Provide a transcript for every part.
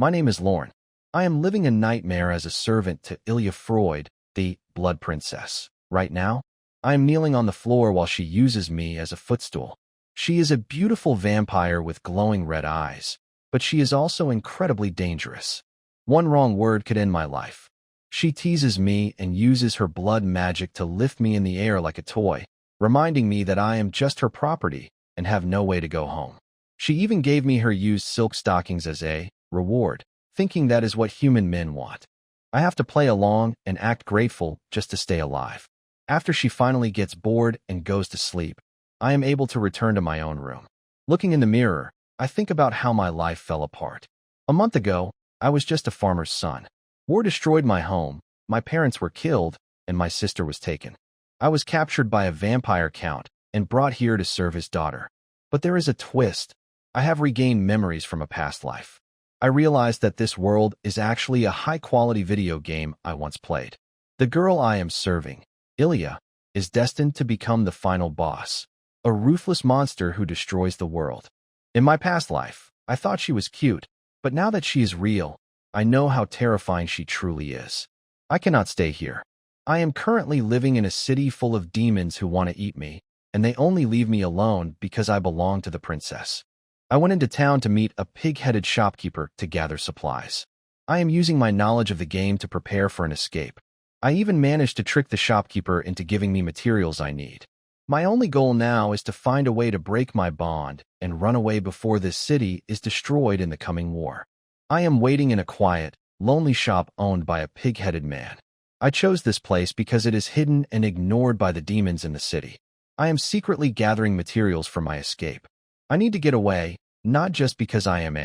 My name is Lorne. I am living a nightmare as a servant to Ilya Freud, the Blood Princess. Right now, I am kneeling on the floor while she uses me as a footstool. She is a beautiful vampire with glowing red eyes, but she is also incredibly dangerous. One wrong word could end my life. She teases me and uses her blood magic to lift me in the air like a toy, reminding me that I am just her property and have no way to go home. She even gave me her used silk stockings as a reward, thinking that is what human men want. I have to play along and act grateful just to stay alive. After she finally gets bored and goes to sleep, I am able to return to my own room. Looking in the mirror, I think about how my life fell apart. A month ago, I was just a farmer's son. War destroyed my home, my parents were killed, and my sister was taken. I was captured by a vampire count and brought here to serve his daughter. But there is a twist. I have regained memories from a past life. I realized that this world is actually a high-quality video game I once played. The girl I am serving, Ilya, is destined to become the final boss, a ruthless monster who destroys the world. In my past life, I thought she was cute, but now that she is real, I know how terrifying she truly is. I cannot stay here. I am currently living in a city full of demons who want to eat me, and they only leave me alone because I belong to the princess. I went into town to meet a pig-headed shopkeeper to gather supplies. I am using my knowledge of the game to prepare for an escape. I even managed to trick the shopkeeper into giving me materials I need. My only goal now is to find a way to break my bond and run away before this city is destroyed in the coming war. I am waiting in a quiet, lonely shop owned by a pig-headed man. I chose this place because it is hidden and ignored by the demons in the city. I am secretly gathering materials for my escape. I need to get away, not just because I am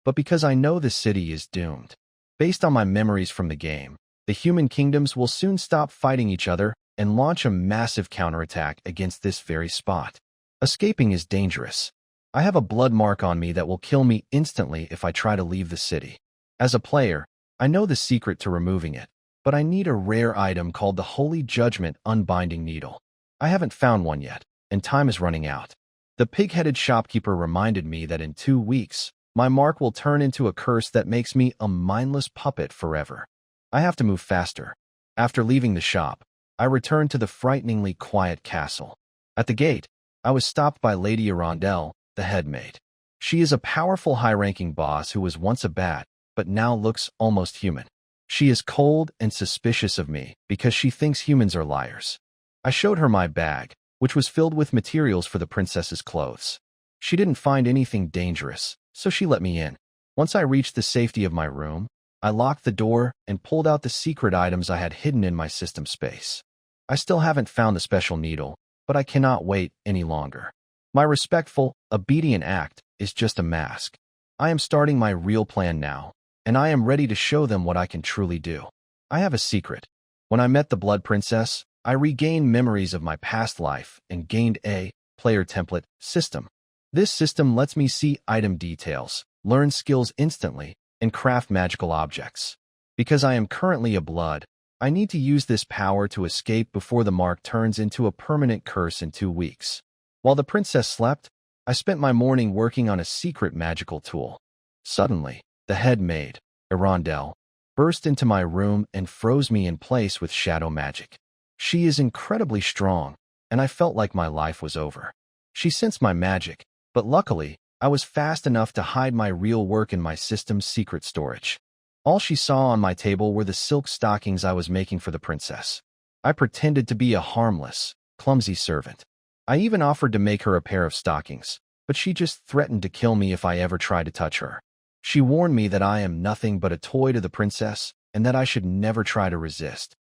but because I know the city is doomed. Based on my memories from the game, the human kingdoms will soon stop fighting each other and launch a massive counterattack against this very spot. Escaping is dangerous. I have a blood mark on me that will kill me instantly if I try to leave the city. As a player, I know the secret to removing it, but I need a rare item called the Holy Judgment Unbinding Needle. I haven't found one yet, and time is running out. The pig-headed shopkeeper reminded me that in 2 weeks, my mark will turn into a curse that makes me a mindless puppet forever. I have to move faster. After leaving the shop, I returned to the frighteningly quiet castle. At the gate, I was stopped by Lady Arundel, the headmaid. She is a powerful high-ranking boss who was once a bat, but now looks almost human. She is cold and suspicious of me because she thinks humans are liars. I showed her my bag, which was filled with materials for the princess's clothes. She didn't find anything dangerous, so she let me in. Once I reached the safety of my room, I locked the door and pulled out the secret items I had hidden in my system space. I still haven't found the special needle, but I cannot wait any longer. My respectful, obedient act is just a mask. I am starting my real plan now, and I am ready to show them what I can truly do. I have a secret. When I met the Blood Princess, I regained memories of my past life and gained a player template system. This system lets me see item details, learn skills instantly, and craft magical objects. Because I am currently a blood, I need to use this power to escape before the mark turns into a permanent curse in 2 weeks. While the princess slept, I spent my morning working on a secret magical tool. Suddenly, the head maid, Arundel, burst into my room and froze me in place with shadow magic. She is incredibly strong, and I felt like my life was over. She sensed my magic, but luckily, I was fast enough to hide my real work in my system's secret storage. All she saw on my table were the silk stockings I was making for the princess. I pretended to be a harmless, clumsy servant. I even offered to make her a pair of stockings, but she just threatened to kill me if I ever tried to touch her. She warned me that I am nothing but a toy to the princess and that I should never try to resist.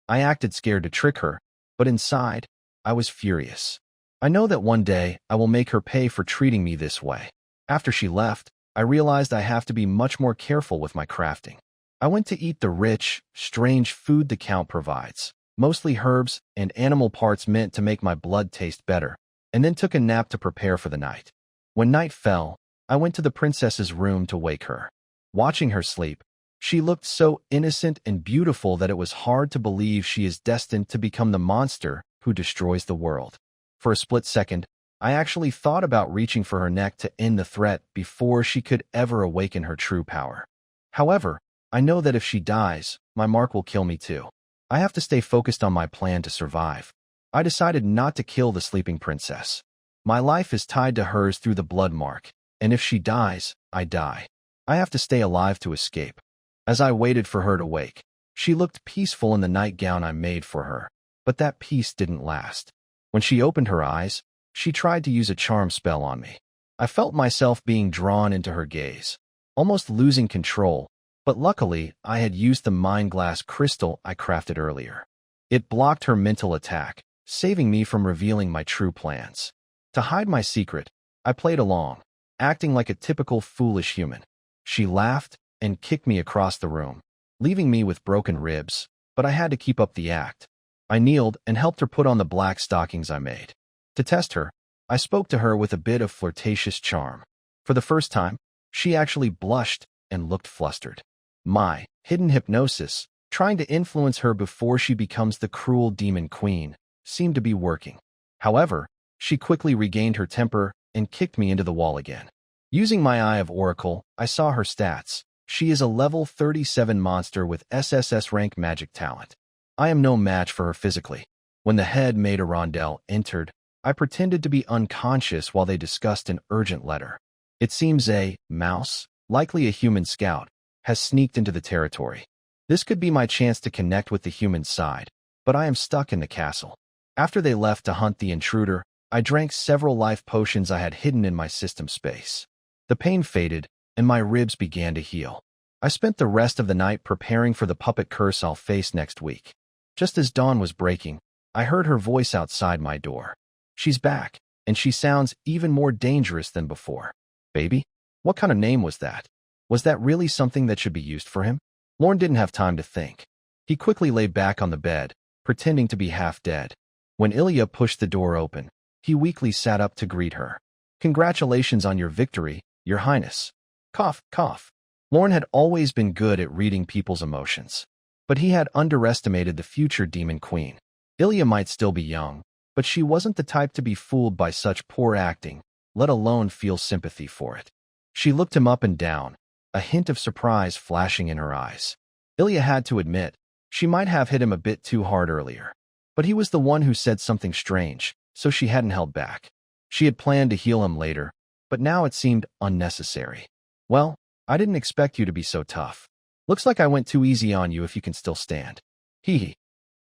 I acted scared to trick her, but inside, I was furious. I know that one day I will make her pay for treating me this way. After she left, I realized I have to be much more careful with my crafting. I went to eat the rich, strange food the Count provides, mostly herbs and animal parts meant to make my blood taste better, and then took a nap to prepare for the night. When night fell, I went to the princess's room to wake her. Watching her sleep, she looked so innocent and beautiful that it was hard to believe she is destined to become the monster who destroys the world. For a split second, I actually thought about reaching for her neck to end the threat before she could ever awaken her true power. However, I know that if she dies, my mark will kill me too. I have to stay focused on my plan to survive. I decided not to kill the sleeping princess. My life is tied to hers through the blood mark, and if she dies, I die. I have to stay alive to escape. As I waited for her to wake, she looked peaceful in the nightgown I made for her, but that peace didn't last. When she opened her eyes, she tried to use a charm spell on me. I felt myself being drawn into her gaze, almost losing control, but luckily I had used the mind glass crystal I crafted earlier. It blocked her mental attack, saving me from revealing my true plans. To hide my secret, I played along, acting like a typical foolish human. She laughed and kicked me across the room, leaving me with broken ribs, but I had to keep up the act. I kneeled and helped her put on the black stockings I made. To test her, I spoke to her with a bit of flirtatious charm. For the first time, she actually blushed and looked flustered. My hidden hypnosis, trying to influence her before she becomes the cruel demon queen, seemed to be working. However, she quickly regained her temper and kicked me into the wall again. Using my Eye of Oracle, I saw her stats. She is a level 37 monster with SSS rank magic talent. I am no match for her physically. When the head maid Arundel entered, I pretended to be unconscious while they discussed an urgent letter. It seems a mouse, likely a human scout, has sneaked into the territory. This could be my chance to connect with the human side, but I am stuck in the castle. After they left to hunt the intruder, I drank several life potions I had hidden in my system space. The pain faded, and my ribs began to heal. I spent the rest of the night preparing for the puppet curse I'll face next week. Just as dawn was breaking, I heard her voice outside my door. She's back, and she sounds even more dangerous than before. Baby? What kind of name was that? Was that really something that should be used for him? Lorne didn't have time to think. He quickly lay back on the bed, pretending to be half dead. When Ilya pushed the door open, he weakly sat up to greet her. Congratulations on your victory, Your Highness. Cough, cough. Lorne had always been good at reading people's emotions, but he had underestimated the future demon queen. Ilya might still be young, but she wasn't the type to be fooled by such poor acting, let alone feel sympathy for it. She looked him up and down, a hint of surprise flashing in her eyes. Ilya had to admit, she might have hit him a bit too hard earlier. But he was the one who said something strange, so she hadn't held back. She had planned to heal him later, but now it seemed unnecessary. Well, I didn't expect you to be so tough. Looks like I went too easy on you if you can still stand. Hee hee.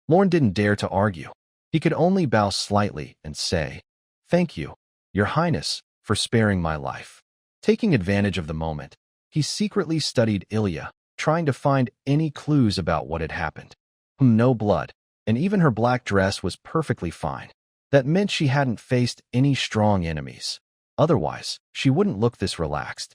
Lorne didn't dare to argue. He could only bow slightly and say, Thank you, Your Highness, for sparing my life. Taking advantage of the moment, he secretly studied Ilya, trying to find any clues about what had happened. No blood, and even her black dress was perfectly fine. That meant she hadn't faced any strong enemies. Otherwise, she wouldn't look this relaxed.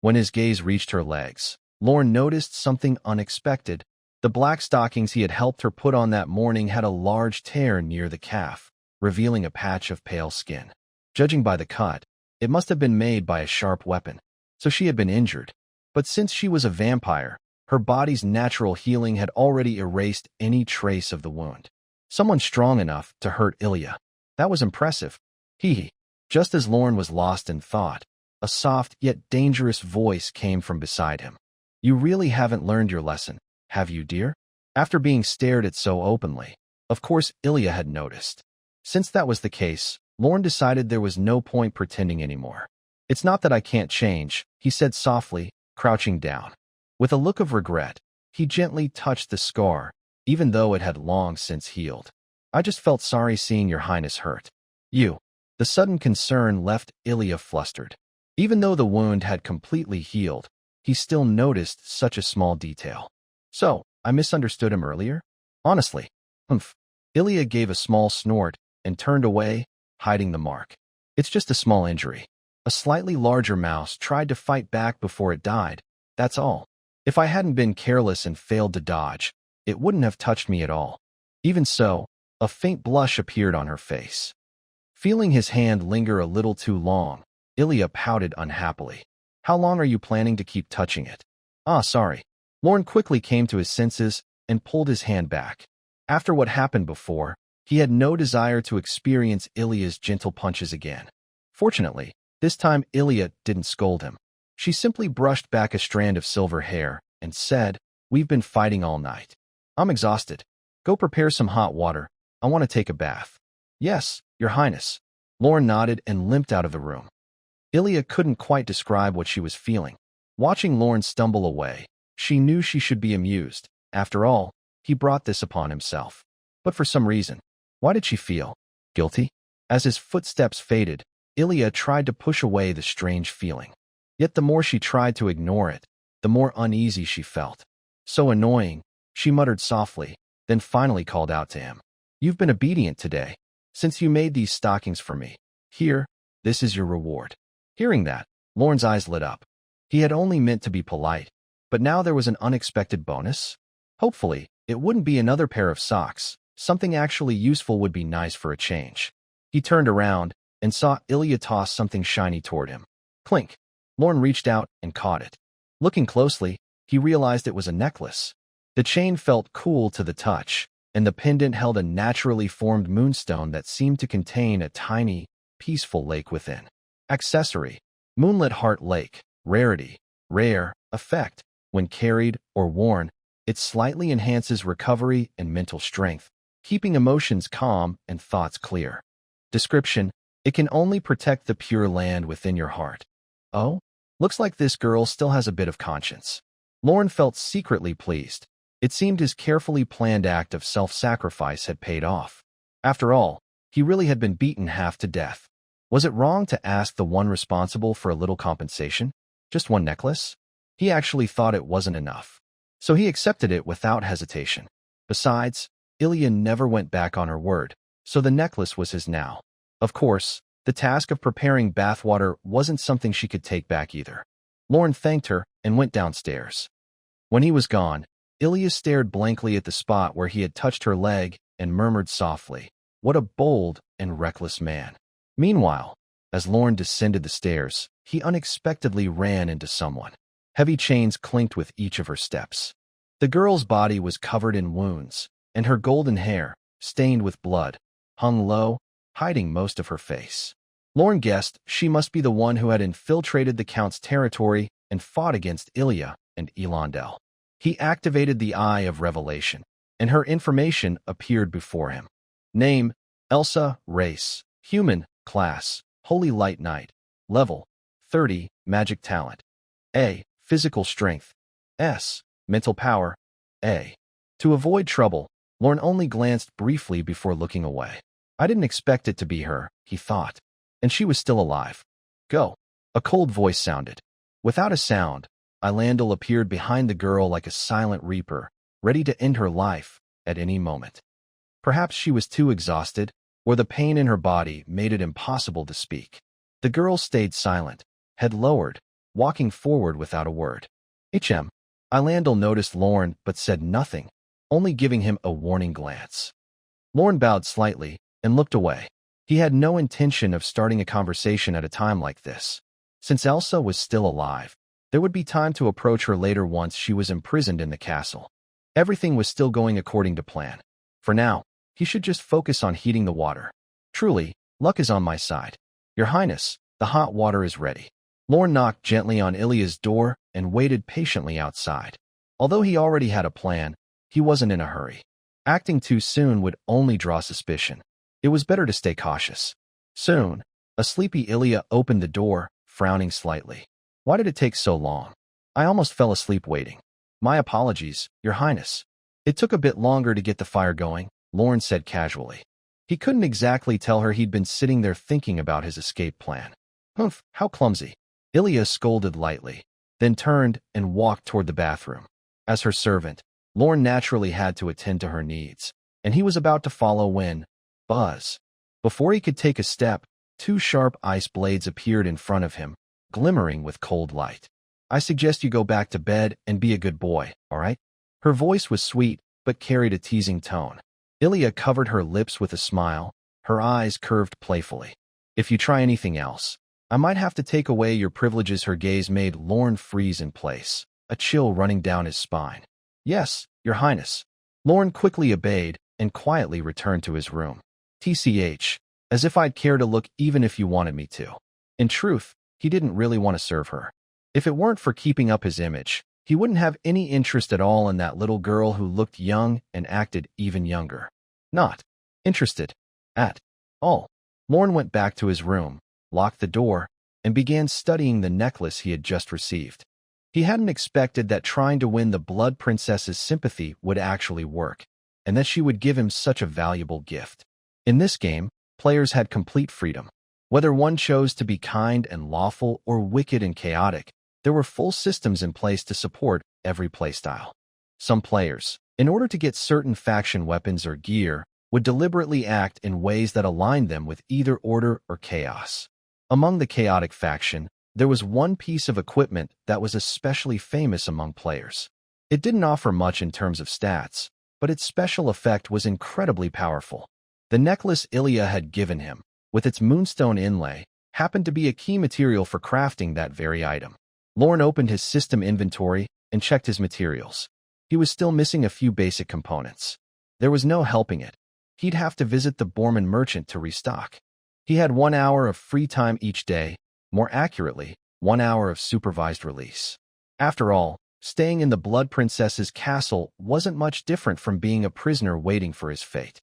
When his gaze reached her legs, Lorne noticed something unexpected. The black stockings he had helped her put on that morning had a large tear near the calf, revealing a patch of pale skin. Judging by the cut, it must have been made by a sharp weapon, so she had been injured. But since she was a vampire, her body's natural healing had already erased any trace of the wound. Someone strong enough to hurt Ilya. That was impressive. Hee hee. Just as Lorne was lost in thought, a soft yet dangerous voice came from beside him. You really haven't learned your lesson, have you, dear? After being stared at so openly, of course Ilya had noticed. Since that was the case, Lorne decided there was no point pretending anymore. It's not that I can't change, he said softly, crouching down. With a look of regret, he gently touched the scar, even though it had long since healed. I just felt sorry seeing Your Highness hurt. You. The sudden concern left Ilya flustered. Even though the wound had completely healed, he still noticed such a small detail. So, I misunderstood him earlier? Honestly. Humph. Ilya gave a small snort and turned away, hiding the mark. It's just a small injury. A slightly larger mouse tried to fight back before it died. That's all. If I hadn't been careless and failed to dodge, it wouldn't have touched me at all. Even so, a faint blush appeared on her face. Feeling his hand linger a little too long, Ilya pouted unhappily. How long are you planning to keep touching it? Sorry. Lorne quickly came to his senses and pulled his hand back. After what happened before, he had no desire to experience Ilya's gentle punches again. Fortunately, this time Ilya didn't scold him. She simply brushed back a strand of silver hair and said, "We've been fighting all night. I'm exhausted. Go prepare some hot water. I want to take a bath." "Yes, Your Highness." Lauren nodded and limped out of the room. Ilya couldn't quite describe what she was feeling. Watching Lauren stumble away, she knew she should be amused. After all, he brought this upon himself. But for some reason, why did she feel guilty? As his footsteps faded, Ilya tried to push away the strange feeling. Yet the more she tried to ignore it, the more uneasy she felt. "So annoying," she muttered softly, then finally called out to him. "You've been obedient today. Since you made these stockings for me. Here, this is your reward." Hearing that, Lauren's eyes lit up. He had only meant to be polite, but now there was an unexpected bonus. Hopefully, it wouldn't be another pair of socks. Something actually useful would be nice for a change. He turned around and saw Ilya toss something shiny toward him. Clink! Lauren reached out and caught it. Looking closely, he realized it was a necklace. The chain felt cool to the touch, and the pendant held a naturally formed moonstone that seemed to contain a tiny, peaceful lake within. Accessory: Moonlit Heart Lake. Rarity: Rare. Effect: when carried or worn, it slightly enhances recovery and mental strength, keeping emotions calm and thoughts clear. Description: it can only protect the pure land within your heart. Oh? Looks like this girl still has a bit of conscience. Lauren felt secretly pleased. It seemed his carefully planned act of self-sacrifice had paid off. After all, he really had been beaten half to death. Was it wrong to ask the one responsible for a little compensation? Just one necklace? He actually thought it wasn't enough. So he accepted it without hesitation. Besides, Ilya never went back on her word, so the necklace was his now. Of course, the task of preparing bathwater wasn't something she could take back either. Lauren thanked her and went downstairs. When he was gone, Ilya stared blankly at the spot where he had touched her leg and murmured softly, "What a bold and reckless man." Meanwhile, as Lauren descended the stairs, he unexpectedly ran into someone. Heavy chains clinked with each of her steps. The girl's body was covered in wounds, and her golden hair, stained with blood, hung low, hiding most of her face. Lauren guessed she must be the one who had infiltrated the Count's territory and fought against Ilya and Elandel. He activated the Eye of Revelation, and her information appeared before him. Name: Elsa. Race: human. Class: Holy Light Knight. Level: 30. Magic talent: A. Physical strength. S. Mental power. A. To avoid trouble, Lauren only glanced briefly before looking away. I didn't expect it to be her, he thought. And she was still alive. Go. A cold voice sounded. Without a sound, Elandel appeared behind the girl like a silent reaper, ready to end her life at any moment. Perhaps she was too exhausted, or the pain in her body made it impossible to speak. The girl stayed silent, head lowered, walking forward without a word. Elandel noticed Lauren but said nothing, only giving him a warning glance. Lauren bowed slightly and looked away. He had no intention of starting a conversation at a time like this. Since Elsa was still alive, there would be time to approach her later once she was imprisoned in the castle. Everything was still going according to plan. For now, he should just focus on heating the water. Truly, luck is on my side. Your Highness, the hot water is ready. Lauren knocked gently on Ilya's door and waited patiently outside. Although he already had a plan, he wasn't in a hurry. Acting too soon would only draw suspicion. It was better to stay cautious. Soon, a sleepy Ilya opened the door, frowning slightly. Why did it take so long? I almost fell asleep waiting. My apologies, Your Highness. It took a bit longer to get the fire going, Lauren said casually. He couldn't exactly tell her he'd been sitting there thinking about his escape plan. Humph, how clumsy. Ilya scolded lightly, then turned and walked toward the bathroom. As her servant, Lauren naturally had to attend to her needs, and he was about to follow when, buzz. Before he could take a step, two sharp ice blades appeared in front of him, glimmering with cold light. I suggest you go back to bed and be a good boy, all right? Her voice was sweet, but carried a teasing tone. Ilya covered her lips with a smile, her eyes curved playfully. If you try anything else, I might have to take away your privileges. Her gaze made Lauren freeze in place, a chill running down his spine. Yes, Your Highness. Lauren quickly obeyed and quietly returned to his room. TCH, as if I'd care to look even if you wanted me to. In truth, he didn't really want to serve her. If it weren't for keeping up his image, he wouldn't have any interest at all in that little girl who looked young and acted even younger. Not interested at all. Lorne went back to his room, locked the door, and began studying the necklace he had just received. He hadn't expected that trying to win the Blood Princess's sympathy would actually work, and that she would give him such a valuable gift. In this game, players had complete freedom. Whether one chose to be kind and lawful or wicked and chaotic, there were full systems in place to support every playstyle. Some players, in order to get certain faction weapons or gear, would deliberately act in ways that aligned them with either order or chaos. Among the chaotic faction, there was one piece of equipment that was especially famous among players. It didn't offer much in terms of stats, but its special effect was incredibly powerful. The necklace Ilya had given him, with its moonstone inlay, happened to be a key material for crafting that very item. Lorne opened his system inventory and checked his materials. He was still missing a few basic components. There was no helping it. He'd have to visit the Borman merchant to restock. He had 1 hour of free time each day, more accurately, 1 hour of supervised release. After all, staying in the Blood Princess's castle wasn't much different from being a prisoner waiting for his fate.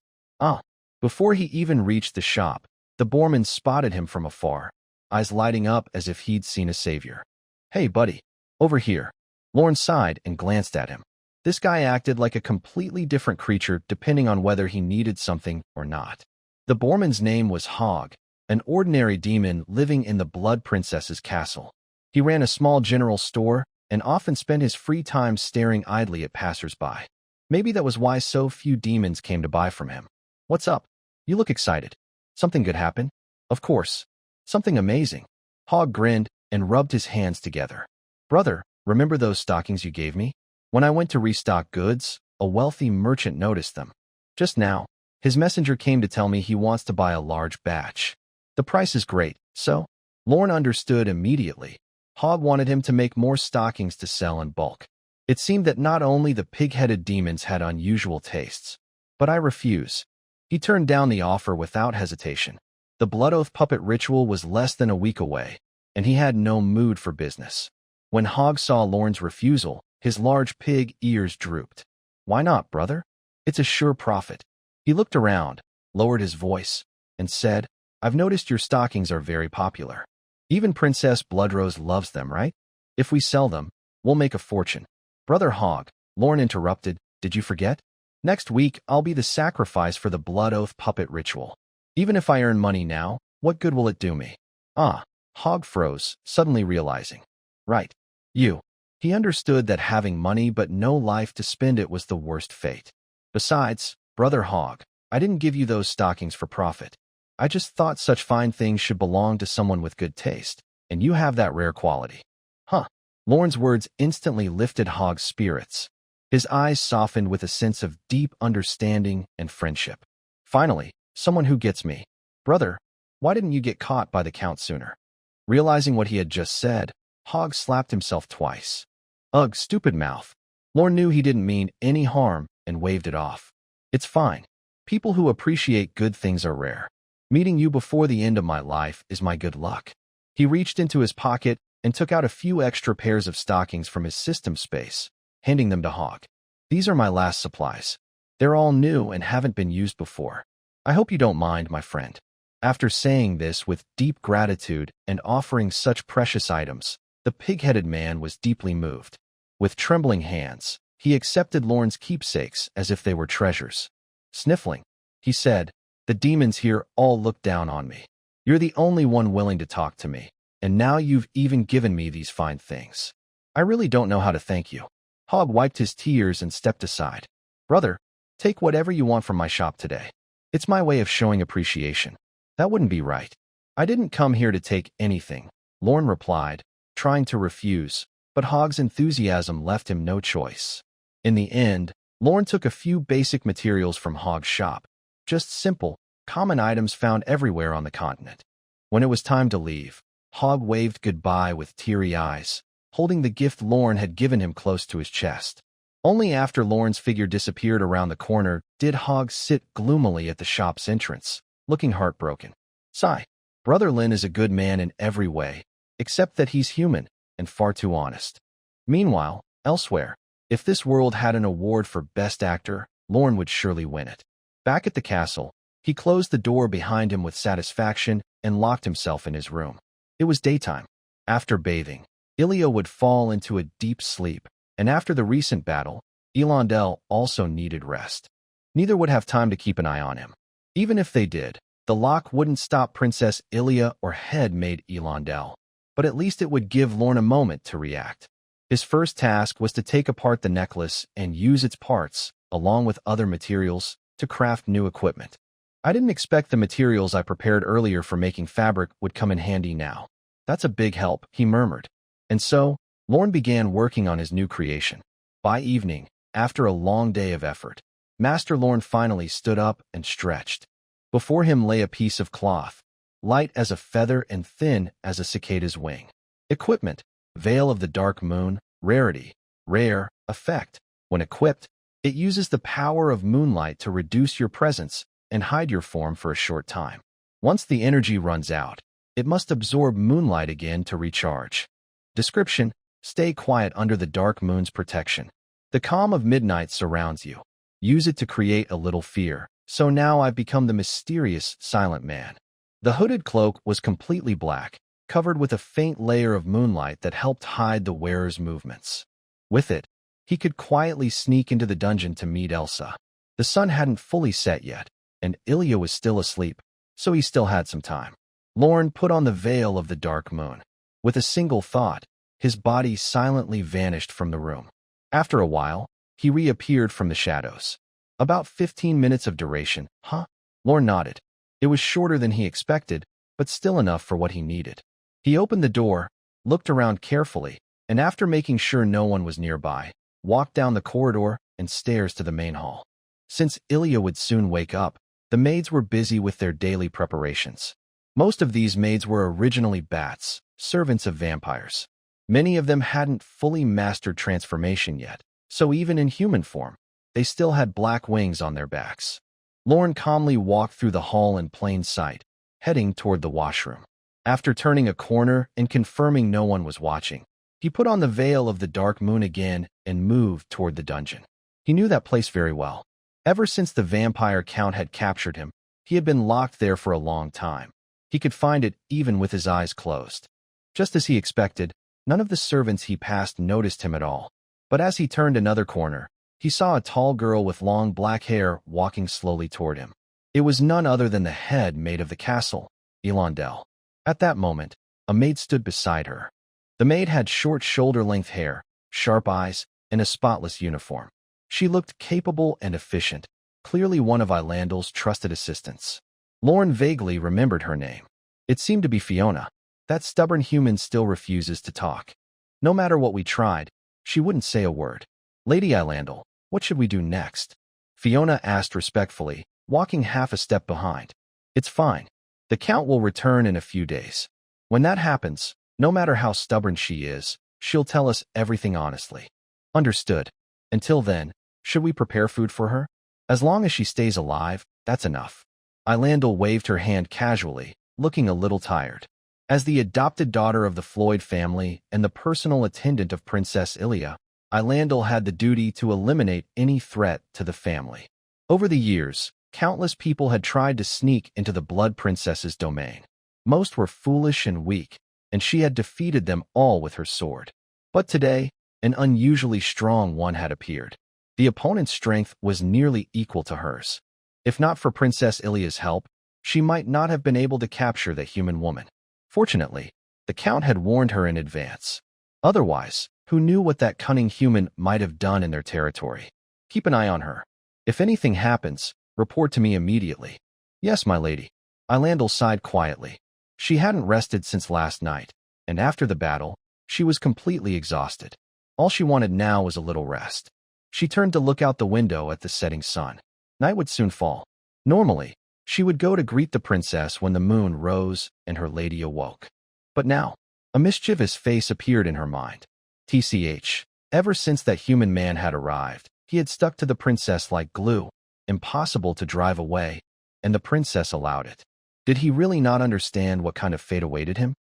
Before he even reached the shop, the Borman spotted him from afar, eyes lighting up as if he'd seen a savior. "Hey, buddy, over here." Lorne sighed and glanced at him. This guy acted like a completely different creature depending on whether he needed something or not. The Borman's name was Hog, an ordinary demon living in the Blood Princess's castle. He ran a small general store and often spent his free time staring idly at passers-by. Maybe that was why so few demons came to buy from him. "What's up? You look excited. Something good happened?" "Of course. Something amazing." Hog grinned and rubbed his hands together. "Brother, remember those stockings you gave me? When I went to restock goods, a wealthy merchant noticed them. Just now, his messenger came to tell me he wants to buy a large batch. The price is great, so..." Lorne understood immediately. Hog wanted him to make more stockings to sell in bulk. It seemed that not only the pig-headed demons had unusual tastes, but I refuse. He turned down the offer without hesitation. The Blood Oath puppet ritual was less than a week away, and he had no mood for business. When Hog saw Lorne's refusal, his large pig ears drooped. "Why not, brother? It's a sure profit." He looked around, lowered his voice, and said, "I've noticed your stockings are very popular. Even Princess Bloodrose loves them, right? If we sell them, we'll make a fortune." "Brother Hog," Lorne interrupted, "did you forget? Next week, I'll be the sacrifice for the Blood Oath puppet ritual. Even if I earn money now, what good will it do me?" Hog froze, suddenly realizing. "Right. You." He understood that having money but no life to spend it was the worst fate. "Besides, Brother Hog, I didn't give you those stockings for profit. I just thought such fine things should belong to someone with good taste, and you have that rare quality." Lorne's words instantly lifted Hog's spirits. His eyes softened with a sense of deep understanding and friendship. "Finally, someone who gets me. Brother, why didn't you get caught by the Count sooner?" Realizing what he had just said, Hog slapped himself twice. "Ugh, stupid mouth." Lorne knew he didn't mean any harm and waved it off. "It's fine. People who appreciate good things are rare. Meeting you before the end of my life is my good luck." He reached into his pocket and took out a few extra pairs of stockings from his system space, handing them to Hog. "These are my last supplies. They're all new and haven't been used before. I hope you don't mind, my friend." After saying this with deep gratitude and offering such precious items, the pig-headed man was deeply moved. With trembling hands, he accepted Lorne's keepsakes as if they were treasures. Sniffling, he said, "The demons here all look down on me. You're the only one willing to talk to me, and now you've even given me these fine things. I really don't know how to thank you." Hog wiped his tears and stepped aside. "Brother, take whatever you want from my shop today. It's my way of showing appreciation." "That wouldn't be right. I didn't come here to take anything," Lorne replied, trying to refuse, but Hog's enthusiasm left him no choice. In the end, Lorne took a few basic materials from Hog's shop, just simple, common items found everywhere on the continent. When it was time to leave, Hog waved goodbye with teary eyes, holding the gift Lorne had given him close to his chest. Only after Lorne's figure disappeared around the corner did Hog sit gloomily at the shop's entrance, looking heartbroken. Sigh. Brother Lin is a good man in every way, except that he's human, and far too honest. Meanwhile, elsewhere, if this world had an award for Best Actor, Lorne would surely win it. Back at the castle, he closed the door behind him with satisfaction and locked himself in his room. It was daytime. After bathing, Ilya would fall into a deep sleep, and after the recent battle, Elandel also needed rest. Neither would have time to keep an eye on him. Even if they did, the lock wouldn't stop Princess Ilya or head maid Elandel, but at least it would give Lorne a moment to react. His first task was to take apart the necklace and use its parts, along with other materials, to craft new equipment. I didn't expect the materials I prepared earlier for making fabric would come in handy now. That's a big help, he murmured. And so, Lorne began working on his new creation. By evening, after a long day of effort, Master Lorne finally stood up and stretched. Before him lay a piece of cloth, light as a feather and thin as a cicada's wing. Equipment: Veil of the Dark Moon, rarity, rare, effect. When equipped, it uses the power of moonlight to reduce your presence and hide your form for a short time. Once the energy runs out, it must absorb moonlight again to recharge. Description: Stay quiet under the dark moon's protection. The calm of midnight surrounds you. Use it to create a little fear. So now I've become the mysterious, silent man. The hooded cloak was completely black, covered with a faint layer of moonlight that helped hide the wearer's movements. With it, he could quietly sneak into the dungeon to meet Elsa. The sun hadn't fully set yet, and Ilya was still asleep, so he still had some time. Lorne put on the veil of the dark moon. With a single thought, his body silently vanished from the room. After a while, he reappeared from the shadows. About 15 minutes of duration, huh? Lorne nodded. It was shorter than he expected, but still enough for what he needed. He opened the door, looked around carefully, and after making sure no one was nearby, walked down the corridor and stairs to the main hall. Since Ilya would soon wake up, the maids were busy with their daily preparations. Most of these maids were originally bats, servants of vampires. Many of them hadn't fully mastered transformation yet, so even in human form, they still had black wings on their backs. Lorne calmly walked through the hall in plain sight, heading toward the washroom. After turning a corner and confirming no one was watching, he put on the veil of the dark moon again and moved toward the dungeon. He knew that place very well. Ever since the vampire count had captured him, he had been locked there for a long time. He could find it even with his eyes closed. Just as he expected, none of the servants he passed noticed him at all. But as he turned another corner, he saw a tall girl with long black hair walking slowly toward him. It was none other than the head maid of the castle, Elandel. At that moment, a maid stood beside her. The maid had short shoulder-length hair, sharp eyes, and a spotless uniform. She looked capable and efficient, clearly one of Elandel's trusted assistants. Lorne vaguely remembered her name. It seemed to be Fiona. That stubborn human still refuses to talk. No matter what we tried, she wouldn't say a word. Lady Elandel, what should we do next? Fiona asked respectfully, walking half a step behind. It's fine. The Count will return in a few days. When that happens, no matter how stubborn she is, she'll tell us everything honestly. Understood. Until then, should we prepare food for her? As long as she stays alive, that's enough. Elandel waved her hand casually, looking a little tired. As the adopted daughter of the Floyd family and the personal attendant of Princess Ilya, Elandel had the duty to eliminate any threat to the family. Over the years, countless people had tried to sneak into the Blood Princess's domain. Most were foolish and weak, and she had defeated them all with her sword. But today, an unusually strong one had appeared. The opponent's strength was nearly equal to hers. If not for Princess Ilya's help, she might not have been able to capture the human woman. Fortunately, the Count had warned her in advance. Otherwise, who knew what that cunning human might have done in their territory? Keep an eye on her. If anything happens, report to me immediately. Yes, my lady. Elandel sighed quietly. She hadn't rested since last night, and after the battle, she was completely exhausted. All she wanted now was a little rest. She turned to look out the window at the setting sun. Night would soon fall. Normally, she would go to greet the princess when the moon rose and her lady awoke. But now, a mischievous face appeared in her mind. TCH, ever since that human man had arrived, he had stuck to the princess like glue, impossible to drive away, and the princess allowed it. Did he really not understand what kind of fate awaited him?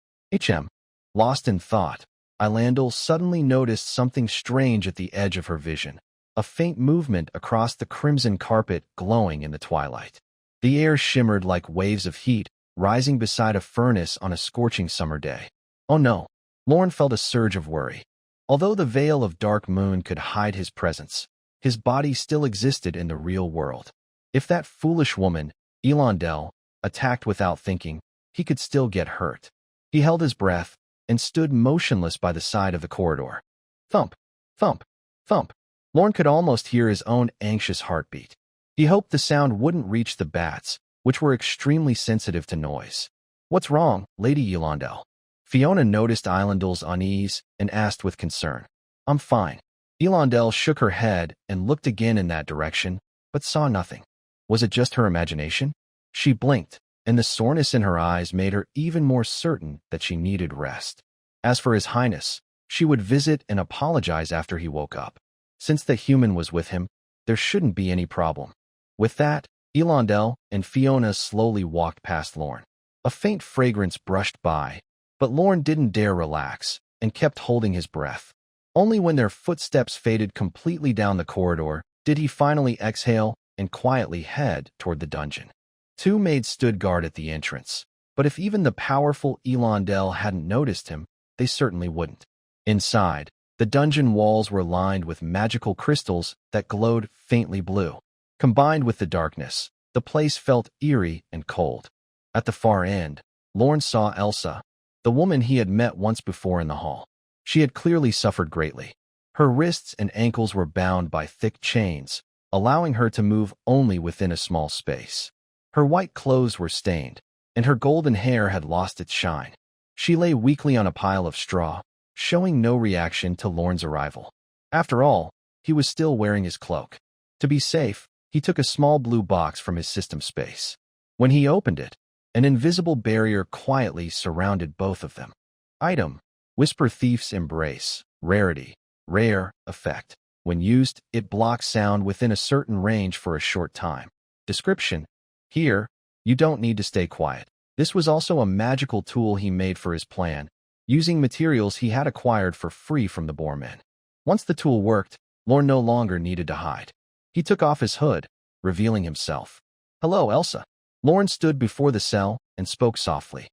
Lost in thought, Eilandel suddenly noticed something strange at the edge of her vision, a faint movement across the crimson carpet glowing in the twilight. The air shimmered like waves of heat, rising beside a furnace on a scorching summer day. Oh no! Lorne felt a surge of worry. Although the veil of dark moon could hide his presence, his body still existed in the real world. If that foolish woman, Eilandel, attacked without thinking, he could still get hurt. He held his breath and stood motionless by the side of the corridor. Thump, thump, thump. Lorne could almost hear his own anxious heartbeat. He hoped the sound wouldn't reach the bats, which were extremely sensitive to noise. What's wrong, Lady Eilandel? Fiona noticed Eilandel's unease and asked with concern. I'm fine. Eilandel shook her head and looked again in that direction, but saw nothing. Was it just her imagination? She blinked, and the soreness in her eyes made her even more certain that she needed rest. As for His Highness, she would visit and apologize after he woke up. Since the human was with him, there shouldn't be any problem. With that, Eilandel and Fiona slowly walked past Lorne. A faint fragrance brushed by, but Lorne didn't dare relax and kept holding his breath. Only when their footsteps faded completely down the corridor did he finally exhale and quietly head toward the dungeon. Two maids stood guard at the entrance, but if even the powerful Eilandel hadn't noticed him, they certainly wouldn't. Inside, the dungeon walls were lined with magical crystals that glowed faintly blue. Combined with the darkness, the place felt eerie and cold. At the far end, Lorne saw Elsa, the woman he had met once before in the hall. She had clearly suffered greatly. Her wrists and ankles were bound by thick chains, allowing her to move only within a small space. Her white clothes were stained, and her golden hair had lost its shine. She lay weakly on a pile of straw, showing no reaction to Lorne's arrival. After all, he was still wearing his cloak. To be safe, he took a small blue box from his system space. When he opened it, an invisible barrier quietly surrounded both of them. Item: Whisper Thief's Embrace. Rarity: Rare. Effect: When used, it blocks sound within a certain range for a short time. Description: Here, you don't need to stay quiet. This was also a magical tool he made for his plan, using materials he had acquired for free from the Boormen. Once the tool worked, Lorne no longer needed to hide. He took off his hood, revealing himself. Hello, Elsa. Lorne stood before the cell and spoke softly.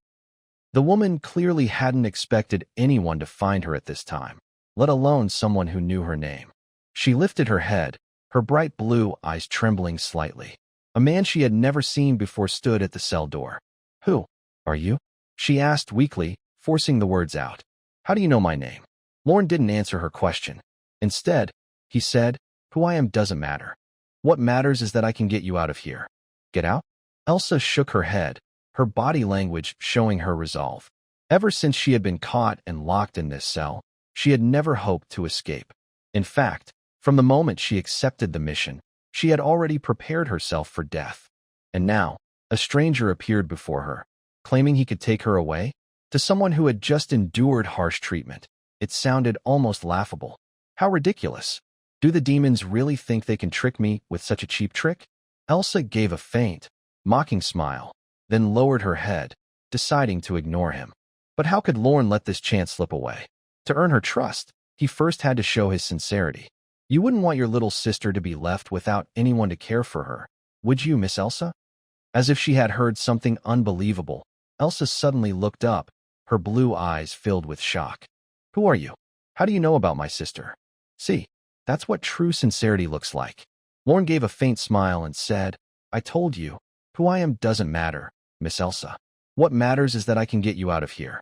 The woman clearly hadn't expected anyone to find her at this time, let alone someone who knew her name. She lifted her head, her bright blue eyes trembling slightly. A man she had never seen before stood at the cell door. Who are you? She asked weakly, forcing the words out. How do you know my name? Lorne didn't answer her question. Instead, he said, Who I am doesn't matter. What matters is that I can get you out of here. Get out? Elsa shook her head, her body language showing her resolve. Ever since she had been caught and locked in this cell, she had never hoped to escape. In fact, from the moment she accepted the mission, she had already prepared herself for death. And now, a stranger appeared before her, claiming he could take her away? To someone who had just endured harsh treatment, it sounded almost laughable. How ridiculous. Do the demons really think they can trick me with such a cheap trick? Elsa gave a faint, mocking smile, then lowered her head, deciding to ignore him. But how could Lorne let this chance slip away? To earn her trust, he first had to show his sincerity. You wouldn't want your little sister to be left without anyone to care for her, would you, Miss Elsa? As if she had heard something unbelievable, Elsa suddenly looked up, her blue eyes filled with shock. Who are you? How do you know about my sister? See, that's what true sincerity looks like. Lorne gave a faint smile and said, I told you, who I am doesn't matter, Miss Elsa. What matters is that I can get you out of here.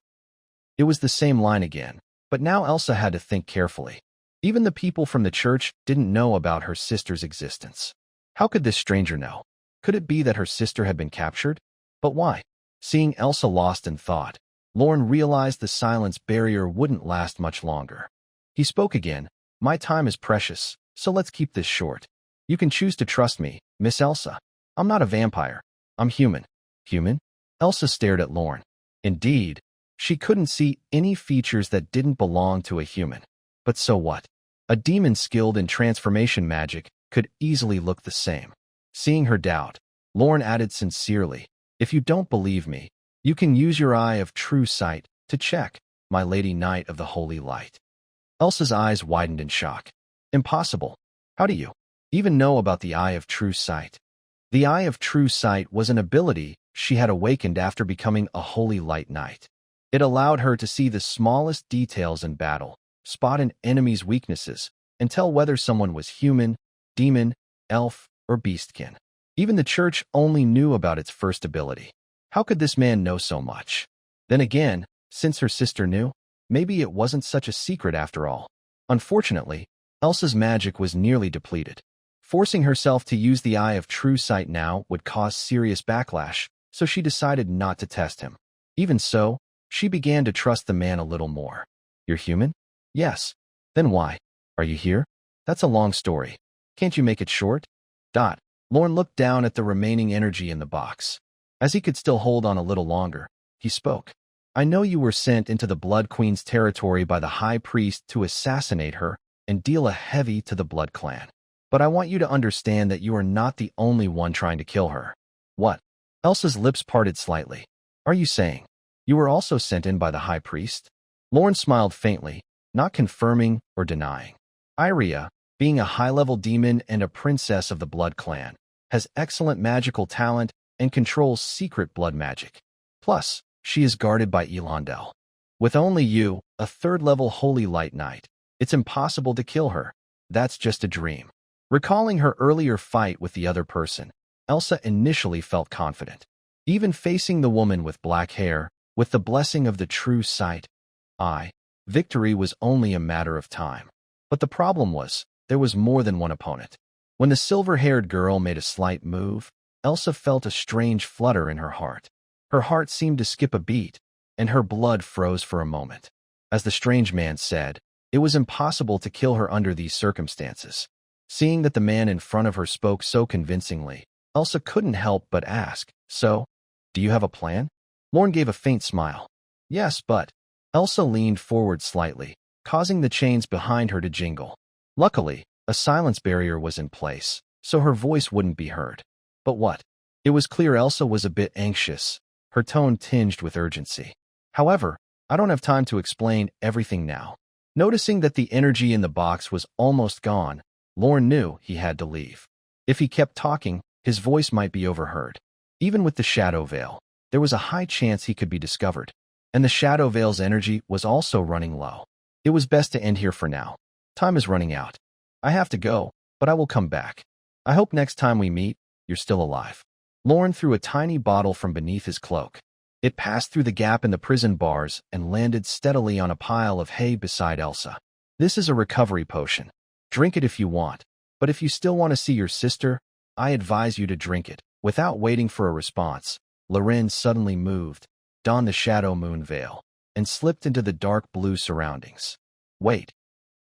It was the same line again, but now Elsa had to think carefully. Even the people from the church didn't know about her sister's existence. How could this stranger know? Could it be that her sister had been captured? But why? Seeing Elsa lost in thought, Lorne realized the silence barrier wouldn't last much longer. He spoke again. My time is precious, so let's keep this short. You can choose to trust me, Miss Elsa. I'm not a vampire. I'm human. Human? Elsa stared at Lorne. Indeed, she couldn't see any features that didn't belong to a human. But so what? A demon skilled in transformation magic could easily look the same. Seeing her doubt, Lorne added sincerely, If you don't believe me, you can use your eye of true sight to check. my Lady Knight of the Holy Light. Elsa's eyes widened in shock. Impossible. How do you even know about the Eye of True Sight? The Eye of True Sight was an ability she had awakened after becoming a Holy Light Knight. It allowed her to see the smallest details in battle, spot an enemy's weaknesses, and tell whether someone was human, demon, elf, or beastkin. Even the church only knew about its first ability. How could this man know so much? Then again, since her sister knew, maybe it wasn't such a secret after all. Unfortunately, Elsa's magic was nearly depleted. Forcing herself to use the Eye of True Sight now would cause serious backlash, so she decided not to test him. Even so, she began to trust the man a little more. You're human? Yes. Then why? Are you here? That's a long story. Can't you make it short? Lorne looked down at the remaining energy in the box. As he could still hold on a little longer, he spoke. I know you were sent into the Blood Queen's territory by the High Priest to assassinate her and deal a heavy to the Blood Clan. But I want you to understand that you are not the only one trying to kill her. What? Elsa's lips parted slightly. Are you saying you were also sent in by the High Priest? Lorne smiled faintly, not confirming or denying. Iria, being a high-level demon and a princess of the Blood Clan, has excellent magical talent and controls secret blood magic. Plus, she is guarded by Elandel. With only you, a third-level Holy Light Knight, it's impossible to kill her. That's just a dream. Recalling her earlier fight with the other person, Elsa initially felt confident. Even facing the woman with black hair, with the blessing of the True Sight, victory was only a matter of time. But the problem was, there was more than one opponent. When the silver-haired girl made a slight move, Elsa felt a strange flutter in her heart. Her heart seemed to skip a beat, and her blood froze for a moment. As the strange man said, it was impossible to kill her under these circumstances. Seeing that the man in front of her spoke so convincingly, Elsa couldn't help but ask, So, do you have a plan? Lorne gave a faint smile. Yes, but... Elsa leaned forward slightly, causing the chains behind her to jingle. Luckily, a silence barrier was in place, so her voice wouldn't be heard. But what? It was clear Elsa was a bit anxious, her tone tinged with urgency. However, I don't have time to explain everything now. Noticing that the energy in the box was almost gone, Lorne knew he had to leave. If he kept talking, his voice might be overheard. Even with the Shadow Veil, there was a high chance he could be discovered. And the Shadow Veil's energy was also running low. It was best to end here for now. Time is running out. I have to go, but I will come back. I hope next time we meet, you're still alive. Lorne threw a tiny bottle from beneath his cloak. It passed through the gap in the prison bars and landed steadily on a pile of hay beside Elsa. This is a recovery potion. Drink it if you want, but if you still want to see your sister, I advise you to drink it. Without waiting for a response, Loren suddenly moved, donned the Shadow Moon veil, and slipped into the dark blue surroundings. Wait.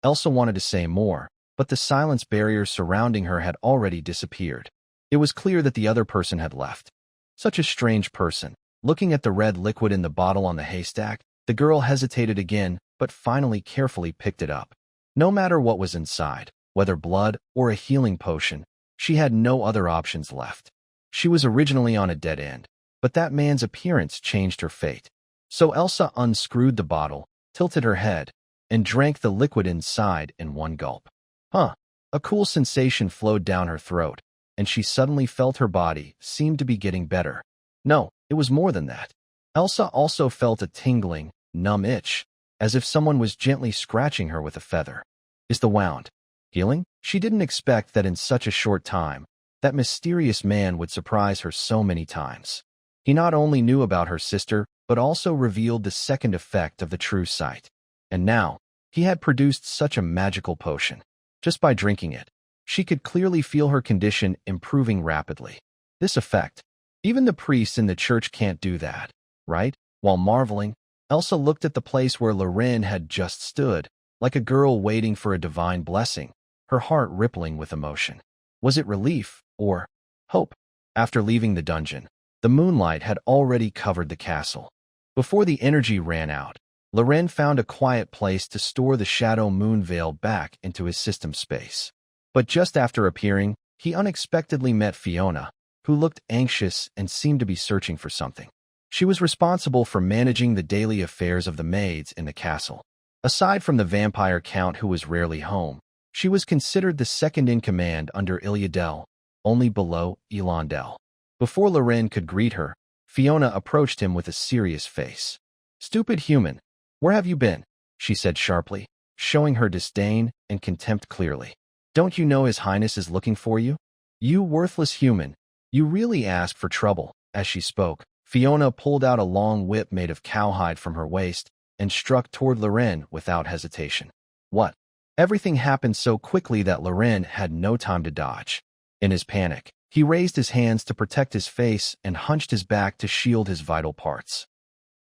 Elsa wanted to say more, but the silence barrier surrounding her had already disappeared. It was clear that the other person had left. Such a strange person. Looking at the red liquid in the bottle on the haystack, the girl hesitated again, but finally carefully picked it up. No matter what was inside, whether blood or a healing potion, she had no other options left. She was originally on a dead end, but that man's appearance changed her fate. So Elsa unscrewed the bottle, tilted her head, and drank the liquid inside in one gulp. A cool sensation flowed down her throat, and she suddenly felt her body seemed to be getting better. No, it was more than that. Elsa also felt a tingling, numb itch, as if someone was gently scratching her with a feather. Is the wound healing? She didn't expect that in such a short time, that mysterious man would surprise her so many times. He not only knew about her sister, but also revealed the second effect of the True Sight. And now, he had produced such a magical potion. Just by drinking it, she could clearly feel her condition improving rapidly. This effect, even the priests in the church can't do that, right? While marveling, Elsa looked at the place where Loren had just stood, like a girl waiting for a divine blessing, her heart rippling with emotion. Was it relief or hope? After leaving the dungeon, the moonlight had already covered the castle. Before the energy ran out, Loren found a quiet place to store the Shadow Moon veil back into his system space. But just after appearing, he unexpectedly met Fiona, who looked anxious and seemed to be searching for something. She was responsible for managing the daily affairs of the maids in the castle. Aside from the vampire count who was rarely home, she was considered the second in command under Iliadel, only below Elandel. Before Loren could greet her, Fiona approached him with a serious face. "Stupid human, where have you been?" she said sharply, showing her disdain and contempt clearly. "Don't you know His Highness is looking for you? You worthless human, you really asked for trouble." As she spoke, Fiona pulled out a long whip made of cowhide from her waist and struck toward Loren without hesitation. What? Everything happened so quickly that Loren had no time to dodge. In his panic, he raised his hands to protect his face and hunched his back to shield his vital parts.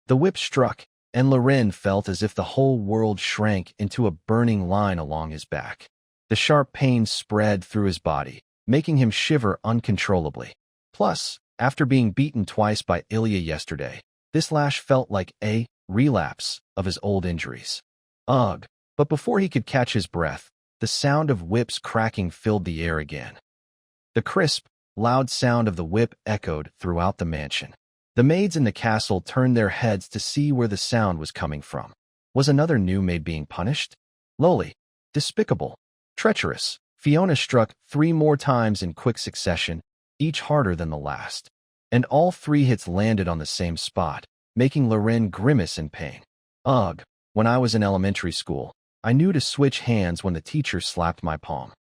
The whip struck, and Loren felt as if the whole world shrank into a burning line along his back. The sharp pain spread through his body, making him shiver uncontrollably. Plus, after being beaten twice by Ilya yesterday, this lash felt like a relapse of his old injuries. Ugh! But before he could catch his breath, the sound of whips cracking filled the air again. The crisp, loud sound of the whip echoed throughout the mansion. The maids in the castle turned their heads to see where the sound was coming from. Was another new maid being punished? Lowly, despicable, treacherous. Fiona struck 3 more times in quick succession, each harder than the last. And all 3 hits landed on the same spot, making Loren grimace in pain. Ugh! When I was in elementary school, I knew to switch hands when the teacher slapped my palm.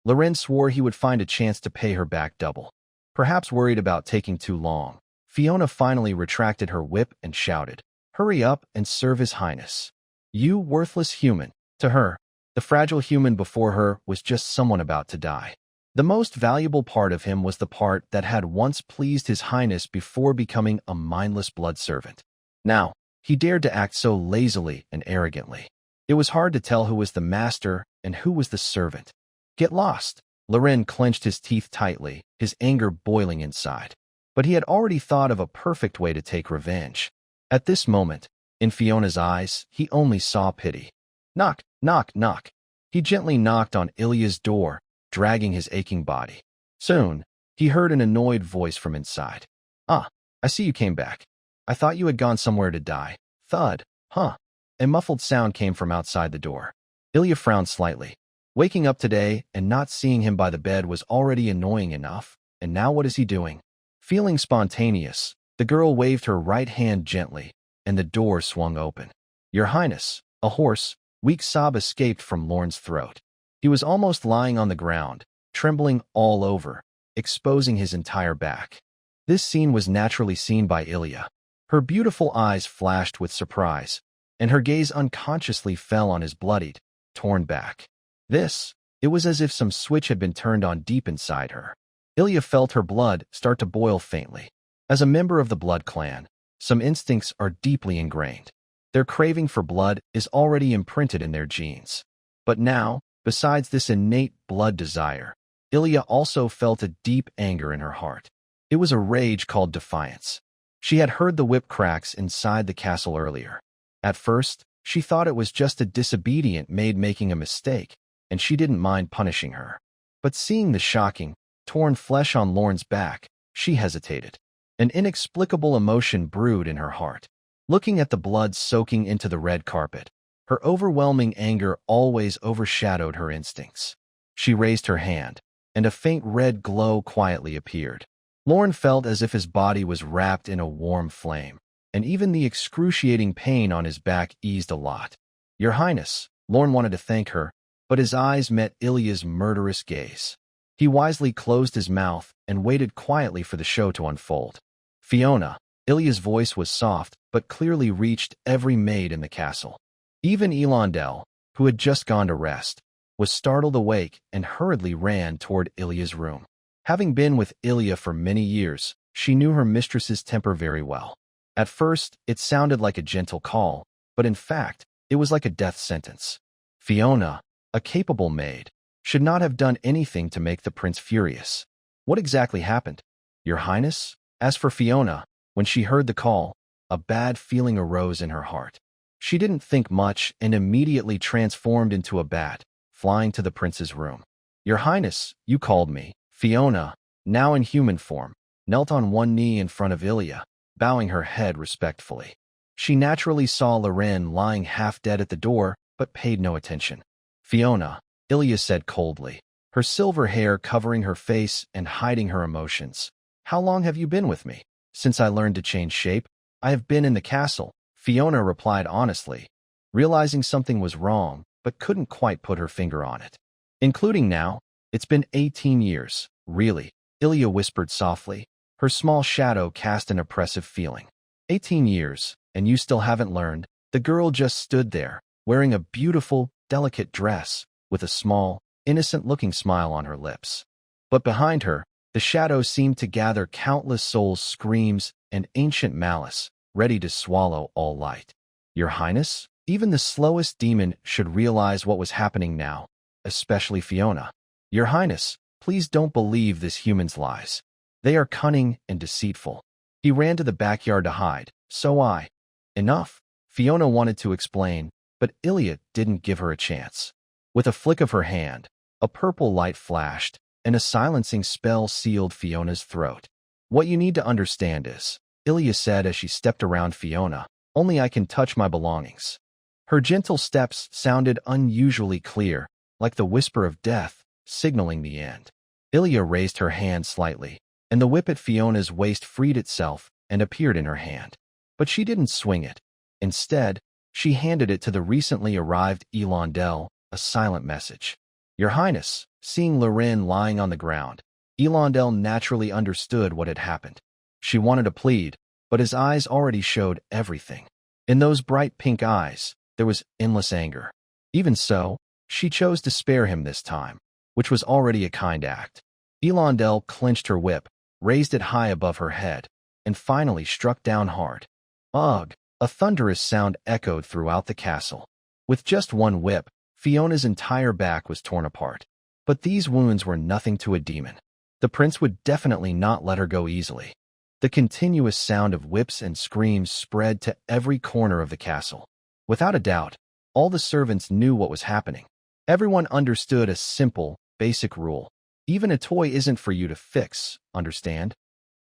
Loren swore he would find a chance to pay her back double. Perhaps worried about taking too long, Fiona finally retracted her whip and shouted, "Hurry up and serve His Highness. You worthless human." To her, the fragile human before her was just someone about to die. The most valuable part of him was the part that had once pleased His Highness before becoming a mindless blood servant. Now, he dared to act so lazily and arrogantly. It was hard to tell who was the master and who was the servant. Get lost. Loren clenched his teeth tightly, his anger boiling inside. But he had already thought of a perfect way to take revenge. At this moment, in Fiona's eyes, he only saw pity. Knock, knock, knock. He gently knocked on Ilya's door, dragging his aching body. Soon, he heard an annoyed voice from inside. "Ah, I see you came back. I thought you had gone somewhere to die." Thud. Huh. A muffled sound came from outside the door. Ilya frowned slightly. Waking up today and not seeing him by the bed was already annoying enough, and now what is he doing? Feeling spontaneous, the girl waved her right hand gently, and the door swung open. "Your Highness," a hoarse, weak sob escaped from Lorne's throat. He was almost lying on the ground, trembling all over, exposing his entire back. This scene was naturally seen by Ilya. Her beautiful eyes flashed with surprise, and her gaze unconsciously fell on his bloodied, torn back. It was as if some switch had been turned on deep inside her. Ilya felt her blood start to boil faintly. As a member of the blood clan, some instincts are deeply ingrained. Their craving for blood is already imprinted in their genes. But now, besides this innate blood desire, Ilya also felt a deep anger in her heart. It was a rage called defiance. She had heard the whip cracks inside the castle earlier. At first, she thought it was just a disobedient maid making a mistake, and she didn't mind punishing her. But seeing the shocking, torn flesh on Lorne's back, she hesitated. An inexplicable emotion brewed in her heart. Looking at the blood soaking into the red carpet, her overwhelming anger always overshadowed her instincts. She raised her hand, and a faint red glow quietly appeared. Lorne felt as if his body was wrapped in a warm flame, and even the excruciating pain on his back eased a lot. "Your Highness," Lorne wanted to thank her, but his eyes met Ilya's murderous gaze. He wisely closed his mouth and waited quietly for the show to unfold. "Fiona," Ilya's voice was soft but clearly reached every maid in the castle. Even Elandel, who had just gone to rest, was startled awake and hurriedly ran toward Ilya's room. Having been with Ilya for many years, she knew her mistress's temper very well. At first, it sounded like a gentle call, but in fact, it was like a death sentence. Fiona, a capable maid, should not have done anything to make the prince furious. What exactly happened? "Your Highness?" As for Fiona, when she heard the call, a bad feeling arose in her heart. She didn't think much and immediately transformed into a bat, flying to the prince's room. "Your Highness, you called me." Fiona, now in human form, knelt on one knee in front of Ilya. bowing her head respectfully. She naturally saw Loren lying half dead at the door, but paid no attention. Fiona, Ilya said coldly, her silver hair covering her face and hiding her emotions. How long have you been with me? Since I learned to change shape, I have been in the castle, Fiona replied honestly, realizing something was wrong, but couldn't quite put her finger on it. Including now, it's been 18 years, really, Ilya whispered softly. Her small shadow cast an oppressive feeling. 18 years, and you still haven't learned? The girl just stood there, wearing a beautiful, delicate dress, with a small, innocent-looking smile on her lips. But behind her, the shadows seemed to gather countless souls' screams and ancient malice, ready to swallow all light. Your Highness? Even the slowest demon should realize what was happening now, especially Fiona. Your Highness, please don't believe this human's lies. They are cunning and deceitful. He ran to the backyard to hide, so I. Enough, Fiona wanted to explain, but Ilya didn't give her a chance. With a flick of her hand, a purple light flashed, and a silencing spell sealed Fiona's throat. What you need to understand is, Ilya said as she stepped around Fiona, only I can touch my belongings. Her gentle steps sounded unusually clear, like the whisper of death, signaling the end. Ilya raised her hand slightly, and the whip at Fiona's waist freed itself and appeared in her hand. But she didn't swing it. Instead, she handed it to the recently arrived Elondel, a silent message. Your Highness, seeing Loren lying on the ground, Elondel naturally understood what had happened. She wanted to plead, but his eyes already showed everything. In those bright pink eyes, there was endless anger. Even so, she chose to spare him this time, which was already a kind act. Elondel clenched her whip, raised it high above her head, and finally struck down hard. Ugh! A thunderous sound echoed throughout the castle. With just one whip, Fiona's entire back was torn apart. But these wounds were nothing to a demon. The prince would definitely not let her go easily. The continuous sound of whips and screams spread to every corner of the castle. Without a doubt, all the servants knew what was happening. Everyone understood a simple, basic rule. Even a toy isn't for you to fix, understand?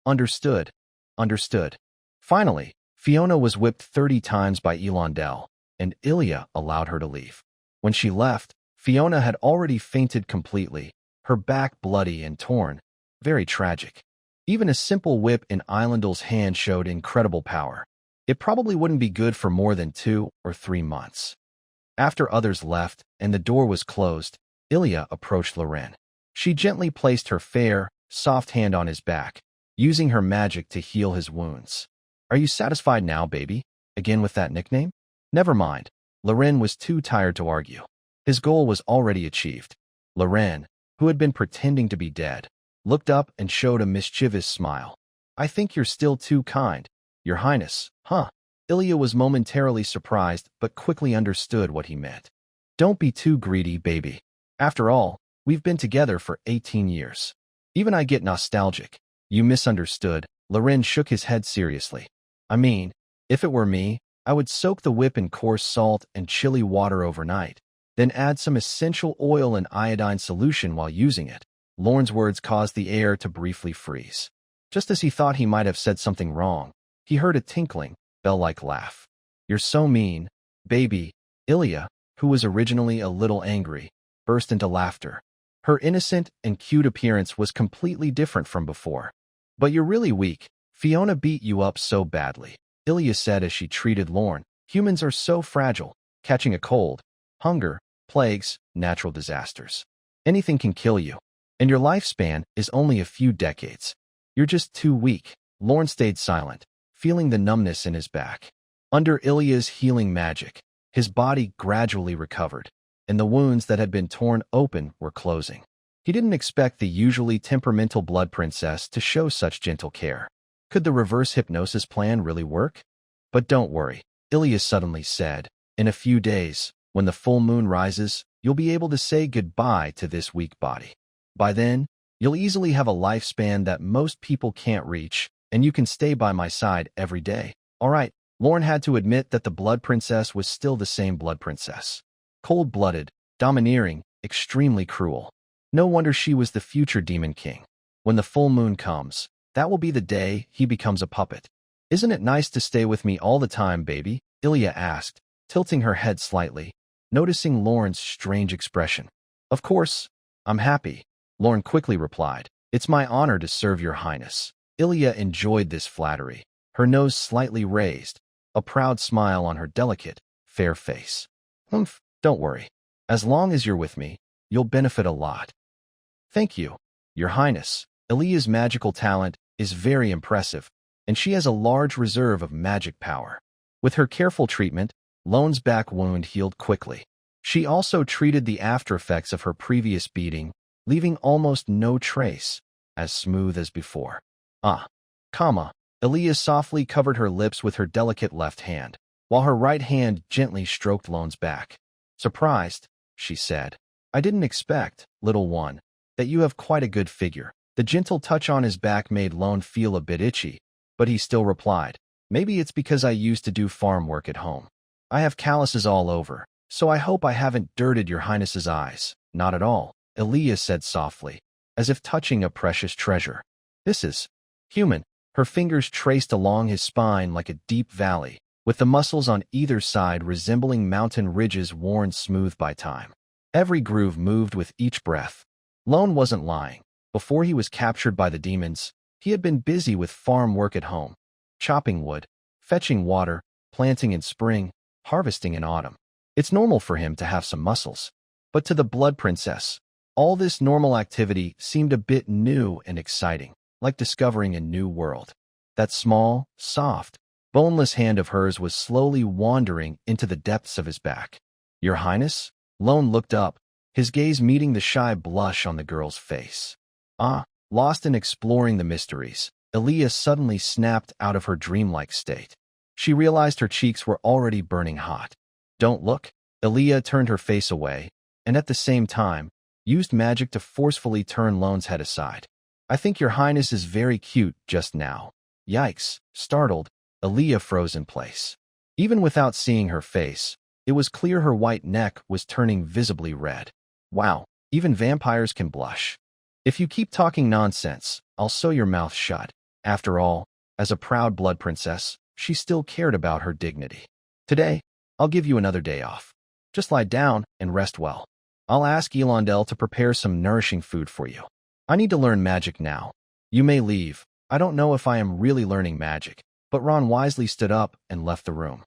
Understood. Understood. Finally, Fiona was whipped 30 times by Elondel, and Ilya allowed her to leave. When she left, Fiona had already fainted completely, her back bloody and torn. Very tragic. Even a simple whip in Eilendel's hand showed incredible power. It probably wouldn't be good for more than 2 or 3 months. After others left and the door was closed, Ilya approached Loren. She gently placed her fair, soft hand on his back, using her magic to heal his wounds. Are you satisfied now, baby? Again with that nickname? Never mind. Loren was too tired to argue. His goal was already achieved. Loren, who had been pretending to be dead, looked up and showed a mischievous smile. I think you're still too kind, Your Highness, huh? Ilya was momentarily surprised but quickly understood what he meant. Don't be too greedy, baby. After all, we've been together for 18 years. Even I get nostalgic. You misunderstood. Loren shook his head seriously. I mean, if it were me, I would soak the whip in coarse salt and chili water overnight, then add some essential oil and iodine solution while using it. Lorne's words caused the air to briefly freeze. Just as he thought he might have said something wrong, he heard a tinkling, bell-like laugh. You're so mean, baby. Ilya, who was originally a little angry, burst into laughter. Her innocent and cute appearance was completely different from before. But you're really weak. Fiona beat you up so badly, Ilya said as she treated Lorne. Humans are so fragile. Catching a cold, hunger, plagues, natural disasters. Anything can kill you. And your lifespan is only a few decades. You're just too weak. Lorne stayed silent, feeling the numbness in his back. Under Ilya's healing magic, his body gradually recovered, and the wounds that had been torn open were closing. He didn't expect the usually temperamental blood princess to show such gentle care. Could the reverse hypnosis plan really work? But don't worry, Ilya suddenly said. In a few days, when the full moon rises, you'll be able to say goodbye to this weak body. By then, you'll easily have a lifespan that most people can't reach, and you can stay by my side every day. All right, Lorne had to admit that the blood princess was still the same blood princess. Cold-blooded, domineering, extremely cruel. No wonder she was the future demon king. When the full moon comes, that will be the day he becomes a puppet. Isn't it nice to stay with me all the time, baby? Ilya asked, tilting her head slightly, noticing Lauren's strange expression. Of course, I'm happy, Lauren quickly replied. It's my honor to serve your highness. Ilya enjoyed this flattery, her nose slightly raised, a proud smile on her delicate, fair face. Humph, don't worry. As long as you're with me, you'll benefit a lot. Thank you, your highness. Ilya's magical talent is very impressive, and she has a large reserve of magic power. With her careful treatment, Lone's back wound healed quickly. She also treated the after-effects of her previous beating, leaving almost no trace, as smooth as before. Ilya softly covered her lips with her delicate left hand, while her right hand gently stroked Lone's back. Surprised, she said. I didn't expect, little one, that you have quite a good figure. The gentle touch on his back made Lone feel a bit itchy, but he still replied, maybe it's because I used to do farm work at home. I have calluses all over, so I hope I haven't dirted your highness's eyes. Not at all, Ilya said softly, as if touching a precious treasure. This is human. Her fingers traced along his spine like a deep valley, with the muscles on either side resembling mountain ridges worn smooth by time. Every groove moved with each breath. Lone wasn't lying. Before he was captured by the demons, he had been busy with farm work at home, chopping wood, fetching water, planting in spring, harvesting in autumn. It's normal for him to have some muscles. But to the Blood Princess, all this normal activity seemed a bit new and exciting, like discovering a new world. That small, soft, boneless hand of hers was slowly wandering into the depths of his back. Your Highness? Lone looked up, his gaze meeting the shy blush on the girl's face. Lost in exploring the mysteries, Ilya suddenly snapped out of her dreamlike state. She realized her cheeks were already burning hot. Don't look. Ilya turned her face away, and at the same time, used magic to forcefully turn Lone's head aside. I think your highness is very cute just now. Yikes, startled, Ilya froze in place. Even without seeing her face, it was clear her white neck was turning visibly red. Wow, even vampires can blush. If you keep talking nonsense, I'll sew your mouth shut. After all, as a proud blood princess, she still cared about her dignity. Today, I'll give you another day off. Just lie down and rest well. I'll ask Elondel to prepare some nourishing food for you. I need to learn magic now. You may leave. I don't know if I am really learning magic, but Ron wisely stood up and left the room.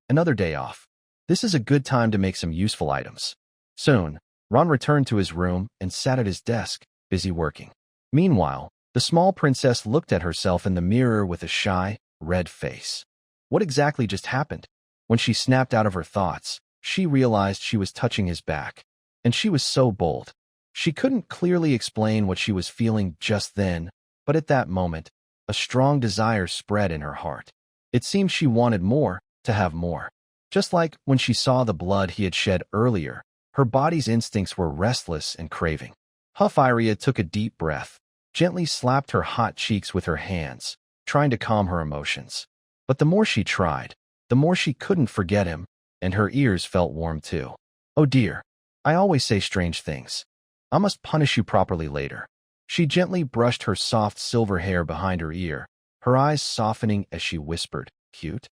Another day off. This is a good time to make some useful items. Soon, Ron returned to his room and sat at his desk, busy working. Meanwhile, the small princess looked at herself in the mirror with a shy, red face. What exactly just happened? When she snapped out of her thoughts, she realized she was touching his back. And she was so bold. She couldn't clearly explain what she was feeling just then, but at that moment, a strong desire spread in her heart. It seemed she wanted more, to have more. Just like when she saw the blood he had shed earlier, her body's instincts were restless and craving. Iria took a deep breath, gently slapped her hot cheeks with her hands, trying to calm her emotions. But the more she tried, the more she couldn't forget him, and her ears felt warm too. Oh dear, I always say strange things. I must punish you properly later. She gently brushed her soft silver hair behind her ear, her eyes softening as she whispered, cute.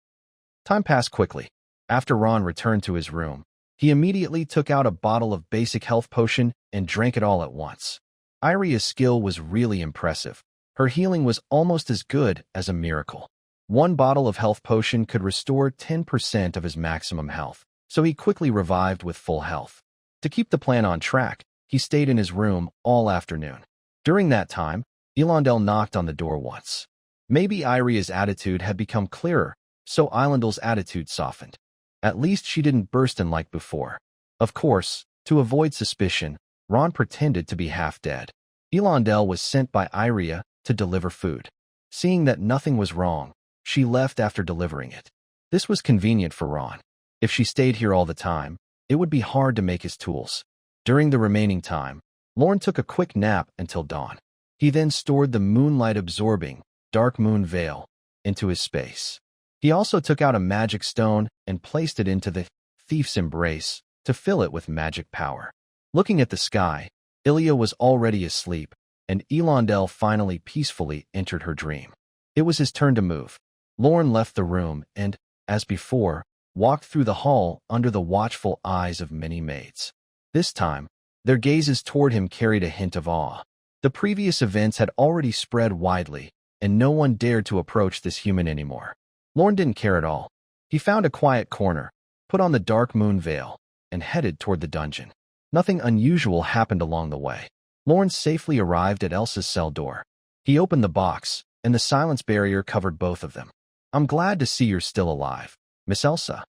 Time passed quickly. After Ron returned to his room, he immediately took out a bottle of basic health potion and drank it all at once. Iria's skill was really impressive. Her healing was almost as good as a miracle. One bottle of health potion could restore 10% of his maximum health, so he quickly revived with full health. To keep the plan on track, he stayed in his room all afternoon. During that time, Elondel knocked on the door once. Maybe Iria's attitude had become clearer, so Elandel's attitude softened. At least she didn't burst in like before. Of course, to avoid suspicion, Ron pretended to be half dead. Elondel was sent by Iria to deliver food. Seeing that nothing was wrong, she left after delivering it. This was convenient for Ron. If she stayed here all the time, it would be hard to make his tools. During the remaining time, Lorne took a quick nap until dawn. He then stored the moonlight-absorbing, dark moon veil into his space. He also took out a magic stone and placed it into the thief's embrace to fill it with magic power. Looking at the sky, Ilya was already asleep, and Elondel finally peacefully entered her dream. It was his turn to move. Lauren left the room and, as before, walked through the hall under the watchful eyes of many maids. This time, their gazes toward him carried a hint of awe. The previous events had already spread widely, and no one dared to approach this human anymore. Lauren didn't care at all. He found a quiet corner, put on the dark moon veil, and headed toward the dungeon. Nothing unusual happened along the way. Lauren safely arrived at Elsa's cell door. He opened the box, and the silence barrier covered both of them. "I'm glad to see you're still alive, Miss Elsa."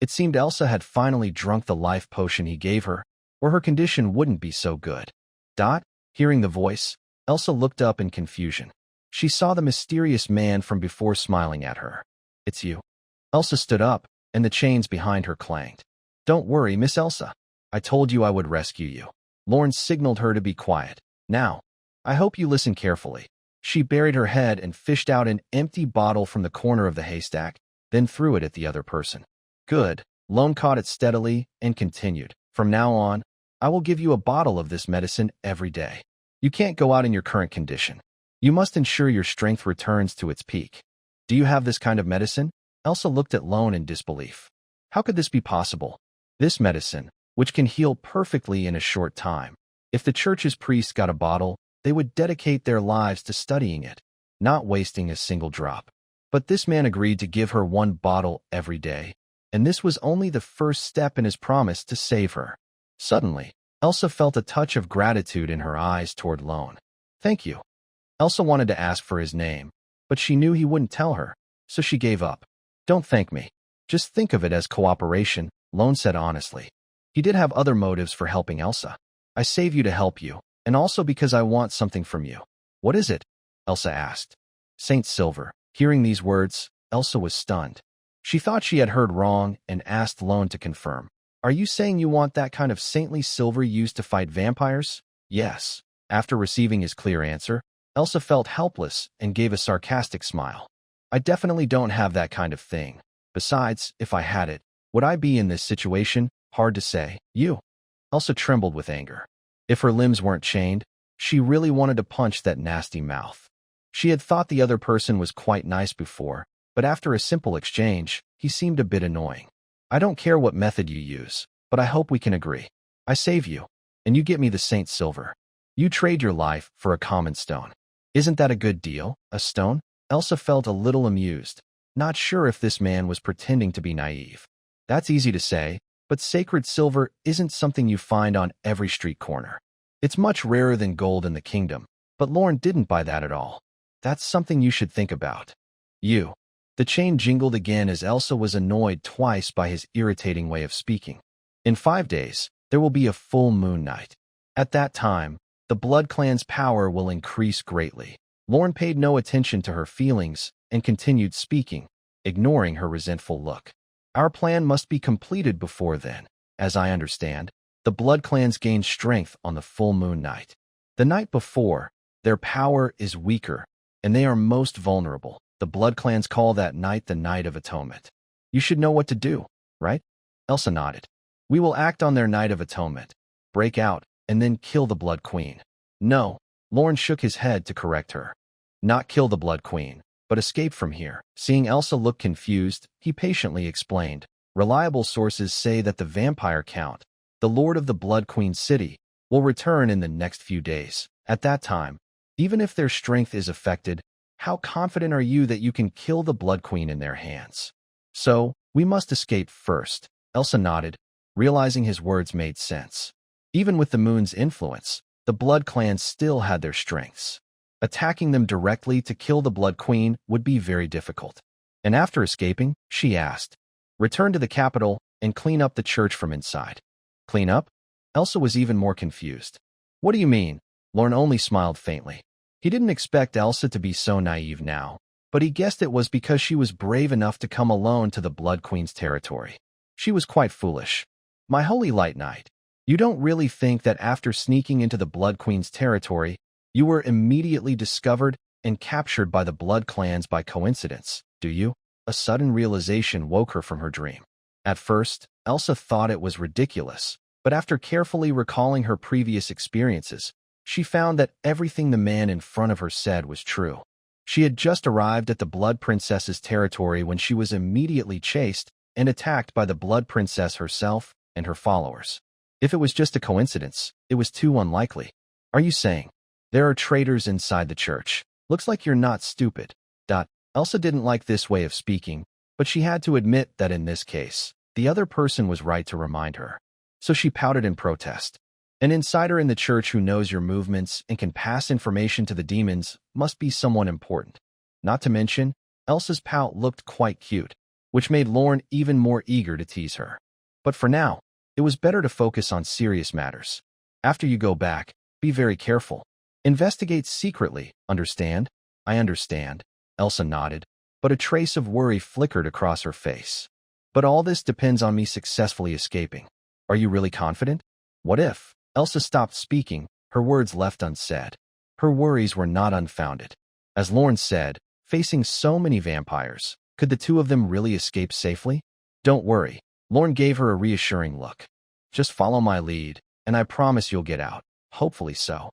It seemed Elsa had finally drunk the life potion he gave her, or her condition wouldn't be so good. Hearing the voice, Elsa looked up in confusion. She saw the mysterious man from before smiling at her. "It's you." Elsa stood up, and the chains behind her clanged. "Don't worry, Miss Elsa. I told you I would rescue you." Lauren signaled her to be quiet. "Now, I hope you listen carefully." She buried her head and fished out an empty bottle from the corner of the haystack, then threw it at the other person. "Good." Lone caught it steadily and continued. "From now on, I will give you a bottle of this medicine every day. You can't go out in your current condition. You must ensure your strength returns to its peak." "Do you have this kind of medicine?" Elsa looked at Lone in disbelief. "How could this be possible?" "This medicine, which can heal perfectly in a short time. If the church's priests got a bottle, they would dedicate their lives to studying it, not wasting a single drop. But this man agreed to give her one bottle every day, and this was only the first step in his promise to save her." Suddenly, Elsa felt a touch of gratitude in her eyes toward Lone. "Thank you." Elsa wanted to ask for his name, but she knew he wouldn't tell her, so she gave up. "Don't thank me. Just think of it as cooperation," Lone said honestly. He did have other motives for helping Elsa. "I save you to help you, and also because I want something from you." "What is it?" Elsa asked. "Saint Silver." Hearing these words, Elsa was stunned. She thought she had heard wrong and asked Lone to confirm. "Are you saying you want that kind of saintly silver used to fight vampires?" "Yes." After receiving his clear answer, Elsa felt helpless and gave a sarcastic smile. "I definitely don't have that kind of thing. Besides, if I had it, would I be in this situation? Hard to say." "You." Elsa trembled with anger. If her limbs weren't chained, she really wanted to punch that nasty mouth. She had thought the other person was quite nice before, but after a simple exchange, he seemed a bit annoying. "I don't care what method you use, but I hope we can agree. I save you, and you get me the Saint Silver. You trade your life for a common stone. Isn't that a good deal? A stone?" Elsa felt a little amused, not sure if this man was pretending to be naive. "That's easy to say, but sacred silver isn't something you find on every street corner. It's much rarer than gold in the kingdom, but Lauren didn't buy that at all. That's something you should think about." "You." The chain jingled again as Elsa was annoyed twice by his irritating way of speaking. "In 5 days, there will be a full moon night. At that time, the Blood Clan's power will increase greatly." Lauren paid no attention to her feelings and continued speaking, ignoring her resentful look. "Our plan must be completed before then. As I understand, the Blood Clans gain strength on the full moon night. The night before, their power is weaker, and they are most vulnerable. The Blood Clans call that night the Night of Atonement. You should know what to do, right?" Elsa nodded. "We will act on their Night of Atonement, break out, and then kill the Blood Queen." "No," Lauren shook his head to correct her. "Not kill the Blood Queen, but escape from here." Seeing Elsa look confused, he patiently explained. "Reliable sources say that the Vampire Count, the Lord of the Blood Queen City, will return in the next few days. At that time, even if their strength is affected, how confident are you that you can kill the Blood Queen in their hands? So, we must escape first." Elsa nodded, realizing his words made sense. Even with the moon's influence, the Blood Clans still had their strengths. Attacking them directly to kill the Blood Queen would be very difficult. And after escaping, she asked, "Return to the capital and clean up the church from inside." "Clean up?" Elsa was even more confused. "What do you mean?" Lauren only smiled faintly. He didn't expect Elsa to be so naive now, but he guessed it was because she was brave enough to come alone to the Blood Queen's territory. She was quite foolish. "My holy light knight, you don't really think that after sneaking into the Blood Queen's territory, you were immediately discovered and captured by the Blood Clans by coincidence, do you?" A sudden realization woke her from her dream. At first, Elsa thought it was ridiculous, but after carefully recalling her previous experiences, she found that everything the man in front of her said was true. She had just arrived at the Blood Princess's territory when she was immediately chased and attacked by the Blood Princess herself and her followers. If it was just a coincidence, it was too unlikely. Are you saying there are traitors inside the church? Looks like you're not stupid. Elsa didn't like this way of speaking, but she had to admit that in this case, the other person was right to remind her. So she pouted in protest. An insider in the church who knows your movements and can pass information to the demons must be someone important. Not to mention, Elsa's pout looked quite cute, which made Lauren even more eager to tease her. But for now, it was better to focus on serious matters. After you go back, be very careful. Investigate secretly, understand? I understand. Elsa nodded, but a trace of worry flickered across her face. But all this depends on me successfully escaping. Are you really confident? What if? Elsa stopped speaking, her words left unsaid. Her worries were not unfounded. As Lauren said, facing so many vampires, could the two of them really escape safely? Don't worry. Lauren gave her a reassuring look. Just follow my lead, and I promise you'll get out. Hopefully so.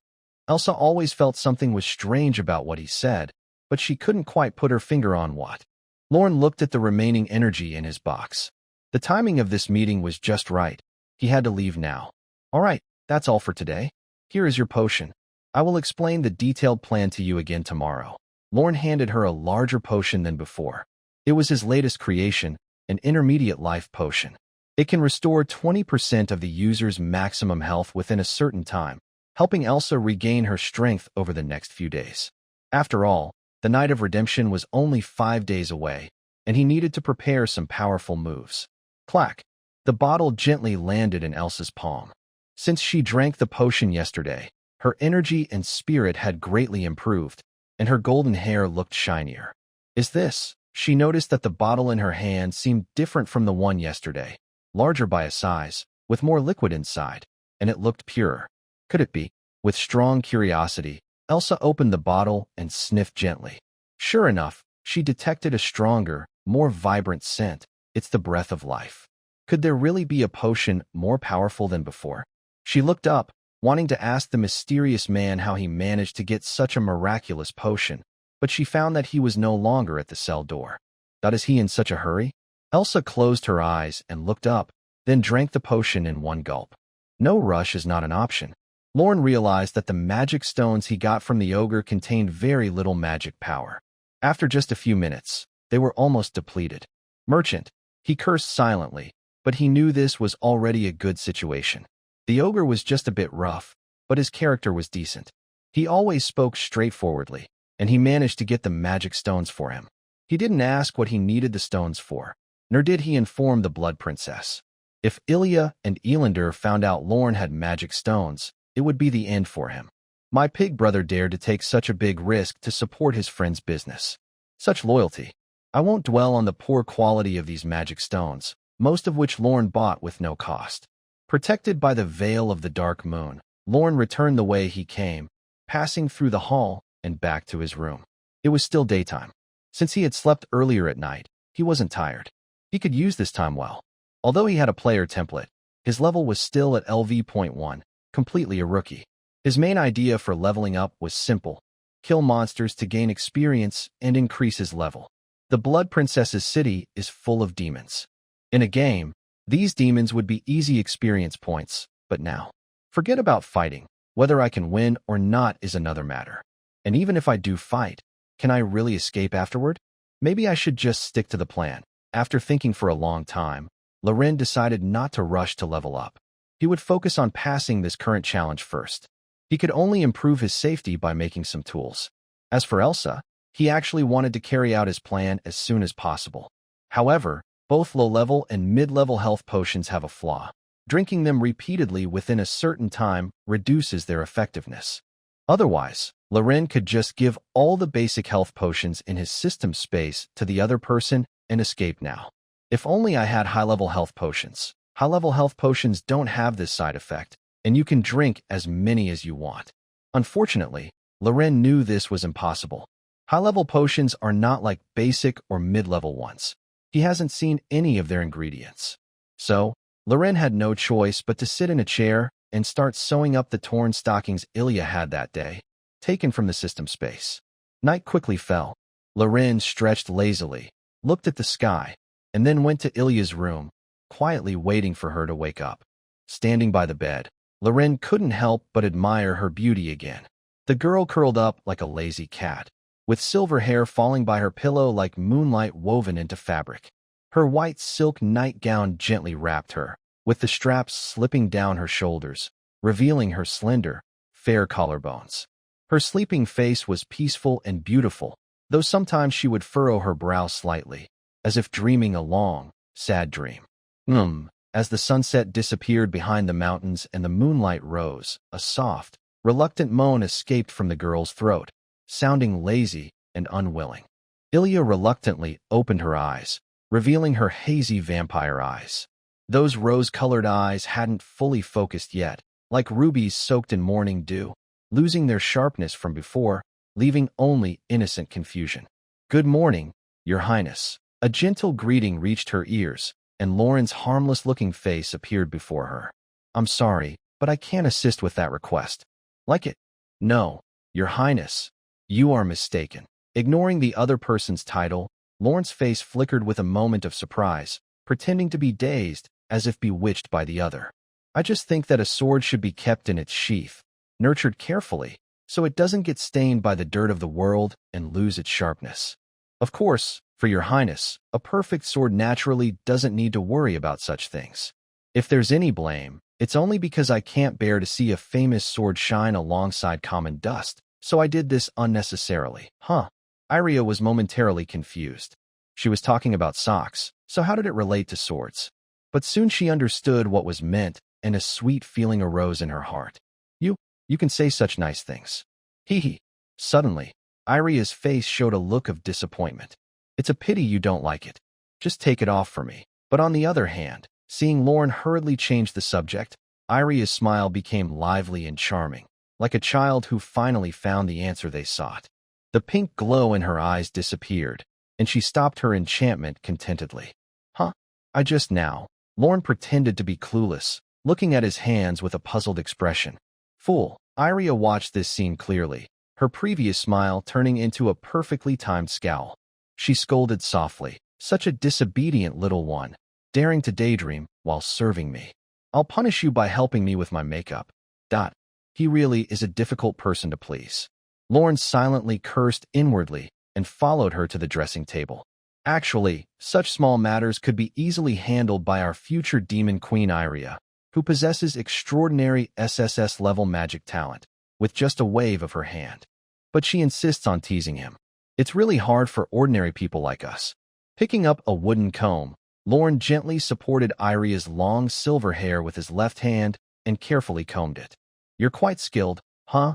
Elsa always felt something was strange about what he said, but she couldn't quite put her finger on what. Lauren looked at the remaining energy in his box. The timing of this meeting was just right. He had to leave now. All right, that's all for today. Here is your potion. I will explain the detailed plan to you again tomorrow. Lauren handed her a larger potion than before. It was his latest creation, an intermediate life potion. It can restore 20% of the user's maximum health within a certain time, helping Elsa regain her strength over the next few days. After all, the Night of Redemption was only 5 days away, and he needed to prepare some powerful moves. Clack! The bottle gently landed in Elsa's palm. Since she drank the potion yesterday, her energy and spirit had greatly improved, and her golden hair looked shinier. Is this? She noticed that the bottle in her hand seemed different from the one yesterday, larger by a size, with more liquid inside, and it looked purer. Could it be? With strong curiosity, Elsa opened the bottle and sniffed gently. Sure enough, she detected a stronger, more vibrant scent. It's the breath of life. Could there really be a potion more powerful than before? She looked up, wanting to ask the mysterious man how he managed to get such a miraculous potion, but she found that he was no longer at the cell door. Is he in such a hurry? Elsa closed her eyes and looked up, then drank the potion in one gulp. No rush is not an option. Lauren realized that the magic stones he got from the ogre contained very little magic power. After just a few minutes, they were almost depleted. Merchant. He cursed silently, but he knew this was already a good situation. The ogre was just a bit rough, but his character was decent. He always spoke straightforwardly, and he managed to get the magic stones for him. He didn't ask what he needed the stones for, nor did he inform the Blood Princess. If Ilya and Elander found out Lauren had magic stones, it would be the end for him. My pig brother dared to take such a big risk to support his friend's business. Such loyalty. I won't dwell on the poor quality of these magic stones, most of which Lauren bought with no cost. Protected by the veil of the dark moon, Lauren returned the way he came, passing through the hall and back to his room. It was still daytime. Since he had slept earlier at night, he wasn't tired. He could use this time well. Although he had a player template, his level was still at LV.1, completely a rookie. His main idea for leveling up was simple: kill monsters to gain experience and increase his level. The Blood Princess's city is full of demons. In a game, these demons would be easy experience points, but now, forget about fighting. Whether I can win or not is another matter. And even if I do fight, can I really escape afterward? Maybe I should just stick to the plan. After thinking for a long time, Loren decided not to rush to level up. He would focus on passing this current challenge first. He could only improve his safety by making some tools. As for Elsa, he actually wanted to carry out his plan as soon as possible. However, both low-level and mid-level health potions have a flaw. Drinking them repeatedly within a certain time reduces their effectiveness. Otherwise, Loren could just give all the basic health potions in his system space to the other person and escape now. If only I had high-level health potions. High-level health potions don't have this side effect, and you can drink as many as you want. Unfortunately, Loren knew this was impossible. High-level potions are not like basic or mid-level ones. He hasn't seen any of their ingredients. So, Loren had no choice but to sit in a chair and start sewing up the torn stockings Ilya had that day, taken from the system space. Night quickly fell. Loren stretched lazily, looked at the sky, and then went to Ilya's room, quietly waiting for her to wake up. Standing by the bed, Loren couldn't help but admire her beauty again. The girl curled up like a lazy cat, with silver hair falling by her pillow like moonlight woven into fabric. Her white silk nightgown gently wrapped her, with the straps slipping down her shoulders, revealing her slender, fair collarbones. Her sleeping face was peaceful and beautiful, though sometimes she would furrow her brow slightly, as if dreaming a long, sad dream. As the sunset disappeared behind the mountains and the moonlight rose, a soft, reluctant moan escaped from the girl's throat, sounding lazy and unwilling. Ilya reluctantly opened her eyes, revealing her hazy vampire eyes. Those rose-colored eyes hadn't fully focused yet, like rubies soaked in morning dew, losing their sharpness from before, leaving only innocent confusion. "Good morning, Your Highness." A gentle greeting reached her ears, and Lauren's harmless-looking face appeared before her. "I'm sorry, but I can't assist with that request." "Like it?" "No, Your Highness. You are mistaken." Ignoring the other person's title, Lauren's face flickered with a moment of surprise, pretending to be dazed, as if bewitched by the other. "I just think that a sword should be kept in its sheath, nurtured carefully, so it doesn't get stained by the dirt of the world and lose its sharpness. Of course, for Your Highness, a perfect sword naturally doesn't need to worry about such things. If there's any blame, it's only because I can't bear to see a famous sword shine alongside common dust, so I did this unnecessarily." "Huh?" Iria was momentarily confused. She was talking about socks, so how did it relate to swords? But soon she understood what was meant, and a sweet feeling arose in her heart. You can say such nice things." Hee. Suddenly, Iria's face showed a look of disappointment. "It's a pity you don't like it. Just take it off for me." But on the other hand, seeing Lauren hurriedly change the subject, Iria's smile became lively and charming, like a child who finally found the answer they sought. The pink glow in her eyes disappeared, and she stopped her enchantment contentedly. "Huh? I just now." Lauren pretended to be clueless, looking at his hands with a puzzled expression. "Fool." Iria watched this scene clearly, her previous smile turning into a perfectly timed scowl. She scolded softly, "Such a disobedient little one, daring to daydream while serving me. I'll punish you by helping me with my makeup. He really is a difficult person to please." Lauren silently cursed inwardly and followed her to the dressing table. Actually, such small matters could be easily handled by our future demon queen Iria, who possesses extraordinary SSS-level magic talent, with just a wave of her hand. But she insists on teasing him. It's really hard for ordinary people like us. Picking up a wooden comb, Lauren gently supported Iria's long silver hair with his left hand and carefully combed it. "You're quite skilled, huh?"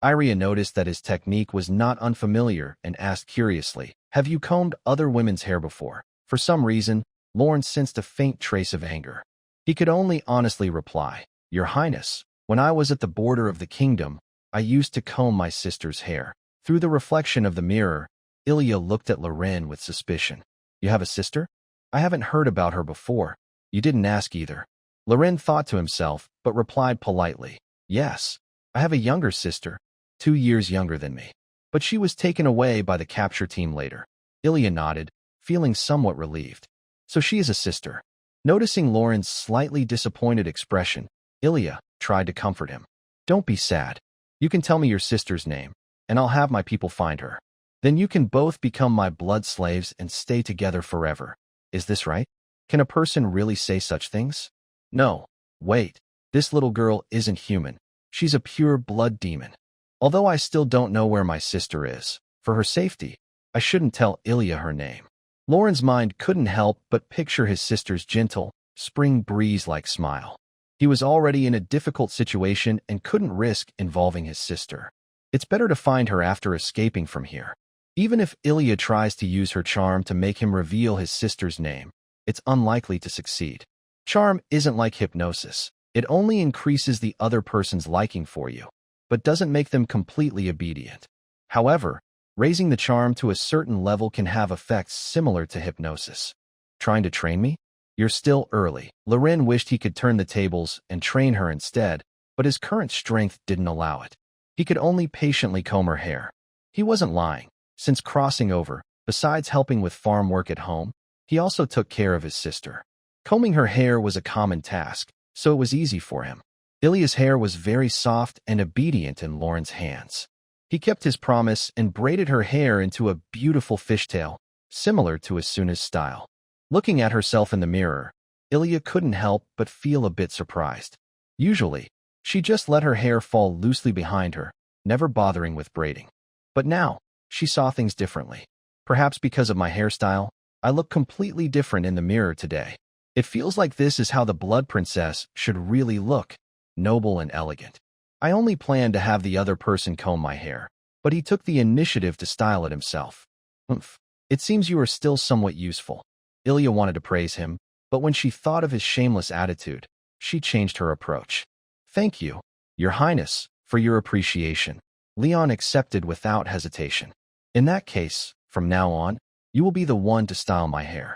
Iria noticed that his technique was not unfamiliar and asked curiously, "Have you combed other women's hair before?" For some reason, Lauren sensed a faint trace of anger. He could only honestly reply, "Your Highness, when I was at the border of the kingdom, I used to comb my sister's hair." Through the reflection of the mirror, Ilya looked at Loren with suspicion. "You have a sister? I haven't heard about her before. You didn't ask either." Loren thought to himself, but replied politely, "Yes, I have a younger sister, 2 years younger than me. But she was taken away by the capture team later." Ilya nodded, feeling somewhat relieved. "So she is a sister." Noticing Lauren's slightly disappointed expression, Ilya tried to comfort him. "Don't be sad. You can tell me your sister's name, and I'll have my people find her. Then you can both become my blood slaves and stay together forever. Is this right? Can a person really say such things?" "No, wait. This little girl isn't human. She's a pure blood demon. Although I still don't know where my sister is, for her safety, I shouldn't tell Ilya her name." Lauren's mind couldn't help but picture his sister's gentle, spring breeze-like smile. He was already in a difficult situation and couldn't risk involving his sister. It's better to find her after escaping from here. Even if Ilya tries to use her charm to make him reveal his sister's name, it's unlikely to succeed. Charm isn't like hypnosis. It only increases the other person's liking for you, but doesn't make them completely obedient. However, raising the charm to a certain level can have effects similar to hypnosis. "Trying to train me? You're still early." Loren wished he could turn the tables and train her instead, but his current strength didn't allow it. He could only patiently comb her hair. He wasn't lying. Since crossing over, besides helping with farm work at home, he also took care of his sister. Combing her hair was a common task, so it was easy for him. Ilya's hair was very soft and obedient in Lauren's hands. He kept his promise and braided her hair into a beautiful fishtail, similar to Asuna's style. Looking at herself in the mirror, Ilya couldn't help but feel a bit surprised. Usually, she just let her hair fall loosely behind her, never bothering with braiding. But now, she saw things differently. Perhaps because of my hairstyle, I look completely different in the mirror today. It feels like this is how the blood princess should really look, noble and elegant. I only planned to have the other person comb my hair, but he took the initiative to style it himself. Oomph. It seems you are still somewhat useful. Ilya wanted to praise him, but when she thought of his shameless attitude, she changed her approach. Thank you, Your Highness, for your appreciation. Leon accepted without hesitation. In that case, from now on, you will be the one to style my hair.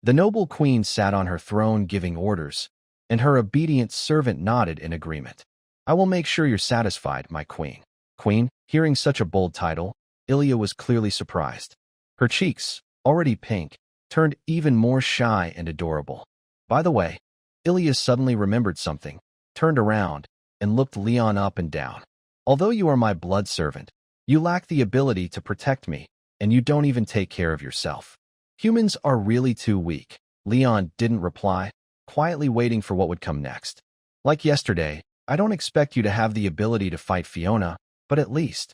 The noble queen sat on her throne giving orders, and her obedient servant nodded in agreement. I will make sure you're satisfied, my queen. Queen, hearing such a bold title, Ilya was clearly surprised. Her cheeks, already pink, turned even more shy and adorable. By the way, Ilya suddenly remembered something, turned around, and looked Leon up and down. Although you are my blood servant, you lack the ability to protect me, and you don't even take care of yourself. Humans are really too weak. Leon didn't reply, quietly waiting for what would come next. Like yesterday, I don't expect you to have the ability to fight Fiona, but at least.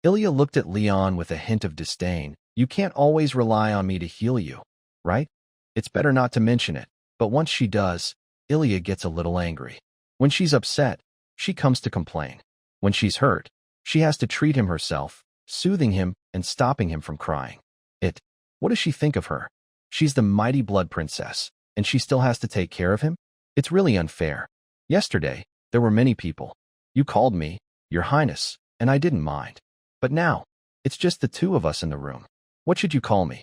Ilya looked at Leon with a hint of disdain. You can't always rely on me to heal you, right? It's better not to mention it, but once she does, Ilya gets a little angry. When she's upset, she comes to complain. When she's hurt, she has to treat him herself, soothing him and stopping him from crying. What does she think of her? She's the mighty blood princess, and she still has to take care of him? It's really unfair. Yesterday, there were many people. You called me, Your Highness, and I didn't mind. But now, it's just the two of us in the room. What should you call me?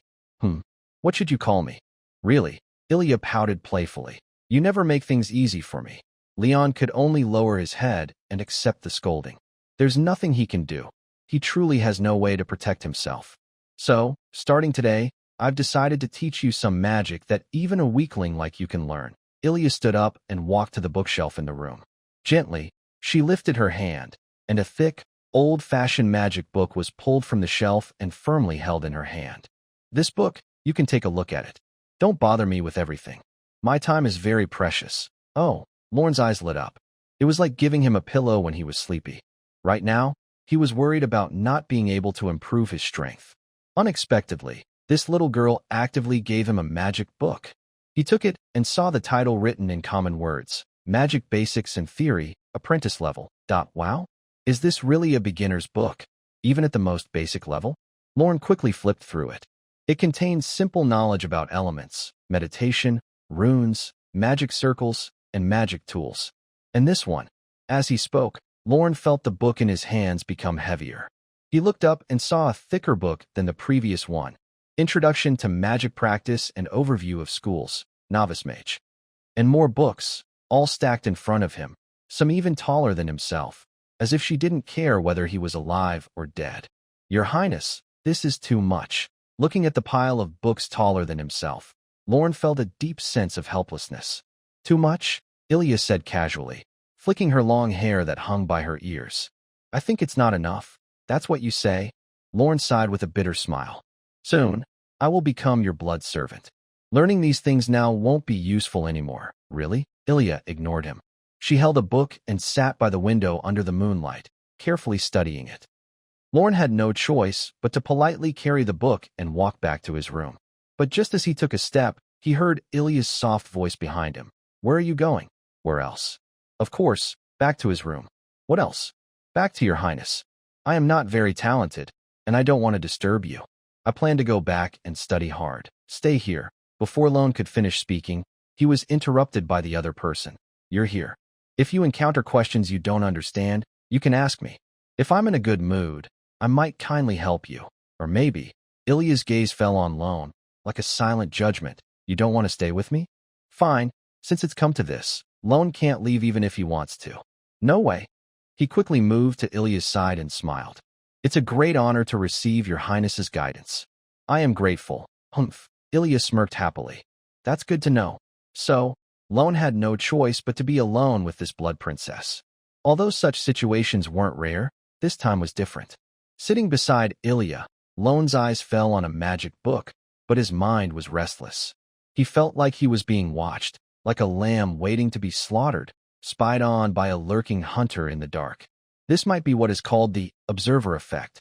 What should you call me? Really? Ilya pouted playfully. You never make things easy for me. Leon could only lower his head and accept the scolding. There's nothing he can do. He truly has no way to protect himself. So, starting today, I've decided to teach you some magic that even a weakling like you can learn. Ilya stood up and walked to the bookshelf in the room. Gently, she lifted her hand, and a thick, old-fashioned magic book was pulled from the shelf and firmly held in her hand. This book, you can take a look at it. Don't bother me with everything. My time is very precious. Oh, Lorne's eyes lit up. It was like giving him a pillow when he was sleepy. Right now, he was worried about not being able to improve his strength. Unexpectedly, this little girl actively gave him a magic book. He took it and saw the title written in common words, Magic Basics and Theory, Apprentice Level. Wow? Is this really a beginner's book? Even at the most basic level? Lorne quickly flipped through it. It contains simple knowledge about elements, meditation, runes, magic circles, and magic tools. And this one. As he spoke, Lorne felt the book in his hands become heavier. He looked up and saw a thicker book than the previous one, Introduction to Magic Practice and Overview of Schools, Novice Mage. And more books, all stacked in front of him, some even taller than himself, as if she didn't care whether he was alive or dead. Your Highness, this is too much. Looking at the pile of books taller than himself, Lorne felt a deep sense of helplessness. Too much? Ilya said casually, flicking her long hair that hung by her ears. I think it's not enough. That's what you say? Lorne sighed with a bitter smile. Soon, I will become your blood servant. Learning these things now won't be useful anymore. Really? Ilya ignored him. She held a book and sat by the window under the moonlight, carefully studying it. Lorne had no choice but to politely carry the book and walk back to his room. But just as he took a step, he heard Ilya's soft voice behind him. Where are you going? Where else? Of course, back to his room. What else? Back to Your Highness. I am not very talented, and I don't want to disturb you. I plan to go back and study hard. Stay here. Before Lorne could finish speaking, he was interrupted by the other person. You're here. If you encounter questions you don't understand, you can ask me. If I'm in a good mood, I might kindly help you. Or maybe, Ilya's gaze fell on Lorne, like a silent judgment. You don't want to stay with me? Fine, since it's come to this, Lorne can't leave even if he wants to. No way. He quickly moved to Ilya's side and smiled. It's a great honor to receive your highness's guidance. I am grateful. Humph. Ilya smirked happily. That's good to know. So, Lone had no choice but to be alone with this blood princess. Although such situations weren't rare, this time was different. Sitting beside Ilya, Lone's eyes fell on a magic book, but his mind was restless. He felt like he was being watched, like a lamb waiting to be slaughtered, spied on by a lurking hunter in the dark. This might be what is called the observer effect.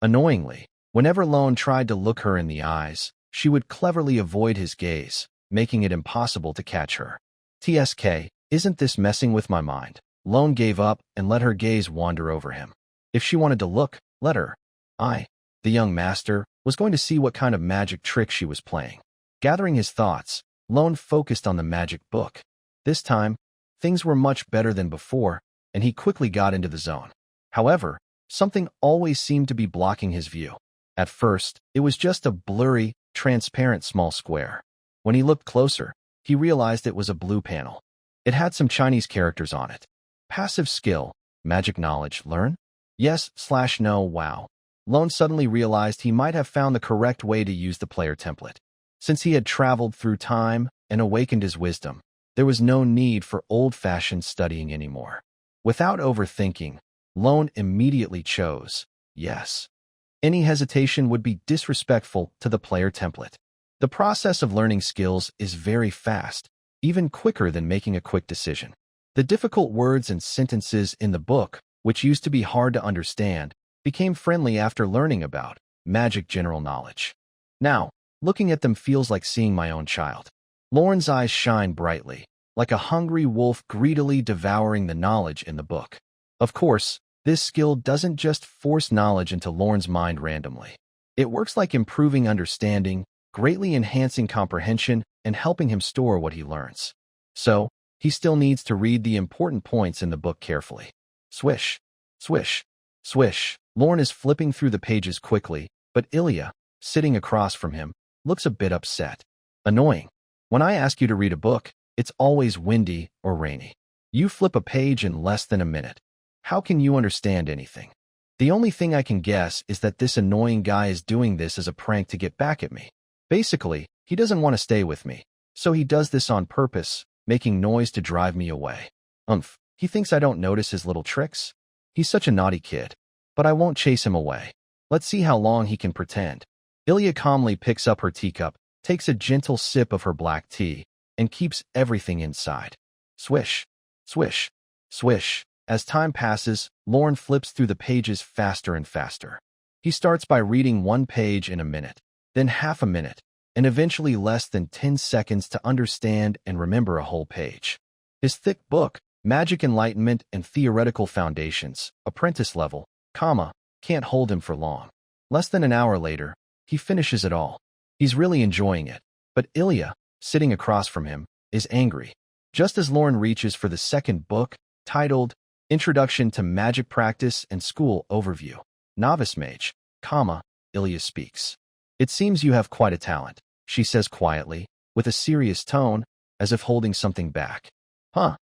Annoyingly, whenever Lone tried to look her in the eyes, she would cleverly avoid his gaze, making it impossible to catch her. TSK, isn't this messing with my mind? Lone gave up and let her gaze wander over him. If she wanted to look, let her. The young master, was going to see what kind of magic trick she was playing. Gathering his thoughts, Lone focused on the magic book. This time, things were much better than before, and he quickly got into the zone. However, something always seemed to be blocking his view. At first, it was just a blurry, transparent small square. When he looked closer, he realized it was a blue panel. It had some Chinese characters on it. Passive skill, magic knowledge, learn? Yes/no, wow. Lone suddenly realized he might have found the correct way to use the player template. Since he had traveled through time and awakened his wisdom, there was no need for old-fashioned studying anymore. Without overthinking, Lone immediately chose yes. Any hesitation would be disrespectful to the player template. The process of learning skills is very fast, even quicker than making a quick decision. The difficult words and sentences in the book, which used to be hard to understand, became friendly after learning about magic general knowledge. Now, looking at them feels like seeing my own child. Lauren's eyes shine brightly, like a hungry wolf greedily devouring the knowledge in the book. Of course, this skill doesn't just force knowledge into Lauren's mind randomly. It works like improving understanding, greatly enhancing comprehension, and helping him store what he learns. So, he still needs to read the important points in the book carefully. Swish, swish, swish. Lauren is flipping through the pages quickly, but Ilya, sitting across from him, looks a bit upset. Annoying. When I ask you to read a book, it's always windy or rainy. You flip a page in less than a minute. How can you understand anything? The only thing I can guess is that this annoying guy is doing this as a prank to get back at me. Basically, he doesn't want to stay with me, so he does this on purpose, making noise to drive me away. He thinks I don't notice his little tricks? He's such a naughty kid. But I won't chase him away. Let's see how long he can pretend. Ilya calmly picks up her teacup, takes a gentle sip of her black tea, and keeps everything inside. Swish, swish, swish. As time passes, Lauren flips through the pages faster and faster. He starts by reading one page in a minute, then half a minute, and eventually less than 10 seconds to understand and remember a whole page. His thick book, Magic Enlightenment and Theoretical Foundations, apprentice level, can't hold him for long. Less than an hour later, he finishes it all. He's really enjoying it, but Ilya, sitting across from him, is angry. Just as Lauren reaches for the second book, titled Introduction to Magic Practice and School Overview, Novice Mage, Ilya speaks. It seems you have quite a talent, she says quietly, with a serious tone, as if holding something back.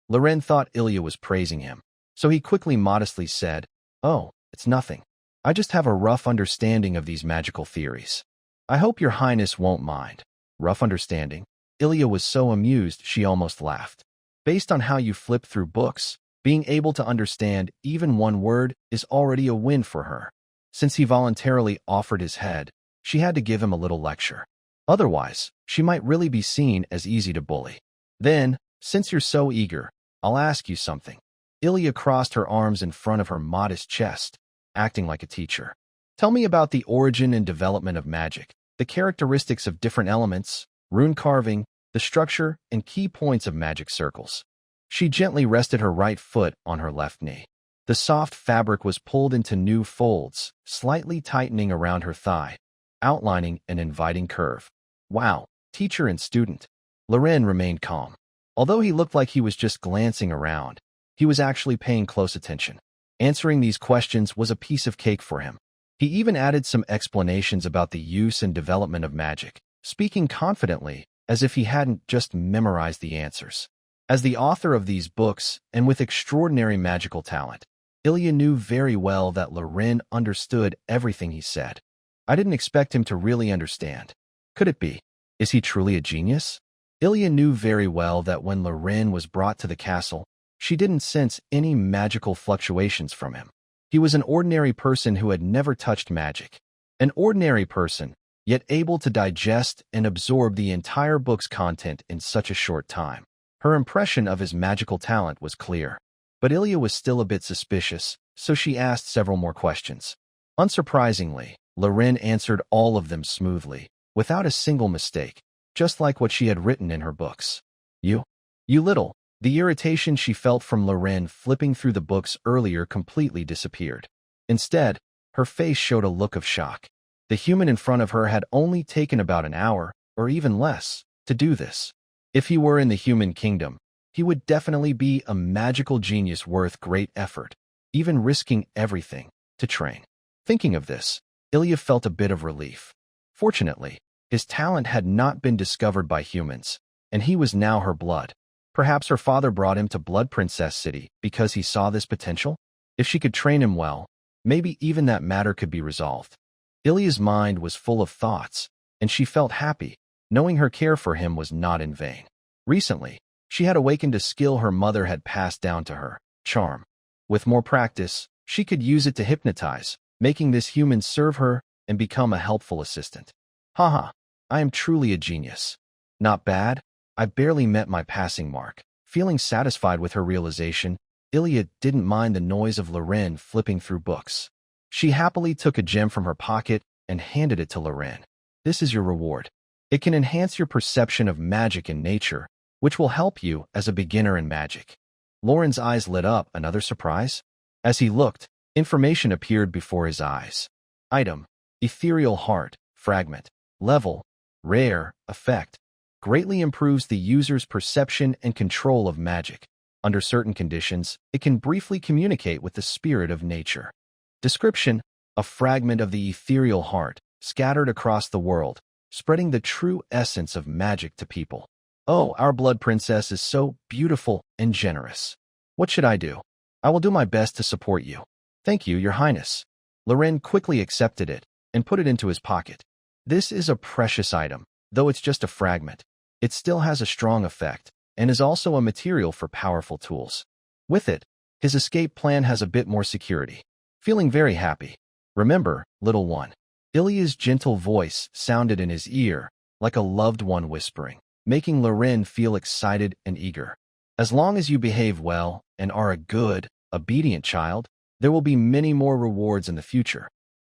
Loren thought Ilya was praising him, so he quickly modestly said, "Oh, it's nothing. I just have a rough understanding of these magical theories. I hope your highness won't mind." Rough understanding? Ilya was so amused she almost laughed. Based on how you flip through books, being able to understand even one word is already a win for her. Since he voluntarily offered his head, she had to give him a little lecture. Otherwise, she might really be seen as easy to bully. Then, since you're so eager, I'll ask you something. Ilya crossed her arms in front of her modest chest, acting like a teacher. Tell me about the origin and development of magic, the characteristics of different elements, rune carving, the structure and key points of magic circles. She gently rested her right foot on her left knee. The soft fabric was pulled into new folds, slightly tightening around her thigh, outlining an inviting curve. Wow, teacher and student. Loren remained calm. Although he looked like he was just glancing around, he was actually paying close attention. Answering these questions was a piece of cake for him. He even added some explanations about the use and development of magic, speaking confidently, as if he hadn't just memorized the answers. As the author of these books, and with extraordinary magical talent, Ilya knew very well that Loren understood everything he said. I didn't expect him to really understand. Could it be? Is he truly a genius? Ilya knew very well that when Loren was brought to the castle, she didn't sense any magical fluctuations from him. He was an ordinary person who had never touched magic. An ordinary person, yet able to digest and absorb the entire book's content in such a short time. Her impression of his magical talent was clear. But Ilya was still a bit suspicious, so she asked several more questions. Unsurprisingly, Loren answered all of them smoothly, without a single mistake, just like what she had written in her books. You little. The irritation she felt from Loren flipping through the books earlier completely disappeared. Instead, her face showed a look of shock. The human in front of her had only taken about an hour, or even less, to do this. If he were in the human kingdom, he would definitely be a magical genius worth great effort, even risking everything, to train. Thinking of this, Ilya felt a bit of relief. Fortunately, his talent had not been discovered by humans, and he was now her blood. Perhaps her father brought him to Blood Princess City because he saw this potential? If she could train him well, maybe even that matter could be resolved. Ilya's mind was full of thoughts, and she felt happy, knowing her care for him was not in vain. Recently, she had awakened a skill her mother had passed down to her, charm. With more practice, she could use it to hypnotize, making this human serve her and become a helpful assistant. Haha, I am truly a genius. Not bad, I barely met my passing mark. Feeling satisfied with her realization, Ilya didn't mind the noise of Loren flipping through books. She happily took a gem from her pocket and handed it to Loren. This is your reward. It can enhance your perception of magic and nature, which will help you as a beginner in magic. Loren's eyes lit up, another surprise. As he looked, information appeared before his eyes. Item: Ethereal Heart, Fragment. Level: Rare, Effect. Greatly improves the user's perception and control of magic. Under certain conditions, it can briefly communicate with the spirit of nature. Description: A fragment of the ethereal heart, scattered across the world, spreading the true essence of magic to people. Oh, our blood princess is so beautiful and generous. What should I do? I will do my best to support you. Thank you, Your Highness. Loren quickly accepted it and put it into his pocket. This is a precious item, though it's just a fragment. It still has a strong effect, and is also a material for powerful tools. With it, his escape plan has a bit more security. Feeling very happy. Remember, little one. Ilya's gentle voice sounded in his ear, like a loved one whispering, making Loren feel excited and eager. As long as you behave well and are a good, obedient child, there will be many more rewards in the future.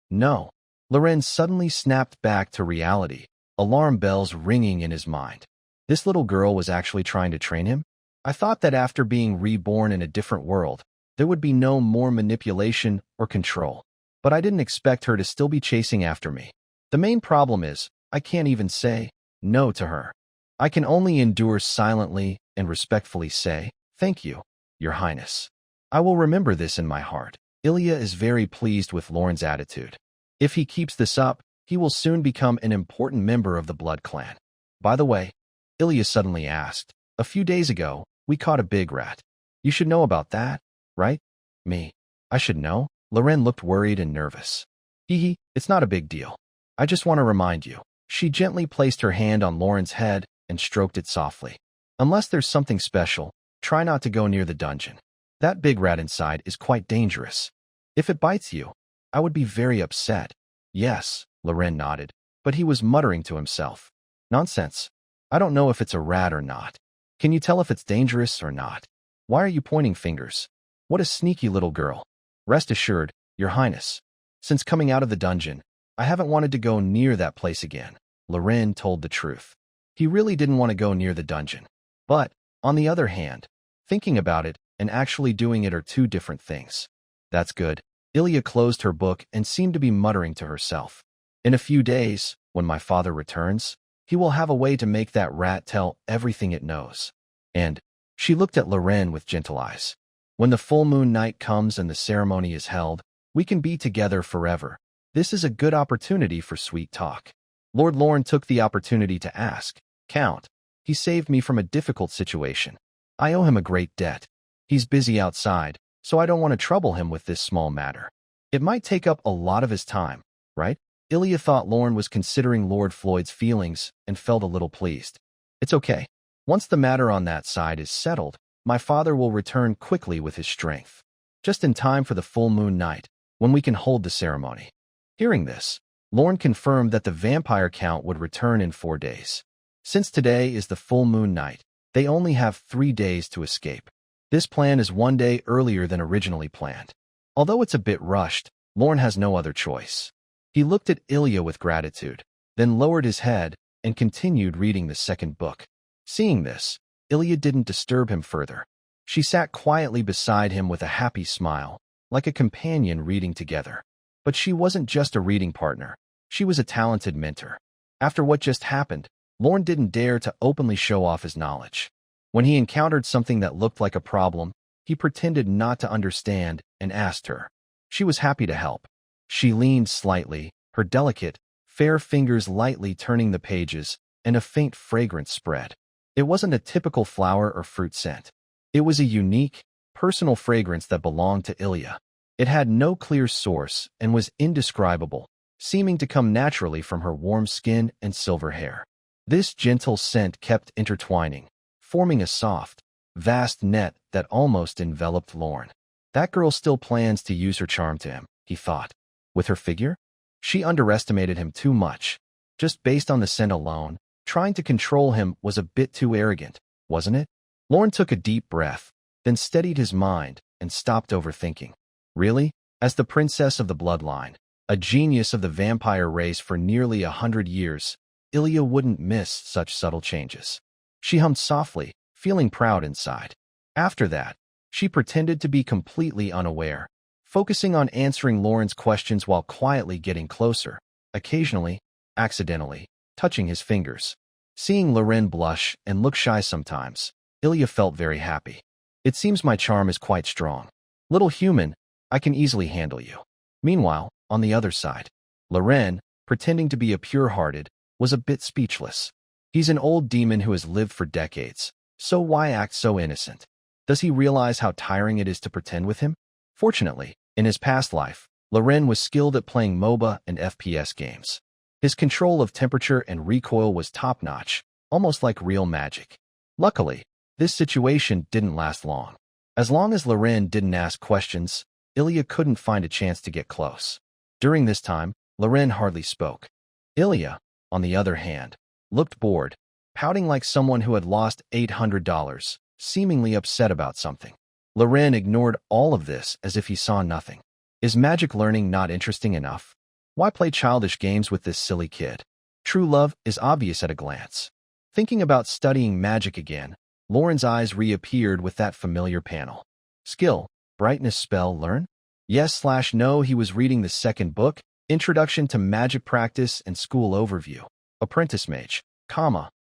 No. Loren suddenly snapped back to reality, alarm bells ringing in his mind. This little girl was actually trying to train him? I thought that after being reborn in a different world, there would be no more manipulation or control. But I didn't expect her to still be chasing after me. The main problem is, I can't even say no to her. I can only endure silently and respectfully say, thank you, Your Highness. I will remember this in my heart. Ilya is very pleased with Loren's attitude. If he keeps this up, he will soon become an important member of the Blood Clan. By the way, Ilya suddenly asked, a few days ago, we caught a big rat. You should know about that, right? Me. I should know? Loren looked worried and nervous. Hee, it's not a big deal. I just want to remind you. She gently placed her hand on Loren's head and stroked it softly. Unless there's something special, try not to go near the dungeon. That big rat inside is quite dangerous. If it bites you, I would be very upset. Yes, Loren nodded, but he was muttering to himself. Nonsense. I don't know if it's a rat or not. Can you tell if it's dangerous or not? Why are you pointing fingers? What a sneaky little girl. Rest assured, Your Highness. Since coming out of the dungeon, I haven't wanted to go near that place again. Loren told the truth. He really didn't want to go near the dungeon. But, on the other hand, thinking about it and actually doing it are two different things. That's good. Ilya closed her book and seemed to be muttering to herself. In a few days, when my father returns, he will have a way to make that rat tell everything it knows. And she looked at Loren with gentle eyes. When the full moon night comes and the ceremony is held, we can be together forever. This is a good opportunity for sweet talk. Lord Loren took the opportunity to ask, Count, he saved me from a difficult situation. I owe him a great debt. He's busy outside, so I don't want to trouble him with this small matter. It might take up a lot of his time, right? Ilya thought Lorne was considering Lord Floyd's feelings and felt a little pleased. It's okay. Once the matter on that side is settled, my father will return quickly with his strength. Just in time for the full moon night, when we can hold the ceremony. Hearing this, Lorne confirmed that the vampire count would return in 4 days. Since today is the full moon night, they only have 3 days to escape. This plan is 1 day earlier than originally planned. Although it's a bit rushed, Lorne has no other choice. He looked at Ilya with gratitude, then lowered his head and continued reading the second book. Seeing this, Ilya didn't disturb him further. She sat quietly beside him with a happy smile, like a companion reading together. But she wasn't just a reading partner. She was a talented mentor. After what just happened, Lorne didn't dare to openly show off his knowledge. When he encountered something that looked like a problem, he pretended not to understand and asked her. She was happy to help. She leaned slightly, her delicate, fair fingers lightly turning the pages, and a faint fragrance spread. It wasn't a typical flower or fruit scent. It was a unique, personal fragrance that belonged to Ilya. It had no clear source and was indescribable, seeming to come naturally from her warm skin and silver hair. This gentle scent kept intertwining, forming a soft, vast net that almost enveloped Lorne. That girl still plans to use her charm to him, he thought. With her figure? She underestimated him too much. Just based on the scent alone, trying to control him was a bit too arrogant, wasn't it? Lorne took a deep breath, then steadied his mind and stopped overthinking. Really? As the princess of the bloodline, a genius of the vampire race for nearly 100 years, Ilya wouldn't miss such subtle changes. She hummed softly, feeling proud inside. After that, she pretended to be completely unaware, focusing on answering Lorne's questions while quietly getting closer, occasionally, accidentally, touching his fingers. Seeing Loren blush and look shy sometimes, Ilya felt very happy. It seems my charm is quite strong. Little human, I can easily handle you. Meanwhile, on the other side, Loren, pretending to be a pure-hearted, was a bit speechless. He's an old demon who has lived for decades, so why act so innocent? Does he realize how tiring it is to pretend with him? Fortunately, in his past life, Loren was skilled at playing MOBA and FPS games. His control of temperature and recoil was top-notch, almost like real magic. Luckily, this situation didn't last long. As long as Loren didn't ask questions, Ilya couldn't find a chance to get close. During this time, Loren hardly spoke. Ilya, on the other hand, looked bored, pouting like someone who had lost $800, seemingly upset about something. Loren ignored all of this as if he saw nothing. Is magic learning not interesting enough? Why play childish games with this silly kid? True love is obvious at a glance. Thinking about studying magic again, Lauren's eyes reappeared with that familiar panel. Skill, brightness spell, learn? Yes/no, he was reading the second book, Introduction to Magic Practice and School Overview, Apprentice Mage,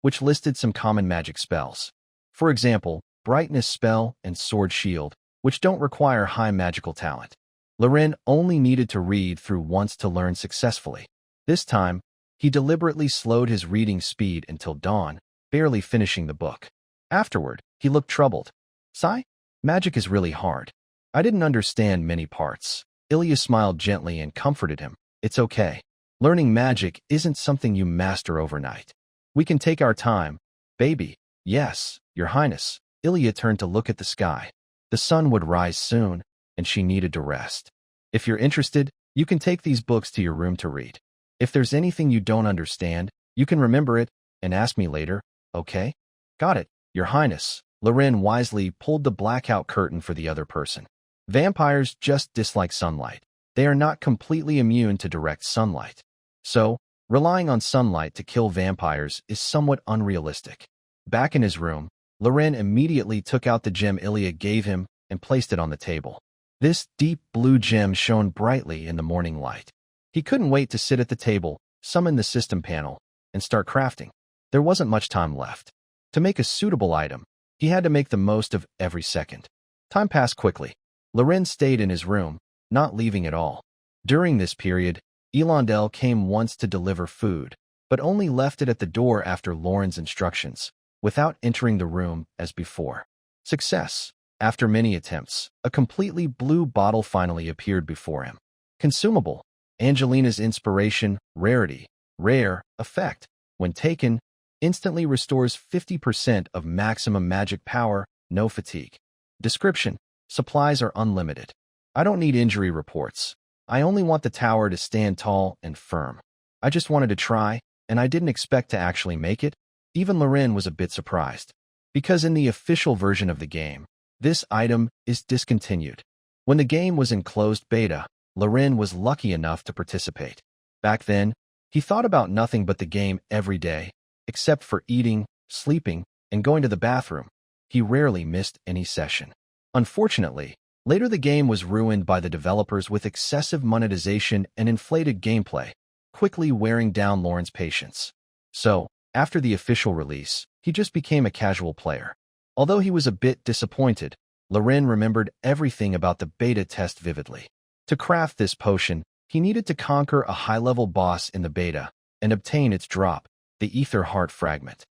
which listed some common magic spells. For example, brightness spell and sword shield, which don't require high magical talent. Loren only needed to read through once to learn successfully. This time, he deliberately slowed his reading speed until dawn, barely finishing the book. Afterward, he looked troubled. Sigh? Magic is really hard. I didn't understand many parts. Ilya smiled gently and comforted him. It's okay. Learning magic isn't something you master overnight. We can take our time. Baby. Yes, Your Highness. Ilya turned to look at the sky. The sun would rise soon, and she needed to rest. If you're interested, you can take these books to your room to read. If there's anything you don't understand, you can remember it and ask me later, okay? Got it, Your Highness. Loren wisely pulled the blackout curtain for the other person. Vampires just dislike sunlight. They are not completely immune to direct sunlight. So, relying on sunlight to kill vampires is somewhat unrealistic. Back in his room, Loren immediately took out the gem Ilya gave him and placed it on the table. This deep blue gem shone brightly in the morning light. He couldn't wait to sit at the table, summon the system panel, and start crafting. There wasn't much time left. To make a suitable item, he had to make the most of every second. Time passed quickly. Loren stayed in his room, not leaving at all. During this period, Elandel came once to deliver food, but only left it at the door after Lauren's instructions, without entering the room as before. Success. After many attempts, a completely blue bottle finally appeared before him. Consumable. Angelina's inspiration, rarity, rare, effect. When taken, instantly restores 50% of maximum magic power, no fatigue. Description. Supplies are unlimited. I don't need injury reports. I only want the tower to stand tall and firm. I just wanted to try, and I didn't expect to actually make it. Even Loren was a bit surprised. Because in the official version of the game, this item is discontinued. When the game was in closed beta, Loren was lucky enough to participate. Back then, he thought about nothing but the game every day, except for eating, sleeping, and going to the bathroom. He rarely missed any session. Unfortunately, later the game was ruined by the developers with excessive monetization and inflated gameplay, quickly wearing down Loren's patience. So, after the official release, he just became a casual player. Although he was a bit disappointed, Loren remembered everything about the beta test vividly. To craft this potion, he needed to conquer a high-level boss in the beta and obtain its drop, the Ether Heart Fragment.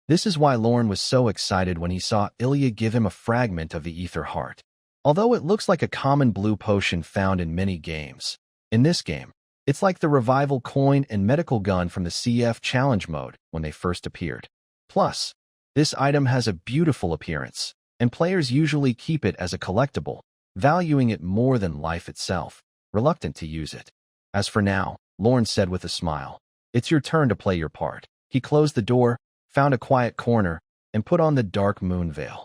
This is why Loren was so excited when he saw Ilya give him a fragment of the Ether Heart. Although it looks like a common blue potion found in many games, in this game, it's like the revival coin and medical gun from the CF challenge mode when they first appeared. Plus, this item has a beautiful appearance, and players usually keep it as a collectible, valuing it more than life itself, reluctant to use it. As for now, Loren said with a smile, it's your turn to play your part. He closed the door, found a quiet corner, and put on the dark moon veil.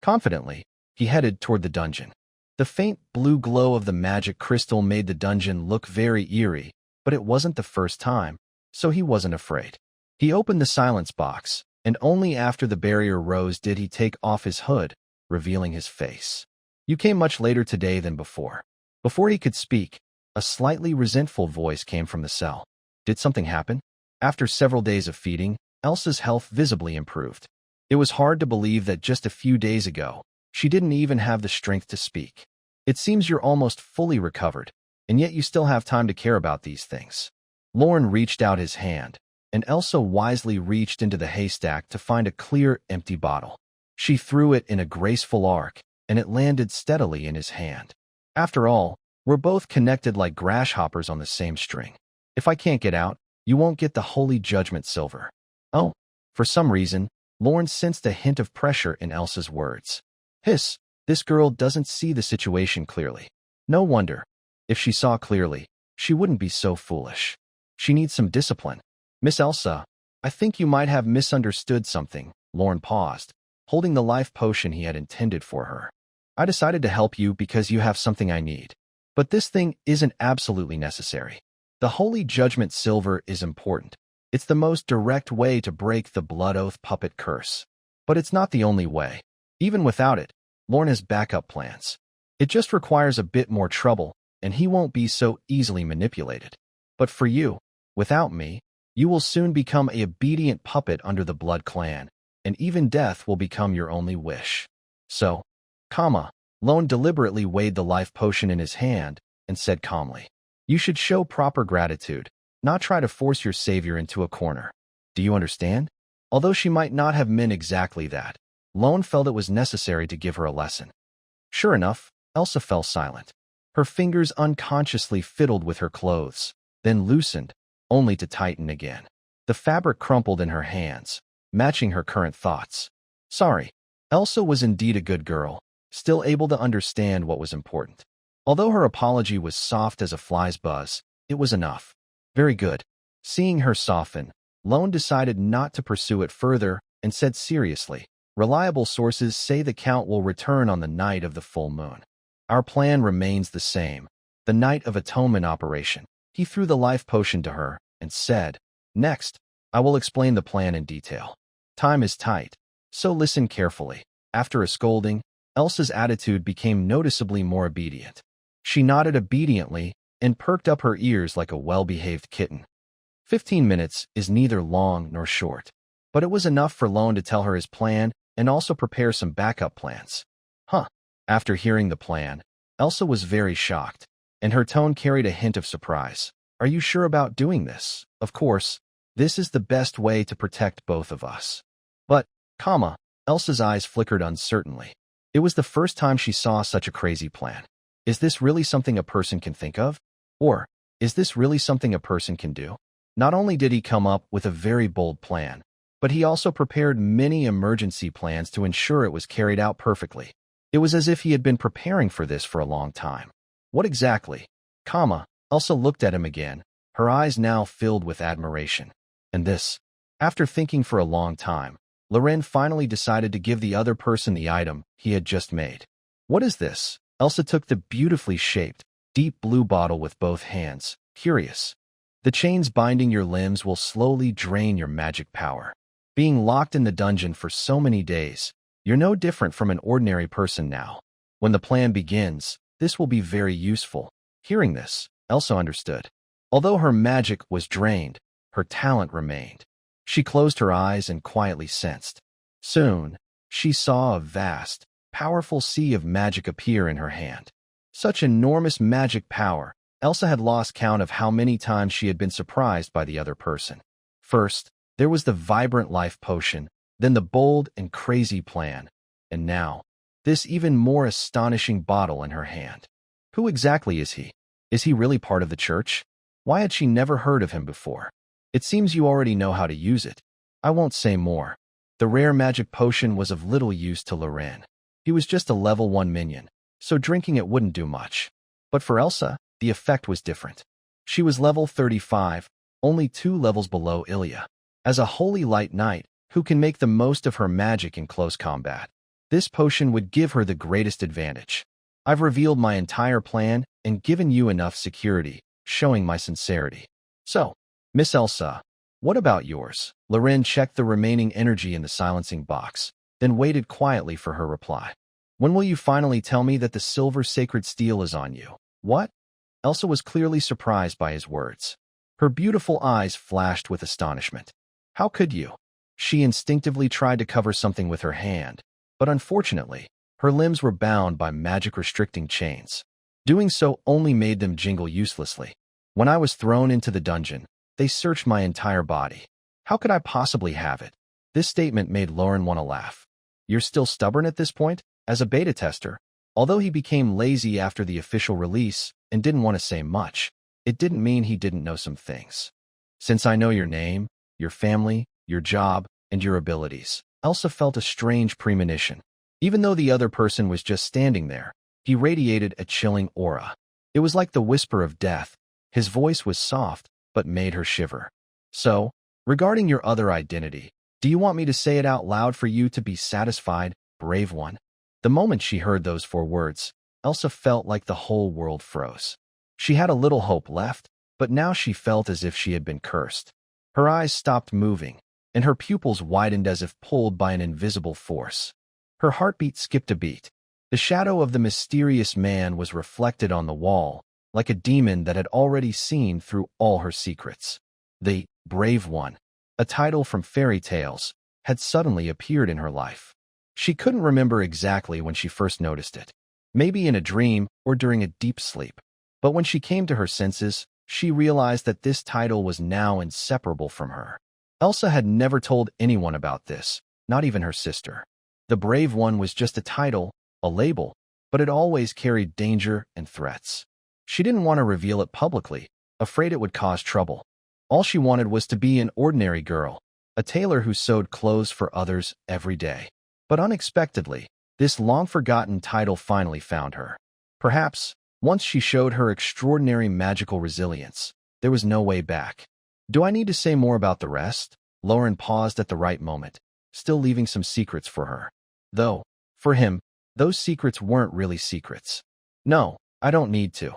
Confidently, he headed toward the dungeon. The faint blue glow of the magic crystal made the dungeon look very eerie, but it wasn't the first time, so he wasn't afraid. He opened the silence box, and only after the barrier rose did he take off his hood, revealing his face. You came much later today than before. Before he could speak, a slightly resentful voice came from the cell. Did something happen? After several days of feeding, Elsa's health visibly improved. It was hard to believe that just a few days ago, she didn't even have the strength to speak. It seems you're almost fully recovered, and yet you still have time to care about these things. Loren reached out his hand, and Elsa wisely reached into the haystack to find a clear, empty bottle. She threw it in a graceful arc, and it landed steadily in his hand. After all, we're both connected like grasshoppers on the same string. If I can't get out, you won't get the Holy Judgment Silver. Oh, for some reason, Loren sensed a hint of pressure in Elsa's words. Hiss, this girl doesn't see the situation clearly. No wonder. If she saw clearly, she wouldn't be so foolish. She needs some discipline. Miss Elsa, I think you might have misunderstood something. Loren paused, holding the life potion he had intended for her. I decided to help you because you have something I need. But this thing isn't absolutely necessary. The Holy Judgment Silver is important. It's the most direct way to break the Blood Oath puppet curse. But it's not the only way. Even without it, Loren has backup plans. It just requires a bit more trouble, and he won't be so easily manipulated. But for you, without me, you will soon become an obedient puppet under the Blood Clan, and even death will become your only wish. So, Loren deliberately weighed the life potion in his hand and said calmly, you should show proper gratitude, not try to force your savior into a corner. Do you understand? Although she might not have meant exactly that, Loren felt it was necessary to give her a lesson. Sure enough, Elsa fell silent. Her fingers unconsciously fiddled with her clothes, then loosened, only to tighten again. The fabric crumpled in her hands, matching her current thoughts. Sorry. Elsa was indeed a good girl, still able to understand what was important. Although her apology was soft as a fly's buzz, it was enough. Very good. Seeing her soften, Loren decided not to pursue it further and said seriously, reliable sources say the Count will return on the night of the full moon. Our plan remains the same, the Night of Atonement operation. He threw the life potion to her and said, next, I will explain the plan in detail. Time is tight, so listen carefully. After a scolding, Elsa's attitude became noticeably more obedient. She nodded obediently and perked up her ears like a well-behaved kitten. 15 minutes is neither long nor short, but it was enough for Loren to tell her his plan and also prepare some backup plans. After hearing the plan, Elsa was very shocked, and her tone carried a hint of surprise. Are you sure about doing this? Of course, this is the best way to protect both of us. But, Elsa's eyes flickered uncertainly. It was the first time she saw such a crazy plan. Is this really something a person can think of? Or, is this really something a person can do? Not only did he come up with a very bold plan, but he also prepared many emergency plans to ensure it was carried out perfectly. It was as if he had been preparing for this for a long time. What exactly? Elsa looked at him again, her eyes now filled with admiration. And this? After thinking for a long time, Loren finally decided to give the other person the item he had just made. What is this? Elsa took the beautifully shaped, deep blue bottle with both hands, curious. The chains binding your limbs will slowly drain your magic power. Being locked in the dungeon for so many days, you're no different from an ordinary person now. When the plan begins, this will be very useful. Hearing this, Elsa understood. Although her magic was drained, her talent remained. She closed her eyes and quietly sensed. Soon, she saw a vast, powerful sea of magic appear in her hand. Such enormous magic power, Elsa had lost count of how many times she had been surprised by the other person. First, there was the vibrant life potion, then the bold and crazy plan, and now, this even more astonishing bottle in her hand. Who exactly is he? Is he really part of the church? Why had she never heard of him before? It seems you already know how to use it. I won't say more. The rare magic potion was of little use to Loren. He was just a level 1 minion, so drinking it wouldn't do much. But for Elsa, the effect was different. She was level 35, only 2 levels below Ilya. As a holy light knight, who can make the most of her magic in close combat, this potion would give her the greatest advantage. I've revealed my entire plan and given you enough security, showing my sincerity. So, Miss Elsa, what about yours? Loren checked the remaining energy in the silencing box, then waited quietly for her reply. When will you finally tell me that the silver sacred steel is on you? What? Elsa was clearly surprised by his words. Her beautiful eyes flashed with astonishment. How could you? She instinctively tried to cover something with her hand, but unfortunately, her limbs were bound by magic-restricting chains. Doing so only made them jingle uselessly. When I was thrown into the dungeon, they searched my entire body. How could I possibly have it? This statement made Loren want to laugh. You're still stubborn at this point? As a beta tester, although he became lazy after the official release and didn't want to say much, it didn't mean he didn't know some things. Since I know your name, your family, your job, and your abilities, Elsa felt a strange premonition. Even though the other person was just standing there, he radiated a chilling aura. It was like the whisper of death. His voice was soft, but made her shiver. So, regarding your other identity, do you want me to say it out loud for you to be satisfied, brave one? The moment she heard those 4 words, Elsa felt like the whole world froze. She had a little hope left, but now she felt as if she had been cursed. Her eyes stopped moving, and her pupils widened as if pulled by an invisible force. Her heartbeat skipped a beat. The shadow of the mysterious man was reflected on the wall, like a demon that had already seen through all her secrets. The Brave One, a title from fairy tales, had suddenly appeared in her life. She couldn't remember exactly when she first noticed it, maybe in a dream or during a deep sleep. But when she came to her senses, she realized that this title was now inseparable from her. Elsa had never told anyone about this, not even her sister. The Brave One was just a title, a label, but it always carried danger and threats. She didn't want to reveal it publicly, afraid it would cause trouble. All she wanted was to be an ordinary girl, a tailor who sewed clothes for others every day. But unexpectedly, this long-forgotten title finally found her. Perhaps, once she showed her extraordinary magical resilience, there was no way back. Do I need to say more about the rest? Loren paused at the right moment, still leaving some secrets for her. Though, for him, those secrets weren't really secrets. No, I don't need to.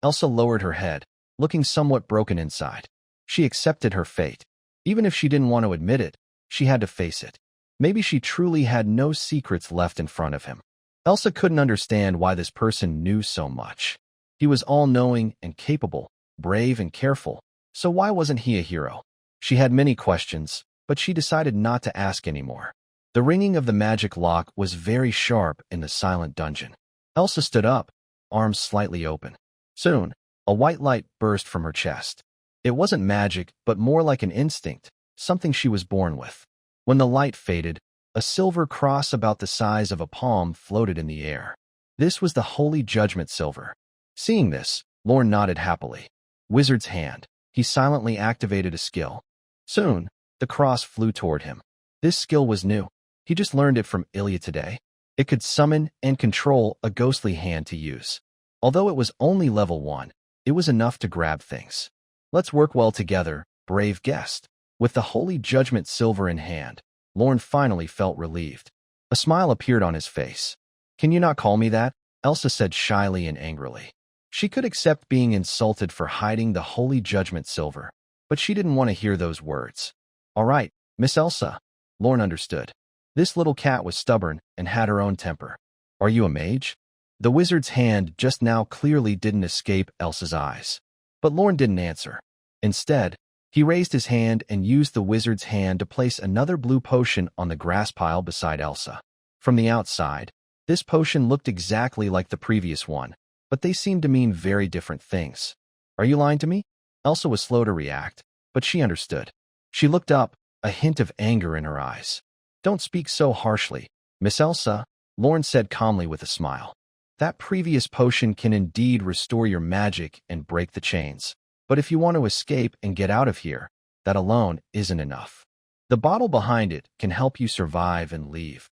Elsa lowered her head, looking somewhat broken inside. She accepted her fate. Even if she didn't want to admit it, she had to face it. Maybe she truly had no secrets left in front of him. Elsa couldn't understand why this person knew so much. He was all-knowing and capable, brave and careful, so why wasn't he a hero? She had many questions, but she decided not to ask anymore. The ringing of the magic lock was very sharp in the silent dungeon. Elsa stood up, arms slightly open. Soon, a white light burst from her chest. It wasn't magic, but more like an instinct, something she was born with. When the light faded, A silver cross about the size of a palm floated in the air. This was the Holy Judgment silver. Seeing this, Lorne nodded happily. Wizard's hand. He silently activated a skill. Soon, the cross flew toward him. This skill was new. He just learned it from Ilya today. It could summon and control a ghostly hand to use. Although it was only level 1, it was enough to grab things. Let's work well together, brave guest. With the Holy Judgment silver in hand, Lorne finally felt relieved. A smile appeared on his face. Can you not call me that? Elsa said shyly and angrily. She could accept being insulted for hiding the Holy Judgment silver, but she didn't want to hear those words. All right, Miss Elsa. Lorne understood. This little cat was stubborn and had her own temper. Are you a mage? The wizard's hand just now clearly didn't escape Elsa's eyes. But Lorne didn't answer. Instead, he raised his hand and used the wizard's hand to place another blue potion on the grass pile beside Elsa. From the outside, this potion looked exactly like the previous one, but they seemed to mean very different things. Are you lying to me? Elsa was slow to react, but she understood. She looked up, a hint of anger in her eyes. Don't speak so harshly, Miss Elsa, Lorne said calmly with a smile. That previous potion can indeed restore your magic and break the chains. But if you want to escape and get out of here, that alone isn't enough. The bottle behind it can help you survive and leave.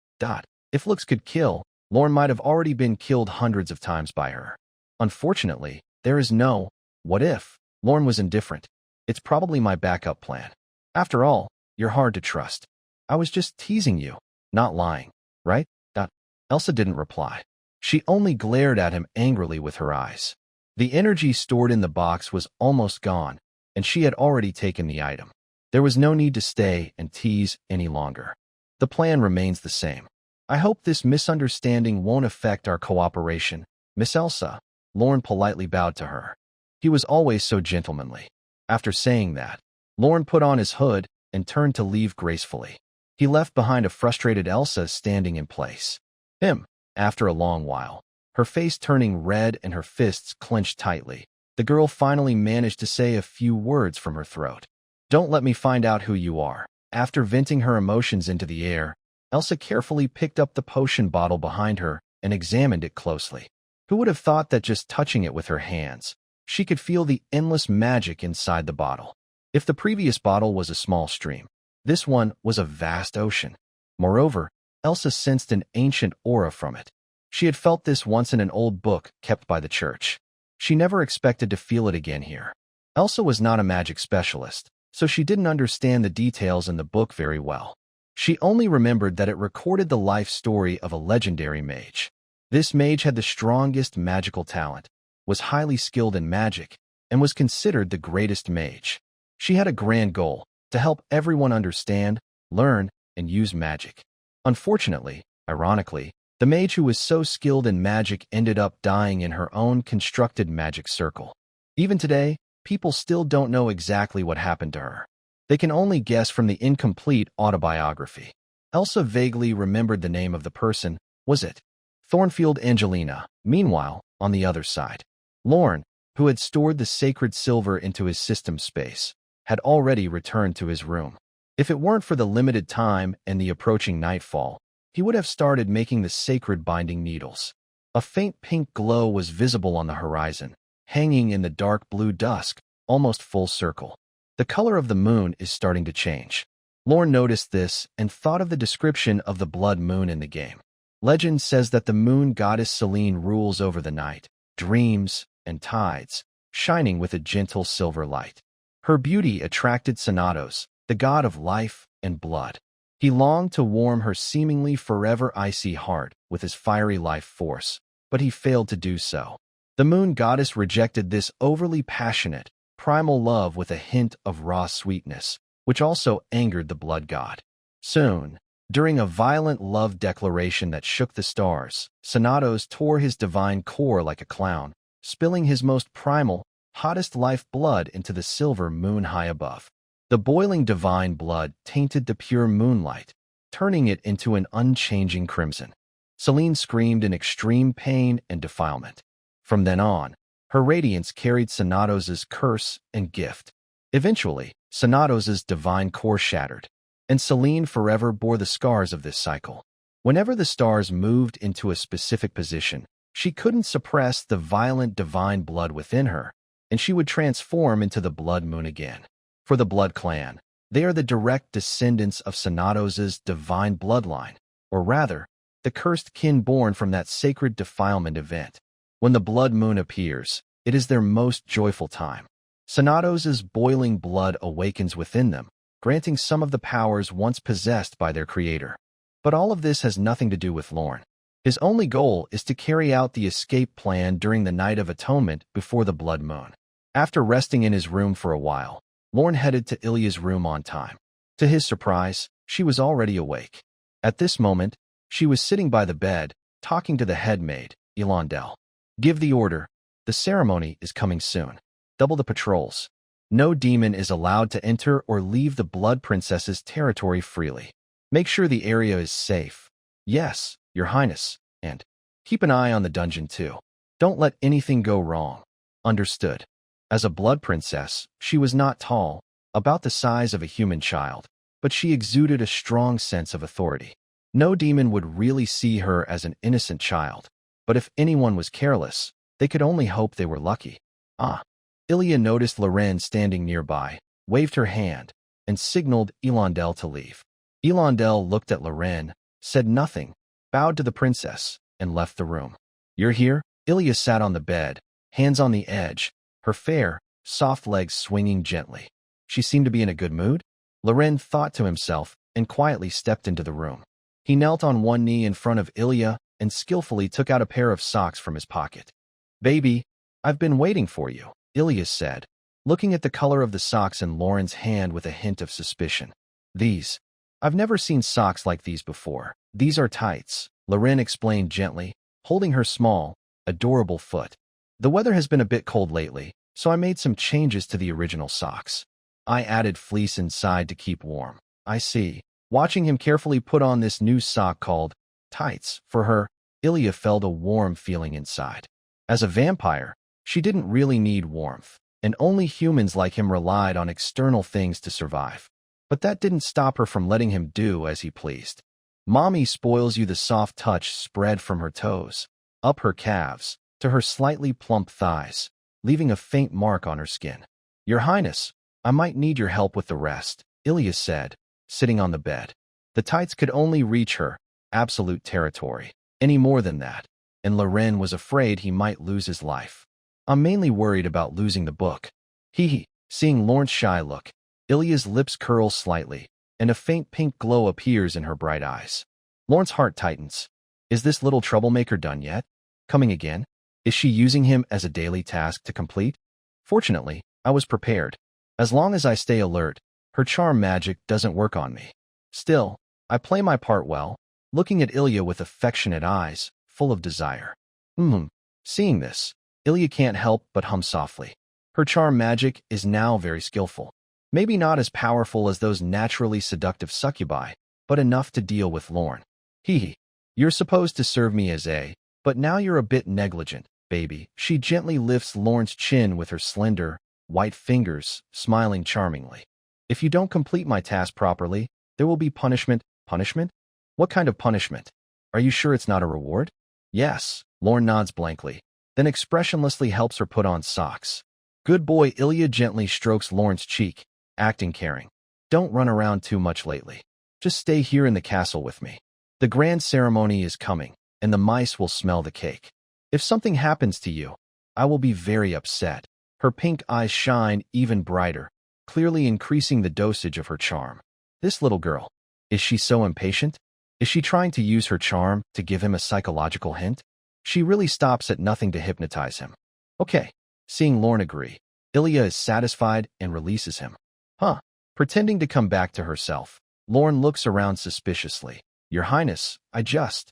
If looks could kill, Lorne might have already been killed hundreds of times by her. Unfortunately, there is no what if. Lorne was indifferent. It's probably my backup plan. After all, you're hard to trust. I was just teasing you, not lying, right? Elsa didn't reply. She only glared at him angrily with her eyes. The energy stored in the box was almost gone, and she had already taken the item. There was no need to stay and tease any longer. The plan remains the same. I hope this misunderstanding won't affect our cooperation, Miss Elsa. Lorne politely bowed to her. He was always so gentlemanly. After saying that, Lorne put on his hood and turned to leave gracefully. He left behind a frustrated Elsa standing in place. After a long while, her face turning red and her fists clenched tightly, the girl finally managed to say a few words from her throat. Don't let me find out who you are. After venting her emotions into the air, Elsa carefully picked up the potion bottle behind her and examined it closely. Who would have thought that just touching it with her hands, she could feel the endless magic inside the bottle? If the previous bottle was a small stream, this one was a vast ocean. Moreover, Elsa sensed an ancient aura from it. She had felt this once in an old book kept by the church. She never expected to feel it again here. Elsa was not a magic specialist, so she didn't understand the details in the book very well. She only remembered that it recorded the life story of a legendary mage. This mage had the strongest magical talent, was highly skilled in magic, and was considered the greatest mage. She had a grand goal, to help everyone understand, learn, and use magic. Unfortunately, ironically, the mage who was so skilled in magic ended up dying in her own constructed magic circle. Even today, people still don't know exactly what happened to her. They can only guess from the incomplete autobiography. Elsa vaguely remembered the name of the person. Was it Thornfield Angelina? Meanwhile, on the other side, Lorne, who had stored the sacred silver into his system space, had already returned to his room. If it weren't for the limited time and the approaching nightfall, he would have started making the sacred binding needles. A faint pink glow was visible on the horizon, hanging in the dark blue dusk, almost full circle. The color of the moon is starting to change. Lorne noticed this and thought of the description of the blood moon in the game. Legend says that the moon goddess Selene rules over the night, dreams, and tides, shining with a gentle silver light. Her beauty attracted Thanatos, the god of life and blood. He longed to warm her seemingly forever icy heart with his fiery life force, but he failed to do so. The moon goddess rejected this overly passionate, primal love with a hint of raw sweetness, which also angered the blood god. Soon, during a violent love declaration that shook the stars, Thanatos tore his divine core like a clown, spilling his most primal, hottest life blood into the silver moon high above. The boiling divine blood tainted the pure moonlight, turning it into an unchanging crimson. Selene screamed in extreme pain and defilement. From then on, her radiance carried Thanatos' curse and gift. Eventually, Thanatos' divine core shattered. and Celine forever bore the scars of this cycle. Whenever the stars moved into a specific position, she couldn't suppress the violent divine blood within her, and she would transform into the Blood Moon again. For the Blood Clan, they are the direct descendants of Sanatos's divine bloodline, or rather, the cursed kin born from that sacred defilement event. When the Blood Moon appears, it is their most joyful time. Sanatos's boiling blood awakens within them, granting some of the powers once possessed by their creator. But all of this has nothing to do with Lorne. His only goal is to carry out the escape plan during the Night of Atonement before the Blood Moon. After resting in his room for a while, Lorne headed to Ilya's room on time. To his surprise, she was already awake. At this moment, she was sitting by the bed, talking to the head maid, Elandel. "Give the order. The ceremony is coming soon. Double the patrols. No demon is allowed to enter or leave the Blood Princess's territory freely. Make sure the area is safe. Yes, Your Highness, and keep an eye on the dungeon too. Don't let anything go wrong." Understood. As a Blood Princess, she was not tall, about the size of a human child, but she exuded a strong sense of authority. No demon would really see her as an innocent child, but if anyone was careless, they could only hope they were lucky. Ilya noticed Loren standing nearby, waved her hand, and signaled Elandel to leave. Elandel looked at Loren, said nothing, bowed to the princess, and left the room. "You're here?" Ilya sat on the bed, hands on the edge, her fair, soft legs swinging gently. She seemed to be in a good mood. Loren thought to himself and quietly stepped into the room. He knelt on one knee in front of Ilya and skillfully took out a pair of socks from his pocket. "Baby, I've been waiting for you," Ilya said, looking at the color of the socks in Lauren's hand with a hint of suspicion. I've never seen socks like these before. These are tights," Loren explained gently, holding her small, adorable foot. "The weather has been a bit cold lately, so I made some changes to the original socks. I added fleece inside to keep warm." "I see." Watching him carefully put on this new sock called tights for her, Ilya felt a warm feeling inside. As a vampire, she didn't really need warmth, and only humans like him relied on external things to survive. But that didn't stop her from letting him do as he pleased. "Mommy spoils you." The soft touch spread from her toes, up her calves, to her slightly plump thighs, leaving a faint mark on her skin. "Your Highness, I might need your help with the rest," Ilya said, sitting on the bed. The tights could only reach her absolute territory. Any more than that, and Loren was afraid he might lose his life. "I'm mainly worried about losing the book." Seeing Lorne's shy look, Ilya's lips curl slightly, and a faint pink glow appears in her bright eyes. Lorne's heart tightens. Is this little troublemaker done yet? Coming again? Is she using him as a daily task to complete? Fortunately, I was prepared. As long as I stay alert, her charm magic doesn't work on me. Still, I play my part well, looking at Ilya with affectionate eyes, full of desire. Seeing this, Ilya can't help but hum softly. Her charm magic is now very skillful. Maybe not as powerful as those naturally seductive succubi, but enough to deal with Lorne. You're supposed to serve me as a, but now you're a bit negligent, baby. She gently lifts Lorne's chin with her slender, white fingers, smiling charmingly. "If you don't complete my task properly, there will be punishment." "Punishment? What kind of punishment? Are you sure it's not a reward?" "Yes," Lorne nods blankly, then expressionlessly helps her put on socks. "Good boy." Ilya gently strokes Lorne's cheek, acting caring. "Don't run around too much lately. Just stay here in the castle with me. The grand ceremony is coming, and the mice will smell the cake. If something happens to you, I will be very upset." Her pink eyes shine even brighter, clearly increasing the dosage of her charm. This little girl, is she so impatient? Is she trying to use her charm to give him a psychological hint? She really stops at nothing to hypnotize him. Okay. Seeing Lorne agree, Ilya is satisfied and releases him. Pretending to come back to herself, Lorne looks around suspiciously. "Your Highness, I just.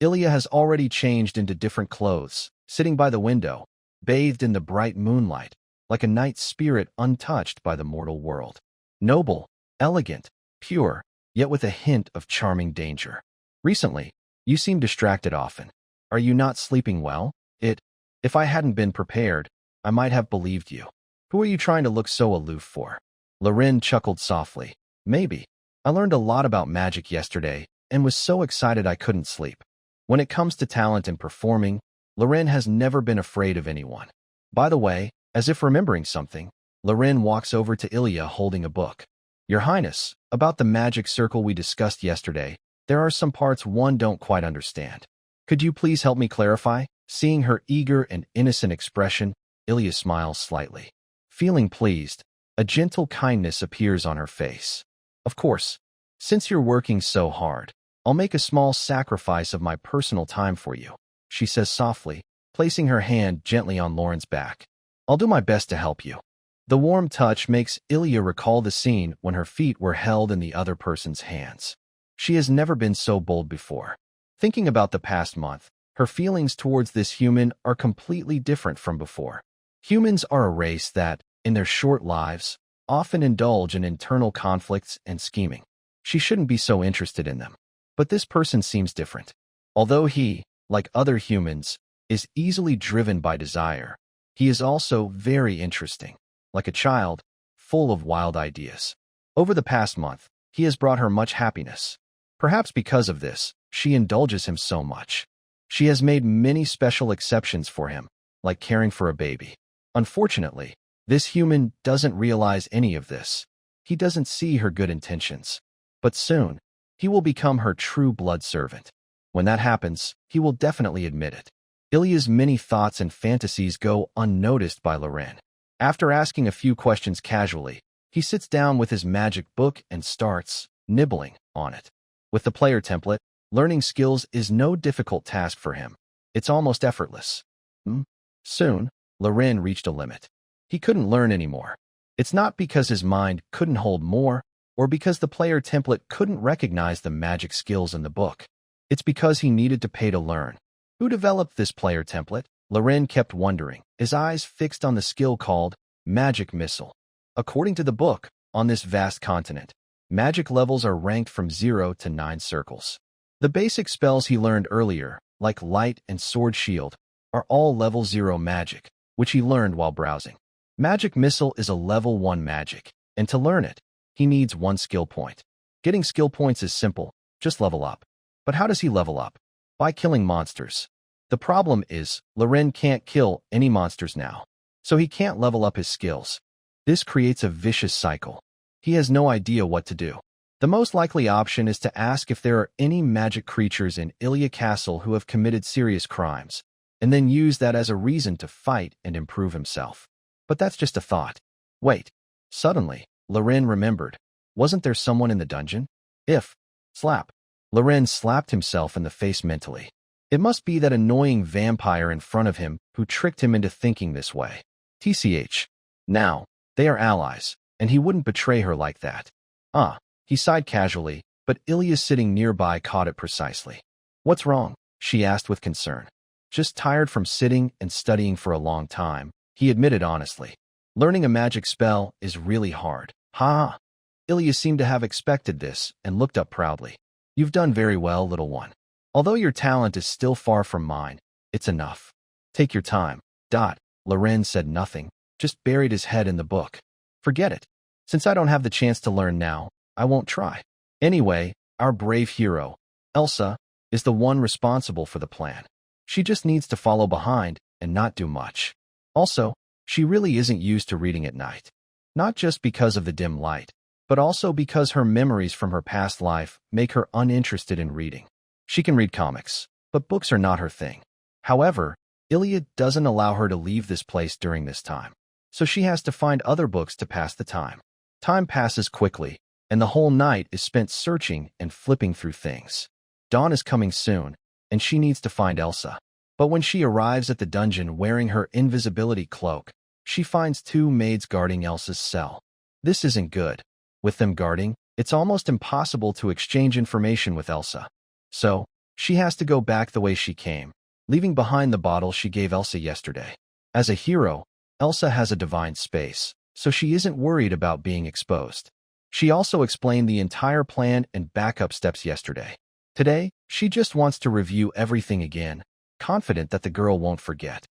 Ilya has already changed into different clothes, sitting by the window, bathed in the bright moonlight, like a night spirit untouched by the mortal world. Noble, elegant, pure, yet with a hint of charming danger. Recently, you seem distracted often. Are you not sleeping well? If I hadn't been prepared, I might have believed you. Who are you trying to look so aloof for?" Loren chuckled softly. "Maybe, I learned a lot about magic yesterday and was so excited I couldn't sleep. When it comes to talent and performing, Loren has never been afraid of anyone. By the way, as if remembering something, Loren walks over to Ilya holding a book. Your Highness, about the magic circle we discussed yesterday, there are some parts one don't quite understand. Could you please help me clarify? Seeing her eager and innocent expression, Ilya smiles slightly. Feeling pleased, a gentle kindness appears on her face. Of course, since you're working so hard, I'll make a small sacrifice of my personal time for you, she says softly, placing her hand gently on Lauren's back. I'll do my best to help you. The warm touch makes Ilya recall the scene when her feet were held in the other person's hands. She has never been so bold before. Thinking about the past month, her feelings towards this human are completely different from before. Humans are a race that, in their short lives, often indulge in internal conflicts and scheming. She shouldn't be so interested in them. But this person seems different. Although he, like other humans, is easily driven by desire, he is also very interesting. Like a child, full of wild ideas. Over the past month, he has brought her much happiness. Perhaps because of this, she indulges him so much. She has made many special exceptions for him, like caring for a baby. Unfortunately, this human doesn't realize any of this. He doesn't see her good intentions. But soon, he will become her true blood servant. When that happens, he will definitely admit it. Ilya's many thoughts and fantasies go unnoticed by Loren. After asking a few questions casually, he sits down with his magic book and starts nibbling on it. With the player template, learning skills is no difficult task for him. It's almost effortless. Soon, Loren reached a limit. He couldn't learn anymore. It's not because his mind couldn't hold more, or because the player template couldn't recognize the magic skills in the book. It's because he needed to pay to learn. Who developed this player template? Loren kept wondering, his eyes fixed on the skill called Magic Missile. According to the book, on this vast continent, magic levels are ranked from 0 to 9 circles. The basic spells he learned earlier, like Light and Sword Shield, are all level 0 magic, which he learned while browsing. Magic Missile is a level 1 magic, and to learn it, he needs 1 skill point. Getting skill points is simple, just level up. But how does he level up? By killing monsters. The problem is, Loren can't kill any monsters now, so he can't level up his skills. This creates a vicious cycle. He has no idea what to do. The most likely option is to ask if there are any magic creatures in Ilya Castle who have committed serious crimes, and then use that as a reason to fight and improve himself. But that's just a thought. Wait. Suddenly, Loren remembered. Wasn't there someone in the dungeon? Slap. Loren slapped himself in the face mentally. It must be that annoying vampire in front of him who tricked him into thinking this way. TCH. Now, they are allies, and he wouldn't betray her like that. He sighed casually, but Ilya sitting nearby caught it precisely. What's wrong? She asked with concern. Just tired from sitting and studying for a long time, he admitted honestly. Learning a magic spell is really hard. Ilya seemed to have expected this and looked up proudly. You've done very well, little one. Although your talent is still far from mine, it's enough. Take your time. Loren said nothing, just buried his head in the book. Forget it. Since I don't have the chance to learn now, I won't try. Anyway, our brave hero, Elsa, is the one responsible for the plan. She just needs to follow behind and not do much. Also, she really isn't used to reading at night. Not just because of the dim light, but also because her memories from her past life make her uninterested in reading. She can read comics, but books are not her thing. However, Ilya doesn't allow her to leave this place during this time, so she has to find other books to pass the time. Time passes quickly, and the whole night is spent searching and flipping through things. Dawn is coming soon, and she needs to find Elsa. But when she arrives at the dungeon wearing her invisibility cloak, she finds 2 maids guarding Elsa's cell. This isn't good. With them guarding, it's almost impossible to exchange information with Elsa. So, she has to go back the way she came, leaving behind the bottle she gave Elsa yesterday. As a hero, Elsa has a divine space, so she isn't worried about being exposed. She also explained the entire plan and backup steps yesterday. Today, she just wants to review everything again, confident that the girl won't forget.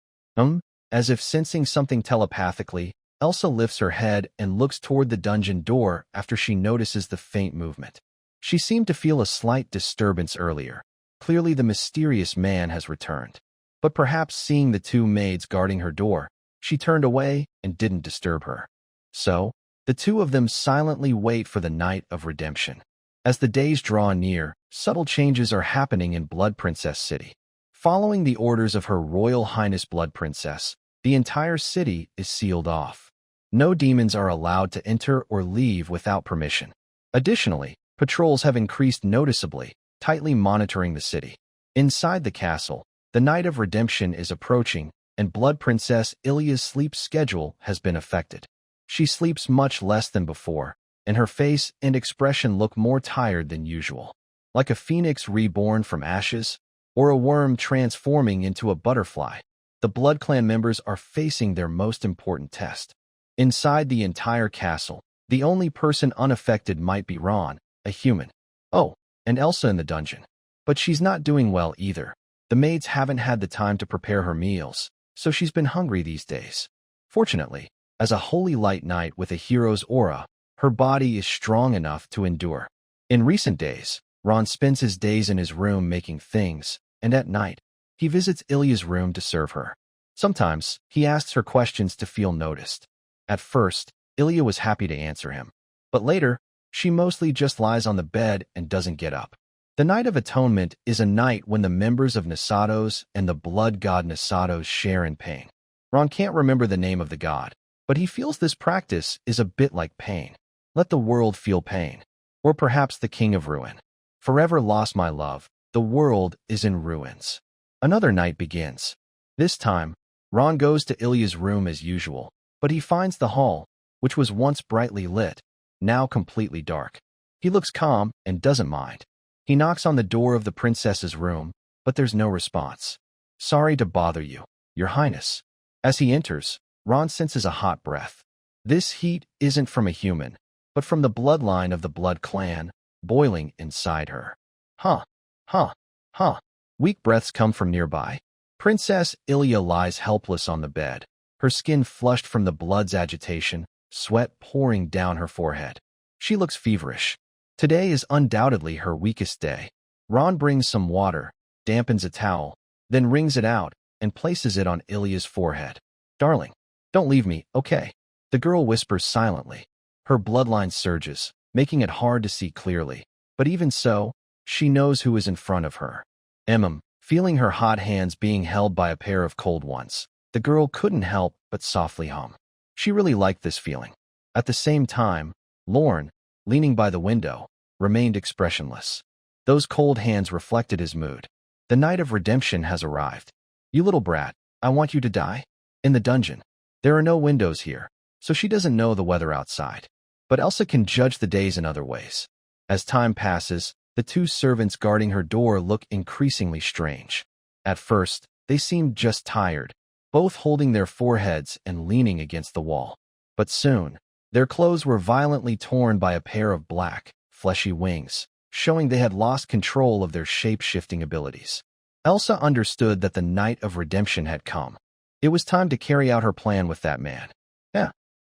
As if sensing something telepathically, Elsa lifts her head and looks toward the dungeon door after she notices the faint movement. She seemed to feel a slight disturbance earlier. Clearly the mysterious man has returned. But perhaps seeing the two maids guarding her door, she turned away and didn't disturb her. So, the two of them silently wait for the night of redemption. As the days draw near, subtle changes are happening in Blood Princess City. Following the orders of Her Royal Highness Blood Princess, the entire city is sealed off. No demons are allowed to enter or leave without permission. Additionally, patrols have increased noticeably, tightly monitoring the city. Inside the castle, the night of redemption is approaching, and Blood Princess Ilya's sleep schedule has been affected. She sleeps much less than before, and her face and expression look more tired than usual. Like a phoenix reborn from ashes, or a worm transforming into a butterfly, the Blood Clan members are facing their most important test. Inside the entire castle, the only person unaffected might be Ron, a human. Oh, and Elsa in the dungeon. But she's not doing well either. The maids haven't had the time to prepare her meals, so she's been hungry these days. Fortunately, as a holy light knight with a hero's aura, her body is strong enough to endure. In recent days, Ron spends his days in his room making things, and at night, he visits Ilya's room to serve her. Sometimes, he asks her questions to feel noticed. At first, Ilya was happy to answer him. But later, she mostly just lies on the bed and doesn't get up. The Night of Atonement is a night when the members of Nasatos and the blood god Nasatos share in pain. Ron can't remember the name of the god, but he feels this practice is a bit like pain. Let the world feel pain. Or perhaps the king of ruin. Forever lost my love, the world is in ruins. Another night begins. This time, Ron goes to Ilya's room as usual, but he finds the hall, which was once brightly lit, now completely dark. He looks calm and doesn't mind. He knocks on the door of the princess's room, but there's no response. Sorry to bother you, Your Highness. As he enters, Ron senses a hot breath. This heat isn't from a human, but from the bloodline of the Blood Clan, boiling inside her. Huh. Weak breaths come from nearby. Princess Ilya lies helpless on the bed, her skin flushed from the blood's agitation, sweat pouring down her forehead. She looks feverish. Today is undoubtedly her weakest day. Ron brings some water, dampens a towel, then wrings it out and places it on Ilya's forehead. Darling, don't leave me, okay? The girl whispers silently. Her bloodline surges, making it hard to see clearly. But even so, she knows who is in front of her. Feeling her hot hands being held by a pair of cold ones, the girl couldn't help but softly hum. She really liked this feeling. At the same time, Lorne, leaning by the window, remained expressionless. Those cold hands reflected his mood. The night of redemption has arrived. You little brat, I want you to die? In the dungeon. There are no windows here, so she doesn't know the weather outside. But Elsa can judge the days in other ways. As time passes, the two servants guarding her door look increasingly strange. At first, they seemed just tired, both holding their foreheads and leaning against the wall. But soon, their clothes were violently torn by a pair of black, fleshy wings, showing they had lost control of their shape-shifting abilities. Elsa understood that the night of redemption had come. It was time to carry out her plan with that man.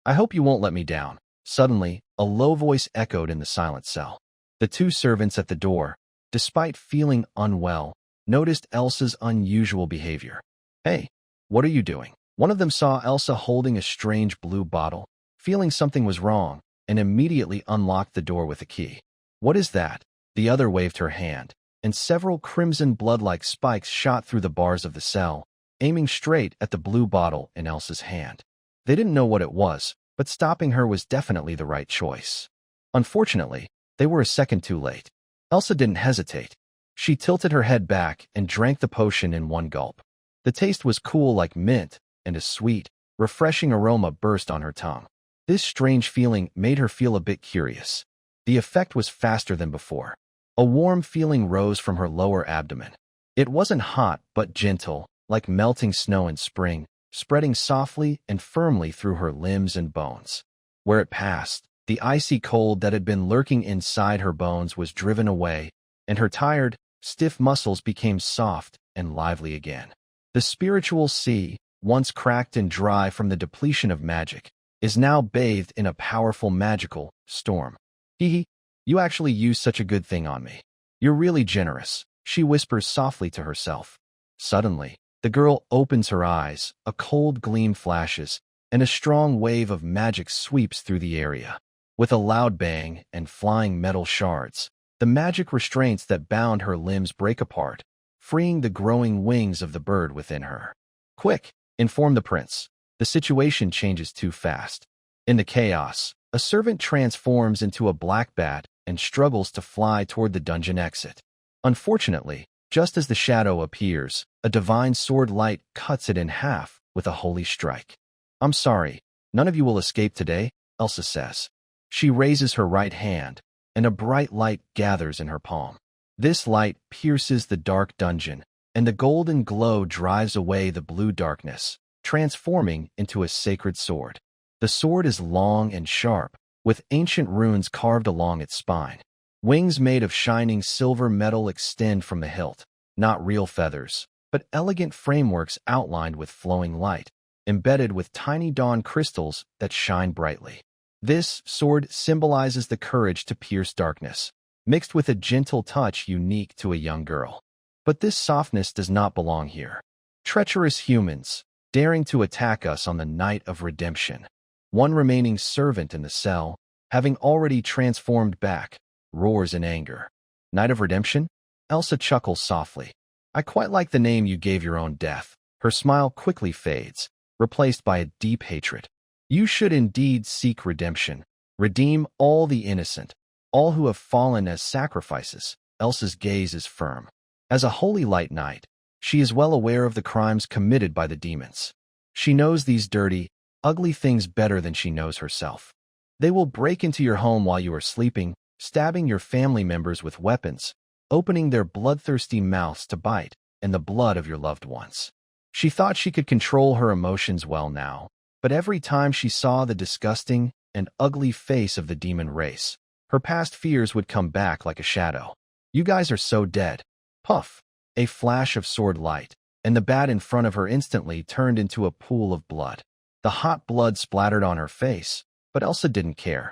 I hope you won't let me down. Suddenly, a low voice echoed in the silent cell. The two servants at the door, despite feeling unwell, noticed Elsa's unusual behavior. Hey, what are you doing? One of them saw Elsa holding a strange blue bottle, feeling something was wrong, and immediately unlocked the door with a key. What is that? The other waved her hand, and several crimson blood-like spikes shot through the bars of the cell, aiming straight at the blue bottle in Elsa's hand. They didn't know what it was, but stopping her was definitely the right choice. Unfortunately, they were a second too late. Elsa didn't hesitate. She tilted her head back and drank the potion in one gulp. The taste was cool like mint, and a sweet, refreshing aroma burst on her tongue. This strange feeling made her feel a bit curious. The effect was faster than before. A warm feeling rose from her lower abdomen. It wasn't hot, but gentle, like melting snow in spring, spreading softly and firmly through her limbs and bones. Where it passed, the icy cold that had been lurking inside her bones was driven away, and her tired, stiff muscles became soft and lively again. The spiritual sea, once cracked and dry from the depletion of magic, is now bathed in a powerful magical storm. Hee, you actually used such a good thing on me. You're really generous, she whispers softly to herself. Suddenly, the girl opens her eyes, a cold gleam flashes, and a strong wave of magic sweeps through the area. With a loud bang and flying metal shards, the magic restraints that bound her limbs break apart, freeing the growing wings of the bird within her. Quick, inform the prince. The situation changes too fast. In the chaos, a servant transforms into a black bat and struggles to fly toward the dungeon exit. Unfortunately, just as the shadow appears, a divine sword light cuts it in half with a holy strike. I'm sorry, none of you will escape today, Elsa says. She raises her right hand, and a bright light gathers in her palm. This light pierces the dark dungeon, and the golden glow drives away the blue darkness, transforming into a sacred sword. The sword is long and sharp, with ancient runes carved along its spine. Wings made of shining silver metal extend from the hilt, not real feathers, but elegant frameworks outlined with flowing light, embedded with tiny dawn crystals that shine brightly. This sword symbolizes the courage to pierce darkness, mixed with a gentle touch unique to a young girl. But this softness does not belong here. Treacherous humans, daring to attack us on the night of redemption. One remaining servant in the cell, having already transformed back, roars in anger. Night of redemption? Elsa chuckles softly. I quite like the name you gave your own death. Her smile quickly fades, replaced by a deep hatred. You should indeed seek redemption. Redeem all the innocent, all who have fallen as sacrifices. Elsa's gaze is firm. As a holy light knight, she is well aware of the crimes committed by the demons. She knows these dirty, ugly things better than she knows herself. They will break into your home while you are sleeping, stabbing your family members with weapons, opening their bloodthirsty mouths to bite, and the blood of your loved ones. She thought she could control her emotions well now, but every time she saw the disgusting and ugly face of the demon race, her past fears would come back like a shadow. You guys are so dead. Puff! A flash of sword light, and the bat in front of her instantly turned into a pool of blood. The hot blood splattered on her face, but Elsa didn't care.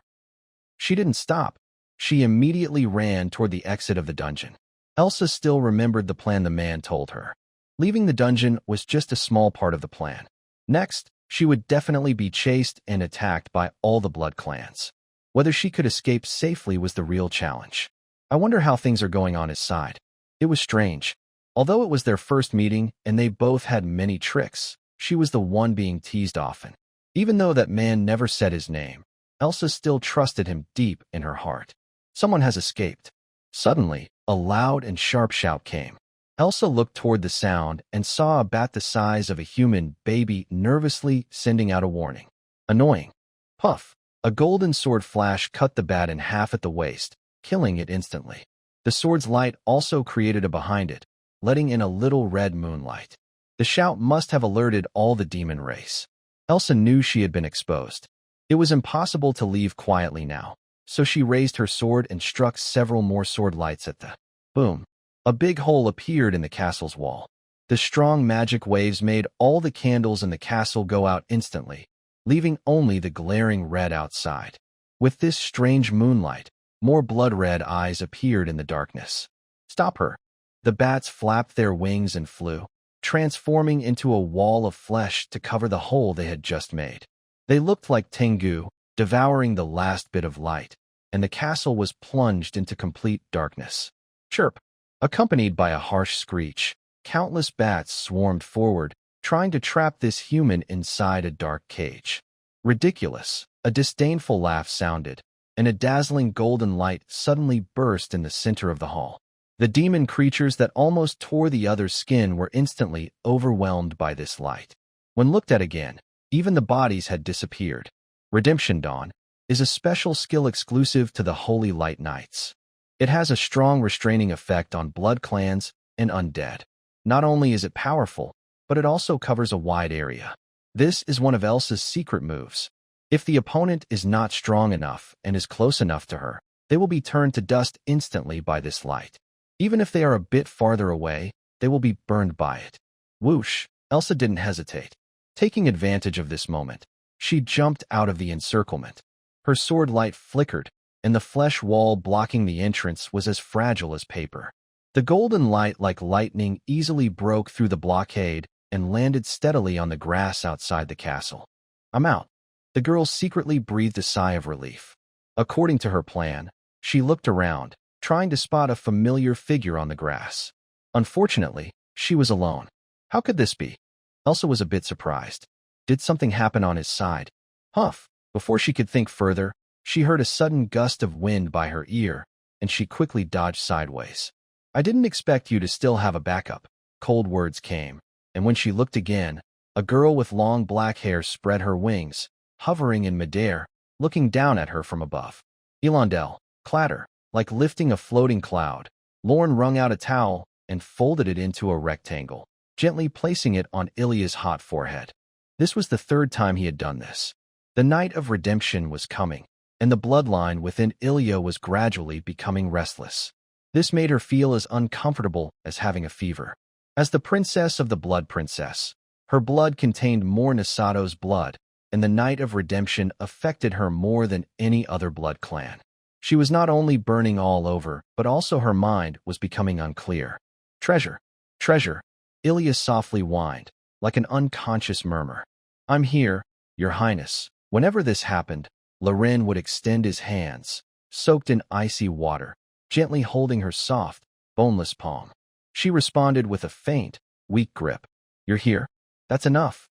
She didn't stop. She immediately ran toward the exit of the dungeon. Elsa still remembered the plan the man told her. Leaving the dungeon was just a small part of the plan. Next, she would definitely be chased and attacked by all the blood clans. Whether she could escape safely was the real challenge. I wonder how things are going on his side. It was strange. Although it was their first meeting and they both had many tricks, she was the one being teased often. Even though that man never said his name, Elsa still trusted him deep in her heart. Someone has escaped. Suddenly, a loud and sharp shout came. Elsa looked toward the sound and saw a bat the size of a human baby nervously sending out a warning. Annoying. Puff! A golden sword flash cut the bat in half at the waist, killing it instantly. The sword's light also created a behind it, letting in a little red moonlight. The shout must have alerted all the demon race. Elsa knew she had been exposed. It was impossible to leave quietly now, so she raised her sword and struck several more sword lights at the boom. A big hole appeared in the castle's wall. The strong magic waves made all the candles in the castle go out instantly, leaving only the glaring red outside. With this strange moonlight, more blood-red eyes appeared in the darkness. Stop her! The bats flapped their wings and flew, transforming into a wall of flesh to cover the hole they had just made. They looked like Tengu, devouring the last bit of light, and the castle was plunged into complete darkness. Chirp! Accompanied by a harsh screech, countless bats swarmed forward, trying to trap this human inside a dark cage. Ridiculous! A disdainful laugh sounded, and a dazzling golden light suddenly burst in the center of the hall. The demon creatures that almost tore the other's skin were instantly overwhelmed by this light. When looked at again, even the bodies had disappeared. Redemption Dawn is a special skill exclusive to the Holy Light Knights. It has a strong restraining effect on blood clans and undead. Not only is it powerful, but it also covers a wide area. This is one of Elsa's secret moves. If the opponent is not strong enough and is close enough to her, they will be turned to dust instantly by this light. Even if they are a bit farther away, they will be burned by it. Whoosh! Elsa didn't hesitate. Taking advantage of this moment, She jumped out of the encirclement. Her sword light flickered, and the flesh wall blocking the entrance was as fragile as paper. The golden light, like lightning, easily broke through the blockade and landed steadily on the grass outside the castle. "I'm out." The girl secretly breathed a sigh of relief. According to her plan, she looked around, trying to spot a familiar figure on the grass. Unfortunately, she was alone. How could this be? Elsa was a bit surprised. Did something happen on his side? Huff! Before she could think further, she heard a sudden gust of wind by her ear, and she quickly dodged sideways. "I didn't expect you to still have a backup," cold words came, and when she looked again, a girl with long black hair spread her wings, hovering in midair, looking down at her from above. Elondel, clatter, like lifting a floating cloud. Lorne wrung out a towel and folded it into a rectangle, gently placing it on Ilya's hot forehead. This was the third time he had done this. The night of redemption was coming, and the bloodline within Ilya was gradually becoming restless. This made her feel as uncomfortable as having a fever. As the princess of the Blood Princess, her blood contained more Nisato's blood, and the night of redemption affected her more than any other blood clan. She was not only burning all over, but also her mind was becoming unclear. "Treasure, treasure," Ilya softly whined, like an unconscious murmur. "I'm here, Your Highness." Whenever this happened, Loren would extend his hands, soaked in icy water, gently holding her soft, boneless palm. She responded with a faint, weak grip. "You're here? That's enough."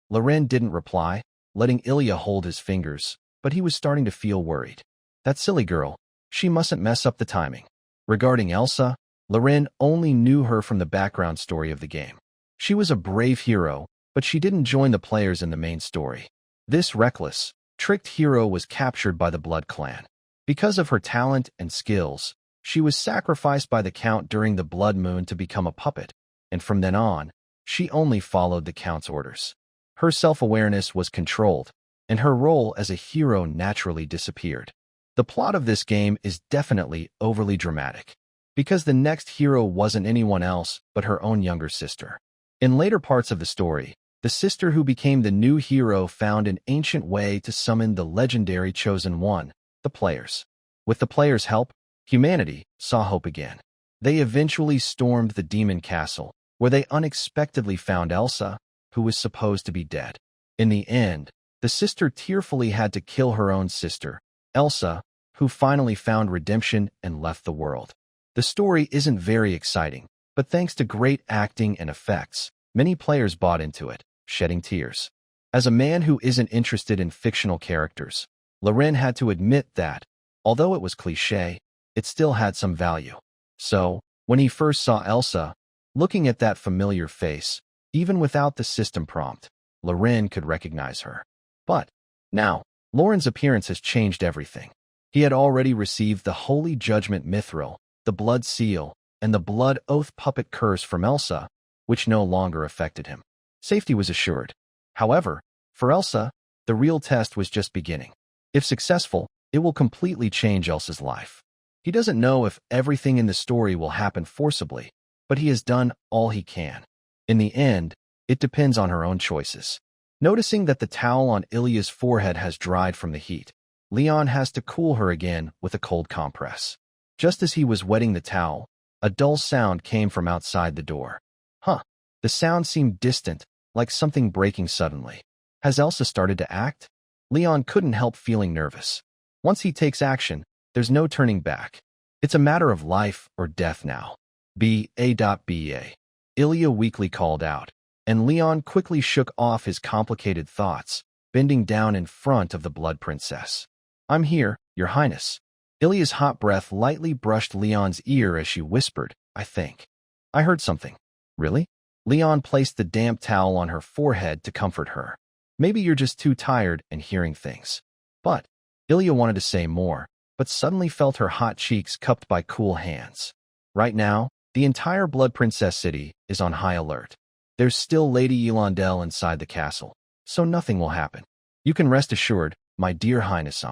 Loren didn't reply, letting Ilya hold his fingers, but he was starting to feel worried. That silly girl, she mustn't mess up the timing. Regarding Elsa, Loren only knew her from the background story of the game. She was a brave hero, but she didn't join the players in the main story. This reckless, tricked hero was captured by the Blood Clan. Because of her talent and skills, she was sacrificed by the Count during the Blood Moon to become a puppet, and from then on, she only followed the Count's orders. Her self-awareness was controlled, and her role as a hero naturally disappeared. The plot of this game is definitely overly dramatic, because the next hero wasn't anyone else but her own younger sister. In later parts of the story, the sister who became the new hero found an ancient way to summon the legendary Chosen One, the players. With the players' help, humanity saw hope again. They eventually stormed the demon castle, where they unexpectedly found Elsa, who was supposed to be dead. In the end, the sister tearfully had to kill her own sister, Elsa, who finally found redemption and left the world. The story isn't very exciting, but thanks to great acting and effects, many players bought into it, shedding tears. As a man who isn't interested in fictional characters, Loren had to admit that, although it was cliché, it still had some value. So, when he first saw Elsa, looking at that familiar face, even without the system prompt, Loren could recognize her. But now, Loren's appearance has changed everything. He had already received the Holy Judgment Mithril, the Blood Seal, and the Blood Oath Puppet Curse from Elsa, which no longer affected him. Safety was assured. However, for Elsa, the real test was just beginning. If successful, it will completely change Elsa's life. He doesn't know if everything in the story will happen forcibly, but he has done all he can. In the end, it depends on her own choices. Noticing that the towel on Ilya's forehead has dried from the heat, Leon has to cool her again with a cold compress. Just as he was wetting the towel, a dull sound came from outside the door. The sound seemed distant, like something breaking suddenly. Has Elsa started to act? Leon couldn't help feeling nervous. Once he takes action, there's no turning back. It's a matter of life or death now. B.A. Ilya weakly called out, and Leon quickly shook off his complicated thoughts, bending down in front of the Blood Princess. "I'm here, Your Highness." Ilya's hot breath lightly brushed Leon's ear as she whispered, "I think I heard something." "Really?" Leon placed the damp towel on her forehead to comfort her. "Maybe you're just too tired and hearing things." But Ilya wanted to say more, but suddenly felt her hot cheeks cupped by cool hands. Right now, the entire Blood Princess city is on high alert. There's still Lady Elondel inside the castle, so nothing will happen. "You can rest assured, my dear Highness."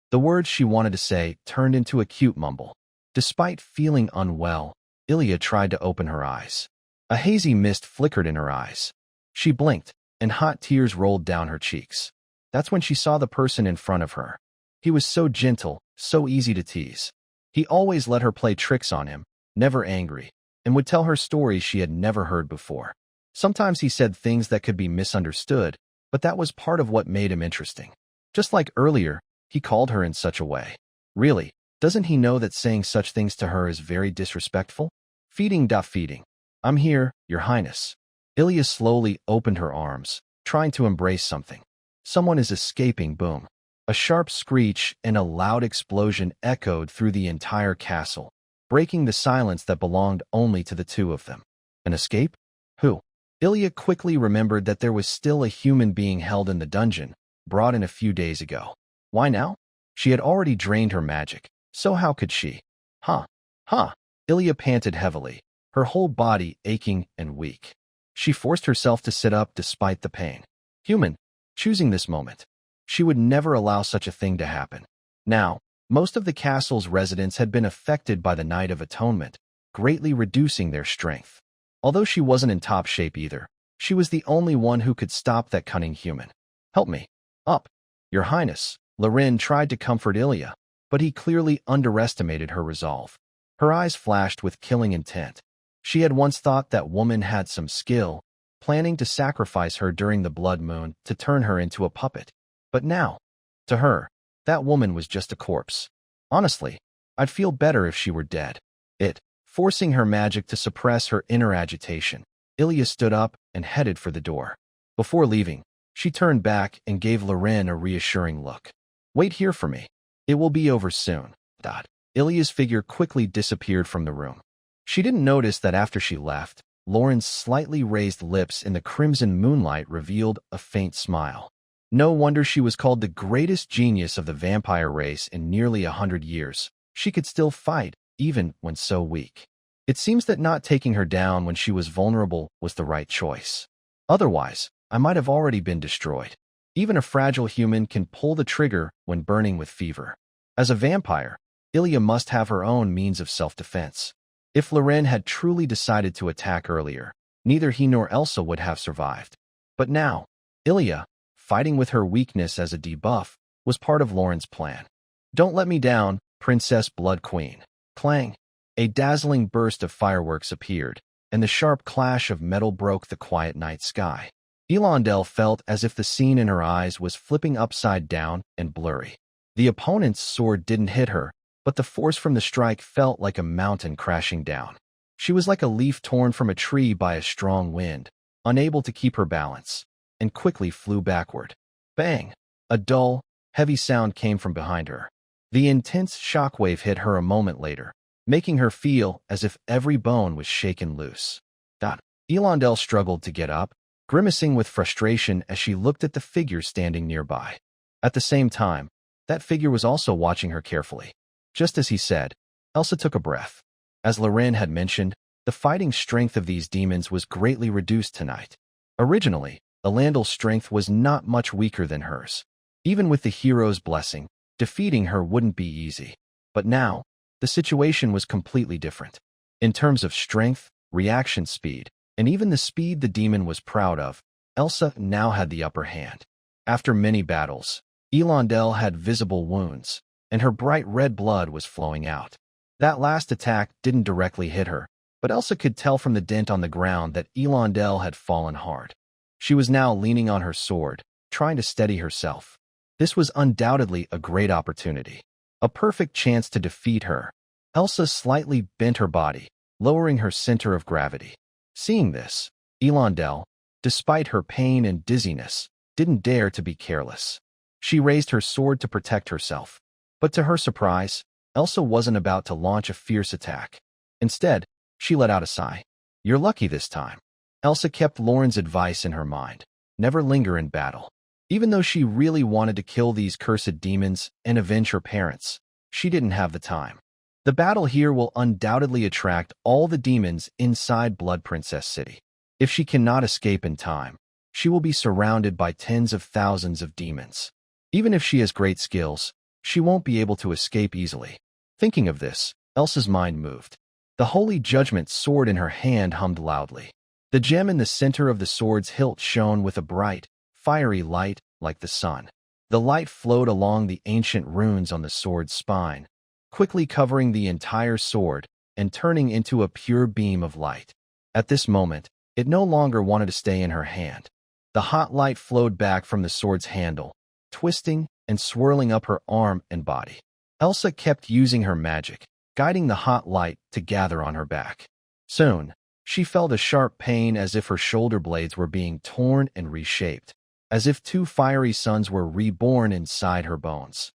The words she wanted to say turned into a cute mumble. Despite feeling unwell, Ilya tried to open her eyes. A hazy mist flickered in her eyes. She blinked, and hot tears rolled down her cheeks. That's when she saw the person in front of her. He was so gentle, so easy to tease. He always let her play tricks on him, never angry, and would tell her stories she had never heard before. Sometimes he said things that could be misunderstood, but that was part of what made him interesting. Just like earlier, he called her in such a way. Really, doesn't he know that saying such things to her is very disrespectful? Feeding. I'm here, Your Highness. Ilya slowly opened her arms, trying to embrace something. Someone is escaping. Boom. A sharp screech and a loud explosion echoed through the entire castle, breaking the silence that belonged only to the two of them. An escape? Who? Ilya quickly remembered that there was still a human being held in the dungeon, brought in a few days ago. Why now? She had already drained her magic, so how could she? Huh. Ilya panted heavily, her whole body aching and weak. She forced herself to sit up despite the pain. Human, choosing this moment. She would never allow such a thing to happen. Now, most of the castle's residents had been affected by the Night of Atonement, greatly reducing their strength. Although she wasn't in top shape either, she was the only one who could stop that cunning human. Help me. Up. Your Highness. Lorin tried to comfort Ilya, but he clearly underestimated her resolve. Her eyes flashed with killing intent. She had once thought that woman had some skill, planning to sacrifice her during the blood moon to turn her into a puppet. But now, to her, that woman was just a corpse. Honestly, I'd feel better if she were dead. Forcing her magic to suppress her inner agitation, Ilya stood up and headed for the door. Before leaving, she turned back and gave Lorin a reassuring look. Wait here for me. It will be over soon. Ilya's figure quickly disappeared from the room. She didn't notice that after she left, Lorin's slightly raised lips in the crimson moonlight revealed a faint smile. No wonder she was called the greatest genius of the vampire race in nearly 100 years. She could still fight, even when so weak. It seems that not taking her down when she was vulnerable was the right choice. Otherwise, I might have already been destroyed. Even a fragile human can pull the trigger when burning with fever. As a vampire, Ilya must have her own means of self-defense. If Lorin had truly decided to attack earlier, neither he nor Elsa would have survived. But now, Ilya, fighting with her weakness as a debuff, was part of Lorin's plan. Don't let me down, Princess Blood Queen. Clang! A dazzling burst of fireworks appeared, and the sharp clash of metal broke the quiet night sky. Elendel felt as if the scene in her eyes was flipping upside down and blurry. The opponent's sword didn't hit her, but the force from the strike felt like a mountain crashing down. She was like a leaf torn from a tree by a strong wind, unable to keep her balance, and quickly flew backward. Bang! A dull, heavy sound came from behind her. The intense shockwave hit her a moment later, making her feel as if every bone was shaken loose. Elendel struggled to get up, grimacing with frustration as she looked at the figure standing nearby. At the same time, that figure was also watching her carefully. Just as he said, Elsa took a breath. As Lorin had mentioned, the fighting strength of these demons was greatly reduced tonight. Originally, Elendel's strength was not much weaker than hers. Even with the hero's blessing, defeating her wouldn't be easy. But now, the situation was completely different. In terms of strength, reaction speed, and even the speed the demon was proud of, Elsa now had the upper hand. After many battles, Elendel had visible wounds, and her bright red blood was flowing out. That last attack didn't directly hit her, but Elsa could tell from the dent on the ground that Elendel had fallen hard. She was now leaning on her sword, trying to steady herself. This was undoubtedly a great opportunity, a perfect chance to defeat her. Elsa slightly bent her body, lowering her center of gravity. Seeing this, Elendel, despite her pain and dizziness, didn't dare to be careless. She raised her sword to protect herself. But to her surprise, Elsa wasn't about to launch a fierce attack. Instead, she let out a sigh. You're lucky this time. Elsa kept Lorin's advice in her mind. Never linger in battle. Even though she really wanted to kill these cursed demons and avenge her parents, she didn't have the time. The battle here will undoubtedly attract all the demons inside Blood Princess City. If she cannot escape in time, she will be surrounded by tens of thousands of demons. Even if she has great skills, she won't be able to escape easily. Thinking of this, Elsa's mind moved. The Holy Judgment sword in her hand hummed loudly. The gem in the center of the sword's hilt shone with a bright, fiery light like the sun. The light flowed along the ancient runes on the sword's spine, quickly covering the entire sword and turning into a pure beam of light. At this moment, it no longer wanted to stay in her hand. The hot light flowed back from the sword's handle, twisting and swirling up her arm and body. Elsa kept using her magic, guiding the hot light to gather on her back. Soon, she felt a sharp pain as if her shoulder blades were being torn and reshaped, as if two fiery suns were reborn inside her bones.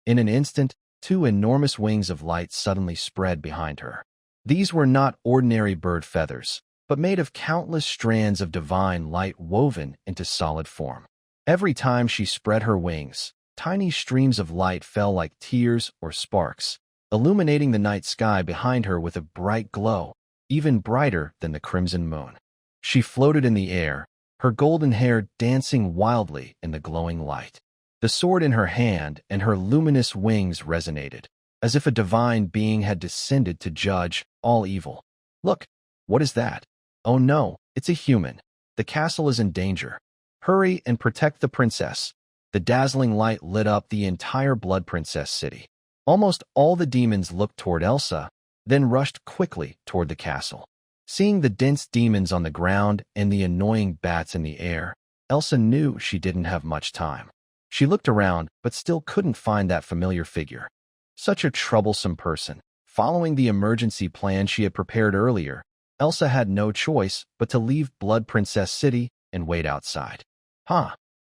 In an instant, two enormous wings of light suddenly spread behind her. These were not ordinary bird feathers, but made of countless strands of divine light woven into solid form. Every time she spread her wings, tiny streams of light fell like tears or sparks, illuminating the night sky behind her with a bright glow, even brighter than the crimson moon. She floated in the air, her golden hair dancing wildly in the glowing light. The sword in her hand and her luminous wings resonated, as if a divine being had descended to judge all evil. Look, what is that? Oh no, it's a human. The castle is in danger. Hurry and protect the princess. The dazzling light lit up the entire Blood Princess city. Almost all the demons looked toward Elsa, then rushed quickly toward the castle. Seeing the dense demons on the ground and the annoying bats in the air, Elsa knew she didn't have much time. She looked around, but still couldn't find that familiar figure. Such a troublesome person. Following the emergency plan she had prepared earlier, Elsa had no choice but to leave Blood Princess City and wait outside.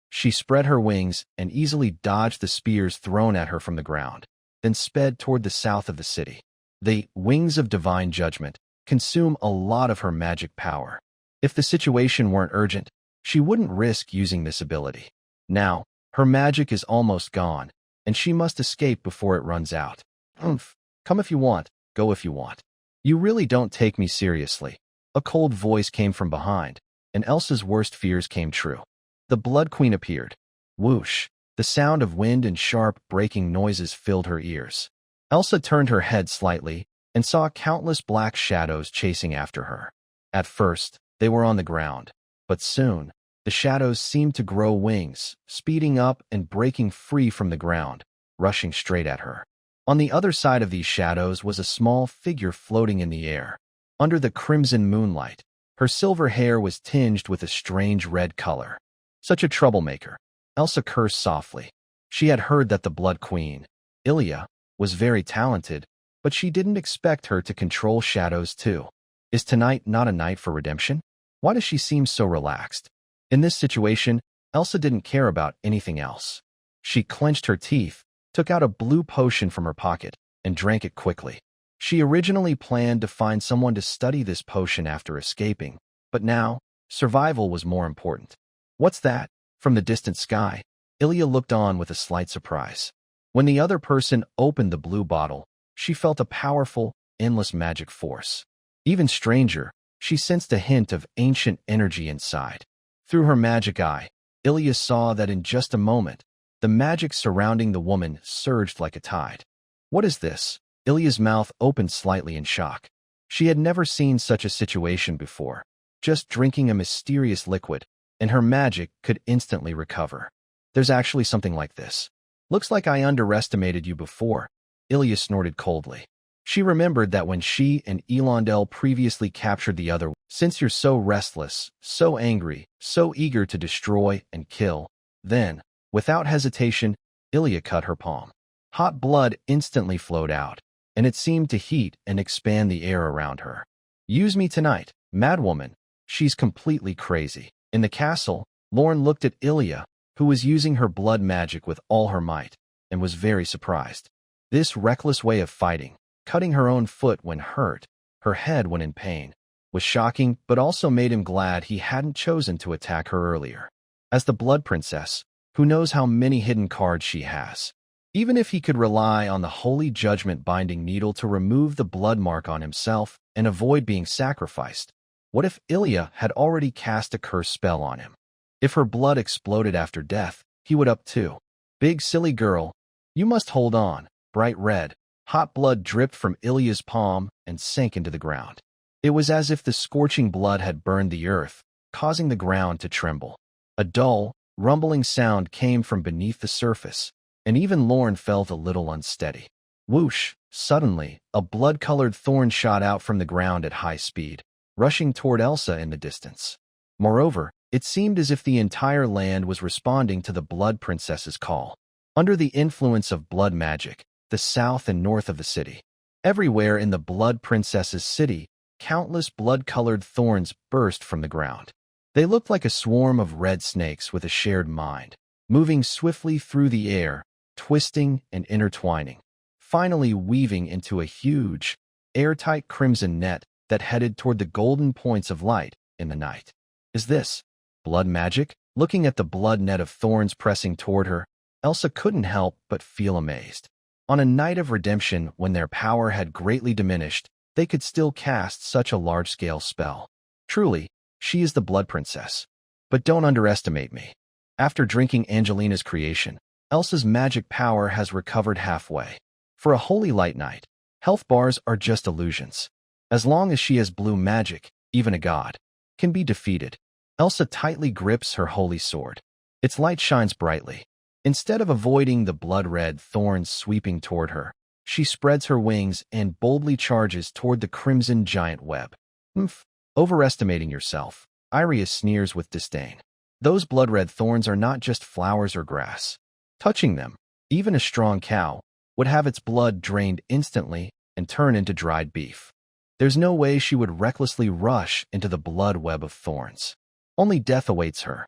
She spread her wings and easily dodged the spears thrown at her from the ground, then sped toward the south of the city. The wings of divine judgment consume a lot of her magic power. If the situation weren't urgent, she wouldn't risk using this ability. Now, her magic is almost gone, and she must escape before it runs out. Come if you want, go if you want. You really don't take me seriously. A cold voice came from behind, and Elsa's worst fears came true. The Blood Queen appeared. Whoosh! The sound of wind and sharp, breaking noises filled her ears. Elsa turned her head slightly and saw countless black shadows chasing after her. At first, they were on the ground, but soon, the shadows seemed to grow wings, speeding up and breaking free from the ground, rushing straight at her. On the other side of these shadows was a small figure floating in the air. Under the crimson moonlight, her silver hair was tinged with a strange red color. Such a troublemaker. Elsa cursed softly. She had heard that the Blood Queen, Ilia, was very talented, but she didn't expect her to control shadows too. Is tonight not a night for redemption? Why does she seem so relaxed? In this situation, Elsa didn't care about anything else. She clenched her teeth, took out a blue potion from her pocket, and drank it quickly. She originally planned to find someone to study this potion after escaping, but now, survival was more important. What's that? From the distant sky, Ilia looked on with a slight surprise. When the other person opened the blue bottle, she felt a powerful, endless magic force. Even stranger, she sensed a hint of ancient energy inside. Through her magic eye, Ilia saw that in just a moment, the magic surrounding the woman surged like a tide. What is this? Ilia's mouth opened slightly in shock. She had never seen such a situation before. Just drinking a mysterious liquid, and her magic could instantly recover. There's actually something like this. Looks like I underestimated you before, Ilia snorted coldly. She remembered that when she and Elondel previously captured the other, since you're so restless, so angry, so eager to destroy and kill, then, without hesitation, Ilia cut her palm. Hot blood instantly flowed out, and it seemed to heat and expand the air around her. Use me tonight, madwoman. She's completely crazy. In the castle, Lorne looked at Ilia, who was using her blood magic with all her might, and was very surprised. This reckless way of fighting, cutting her own foot when hurt, her head when in pain, was shocking but also made him glad he hadn't chosen to attack her earlier. As the Blood Princess, who knows how many hidden cards she has? Even if he could rely on the Holy Judgment Binding Needle to remove the blood mark on himself and avoid being sacrificed, what if Ilia had already cast a curse spell on him? If her blood exploded after death, he would up too. Big silly girl, you must hold on. Bright red, hot blood dripped from Ilia's palm and sank into the ground. It was as if the scorching blood had burned the earth, causing the ground to tremble. A dull, rumbling sound came from beneath the surface, and even Lorne felt a little unsteady. Whoosh! Suddenly, a blood-colored thorn shot out from the ground at high speed, rushing toward Elsa in the distance. Moreover, it seemed as if the entire land was responding to the Blood Princess's call. Under the influence of blood magic, the south and north of the city, everywhere in the Blood Princess's city, countless blood-colored thorns burst from the ground. They looked like a swarm of red snakes with a shared mind, moving swiftly through the air, twisting and intertwining, finally weaving into a huge, airtight crimson net that headed toward the golden points of light in the night. Is this blood magic? Looking at the blood net of thorns pressing toward her, Elsa couldn't help but feel amazed. On a night of redemption, when their power had greatly diminished, they could still cast such a large-scale spell. Truly, she is the Blood Princess. But don't underestimate me. After drinking Angelina's creation, Elsa's magic power has recovered halfway. For a holy light night, health bars are just illusions. As long as she has blue magic, even a god can be defeated. Elsa tightly grips her holy sword. Its light shines brightly. Instead of avoiding the blood-red thorns sweeping toward her, she spreads her wings and boldly charges toward the crimson giant web. Overestimating yourself, Iria sneers with disdain. Those blood-red thorns are not just flowers or grass. Touching them, even a strong cow would have its blood drained instantly and turn into dried beef. There's no way she would recklessly rush into the blood web of thorns. Only death awaits her.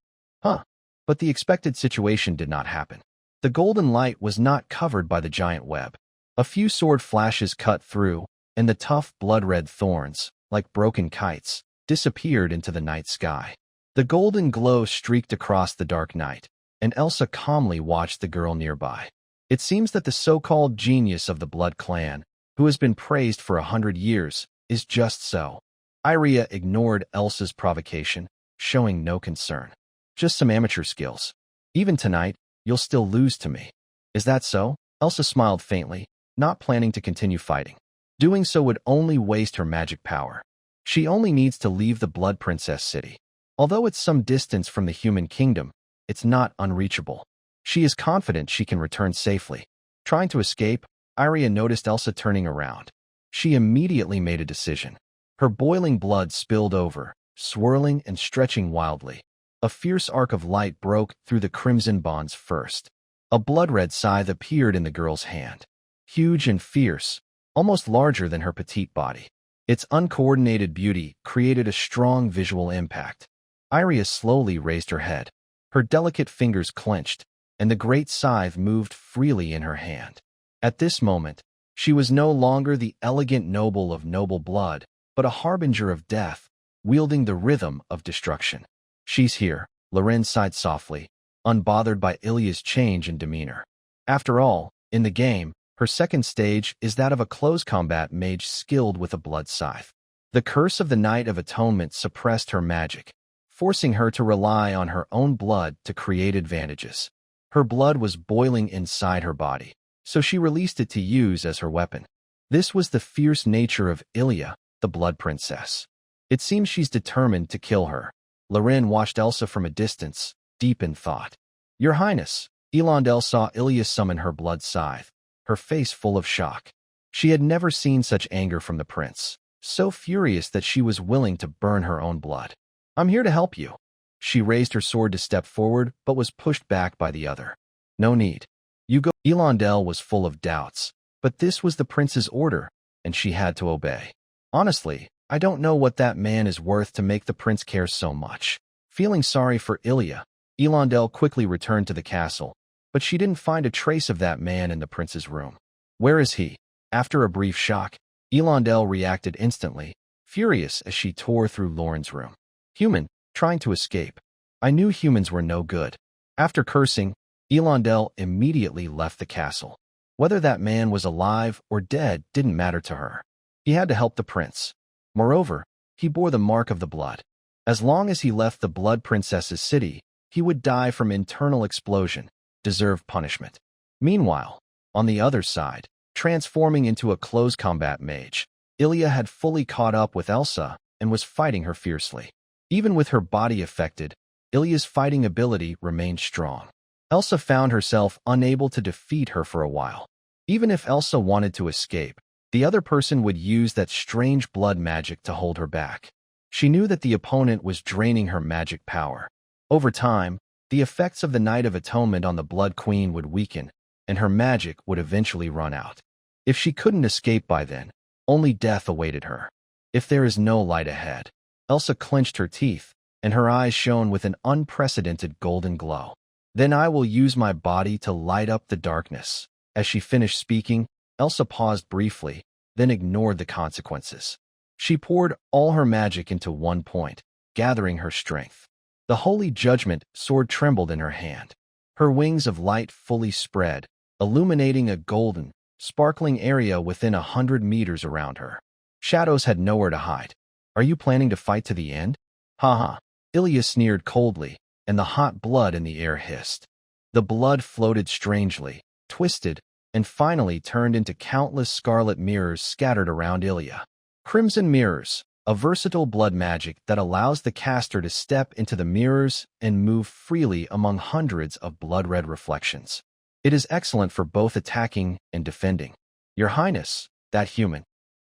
But the expected situation did not happen. The golden light was not covered by the giant web. A few sword flashes cut through, and the tough blood-red thorns, like broken kites, disappeared into the night sky. The golden glow streaked across the dark night, and Elsa calmly watched the girl nearby. It seems that the so-called genius of the Blood Clan, who has been praised for 100 years, is just so. Iria ignored Elsa's provocation, showing no concern. Just some amateur skills. Even tonight, you'll still lose to me. Is that so? Elsa smiled faintly, not planning to continue fighting. Doing so would only waste her magic power. She only needs to leave the Blood Princess city. Although it's some distance from the human kingdom, it's not unreachable. She is confident she can return safely. Trying to escape, Iria noticed Elsa turning around. She immediately made a decision. Her boiling blood spilled over, swirling and stretching wildly. A fierce arc of light broke through the crimson bonds first. A blood-red scythe appeared in the girl's hand. Huge and fierce, almost larger than her petite body. Its uncoordinated beauty created a strong visual impact. Iria slowly raised her head. Her delicate fingers clenched, and the great scythe moved freely in her hand. At this moment, she was no longer the elegant noble of noble blood, but a harbinger of death, wielding the rhythm of destruction. She's here, Loren sighed softly, unbothered by Ilya's change in demeanor. After all, in the game, her second stage is that of a close combat mage skilled with a blood scythe. The curse of the Night of Atonement suppressed her magic, forcing her to rely on her own blood to create advantages. Her blood was boiling inside her body, so she released it to use as her weapon. This was the fierce nature of Ilya, the Blood Princess. It seems she's determined to kill her. Loren watched Elsa from a distance, deep in thought. Your Highness, Elondel saw Ilya summon her blood scythe, her face full of shock. She had never seen such anger from the prince, so furious that she was willing to burn her own blood. I'm here to help you. She raised her sword to step forward, but was pushed back by the other. No need. You go. Elondel was full of doubts, but this was the prince's order, and she had to obey. Honestly, I don't know what that man is worth to make the prince care so much. Feeling sorry for Ilya, Elondel quickly returned to the castle, but she didn't find a trace of that man in the prince's room. Where is he? After a brief shock, Elondel reacted instantly, furious as she tore through Lauren's room. Human, trying to escape. I knew humans were no good. After cursing, Elondel immediately left the castle. Whether that man was alive or dead didn't matter to her. He had to help the prince. Moreover, he bore the mark of the blood. As long as he left the Blood Princess's city, he would die from internal explosion, deserved punishment. Meanwhile, on the other side, transforming into a close combat mage, Ilya had fully caught up with Elsa and was fighting her fiercely. Even with her body affected, Ilya's fighting ability remained strong. Elsa found herself unable to defeat her for a while. Even if Elsa wanted to escape, the other person would use that strange blood magic to hold her back. She knew that the opponent was draining her magic power. Over time, the effects of the Night of Atonement on the Blood Queen would weaken, and her magic would eventually run out. If she couldn't escape by then, only death awaited her. If there is no light ahead, Elsa clenched her teeth, and her eyes shone with an unprecedented golden glow. Then I will use my body to light up the darkness. As she finished speaking, Elsa paused briefly, then ignored the consequences. She poured all her magic into one point, gathering her strength. The Holy Judgment sword trembled in her hand. Her wings of light fully spread, illuminating a golden, sparkling area within 100 meters around her. Shadows had nowhere to hide. Are you planning to fight to the end? Ha. Ilya sneered coldly, and the hot blood in the air hissed. The blood floated strangely, twisted, and finally turned into countless scarlet mirrors scattered around Ilya. Crimson mirrors, a versatile blood magic that allows the caster to step into the mirrors and move freely among hundreds of blood-red reflections. It is excellent for both attacking and defending. Your Highness, that human.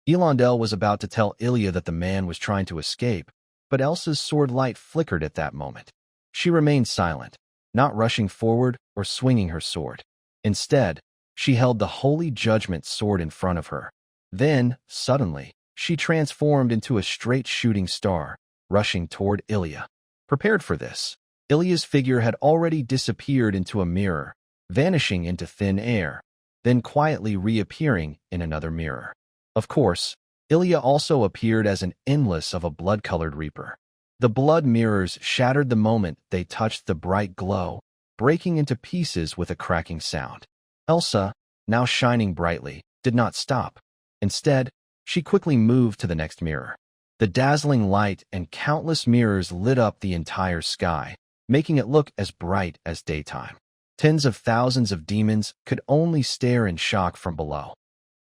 Elendel was about to tell Ilya that the man was trying to escape, but Elsa's sword light flickered at that moment. She remained silent, not rushing forward or swinging her sword. Instead, she held the Holy Judgment sword in front of her. Then, suddenly, she transformed into a straight shooting star, rushing toward Ilya. Prepared for this, Ilya's figure had already disappeared into a mirror, vanishing into thin air, then quietly reappearing in another mirror. Of course, Ilya also appeared as an endless of a blood-colored reaper. The blood mirrors shattered the moment they touched the bright glow, breaking into pieces with a cracking sound. Elsa, now shining brightly, did not stop. Instead, she quickly moved to the next mirror. The dazzling light and countless mirrors lit up the entire sky, making it look as bright as daytime. Tens of thousands of demons could only stare in shock from below.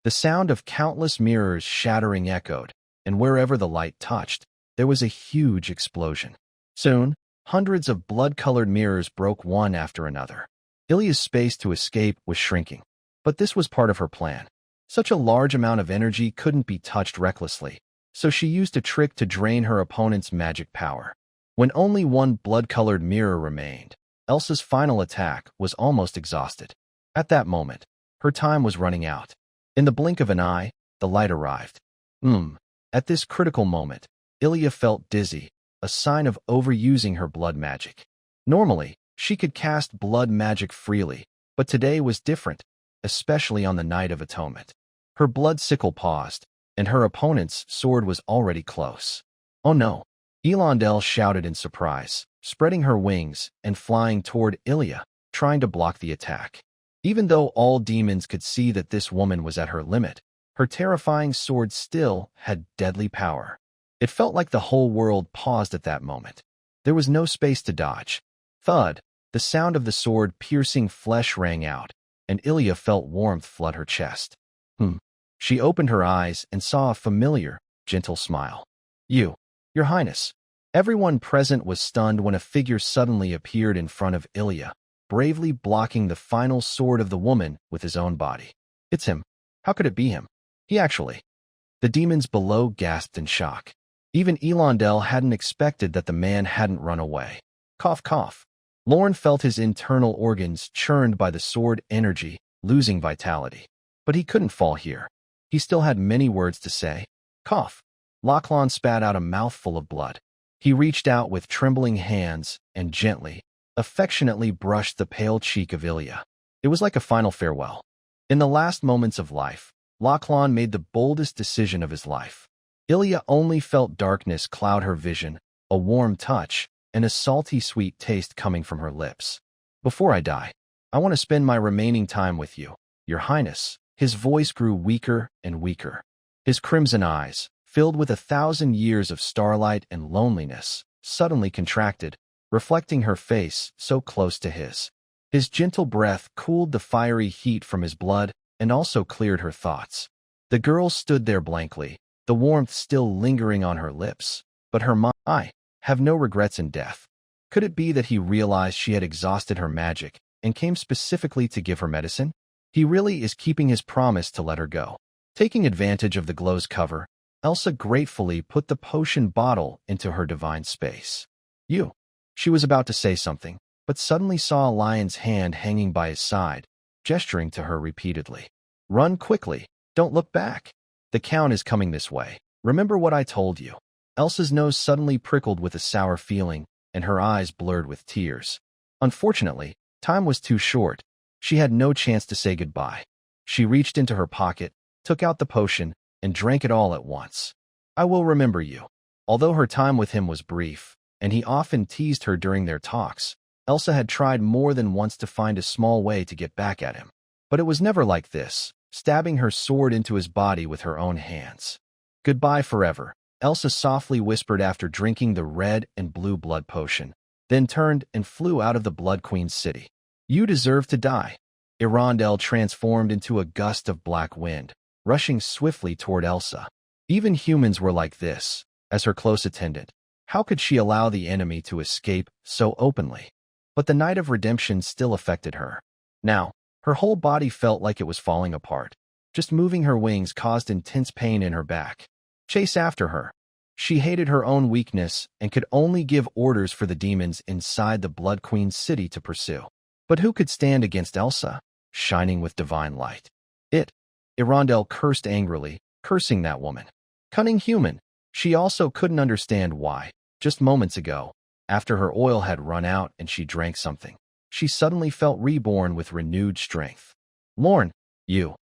The sound of countless mirrors shattering echoed, and wherever the light touched, there was a huge explosion. Soon, hundreds of blood-colored mirrors broke one after another. Ilya's space to escape was shrinking, but this was part of her plan. Such a large amount of energy couldn't be touched recklessly, so she used a trick to drain her opponent's magic power. When only one blood-colored mirror remained, Elsa's final attack was almost exhausted. At that moment, her time was running out. In the blink of an eye, the light arrived. At this critical moment, Ilya felt dizzy, a sign of overusing her blood magic. Normally, she could cast blood magic freely, but today was different, especially on the Night of Atonement. Her blood sickle paused, and her opponent's sword was already close. Oh no! Elendel shouted in surprise, spreading her wings and flying toward Ilya, trying to block the attack. Even though all demons could see that this woman was at her limit, her terrifying sword still had deadly power. It felt like the whole world paused at that moment. There was no space to dodge. Thud! The sound of the sword piercing flesh rang out, and Ilya felt warmth flood her chest. She opened her eyes and saw a familiar, gentle smile. Your Highness. Everyone present was stunned when a figure suddenly appeared in front of Ilya, bravely blocking the final sword of the woman with his own body. It's him. How could it be him? He actually. The demons below gasped in shock. Even Elendel hadn't expected that the man hadn't run away. Cough, cough. Lorne felt his internal organs churned by the sword energy, losing vitality. But he couldn't fall here. He still had many words to say. Cough. Lachlan spat out a mouthful of blood. He reached out with trembling hands and gently, affectionately brushed the pale cheek of Ilya. It was like a final farewell. In the last moments of life, Lachlan made the boldest decision of his life. Ilya only felt darkness cloud her vision, a warm touch, and a salty sweet taste coming from her lips. Before I die, I want to spend my remaining time with you, Your Highness. His voice grew weaker and weaker. His crimson eyes, filled with 1,000 years of starlight and loneliness, suddenly contracted, reflecting her face so close to his. His gentle breath cooled the fiery heat from his blood and also cleared her thoughts. The girl stood there blankly, the warmth still lingering on her lips, but her mind, I have no regrets in death. Could it be that he realized she had exhausted her magic and came specifically to give her medicine? He really is keeping his promise to let her go. Taking advantage of the glow's cover, Elsa gratefully put the potion bottle into her divine space. You. She was about to say something, but suddenly saw a lion's hand hanging by his side, gesturing to her repeatedly. Run quickly. Don't look back. The Count is coming this way. Remember what I told you. Elsa's nose suddenly prickled with a sour feeling, and her eyes blurred with tears. Unfortunately, time was too short. She had no chance to say goodbye. She reached into her pocket, took out the potion, and drank it all at once. I will remember you. Although her time with him was brief, and he often teased her during their talks, Elsa had tried more than once to find a small way to get back at him. But it was never like this, stabbing her sword into his body with her own hands. Goodbye forever, Elsa softly whispered after drinking the red and blue blood potion, then turned and flew out of the Blood Queen's city. You deserve to die. Irondel transformed into a gust of black wind, rushing swiftly toward Elsa. Even humans were like this, as her close attendant. How could she allow the enemy to escape so openly? But the night of redemption still affected her. Now, her whole body felt like it was falling apart. Just moving her wings caused intense pain in her back. Chase after her. She hated her own weakness and could only give orders for the demons inside the Blood Queen's city to pursue. But who could stand against Elsa, shining with divine light? Irondel cursed angrily, cursing that woman. Cunning human. She also couldn't understand why, just moments ago, after her oil had run out and she drank something, she suddenly felt reborn with renewed strength. Lorne, you.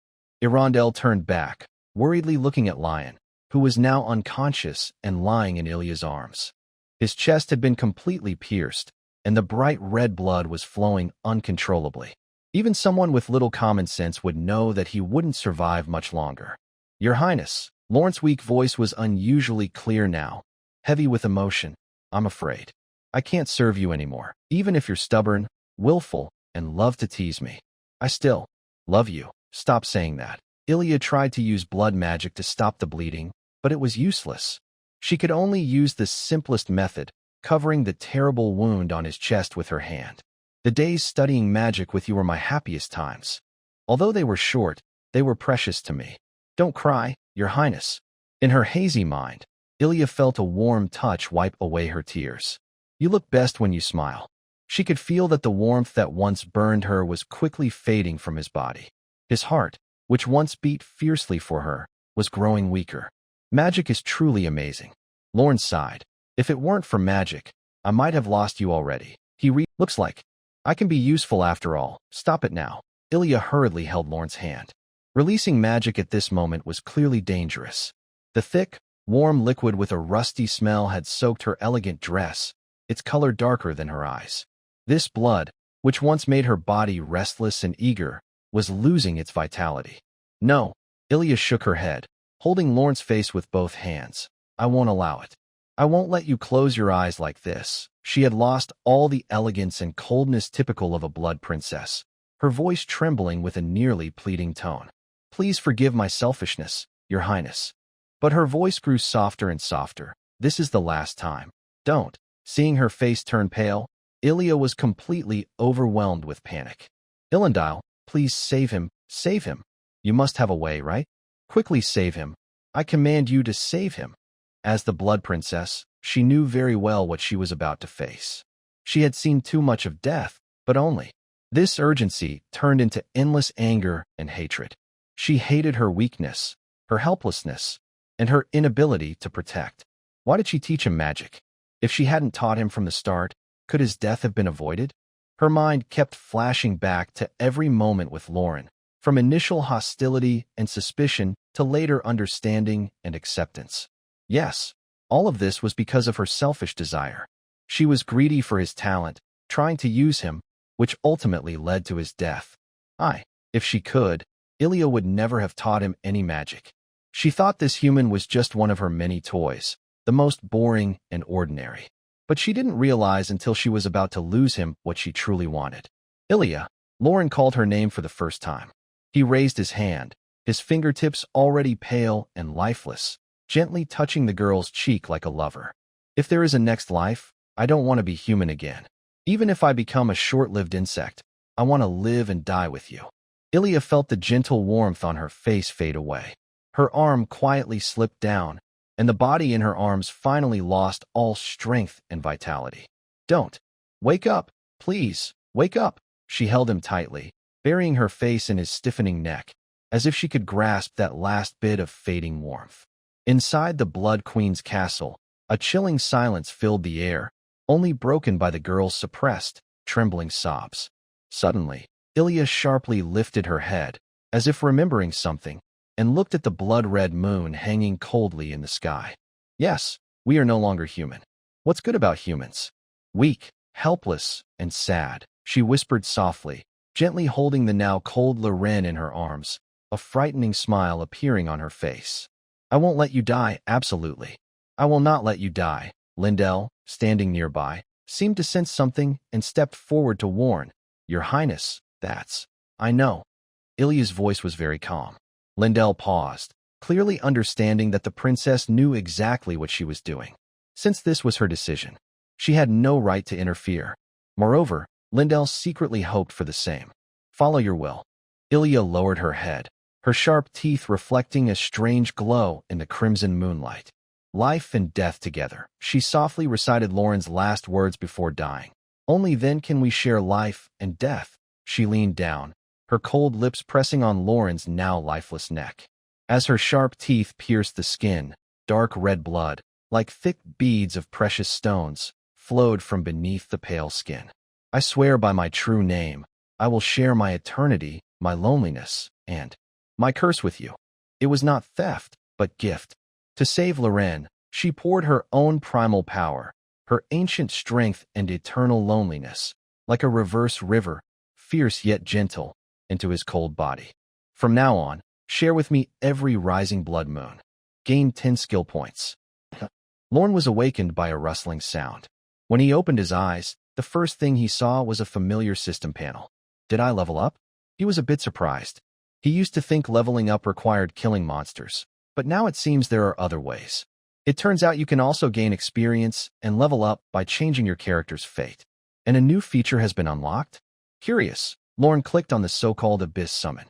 Irondel turned back, worriedly looking at Lion, who was now unconscious and lying in Ilya's arms. His chest had been completely pierced, and the bright red blood was flowing uncontrollably. Even someone with little common sense would know that he wouldn't survive much longer. Your Highness, Lawrence's weak voice was unusually clear now, heavy with emotion. I'm afraid. I can't serve you anymore, even if you're stubborn, willful, and love to tease me. I still love you. Stop saying that. Ilya tried to use blood magic to stop the bleeding, but it was useless. She could only use the simplest method, covering the terrible wound on his chest with her hand. The days studying magic with you were my happiest times. Although they were short, they were precious to me. Don't cry, Your Highness. In her hazy mind, Ilya felt a warm touch wipe away her tears. You look best when you smile. She could feel that the warmth that once burned her was quickly fading from his body. His heart, which once beat fiercely for her, was growing weaker. Magic is truly amazing. Lorne sighed. If it weren't for magic, I might have lost you already. Looks like. I can be useful after all. Stop it now. Ilya hurriedly held Lorne's hand. Releasing magic at this moment was clearly dangerous. The thick, warm liquid with a rusty smell had soaked her elegant dress, its color darker than her eyes. This blood, which once made her body restless and eager, was losing its vitality. No, Ilya shook her head, holding Lorne's face with both hands. I won't allow it. I won't let you close your eyes like this. She had lost all the elegance and coldness typical of a blood princess, her voice trembling with a nearly pleading tone. Please forgive my selfishness, Your Highness. But her voice grew softer and softer. This is the last time. Don't. Seeing her face turn pale, Ilya was completely overwhelmed with panic. Irondel, please save him. Save him. You must have a way, right? Quickly save him. I command you to save him. As the Blood Princess, she knew very well what she was about to face. She had seen too much of death, but only. This urgency turned into endless anger and hatred. She hated her weakness, her helplessness, and her inability to protect. Why did she teach him magic? If she hadn't taught him from the start, could his death have been avoided? Her mind kept flashing back to every moment with Lauren, from initial hostility and suspicion to later understanding and acceptance. Yes, all of this was because of her selfish desire. She was greedy for his talent, trying to use him, which ultimately led to his death. If she could, Ilya would never have taught him any magic. She thought this human was just one of her many toys, the most boring and ordinary. But she didn't realize until she was about to lose him what she truly wanted. Ilya, Lauren called her name for the first time. He raised his hand, his fingertips already pale and lifeless, gently touching the girl's cheek like a lover. If there is a next life, I don't want to be human again. Even if I become a short-lived insect, I want to live and die with you. Ilya felt the gentle warmth on her face fade away. Her arm quietly slipped down, and the body in her arms finally lost all strength and vitality. Don't. Wake up, please, wake up. She held him tightly, burying her face in his stiffening neck, as if she could grasp that last bit of fading warmth. Inside the Blood Queen's castle, a chilling silence filled the air, only broken by the girl's suppressed, trembling sobs. Suddenly, Ilya sharply lifted her head, as if remembering something, and looked at the blood-red moon hanging coldly in the sky. Yes, we are no longer human. What's good about humans? Weak, helpless, and sad, she whispered softly, gently holding the now cold Loren in her arms, a frightening smile appearing on her face. I won't let you die, absolutely. I will not let you die. Lindell, standing nearby, seemed to sense something and stepped forward to warn. Your Highness, that's... I know. Ilya's voice was very calm. Lindell paused, clearly understanding that the princess knew exactly what she was doing. Since this was her decision, she had no right to interfere. Moreover, Lindell secretly hoped for the same. Follow your will. Ilya lowered her head, her sharp teeth reflecting a strange glow in the crimson moonlight. Life and death together, she softly recited Lauren's last words before dying. Only then can we share life and death. She leaned down, her cold lips pressing on Lauren's now lifeless neck. As her sharp teeth pierced the skin, dark red blood, like thick beads of precious stones, flowed from beneath the pale skin. I swear by my true name, I will share my eternity, my loneliness, and my curse with you. It was not theft, but gift. To save Loren, she poured her own primal power, her ancient strength and eternal loneliness, like a reverse river, fierce yet gentle, into his cold body. From now on, share with me every rising blood moon. Gain 10 skill points. Lorne was awakened by a rustling sound. When he opened his eyes, the first thing he saw was a familiar system panel. Did I level up? He was a bit surprised. He used to think leveling up required killing monsters, but now it seems there are other ways. It turns out you can also gain experience and level up by changing your character's fate. And a new feature has been unlocked? Curious, Lorne clicked on the so-called Abyss Summon.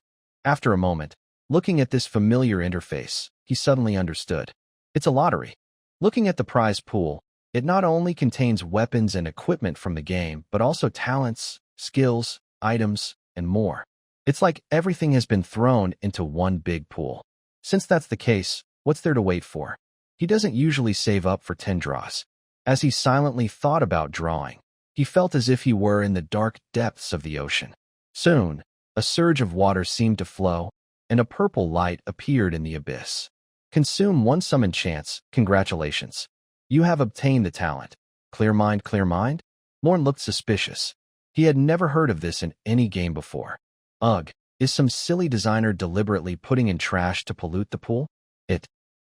After a moment, looking at this familiar interface, he suddenly understood. It's a lottery. Looking at the prize pool, it not only contains weapons and equipment from the game, but also talents, skills, items, and more. It's like everything has been thrown into one big pool. Since that's the case, what's there to wait for? He doesn't usually save up for 10 draws. As he silently thought about drawing, he felt as if he were in the dark depths of the ocean. Soon, a surge of water seemed to flow, and a purple light appeared in the abyss. Consume one summon chance. Congratulations. You have obtained the talent. Clear mind, clear mind? Lorne looked suspicious. He had never heard of this in any game before. Ugh, is some silly designer deliberately putting in trash to pollute the pool?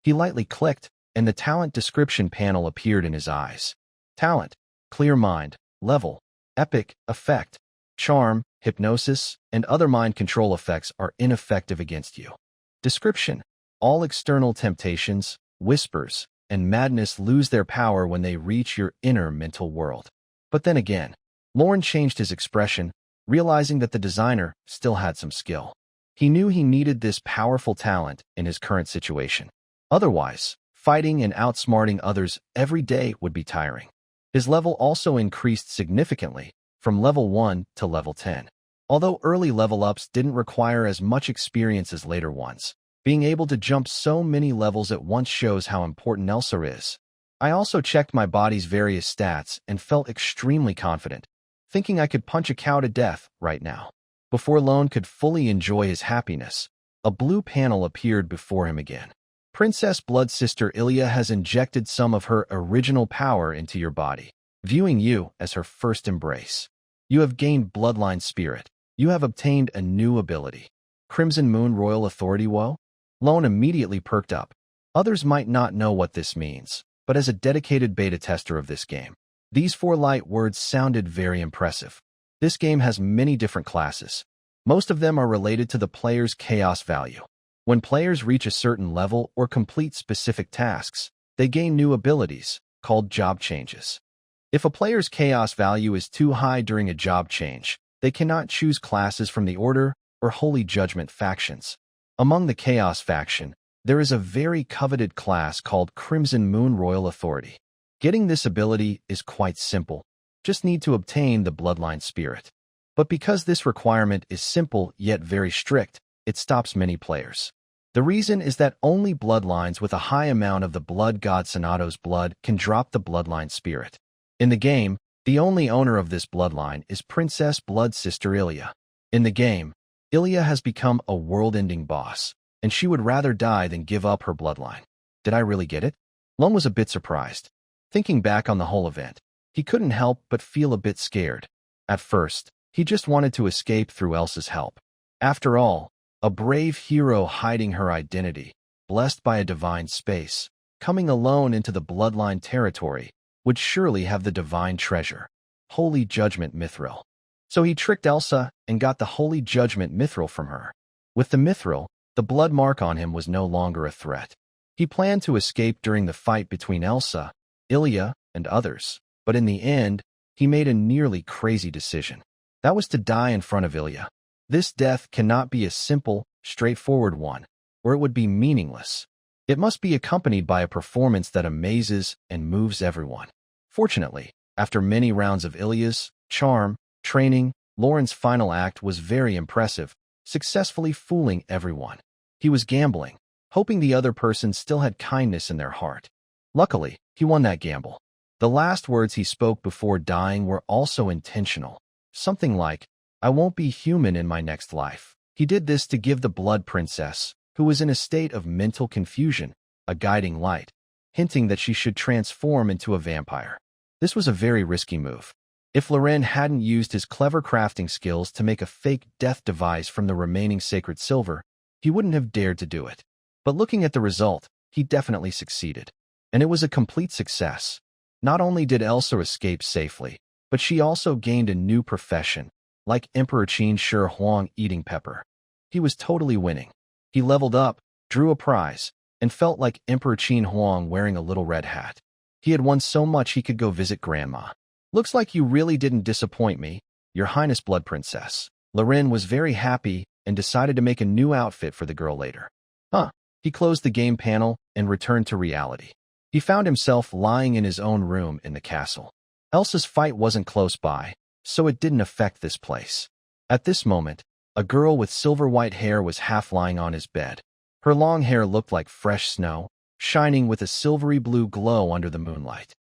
He lightly clicked, and the talent description panel appeared in his eyes. Talent, clear mind, level, epic, effect, charm, hypnosis, and other mind control effects are ineffective against you. Description, all external temptations, whispers, and madness lose their power when they reach your inner mental world. But then again, Lorne changed his expression, realizing that the designer still had some skill. He knew he needed this powerful talent in his current situation. Otherwise, fighting and outsmarting others every day would be tiring. His level also increased significantly, from level 1 to level 10. Although early level ups didn't require as much experience as later ones, being able to jump so many levels at once shows how important Elsa is. I also checked my body's various stats and felt extremely confident, thinking I could punch a cow to death right now. Before Lone could fully enjoy his happiness, a blue panel appeared before him again. Princess Blood Sister Ilya has injected some of her original power into your body, viewing you as her first embrace. You have gained Bloodline Spirit. You have obtained a new ability. Crimson Moon Royal Authority Woe? Lone immediately perked up. Others might not know what this means, but as a dedicated beta tester of this game, these 4 light words sounded very impressive. This game has many different classes. Most of them are related to the player's chaos value. When players reach a certain level or complete specific tasks, they gain new abilities, called job changes. If a player's chaos value is too high during a job change, they cannot choose classes from the Order or Holy Judgment factions. Among the Chaos faction, there is a very coveted class called Crimson Moon Royal Authority. Getting this ability is quite simple. Just need to obtain the Bloodline Spirit. But because this requirement is simple yet very strict, it stops many players. The reason is that only bloodlines with a high amount of the blood god Sonato's blood can drop the Bloodline Spirit. In the game, the only owner of this bloodline is Princess Blood Sister Ilya. In the game, Ilya has become a world-ending boss, and she would rather die than give up her bloodline. Did I really get it? Lung was a bit surprised. Thinking back on the whole event, he couldn't help but feel a bit scared. At first, he just wanted to escape through Elsa's help. After all, a brave hero hiding her identity, blessed by a divine space, coming alone into the bloodline territory, would surely have the divine treasure, Holy Judgment Mithril. So he tricked Elsa and got the Holy Judgment Mithril from her. With the Mithril, the blood mark on him was no longer a threat. He planned to escape during the fight between Elsa, Ilya, and others, but in the end, he made a nearly crazy decision. That was to die in front of Ilya. This death cannot be a simple, straightforward one, or it would be meaningless. It must be accompanied by a performance that amazes and moves everyone. Fortunately, after many rounds of Ilya's charm, training, Lauren's final act was very impressive, successfully fooling everyone. He was gambling, hoping the other person still had kindness in their heart. Luckily, he won that gamble. The last words he spoke before dying were also intentional. Something like, "I won't be human in my next life." He did this to give the Blood Princess, who was in a state of mental confusion, a guiding light, hinting that she should transform into a vampire. This was a very risky move. If Loren hadn't used his clever crafting skills to make a fake death device from the remaining sacred silver, he wouldn't have dared to do it. But looking at the result, he definitely succeeded. And it was a complete success. Not only did Elsa escape safely, but she also gained a new profession, like Emperor Qin Shi Huang eating pepper. He was totally winning. He leveled up, drew a prize, and felt like Emperor Qin Huang wearing a little red hat. He had won so much he could go visit Grandma. "Looks like you really didn't disappoint me, Your Highness Blood Princess." Loren was very happy and decided to make a new outfit for the girl later. He closed the game panel and returned to reality. He found himself lying in his own room in the castle. Elsa's fight wasn't close by, so it didn't affect this place. At this moment, a girl with silver-white hair was half lying on his bed. Her long hair looked like fresh snow, shining with a silvery blue glow under the moonlight.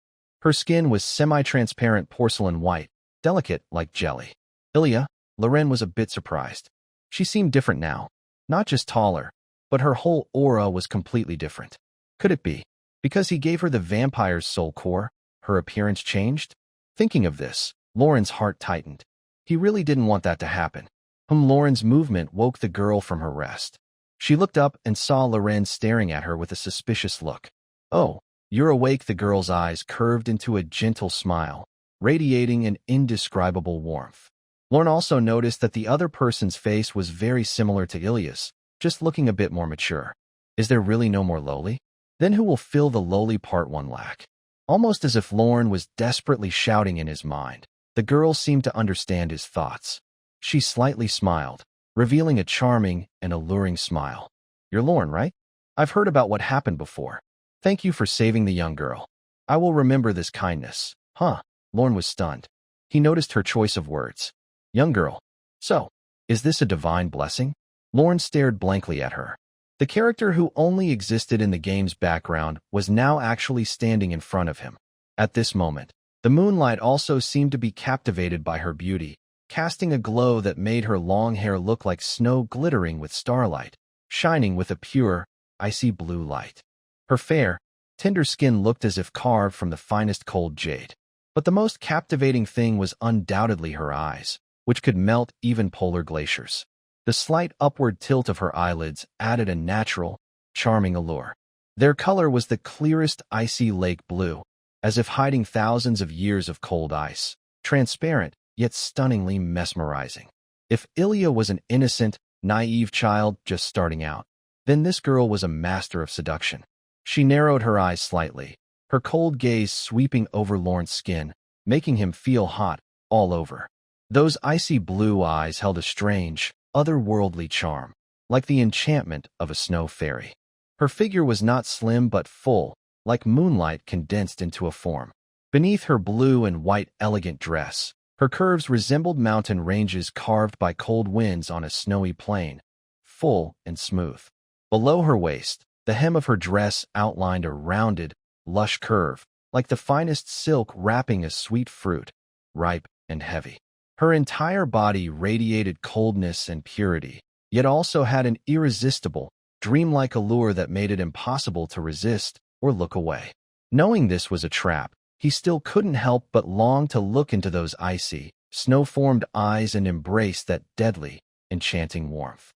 Her skin was semi-transparent porcelain white, delicate like jelly. Ilya, Loren was a bit surprised. She seemed different now. Not just taller, but her whole aura was completely different. Could it be because he gave her the vampire's soul core, her appearance changed? Thinking of this, Loren's heart tightened. He really didn't want that to happen. Loren's movement woke the girl from her rest. She looked up and saw Loren staring at her with a suspicious look. "Oh, you're awake." The girl's eyes curved into a gentle smile, radiating an indescribable warmth. Loren also noticed that the other person's face was very similar to Ilya's, just looking a bit more mature. Is there really no more lowly? Then who will fill the lowly part one lack? Almost as if Loren was desperately shouting in his mind, the girl seemed to understand his thoughts. She slightly smiled, revealing a charming and alluring smile. "You're Loren, right? I've heard about what happened before. Thank you for saving the young girl. I will remember this kindness." Loren was stunned. He noticed her choice of words. "Young girl. So, is this a divine blessing?" Loren stared blankly at her. The character who only existed in the game's background was now actually standing in front of him. At this moment, the moonlight also seemed to be captivated by her beauty, casting a glow that made her long hair look like snow glittering with starlight, shining with a pure, icy blue light. Her fair, tender skin looked as if carved from the finest cold jade. But the most captivating thing was undoubtedly her eyes, which could melt even polar glaciers. The slight upward tilt of her eyelids added a natural, charming allure. Their color was the clearest icy lake blue, as if hiding thousands of years of cold ice, transparent yet stunningly mesmerizing. If Ilya was an innocent, naive child just starting out, then this girl was a master of seduction. She narrowed her eyes slightly, her cold gaze sweeping over Loren's skin, making him feel hot all over. Those icy blue eyes held a strange, otherworldly charm, like the enchantment of a snow fairy. Her figure was not slim but full, like moonlight condensed into a form. Beneath her blue and white elegant dress, her curves resembled mountain ranges carved by cold winds on a snowy plain, full and smooth. Below her waist, the hem of her dress outlined a rounded, lush curve, like the finest silk wrapping a sweet fruit, ripe and heavy. Her entire body radiated coldness and purity, yet also had an irresistible, dreamlike allure that made it impossible to resist or look away. Knowing this was a trap, he still couldn't help but long to look into those icy, snow-formed eyes and embrace that deadly, enchanting warmth.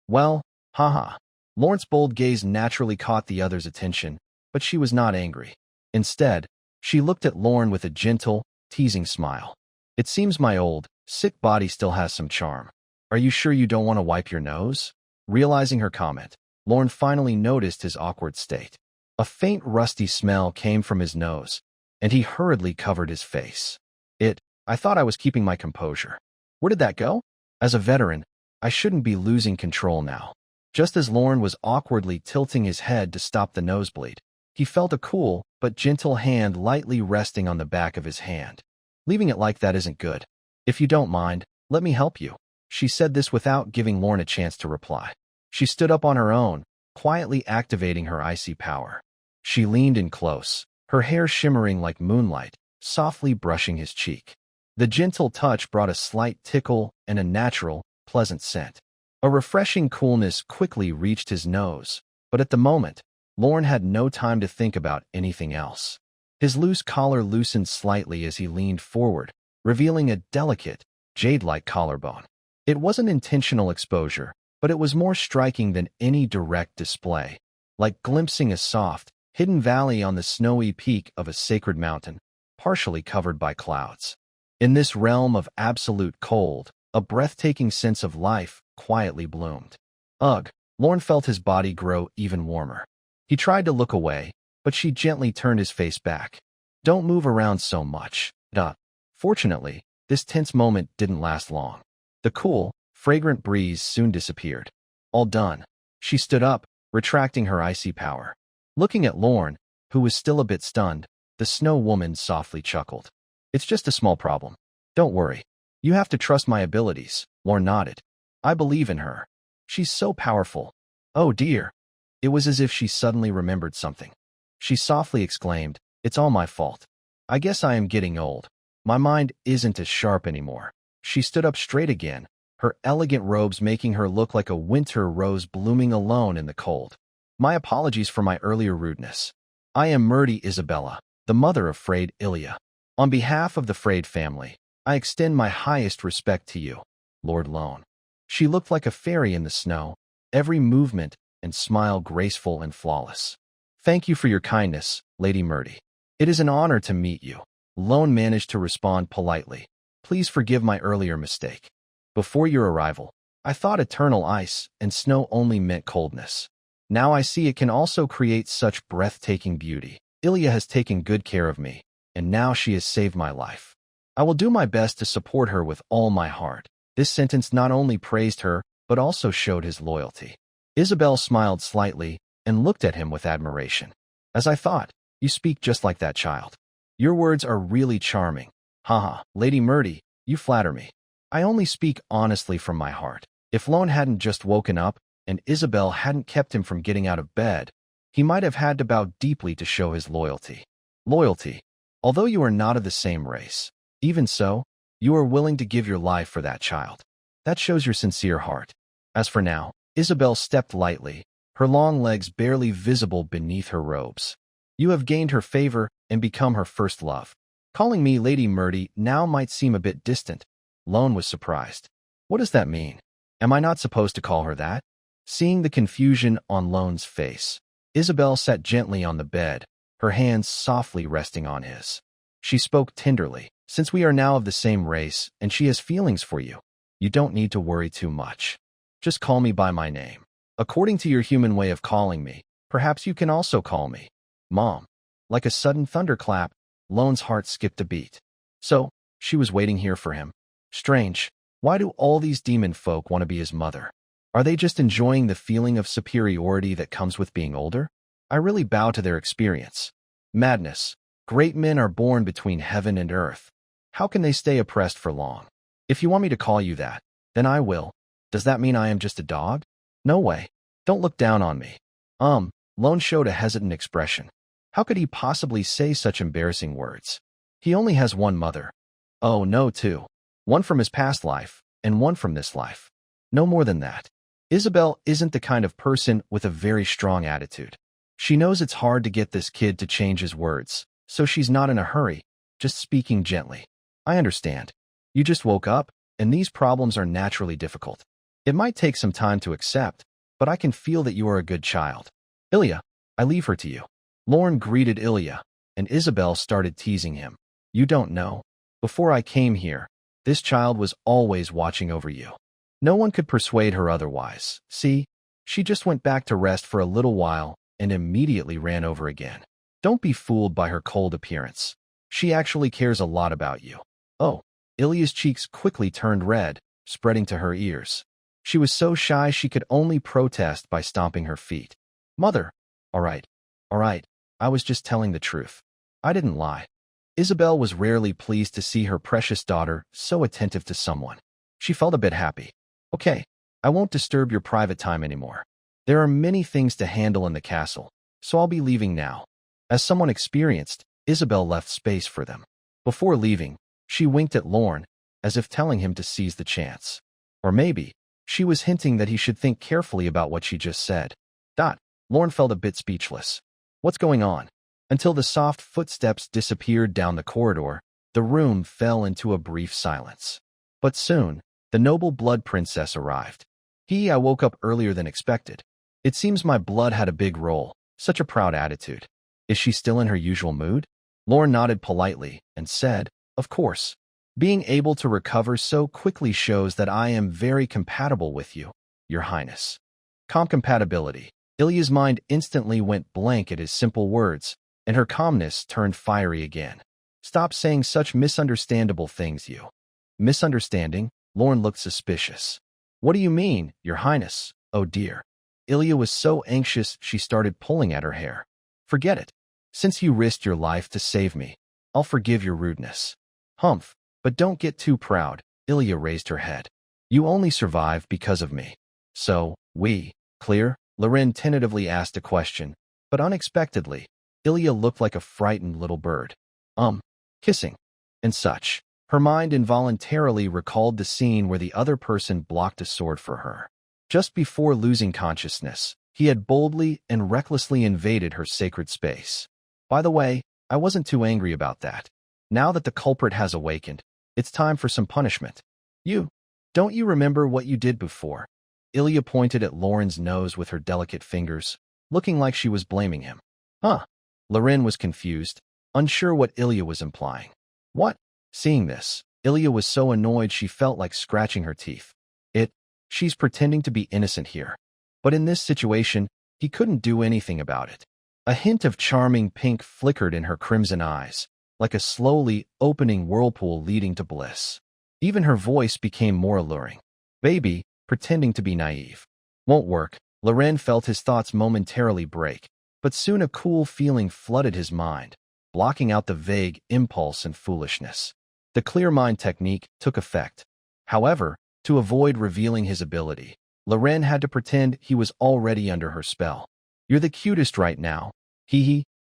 Well, haha. Lawrence's bold gaze naturally caught the other's attention, but she was not angry. Instead, she looked at Lorne with a gentle, teasing smile. It seems my old, sick body still has some charm. Are you sure you don't want to wipe your nose? Realizing her comment, Lorne finally noticed his awkward state. A faint rusty smell came from his nose, and he hurriedly covered his face. I thought I was keeping my composure. Where did that go? As a veteran, I shouldn't be losing control now. Just as Lorne was awkwardly tilting his head to stop the nosebleed, he felt a cool but gentle hand lightly resting on the back of his hand. Leaving it like that isn't good. If you don't mind, let me help you. She said this without giving Lorne a chance to reply. She stood up on her own, quietly activating her icy power. She leaned in close, her hair shimmering like moonlight, softly brushing his cheek. The gentle touch brought a slight tickle and a natural, pleasant scent. A refreshing coolness quickly reached his nose, but at the moment, Lorne had no time to think about anything else. His loose collar loosened slightly as he leaned forward, revealing a delicate, jade-like collarbone. It wasn't intentional exposure, but it was more striking than any direct display, like glimpsing a soft, hidden valley on the snowy peak of a sacred mountain, partially covered by clouds. In this realm of absolute cold, a breathtaking sense of life quietly bloomed. Ugh, Lorne felt his body grow even warmer. He tried to look away, but she gently turned his face back. Don't move around so much. Duh. Fortunately, this tense moment didn't last long. The cool, fragrant breeze soon disappeared. All done. She stood up, retracting her icy power. Looking at Lorne, who was still a bit stunned, the snow woman softly chuckled. It's just a small problem. Don't worry. You have to trust my abilities, Lorne nodded. I believe in her. She's so powerful. Oh dear. It was as if she suddenly remembered something. She softly exclaimed, It's all my fault. I guess I am getting old. My mind isn't as sharp anymore. She stood up straight again, her elegant robes making her look like a winter rose blooming alone in the cold. My apologies for my earlier rudeness. I am Murdy Isabella, the mother of Frayed Ilya. On behalf of the Frayed family, I extend my highest respect to you, Lord Lone. She looked like a fairy in the snow, every movement and smile graceful and flawless. Thank you for your kindness, Lady Murdy. It is an honor to meet you. Lone managed to respond politely. Please forgive my earlier mistake. Before your arrival, I thought eternal ice and snow only meant coldness. Now I see it can also create such breathtaking beauty. Ilya has taken good care of me, and now she has saved my life. I will do my best to support her with all my heart. This sentence not only praised her, but also showed his loyalty. Isabel smiled slightly and looked at him with admiration. As I thought, you speak just like that child. Your words are really charming. Haha, Lady Murdy, you flatter me. I only speak honestly from my heart. If Lone hadn't just woken up, and Isabel hadn't kept him from getting out of bed, he might have had to bow deeply to show his loyalty. Loyalty. Although you are not of the same race, even so, you are willing to give your life for that child. That shows your sincere heart. As for now, Isabel stepped lightly, her long legs barely visible beneath her robes. You have gained her favor and become her first love. Calling me Lady Murdy now might seem a bit distant. Lone was surprised. What does that mean? Am I not supposed to call her that? Seeing the confusion on Lone's face, Isabel sat gently on the bed, her hands softly resting on his. She spoke tenderly. Since we are now of the same race and she has feelings for you, you don't need to worry too much. Just call me by my name. According to your human way of calling me, perhaps you can also call me Mom. Like a sudden thunderclap, Lone's heart skipped a beat. So, she was waiting here for him. Strange. Why do all these demon folk want to be his mother? Are they just enjoying the feeling of superiority that comes with being older? I really bow to their experience. Madness. Great men are born between heaven and earth. How can they stay oppressed for long? If you want me to call you that, then I will. Does that mean I am just a dog? No way. Don't look down on me. Lone showed a hesitant expression. How could he possibly say such embarrassing words? He only has one mother. Oh, no, two. One from his past life, and one from this life. No more than that. Isabel isn't the kind of person with a very strong attitude. She knows it's hard to get this kid to change his words, so she's not in a hurry, just speaking gently. I understand. You just woke up, and these problems are naturally difficult. It might take some time to accept, but I can feel that you are a good child. Ilya, I leave her to you. Lauren greeted Ilya, and Isabel started teasing him. You don't know. Before I came here, this child was always watching over you. No one could persuade her otherwise. See, she just went back to rest for a little while and immediately ran over again. Don't be fooled by her cold appearance. She actually cares a lot about you. Oh, Ilya's cheeks quickly turned red, spreading to her ears. She was so shy she could only protest by stomping her feet. Mother, all right, I was just telling the truth. I didn't lie. Isabel was rarely pleased to see her precious daughter so attentive to someone. She felt a bit happy. Okay, I won't disturb your private time anymore. There are many things to handle in the castle, so I'll be leaving now. As someone experienced, Isabel left space for them. Before leaving, she winked at Lorne, as if telling him to seize the chance. Or maybe, she was hinting that he should think carefully about what she just said. Lorne felt a bit speechless. What's going on? Until the soft footsteps disappeared down the corridor, the room fell into a brief silence. But soon, the noble blood princess arrived. I woke up earlier than expected. It seems my blood had a big role, such a proud attitude. Is she still in her usual mood? Lorne nodded politely and said, Of course. Being able to recover so quickly shows that I am very compatible with you, Your Highness. Compatibility. Ilya's mind instantly went blank at his simple words, and her calmness turned fiery again. Stop saying such misunderstandable things, you. Misunderstanding? Lorne looked suspicious. What do you mean, Your Highness? Oh dear. Ilya was so anxious she started pulling at her hair. Forget it. Since you risked your life to save me, I'll forgive your rudeness. Humph, but don't get too proud. Ilya raised her head. You only survived because of me. So, clear? Loren tentatively asked a question, but unexpectedly, Ilya looked like a frightened little bird. Kissing. And such. Her mind involuntarily recalled the scene where the other person blocked a sword for her. Just before losing consciousness, he had boldly and recklessly invaded her sacred space. By the way, I wasn't too angry about that. Now that the culprit has awakened, it's time for some punishment. Don't you remember what you did before? Ilya pointed at Lauren's nose with her delicate fingers, looking like she was blaming him. Loren was confused, unsure what Ilya was implying. What? Seeing this, Ilya was so annoyed she felt like scratching her teeth. She's pretending to be innocent here. But in this situation, he couldn't do anything about it. A hint of charming pink flickered in her crimson eyes, like a slowly opening whirlpool leading to bliss. Even her voice became more alluring. Baby, pretending to be naive. Won't work. Loren felt his thoughts momentarily break, but soon a cool feeling flooded his mind, blocking out the vague impulse and foolishness. The clear mind technique took effect. However, to avoid revealing his ability, Loren had to pretend he was already under her spell. You're the cutest right now.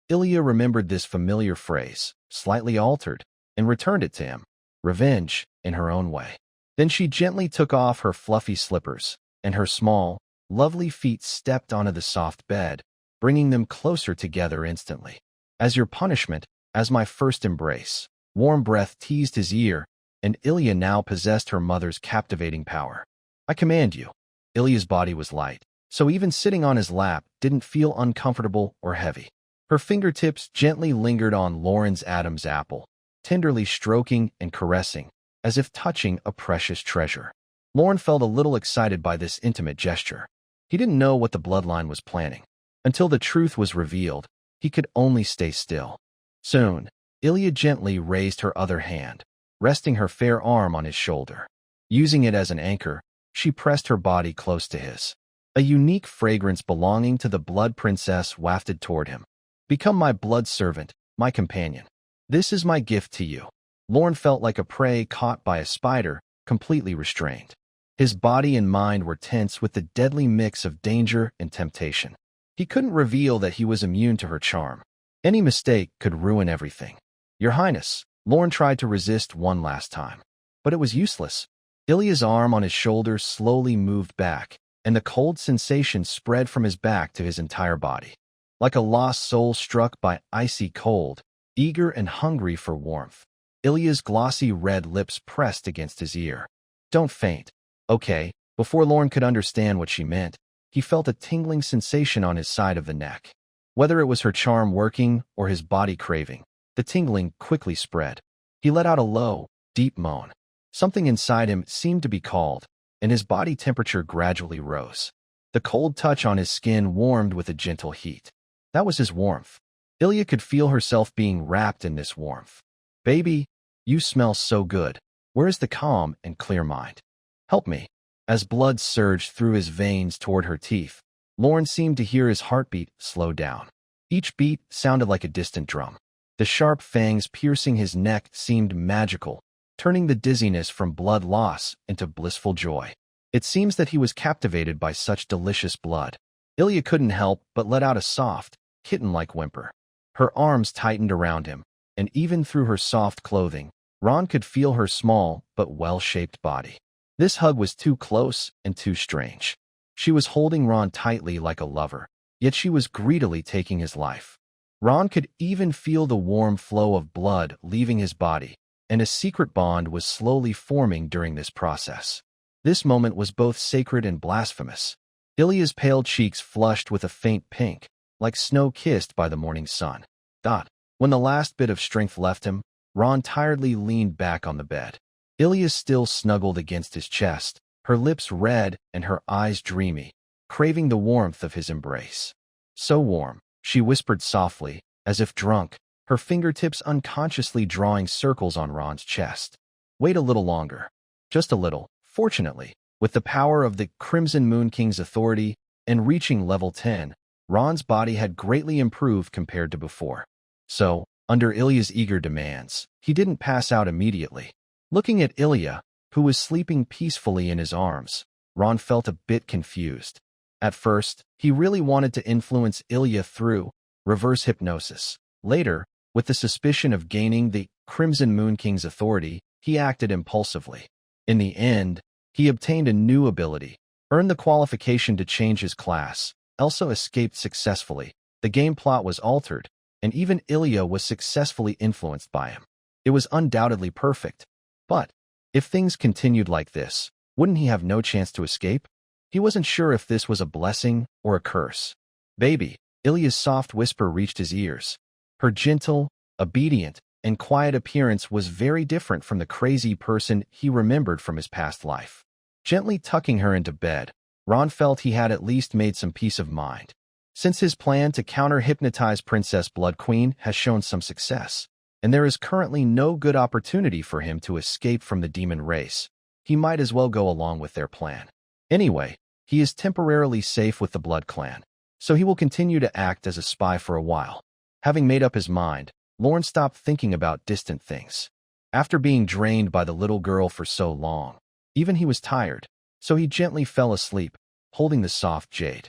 Ilya remembered this familiar phrase, slightly altered, and returned it to him. Revenge, in her own way. Then she gently took off her fluffy slippers, and her small, lovely feet stepped onto the soft bed, bringing them closer together instantly. As your punishment, as my first embrace. Warm breath teased his ear, and Ilya now possessed her mother's captivating power. I command you. Ilya's body was light, so even sitting on his lap didn't feel uncomfortable or heavy. Her fingertips gently lingered on Lauren's Adam's apple, tenderly stroking and caressing, as if touching a precious treasure. Lauren felt a little excited by this intimate gesture. He didn't know what the bloodline was planning. Until the truth was revealed, he could only stay still. Soon, Ilya gently raised her other hand, resting her fair arm on his shoulder. Using it as an anchor, she pressed her body close to his. A unique fragrance belonging to the Blood Princess wafted toward him. Become my blood servant, my companion. This is my gift to you. Lorne felt like a prey caught by a spider, completely restrained. His body and mind were tense with the deadly mix of danger and temptation. He couldn't reveal that he was immune to her charm. Any mistake could ruin everything. Your Highness, Lorne tried to resist one last time. But it was useless. Ilya's arm on his shoulder slowly moved back, and the cold sensation spread from his back to his entire body. Like a lost soul struck by icy cold, eager and hungry for warmth, Ilya's glossy red lips pressed against his ear. Don't faint. Okay. Before Lorne could understand what she meant, he felt a tingling sensation on his side of the neck. Whether it was her charm working or his body craving, the tingling quickly spread. He let out a low, deep moan. Something inside him seemed to be called, and his body temperature gradually rose. The cold touch on his skin warmed with a gentle heat. That was his warmth. Ilya could feel herself being wrapped in this warmth. Baby, you smell so good. Where is the calm and clear mind? Help me. As blood surged through his veins toward her teeth, Lorne seemed to hear his heartbeat slow down. Each beat sounded like a distant drum. The sharp fangs piercing his neck seemed magical, turning the dizziness from blood loss into blissful joy. It seems that he was captivated by such delicious blood. Ilya couldn't help but let out a soft, kitten-like whimper. Her arms tightened around him, and even through her soft clothing, Ron could feel her small but well-shaped body. This hug was too close and too strange. She was holding Ron tightly like a lover, yet she was greedily taking his life. Ron could even feel the warm flow of blood leaving his body, and a secret bond was slowly forming during this process. This moment was both sacred and blasphemous. Ilya's pale cheeks flushed with a faint pink, like snow kissed by the morning sun. When the last bit of strength left him, Ron tiredly leaned back on the bed. Ilya still snuggled against his chest, her lips red and her eyes dreamy, craving the warmth of his embrace. So warm, she whispered softly, as if drunk, her fingertips unconsciously drawing circles on Ron's chest. Wait a little longer. Just a little. Fortunately, with the power of the Crimson Moon King's authority and reaching level 10, Ron's body had greatly improved compared to before. So, under Ilya's eager demands, he didn't pass out immediately. Looking at Ilya, who was sleeping peacefully in his arms, Ron felt a bit confused. At first, he really wanted to influence Ilya through reverse hypnosis. Later, with the suspicion of gaining the Crimson Moon King's authority, he acted impulsively. In the end, he obtained a new ability, earned the qualification to change his class, Elsa escaped successfully, the game plot was altered, and even Ilya was successfully influenced by him. It was undoubtedly perfect. But, if things continued like this, wouldn't he have no chance to escape? He wasn't sure if this was a blessing or a curse. Baby, Ilya's soft whisper reached his ears. Her gentle, obedient, and quiet appearance was very different from the crazy person he remembered from his past life. Gently tucking her into bed, Ron felt he had at least made some peace of mind. Since his plan to counter-hypnotize Princess Blood Queen has shown some success, and there is currently no good opportunity for him to escape from the demon race, he might as well go along with their plan. Anyway, he is temporarily safe with the Blood Clan, so he will continue to act as a spy for a while. Having made up his mind, Lorne stopped thinking about distant things. After being drained by the little girl for so long, even he was tired, so he gently fell asleep, holding the soft jade.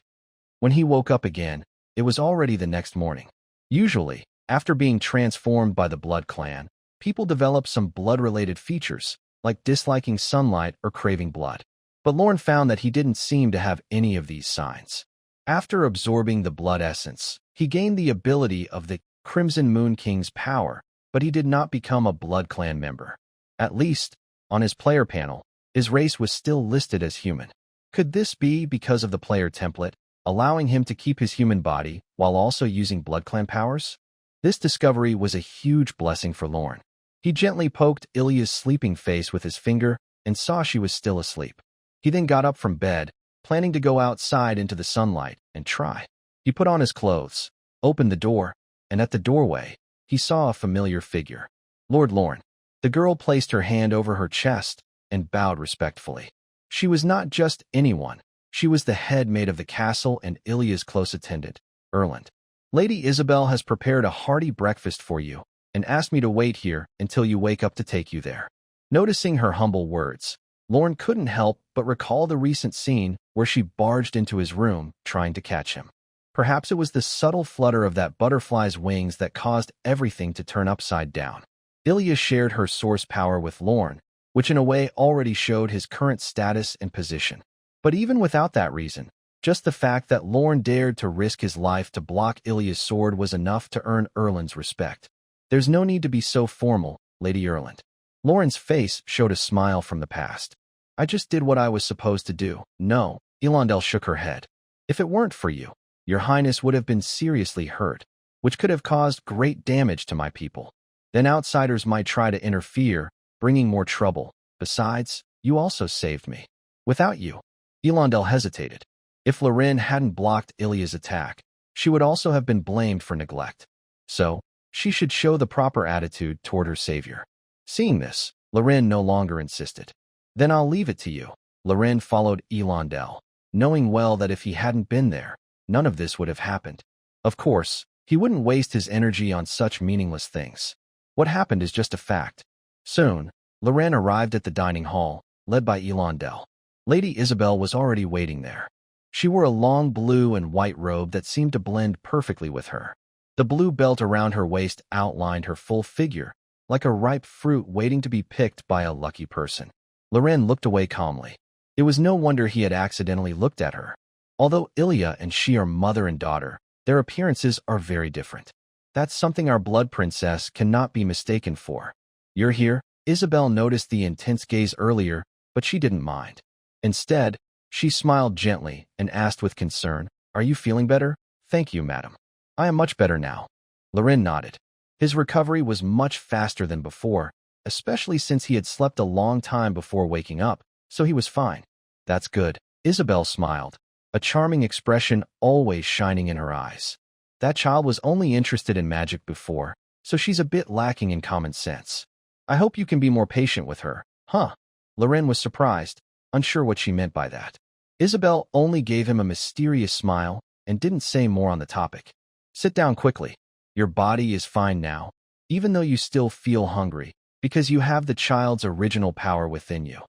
When he woke up again, it was already the next morning. Usually, after being transformed by the Blood Clan, people develop some blood-related features, like disliking sunlight or craving blood. But Lorne found that he didn't seem to have any of these signs. After absorbing the blood essence, he gained the ability of the Crimson Moon King's power, but he did not become a Blood Clan member. At least, on his player panel, his race was still listed as human. Could this be because of the player template, allowing him to keep his human body while also using Blood Clan powers? This discovery was a huge blessing for Lorne. He gently poked Ilya's sleeping face with his finger and saw she was still asleep. He then got up from bed, planning to go outside into the sunlight and try. He put on his clothes, opened the door, and at the doorway, he saw a familiar figure. Lord Lorne. The girl placed her hand over her chest and bowed respectfully. She was not just anyone. She was the head maid of the castle and Ilya's close attendant, Erland. Lady Isabel has prepared a hearty breakfast for you and asked me to wait here until you wake up to take you there. Noticing her humble words, Lorne couldn't help but recall the recent scene where she barged into his room trying to catch him. Perhaps it was the subtle flutter of that butterfly's wings that caused everything to turn upside down. Ilya shared her source power with Lorne, which in a way already showed his current status and position. But even without that reason, just the fact that Lorne dared to risk his life to block Ilya's sword was enough to earn Erland's respect. There's no need to be so formal, Lady Erland. Lorne's face showed a smile from the past. I just did what I was supposed to do. No, Elondel shook her head. If it weren't for you, Your Highness would have been seriously hurt, which could have caused great damage to my people. Then outsiders might try to interfere, bringing more trouble. Besides, you also saved me. Without you, Elondel hesitated. If Loren hadn't blocked Ilya's attack, she would also have been blamed for neglect. So, she should show the proper attitude toward her savior. Seeing this, Loren no longer insisted. Then I'll leave it to you. Loren followed Elondel, knowing well that if he hadn't been there, none of this would have happened. Of course, he wouldn't waste his energy on such meaningless things. What happened is just a fact. Soon, Loren arrived at the dining hall, led by Elondel. Lady Isabel was already waiting there. She wore a long blue and white robe that seemed to blend perfectly with her. The blue belt around her waist outlined her full figure, like a ripe fruit waiting to be picked by a lucky person. Loren looked away calmly. It was no wonder he had accidentally looked at her. Although Ilya and she are mother and daughter, their appearances are very different. That's something our blood princess cannot be mistaken for. You're here? Isabel noticed the intense gaze earlier, but she didn't mind. Instead, she smiled gently and asked with concern, Are you feeling better? Thank you, madam. I am much better now. Loren nodded. His recovery was much faster than before, especially since he had slept a long time before waking up, so he was fine. That's good. Isabel smiled, a charming expression always shining in her eyes. That child was only interested in magic before, so she's a bit lacking in common sense. I hope you can be more patient with her. Huh? Loren was surprised, unsure what she meant by that. Isabel only gave him a mysterious smile and didn't say more on the topic. Sit down quickly. Your body is fine now, even though you still feel hungry, because you have the child's original power within you.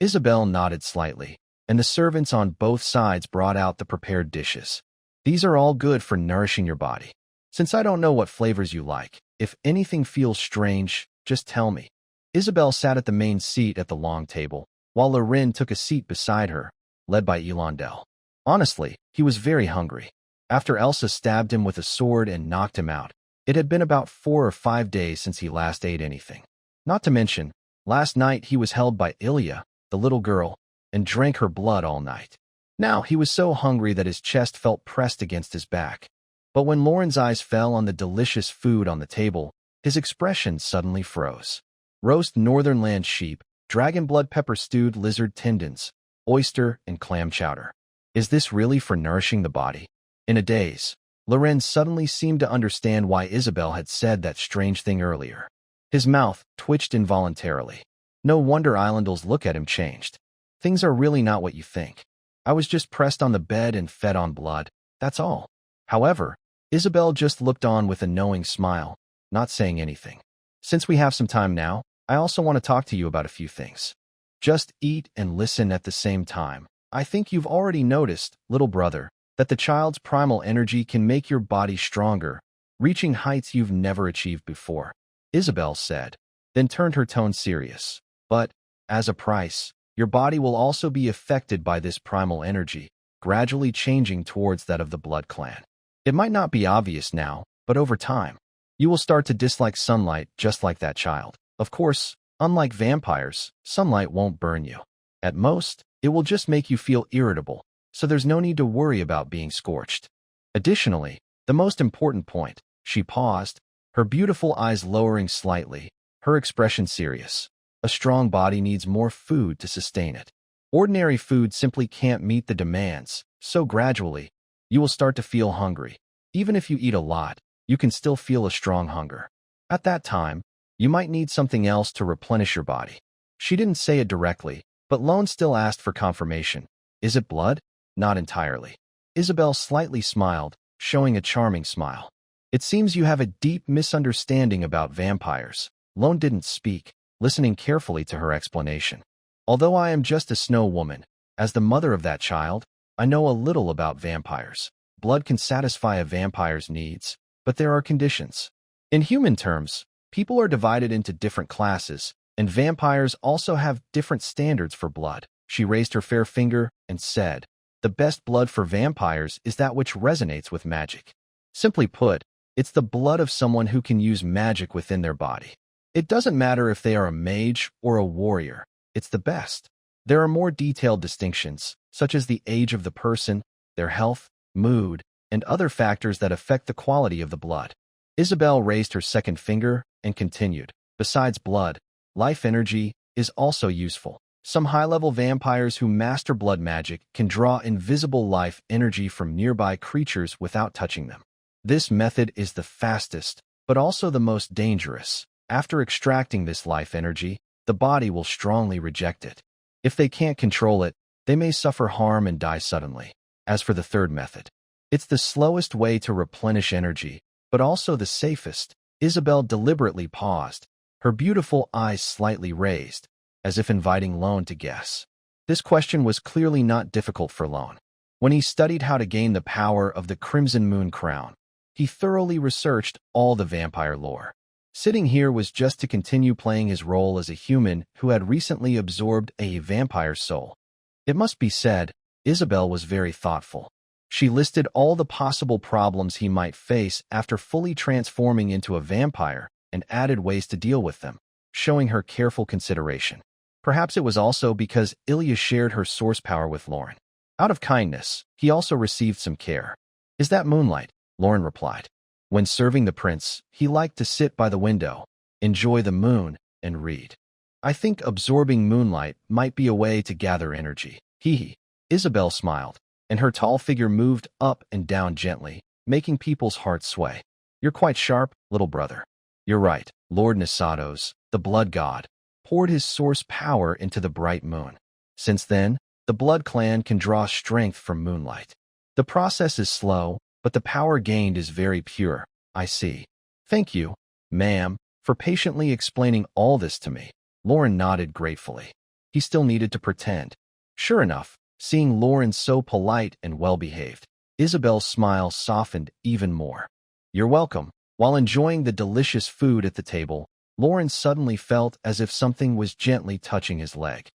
Isabel nodded slightly, and the servants on both sides brought out the prepared dishes. These are all good for nourishing your body. Since I don't know what flavors you like, if anything feels strange, just tell me. Isabel sat at the main seat at the long table, while Loren took a seat beside her, led by Elondel. Honestly, he was very hungry. After Elsa stabbed him with a sword and knocked him out, it had been about 4 or 5 days since he last ate anything. Not to mention, last night he was held by Ilya, the little girl, and drank her blood all night. Now he was so hungry that his chest felt pressed against his back. But when Loren's eyes fell on the delicious food on the table, his expression suddenly froze. Roast northern land sheep, dragon blood pepper stewed lizard tendons, oyster and clam chowder. Is this really for nourishing the body? In a daze, Loren suddenly seemed to understand why Isabel had said that strange thing earlier. His mouth twitched involuntarily. No wonder Islandel's look at him changed. Things are really not what you think. I was just pressed on the bed and fed on blood, that's all. However, Isabel just looked on with a knowing smile, not saying anything. Since we have some time now, I also want to talk to you about a few things. Just eat and listen at the same time. I think you've already noticed, little brother, that the child's primal energy can make your body stronger, reaching heights you've never achieved before, Isabel said, then turned her tone serious. But, as a price, your body will also be affected by this primal energy, gradually changing towards that of the blood clan. It might not be obvious now, but over time, you will start to dislike sunlight just like that child. Of course, unlike vampires, sunlight won't burn you. At most, it will just make you feel irritable, so there's no need to worry about being scorched. Additionally, the most important point, she paused, her beautiful eyes lowering slightly, her expression serious. A strong body needs more food to sustain it. Ordinary food simply can't meet the demands, so gradually, you will start to feel hungry. Even if you eat a lot, you can still feel a strong hunger. At that time, you might need something else to replenish your body. She didn't say it directly, but Lone still asked for confirmation. Is it blood? Not entirely. Isabel slightly smiled, showing a charming smile. It seems you have a deep misunderstanding about vampires. Lone didn't speak, listening carefully to her explanation. Although I am just a snow woman, as the mother of that child, I know a little about vampires. Blood can satisfy a vampire's needs, but there are conditions. In human terms, people are divided into different classes, and vampires also have different standards for blood. She raised her fair finger and said, the best blood for vampires is that which resonates with magic. Simply put, it's the blood of someone who can use magic within their body. It doesn't matter if they are a mage or a warrior, it's the best. There are more detailed distinctions, such as the age of the person, their health, mood, and other factors that affect the quality of the blood. Isabel raised her second finger and continued, besides blood, life energy is also useful. Some high-level vampires who master blood magic can draw invisible life energy from nearby creatures without touching them. This method is the fastest, but also the most dangerous. After extracting this life energy, the body will strongly reject it. If they can't control it, they may suffer harm and die suddenly. As for the third method, it's the slowest way to replenish energy, but also the safest. Isabel deliberately paused, her beautiful eyes slightly raised, as if inviting Lone to guess. This question was clearly not difficult for Lone. When he studied how to gain the power of the Crimson Moon Crown, he thoroughly researched all the vampire lore. Sitting here was just to continue playing his role as a human who had recently absorbed a vampire's soul. It must be said, Isabel was very thoughtful. She listed all the possible problems he might face after fully transforming into a vampire and added ways to deal with them, showing her careful consideration. Perhaps it was also because Ilya shared her source power with Lauren. Out of kindness, he also received some care. Is that moonlight? Lauren replied. When serving the prince, he liked to sit by the window, enjoy the moon, and read. I think absorbing moonlight might be a way to gather energy. Hee. Isabel smiled, and her tall figure moved up and down gently, making people's hearts sway. You're quite sharp, little brother. You're right. Lord Nisados, the blood god, poured his source power into the bright moon. Since then, the blood clan can draw strength from moonlight. The process is slow, but the power gained is very pure. I see. Thank you, ma'am, for patiently explaining all this to me. Lauren nodded gratefully. He still needed to pretend. Sure enough, seeing Lauren so polite and well-behaved, Isabel's smile softened even more. You're welcome. While enjoying the delicious food at the table, Lauren suddenly felt as if something was gently touching his leg.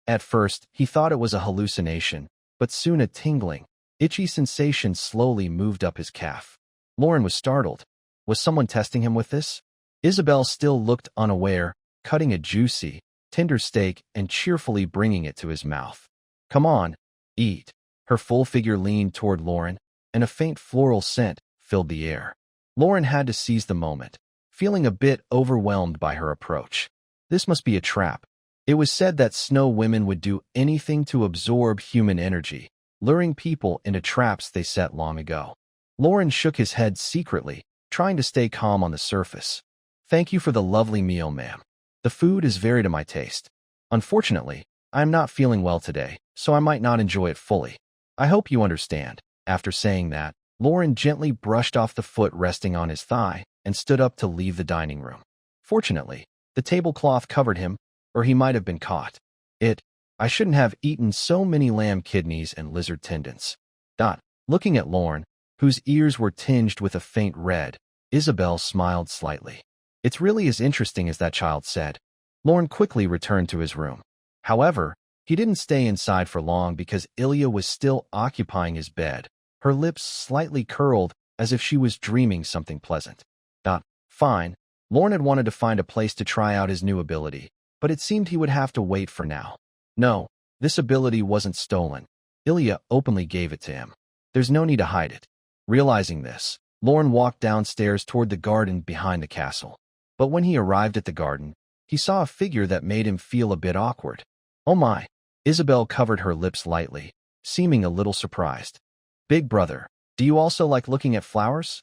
At first, he thought it was a hallucination, but soon a tingling, itchy sensation slowly moved up his calf. Lauren was startled. Was someone testing him with this? Isabel still looked unaware, cutting a juicy, tender steak and cheerfully bringing it to his mouth. Come on, eat. Her full figure leaned toward Lauren, and a faint floral scent filled the air. Lauren had to seize the moment, feeling a bit overwhelmed by her approach. This must be a trap. It was said that snow women would do anything to absorb human energy, luring people into traps they set long ago. Lauren shook his head secretly, trying to stay calm on the surface. Thank you for the lovely meal, ma'am. The food is very to my taste. Unfortunately, I am not feeling well today, so I might not enjoy it fully. I hope you understand. After saying that, Lauren gently brushed off the foot resting on his thigh and stood up to leave the dining room. Fortunately, the tablecloth covered him, or he might have been caught. I shouldn't have eaten so many lamb kidneys and lizard tendons. Looking at Lauren, whose ears were tinged with a faint red, Isabel smiled slightly. It's really as interesting as that child said. Lauren quickly returned to his room. However, he didn't stay inside for long because Ilya was still occupying his bed, her lips slightly curled as if she was dreaming something pleasant. Fine. Lauren had wanted to find a place to try out his new ability, but it seemed he would have to wait for now. No, this ability wasn't stolen. Ilya openly gave it to him. There's no need to hide it. Realizing this, Lauren walked downstairs toward the garden behind the castle. But when he arrived at the garden, he saw a figure that made him feel a bit awkward. Oh my! Isabel covered her lips lightly, seeming a little surprised. Big brother, do you also like looking at flowers?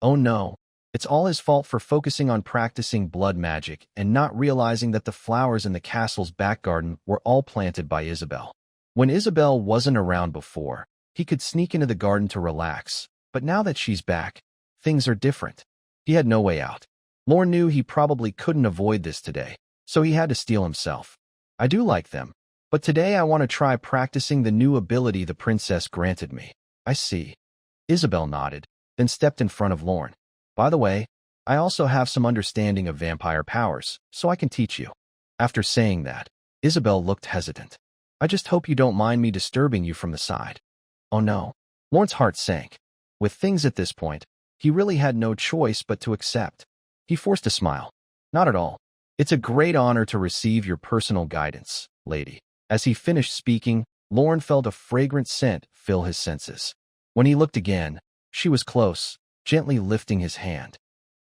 Oh no. It's all his fault for focusing on practicing blood magic and not realizing that the flowers in the castle's back garden were all planted by Isabel. When Isabel wasn't around before, he could sneak into the garden to relax, but now that she's back, things are different. He had no way out. Lorne knew he probably couldn't avoid this today, so he had to steel himself. I do like them, but today I want to try practicing the new ability the princess granted me. I see. Isabel nodded, then stepped in front of Lorne. By the way, I also have some understanding of vampire powers, so I can teach you. After saying that, Isabel looked hesitant. I just hope you don't mind me disturbing you from the side. Oh no. Lorne's heart sank. With things at this point, he really had no choice but to accept. He forced a smile. Not at all. It's a great honor to receive your personal guidance, lady. As he finished speaking, Lorne felt a fragrant scent fill his senses. When he looked again, she was close, gently lifting his hand.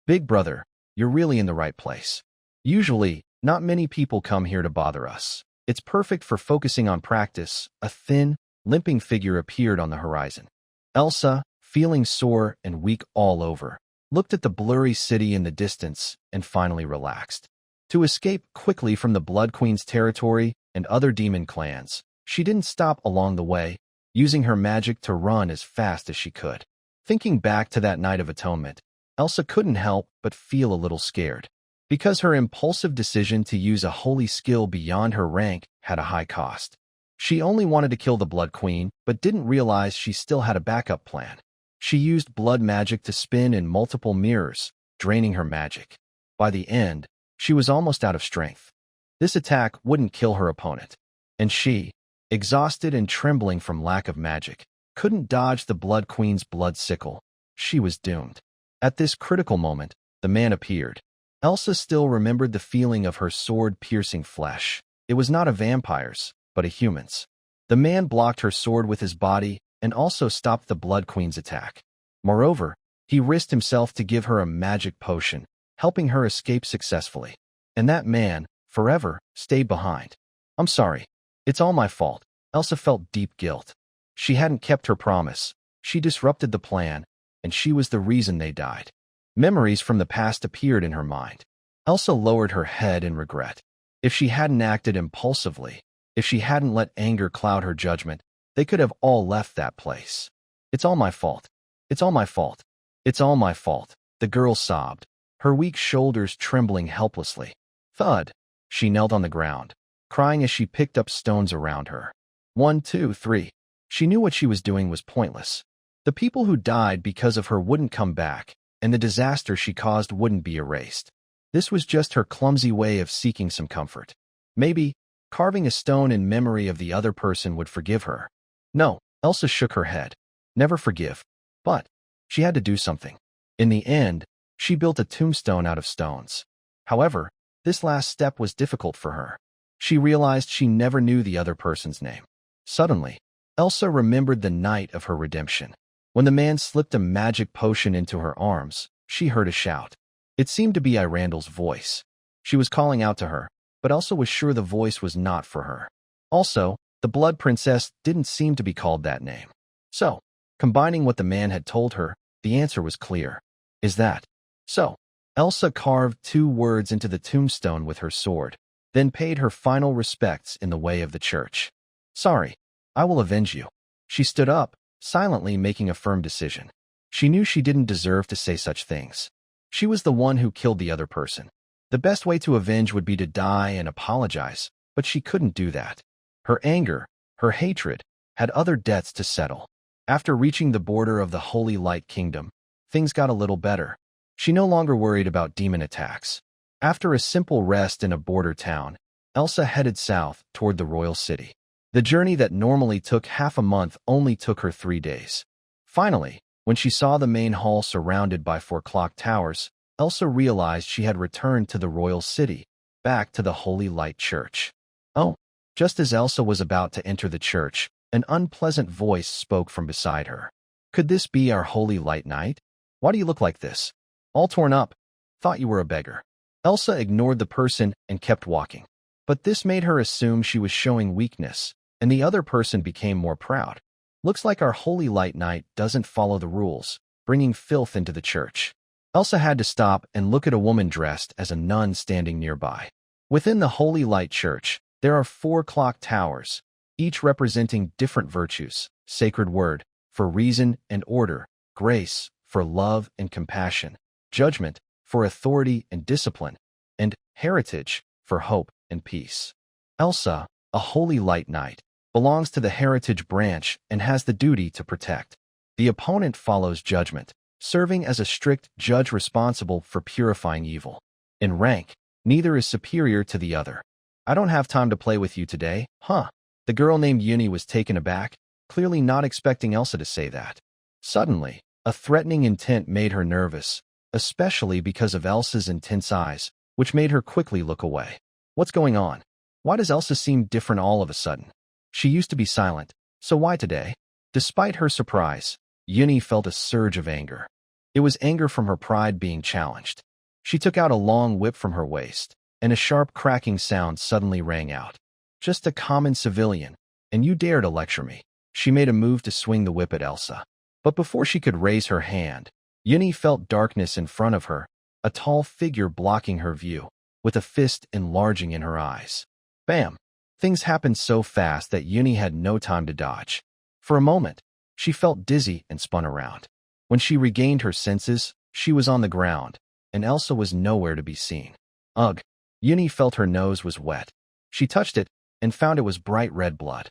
Big brother, you're really in the right place. Usually, not many people come here to bother us. It's perfect for focusing on practice. A thin, limping figure appeared on the horizon. Elsa, feeling sore and weak all over, looked at the blurry city in the distance and finally relaxed. To escape quickly from the Blood Queen's territory and other demon clans, she didn't stop along the way, using her magic to run as fast as she could. Thinking back to that night of atonement, Elsa couldn't help but feel a little scared, because her impulsive decision to use a holy skill beyond her rank had a high cost. She only wanted to kill the Blood Queen, but didn't realize she still had a backup plan. She used blood magic to spin in multiple mirrors, draining her magic. By the end, she was almost out of strength. This attack wouldn't kill her opponent, and she, exhausted and trembling from lack of magic, couldn't dodge the Blood Queen's blood sickle. She was doomed. At this critical moment, the man appeared. Elsa still remembered the feeling of her sword piercing flesh. It was not a vampire's, but a human's. The man blocked her sword with his body and also stopped the Blood Queen's attack. Moreover, he risked himself to give her a magic potion, helping her escape successfully. And that man, forever, stayed behind. I'm sorry. It's all my fault. Elsa felt deep guilt. She hadn't kept her promise. She disrupted the plan, and she was the reason they died. Memories from the past appeared in her mind. Elsa lowered her head in regret. If she hadn't acted impulsively, if she hadn't let anger cloud her judgment, they could have all left that place. It's all my fault. It's all my fault. It's all my fault, the girl sobbed, her weak shoulders trembling helplessly. Thud. She knelt on the ground, crying as she picked up stones around her. 1, 2, 3. She knew what she was doing was pointless. The people who died because of her wouldn't come back, and the disaster she caused wouldn't be erased. This was just her clumsy way of seeking some comfort. Maybe carving a stone in memory of the other person would forgive her. No, Elsa shook her head. Never forgive. But she had to do something. In the end, she built a tombstone out of stones. However, this last step was difficult for her. She realized she never knew the other person's name. Suddenly, Elsa remembered the night of her redemption. When the man slipped a magic potion into her arms, she heard a shout. It seemed to be Irandle's voice. She was calling out to her, but Elsa was sure the voice was not for her. Also, the Blood Princess didn't seem to be called that name. So, combining what the man had told her, the answer was clear. Is that so? Elsa carved 2 words into the tombstone with her sword, then paid her final respects in the way of the church. Sorry, I will avenge you. She stood up, silently making a firm decision. She knew she didn't deserve to say such things. She was the one who killed the other person. The best way to avenge would be to die and apologize, but she couldn't do that. Her anger, her hatred, had other debts to settle. After reaching the border of the Holy Light Kingdom, things got a little better. She no longer worried about demon attacks. After a simple rest in a border town, Elsa headed south toward the royal city. The journey that normally took half a month only took her 3 days. Finally, when she saw the main hall surrounded by 4 clock towers, Elsa realized she had returned to the royal city, back to the Holy Light Church. Oh, just as Elsa was about to enter the church, an unpleasant voice spoke from beside her. Could this be our Holy Light Knight? Why do you look like this? All torn up. Thought you were a beggar. Elsa ignored the person and kept walking. But this made her assume she was showing weakness, and the other person became more proud. Looks like our Holy Light Knight doesn't follow the rules, bringing filth into the church. Elsa had to stop and look at a woman dressed as a nun standing nearby. Within the Holy Light Church, there are 4 clock towers, each representing different virtues: sacred word, for reason and order; grace, for love and compassion; judgment, for authority and discipline; and heritage, for hope and peace. Elsa, a Holy Light Knight, belongs to the heritage branch and has the duty to protect. The opponent follows judgment, serving as a strict judge responsible for purifying evil. In rank, neither is superior to the other. "I don't have time to play with you today, huh?" The girl named Yuni was taken aback, clearly not expecting Elsa to say that. Suddenly, a threatening intent made her nervous, especially because of Elsa's intense eyes, which made her quickly look away. What's going on? Why does Elsa seem different all of a sudden? She used to be silent, so why today? Despite her surprise, Yuni felt a surge of anger. It was anger from her pride being challenged. She took out a long whip from her waist, and a sharp cracking sound suddenly rang out. "Just a common civilian, and you dare to lecture me." She made a move to swing the whip at Elsa. But before she could raise her hand, Yuni felt darkness in front of her, a tall figure blocking her view, with a fist enlarging in her eyes. Bam! Things happened so fast that Yuni had no time to dodge. For a moment, she felt dizzy and spun around. When she regained her senses, she was on the ground, and Elsa was nowhere to be seen. Ugh! Yuni felt her nose was wet. She touched it and found it was bright red blood.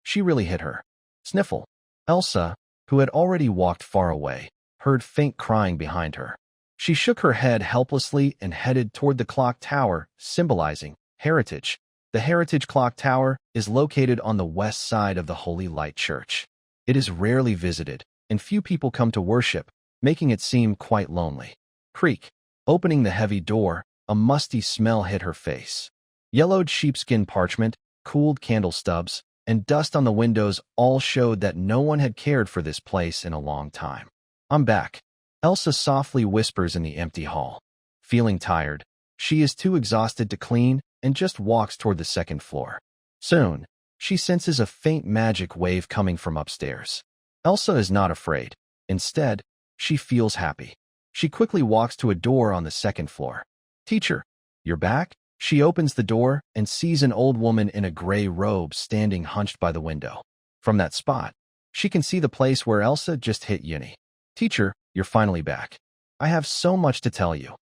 She really hit her. Sniffle. Elsa, who had already walked far away, heard faint crying behind her. She shook her head helplessly and headed toward the clock tower, symbolizing heritage. The Heritage Clock Tower is located on the west side of the Holy Light Church. It is rarely visited, and few people come to worship, making it seem quite lonely. Creak. Opening the heavy door, a musty smell hit her face. Yellowed sheepskin parchment, cooled candle stubs, and dust on the windows all showed that no one had cared for this place in a long time. "I'm back," Elsa softly whispers in the empty hall. Feeling tired, she is too exhausted to clean and just walks toward the second floor. Soon, she senses a faint magic wave coming from upstairs. Elsa is not afraid. Instead, she feels happy. She quickly walks to a door on the second floor. "Teacher, you're back?" She opens the door and sees an old woman in a gray robe standing hunched by the window. From that spot, she can see the place where Elsa just hit Yuni. "Teacher, you're finally back. I have so much to tell you."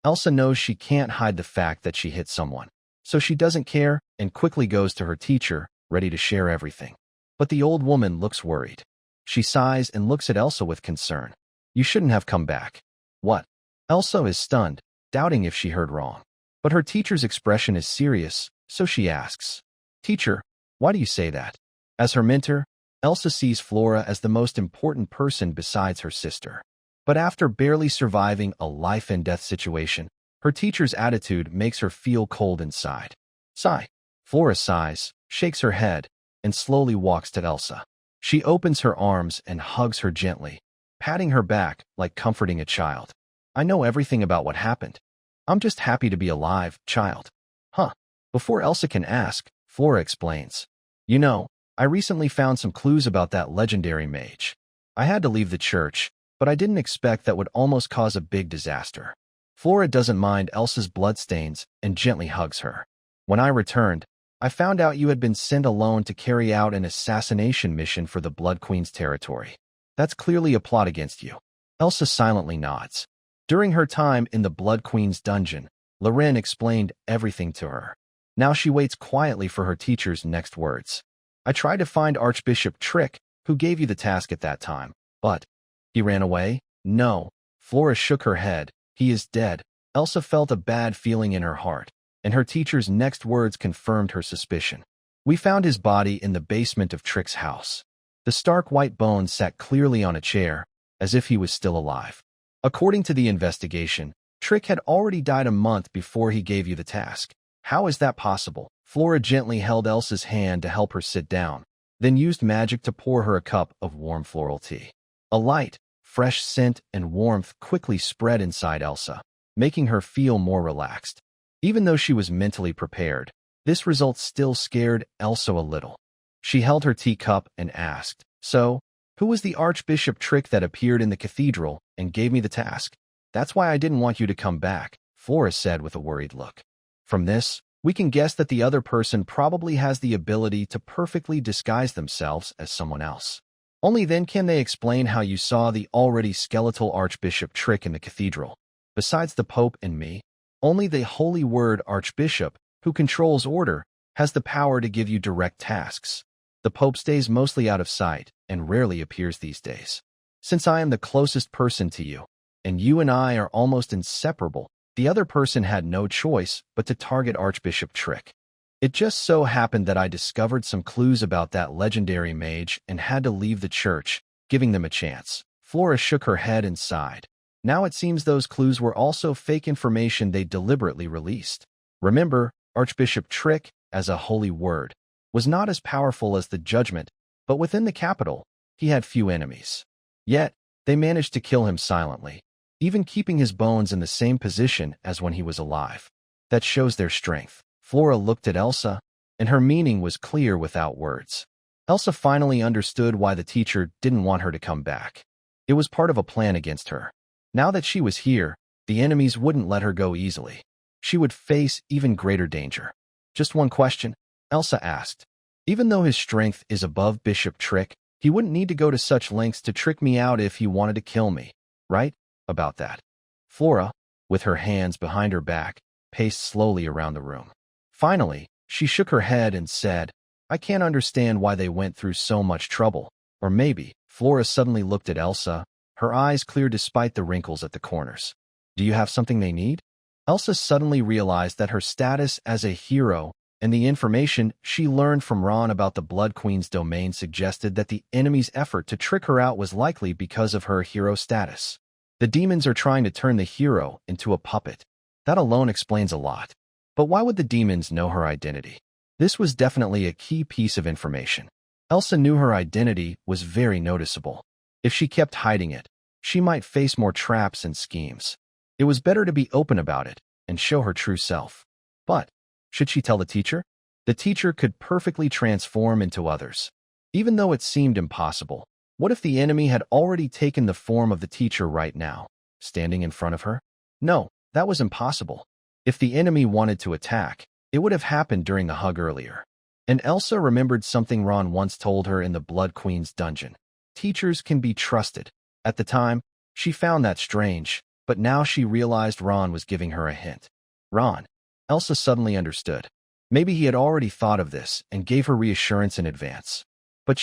Elsa knows she can't hide the fact that she hit someone, so she doesn't care and quickly goes to her teacher, ready to share everything. But the old woman looks worried. She sighs and looks at Elsa with concern. "You shouldn't have come back." "What?" Elsa is stunned, doubting if she heard wrong. But her teacher's expression is serious, so she asks, "Teacher, why do you say that?" As her mentor, Elsa sees Flora as the most important person besides her sister. But after barely surviving a life-and-death situation, her teacher's attitude makes her feel cold inside. Sigh. Flora sighs, shakes her head, and slowly walks to Elsa. She opens her arms and hugs her gently, patting her back like comforting a child. "I know everything about what happened. I'm just happy to be alive, child." "Huh." Before Elsa can ask, Flora explains. "You know, I recently found some clues about that legendary mage. I had to leave the church, but I didn't expect that would almost cause a big disaster." Flora doesn't mind Elsa's bloodstains and gently hugs her. "When I returned, I found out you had been sent alone to carry out an assassination mission for the Blood Queen's territory. That's clearly a plot against you." Elsa silently nods. During her time in the Blood Queen's dungeon, Loren explained everything to her. Now she waits quietly for her teacher's next words. "I tried to find Archbishop Trick, who gave you the task at that time, but he ran away?" "No." Flora shook her head. "He is dead." Elsa felt a bad feeling in her heart, and her teacher's next words confirmed her suspicion. "We found his body in the basement of Trick's house." The stark white bones sat clearly on a chair, as if he was still alive. "According to the investigation, Trick had already died a month before he gave you the task. How is that possible?" Flora gently held Elsa's hand to help her sit down, then used magic to pour her a cup of warm floral tea. A light, fresh scent and warmth quickly spread inside Elsa, making her feel more relaxed. Even though she was mentally prepared, this result still scared Elsa a little. She held her teacup and asked, "So, who was the Archbishop Trick that appeared in the cathedral and gave me the task?" That's why I didn't want you to come back, Flora said with a worried look. From this, we can guess that the other person probably has the ability to perfectly disguise themselves as someone else. Only then can they explain how you saw the already skeletal Archbishop Trick in the cathedral. Besides the Pope and me, only the Holy Word Archbishop, who controls order, has the power to give you direct tasks. The Pope stays mostly out of sight and rarely appears these days. Since I am the closest person to you, and you and I are almost inseparable, the other person had no choice but to target Archbishop Trick. It just so happened that I discovered some clues about that legendary mage and had to leave the church, giving them a chance. Flora shook her head and sighed. Now it seems those clues were also fake information they deliberately released. Remember, Archbishop Trick, as a holy word, was not as powerful as the judgment, but within the capital, he had few enemies. Yet, they managed to kill him silently, even keeping his bones in the same position as when he was alive. That shows their strength. Flora looked at Elsa, and her meaning was clear without words. Elsa finally understood why the teacher didn't want her to come back. It was part of a plan against her. Now that she was here, the enemies wouldn't let her go easily. She would face even greater danger. Just one question, Elsa asked. Even though his strength is above Bishop Trick, he wouldn't need to go to such lengths to trick me out if he wanted to kill me, right? About that. Flora, with her hands behind her back, paced slowly around the room. Finally, she shook her head and said, I can't understand why they went through so much trouble. Or maybe, Flora suddenly looked at Elsa, her eyes clear despite the wrinkles at the corners. Do you have something they need? Elsa suddenly realized that her status as a hero and the information she learned from Ron about the Blood Queen's domain suggested that the enemy's effort to trick her out was likely because of her hero status. The demons are trying to turn the hero into a puppet. That alone explains a lot. But why would the demons know her identity? This was definitely a key piece of information. Elsa knew her identity was very noticeable. If she kept hiding it, she might face more traps and schemes. It was better to be open about it and show her true self. But, should she tell the teacher? The teacher could perfectly transform into others. Even though it seemed impossible, what if the enemy had already taken the form of the teacher right now, standing in front of her? No, that was impossible. If the enemy wanted to attack, it would have happened during the hug earlier. And Elsa remembered something Ron once told her in the Blood Queen's dungeon. Teachers can be trusted. At the time, she found that strange, but now she realized Ron was giving her a hint. Ron. Elsa suddenly understood. Maybe he had already thought of this and gave her reassurance in advance. But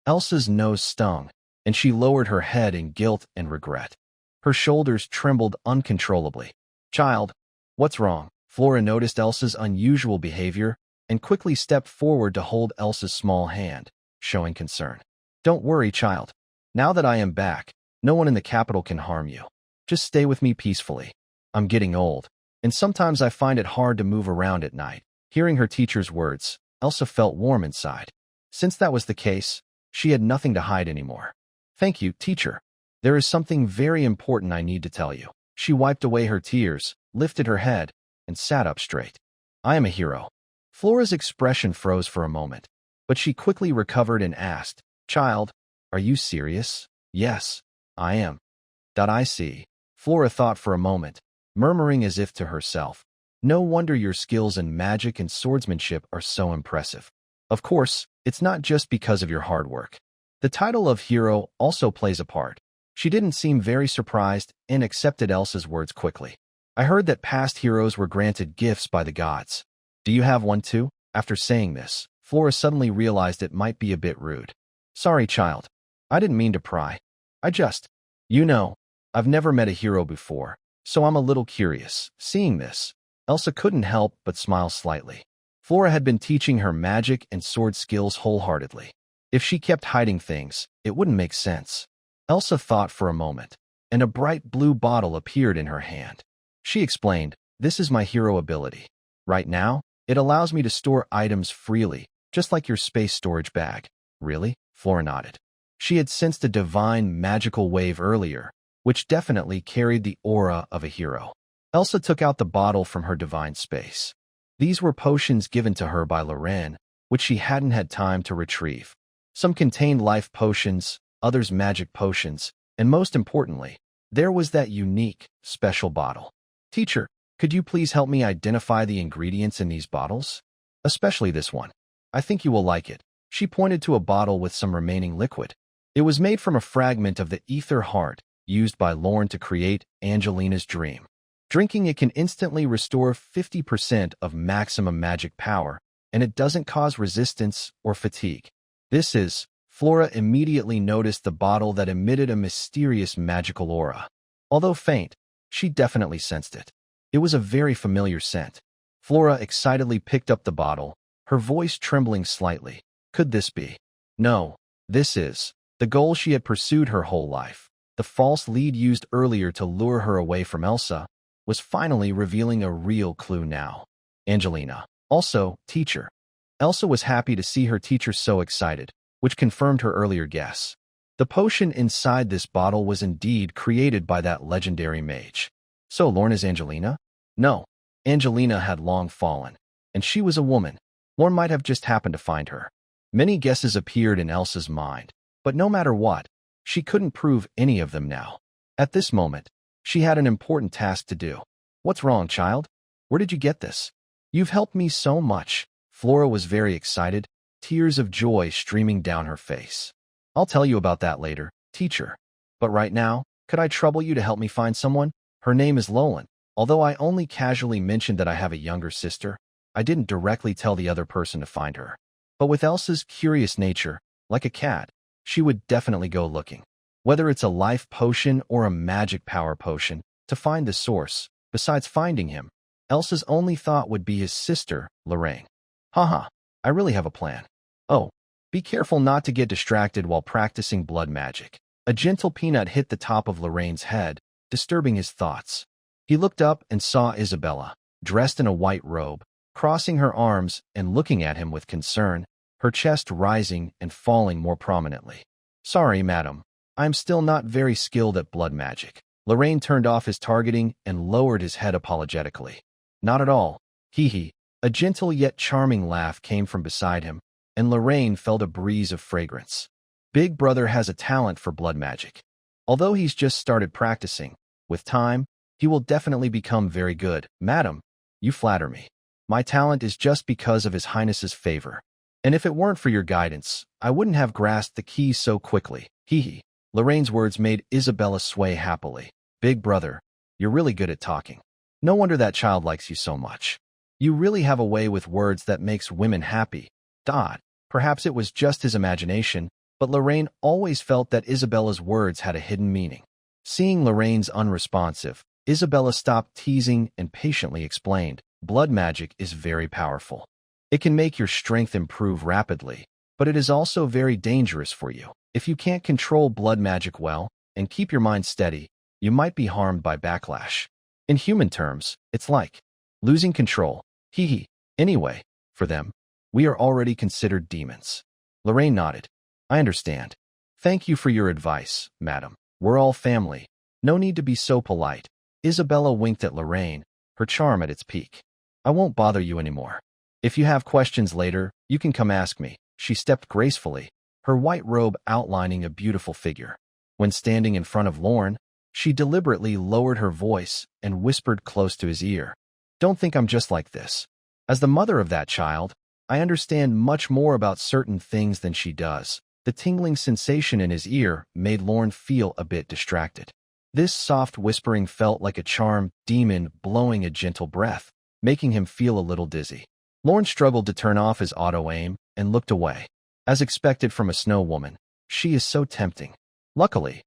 Elsa's nose stung, and she lowered her head in guilt and regret. Her shoulders trembled uncontrollably. Child, what's wrong? Flora noticed Elsa's unusual behavior and quickly stepped forward to hold Elsa's small hand, showing concern. Don't worry, child. Now that I am back, no one in the capital can harm you. Just stay with me peacefully. I'm getting old, and sometimes I find it hard to move around at night. Hearing her teacher's words, Elsa felt warm inside. Since that was the case, she had nothing to hide anymore. Thank you, teacher. There is something very important I need to tell you. She wiped away her tears, lifted her head, and sat up straight. I am a hero. Flora's expression froze for a moment, but she quickly recovered and asked, Child, are you serious? Yes, I am. I see. Flora thought for a moment, murmuring as if to herself. No wonder your skills in magic and swordsmanship are so impressive. Of course, it's not just because of your hard work. The title of hero also plays a part. She didn't seem very surprised and accepted Elsa's words quickly. I heard that past heroes were granted gifts by the gods. Do you have one too? After saying this, Flora suddenly realized it might be a bit rude. Sorry, child. I didn't mean to pry. I've never met a hero before, so I'm a little curious. Seeing this, Elsa couldn't help but smile slightly. Flora had been teaching her magic and sword skills wholeheartedly. If she kept hiding things, it wouldn't make sense. Elsa thought for a moment, and a bright blue bottle appeared in her hand. She explained, This is my hero ability. Right now, it allows me to store items freely, just like your space storage bag. Really? Flora nodded. She had sensed a divine magical wave earlier, which definitely carried the aura of a hero. Elsa took out the bottle from her divine space. These were potions given to her by Lorraine, which she hadn't had time to retrieve. Some contained life potions, others magic potions, and most importantly, there was that unique, special bottle. Teacher, could you please help me identify the ingredients in these bottles? Especially this one. I think you will like it. She pointed to a bottle with some remaining liquid. It was made from a fragment of the ether heart used by Lorne to create Angelina's dream. Drinking it can instantly restore 50% of maximum magic power, and it doesn't cause resistance or fatigue. Flora immediately noticed the bottle that emitted a mysterious magical aura. Although faint, she definitely sensed it. It was a very familiar scent. Flora excitedly picked up the bottle, her voice trembling slightly. Could this be? No, this is the goal she had pursued her whole life. The false lead used earlier to lure her away from Elsa was finally revealing a real clue now. Angelina. Also, teacher. Elsa was happy to see her teacher so excited, which confirmed her earlier guess. The potion inside this bottle was indeed created by that legendary mage. So Lorne is Angelina? No, Angelina had long fallen, and she was a woman. Lorne might have just happened to find her. Many guesses appeared in Elsa's mind, but no matter what, she couldn't prove any of them now. At this moment, she had an important task to do. What's wrong, child? Where did you get this? You've helped me so much. Flora was very excited, tears of joy streaming down her face. I'll tell you about that later, teacher. But right now, could I trouble you to help me find someone? Her name is Lolan. Although I only casually mentioned that I have a younger sister, I didn't directly tell the other person to find her. But with Elsa's curious nature, like a cat, she would definitely go looking. Whether it's a life potion or a magic power potion, to find the source, besides finding him, Elsa's only thought would be his sister, Lorraine. Haha, I really have a plan. Oh, be careful not to get distracted while practicing blood magic. A gentle peanut hit the top of Lorraine's head, disturbing his thoughts. He looked up and saw Isabella, dressed in a white robe, crossing her arms and looking at him with concern, her chest rising and falling more prominently. Sorry, madam. I'm still not very skilled at blood magic. Lorraine turned off his targeting and lowered his head apologetically. Not at all. Hee. A gentle yet charming laugh came from beside him, and Lorraine felt a breeze of fragrance. Big brother has a talent for blood magic. Although he's just started practicing, with time, he will definitely become very good. Madam, you flatter me. My talent is just because of His Highness's favor. And if it weren't for your guidance, I wouldn't have grasped the key so quickly. Hee. Lorraine's words made Isabella sway happily. Big brother, you're really good at talking. No wonder that child likes you so much. You really have a way with words that makes women happy. Perhaps it was just his imagination, but Lorraine always felt that Isabella's words had a hidden meaning. Seeing Lorraine's unresponsive, Isabella stopped teasing and patiently explained, blood magic is very powerful. It can make your strength improve rapidly, but it is also very dangerous for you. If you can't control blood magic well and keep your mind steady, you might be harmed by backlash. In human terms, it's like losing control. Anyway, for them, we are already considered demons. Lorraine nodded. I understand. Thank you for your advice, madam. We're all family. No need to be so polite. Isabella winked at Lorraine, her charm at its peak. I won't bother you anymore. If you have questions later, you can come ask me. She stepped gracefully, her white robe outlining a beautiful figure. When standing in front of Lorne, she deliberately lowered her voice and whispered close to his ear. Don't think I'm just like this. As the mother of that child, I understand much more about certain things than she does. The tingling sensation in his ear made Lorne feel a bit distracted. This soft whispering felt like a charmed demon blowing a gentle breath, making him feel a little dizzy. Lorne struggled to turn off his auto-aim and looked away. As expected from a snow woman, she is so tempting. Luckily,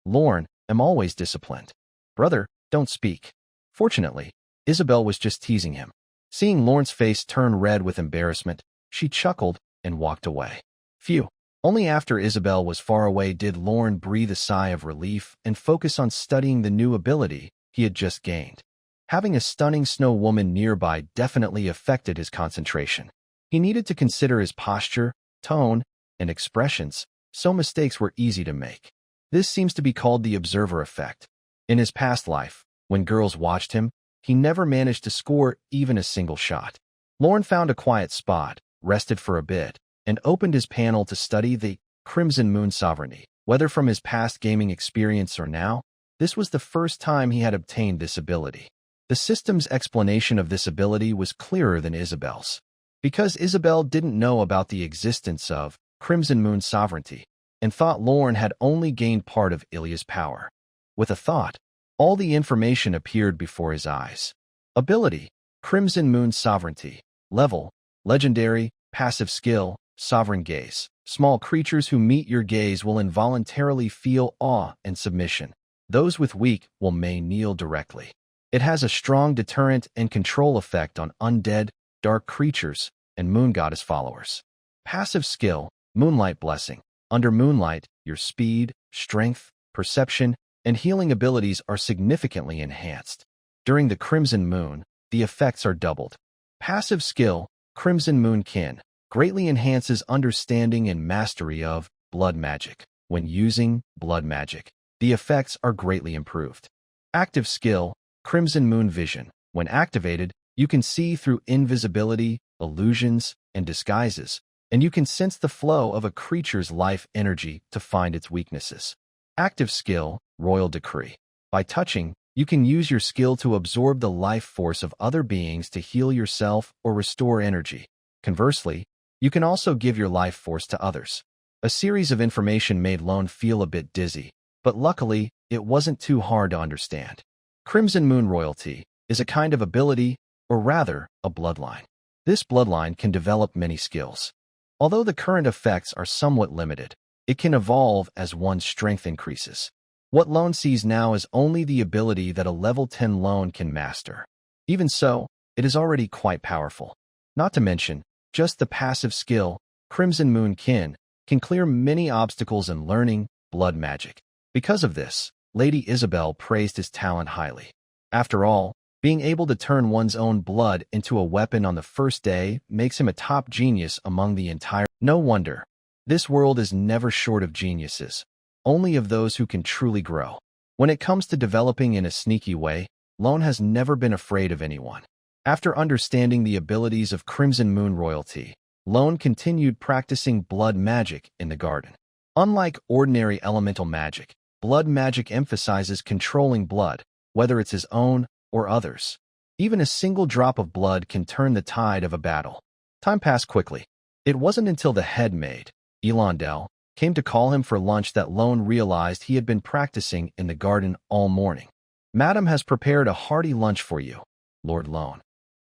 Lorne, am always disciplined. Brother, don't speak. Fortunately, Isabel was just teasing him. Seeing Lorne's face turn red with embarrassment, she chuckled and walked away. Phew. Only after Isabel was far away did Lorne breathe a sigh of relief and focus on studying the new ability he had just gained. Having a stunning snow woman nearby definitely affected his concentration. He needed to consider his posture, tone, and expressions, so mistakes were easy to make. This seems to be called the observer effect. In his past life, when girls watched him, he never managed to score even a single shot. Lorne found a quiet spot, rested for a bit, and opened his panel to study the Crimson Moon Sovereignty. Whether from his past gaming experience or now, This was the first time he had obtained this ability. The system's explanation of this ability was clearer than Isabel's. Because Isabel didn't know about the existence of Crimson Moon sovereignty and thought Lorne had only gained part of Ilya's power. With a thought, all the information appeared before his eyes. Ability: Crimson Moon sovereignty. Level: legendary. Passive skill: sovereign gaze. Small creatures who meet your gaze will involuntarily feel awe and submission. Those with weak will may kneel directly. It has a strong deterrent and control effect on undead, dark creatures, and moon goddess followers. Passive skill: Moonlight Blessing. Under moonlight, your speed, strength, perception, and healing abilities are significantly enhanced. During the Crimson Moon, the effects are doubled. Passive skill: Crimson Moon Kin. Greatly enhances understanding and mastery of blood magic. When using blood magic, the effects are greatly improved. Active skill: Crimson Moon Vision. When activated, you can see through invisibility, illusions, and disguises, and you can sense the flow of a creature's life energy to find its weaknesses. Active skill: Royal Decree. By touching, you can use your skill to absorb the life force of other beings to heal yourself or restore energy. Conversely, you can also give your life force to others. A series of information made Lone feel a bit dizzy, but luckily, it wasn't too hard to understand. Crimson Moon Royalty is a kind of ability, or rather, a bloodline. This bloodline can develop many skills. Although the current effects are somewhat limited, it can evolve as one's strength increases. What Lone sees now is only the ability that a level 10 Lone can master. Even so, it is already quite powerful. Not to mention, just the passive skill, Crimson Moon Kin, can clear many obstacles in learning blood magic. Because of this, Lady Isabel praised his talent highly. After all, being able to turn one's own blood into a weapon on the first day makes him a top genius among the entire... No wonder. This world is never short of geniuses, only of those who can truly grow. When it comes to developing in a sneaky way, Lone has never been afraid of anyone. After understanding the abilities of Crimson Moon Royalty, Lone continued practicing blood magic in the garden. Unlike ordinary elemental magic, blood magic emphasizes controlling blood, whether it's his own or others. Even a single drop of blood can turn the tide of a battle. Time passed quickly. It wasn't until the head maid, Elondel, came to call him for lunch that Lone realized he had been practicing in the garden all morning. "Madam has prepared a hearty lunch for you, Lord Lone."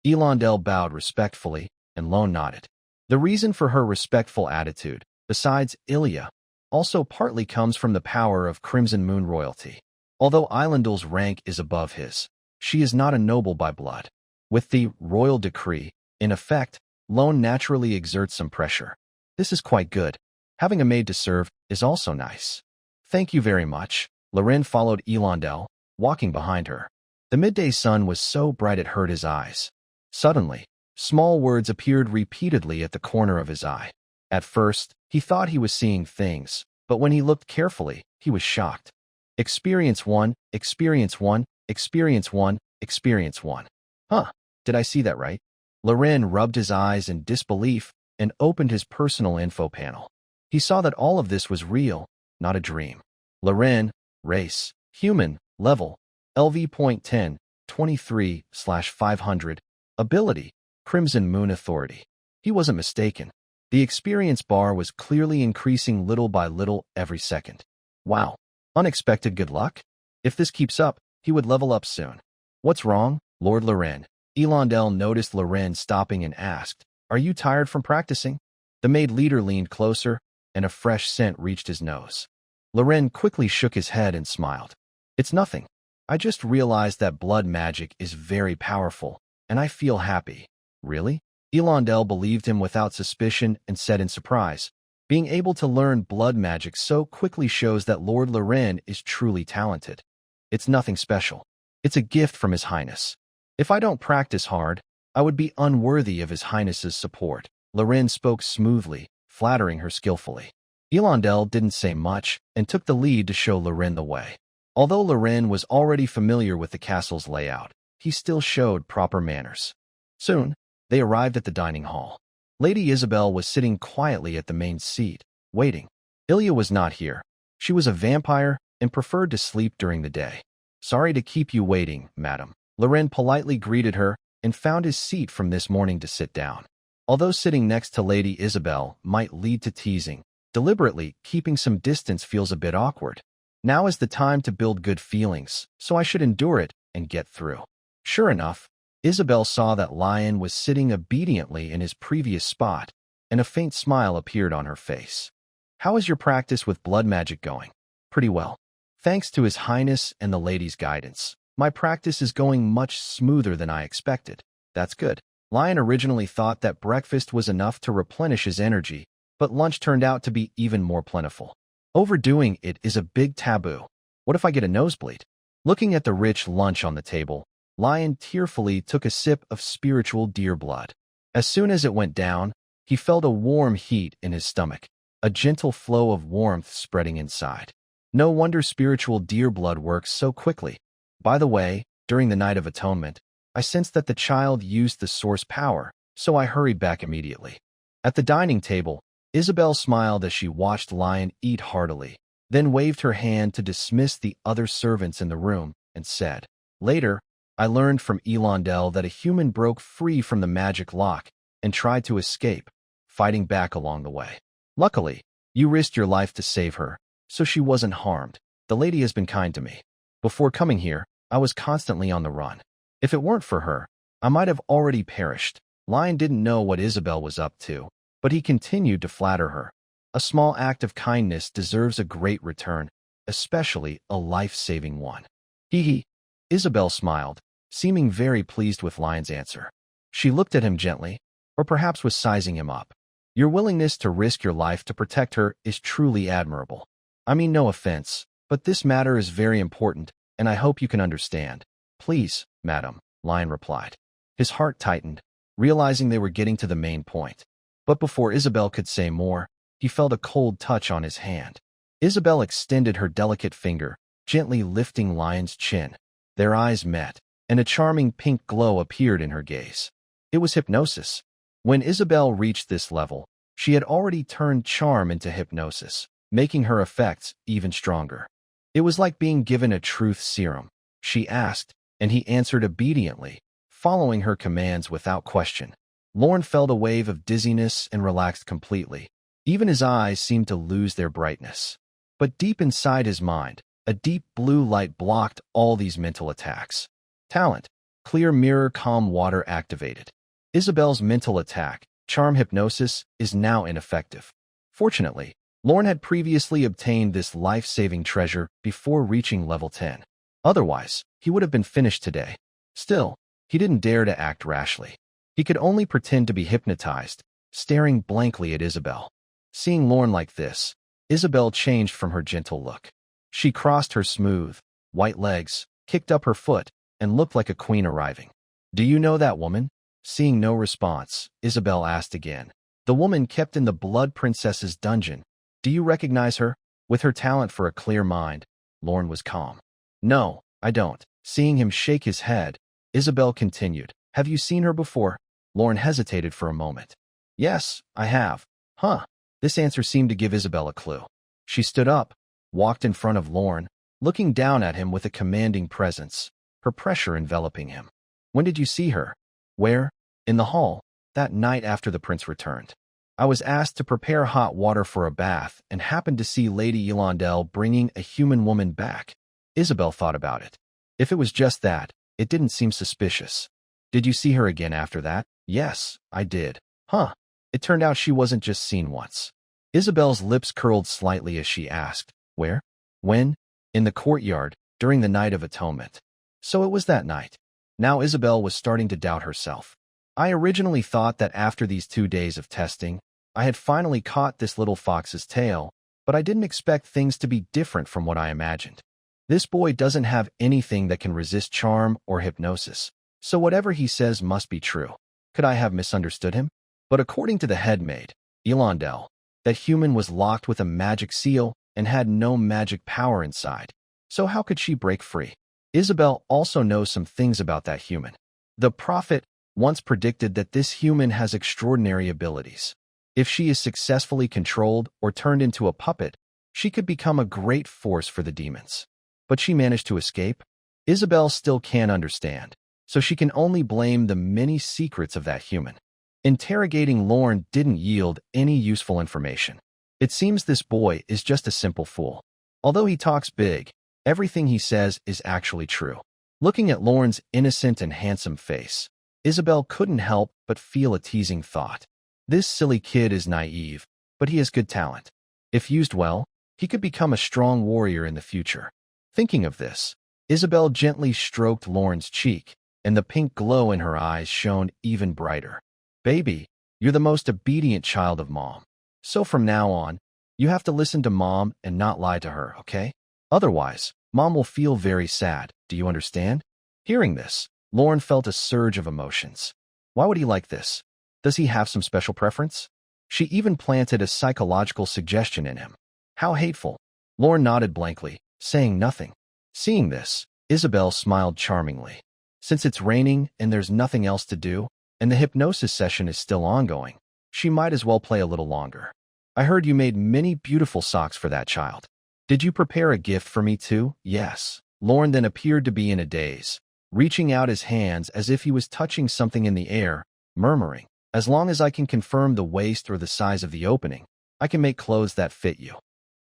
Elondel bowed respectfully, and Lone nodded. The reason for her respectful attitude, besides Ilya, also partly comes from the power of Crimson Moon Royalty. Although Eilendel's rank is above his, she is not a noble by blood. With the royal decree, in effect, Lone naturally exerts some pressure. This is quite good. Having a maid to serve is also nice. "Thank you very much." Loren followed Elondel, walking behind her. The midday sun was so bright it hurt his eyes. Suddenly, small words appeared repeatedly at the corner of his eye. At first, he thought he was seeing things, but when he looked carefully, he was shocked. Experience 1, Experience 1, Experience 1, Experience 1. Huh, did I see that right? Loren rubbed his eyes in disbelief and opened his personal info panel. He saw that all of this was real, not a dream. Loren, race, human, level, LV.10, 23/500, ability, Crimson Moon Authority. He wasn't mistaken. The experience bar was clearly increasing little by little every second. Wow, unexpected good luck? If this keeps up, he would level up soon. "What's wrong, Lord Loren?" Elondel noticed Loren stopping and asked, "Are you tired from practicing?" The maid leader leaned closer, and a fresh scent reached his nose. Loren quickly shook his head and smiled. "It's nothing. I just realized that blood magic is very powerful, and I feel happy." "Really?" Elondel believed him without suspicion and said in surprise, "Being able to learn blood magic so quickly shows that Lord Loren is truly talented. It's nothing special. It's a gift from His Highness. If I don't practice hard, I would be unworthy of His Highness's support." Loren spoke smoothly, flattering her skillfully. Elondel didn't say much and took the lead to show Loren the way. Although Loren was already familiar with the castle's layout, he still showed proper manners. Soon, they arrived at the dining hall. Lady Isabel was sitting quietly at the main seat, waiting. Ilya was not here. She was a vampire and preferred to sleep during the day. Sorry to keep you waiting, madam. Loren politely greeted her and found his seat from this morning to sit down. Although sitting next to Lady Isabel might lead to teasing, deliberately keeping some distance feels a bit awkward. Now is the time to build good feelings, so I should endure it and get through. Sure enough, Isabel saw that Lion was sitting obediently in his previous spot, and a faint smile appeared on her face. How is your practice with blood magic going? Pretty well. Thanks to His Highness and the lady's guidance, my practice is going much smoother than I expected. That's good. Lion originally thought that breakfast was enough to replenish his energy, but lunch turned out to be even more plentiful. Overdoing it is a big taboo. What if I get a nosebleed? Looking at the rich lunch on the table, Lion tearfully took a sip of spiritual deer blood. As soon as it went down, he felt a warm heat in his stomach, a gentle flow of warmth spreading inside. No wonder spiritual deer blood works so quickly. By the way, during the Night of Atonement, I sensed that the child used the source power, so I hurried back immediately. At the dining table, Isabel smiled as she watched Lion eat heartily, then waved her hand to dismiss the other servants in the room and said, "Later, I learned from Elondel that a human broke free from the magic lock and tried to escape, fighting back along the way. Luckily, you risked your life to save her, so she wasn't harmed. The lady has been kind to me. Before coming here, I was constantly on the run. If it weren't for her, I might have already perished." Lion didn't know what Isabel was up to, but he continued to flatter her. A small act of kindness deserves a great return, especially a life-saving one. Hee. Isabel smiled, seeming very pleased with Lion's answer. She looked at him gently, or perhaps was sizing him up. Your willingness to risk your life to protect her is truly admirable. I mean no offense, but this matter is very important, and I hope you can understand. Please, madam, Lion replied. His heart tightened, realizing they were getting to the main point. But before Isabel could say more, he felt a cold touch on his hand. Isabel extended her delicate finger, gently lifting Lion's chin. Their eyes met, and a charming pink glow appeared in her gaze. It was hypnosis. When Isabel reached this level, she had already turned charm into hypnosis, making her effects even stronger. It was like being given a truth serum. She asked, and he answered obediently, following her commands without question. Lorne felt a wave of dizziness and relaxed completely. Even his eyes seemed to lose their brightness. But deep inside his mind, a deep blue light blocked all these mental attacks. Talent. Clear mirror calm water activated. Isabel's mental attack, charm hypnosis, is now ineffective. Fortunately, Lorne had previously obtained this life-saving treasure before reaching level 10. Otherwise, he would have been finished today. Still, he didn't dare to act rashly. He could only pretend to be hypnotized, staring blankly at Isabel. Seeing Lorne like this, Isabel changed from her gentle look. She crossed her smooth, white legs, kicked up her foot, and looked like a queen arriving. Do you know that woman? Seeing no response, Isabel asked again. The woman kept in the Blood Princess's dungeon. Do you recognize her? With her talent for a clear mind, Lorne was calm. No, I don't. Seeing him shake his head, Isabel continued. Have you seen her before? Lorne hesitated for a moment. Yes, I have. Huh. This answer seemed to give Isabel a clue. She stood up, walked in front of Lorne, looking down at him with a commanding presence, her pressure enveloping him. When did you see her? Where? In the hall, that night after the prince returned. I was asked to prepare hot water for a bath and happened to see Lady Elondel bringing a human woman back. Isabel thought about it. If it was just that, it didn't seem suspicious. Did you see her again after that? Yes, I did. Huh. It turned out she wasn't just seen once. Isabel's lips curled slightly as she asked, where? When? In the courtyard, during the Night of Atonement. So it was that night. Now Isabel was starting to doubt herself. I originally thought that after these 2 days of testing, I had finally caught this little fox's tail, but I didn't expect things to be different from what I imagined. This boy doesn't have anything that can resist charm or hypnosis, so whatever he says must be true. Could I have misunderstood him? But according to the headmaid, Elondel, that human was locked with a magic seal and had no magic power inside. So how could she break free? Isabel also knows some things about that human. The prophet once predicted that this human has extraordinary abilities. If she is successfully controlled or turned into a puppet, She could become a great force for the demons. But she managed to escape? Isabel still can't understand, so she can only blame the many secrets of that human. Interrogating Lorne didn't yield any useful information. It seems this boy is just a simple fool. Although he talks big, everything he says is actually true. Looking at Lorne's innocent and handsome face, Isabel couldn't help but feel a teasing thought. This silly kid is naive, but he has good talent. If used well, he could become a strong warrior in the future. Thinking of this, Isabel gently stroked Lorne's cheek, and the pink glow in her eyes shone even brighter. Baby, you're the most obedient child of Mom. So from now on, you have to listen to Mom and not lie to her, okay? Otherwise, Mom will feel very sad. Do you understand? Hearing this, Lorne felt a surge of emotions. Why would he like this? Does he have some special preference? She even planted a psychological suggestion in him. How hateful. Lorne nodded blankly, saying nothing. Seeing this, Isabel smiled charmingly. Since it's raining and there's nothing else to do, and the hypnosis session is still ongoing, she might as well play a little longer. I heard you made many beautiful socks for that child. Did you prepare a gift for me too? Yes. Lorne then appeared to be in a daze, reaching out his hands as if he was touching something in the air, murmuring, as long as I can confirm the waist or the size of the opening, I can make clothes that fit you.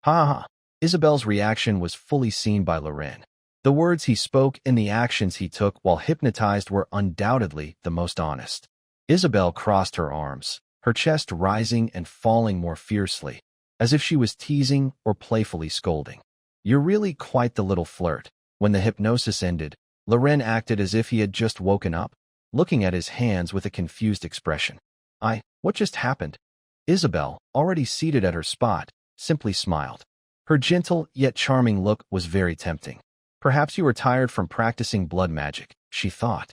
Ha ha. Isabel's reaction was fully seen by Loren. The words he spoke and the actions he took while hypnotized were undoubtedly the most honest. Isabel crossed her arms, her chest rising and falling more fiercely, as if she was teasing or playfully scolding. You're really quite the little flirt. When the hypnosis ended, Loren acted as if he had just woken up, looking at his hands with a confused expression. What just happened? Isabel, already seated at her spot, simply smiled. Her gentle yet charming look was very tempting. Perhaps you were tired from practicing blood magic, she thought.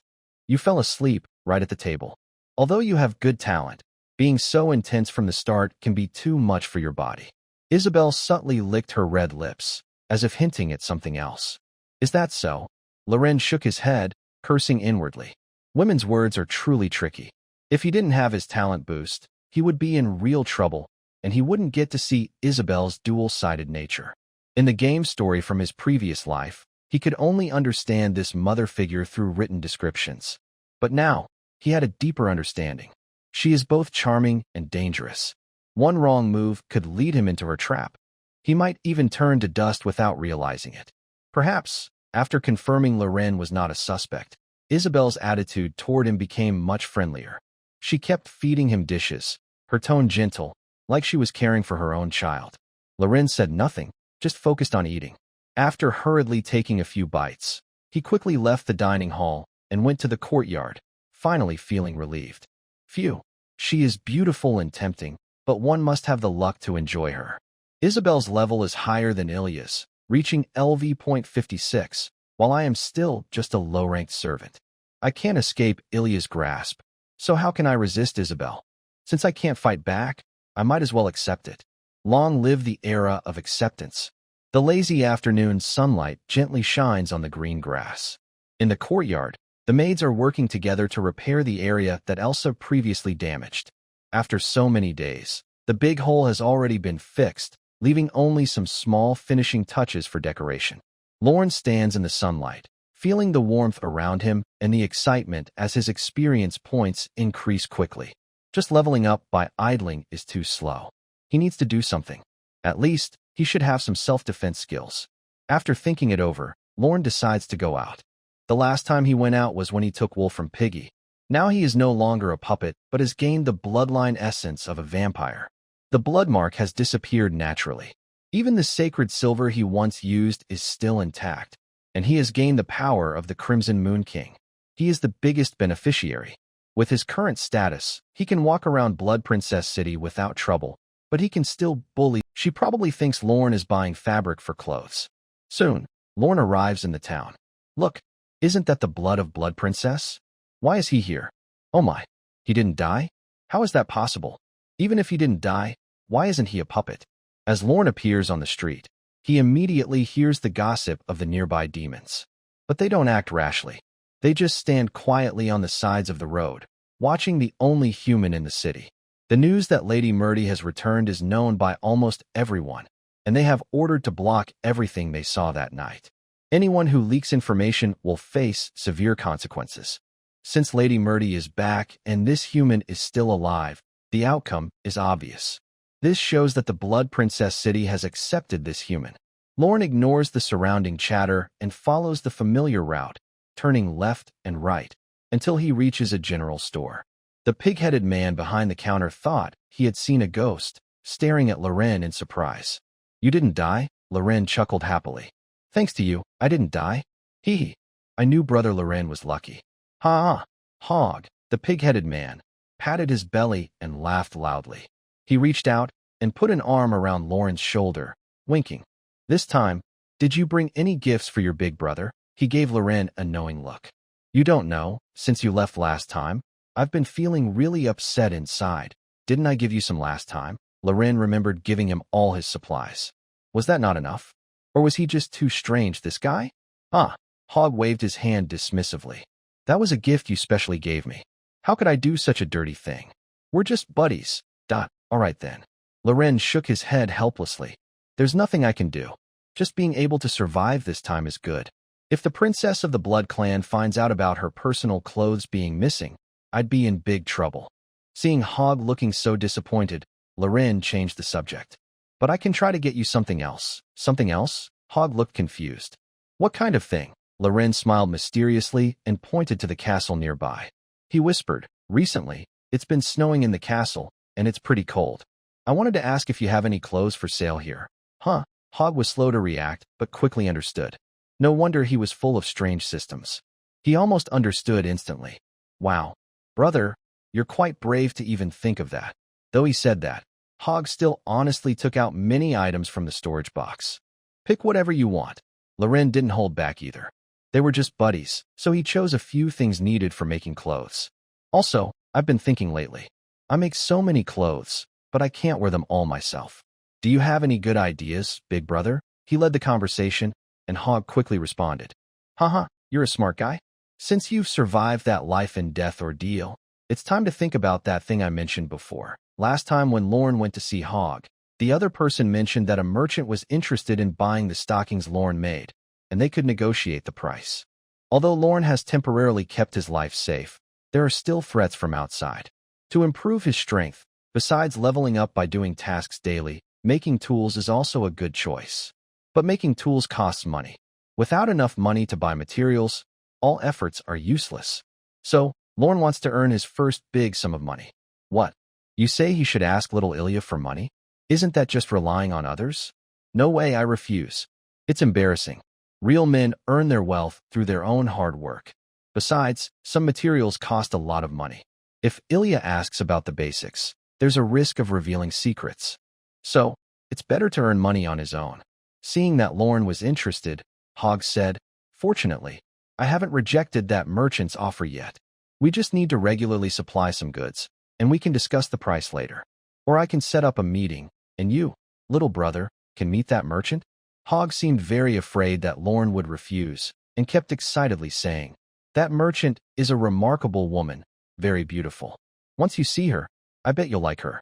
You fell asleep right at the table. Although you have good talent, being so intense from the start can be too much for your body. Isabel subtly licked her red lips, as if hinting at something else. Is that so? Loren shook his head, cursing inwardly. Women's words are truly tricky. If he didn't have his talent boost, he would be in real trouble, and he wouldn't get to see Isabel's dual-sided nature. In the game story from his previous life, he could only understand this mother figure through written descriptions. But now, he had a deeper understanding. She is both charming and dangerous. One wrong move could lead him into her trap. He might even turn to dust without realizing it. Perhaps, after confirming Loren was not a suspect, Isabel's attitude toward him became much friendlier. She kept feeding him dishes, her tone gentle, like she was caring for her own child. Loren said nothing, just focused on eating. After hurriedly taking a few bites, he quickly left the dining hall and went to the courtyard, finally feeling relieved. Phew, she is beautiful and tempting, but one must have the luck to enjoy her. Isabel's level is higher than Ilya's, reaching LV.56, while I am still just a low-ranked servant. I can't escape Ilya's grasp, so how can I resist Isabel? Since I can't fight back, I might as well accept it. Long live the era of acceptance. The lazy afternoon sunlight gently shines on the green grass. In the courtyard, the maids are working together to repair the area that Elsa previously damaged. After so many days, the big hole has already been fixed, leaving only some small finishing touches for decoration. Lorne stands in the sunlight, feeling the warmth around him and the excitement as his experience points increase quickly. Just leveling up by idling is too slow. He needs to do something. At least, he should have some self-defense skills. After thinking it over, Lorne decides to go out. The last time he went out was when he took wool from Piggy. Now he is no longer a puppet, but has gained the bloodline essence of a vampire. The blood mark has disappeared naturally. Even the sacred silver he once used is still intact, and he has gained the power of the Crimson Moon King. He is the biggest beneficiary. With his current status, he can walk around Blood Princess City without trouble, but he can still bully. She probably thinks Lorne is buying fabric for clothes. Soon, Lorne arrives in the town. Look, isn't that the blood of Blood Princess? Why is he here? Oh my, he didn't die? How is that possible? Even if he didn't die, why isn't he a puppet? As Lorne appears on the street, he immediately hears the gossip of the nearby demons. But they don't act rashly. They just stand quietly on the sides of the road, watching the only human in the city. The news that Lady Murdy has returned is known by almost everyone, and they have ordered to block everything they saw that night. Anyone who leaks information will face severe consequences. Since Lady Murdy is back and this human is still alive, the outcome is obvious. This shows that the Blood Princess City has accepted this human. Lauren ignores the surrounding chatter and follows the familiar route, turning left and right, until he reaches a general store. The pig-headed man behind the counter thought he had seen a ghost, staring at Loren in surprise. "You didn't die?" Loren chuckled happily. "Thanks to you, I didn't die. Hee hee. I knew Brother Loren was lucky." "Ha ha." Hog, the pig-headed man, patted his belly and laughed loudly. He reached out and put an arm around Lauren's shoulder, winking. "This time, did you bring any gifts for your big brother?" He gave Loren a knowing look. "You don't know, since you left last time. I've been feeling really upset inside. Didn't I give you some last time?" Loren remembered giving him all his supplies. Was that not enough? Or was he just too strange, this guy? "Ah." Hog waved his hand dismissively. "That was a gift you specially gave me. How could I do such a dirty thing? We're just buddies. All right then." Loren shook his head helplessly. "There's nothing I can do. Just being able to survive this time is good. If the princess of the Blood Clan finds out about her personal clothes being missing, I'd be in big trouble." Seeing Hog looking so disappointed, Loren changed the subject. "But I can try to get you something else." "Something else?" Hog looked confused. "What kind of thing?" Loren smiled mysteriously and pointed to the castle nearby. He whispered, "Recently, it's been snowing in the castle, and it's pretty cold. I wanted to ask if you have any clothes for sale here." "Huh?" Hog was slow to react, but quickly understood. No wonder he was full of strange systems. He almost understood instantly. "Wow. Brother, you're quite brave to even think of that." Though he said that, Hog still honestly took out many items from the storage box. "Pick whatever you want." Loren didn't hold back either. They were just buddies, so he chose a few things needed for making clothes. "Also, I've been thinking lately. I make so many clothes, but I can't wear them all myself. Do you have any good ideas, big brother?" He led the conversation, and Hog quickly responded. "Haha, you're a smart guy. Since you've survived that life and death ordeal, it's time to think about that thing I mentioned before." Last time when Lauren went to see Hog, the other person mentioned that a merchant was interested in buying the stockings Lauren made, and they could negotiate the price. Although Lauren has temporarily kept his life safe, there are still threats from outside. To improve his strength, besides leveling up by doing tasks daily, making tools is also a good choice. But making tools costs money. Without enough money to buy materials, all efforts are useless. So, Lauren wants to earn his first big sum of money. "What? You say he should ask little Ilya for money? Isn't that just relying on others?" "No way, I refuse. It's embarrassing. Real men earn their wealth through their own hard work. Besides, some materials cost a lot of money. If Ilya asks about the basics, there's a risk of revealing secrets. So, it's better to earn money on his own." Seeing that Lauren was interested, Hog said, "Fortunately, I haven't rejected that merchant's offer yet. We just need to regularly supply some goods, and we can discuss the price later. Or I can set up a meeting, and you, little brother, can meet that merchant." Hog seemed very afraid that Lauren would refuse, and kept excitedly saying, "That merchant is a remarkable woman, very beautiful. Once you see her, I bet you'll like her."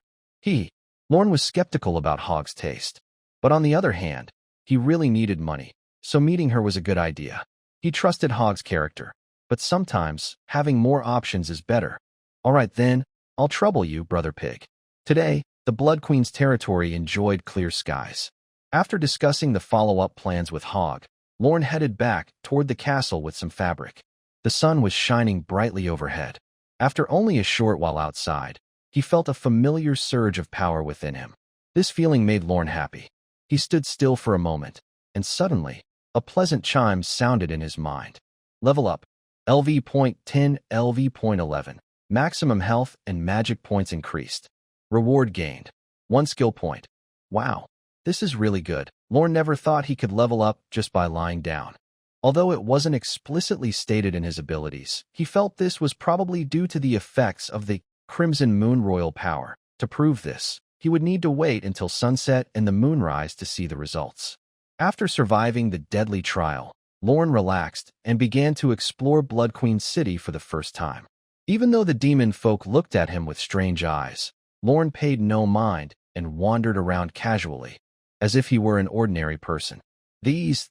Lauren was skeptical about Hog's taste. But on the other hand, he really needed money, so meeting her was a good idea. He trusted Hog's character, but sometimes having more options is better. "All right then, I'll trouble you, Brother Pig." Today, the Blood Queen's territory enjoyed clear skies. After discussing the follow-up plans with Hog, Lauren headed back toward the castle with some fabric. The sun was shining brightly overhead. After only a short while outside, he felt a familiar surge of power within him. This feeling made Lauren happy. He stood still for a moment, and suddenly, a pleasant chime sounded in his mind. Level up. LV.10, LV.11. Maximum health and magic points increased. Reward gained. 1 skill point. Wow. This is really good. Lauren never thought he could level up just by lying down. Although it wasn't explicitly stated in his abilities, he felt this was probably due to the effects of the Crimson Moon Royal power. To prove this, he would need to wait until sunset and the moonrise to see the results. After surviving the deadly trial, Lauren relaxed and began to explore Blood Queen City for the first time. Even though the demon folk looked at him with strange eyes, Lauren paid no mind and wandered around casually. as if he were an ordinary person. These,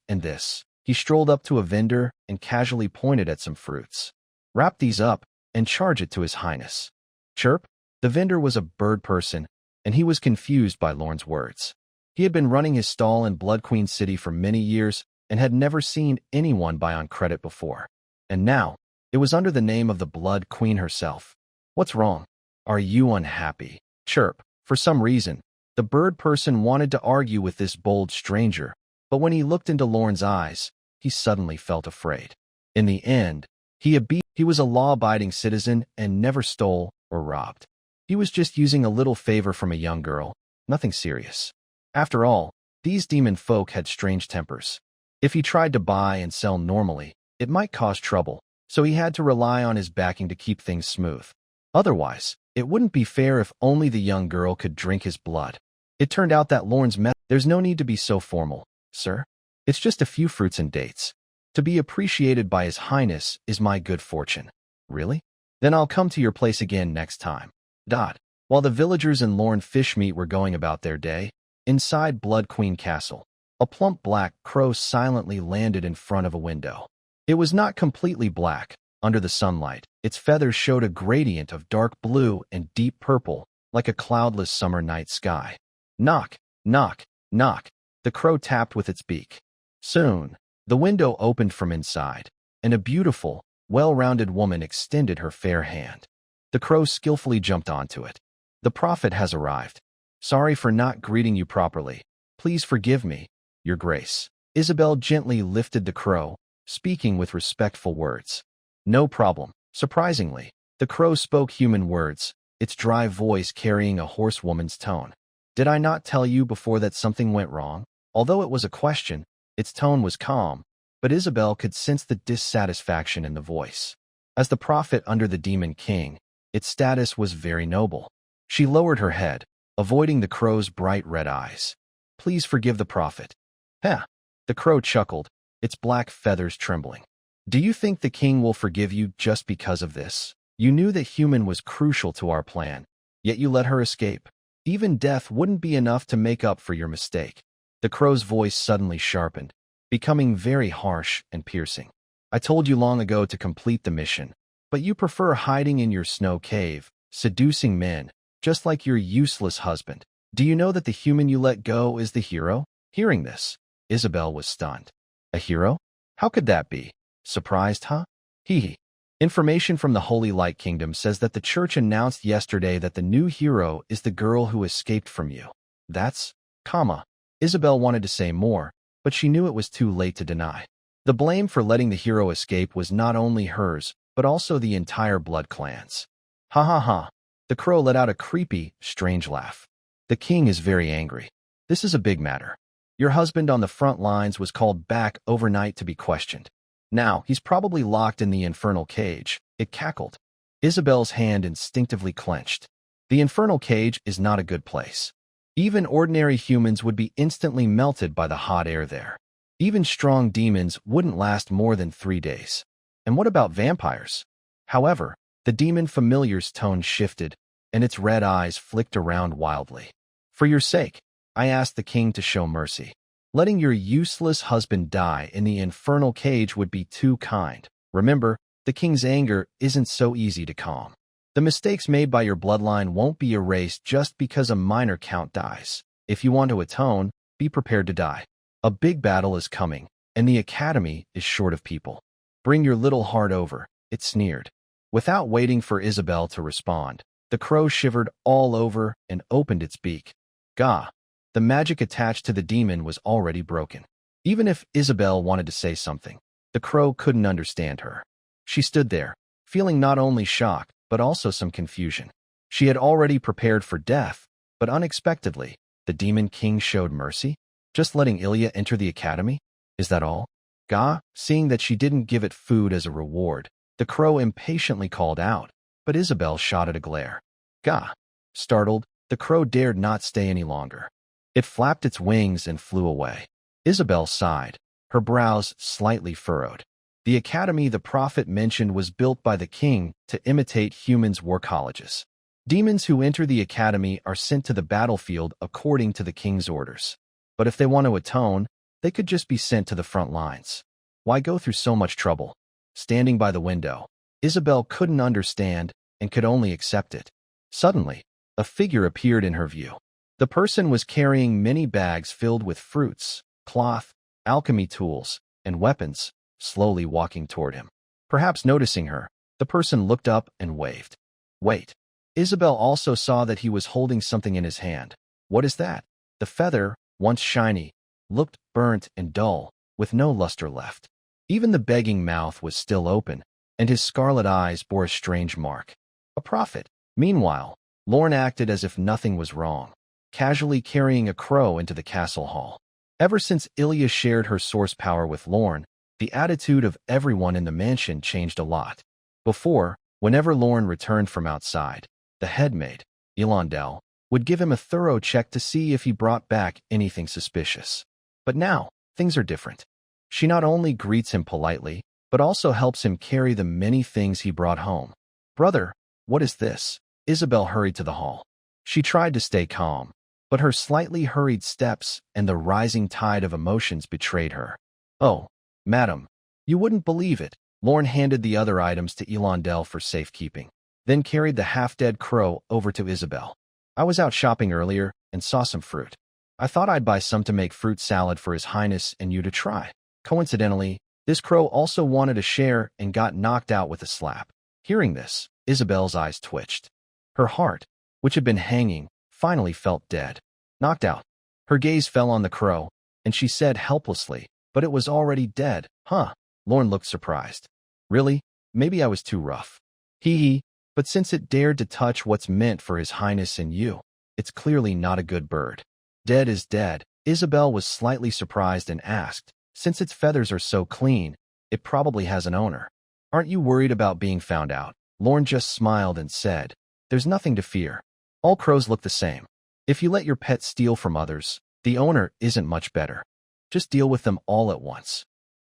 and this. He strolled up to a vendor and casually pointed at some fruits. Wrap these up and charge it to His Highness. Chirp. The vendor was a bird person, and he was confused by Lorne's words. He had been running his stall in Blood Queen City for many years and had never seen anyone buy on credit before. And now, it was under the name of the Blood Queen herself. What's wrong? Are you unhappy? Chirp. For some reason, the bird person wanted to argue with this bold stranger, but when he looked into Lorne's eyes, he suddenly felt afraid. In the end, he was a law-abiding citizen and never stole or robbed. He was just using a little favor from a young girl, nothing serious. After all, these demon folk had strange tempers. If he tried to buy and sell normally, it might cause trouble, so he had to rely on his backing to keep things smooth. Otherwise, it wouldn't be fair if only the young girl could drink his blood. It turned out that Lorne's "There's no need to be so formal, sir. It's just a few fruits and dates. To be appreciated by His Highness is my good fortune." Really? Then I'll come to your place again next time. While the villagers in Lorne Fishmeat were going about their day, inside Blood Queen Castle, a plump black crow silently landed in front of a window. It was not completely black. Under the sunlight, its feathers showed a gradient of dark blue and deep purple, like a cloudless summer night sky. Knock, knock, knock. The crow tapped with its beak. Soon, the window opened from inside, and a beautiful, well-rounded woman extended her fair hand. The crow skillfully jumped onto it. "The prophet has arrived. Sorry for not greeting you properly. Please forgive me, Your Grace." Isabel gently lifted the crow, speaking with respectful words. "No problem." Surprisingly, the crow spoke human words, its dry voice carrying a horsewoman's tone. "Did I not tell you before that something went wrong?" Although it was a question, its tone was calm, but Isabel could sense the dissatisfaction in the voice. As the prophet under the Demon King, its status was very noble. She lowered her head, avoiding the crow's bright red eyes. "Please forgive the prophet." "Heh." The crow chuckled, its black feathers trembling. "Do you think the king will forgive you just because of this? You knew that human was crucial to our plan, yet you let her escape. Even death wouldn't be enough to make up for your mistake." The crow's voice suddenly sharpened, becoming very harsh and piercing. "I told you long ago to complete the mission, but you prefer hiding in your snow cave, seducing men, just like your useless husband. Do you know that the human you let go is the hero?" Hearing this, Isabel was stunned. "A hero? How could that be? Surprised, huh?" Hee. Information from the Holy Light Kingdom says that the church announced yesterday that the new hero is the girl who escaped from you. That's, Isabel wanted to say more, but she knew it was too late to deny. The blame for letting the hero escape was not only hers, but also the entire Blood clan's. Ha ha ha. The crow let out a creepy, strange laugh. "The king is very angry. This is a big matter. Your husband on the front lines was called back overnight to be questioned. Now, he's probably locked in the infernal cage." It cackled. Isabel's hand instinctively clenched. The infernal cage is not a good place. Even ordinary humans would be instantly melted by the hot air there. Even strong demons wouldn't last more than 3 days. And what about vampires? However, the demon familiar's tone shifted, and its red eyes flicked around wildly. "For your sake, I ask the king to show mercy. Letting your useless husband die in the infernal cage would be too kind. Remember, the king's anger isn't so easy to calm. The mistakes made by your bloodline won't be erased just because a minor count dies. If you want to atone, be prepared to die. A big battle is coming, and the academy is short of people. Bring your little heart over," it sneered. Without waiting for Isabel to respond, the crow shivered all over and opened its beak. Gah! The magic attached to the demon was already broken. Even if Isabel wanted to say something, the crow couldn't understand her. She stood there, feeling not only shock, but also some confusion. She had already prepared for death, but unexpectedly, the Demon King showed mercy, just letting Ilya enter the academy? Is that all? Gah, seeing that she didn't give it food as a reward, the crow impatiently called out, but Isabel shot at a glare. Gah! Startled, the crow dared not stay any longer. It flapped its wings and flew away. Isabel sighed, her brows slightly furrowed. The academy the prophet mentioned was built by the king to imitate humans' war colleges. Demons who enter the academy are sent to the battlefield according to the king's orders. But if they want to atone, they could just be sent to the front lines. Why go through so much trouble? Standing by the window, Isabel couldn't understand and could only accept it. Suddenly, a figure appeared in her view. The person was carrying many bags filled with fruits, cloth, alchemy tools, and weapons, slowly walking toward him. Perhaps noticing her, the person looked up and waved. Wait. Isabel also saw that he was holding something in his hand. What is that? The feather, once shiny, looked burnt and dull, with no luster left. Even the begging mouth was still open, and his scarlet eyes bore a strange mark. A prophet. Meanwhile, Lorne acted as if nothing was wrong, casually carrying a crow into the castle hall. Ever since Ilya shared her source power with Lorne, the attitude of everyone in the mansion changed a lot. Before, whenever Lorne returned from outside, the headmaid, Elandel, would give him a thorough check to see if he brought back anything suspicious. But now, things are different. She not only greets him politely, but also helps him carry the many things he brought home. Brother, what is this? Isabel hurried to the hall. She tried to stay calm, but her slightly hurried steps and the rising tide of emotions betrayed her. Oh, madam, you wouldn't believe it. Lorne handed the other items to Elandel for safekeeping, then carried the half-dead crow over to Isabel. I was out shopping earlier and saw some fruit. I thought I'd buy some to make fruit salad for His Highness and you to try. Coincidentally, this crow also wanted a share and got knocked out with a slap. Hearing this, Isabel's eyes twitched. Her heart, which had been hanging, finally felt dead. Knocked out. Her gaze fell on the crow, and she said helplessly, but it was already dead. Huh? Lorne looked surprised. Really? Maybe I was too rough. Hee, but since it dared to touch what's meant for His Highness and you, it's clearly not a good bird. Dead is dead. Isabel was slightly surprised and asked, since its feathers are so clean, it probably has an owner. Aren't you worried about being found out? Lorne just smiled and said, there's nothing to fear. All crows look the same. If you let your pet steal from others, the owner isn't much better. Just deal with them all at once.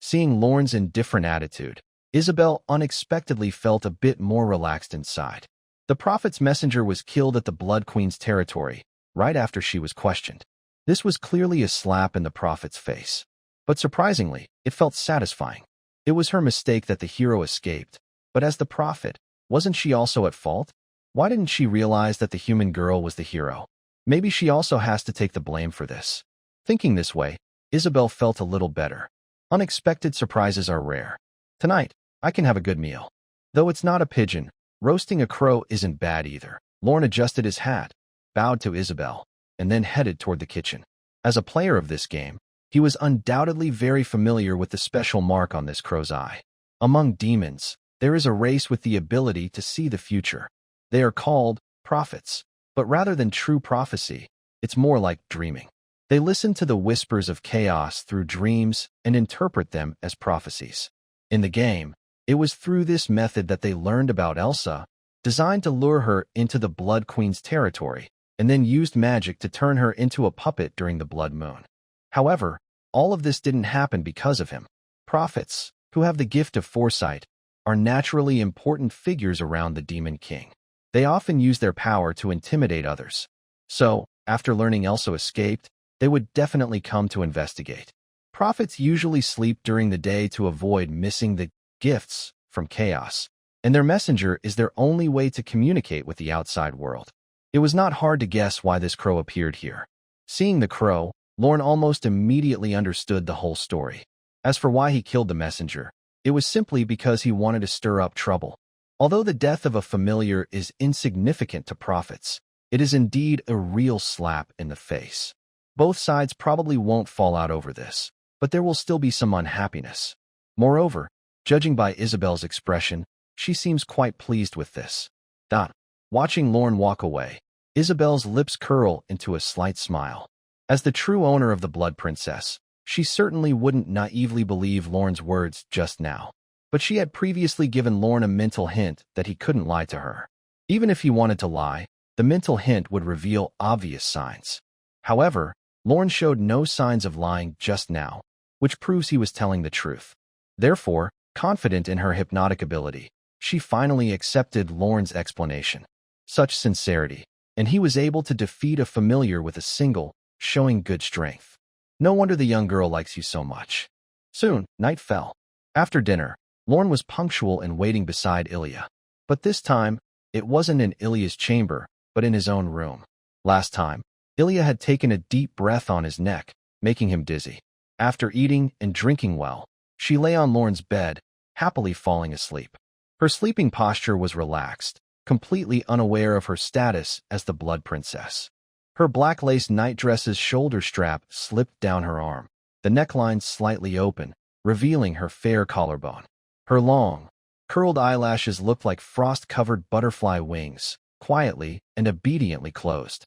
Seeing Lorne's indifferent attitude, Isabel unexpectedly felt a bit more relaxed inside. The prophet's messenger was killed at the Blood Queen's territory, right after she was questioned. This was clearly a slap in the prophet's face. But surprisingly, it felt satisfying. It was her mistake that the hero escaped, but as the prophet, wasn't she also at fault? Why didn't she realize that the human girl was the hero? Maybe she also has to take the blame for this. Thinking this way, Isabel felt a little better. Unexpected surprises are rare. Tonight, I can have a good meal. Though it's not a pigeon, roasting a crow isn't bad either. Lorne adjusted his hat, bowed to Isabel, and then headed toward the kitchen. As a player of this game, he was undoubtedly very familiar with the special mark on this crow's eye. Among demons, there is a race with the ability to see the future. They are called prophets, but rather than true prophecy, it's more like dreaming. They listen to the whispers of chaos through dreams and interpret them as prophecies. In the game, it was through this method that they learned about Elsa, designed to lure her into the Blood Queen's territory, and then used magic to turn her into a puppet during the Blood Moon. However, all of this didn't happen because of him. Prophets, who have the gift of foresight, are naturally important figures around the Demon King. They often use their power to intimidate others. So, after learning Elsa escaped, they would definitely come to investigate. Prophets usually sleep during the day to avoid missing the gifts from chaos, and their messenger is their only way to communicate with the outside world. It was not hard to guess why this crow appeared here. Seeing the crow, Lorne almost immediately understood the whole story. As for why he killed the messenger, it was simply because he wanted to stir up trouble. Although the death of a familiar is insignificant to prophets, it is indeed a real slap in the face. Both sides probably won't fall out over this, but there will still be some unhappiness. Moreover, judging by Isabel's expression, she seems quite pleased with this. Watching Lorne walk away, Isabel's lips curl into a slight smile. As the true owner of the Blood Princess, she certainly wouldn't naively believe Lorne's words just now. But she had previously given Lorne a mental hint that he couldn't lie to her. Even if he wanted to lie, the mental hint would reveal obvious signs. However, Lorne showed no signs of lying just now, which proves he was telling the truth. Therefore, confident in her hypnotic ability, she finally accepted Lorne's explanation. Such sincerity. And he was able to defeat a familiar with a single, showing good strength. No wonder the young girl likes you so much. Soon, night fell. After dinner, Lorne was punctual and waiting beside Ilya. But this time, it wasn't in Ilya's chamber, but in his own room. Last time, Ilya had taken a deep breath on his neck, making him dizzy. After eating and drinking well, she lay on Lorne's bed, happily falling asleep. Her sleeping posture was relaxed, completely unaware of her status as the Blood Princess. Her black lace nightdress's shoulder strap slipped down her arm, the neckline slightly open, revealing her fair collarbone. Her long, curled eyelashes looked like frost-covered butterfly wings, quietly and obediently closed.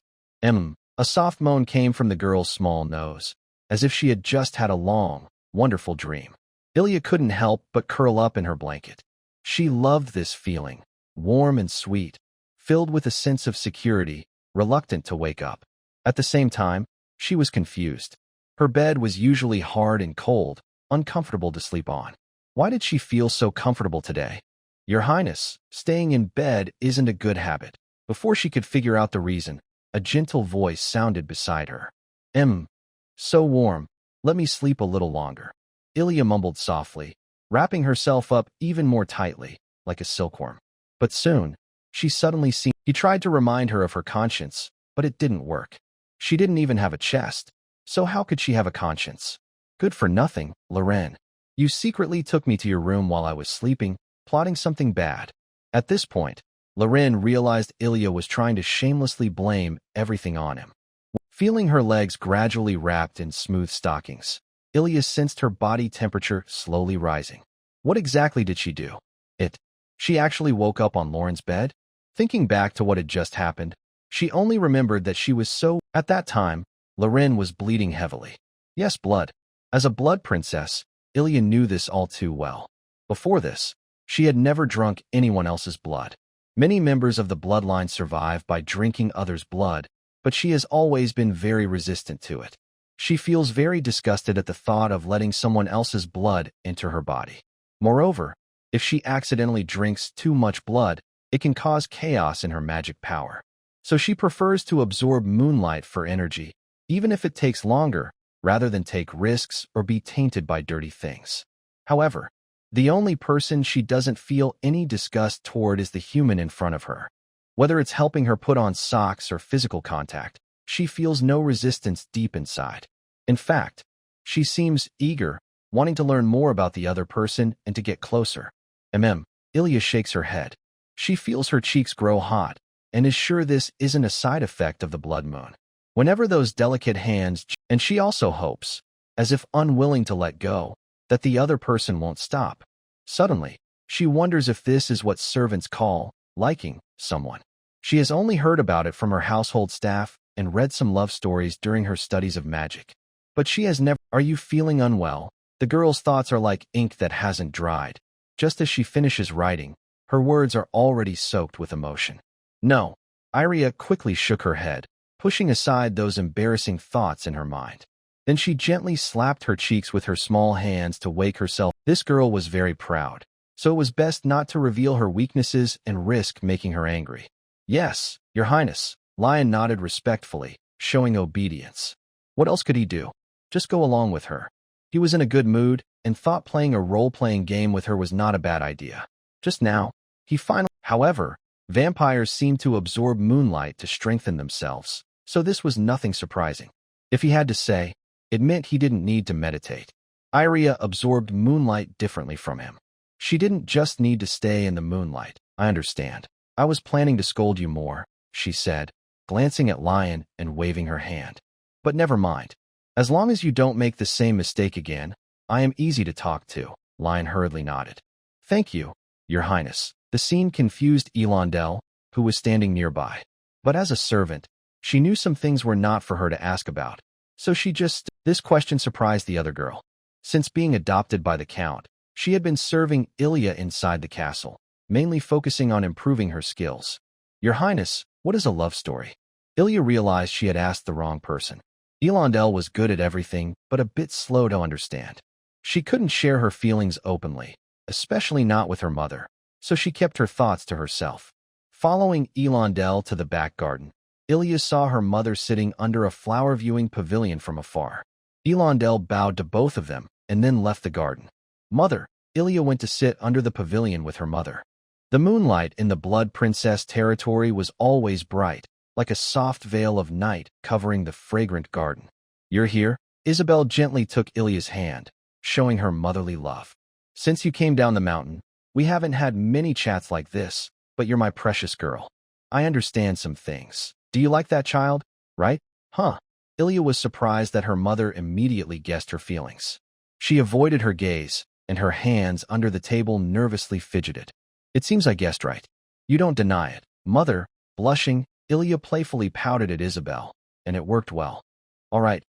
A soft moan came from the girl's small nose, as if she had just had a long, wonderful dream. Ilya couldn't help but curl up in her blanket. She loved this feeling, warm and sweet, filled with a sense of security, reluctant to wake up. At the same time, she was confused. Her bed was usually hard and cold, uncomfortable to sleep on. Why did she feel so comfortable today? Your Highness, staying in bed isn't a good habit. Before she could figure out the reason, a gentle voice sounded beside her. So warm. Let me sleep a little longer. Ilya mumbled softly, wrapping herself up even more tightly, like a silkworm. But soon, she suddenly seemed... He tried to remind her of her conscience, but it didn't work. She didn't even have a chest, so how could she have a conscience? Good for nothing, Loren. You secretly took me to your room while I was sleeping, plotting something bad. At this point, Loren realized Ilya was trying to shamelessly blame everything on him. Feeling her legs gradually wrapped in smooth stockings, Ilya sensed her body temperature slowly rising. What exactly did she do? She actually woke up on Lauren's bed? Thinking back to what had just happened, she only remembered that she was so... At that time, Loren was bleeding heavily. Yes, blood. As a blood princess, Ilya knew this all too well. Before this, she had never drunk anyone else's blood. Many members of the bloodline survive by drinking others' blood, but she has always been very resistant to it. She feels very disgusted at the thought of letting someone else's blood enter her body. Moreover, if she accidentally drinks too much blood, it can cause chaos in her magic power. So she prefers to absorb moonlight for energy, even if it takes longer, rather than take risks or be tainted by dirty things. However, the only person she doesn't feel any disgust toward is the human in front of her. Whether it's helping her put on socks or physical contact, she feels no resistance deep inside. In fact, she seems eager, wanting to learn more about the other person and to get closer. Ilya shakes her head. She feels her cheeks grow hot and is sure this isn't a side effect of the blood moon. Whenever those delicate hands... And she also hopes, as if unwilling to let go, that the other person won't stop. Suddenly, she wonders if this is what servants call liking someone. She has only heard about it from her household staff and read some love stories during her studies of magic. But she has never... Are you feeling unwell? The girl's thoughts are like ink that hasn't dried. Just as she finishes writing, her words are already soaked with emotion. No. Iria quickly shook her head, pushing aside those embarrassing thoughts in her mind. Then she gently slapped her cheeks with her small hands to wake herself. This girl was very proud, so it was best not to reveal her weaknesses and risk making her angry. Yes, Your Highness. Lion nodded respectfully, showing obedience. What else could he do? Just go along with her. He was in a good mood and thought playing a role-playing game with her was not a bad idea. Just now, he finally... However, vampires seem to absorb moonlight to strengthen themselves, so this was nothing surprising. If he had to say, it meant he didn't need to meditate. Iria absorbed moonlight differently from him. She didn't just need to stay in the moonlight. I understand. I was planning to scold you more, she said, glancing at Lion and waving her hand. But never mind. As long as you don't make the same mistake again, I am easy to talk to. Lion hurriedly nodded. Thank you, Your Highness. The scene confused Elondel, who was standing nearby. But as a servant, she knew some things were not for her to ask about. So she just... This question surprised the other girl. Since being adopted by the Count, she had been serving Ilya inside the castle, mainly focusing on improving her skills. Your Highness, what is a love story? Ilya realized she had asked the wrong person. Elondel was good at everything, but a bit slow to understand. She couldn't share her feelings openly, especially not with her mother, so she kept her thoughts to herself. Following Elandel to the back garden, Ilya saw her mother sitting under a flower-viewing pavilion from afar. Elandel bowed to both of them and then left the garden. Mother, Ilya went to sit under the pavilion with her mother. The moonlight in the Blood Princess territory was always bright, like a soft veil of night covering the fragrant garden. You're here? Isabel gently took Ilya's hand, showing her motherly love. Since you came down the mountain, we haven't had many chats like this, but you're my precious girl. I understand some things. Do you like that child? Right? Huh? Ilya was surprised that her mother immediately guessed her feelings. She avoided her gaze, and her hands under the table nervously fidgeted. It seems I guessed right. You don't deny it. Mother, blushing, Ilya playfully pouted at Isabel, and it worked well. All right,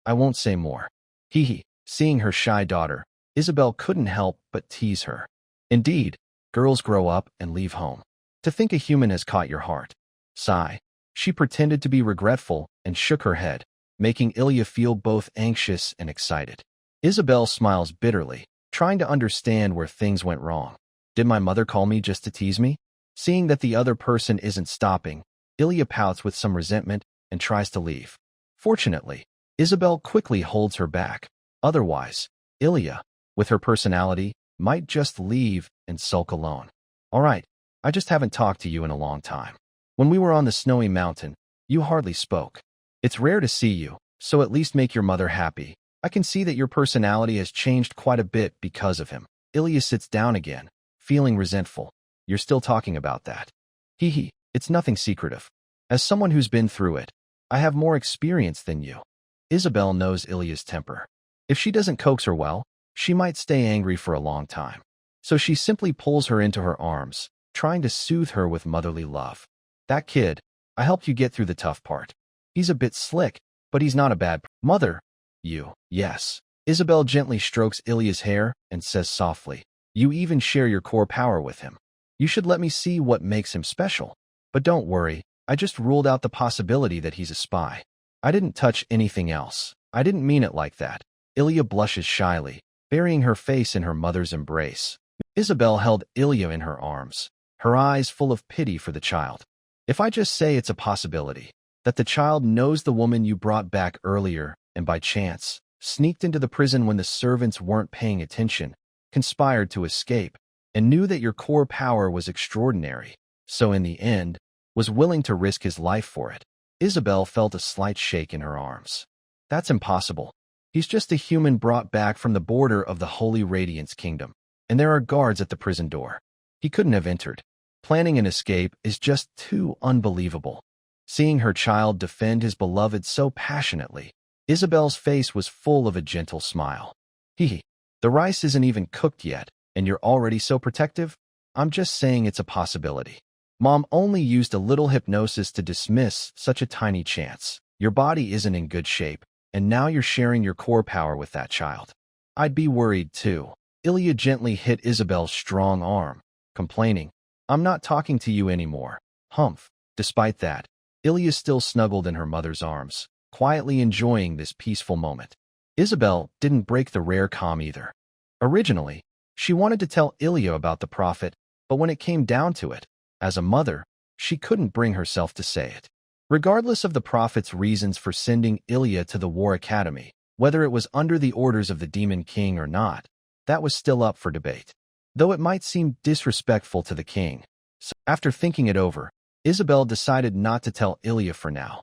I won't say more. Hee hee. Seeing her shy daughter, Isabel couldn't help but tease her. Indeed, girls grow up and leave home. To think a human has caught your heart. Sigh. She pretended to be regretful and shook her head, making Ilya feel both anxious and excited. Isabel smiles bitterly, trying to understand where things went wrong. Did my mother call me just to tease me? Seeing that the other person isn't stopping, Ilya pouts with some resentment and tries to leave. Fortunately, Isabel quickly holds her back. Otherwise, Ilya, with her personality, might just leave and sulk alone. All right, I just haven't talked to you in a long time. When we were on the snowy mountain, you hardly spoke. It's rare to see you, so at least make your mother happy. I can see that your personality has changed quite a bit because of him. Ilya sits down again, feeling resentful. You're still talking about that. Hee hee, it's nothing secretive. As someone who's been through it, I have more experience than you. Isabel knows Ilya's temper. If she doesn't coax her well, she might stay angry for a long time. So she simply pulls her into her arms, trying to soothe her with motherly love. That kid, I helped you get through the tough part. He's a bit slick, but he's not a bad mother. You, yes. Isabel gently strokes Ilya's hair and says softly, you even share your core power with him. You should let me see what makes him special. But don't worry, I just ruled out the possibility that he's a spy. I didn't touch anything else. I didn't mean it like that. Ilya blushes shyly, burying her face in her mother's embrace. Isabel held Ilya in her arms, her eyes full of pity for the child. If I just say it's a possibility, that the child knows the woman you brought back earlier and by chance sneaked into the prison when the servants weren't paying attention, conspired to escape, and knew that your core power was extraordinary, so in the end, was willing to risk his life for it. Isabel felt a slight shake in her arms. That's impossible. He's just a human brought back from the border of the Holy Radiance Kingdom, and there are guards at the prison door. He couldn't have entered. Planning an escape is just too unbelievable. Seeing her child defend his beloved so passionately, Isabel's face was full of a gentle smile. Hee hee, the rice isn't even cooked yet, and you're already so protective? I'm just saying it's a possibility. Mom only used a little hypnosis to dismiss such a tiny chance. Your body isn't in good shape, and now you're sharing your core power with that child. I'd be worried too. Ilya gently hit Isabel's strong arm, complaining, I'm not talking to you anymore. Humph. Despite that, Ilya still snuggled in her mother's arms, quietly enjoying this peaceful moment. Isabel didn't break the rare calm either. Originally, she wanted to tell Ilya about the prophet, but when it came down to it, as a mother, she couldn't bring herself to say it. Regardless of the prophet's reasons for sending Ilya to the War Academy, whether it was under the orders of the Demon King or not, that was still up for debate. Though it might seem disrespectful to the king. So after thinking it over, Isabel decided not to tell Ilya for now.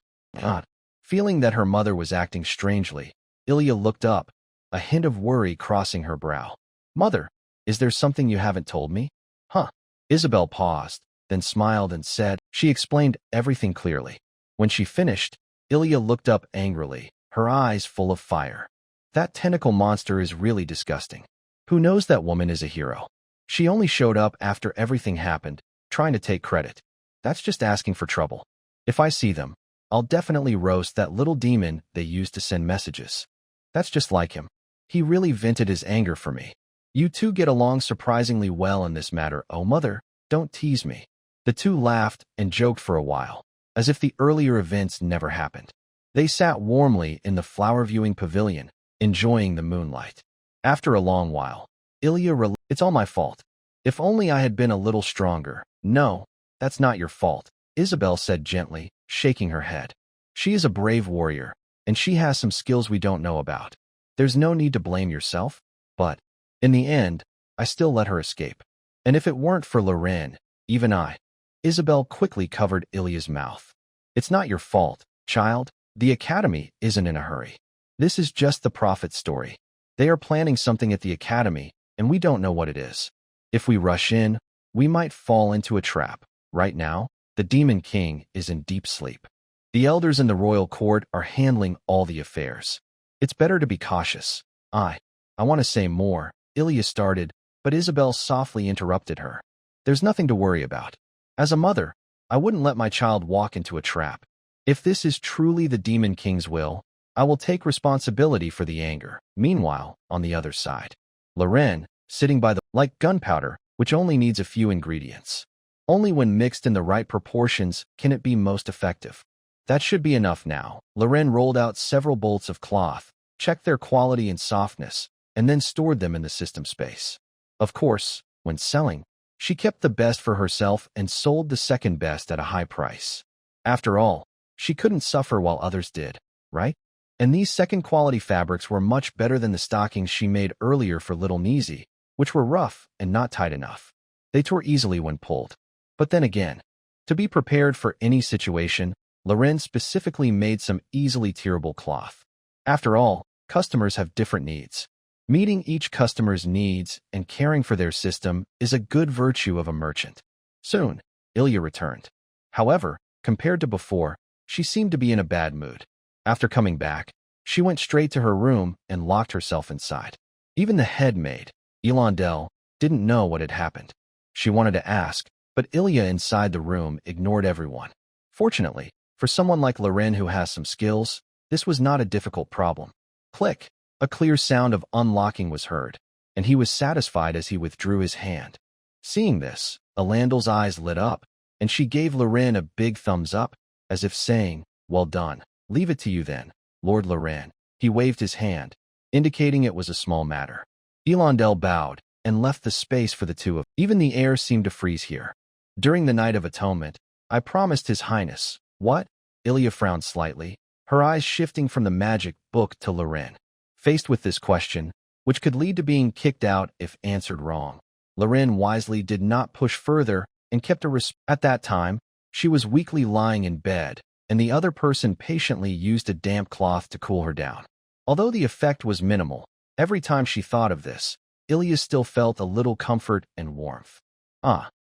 Feeling that her mother was acting strangely, Ilya looked up, a hint of worry crossing her brow. Mother, is there something you haven't told me? Huh? Isabel paused, then smiled and said, she explained everything clearly. When she finished, Ilya looked up angrily, her eyes full of fire. That tentacle monster is really disgusting. Who knows that woman is a hero? She only showed up after everything happened, trying to take credit. That's just asking for trouble. If I see them, I'll definitely roast that little demon they used to send messages. That's just like him. He really vented his anger for me. You two get along surprisingly well in this matter. Oh, mother, don't tease me. The two laughed and joked for a while, as if the earlier events never happened. They sat warmly in the flower-viewing pavilion, enjoying the moonlight. After a long while, Ilya it's all my fault. If only I had been a little stronger. No, That's not your fault, Isabel said gently, shaking her head. She is a brave warrior, and she has some skills we don't know about. There's no need to blame yourself, but in the end, I still let her escape. And if it weren't for Loren, even I. Isabel quickly covered Ilya's mouth. It's not your fault, child. The academy isn't in a hurry. This is just the prophet's story. They are planning something at the academy, and we don't know what it is. If we rush in, we might fall into a trap. Right now, the Demon King is in deep sleep. The elders in the royal court are handling all the affairs. It's better to be cautious. I want to say more, Ilya started, but Isabel softly interrupted her. There's nothing to worry about. As a mother, I wouldn't let my child walk into a trap. If this is truly the Demon King's will, I will take responsibility for the anger. Meanwhile, on the other side, Loren, sitting by the like gunpowder, which only needs a few ingredients. Only when mixed in the right proportions can it be most effective. That should be enough now. Loren rolled out several bolts of cloth, checked their quality and softness, and then stored them in the system space. Of course, when selling, she kept the best for herself and sold the second best at a high price. After all, she couldn't suffer while others did, right? And these second-quality fabrics were much better than the stockings she made earlier for little Nizi, which were rough and not tight enough. They tore easily when pulled. But then again, to be prepared for any situation, Loren specifically made some easily tearable cloth. After all, customers have different needs. Meeting each customer's needs and caring for their system is a good virtue of a merchant. Soon, Ilya returned. However, compared to before, she seemed to be in a bad mood. After coming back, she went straight to her room and locked herself inside. Even the head maid, Elandel, didn't know what had happened. She wanted to ask, but Ilya inside the room ignored everyone. Fortunately, for someone like Loren who has some skills, this was not a difficult problem. Click! A clear sound of unlocking was heard, and he was satisfied as he withdrew his hand. Seeing this, Elandel's eyes lit up, and she gave Loren a big thumbs up, as if saying, "Well done. Leave it to you then, Lord Loren." He waved his hand, indicating it was a small matter. Elandel bowed and left the space for the two of them. Even the air seemed to freeze here. During the Night of Atonement, I promised His Highness. What? Ilya frowned slightly, her eyes shifting from the magic book to Loren. Faced with this question, which could lead to being kicked out if answered wrong, Loren wisely did not push further and kept At that time, she was weakly lying in bed, and the other person patiently used a damp cloth to cool her down. Although the effect was minimal, every time she thought of this, Ilya still felt a little comfort and warmth.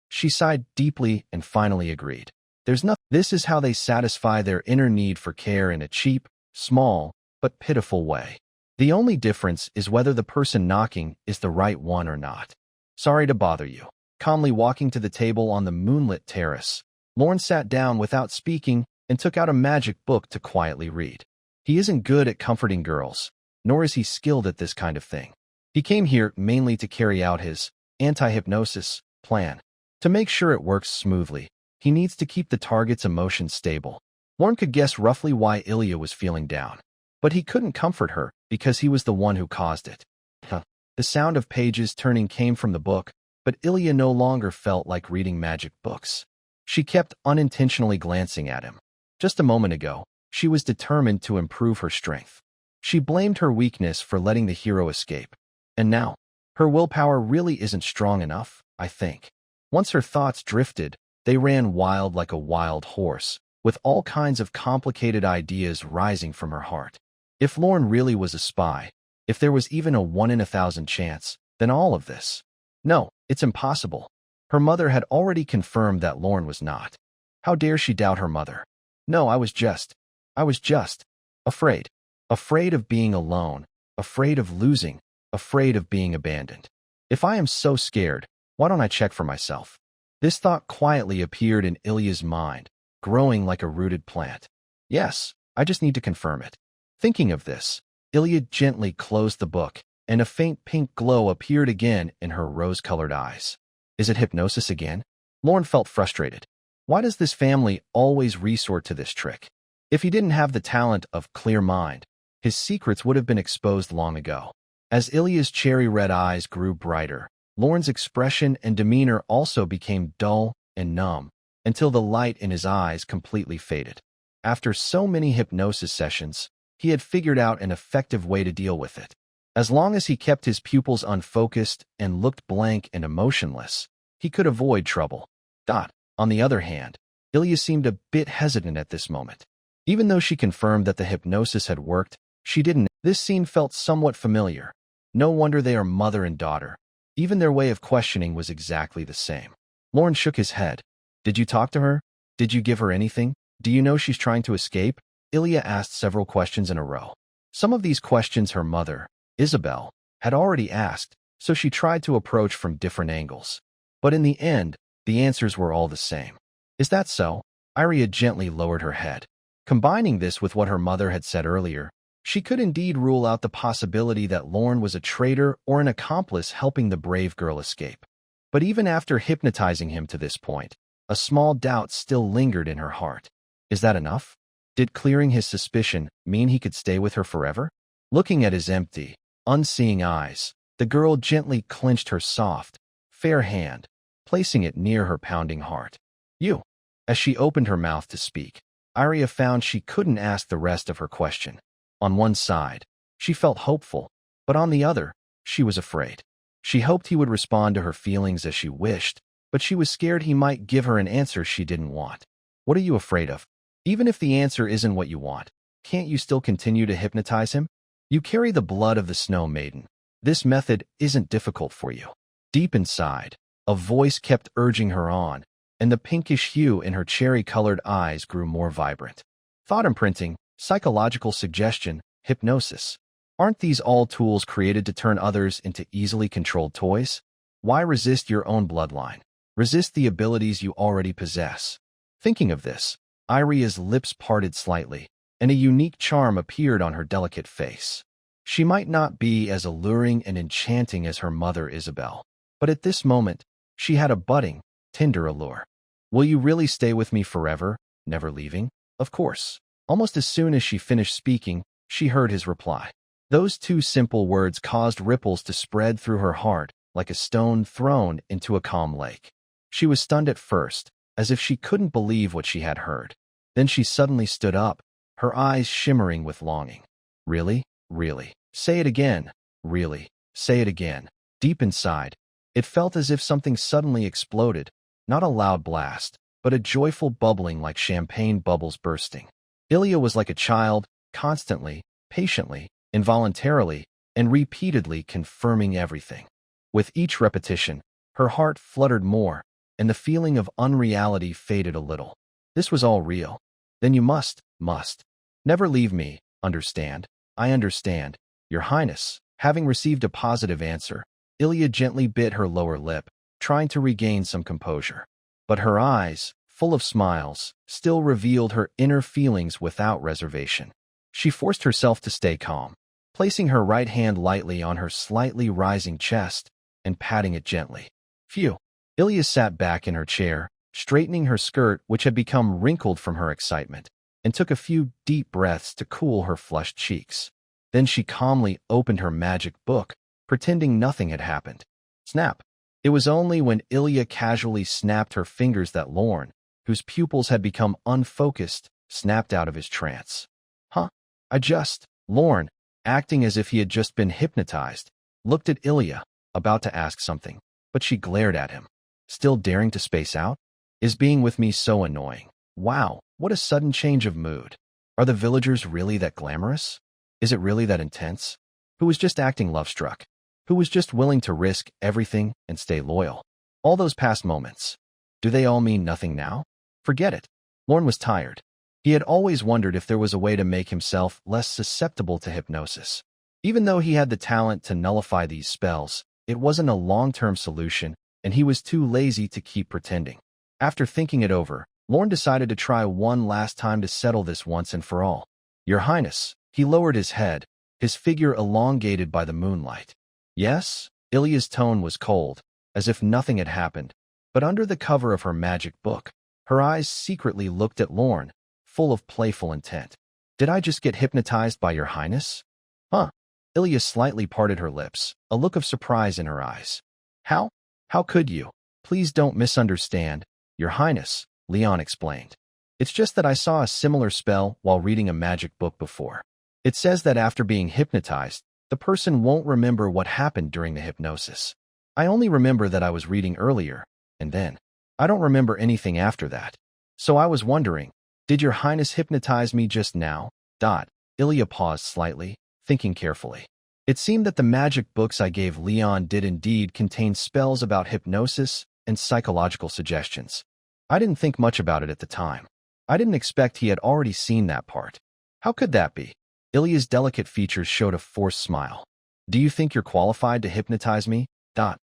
She sighed deeply and finally agreed. There's nothing. This is how they satisfy their inner need for care in a cheap, small, but pitiful way. The only difference is whether the person knocking is the right one or not. Sorry to bother you. Calmly walking to the table on the moonlit terrace, Lorne sat down without speaking and took out a magic book to quietly read. He isn't good at comforting girls, nor is he skilled at this kind of thing. He came here mainly to carry out his anti-hypnosis plan. To make sure it works smoothly, he needs to keep the target's emotions stable. Lorne could guess roughly why Ilya was feeling down, but he couldn't comfort her because he was the one who caused it. The sound of pages turning came from the book, but Ilya no longer felt like reading magic books. She kept unintentionally glancing at him. Just a moment ago, she was determined to improve her strength. She blamed her weakness for letting the hero escape. And now, her willpower really isn't strong enough, I think. Once her thoughts drifted, they ran wild like a wild horse, with all kinds of complicated ideas rising from her heart. If Lorne really was a spy, if there was even a 1 in 1,000 chance, then all of this. No, it's impossible. Her mother had already confirmed that Lorne was not. How dare she doubt her mother? No, I was just afraid. Afraid of being alone, afraid of losing, afraid of being abandoned. If I am so scared, why don't I check for myself? This thought quietly appeared in Ilya's mind, growing like a rooted plant. Yes, I just need to confirm it. Thinking of this, Ilya gently closed the book, and a faint pink glow appeared again in her rose-colored eyes. Is it hypnosis again? Lorne felt frustrated. Why does this family always resort to this trick? If he didn't have the talent of clear mind, his secrets would have been exposed long ago. As Ilya's cherry-red eyes grew brighter, Lorne's expression and demeanor also became dull and numb, until the light in his eyes completely faded. After so many hypnosis sessions, he had figured out an effective way to deal with it. As long as he kept his pupils unfocused and looked blank and emotionless, he could avoid trouble. On the other hand, Ilya seemed a bit hesitant at this moment. Even though she confirmed that the hypnosis had worked, she didn't. This scene felt somewhat familiar. No wonder they are mother and daughter. Even their way of questioning was exactly the same. Lauren shook his head. Did you talk to her? Did you give her anything? Do you know she's trying to escape? Ilya asked several questions in a row. Some of these questions her mother, Isabel, had already asked, so she tried to approach from different angles. But in the end, the answers were all the same. Is that so? Iria gently lowered her head. Combining this with what her mother had said earlier, she could indeed rule out the possibility that Lauren was a traitor or an accomplice helping the brave girl escape. But even after hypnotizing him to this point, a small doubt still lingered in her heart. Is that enough? Did clearing his suspicion mean he could stay with her forever? Looking at his empty, unseeing eyes, the girl gently clenched her soft, fair hand, placing it near her pounding heart. You. As she opened her mouth to speak, Iria found she couldn't ask the rest of her question. On one side, she felt hopeful, but on the other, she was afraid. She hoped he would respond to her feelings as she wished, but she was scared he might give her an answer she didn't want. What are you afraid of? Even if the answer isn't what you want, can't you still continue to hypnotize him? You carry the blood of the Snow Maiden. This method isn't difficult for you. Deep inside, a voice kept urging her on, and the pinkish hue in her cherry-colored eyes grew more vibrant. Thought imprinting, psychological suggestion, hypnosis. Aren't these all tools created to turn others into easily controlled toys? Why resist your own bloodline? Resist the abilities you already possess. Thinking of this, Iria's lips parted slightly, and a unique charm appeared on her delicate face. She might not be as alluring and enchanting as her mother Isabel, but at this moment, she had a budding, tender allure. Will you really stay with me forever, never leaving? Of course. Almost as soon as she finished speaking, she heard his reply. Those two simple words caused ripples to spread through her heart like a stone thrown into a calm lake. She was stunned at first, as if she couldn't believe what she had heard. Then she suddenly stood up, her eyes shimmering with longing. Really? Really? Say it again. Really? Say it again. Deep inside, it felt as if something suddenly exploded, not a loud blast, but a joyful bubbling like champagne bubbles bursting. Ilya was like a child, constantly, patiently, involuntarily, and repeatedly confirming everything. With each repetition, her heart fluttered more, and the feeling of unreality faded a little. This was all real. Then you must. Never leave me, understand? I understand, Your Highness. Having received a positive answer, Ilya gently bit her lower lip, trying to regain some composure. But her eyes, full of smiles, still revealed her inner feelings without reservation. She forced herself to stay calm, placing her right hand lightly on her slightly rising chest and patting it gently. Phew. Ilya sat back in her chair, straightening her skirt which had become wrinkled from her excitement, and took a few deep breaths to cool her flushed cheeks. Then she calmly opened her magic book, pretending nothing had happened. Snap. It was only when Ilya casually snapped her fingers that Lorne, whose pupils had become unfocused, snapped out of his trance. Lorne, acting as if he had just been hypnotized, looked at Ilya, about to ask something, but she glared at him. Still daring to space out? Is being with me so annoying? Wow, what a sudden change of mood. Are the villagers really that glamorous? Is it really that intense? Who was just acting love-struck? Who was just willing to risk everything and stay loyal? All those past moments. Do they all mean nothing now? Forget it. Lorne was tired. He had always wondered if there was a way to make himself less susceptible to hypnosis. Even though he had the talent to nullify these spells, it wasn't a long-term solution, and he was too lazy to keep pretending. After thinking it over, Lorne decided to try one last time to settle this once and for all. Your Highness. He lowered his head, his figure elongated by the moonlight. Yes? Ilya's tone was cold, as if nothing had happened, but under the cover of her magic book, her eyes secretly looked at Lorne, full of playful intent. Did I just get hypnotized by Your Highness? Huh? Ilya slightly parted her lips, a look of surprise in her eyes. How? How could you? Please don't misunderstand, Your Highness. Leon explained. It's just that I saw a similar spell while reading a magic book before. It says that after being hypnotized, the person won't remember what happened during the hypnosis. I only remember that I was reading earlier, and then I don't remember anything after that. So I was wondering, did your highness hypnotize me just now? Ilya paused slightly, thinking carefully. It seemed that the magic books I gave Leon did indeed contain spells about hypnosis and psychological suggestions. I didn't think much about it at the time. I didn't expect he had already seen that part. How could that be? Ilya's delicate features showed a forced smile. Do you think you're qualified to hypnotize me?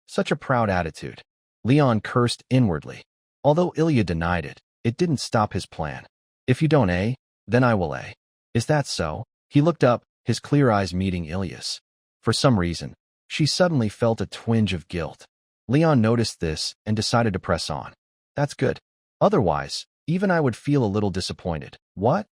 Such a proud attitude. Leon cursed inwardly. Although Ilya denied it, it didn't stop his plan. If you don't, then I will. Is that so? He looked up, his clear eyes meeting Ilya's. For some reason, she suddenly felt a twinge of guilt. Leon noticed this and decided to press on. That's good. Otherwise, even I would feel a little disappointed. What?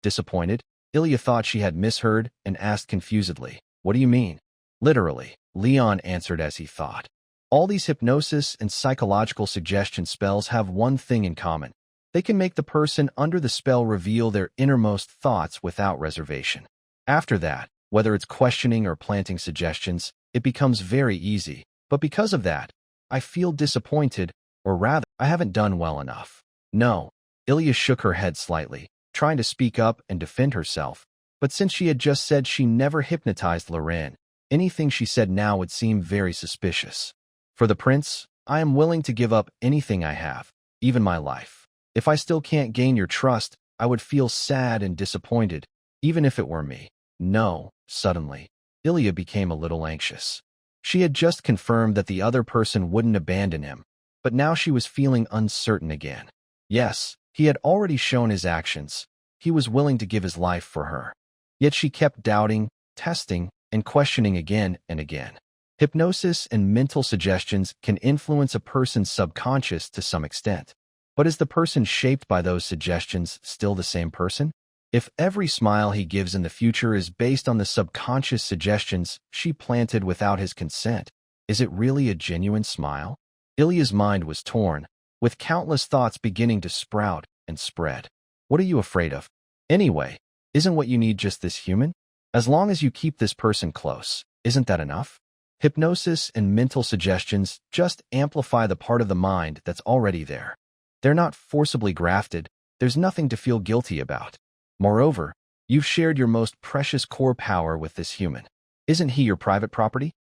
Disappointed? Ilya thought she had misheard and asked confusedly. What do you mean? Literally, Leon answered as he thought. All these hypnosis and psychological suggestion spells have one thing in common. They can make the person under the spell reveal their innermost thoughts without reservation. After that, whether it's questioning or planting suggestions, it becomes very easy. But because of that, I feel disappointed, or rather, I haven't done well enough. No. Ilya shook her head slightly, trying to speak up and defend herself. But since she had just said she never hypnotized Loren, anything she said now would seem very suspicious. For the prince, I am willing to give up anything I have, even my life. If I still can't gain your trust, I would feel sad and disappointed, even if it were me. No, suddenly, Ilya became a little anxious. She had just confirmed that the other person wouldn't abandon him, but now she was feeling uncertain again. Yes, he had already shown his actions. He was willing to give his life for her. Yet she kept doubting, testing, and questioning again and again. Hypnosis and mental suggestions can influence a person's subconscious to some extent. But is the person shaped by those suggestions still the same person? If every smile he gives in the future is based on the subconscious suggestions she planted without his consent, is it really a genuine smile? Ilya's mind was torn, with countless thoughts beginning to sprout and spread. What are you afraid of? Anyway, isn't what you need just this human? As long as you keep this person close, isn't that enough? Hypnosis and mental suggestions just amplify the part of the mind that's already there. They're not forcibly grafted. There's nothing to feel guilty about. Moreover, you've shared your most precious core power with this human. Isn't he your private property?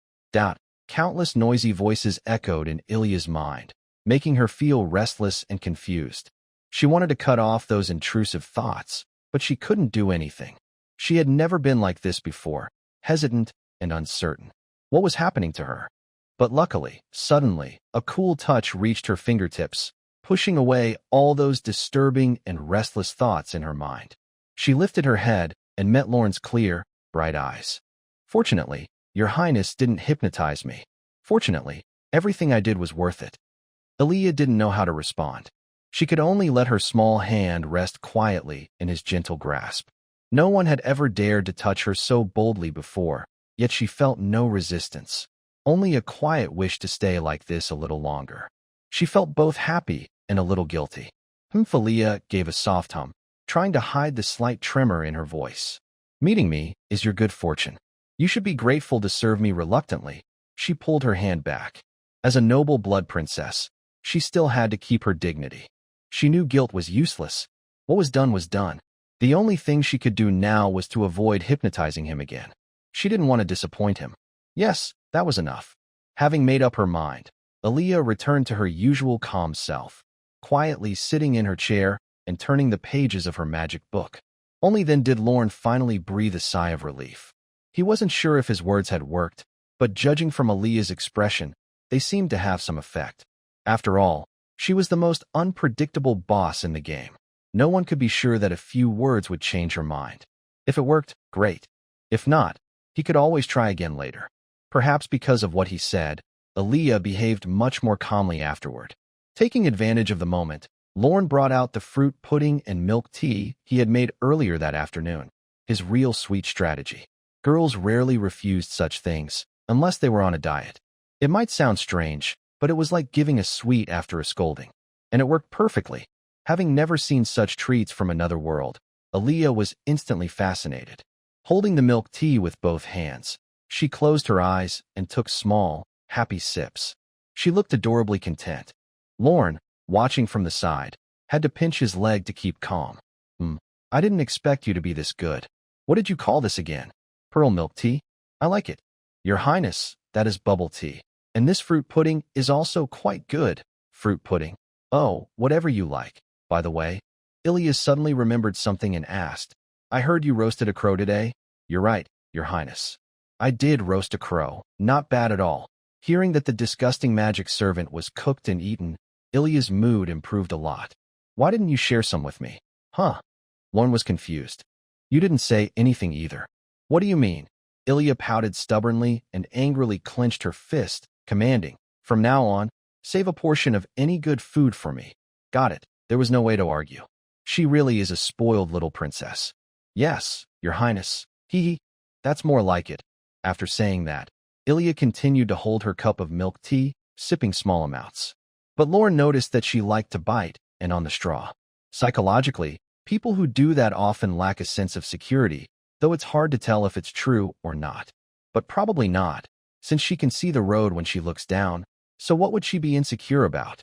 Countless noisy voices echoed in Ilya's mind, making her feel restless and confused. She wanted to cut off those intrusive thoughts, but she couldn't do anything. She had never been like this before, hesitant and uncertain. What was happening to her? But luckily, suddenly, a cool touch reached her fingertips, pushing away all those disturbing and restless thoughts in her mind. She lifted her head and met Lauren's clear, bright eyes. Fortunately, Your Highness didn't hypnotize me. Fortunately, everything I did was worth it. Ilya didn't know how to respond. She could only let her small hand rest quietly in his gentle grasp. No one had ever dared to touch her so boldly before, yet she felt no resistance, only a quiet wish to stay like this a little longer. She felt both happy and a little guilty. Ilya gave a soft hum, trying to hide the slight tremor in her voice. Meeting me is your good fortune. You should be grateful to serve me reluctantly. She pulled her hand back. As a noble blood princess, she still had to keep her dignity. She knew guilt was useless. What was done was done. The only thing she could do now was to avoid hypnotizing him again. She didn't want to disappoint him. Yes, that was enough. Having made up her mind, Ilya returned to her usual calm self, quietly sitting in her chair and turning the pages of her magic book. Only then did Lorne finally breathe a sigh of relief. He wasn't sure if his words had worked, but judging from Ilya's expression, they seemed to have some effect. After all, she was the most unpredictable boss in the game. No one could be sure that a few words would change her mind. If it worked, great. If not, he could always try again later. Perhaps because of what he said, Ilya behaved much more calmly afterward. Taking advantage of the moment, Lorne brought out the fruit pudding and milk tea he had made earlier that afternoon, his real sweet strategy. Girls rarely refused such things, unless they were on a diet. It might sound strange, but it was like giving a sweet after a scolding. And it worked perfectly. Having never seen such treats from another world, Aaliyah was instantly fascinated. Holding the milk tea with both hands, she closed her eyes and took small, happy sips. She looked adorably content. Lorne, watching from the side, had to pinch his leg to keep calm. I didn't expect you to be this good. What did you call this again? Pearl milk tea? I like it. Your Highness, that is bubble tea. And this fruit pudding is also quite good. Fruit pudding? Oh, whatever you like. By the way, Ilya suddenly remembered something and asked, I heard you roasted a crow today? You're right, Your Highness. I did roast a crow. Not bad at all. Hearing that the disgusting magic servant was cooked and eaten, Ilya's mood improved a lot. Why didn't you share some with me? Huh? Lorne was confused. You didn't say anything either. What do you mean? Ilya pouted stubbornly and angrily clenched her fist, commanding, From now on, save a portion of any good food for me. Got it. There was no way to argue. She really is a spoiled little princess. Yes, Your Highness. Hee. That's more like it. After saying that, Ilya continued to hold her cup of milk tea, sipping small amounts. But Lorne noticed that she liked to bite, and on the straw. Psychologically, people who do that often lack a sense of security, though it's hard to tell if it's true or not. But probably not, since she can see the road when she looks down, so what would she be insecure about?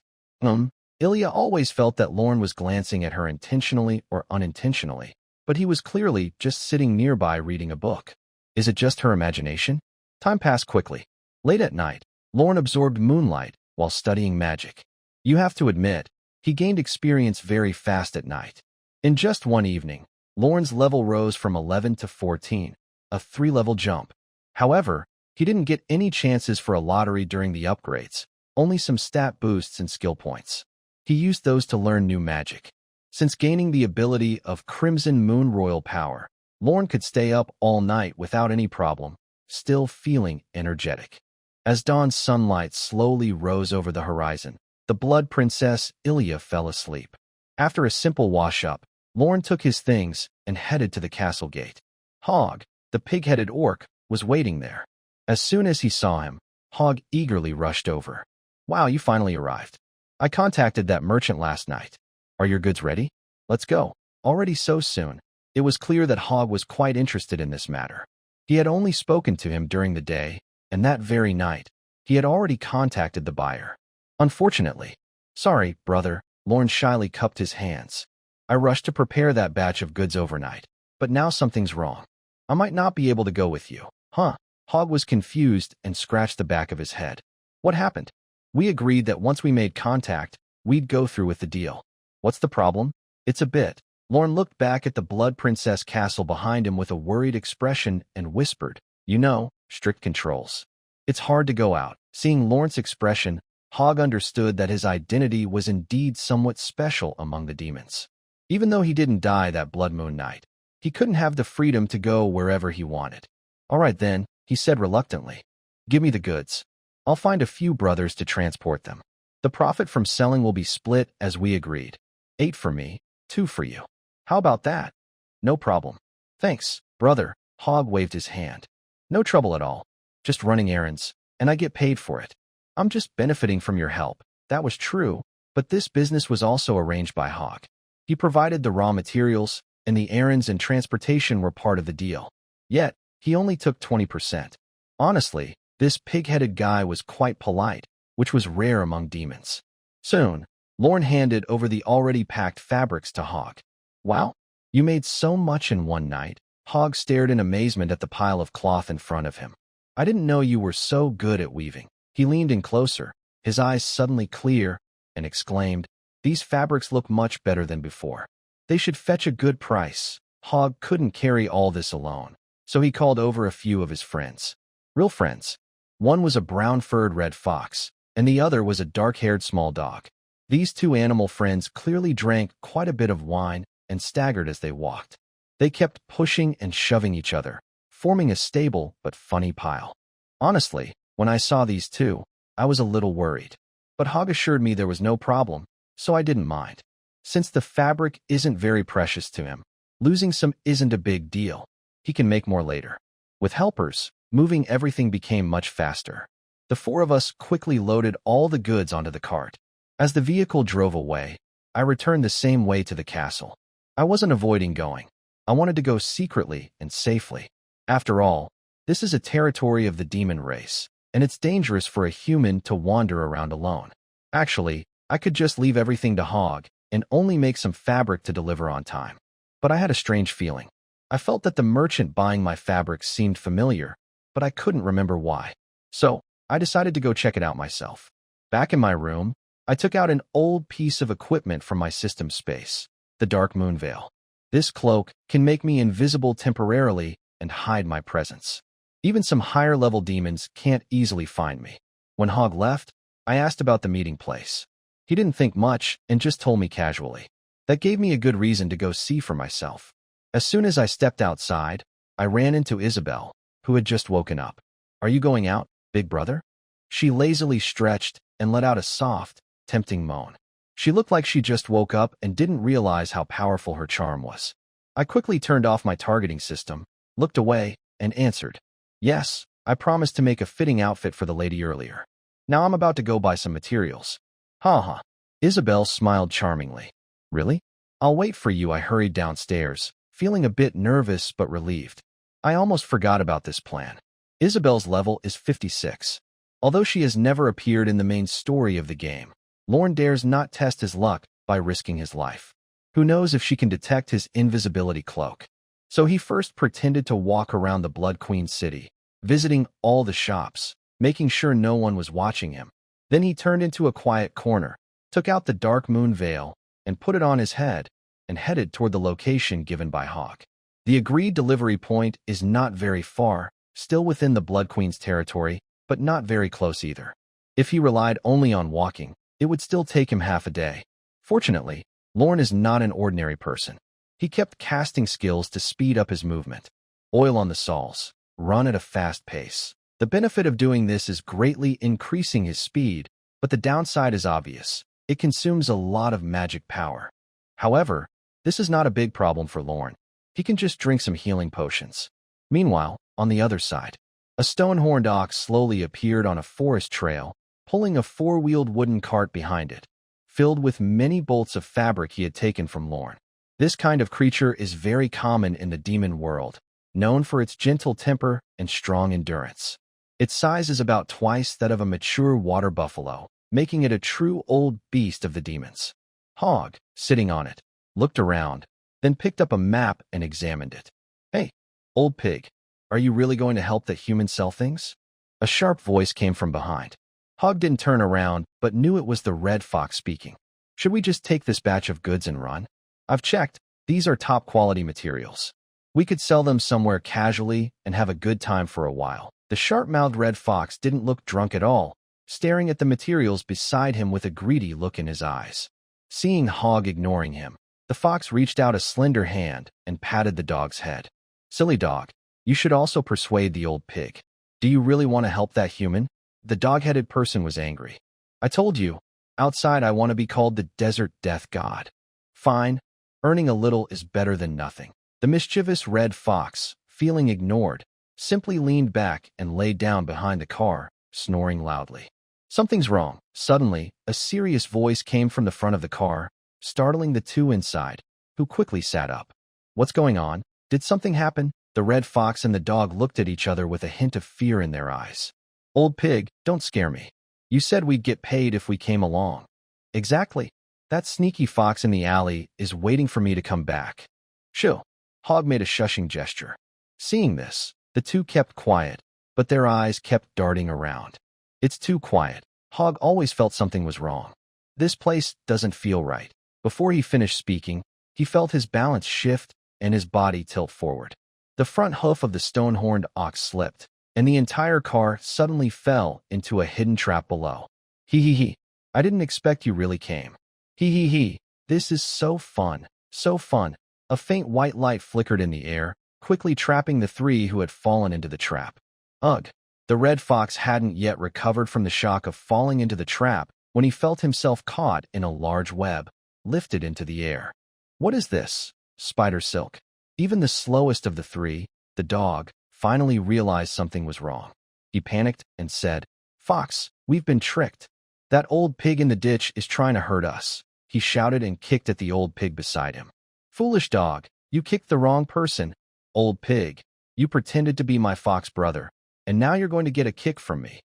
Ilya always felt that Lorne was glancing at her intentionally or unintentionally, but he was clearly just sitting nearby reading a book. Is it just her imagination? Time passed quickly. Late at night, Lorne absorbed moonlight while studying magic. You have to admit, he gained experience very fast at night. In just one evening, Lorne's level rose from 11 to 14, a 3-level jump. However, he didn't get any chances for a lottery during the upgrades, only some stat boosts and skill points. He used those to learn new magic. Since gaining the ability of Crimson Moon Royal Power, Lorne could stay up all night without any problem, still feeling energetic. As dawn's sunlight slowly rose over the horizon, the Blood Princess Ilya fell asleep. After a simple wash-up, Lorne took his things and headed to the castle gate. Hogg, the pig-headed orc, was waiting there. As soon as he saw him, Hogg eagerly rushed over. Wow, you finally arrived. I contacted that merchant last night. Are your goods ready? Let's go. Already so soon. It was clear that Hogg was quite interested in this matter. He had only spoken to him during the day, and that very night, he had already contacted the buyer. Unfortunately. Sorry, brother, Lorne shyly cupped his hands. I rushed to prepare that batch of goods overnight, but now something's wrong. I might not be able to go with you. Huh? Hogg was confused and scratched the back of his head. What happened? We agreed that once we made contact, we'd go through with the deal. What's the problem? It's a bit. Lorne looked back at the Blood Princess castle behind him with a worried expression and whispered, You know, strict controls. It's hard to go out. Seeing Lorne's expression, Hogg understood that his identity was indeed somewhat special among the demons. Even though he didn't die that blood moon night, he couldn't have the freedom to go wherever he wanted. All right then, he said reluctantly. Give me the goods. I'll find a few brothers to transport them. The profit from selling will be split as we agreed. 8 for me, 2 for you. How about that? No problem. Thanks, brother. Hogg waved his hand. No trouble at all. Just running errands, and I get paid for it. I'm just benefiting from your help. That was true, but this business was also arranged by Hogg. He provided the raw materials, and the errands and transportation were part of the deal. Yet, he only took 20%. Honestly, this pig-headed guy was quite polite, which was rare among demons. Soon, Lorne handed over the already packed fabrics to Hogg. Wow, you made so much in one night. Hogg stared in amazement at the pile of cloth in front of him. I didn't know you were so good at weaving. He leaned in closer, his eyes suddenly clear, and exclaimed, These fabrics look much better than before. They should fetch a good price. Hogg couldn't carry all this alone, so he called over a few of his friends. Real friends. One was a brown-furred red fox, and the other was a dark-haired small dog. These two animal friends clearly drank quite a bit of wine and staggered as they walked. They kept pushing and shoving each other, forming a stable but funny pile. Honestly, when I saw these two, I was a little worried. But Hogg assured me there was no problem, so I didn't mind. Since the fabric isn't very precious to him, losing some isn't a big deal. He can make more later. With helpers, moving everything became much faster. The 4 of us quickly loaded all the goods onto the cart. As the vehicle drove away, I returned the same way to the castle. I wasn't avoiding going. I wanted to go secretly and safely. After all, this is a territory of the demon race, and it's dangerous for a human to wander around alone. Actually, I could just leave everything to Hog and only make some fabric to deliver on time. But I had a strange feeling. I felt that the merchant buying my fabrics seemed familiar, but I couldn't remember why. So, I decided to go check it out myself. Back in my room, I took out an old piece of equipment from my system space, the Dark Moon Veil. This cloak can make me invisible temporarily and hide my presence. Even some higher-level demons can't easily find me. When Hog left, I asked about the meeting place. He didn't think much and just told me casually. That gave me a good reason to go see for myself. As soon as I stepped outside, I ran into Isabel, who had just woken up. "Are you going out, big brother?" She lazily stretched and let out a soft, tempting moan. She looked like she just woke up and didn't realize how powerful her charm was. I quickly turned off my targeting system, looked away, and answered, "Yes, I promised to make a fitting outfit for the lady earlier. Now I'm about to go buy some materials." "Ha ha." Isabel smiled charmingly. "Really? I'll wait for you." I hurried downstairs, feeling a bit nervous but relieved. I almost forgot about this plan. Isabel's level is 56. Although she has never appeared in the main story of the game, Lorne dares not test his luck by risking his life. Who knows if she can detect his invisibility cloak? So he first pretended to walk around the Blood Queen city, visiting all the shops, making sure no one was watching him. Then he turned into a quiet corner, took out the Dark Moon Veil, and put it on his head, and headed toward the location given by Hawk. The agreed delivery point is not very far, still within the Blood Queen's territory, but not very close either. If he relied only on walking, it would still take him half a day. Fortunately, Lorne is not an ordinary person. He kept casting skills to speed up his movement. Oil on the soles, run at a fast pace. The benefit of doing this is greatly increasing his speed, but the downside is obvious. It consumes a lot of magic power. However, this is not a big problem for Lorne. He can just drink some healing potions. Meanwhile, on the other side, a stone-horned ox slowly appeared on a forest trail, pulling a four-wheeled wooden cart behind it, filled with many bolts of fabric he had taken from Lorne. This kind of creature is very common in the demon world, known for its gentle temper and strong endurance. Its size is about twice that of a mature water buffalo, making it a true old beast of the demons. Hog, sitting on it, looked around, then picked up a map and examined it. "Hey, old pig, are you really going to help that human sell things?" A sharp voice came from behind. Hog didn't turn around, but knew it was the Red Fox speaking. "Should we just take this batch of goods and run? I've checked, these are top-quality materials. We could sell them somewhere casually and have a good time for a while." The sharp-mouthed Red Fox didn't look drunk at all, staring at the materials beside him with a greedy look in his eyes. Seeing Hog ignoring him, the fox reached out a slender hand and patted the dog's head. "Silly dog, you should also persuade the old pig. Do you really want to help that human?" The dog-headed person was angry. "I told you, outside I want to be called the Desert Death God." "Fine, earning a little is better than nothing." The mischievous Red Fox, feeling ignored, simply leaned back and lay down behind the car, snoring loudly. Something's wrong. Suddenly, a serious voice came from the front of the car, startling the two inside, who quickly sat up. "What's going on? Did something happen?" The Red Fox and the dog looked at each other with a hint of fear in their eyes. "Old pig, don't scare me. You said we'd get paid if we came along." "Exactly. That sneaky fox in the alley is waiting for me to come back." "Chill." Hog made a shushing gesture. Seeing this, the two kept quiet, but their eyes kept darting around. It's too quiet. Hog always felt something was wrong. This place doesn't feel right. Before he finished speaking, he felt his balance shift and his body tilt forward. The front hoof of the stone-horned ox slipped, and the entire car suddenly fell into a hidden trap below. Hee. I didn't expect you really came." Hee. This is so fun, so fun." A faint white light flickered in the air, quickly trapping the three who had fallen into the trap. Ugh! The Red Fox hadn't yet recovered from the shock of falling into the trap when he felt himself caught in a large web, lifted into the air. "What is this? Spider silk?" Even the slowest of the three, the dog, finally realized something was wrong. He panicked and said, "Fox, we've been tricked. That old pig in the ditch is trying to hurt us. he shouted and kicked at the old pig beside him. Foolish dog, you kicked the wrong person. Old pig, you pretended to be my fox brother, and now you're going to get a kick from me.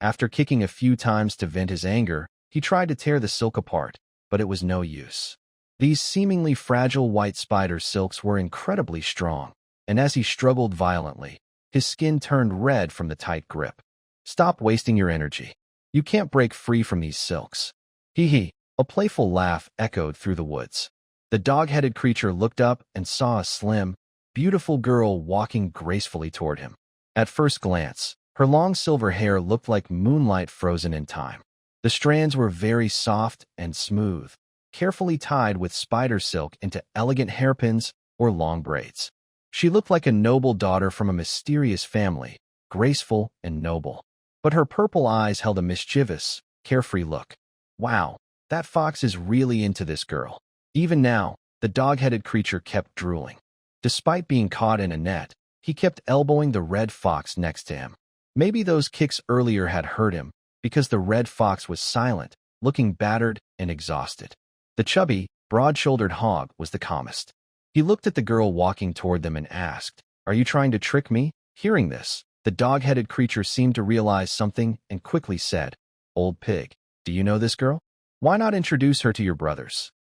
After kicking a few times to vent his anger, he tried to tear the silk apart, but it was no use. These seemingly fragile white spider silks were incredibly strong, and as he struggled violently, his skin turned red from the tight grip. Stop wasting your energy. You can't break free from these silks. Hee hee, a playful laugh echoed through the woods. The dog-headed creature looked up and saw a slim, beautiful girl walking gracefully toward him. At first glance, her long silver hair looked like moonlight frozen in time. The strands were very soft and smooth, carefully tied with spider silk into elegant hairpins or long braids. She looked like a noble daughter from a mysterious family, graceful and noble. But her purple eyes held a mischievous, carefree look. Wow, that fox is really into this girl. Even now, the dog-headed creature kept drooling. Despite being caught in a net, he kept elbowing the red fox next to him. Maybe those kicks earlier had hurt him, because the red fox was silent, looking battered and exhausted. The chubby, broad-shouldered hog was the calmest. He looked at the girl walking toward them and asked, "Are you trying to trick me?" Hearing this, the dog-headed creature seemed to realize something and quickly said, "Old pig, do you know this girl? Why not introduce her to your brothers?"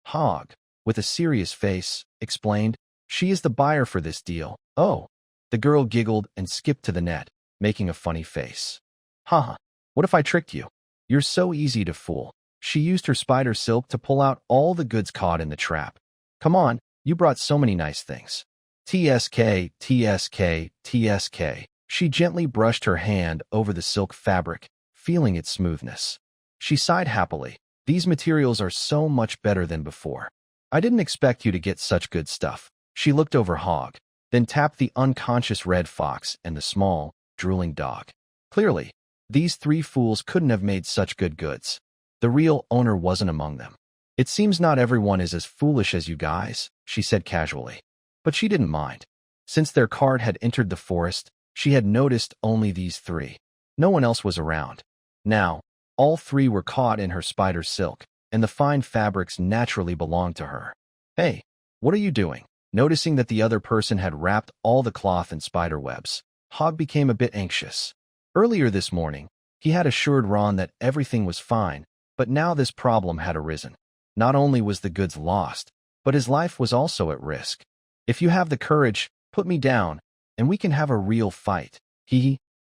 Hog, with a serious face, explained, "She is the buyer for this deal." Oh. The girl giggled and skipped to the net, making a funny face. Haha, what if I tricked you? You're so easy to fool. She used her spider silk to pull out all the goods caught in the trap. Come on, you brought so many nice things. TSK, TSK, TSK. She gently brushed her hand over the silk fabric, feeling its smoothness. She sighed happily. These materials are so much better than before. I didn't expect you to get such good stuff. She looked over Hog, then tapped the unconscious red fox and the small, drooling dog. Clearly, these three fools couldn't have made such good goods. The real owner wasn't among them. It seems not everyone is as foolish as you guys, she said casually. But she didn't mind. Since their cart had entered the forest, she had noticed only these three. No one else was around. Now, all three were caught in her spider silk, and the fine fabrics naturally belonged to her. Hey, what are you doing? Noticing that the other person had wrapped all the cloth in spider webs, Hog became a bit anxious. Earlier this morning, he had assured Ron that everything was fine, but now this problem had arisen. Not only was the goods lost, but his life was also at risk. If you have the courage, put me down, and we can have a real fight.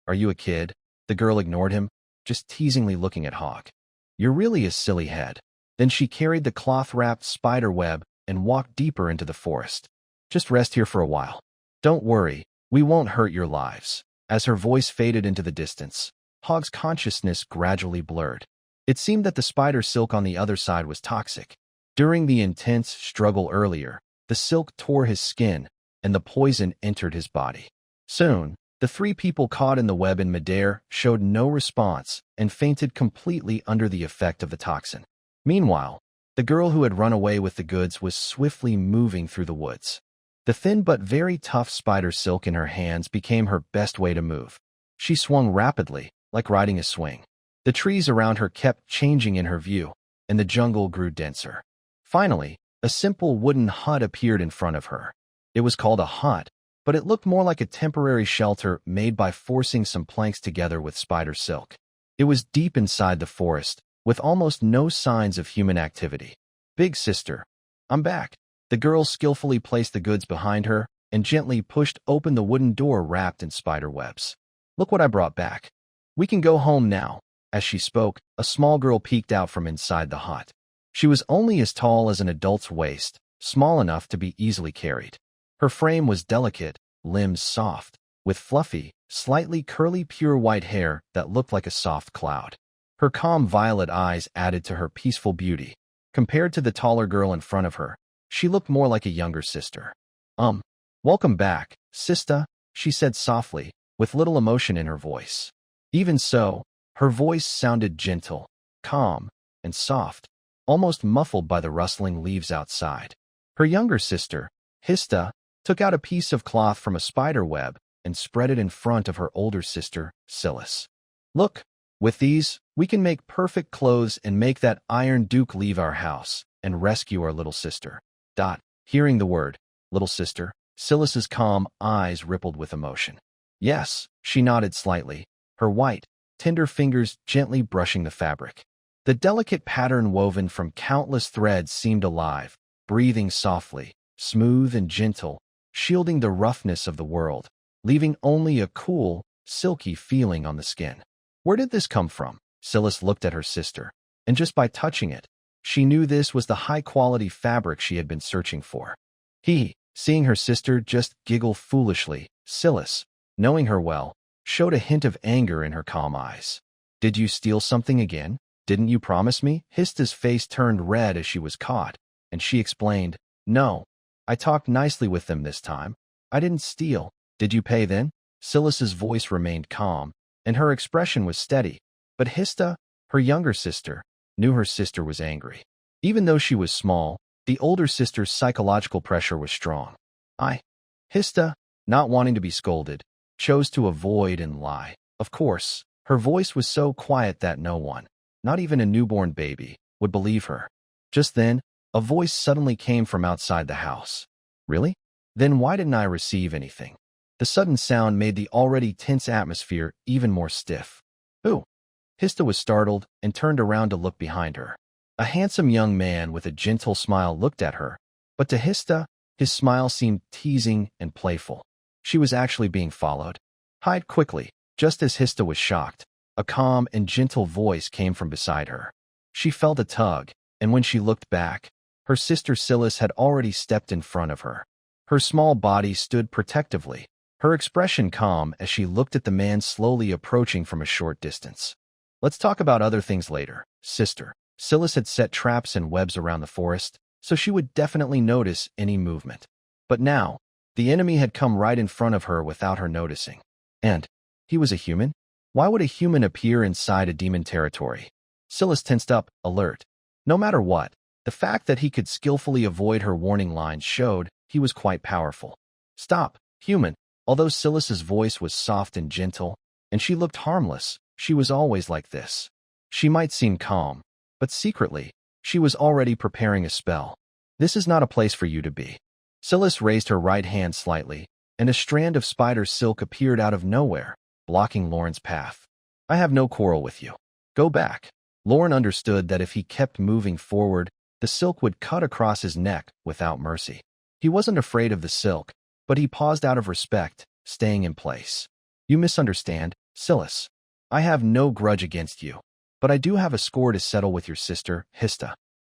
Are you a kid? The girl ignored him, just teasingly looking at Hog. You're really a silly head. Then she carried the cloth-wrapped spider web and walked deeper into the forest. Just rest here for a while. Don't worry, we won't hurt your lives. As her voice faded into the distance, Hog's consciousness gradually blurred. It seemed that the spider silk on the other side was toxic. During the intense struggle earlier, the silk tore his skin, and the poison entered his body. Soon, the three people caught in the web in midair showed no response and fainted completely under the effect of the toxin. Meanwhile, the girl who had run away with the goods was swiftly moving through the woods. The thin but very tough spider silk in her hands became her best way to move. She swung rapidly, like riding a swing. The trees around her kept changing in her view, and the jungle grew denser. Finally, a simple wooden hut appeared in front of her. It was called a hut, but it looked more like a temporary shelter made by forcing some planks together with spider silk. It was deep inside the forest, with almost no signs of human activity. Big sister, I'm back. The girl skillfully placed the goods behind her and gently pushed open the wooden door wrapped in spider webs. Look what I brought back. We can go home now. As she spoke, a small girl peeked out from inside the hut. She was only as tall as an adult's waist, small enough to be easily carried. Her frame was delicate, limbs soft, with fluffy, slightly curly pure white hair that looked like a soft cloud. Her calm violet eyes added to her peaceful beauty. Compared to the taller girl in front of her, she looked more like a younger sister. Welcome back, sista, she said softly, with little emotion in her voice. Even so, her voice sounded gentle, calm, and soft, almost muffled by the rustling leaves outside. Her younger sister, Hista, took out a piece of cloth from a spider web and spread it in front of her older sister, Silas. Look, with these, We can make perfect clothes and make that Iron Duke leave our house and rescue our little sister. Hearing the word, little sister, Silas's calm eyes rippled with emotion. Yes, she nodded slightly, her white, tender fingers gently brushing the fabric. The delicate pattern woven from countless threads seemed alive, breathing softly, smooth and gentle, shielding the roughness of the world, leaving only a cool, silky feeling on the skin. Where did this come from? Silas looked at her sister, and just by touching it, she knew this was the high-quality fabric she had been searching for. Seeing her sister just giggle foolishly, Silas, knowing her well, showed a hint of anger in her calm eyes. Did you steal something again? Didn't you promise me? Hista's face turned red as she was caught, and she explained, No, I talked nicely with them this time. I didn't steal. Did you pay then? Silas's voice remained calm, and her expression was steady, but Hista, her younger sister, knew her sister was angry. Even though she was small, the older sister's psychological pressure was strong. Hista, not wanting to be scolded, chose to avoid and lie. Of course, her voice was so quiet that no one, not even a newborn baby, would believe her. Just then, a voice suddenly came from outside the house. Really? Then why didn't I receive anything? The sudden sound made the already tense atmosphere even more stiff. Who? Hista was startled and turned around to look behind her. A handsome young man with a gentle smile looked at her, but to Hista, his smile seemed teasing and playful. She was actually being followed. Hide quickly, just as Hista was shocked. A calm and gentle voice came from beside her. She felt a tug, and when she looked back, her sister Silas had already stepped in front of her. Her small body stood protectively, her expression calm as she looked at the man slowly approaching from a short distance. Let's talk about other things later, sister. Silas had set traps and webs around the forest, so she would definitely notice any movement. But now, the enemy had come right in front of her without her noticing. And he was a human? Why would a human appear inside a demon territory? Silas tensed up, alert. No matter what, the fact that he could skillfully avoid her warning lines showed he was quite powerful. Stop, human. Although Silas's voice was soft and gentle, and she looked harmless, she was always like this. She might seem calm, but secretly, she was already preparing a spell. This is not a place for you to be. Silas raised her right hand slightly, and a strand of spider silk appeared out of nowhere, blocking Lauren's path. I have no quarrel with you. Go back. Lauren understood that if he kept moving forward, the silk would cut across his neck without mercy. He wasn't afraid of the silk, but he paused out of respect, staying in place. You misunderstand, Silas. I have no grudge against you, but I do have a score to settle with your sister, Hista.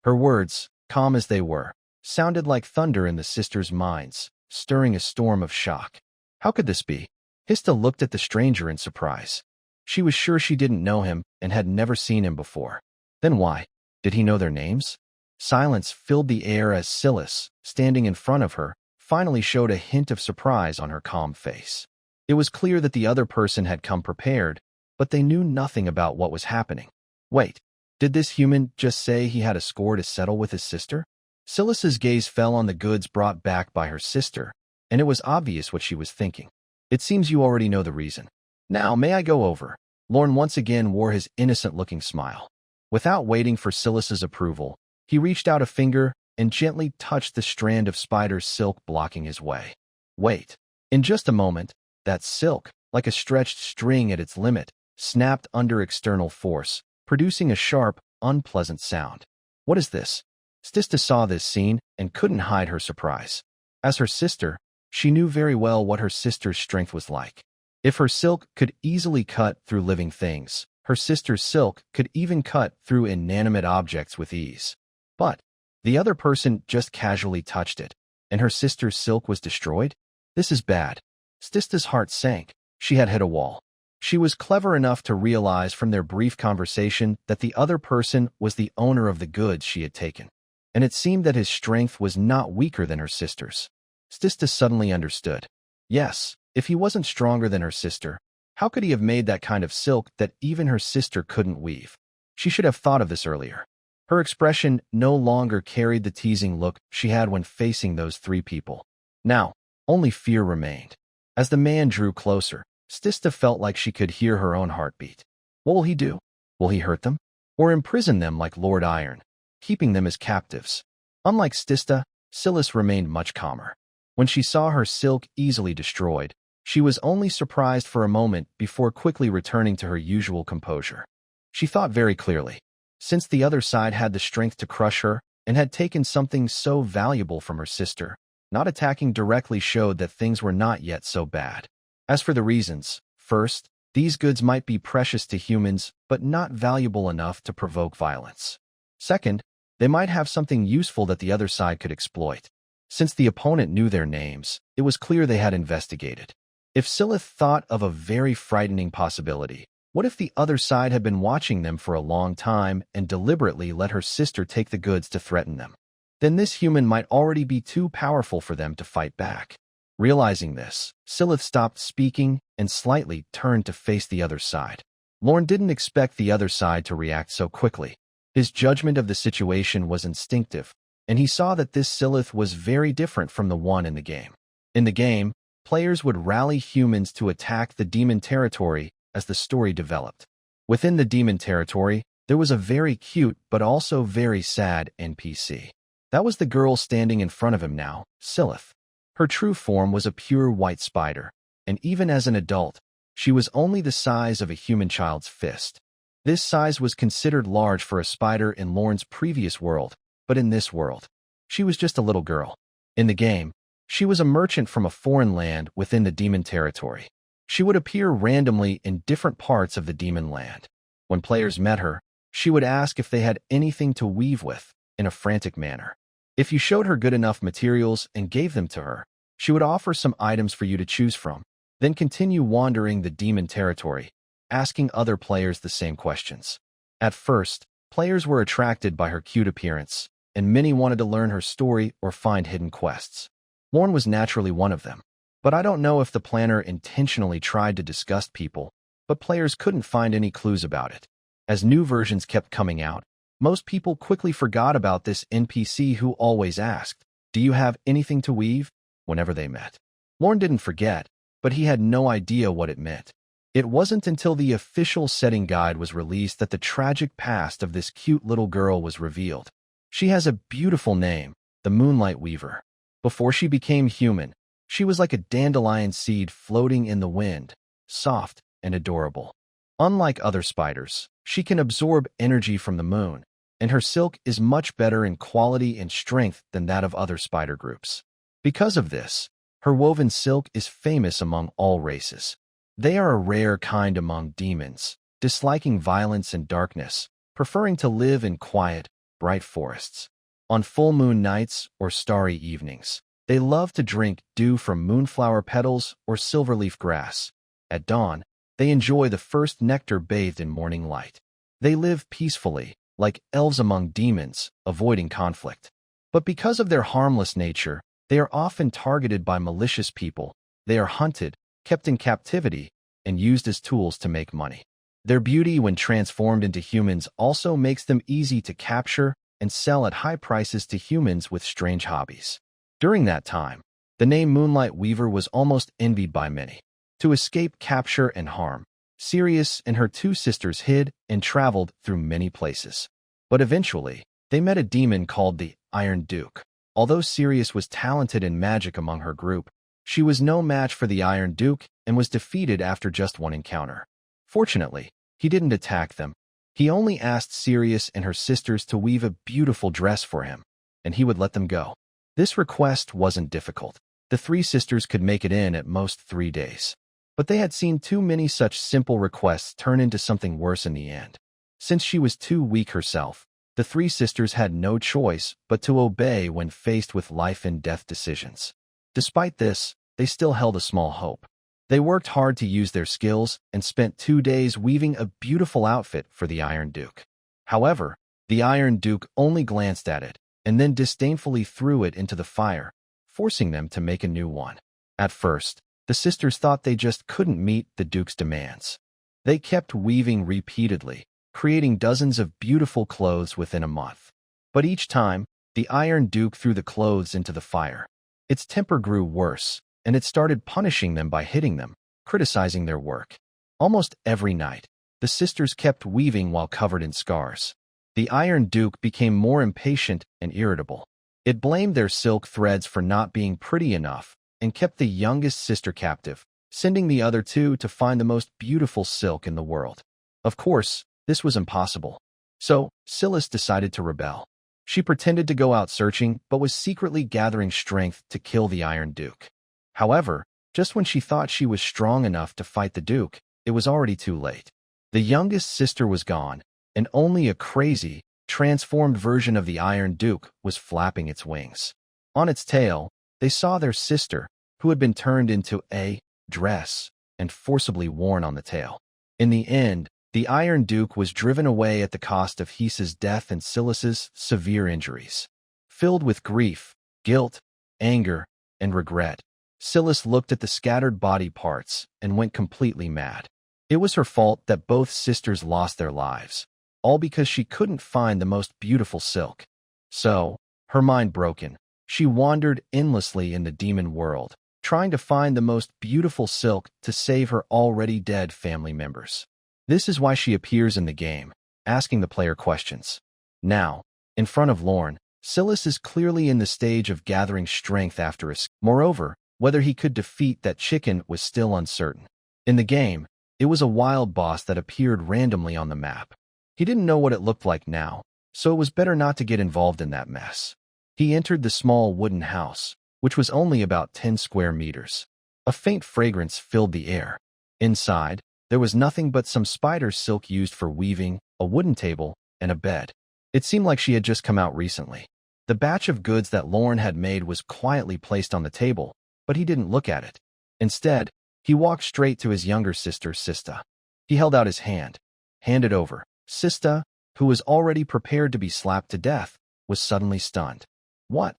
Her words, calm as they were, sounded like thunder in the sisters' minds, stirring a storm of shock. How could this be? Hista looked at the stranger in surprise. She was sure she didn't know him and had never seen him before. Then why? Did he know their names? Silence filled the air as Silas, standing in front of her, finally showed a hint of surprise on her calm face. It was clear that the other person had come prepared, but they knew nothing about what was happening. Wait, did this human just say he had a score to settle with his sister? Silas's gaze fell on the goods brought back by her sister, and it was obvious what she was thinking. It seems you already know the reason. Now, may I go over? Lorne once again wore his innocent-looking smile. Without waiting for Silas's approval, he reached out a finger and gently touched the strand of spider silk blocking his way. Wait. In just a moment, that silk, like a stretched string at its limit, snapped under external force, producing a sharp, unpleasant sound. What is this? Stista saw this scene and couldn't hide her surprise. As her sister, she knew very well what her sister's strength was like. If her silk could easily cut through living things, her sister's silk could even cut through inanimate objects with ease. But the other person just casually touched it, and her sister's silk was destroyed? This is bad. Stista's heart sank. She had hit a wall. She was clever enough to realize from their brief conversation that the other person was the owner of the goods she had taken, and it seemed that his strength was not weaker than her sister's. Stista suddenly understood. Yes, if he wasn't stronger than her sister, how could he have made that kind of silk that even her sister couldn't weave? She should have thought of this earlier. Her expression no longer carried the teasing look she had when facing those three people. Now, only fear remained. As the man drew closer, Stista felt like she could hear her own heartbeat. What will he do? Will he hurt them? Or imprison them like Lord Iron, keeping them as captives? Unlike Stista, Silas remained much calmer. When she saw her silk easily destroyed, she was only surprised for a moment before quickly returning to her usual composure. She thought very clearly. Since the other side had the strength to crush her and had taken something so valuable from her sister, not attacking directly showed that things were not yet so bad. As for the reasons, first, these goods might be precious to humans but not valuable enough to provoke violence. Second, they might have something useful that the other side could exploit. Since the opponent knew their names, it was clear they had investigated. If Silith thought of a very frightening possibility, what if the other side had been watching them for a long time and deliberately let her sister take the goods to threaten them? Then this human might already be too powerful for them to fight back. Realizing this, Silith stopped speaking and slightly turned to face the other side. Lorne didn't expect the other side to react so quickly. His judgment of the situation was instinctive, and he saw that this Silith was very different from the one in the game. In the game, players would rally humans to attack the demon territory as the story developed. Within the demon territory, there was a very cute but also very sad NPC. That was the girl standing in front of him now, Silith. Her true form was a pure white spider, and even as an adult, she was only the size of a human child's fist. This size was considered large for a spider in Lorne's previous world, but in this world, she was just a little girl. In the game, she was a merchant from a foreign land within the demon territory. She would appear randomly in different parts of the demon land. When players met her, she would ask if they had anything to weave with, in a frantic manner. If you showed her good enough materials and gave them to her, she would offer some items for you to choose from, then continue wandering the demon territory, asking other players the same questions. At first, players were attracted by her cute appearance, and many wanted to learn her story or find hidden quests. Lorne was naturally one of them. But I don't know if the planner intentionally tried to disgust people, but players couldn't find any clues about it. As new versions kept coming out, most people quickly forgot about this NPC who always asked, "Do you have anything to weave?" whenever they met. Lorne didn't forget, but he had no idea what it meant. It wasn't until the official setting guide was released that the tragic past of this cute little girl was revealed. She has a beautiful name, the Moonlight Weaver. Before she became human, she was like a dandelion seed floating in the wind, soft and adorable. Unlike other spiders, she can absorb energy from the moon, and her silk is much better in quality and strength than that of other spider groups. Because of this, her woven silk is famous among all races. They are a rare kind among demons, disliking violence and darkness, preferring to live in quiet, bright forests. On full moon nights or starry evenings, they love to drink dew from moonflower petals or silverleaf grass. At dawn, they enjoy the first nectar bathed in morning light. They live peacefully, like elves among demons, avoiding conflict. But because of their harmless nature, they are often targeted by malicious people. They are hunted, kept in captivity, and used as tools to make money. Their beauty when transformed into humans also makes them easy to capture and sell at high prices to humans with strange hobbies. During that time, the name Moonlight Weaver was almost envied by many. To escape capture and harm, Sirius and her two sisters hid and traveled through many places. But eventually, they met a demon called the Iron Duke. Although Sirius was talented in magic among her group, she was no match for the Iron Duke and was defeated after just one encounter. Fortunately, he didn't attack them. He only asked Sirius and her sisters to weave a beautiful dress for him, and he would let them go. This request wasn't difficult. The three sisters could make it in at most 3 days. But they had seen too many such simple requests turn into something worse in the end. Since she was too weak herself, the three sisters had no choice but to obey when faced with life and death decisions. Despite this, they still held a small hope. They worked hard to use their skills and spent 2 days weaving a beautiful outfit for the Iron Duke. However, the Iron Duke only glanced at it and then disdainfully threw it into the fire, forcing them to make a new one. At first, the sisters thought they just couldn't meet the Duke's demands. They kept weaving repeatedly, creating dozens of beautiful clothes within a month. But each time, the Iron Duke threw the clothes into the fire. Its temper grew worse, and it started punishing them by hitting them, criticizing their work. Almost every night, the sisters kept weaving while covered in scars. The Iron Duke became more impatient and irritable. It blamed their silk threads for not being pretty enough and kept the youngest sister captive, sending the other two to find the most beautiful silk in the world. Of course, this was impossible. So, Silas decided to rebel. She pretended to go out searching, but was secretly gathering strength to kill the Iron Duke. However, just when she thought she was strong enough to fight the Duke, it was already too late. The youngest sister was gone, and only a crazy, transformed version of the Iron Duke was flapping its wings. On its tail, they saw their sister, who had been turned into a dress and forcibly worn on the tail. In the end, the Iron Duke was driven away at the cost of Hisa's death and Silas's severe injuries. Filled with grief, guilt, anger, and regret, Silas looked at the scattered body parts and went completely mad. It was her fault that both sisters lost their lives, all because she couldn't find the most beautiful silk. So, her mind broken, she wandered endlessly in the demon world, trying to find the most beautiful silk to save her already dead family members. This is why she appears in the game, asking the player questions. Now, in front of Lorne, Silas is clearly in the stage of gathering strength after his. Moreover, whether he could defeat that chicken was still uncertain. In the game, it was a wild boss that appeared randomly on the map. He didn't know what it looked like now, so it was better not to get involved in that mess. He entered the small wooden house, which was only about 10 square meters. A faint fragrance filled the air. Inside, there was nothing but some spider silk used for weaving, a wooden table, and a bed. It seemed like she had just come out recently. The batch of goods that Lorne had made was quietly placed on the table, but he didn't look at it. Instead, he walked straight to his younger sister, Sista. He held out his hand. Handed over. Sista, who was already prepared to be slapped to death, was suddenly stunned. What?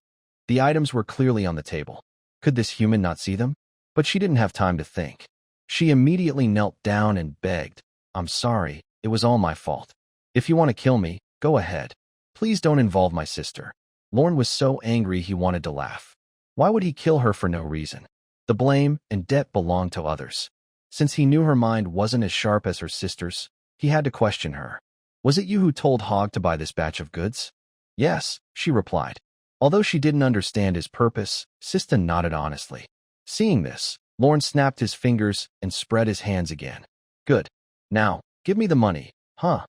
The items were clearly on the table. Could this human not see them? But she didn't have time to think. She immediately knelt down and begged, "I'm sorry, it was all my fault. If you want to kill me, go ahead. Please don't involve my sister." Lorne was so angry he wanted to laugh. Why would he kill her for no reason? The blame and debt belonged to others. Since he knew her mind wasn't as sharp as her sister's, he had to question her. "Was it you who told Hogg to buy this batch of goods?" "Yes," she replied. Although she didn't understand his purpose, Sista nodded honestly. Seeing this, Lorne snapped his fingers and spread his hands again. "Good. Now, give me the money." "Huh?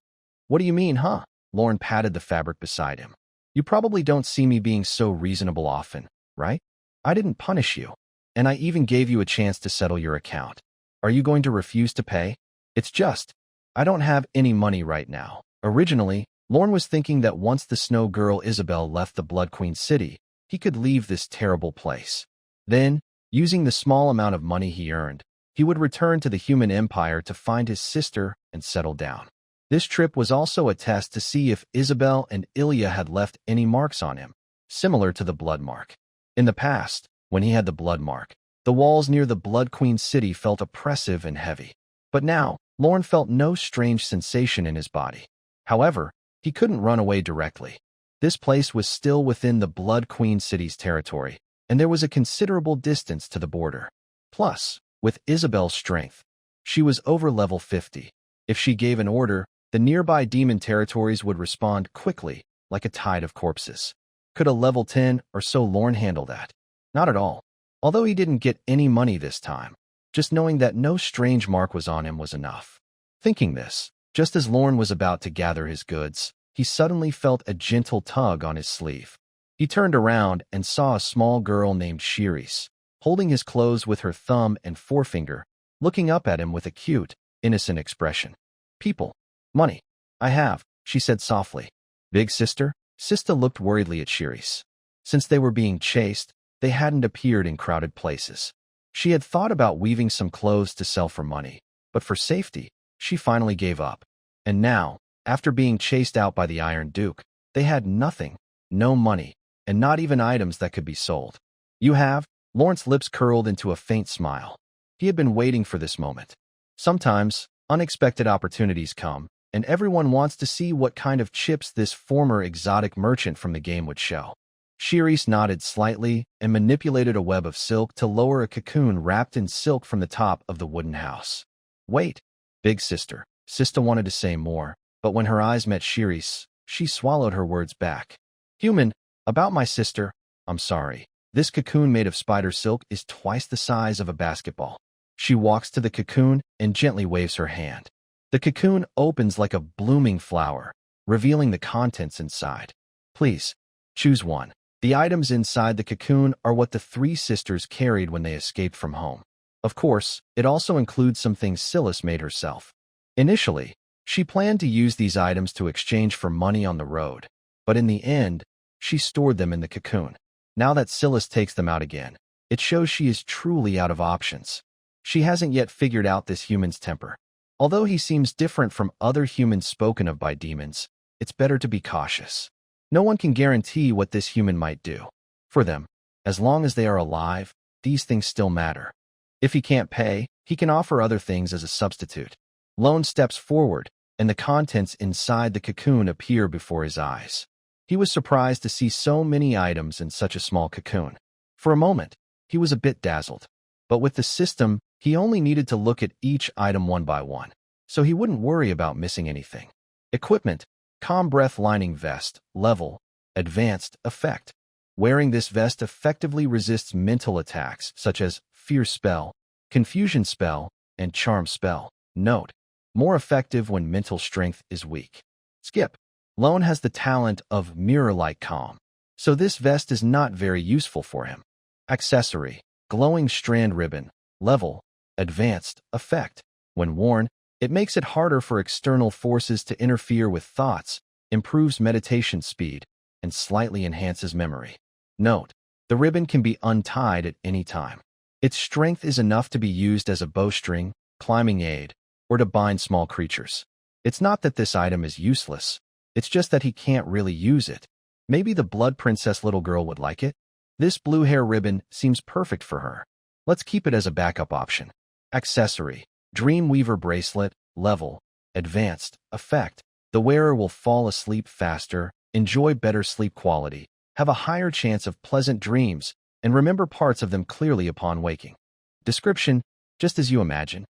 What do you mean, huh?" Lorne patted the fabric beside him. "You probably don't see me being so reasonable often, right? I didn't punish you, and I even gave you a chance to settle your account. Are you going to refuse to pay? It's just, I don't have any money right now." Originally, Lorne was thinking that once the Snow Girl Isabel left the Blood Queen city, he could leave this terrible place. Then, using the small amount of money he earned, he would return to the human empire to find his sister and settle down. This trip was also a test to see if Isabel and Ilya had left any marks on him, similar to the blood mark. In the past, when he had the blood mark, the walls near the Blood Queen city felt oppressive and heavy. But now, Lorne felt no strange sensation in his body. However, he couldn't run away directly. This place was still within the Blood Queen city's territory, and there was a considerable distance to the border. Plus, with Isabel's strength, she was over level 50. If she gave an order, the nearby demon territories would respond quickly, like a tide of corpses. Could a level 10 or so Lorne handle that? Not at all. Although he didn't get any money this time, just knowing that no strange mark was on him was enough. Thinking this, just as Lorne was about to gather his goods, he suddenly felt a gentle tug on his sleeve. He turned around and saw a small girl named Shiris, holding his clothes with her thumb and forefinger, looking up at him with a cute, innocent expression. "People. Money. I have," she said softly. "Big sister?" Sista looked worriedly at Shiris. Since they were being chased, they hadn't appeared in crowded places. She had thought about weaving some clothes to sell for money, but for safety, she finally gave up. And now, after being chased out by the Iron Duke, they had nothing, no money, and not even items that could be sold. "You have?" Lawrence's lips curled into a faint smile. He had been waiting for this moment. Sometimes, unexpected opportunities come, and everyone wants to see what kind of chips this former exotic merchant from the game would show. Shiris nodded slightly and manipulated a web of silk to lower a cocoon wrapped in silk from the top of the wooden house. "Wait, big sister." Sista wanted to say more, but when her eyes met Shiri's, she swallowed her words back. Human, about my sister, I'm sorry. This cocoon made of spider silk is twice the size of a basketball. She walks to the cocoon and gently waves her hand. The cocoon opens like a blooming flower, revealing the contents inside. Please, choose one. The items inside the cocoon are what the three sisters carried when they escaped from home. Of course, it also includes some things Silas made herself. Initially, she planned to use these items to exchange for money on the road, but in the end, she stored them in the cocoon. Now that Silas takes them out again, it shows she is truly out of options. She hasn't yet figured out this human's temper. Although he seems different from other humans spoken of by demons, it's better to be cautious. No one can guarantee what this human might do. For them, as long as they are alive, these things still matter. If he can't pay, he can offer other things as a substitute. Lone steps forward, and the contents inside the cocoon appear before his eyes. He was surprised to see so many items in such a small cocoon. For a moment, he was a bit dazzled. But with the system, he only needed to look at each item one by one, so he wouldn't worry about missing anything. Equipment: calm breath lining vest, level, advanced, effect. Wearing this vest effectively resists mental attacks such as fear spell, confusion spell, and charm spell. Note: more effective when mental strength is weak. Skip: Lone has the talent of mirror-like calm, so this vest is not very useful for him. Accessory: glowing strand ribbon, level, advanced, effect. When worn, it makes it harder for external forces to interfere with thoughts, improves meditation speed, and slightly enhances memory. Note: the ribbon can be untied at any time. Its strength is enough to be used as a bowstring, climbing aid, or to bind small creatures. It's not that this item is useless, it's just that he can't really use it. Maybe the Blood Princess little girl would like it? This blue hair ribbon seems perfect for her. Let's keep it as a backup option. Accessory: Dreamweaver bracelet, level, advanced, effect. The wearer will fall asleep faster, enjoy better sleep quality, have a higher chance of pleasant dreams, and remember parts of them clearly upon waking. Description: just as you imagine.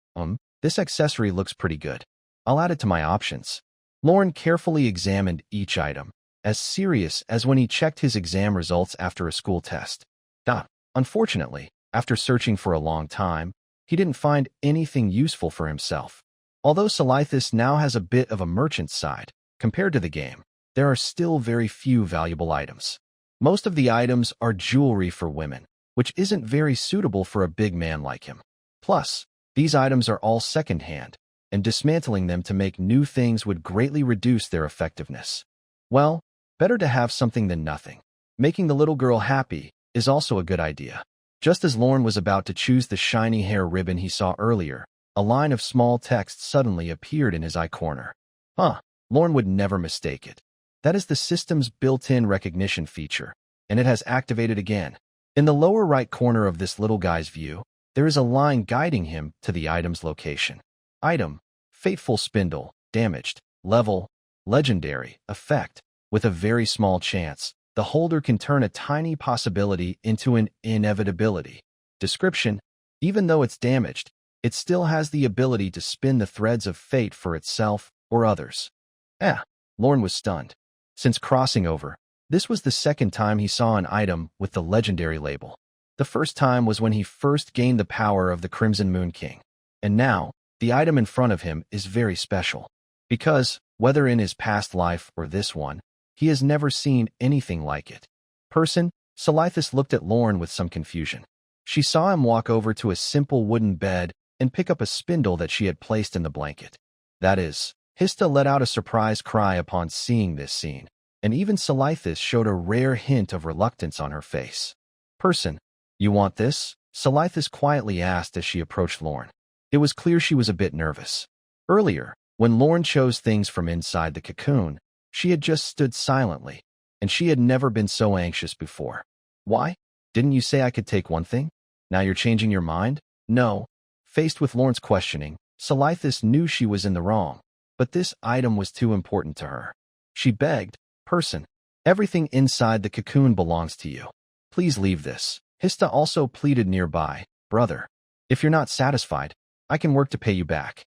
This accessory looks pretty good. I'll add it to my options. Lauren carefully examined each item, as serious as when he checked his exam results after a school test. Unfortunately, after searching for a long time, he didn't find anything useful for himself. Although Silithus now has a bit of a merchant side, compared to the game, there are still very few valuable items. Most of the items are jewelry for women, which isn't very suitable for a big man like him. Plus, these items are all second-hand, and dismantling them to make new things would greatly reduce their effectiveness. Well, better to have something than nothing. Making the little girl happy is also a good idea. Just as Lorne was about to choose the shiny hair ribbon he saw earlier, a line of small text suddenly appeared in his eye corner. Lorne would never mistake it. That is the system's built-in recognition feature, and it has activated again. In the lower right corner of this little guy's view, there is a line guiding him to the item's location. Item: Fateful Spindle, damaged, level, legendary, effect. With a very small chance, the holder can turn a tiny possibility into an inevitability. Description: even though it's damaged, it still has the ability to spin the threads of fate for itself or others. Lorne was stunned. Since crossing over, this was the second time he saw an item with the legendary label. The first time was when he first gained the power of the Crimson Moon King. And now, the item in front of him is very special. Because, whether in his past life or this one, he has never seen anything like it. Silithus looked at Lorne with some confusion. She saw him walk over to a simple wooden bed and pick up a spindle that she had placed in the blanket. That is, Hista let out a surprised cry upon seeing this scene, and even Silithus showed a rare hint of reluctance on her face. You want this? Silithus quietly asked as she approached Lorne. It was clear she was a bit nervous. Earlier, when Lorne chose things from inside the cocoon, she had just stood silently, and she had never been so anxious before. Why? Didn't you say I could take one thing? Now you're changing your mind? No. Faced with Lorne's questioning, Silithus knew she was in the wrong, but this item was too important to her. She begged, everything inside the cocoon belongs to you. Please leave this. Hista also pleaded nearby, brother. If you're not satisfied, I can work to pay you back.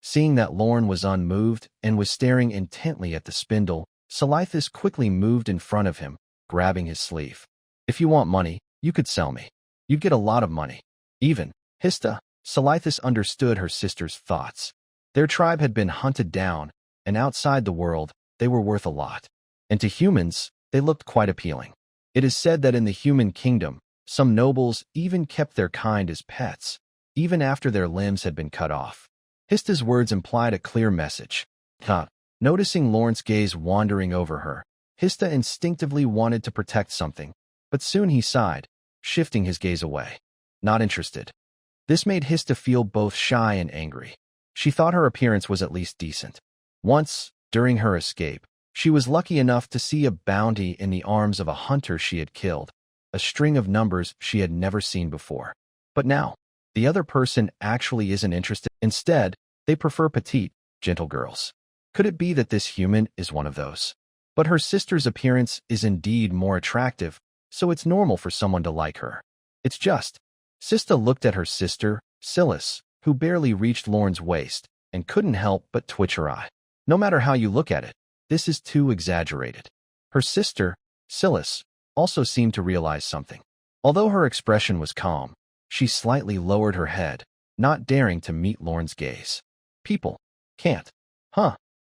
Seeing that Lorne was unmoved and was staring intently at the spindle, Silithus quickly moved in front of him, grabbing his sleeve. If you want money, you could sell me. You'd get a lot of money. Even, Hista, Silithus understood her sister's thoughts. Their tribe had been hunted down, and outside the world, they were worth a lot. And to humans, they looked quite appealing. It is said that in the human kingdom, some nobles even kept their kind as pets, even after their limbs had been cut off. Hista's words implied a clear message. Noticing Lorne's gaze wandering over her, Hista instinctively wanted to protect something, but soon he sighed, shifting his gaze away. Not interested. This made Hista feel both shy and angry. She thought her appearance was at least decent. Once, during her escape, she was lucky enough to see a bounty in the arms of a hunter she had killed, a string of numbers she had never seen before. But now, the other person actually isn't interested. Instead, they prefer petite, gentle girls. Could it be that this human is one of those? But her sister's appearance is indeed more attractive, so it's normal for someone to like her. It's just. Sista looked at her sister, Silas, who barely reached Lorne's waist, and couldn't help but twitch her eye. No matter how you look at it, this is too exaggerated. Her sister, Silas, also seemed to realize something. Although her expression was calm, she slightly lowered her head, not daring to meet Lorne's gaze. People can't.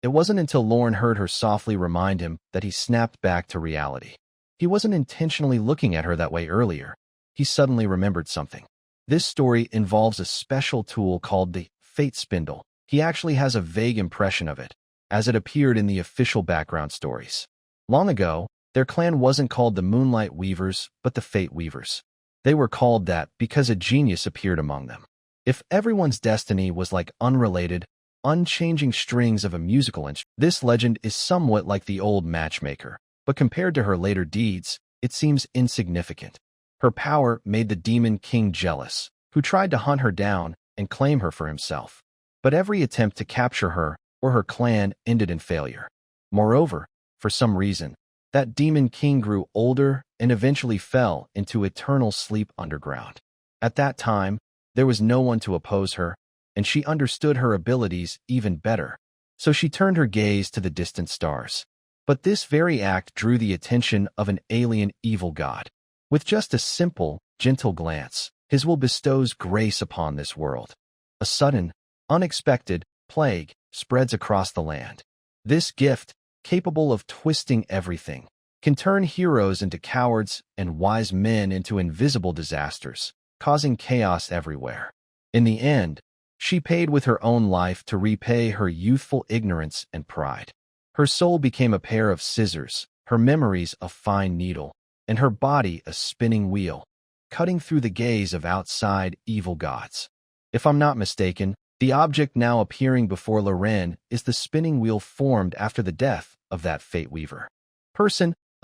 It wasn't until Lorne heard her softly remind him that he snapped back to reality. He wasn't intentionally looking at her that way earlier. He suddenly remembered something. This story involves a special tool called the Fate Spindle. He actually has a vague impression of it, as it appeared in the official background stories. Long ago, their clan wasn't called the Moonlight Weavers, but the Fate Weavers. They were called that because a genius appeared among them. If everyone's destiny was like unrelated, unchanging strings of a musical instrument, this legend is somewhat like the old matchmaker, but compared to her later deeds, it seems insignificant. Her power made the demon king jealous, who tried to hunt her down and claim her for himself. But every attempt to capture her or her clan ended in failure. Moreover, for some reason, that demon king grew older and eventually fell into eternal sleep underground. At that time, there was no one to oppose her, and she understood her abilities even better, so she turned her gaze to the distant stars. But this very act drew the attention of an alien evil god. With just a simple, gentle glance, his will bestows grace upon this world. A sudden, unexpected plague spreads across the land. This gift, capable of twisting everything, can turn heroes into cowards and wise men into invisible disasters, causing chaos everywhere. In the end, she paid with her own life to repay her youthful ignorance and pride. Her soul became a pair of scissors, her memories a fine needle, and her body a spinning wheel, cutting through the gaze of outside evil gods. If I'm not mistaken, the object now appearing before Loren is the spinning wheel formed after the death of that Fate Weaver.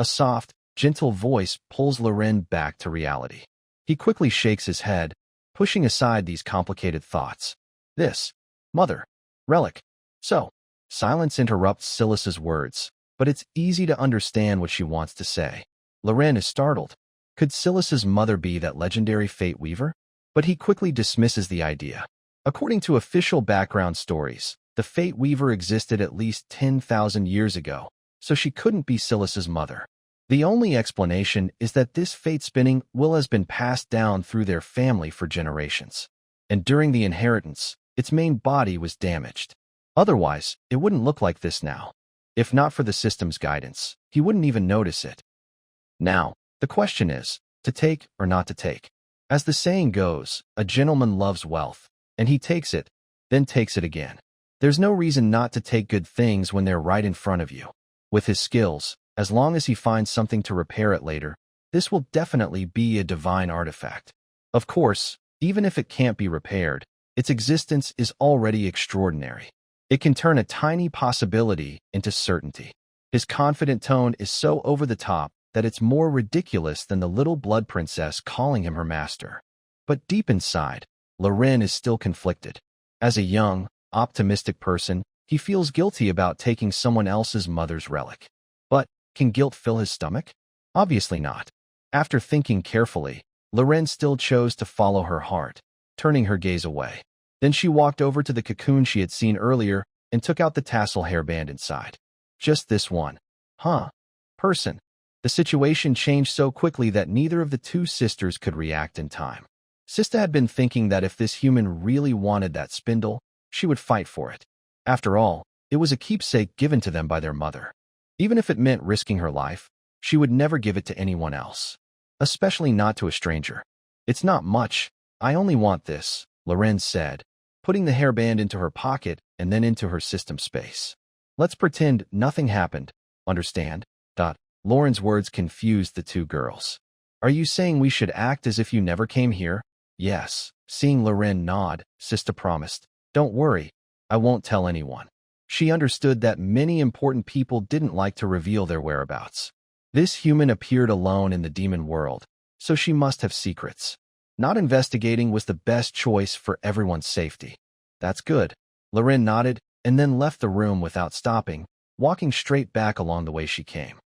A soft, gentle voice pulls Loren back to reality. He quickly shakes his head, pushing aside these complicated thoughts. This, mother, relic. So, silence interrupts Silas's words, but it's easy to understand what she wants to say. Loren is startled. Could Silas's mother be that legendary Fate Weaver? But he quickly dismisses the idea. According to official background stories, the Fate Weaver existed at least 10,000 years ago, so she couldn't be Silas's mother. The only explanation is that this fate spinning will has been passed down through their family for generations. And during the inheritance, its main body was damaged. Otherwise, it wouldn't look like this now. If not for the system's guidance, he wouldn't even notice it. Now, the question is, to take or not to take? As the saying goes, a gentleman loves wealth, and he takes it, then takes it again. There's no reason not to take good things when they're right in front of you. With his skills, as long as he finds something to repair it later, this will definitely be a divine artifact. Of course, even if it can't be repaired, its existence is already extraordinary. It can turn a tiny possibility into certainty. His confident tone is so over the top that it's more ridiculous than the little blood princess calling him her master. But deep inside, Loren is still conflicted. As a young, optimistic person, he feels guilty about taking someone else's mother's relic. But can guilt fill his stomach? Obviously not. After thinking carefully, Loren still chose to follow her heart, turning her gaze away. Then she walked over to the cocoon she had seen earlier and took out the tassel hairband inside. Just this one. Huh. Person. The situation changed so quickly that neither of the two sisters could react in time. Sista had been thinking that if this human really wanted that spindle, she would fight for it. After all, it was a keepsake given to them by their mother. Even if it meant risking her life, she would never give it to anyone else. Especially not to a stranger. It's not much. I only want this, Loren said, putting the hairband into her pocket and then into her system space. Let's pretend nothing happened, understand? Lauren's words confused the two girls. Are you saying we should act as if you never came here? Yes. Seeing Loren nod, Sista promised. Don't worry, I won't tell anyone. She understood that many important people didn't like to reveal their whereabouts. This human appeared alone in the demon world, so she must have secrets. Not investigating was the best choice for everyone's safety. That's good. Loren nodded and then left the room without stopping, walking straight back along the way she came.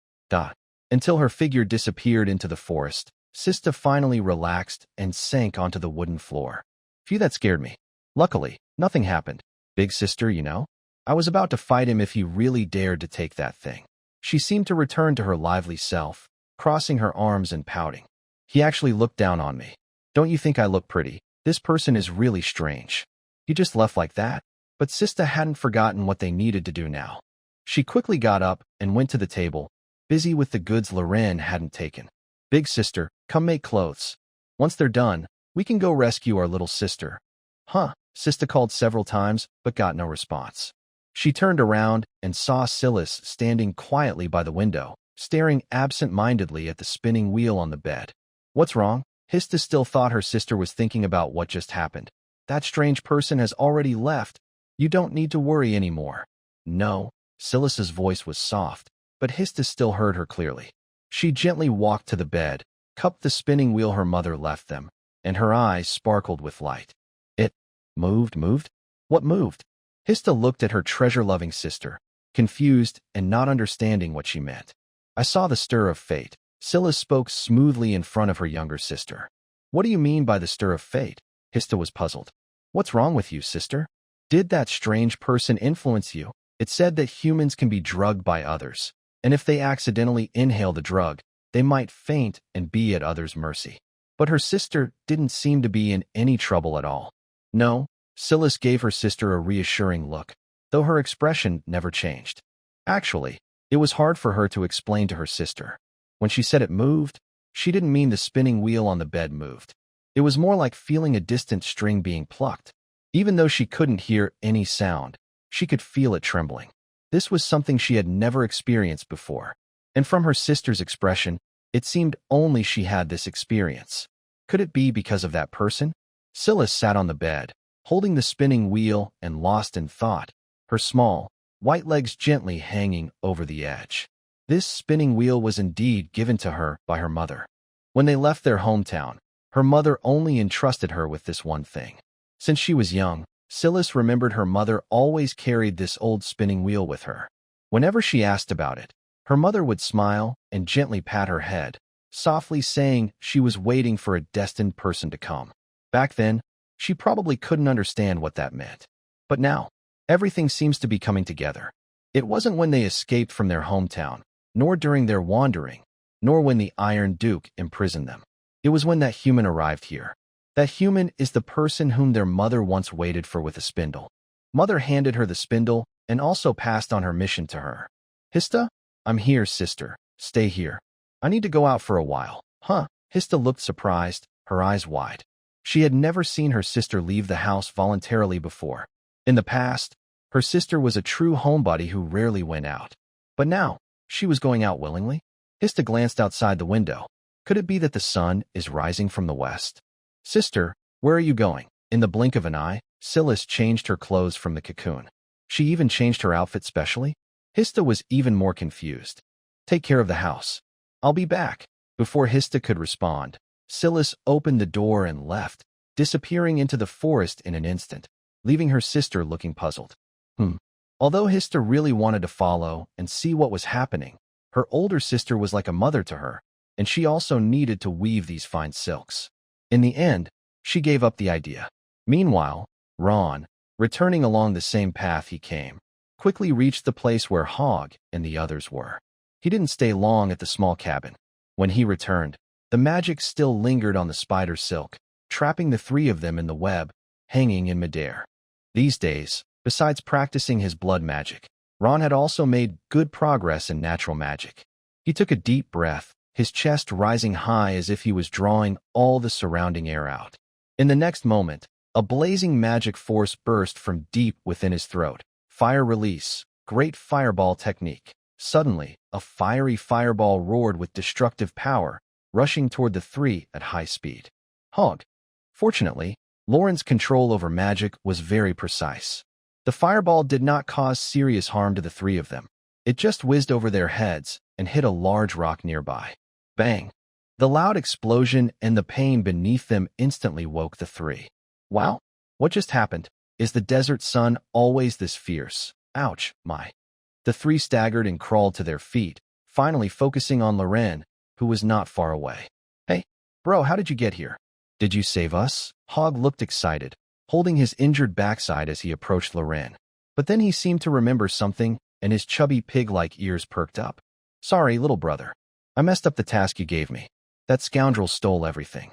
Until her figure disappeared into the forest, Sista finally relaxed and sank onto the wooden floor. Phew, that scared me. Luckily, nothing happened. Big sister, you know? I was about to fight him if he really dared to take that thing. She seemed to return to her lively self, crossing her arms and pouting. He actually looked down on me. Don't you think I look pretty? This person is really strange. He just left like that? But Sista hadn't forgotten what they needed to do now. She quickly got up and went to the table, busy with the goods Loren hadn't taken. Big sister, come make clothes. Once they're done, we can go rescue our little sister. Huh, Sista called several times, but got no response. She turned around and saw Silas standing quietly by the window, staring absent-mindedly at the spinning wheel on the bed. What's wrong? Hista still thought her sister was thinking about what just happened. That strange person has already left. You don't need to worry anymore. No, Silas's voice was soft, but Hista still heard her clearly. She gently walked to the bed, cupped the spinning wheel her mother left them, and her eyes sparkled with light. It moved? What moved? Hista looked at her treasure-loving sister, confused and not understanding what she meant. I saw the stir of fate. Silas spoke smoothly in front of her younger sister. What do you mean by the stir of fate? Hista was puzzled. What's wrong with you, sister? Did that strange person influence you? It said that humans can be drugged by others, and if they accidentally inhale the drug, they might faint and be at others' mercy. But her sister didn't seem to be in any trouble at all. No, Silas gave her sister a reassuring look, though her expression never changed. Actually, it was hard for her to explain to her sister. When she said it moved, she didn't mean the spinning wheel on the bed moved. It was more like feeling a distant string being plucked. Even though she couldn't hear any sound, she could feel it trembling. This was something she had never experienced before, and from her sister's expression, it seemed only she had this experience. Could it be because of that person? Silas sat on the bed, holding the spinning wheel and lost in thought, her small, white legs gently hanging over the edge. This spinning wheel was indeed given to her by her mother. When they left their hometown, her mother only entrusted her with this one thing. Since she was young, Silas remembered her mother always carried this old spinning wheel with her. Whenever she asked about it, her mother would smile and gently pat her head, softly saying she was waiting for a destined person to come. Back then, she probably couldn't understand what that meant. But now, everything seems to be coming together. It wasn't when they escaped from their hometown, nor during their wandering, nor when the Iron Duke imprisoned them. It was when that human arrived here. That human is the person whom their mother once waited for with a spindle. Mother handed her the spindle and also passed on her mission to her. Hista? I'm here, sister. Stay here. I need to go out for a while. Huh? Hista looked surprised, her eyes wide. She had never seen her sister leave the house voluntarily before. In the past, her sister was a true homebody who rarely went out. But now, she was going out willingly? Hista glanced outside the window. Could it be that the sun is rising from the west? Sister, where are you going? In the blink of an eye, Silas changed her clothes from the cocoon. She even changed her outfit specially? Hista was even more confused. Take care of the house. I'll be back. Before Hista could respond, Silas opened the door and left, disappearing into the forest in an instant, leaving her sister looking puzzled. Although Hista really wanted to follow and see what was happening, her older sister was like a mother to her, and she also needed to weave these fine silks. In the end, she gave up the idea. Meanwhile, Ron, returning along the same path he came, quickly reached the place where Hogg and the others were. He didn't stay long at the small cabin. When he returned, the magic still lingered on the spider silk, trapping the three of them in the web, hanging in midair. These days, besides practicing his blood magic, Ron had also made good progress in natural magic. He took a deep breath, his chest rising high as if he was drawing all the surrounding air out. In the next moment, a blazing magic force burst from deep within his throat. Fire release, great fireball technique. Suddenly, a fiery fireball roared with destructive power, rushing toward the three at high speed. Hogg. Fortunately, Lauren's control over magic was very precise. The fireball did not cause serious harm to the three of them. It just whizzed over their heads and hit a large rock nearby. Bang! The loud explosion and the pain beneath them instantly woke the three. Wow! What just happened? Is the desert sun always this fierce? Ouch, my. The three staggered and crawled to their feet, finally focusing on Loren, who was not far away. Hey, bro, how did you get here? Did you save us? Hogg looked excited, holding his injured backside as he approached Loren. But then he seemed to remember something, and his chubby pig-like ears perked up. Sorry, little brother. I messed up the task you gave me. That scoundrel stole everything.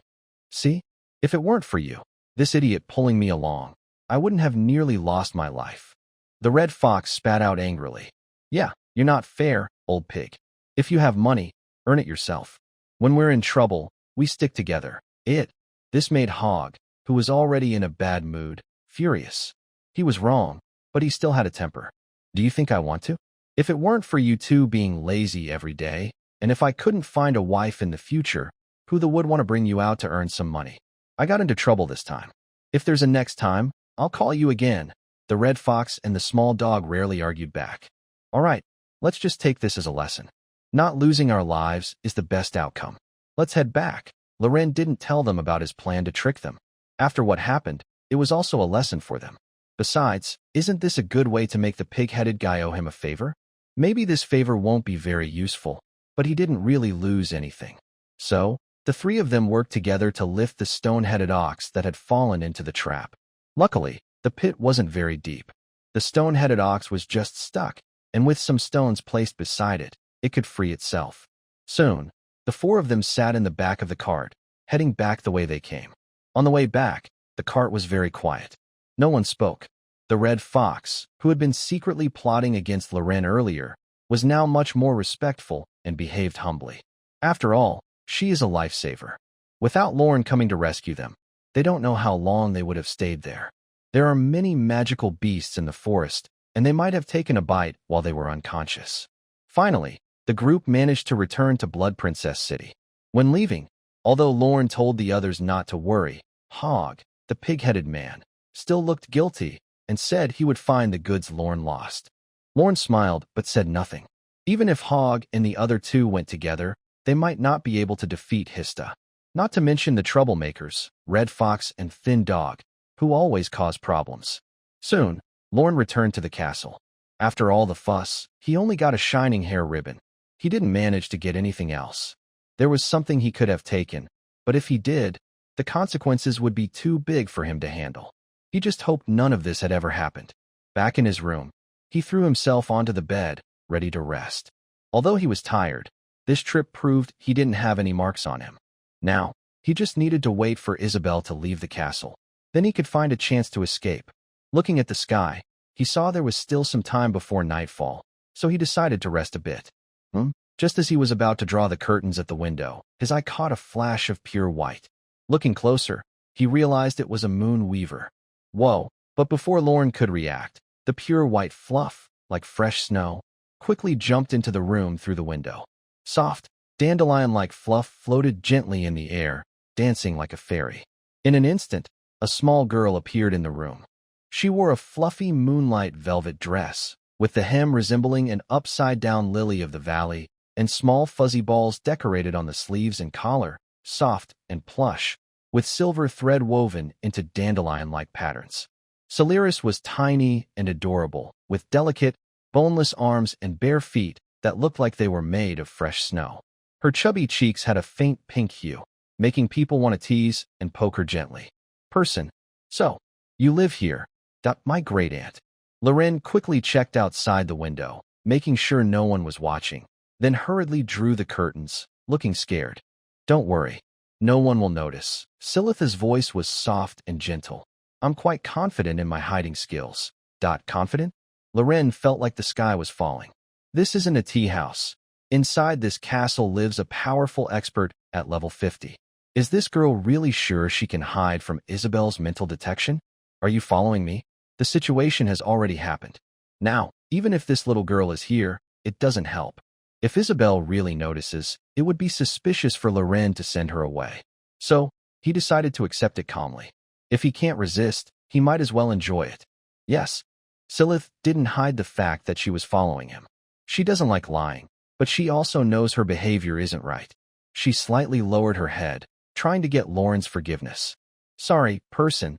See? If it weren't for you, this idiot pulling me along, I wouldn't have nearly lost my life. The red fox spat out angrily. Yeah, you're not fair, old pig. If you have money, earn it yourself. When we're in trouble, we stick together. This made Hogg, who was already in a bad mood, furious. He was wrong, but he still had a temper. Do you think I want to? If it weren't for you two being lazy every day, and if I couldn't find a wife in the future, who would want to bring you out to earn some money? I got into trouble this time. If there's a next time, I'll call you again. The red fox and the small dog rarely argued back. All right, let's just take this as a lesson. Not losing our lives is the best outcome. Let's head back. Loren didn't tell them about his plan to trick them. After what happened, it was also a lesson for them. Besides, isn't this a good way to make the pig-headed guy owe him a favor? Maybe this favor won't be very useful, but he didn't really lose anything. So, the three of them worked together to lift the stone-headed ox that had fallen into the trap. Luckily, the pit wasn't very deep. The stone-headed ox was just stuck, and with some stones placed beside it, it could free itself. Soon, the four of them sat in the back of the cart, heading back the way they came. On the way back, the cart was very quiet. No one spoke. The red fox, who had been secretly plotting against Loren earlier, was now much more respectful and behaved humbly. After all, she is a lifesaver. Without Lauren coming to rescue them, they don't know how long they would have stayed there. There are many magical beasts in the forest, and they might have taken a bite while they were unconscious. Finally, the group managed to return to Blood Princess City. When leaving, although Lauren told the others not to worry, Hogg, the pig-headed man, still looked guilty and said he would find the goods Lauren lost. Lauren smiled but said nothing. Even if Hogg and the other two went together, they might not be able to defeat Hista. Not to mention the troublemakers, Red Fox and Thin Dog, who always cause problems. Soon, Lauren returned to the castle. After all the fuss, he only got a shining hair ribbon. He didn't manage to get anything else. There was something he could have taken, but if he did, the consequences would be too big for him to handle. He just hoped none of this had ever happened. Back in his room, he threw himself onto the bed, ready to rest. Although he was tired, this trip proved he didn't have any marks on him. Now, he just needed to wait for Isabel to leave the castle. Then he could find a chance to escape. Looking at the sky, he saw there was still some time before nightfall, so he decided to rest a bit. Just as he was about to draw the curtains at the window, his eye caught a flash of pure white. Looking closer, he realized it was a moon weaver. Whoa, but before Lauren could react, the pure white fluff, like fresh snow, quickly jumped into the room through the window. Soft, dandelion-like fluff floated gently in the air, dancing like a fairy. In an instant, a small girl appeared in the room. She wore a fluffy moonlight velvet dress, with the hem resembling an upside-down lily of the valley, and small fuzzy balls decorated on the sleeves and collar, soft and plush, with silver thread woven into dandelion-like patterns. Solaris was tiny and adorable, with delicate, boneless arms and bare feet that looked like they were made of fresh snow. Her chubby cheeks had a faint pink hue, making people want to tease and poke her gently. So, You live here. My great-aunt. Loren quickly checked outside the window, making sure no one was watching, then hurriedly drew the curtains, looking scared. Don't worry. No one will notice. Silitha's voice was soft and gentle. I'm quite confident in my hiding skills. Confident? Loren felt like the sky was falling. This isn't a tea house. Inside this castle lives a powerful expert at level 50. Is this girl really sure she can hide from Isabel's mental detection? Are you following me? The situation has already happened. Now, even if this little girl is here, it doesn't help. If Isabel really notices, it would be suspicious for Loren to send her away. So, he decided to accept it calmly. If he can't resist, he might as well enjoy it. Yes, Silith didn't hide the fact that she was following him. She doesn't like lying, but she also knows her behavior isn't right. She slightly lowered her head, trying to get Loren's forgiveness. Sorry, person.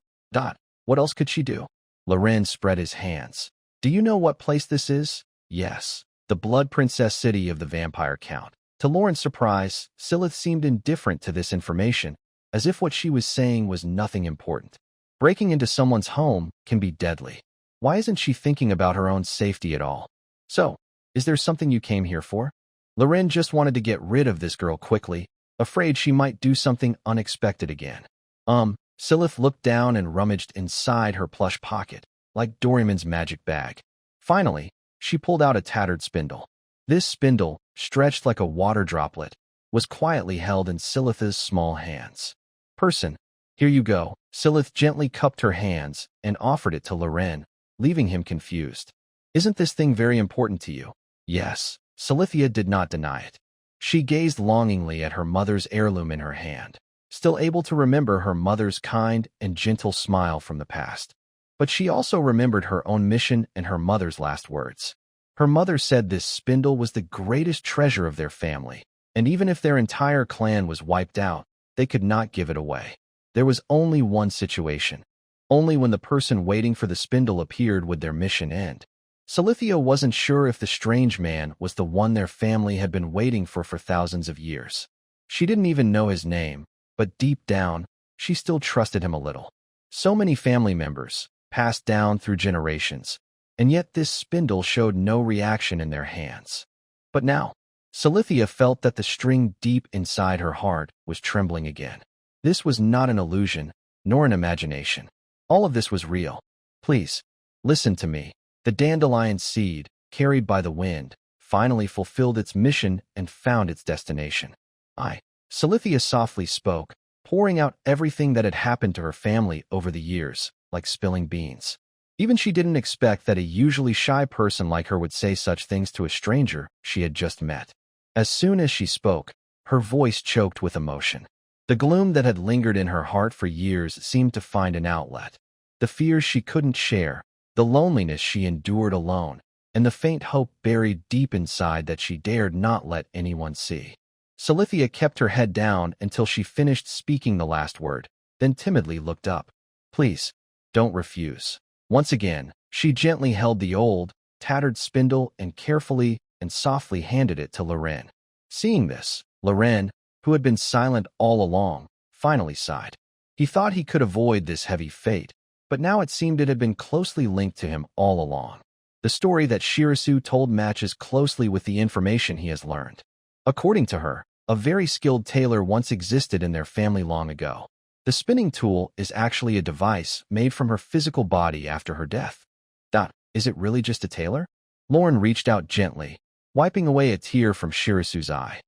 What else could she do? Loren spread his hands. Do you know what place this is? Yes, the Blood Princess city of the Vampire Count. To Loren's surprise, Silith seemed indifferent to this information, as if what she was saying was nothing important. Breaking into someone's home can be deadly. Why isn't she thinking about her own safety at all? So, is there something you came here for? Loren just wanted to get rid of this girl quickly, afraid she might do something unexpected again. Silith looked down and rummaged inside her plush pocket, like Doraemon's magic bag. Finally, she pulled out a tattered spindle. This spindle, stretched like a water droplet, was quietly held in Silith's small hands. Person, here you go. Silith gently cupped her hands and offered it to Loren, leaving him confused. Isn't this thing very important to you? Yes, Silithia did not deny it. She gazed longingly at her mother's heirloom in her hand, still able to remember her mother's kind and gentle smile from the past. But she also remembered her own mission and her mother's last words. Her mother said this spindle was the greatest treasure of their family, and even if their entire clan was wiped out, they could not give it away. There was only one situation. Only when the person waiting for the spindle appeared would their mission end. Silithia wasn't sure if the strange man was the one their family had been waiting for thousands of years. She didn't even know his name, but deep down, she still trusted him a little. So many family members, passed down through generations, and yet this spindle showed no reaction in their hands. But now, Silithia felt that the string deep inside her heart was trembling again. This was not an illusion, nor an imagination. All of this was real. Please, listen to me. The dandelion seed, carried by the wind, finally fulfilled its mission and found its destination. Silithia softly spoke, pouring out everything that had happened to her family over the years, like spilling beans. Even she didn't expect that a usually shy person like her would say such things to a stranger she had just met. As soon as she spoke, her voice choked with emotion. The gloom that had lingered in her heart for years seemed to find an outlet. The fears she couldn't share, the loneliness she endured alone, and the faint hope buried deep inside that she dared not let anyone see. Silithia kept her head down until she finished speaking the last word, then timidly looked up. Please, don't refuse. Once again, she gently held the old, tattered spindle and carefully and softly handed it to Loren. Seeing this, Loren, who had been silent all along, finally sighed. He thought he could avoid this heavy fate, but now it seemed it had been closely linked to him all along. The story that Shirasu told matches closely with the information he has learned. According to her, a very skilled tailor once existed in their family long ago. The spinning tool is actually a device made from her physical body after her death. Is it really just a tailor? Loren reached out gently, wiping away a tear from Shirasu's eye.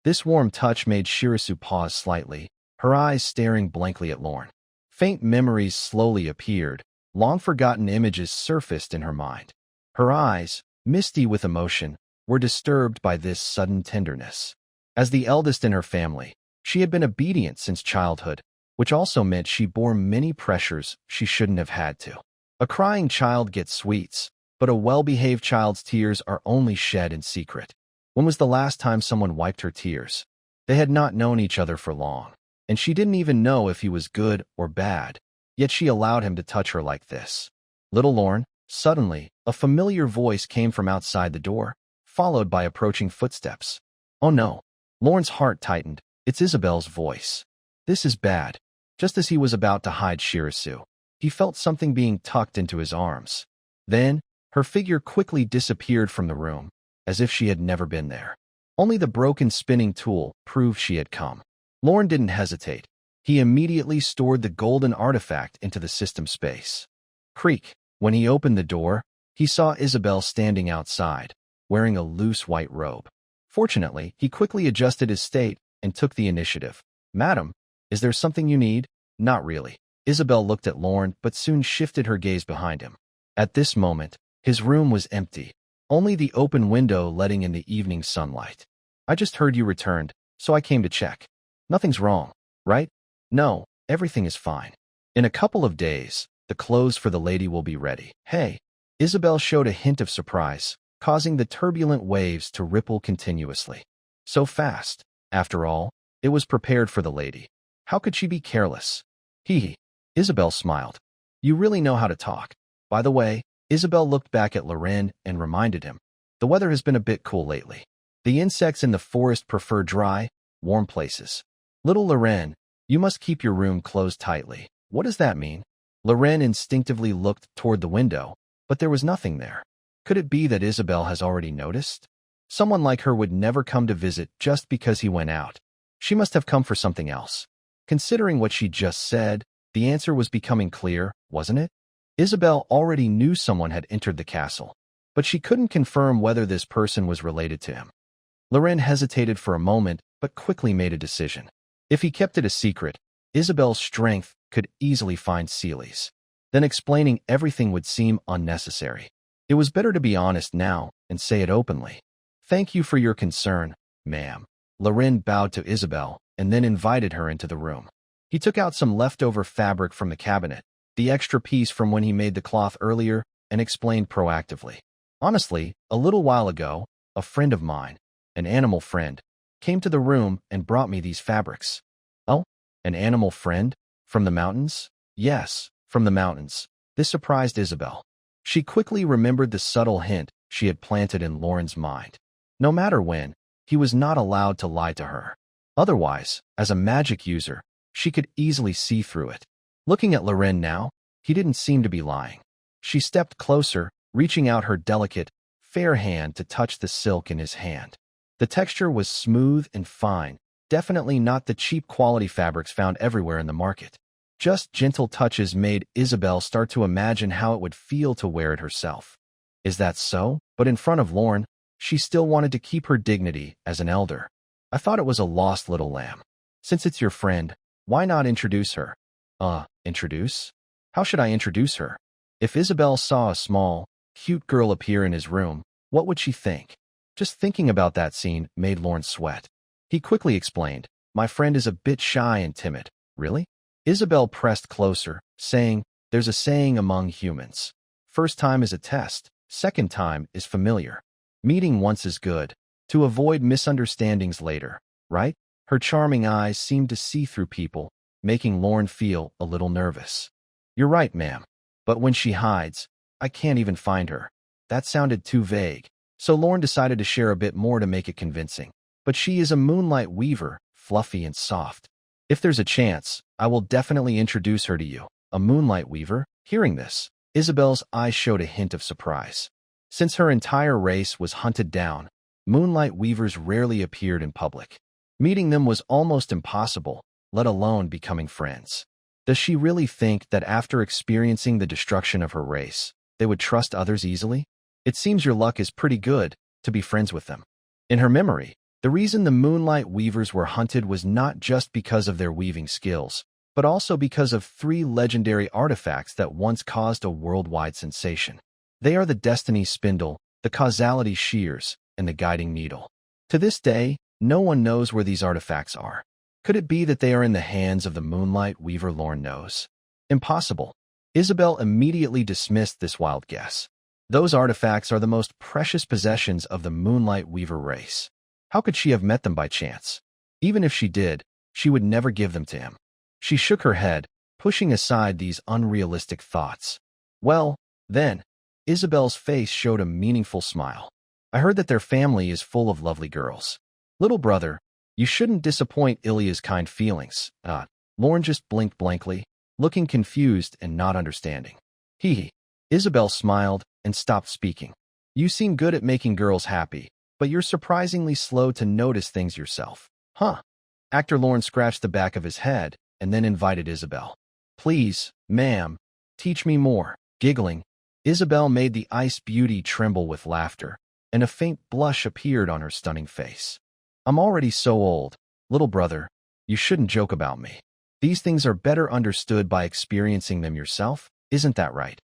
This warm touch made Shirasu pause slightly, her eyes staring blankly at Loren. Faint memories slowly appeared, long-forgotten images surfaced in her mind. Her eyes, misty with emotion, were disturbed by this sudden tenderness. As the eldest in her family, she had been obedient since childhood, which also meant she bore many pressures she shouldn't have had to. A crying child gets sweets, but a well-behaved child's tears are only shed in secret. When was the last time someone wiped her tears? They had not known each other for long, and she didn't even know if he was good or bad, yet she allowed him to touch her like this. Little Loren, suddenly, a familiar voice came from outside the door, followed by approaching footsteps. Oh no! Loren's heart tightened. It's Isabel's voice. This is bad. Just as he was about to hide Shirasu, He felt something being tucked into his arms. Then, her figure quickly disappeared from the room, as if she had never been there. Only the broken spinning tool proved she had come. Lorne didn't hesitate. He immediately stored the golden artifact into the system space. Creak. When he opened the door, he saw Isabel standing outside, wearing a loose white robe. Fortunately, he quickly adjusted his state and took the initiative. "Madam, is there something you need?" "Not really." Isabel looked at Lorne, but soon shifted her gaze behind him. At this moment, his room was empty, only the open window letting in the evening sunlight. "I just heard you returned, so I came to check. Nothing's wrong, right?" "No, everything is fine. In a couple of days, the clothes for the lady will be ready." "Hey." Isabel showed a hint of surprise, causing the turbulent waves to ripple continuously. So fast. After all, it was prepared for the lady. How could she be careless? Hee. Isabel smiled. "You really know how to talk." By the way, Isabel looked back at Loren and reminded him, "The weather has been a bit cool lately. The insects in the forest prefer dry, warm places. Little Loren, you must keep your room closed tightly." "What does that mean?" Loren instinctively looked toward the window, but there was nothing there. Could it be that Isabel has already noticed? Someone like her would never come to visit just because he went out. She must have come for something else. Considering what she just said, the answer was becoming clear, wasn't it? Isabel already knew someone had entered the castle, but she couldn't confirm whether this person was related to him. Loren hesitated for a moment, but quickly made a decision. If he kept it a secret, Isabel's strength could easily find Seely's. Then explaining everything would seem unnecessary. It was better to be honest now and say it openly. "Thank you for your concern, ma'am." Loren bowed to Isabel and then invited her into the room. He took out some leftover fabric from the cabinet, the extra piece from when he made the cloth earlier, and explained proactively. "Honestly, a little while ago, a friend of mine, an animal friend, came to the room and brought me these fabrics." "Oh, an animal friend? From the mountains?" "Yes, from the mountains." This surprised Isabel. She quickly remembered the subtle hint she had planted in Loren's mind. No matter when, he was not allowed to lie to her. Otherwise, as a magic user, she could easily see through it. Looking at Loren now, he didn't seem to be lying. She stepped closer, reaching out her delicate, fair hand to touch the silk in his hand. The texture was smooth and fine, definitely not the cheap quality fabrics found everywhere in the market. Just gentle touches made Isabel start to imagine how it would feel to wear it herself. Is that so? But in front of Lorne, she still wanted to keep her dignity as an elder. "I thought it was a lost little lamb. Since it's your friend, why not introduce her?" Introduce? How should I introduce her? If Isabel saw a small, cute girl appear in his room, what would she think? Just thinking about that scene made Lorne sweat. He quickly explained, "My friend is a bit shy and timid." "Really?" Isabel pressed closer, saying, "There's a saying among humans. First time is a test, second time is familiar. Meeting once is good, to avoid misunderstandings later, right?" Her charming eyes seemed to see through people, making Lorne feel a little nervous. "You're right, ma'am. But when she hides, I can't even find her." That sounded too vague, so Lorne decided to share a bit more to make it convincing. "But she is a moonlight weaver, fluffy and soft. If there's a chance, I will definitely introduce her to you." "A moonlight weaver?" Hearing this, Isabel's eyes showed a hint of surprise. Since her entire race was hunted down, moonlight weavers rarely appeared in public. Meeting them was almost impossible, let alone becoming friends. Does she really think that after experiencing the destruction of her race, they would trust others easily? It seems your luck is pretty good to be friends with them. In her memory, the reason the moonlight weavers were hunted was not just because of their weaving skills, but also because of 3 legendary artifacts that once caused a worldwide sensation. They are the Destiny Spindle, the Causality Shears, and the Guiding Needle. To this day, no one knows where these artifacts are. Could it be that they are in the hands of the moonlight weaver Lorne knows? Impossible. Isabel immediately dismissed this wild guess. Those artifacts are the most precious possessions of the moonlight weaver race. How could she have met them by chance? Even if she did, she would never give them to him. She shook her head, pushing aside these unrealistic thoughts. "Well, then," Isabel's face showed a meaningful smile. "I heard that their family is full of lovely girls. Little brother, you shouldn't disappoint Ilya's kind feelings." Lorne just blinked blankly. looking confused and not understanding. Hee hee. Isabel smiled and stopped speaking. You seem good at making girls happy, but you're surprisingly slow to notice things yourself. Huh? Actor Lorne scratched the back of his head and then invited Isabel. Please, ma'am, teach me more. Giggling, Isabel made the ice beauty tremble with laughter, and a faint blush appeared on her stunning face. I'm already so old. Little brother, you shouldn't joke about me. These things are better understood by experiencing them yourself, isn't that right?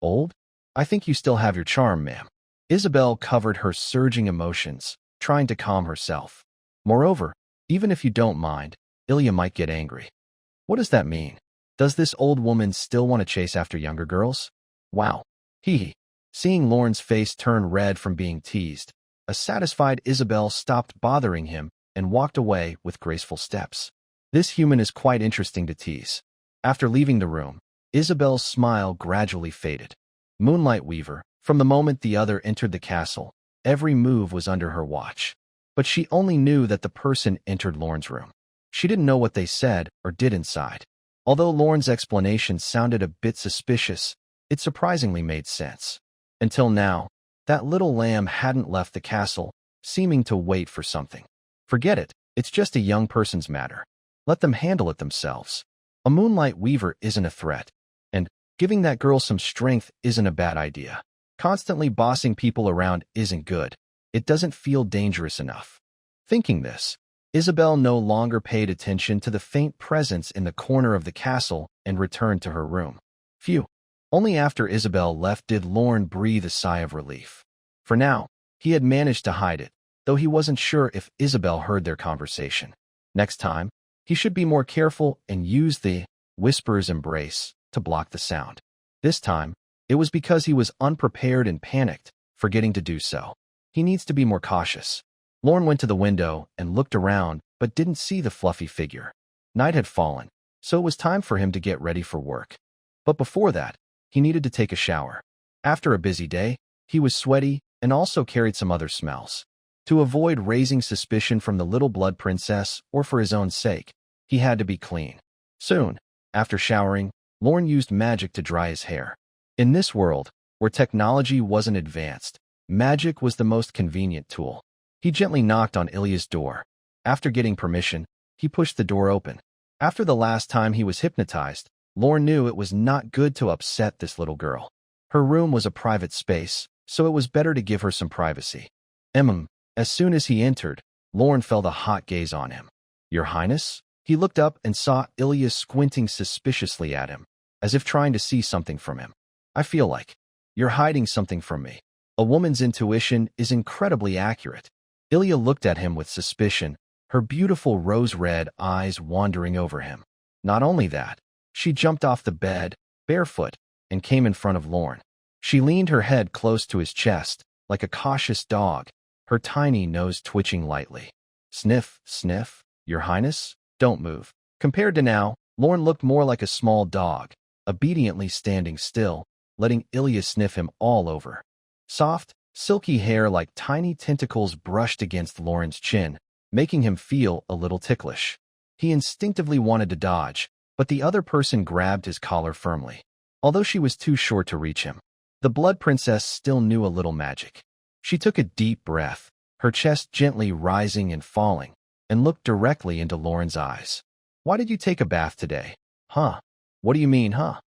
Old? I think you still have your charm, ma'am. Isabel covered her surging emotions, trying to calm herself. Moreover, even if you don't mind, Ilya might get angry. What does that mean? Does this old woman still want to chase after younger girls? Wow. Hee hee. Seeing Lorne's face turn red from being teased, a satisfied Isabel stopped bothering him and walked away with graceful steps. This human is quite interesting to tease. After leaving the room, Isabel's smile gradually faded. Moonlight Weaver, from the moment the other entered the castle, every move was under her watch. But she only knew that the person entered Lorne's room. She didn't know what they said or did inside. Although Lorne's explanation sounded a bit suspicious, it surprisingly made sense. Until now, that little lamb hadn't left the castle, seeming to wait for something. Forget it, it's just a young person's matter. Let them handle it themselves. A Moonlight Weaver isn't a threat, and giving that girl some strength isn't a bad idea. Constantly bossing people around isn't good. It doesn't feel dangerous enough. Thinking this, Isabel no longer paid attention to the faint presence in the corner of the castle and returned to her room. Phew. Only after Isabel left did Lorne breathe a sigh of relief. For now, he had managed to hide it, though he wasn't sure if Isabel heard their conversation. Next time, he should be more careful and use the whisper's embrace to block the sound. This time, it was because he was unprepared and panicked, forgetting to do so. He needs to be more cautious. Lorne went to the window and looked around, but didn't see the fluffy figure. Night had fallen, so it was time for him to get ready for work. But before that, he needed to take a shower. After a busy day, he was sweaty and also carried some other smells. To avoid raising suspicion from the little blood princess or for his own sake, he had to be clean. Soon, after showering, Lorne used magic to dry his hair. In this world, where technology wasn't advanced, magic was the most convenient tool. He gently knocked on Ilya's door. After getting permission, he pushed the door open. After the last time he was hypnotized, Lorne knew it was not good to upset this little girl. Her room was a private space, so it was better to give her some privacy. As soon as he entered, Lorne felt a hot gaze on him. Your Highness? He looked up and saw Ilya squinting suspiciously at him, as if trying to see something from him. I feel like you're hiding something from me. A woman's intuition is incredibly accurate. Ilya looked at him with suspicion, her beautiful rose-red eyes wandering over him. Not only that, she jumped off the bed, barefoot, and came in front of Lorne. She leaned her head close to his chest, like a cautious dog, her tiny nose twitching lightly. Sniff, sniff, Your Highness, don't move. Compared to now, Lorne looked more like a small dog, obediently standing still, letting Ilya sniff him all over. Soft, silky hair like tiny tentacles brushed against Lorne's chin, making him feel a little ticklish. He instinctively wanted to dodge, but the other person grabbed his collar firmly. Although she was too short to reach him, the Blood Princess still knew a little magic. She took a deep breath, her chest gently rising and falling, and looked directly into Lorne's eyes. Why did you take a bath today? Huh? What do you mean, huh?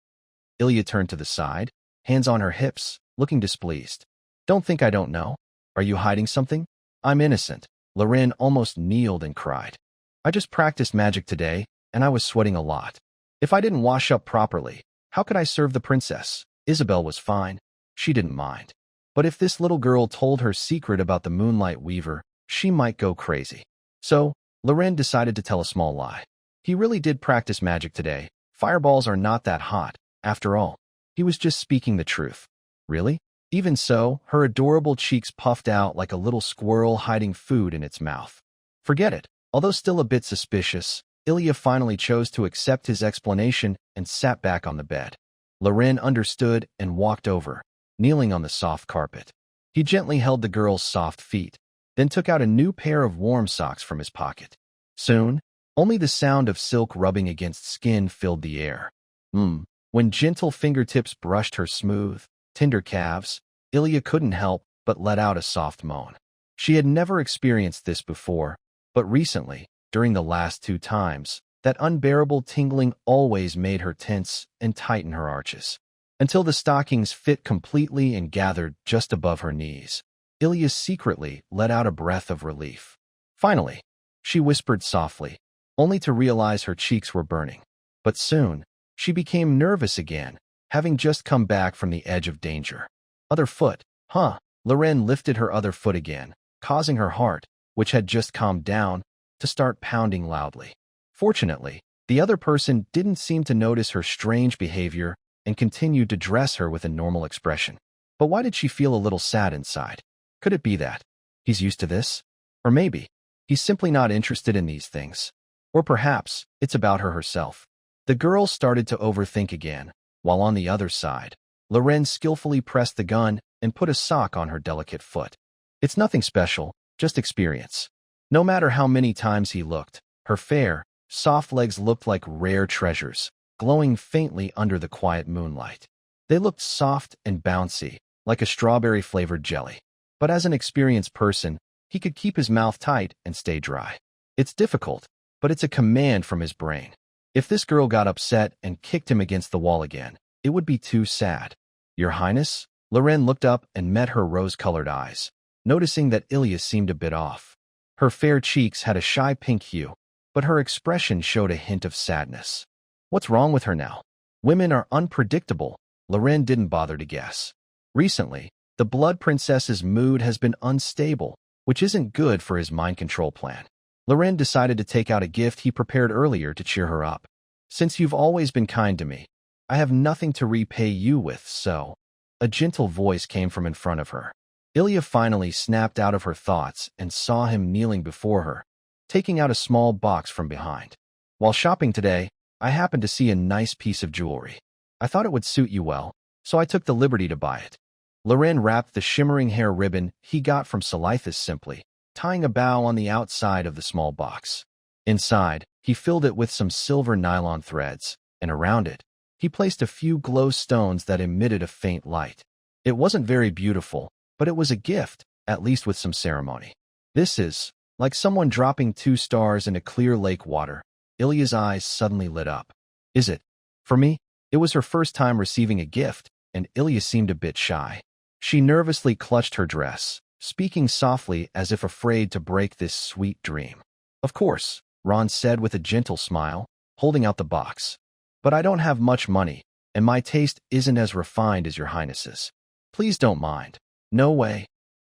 Ilya turned to the side, hands on her hips, looking displeased. Don't think I don't know. Are you hiding something? I'm innocent. Loren almost kneeled and cried. I just practiced magic today, and I was sweating a lot. If I didn't wash up properly, how could I serve the princess? Isabel was fine. She didn't mind. But if this little girl told her secret about the Moonlight Weaver, she might go crazy. So, Loren decided to tell a small lie. He really did practice magic today. Fireballs are not that hot, after all. He was just speaking the truth. Really? Even so, her adorable cheeks puffed out like a little squirrel hiding food in its mouth. Forget it. Although still a bit suspicious, Ilya finally chose to accept his explanation and sat back on the bed. Loren understood and walked over, kneeling on the soft carpet. He gently held the girl's soft feet, then took out a new pair of warm socks from his pocket. Soon, only the sound of silk rubbing against skin filled the air. When gentle fingertips brushed her smooth, tender calves, Ilya couldn't help but let out a soft moan. She had never experienced this before, but recently, during the last 2 times, that unbearable tingling always made her tense and tighten her arches. Until the stockings fit completely and gathered just above her knees, Ilya secretly let out a breath of relief. Finally, she whispered softly, only to realize her cheeks were burning. But soon, she became nervous again, having just come back from the edge of danger. Other foot, huh? Loren lifted her other foot again, causing her heart, which had just calmed down, to start pounding loudly. Fortunately, the other person didn't seem to notice her strange behavior and continued to dress her with a normal expression. But why did she feel a little sad inside? Could it be that he's used to this? Or maybe he's simply not interested in these things. Or perhaps it's about her herself. The girl started to overthink again, while on the other side, Loren skillfully pressed the gun and put a sock on her delicate foot. It's nothing special, just experience. No matter how many times he looked, her fair, soft legs looked like rare treasures, glowing faintly under the quiet moonlight. They looked soft and bouncy, like a strawberry-flavored jelly. But as an experienced person, he could keep his mouth tight and stay dry. It's difficult, but it's a command from his brain. If this girl got upset and kicked him against the wall again, it would be too sad. Your Highness? Loren looked up and met her rose-colored eyes, noticing that Ilya seemed a bit off. Her fair cheeks had a shy pink hue, but her expression showed a hint of sadness. What's wrong with her now? Women are unpredictable. Loren didn't bother to guess. Recently, the Blood Princess's mood has been unstable, which isn't good for his mind control plan. Loren decided to take out a gift he prepared earlier to cheer her up. Since you've always been kind to me, I have nothing to repay you with, so... A gentle voice came from in front of her. Ilya finally snapped out of her thoughts and saw him kneeling before her, taking out a small box from behind. While shopping today, I happened to see a nice piece of jewelry. I thought it would suit you well, so I took the liberty to buy it. Loren wrapped the shimmering hair ribbon he got from Selithus simply, tying a bow on the outside of the small box. Inside, he filled it with some silver nylon threads, and around it, he placed a few glow stones that emitted a faint light. It wasn't very beautiful, but it was a gift, at least with some ceremony. This is like someone dropping 2 stars in a clear lake water. Ilya's eyes suddenly lit up. Is it? For me? It was her first time receiving a gift, and Ilya seemed a bit shy. She nervously clutched her dress, speaking softly as if afraid to break this sweet dream. Of course, Ron said with a gentle smile, holding out the box. But I don't have much money, and my taste isn't as refined as your Highness's. Please don't mind. No way.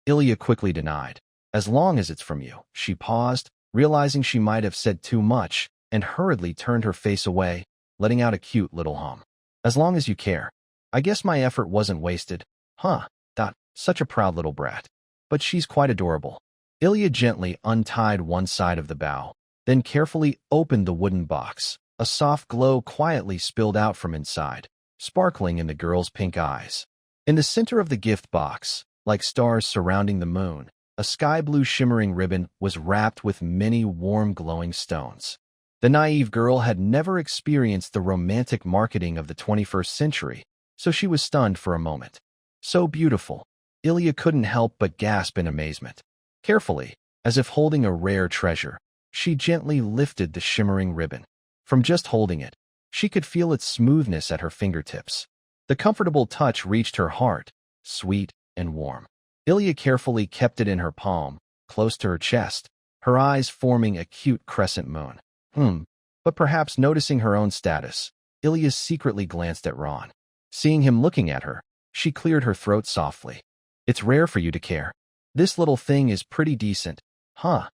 Ilya quickly denied. As long as it's from you. She paused, realizing she might have said too much, and hurriedly turned her face away, letting out a cute little hum. As long as you care. I guess my effort wasn't wasted. Huh. Such a proud little brat. But she's quite adorable. Ilya gently untied one side of the bow, then carefully opened the wooden box. A soft glow quietly spilled out from inside, sparkling in the girl's pink eyes. In the center of the gift box, like stars surrounding the moon, a sky-blue shimmering ribbon was wrapped with many warm glowing stones. The naive girl had never experienced the romantic marketing of the 21st century, so she was stunned for a moment. So beautiful. Ilya couldn't help but gasp in amazement. Carefully, as if holding a rare treasure, she gently lifted the shimmering ribbon. From just holding it, she could feel its smoothness at her fingertips. The comfortable touch reached her heart, sweet and warm. Ilya carefully kept it in her palm, close to her chest, her eyes forming a cute crescent moon. But perhaps noticing her own status, Ilya secretly glanced at Ron. Seeing him looking at her, she cleared her throat softly. It's rare for you to care. This little thing is pretty decent. Huh.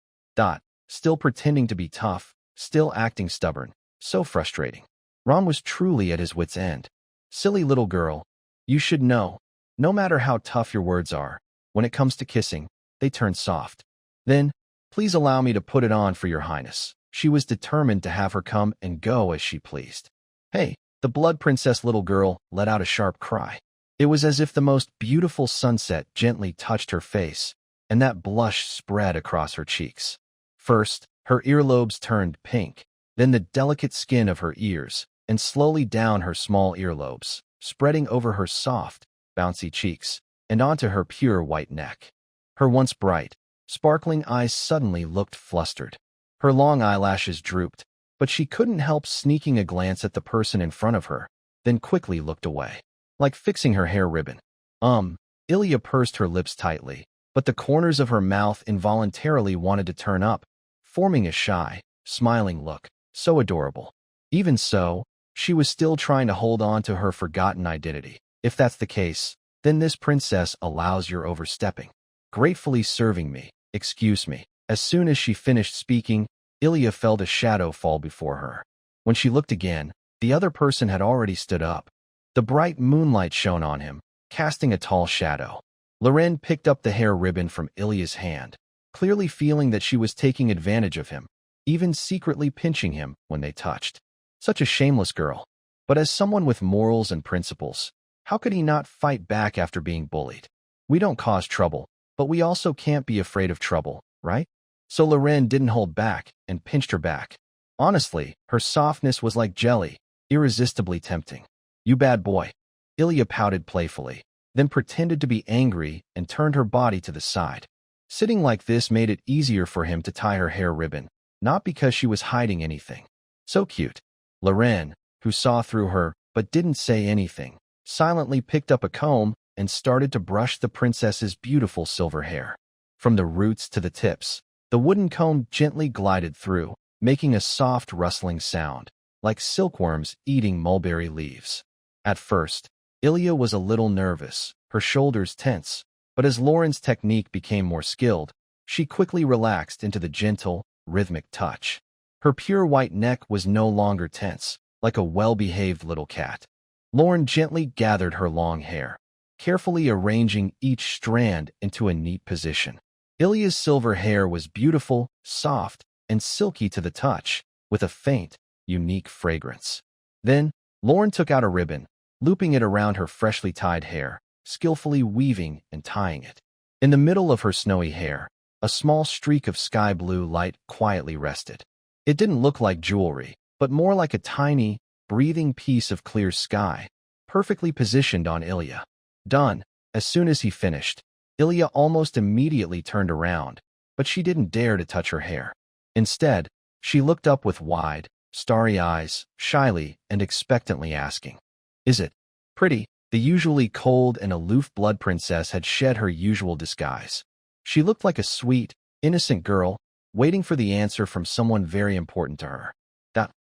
Still pretending to be tough, still acting stubborn. So frustrating. Ron was truly at his wit's end. Silly little girl. You should know. No matter how tough your words are, when it comes to kissing, they turn soft. Then, please allow me to put it on for your Highness. She was determined to have her come and go as she pleased. Hey, the Blood Princess little girl let out a sharp cry. It was as if the most beautiful sunset gently touched her face, and that blush spread across her cheeks. First, her earlobes turned pink, then the delicate skin of her ears, and slowly down her small earlobes, spreading over her soft, bouncy cheeks, and onto her pure white neck. Her once bright, sparkling eyes suddenly looked flustered. Her long eyelashes drooped, but she couldn't help sneaking a glance at the person in front of her, then quickly looked away, like fixing her hair ribbon. Ilya pursed her lips tightly, but the corners of her mouth involuntarily wanted to turn up, forming a shy, smiling look, so adorable. Even so, she was still trying to hold on to her forgotten identity. If that's the case, then this princess allows your overstepping. Gratefully serving me, excuse me. As soon as she finished speaking, Ilya felt a shadow fall before her. When she looked again, the other person had already stood up. The bright moonlight shone on him, casting a tall shadow. Loren picked up the hair ribbon from Ilya's hand, clearly feeling that she was taking advantage of him, even secretly pinching him when they touched. Such a shameless girl. But as someone with morals and principles, how could he not fight back after being bullied? We don't cause trouble, but we also can't be afraid of trouble, right? So Loren didn't hold back and pinched her back. Honestly, her softness was like jelly, irresistibly tempting. You bad boy. Ilya pouted playfully, then pretended to be angry and turned her body to the side. Sitting like this made it easier for him to tie her hair ribbon, not because she was hiding anything. So cute. Loren, who saw through her but didn't say anything, silently picked up a comb and started to brush the princess's beautiful silver hair. From the roots to the tips, the wooden comb gently glided through, making a soft rustling sound, like silkworms eating mulberry leaves. At first, Ilya was a little nervous, her shoulders tense, but as Lauren's technique became more skilled, she quickly relaxed into the gentle, rhythmic touch. Her pure white neck was no longer tense, like a well-behaved little cat. Lauren gently gathered her long hair, carefully arranging each strand into a neat position. Ilya's silver hair was beautiful, soft, and silky to the touch, with a faint, unique fragrance. Then, Lauren took out a ribbon, looping it around her freshly tied hair, skillfully weaving and tying it. In the middle of her snowy hair, a small streak of sky blue light quietly rested. It didn't look like jewelry, but more like a tiny, breathing piece of clear sky, perfectly positioned on Ilya. Done. As soon as he finished, Ilya almost immediately turned around, but she didn't dare to touch her hair. Instead, she looked up with wide, starry eyes, shyly and expectantly asking, "Is it pretty?" The usually cold and aloof blood princess had shed her usual disguise. She looked like a sweet, innocent girl, waiting for the answer from someone very important to her.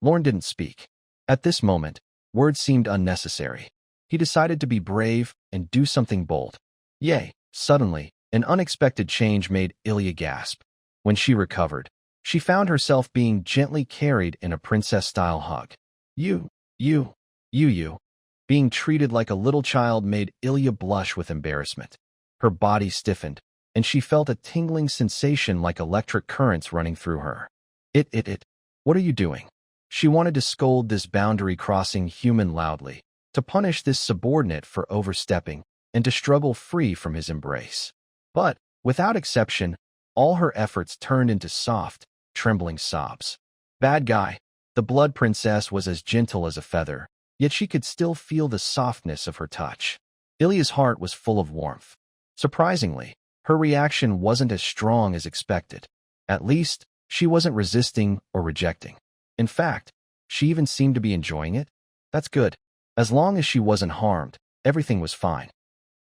Lauren didn't speak. At this moment, words seemed unnecessary. He decided to be brave and do something bold. Yay! Suddenly, an unexpected change made Ilya gasp. When she recovered, she found herself being gently carried in a princess-style hug. You. Being treated like a little child made Ilya blush with embarrassment. Her body stiffened, and she felt a tingling sensation like electric currents running through her. What are you doing? She wanted to scold this boundary-crossing human loudly, to punish this subordinate for overstepping, and to struggle free from his embrace. But, without exception, all her efforts turned into soft, trembling sobs. Bad guy. The blood princess was as gentle as a feather, yet she could still feel the softness of her touch. Ilya's heart was full of warmth. Surprisingly, her reaction wasn't as strong as expected. At least, she wasn't resisting or rejecting. In fact, she even seemed to be enjoying it. That's good. As long as she wasn't harmed, everything was fine.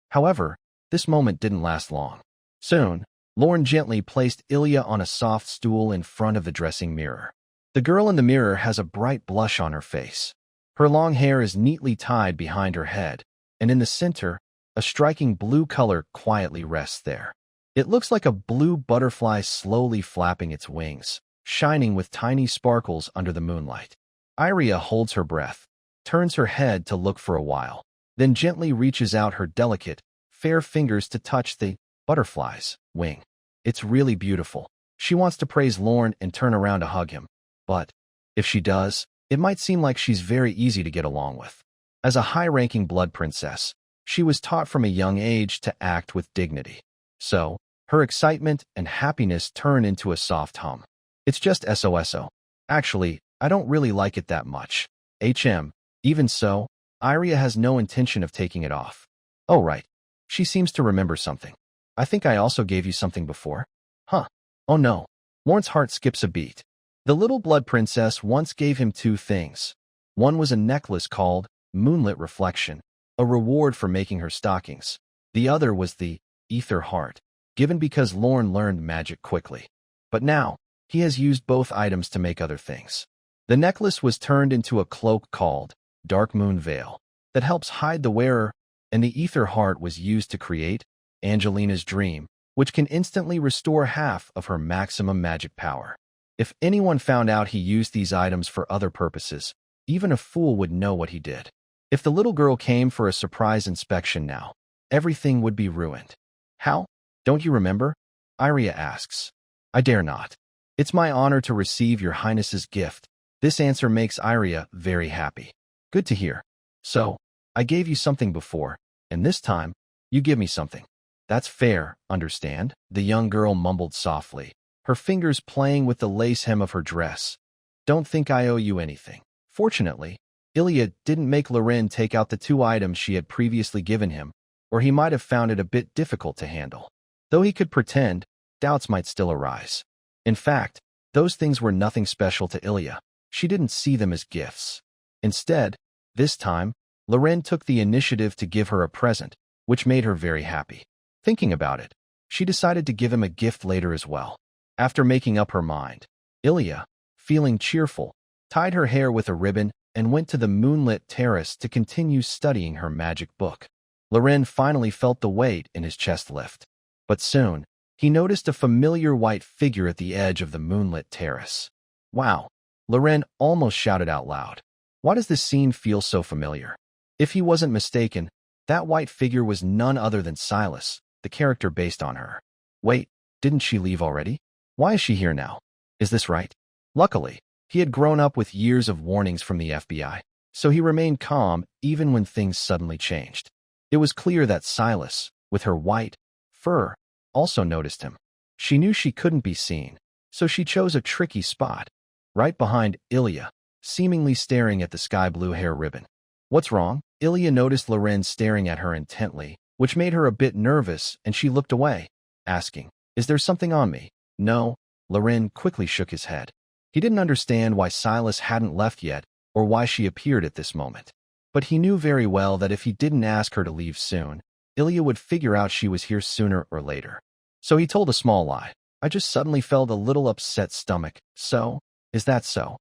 However, this moment didn't last long. Soon, Lauren gently placed Ilya on a soft stool in front of the dressing mirror. The girl in the mirror has a bright blush on her face. Her long hair is neatly tied behind her head, and in the center, a striking blue color quietly rests there. It looks like a blue butterfly slowly flapping its wings, shining with tiny sparkles under the moonlight. Iria holds her breath, turns her head to look for a while, then gently reaches out her delicate, fair fingers to touch the butterfly's wing. It's really beautiful. She wants to praise Lauren and turn around to hug him. But, if she does, it might seem like she's very easy to get along with. As a high-ranking blood princess, she was taught from a young age to act with dignity. So, her excitement and happiness turn into a soft hum. It's just SOSO. Actually, I don't really like it that much. Even so, Iria has no intention of taking it off. Oh, right. She seems to remember something. I think I also gave you something before. Huh. Oh no. Lorne's heart skips a beat. The little blood princess once gave him two things. One was a necklace called Moonlit Reflection, a reward for making her stockings. The other was the Ether Heart, given because Lorne learned magic quickly. But now, he has used both items to make other things. The necklace was turned into a cloak called Dark Moon Veil that helps hide the wearer, and the Ether Heart was used to create Angelina's Dream, which can instantly restore half of her maximum magic power. If anyone found out he used these items for other purposes, even a fool would know what he did. If the little girl came for a surprise inspection now, everything would be ruined. How? Don't you remember? Iria asks. I dare not. It's my honor to receive your highness's gift. This answer makes Iria very happy. Good to hear. So, I gave you something before, and this time, you give me something. That's fair, understand? The young girl mumbled softly, her fingers playing with the lace hem of her dress. Don't think I owe you anything. Fortunately, Ilya didn't make Loren take out the two items she had previously given him, or he might have found it a bit difficult to handle. Though he could pretend, doubts might still arise. In fact, those things were nothing special to Ilya. She didn't see them as gifts. Instead, this time, Loren took the initiative to give her a present, which made her very happy. Thinking about it, she decided to give him a gift later as well. After making up her mind, Ilya, feeling cheerful, tied her hair with a ribbon and went to the moonlit terrace to continue studying her magic book. Loren finally felt the weight in his chest lift. But soon, he noticed a familiar white figure at the edge of the moonlit terrace. Wow! Loren almost shouted out loud. Why does this scene feel so familiar? If he wasn't mistaken, that white figure was none other than Silas, the character based on her. Wait, didn't she leave already? Why is she here now? Is this right? Luckily, he had grown up with years of warnings from the FBI, so he remained calm even when things suddenly changed. It was clear that Silas, with her white fur, also noticed him. She knew she couldn't be seen, so she chose a tricky spot, right behind Ilya, seemingly staring at the sky-blue hair ribbon. What's wrong? Ilya noticed Loren staring at her intently, which made her a bit nervous, and she looked away, asking, Is there something on me? No. Loren quickly shook his head. He didn't understand why Silas hadn't left yet, or why she appeared at this moment. But he knew very well that if he didn't ask her to leave soon, Ilya would figure out she was here sooner or later. So he told a small lie. I just suddenly felt a little upset stomach. So? Is that so?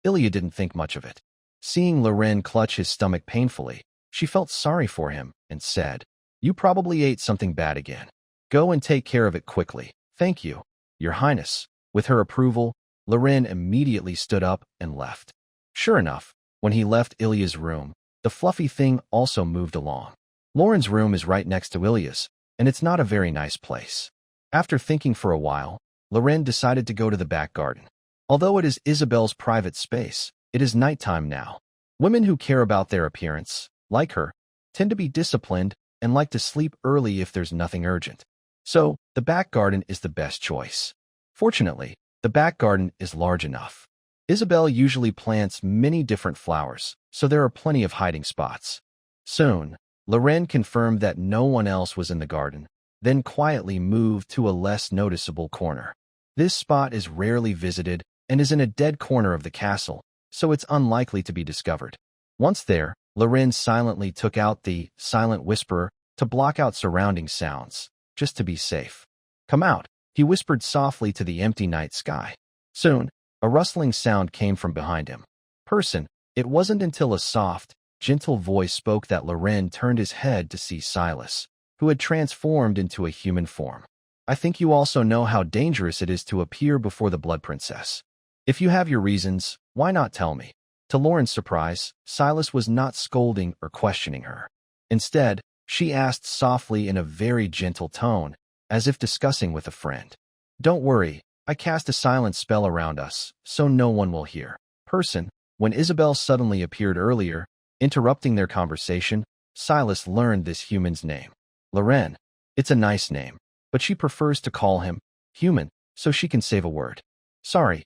Ilya didn't think much of it. Seeing Loren clutch his stomach painfully, she felt sorry for him and said, You probably ate something bad again. Go and take care of it quickly. Thank you, Your Highness. With her approval, Loren immediately stood up and left. Sure enough, when he left Ilya's room, the fluffy thing also moved along. Lauren's room is right next to Ilya's, and it's not a very nice place. After thinking for a while, Loren decided to go to the back garden. Although it is Isabel's private space, it is nighttime now. Women who care about their appearance, like her, tend to be disciplined and like to sleep early if there's nothing urgent. So, the back garden is the best choice. Fortunately, the back garden is large enough. Isabel usually plants many different flowers, so there are plenty of hiding spots. Soon, Loren confirmed that no one else was in the garden, then quietly moved to a less noticeable corner. This spot is rarely visited and is in a dead corner of the castle, so it's unlikely to be discovered. Once there, Loren silently took out the silent whisperer to block out surrounding sounds, just to be safe. Come out, he whispered softly to the empty night sky. Soon, a rustling sound came from behind him. Person, it wasn't until a soft, gentle voice spoke that Loren turned his head to see Silas, who had transformed into a human form. I think you also know how dangerous it is to appear before the Blood Princess. If you have your reasons, why not tell me? To Loren's surprise, Silas was not scolding or questioning her. Instead, she asked softly in a very gentle tone, as if discussing with a friend. Don't worry, I cast a silent spell around us, so no one will hear. Person, when Isabel suddenly appeared earlier, interrupting their conversation, Silas learned this human's name. Loren. It's a nice name, but she prefers to call him human, so she can save a word. Sorry,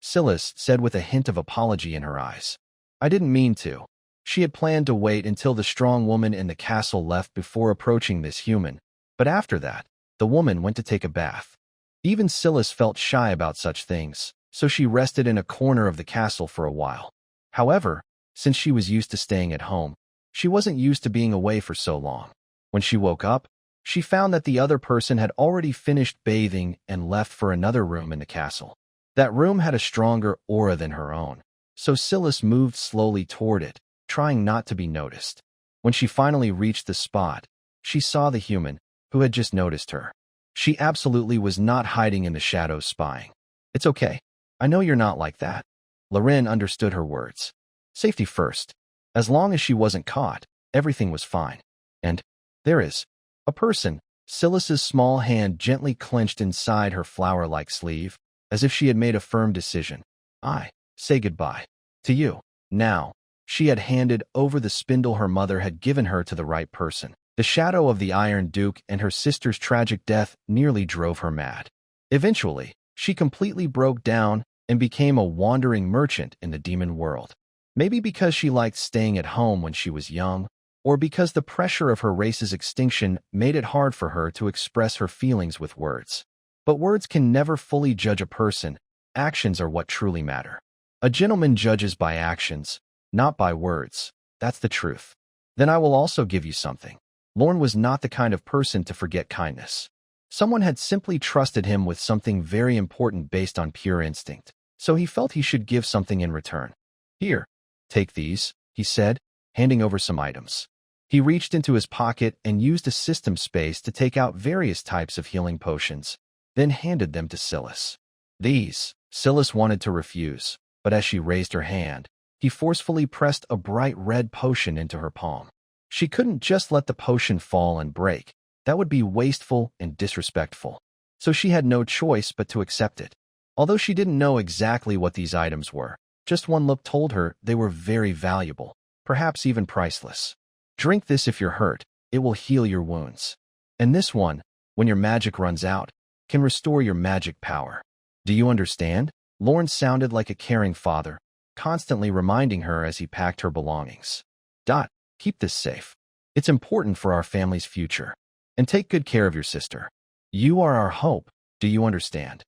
Silas said with a hint of apology in her eyes. I didn't mean to. She had planned to wait until the strong woman in the castle left before approaching this human, but after that, the woman went to take a bath. Even Silas felt shy about such things, so she rested in a corner of the castle for a while. However, since she was used to staying at home, she wasn't used to being away for so long. When she woke up, she found that the other person had already finished bathing and left for another room in the castle. That room had a stronger aura than her own, so Silas moved slowly toward it, trying not to be noticed. When she finally reached the spot, she saw the human, who had just noticed her. She absolutely was not hiding in the shadows spying. It's okay. I know you're not like that. Loren understood her words. Safety first. As long as she wasn't caught, everything was fine. And there is a person. Silas's small hand gently clenched inside her flower-like sleeve, as if she had made a firm decision. I say goodbye to you. Now, she had handed over the spindle her mother had given her to the right person. The shadow of the Iron Duke and her sister's tragic death nearly drove her mad. Eventually, she completely broke down and became a wandering merchant in the demon world. Maybe because she liked staying at home when she was young, or because the pressure of her race's extinction made it hard for her to express her feelings with words. But words can never fully judge a person. Actions are what truly matter. A gentleman judges by actions, not by words. That's the truth. Then I will also give you something. Lorne was not the kind of person to forget kindness. Someone had simply trusted him with something very important based on pure instinct, so he felt he should give something in return. Here, take these, he said, handing over some items. He reached into his pocket and used a system space to take out various types of healing potions, then handed them to Silas. These, Silas wanted to refuse, but as she raised her hand, he forcefully pressed a bright red potion into her palm. She couldn't just let the potion fall and break. That would be wasteful and disrespectful. So she had no choice but to accept it. Although she didn't know exactly what these items were, just one look told her they were very valuable, perhaps even priceless. Drink this if you're hurt. It will heal your wounds. And this one, when your magic runs out, can restore your magic power. Do you understand? Lorne sounded like a caring father, constantly reminding her as he packed her belongings. Keep this safe. It's important for our family's future. And take good care of your sister. You are our hope. Do you understand?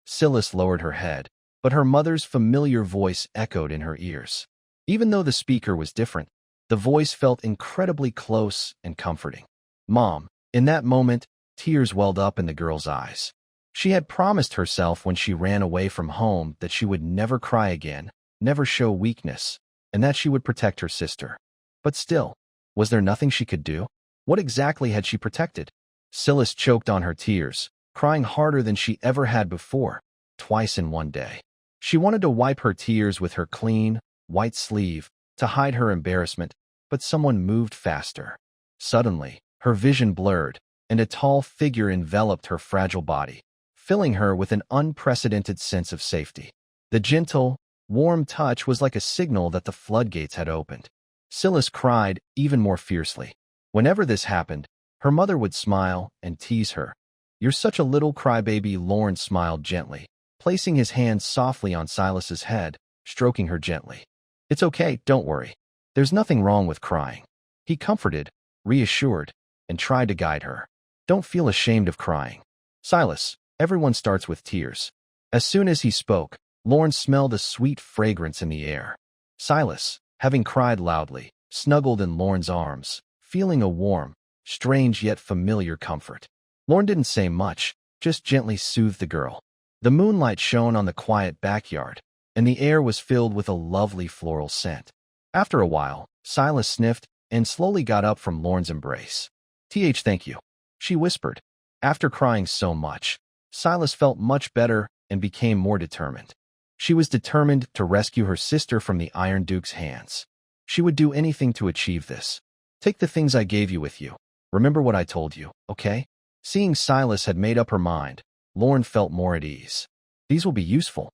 Silas lowered her head, but her mother's familiar voice echoed in her ears. Even though the speaker was different, the voice felt incredibly close and comforting. Mom. In that moment, tears welled up in the girl's eyes. She had promised herself when she ran away from home that she would never cry again, never show weakness, and that she would protect her sister. But still, was there nothing she could do? What exactly had she protected? Silas choked on her tears, crying harder than she ever had before, twice in one day. She wanted to wipe her tears with her clean, white sleeve to hide her embarrassment, but someone moved faster. Suddenly, her vision blurred, and a tall figure enveloped her fragile body, filling her with an unprecedented sense of safety. The gentle, warm touch was like a signal that the floodgates had opened. Silas cried even more fiercely. Whenever this happened, her mother would smile and tease her. You're such a little crybaby. Lorne smiled gently, placing his hand softly on Silas's head, stroking her gently. It's okay, don't worry. There's nothing wrong with crying. He comforted, reassured, and tried to guide her. Don't feel ashamed of crying. Silas, everyone starts with tears. As soon as he spoke, Lorne smelled a sweet fragrance in the air. Silas, having cried loudly, snuggled in Lorne's arms, feeling a warm, strange yet familiar comfort. Lorne didn't say much, just gently soothed the girl. The moonlight shone on the quiet backyard, and the air was filled with a lovely floral scent. After a while, Silas sniffed and slowly got up from Lorne's embrace. Thank you, she whispered. After crying so much, Silas felt much better and became more determined. She was determined to rescue her sister from the Iron Duke's hands. She would do anything to achieve this. Take the things I gave you with you. Remember what I told you, okay? Seeing Silas had made up her mind, Lorne felt more at ease. These will be useful.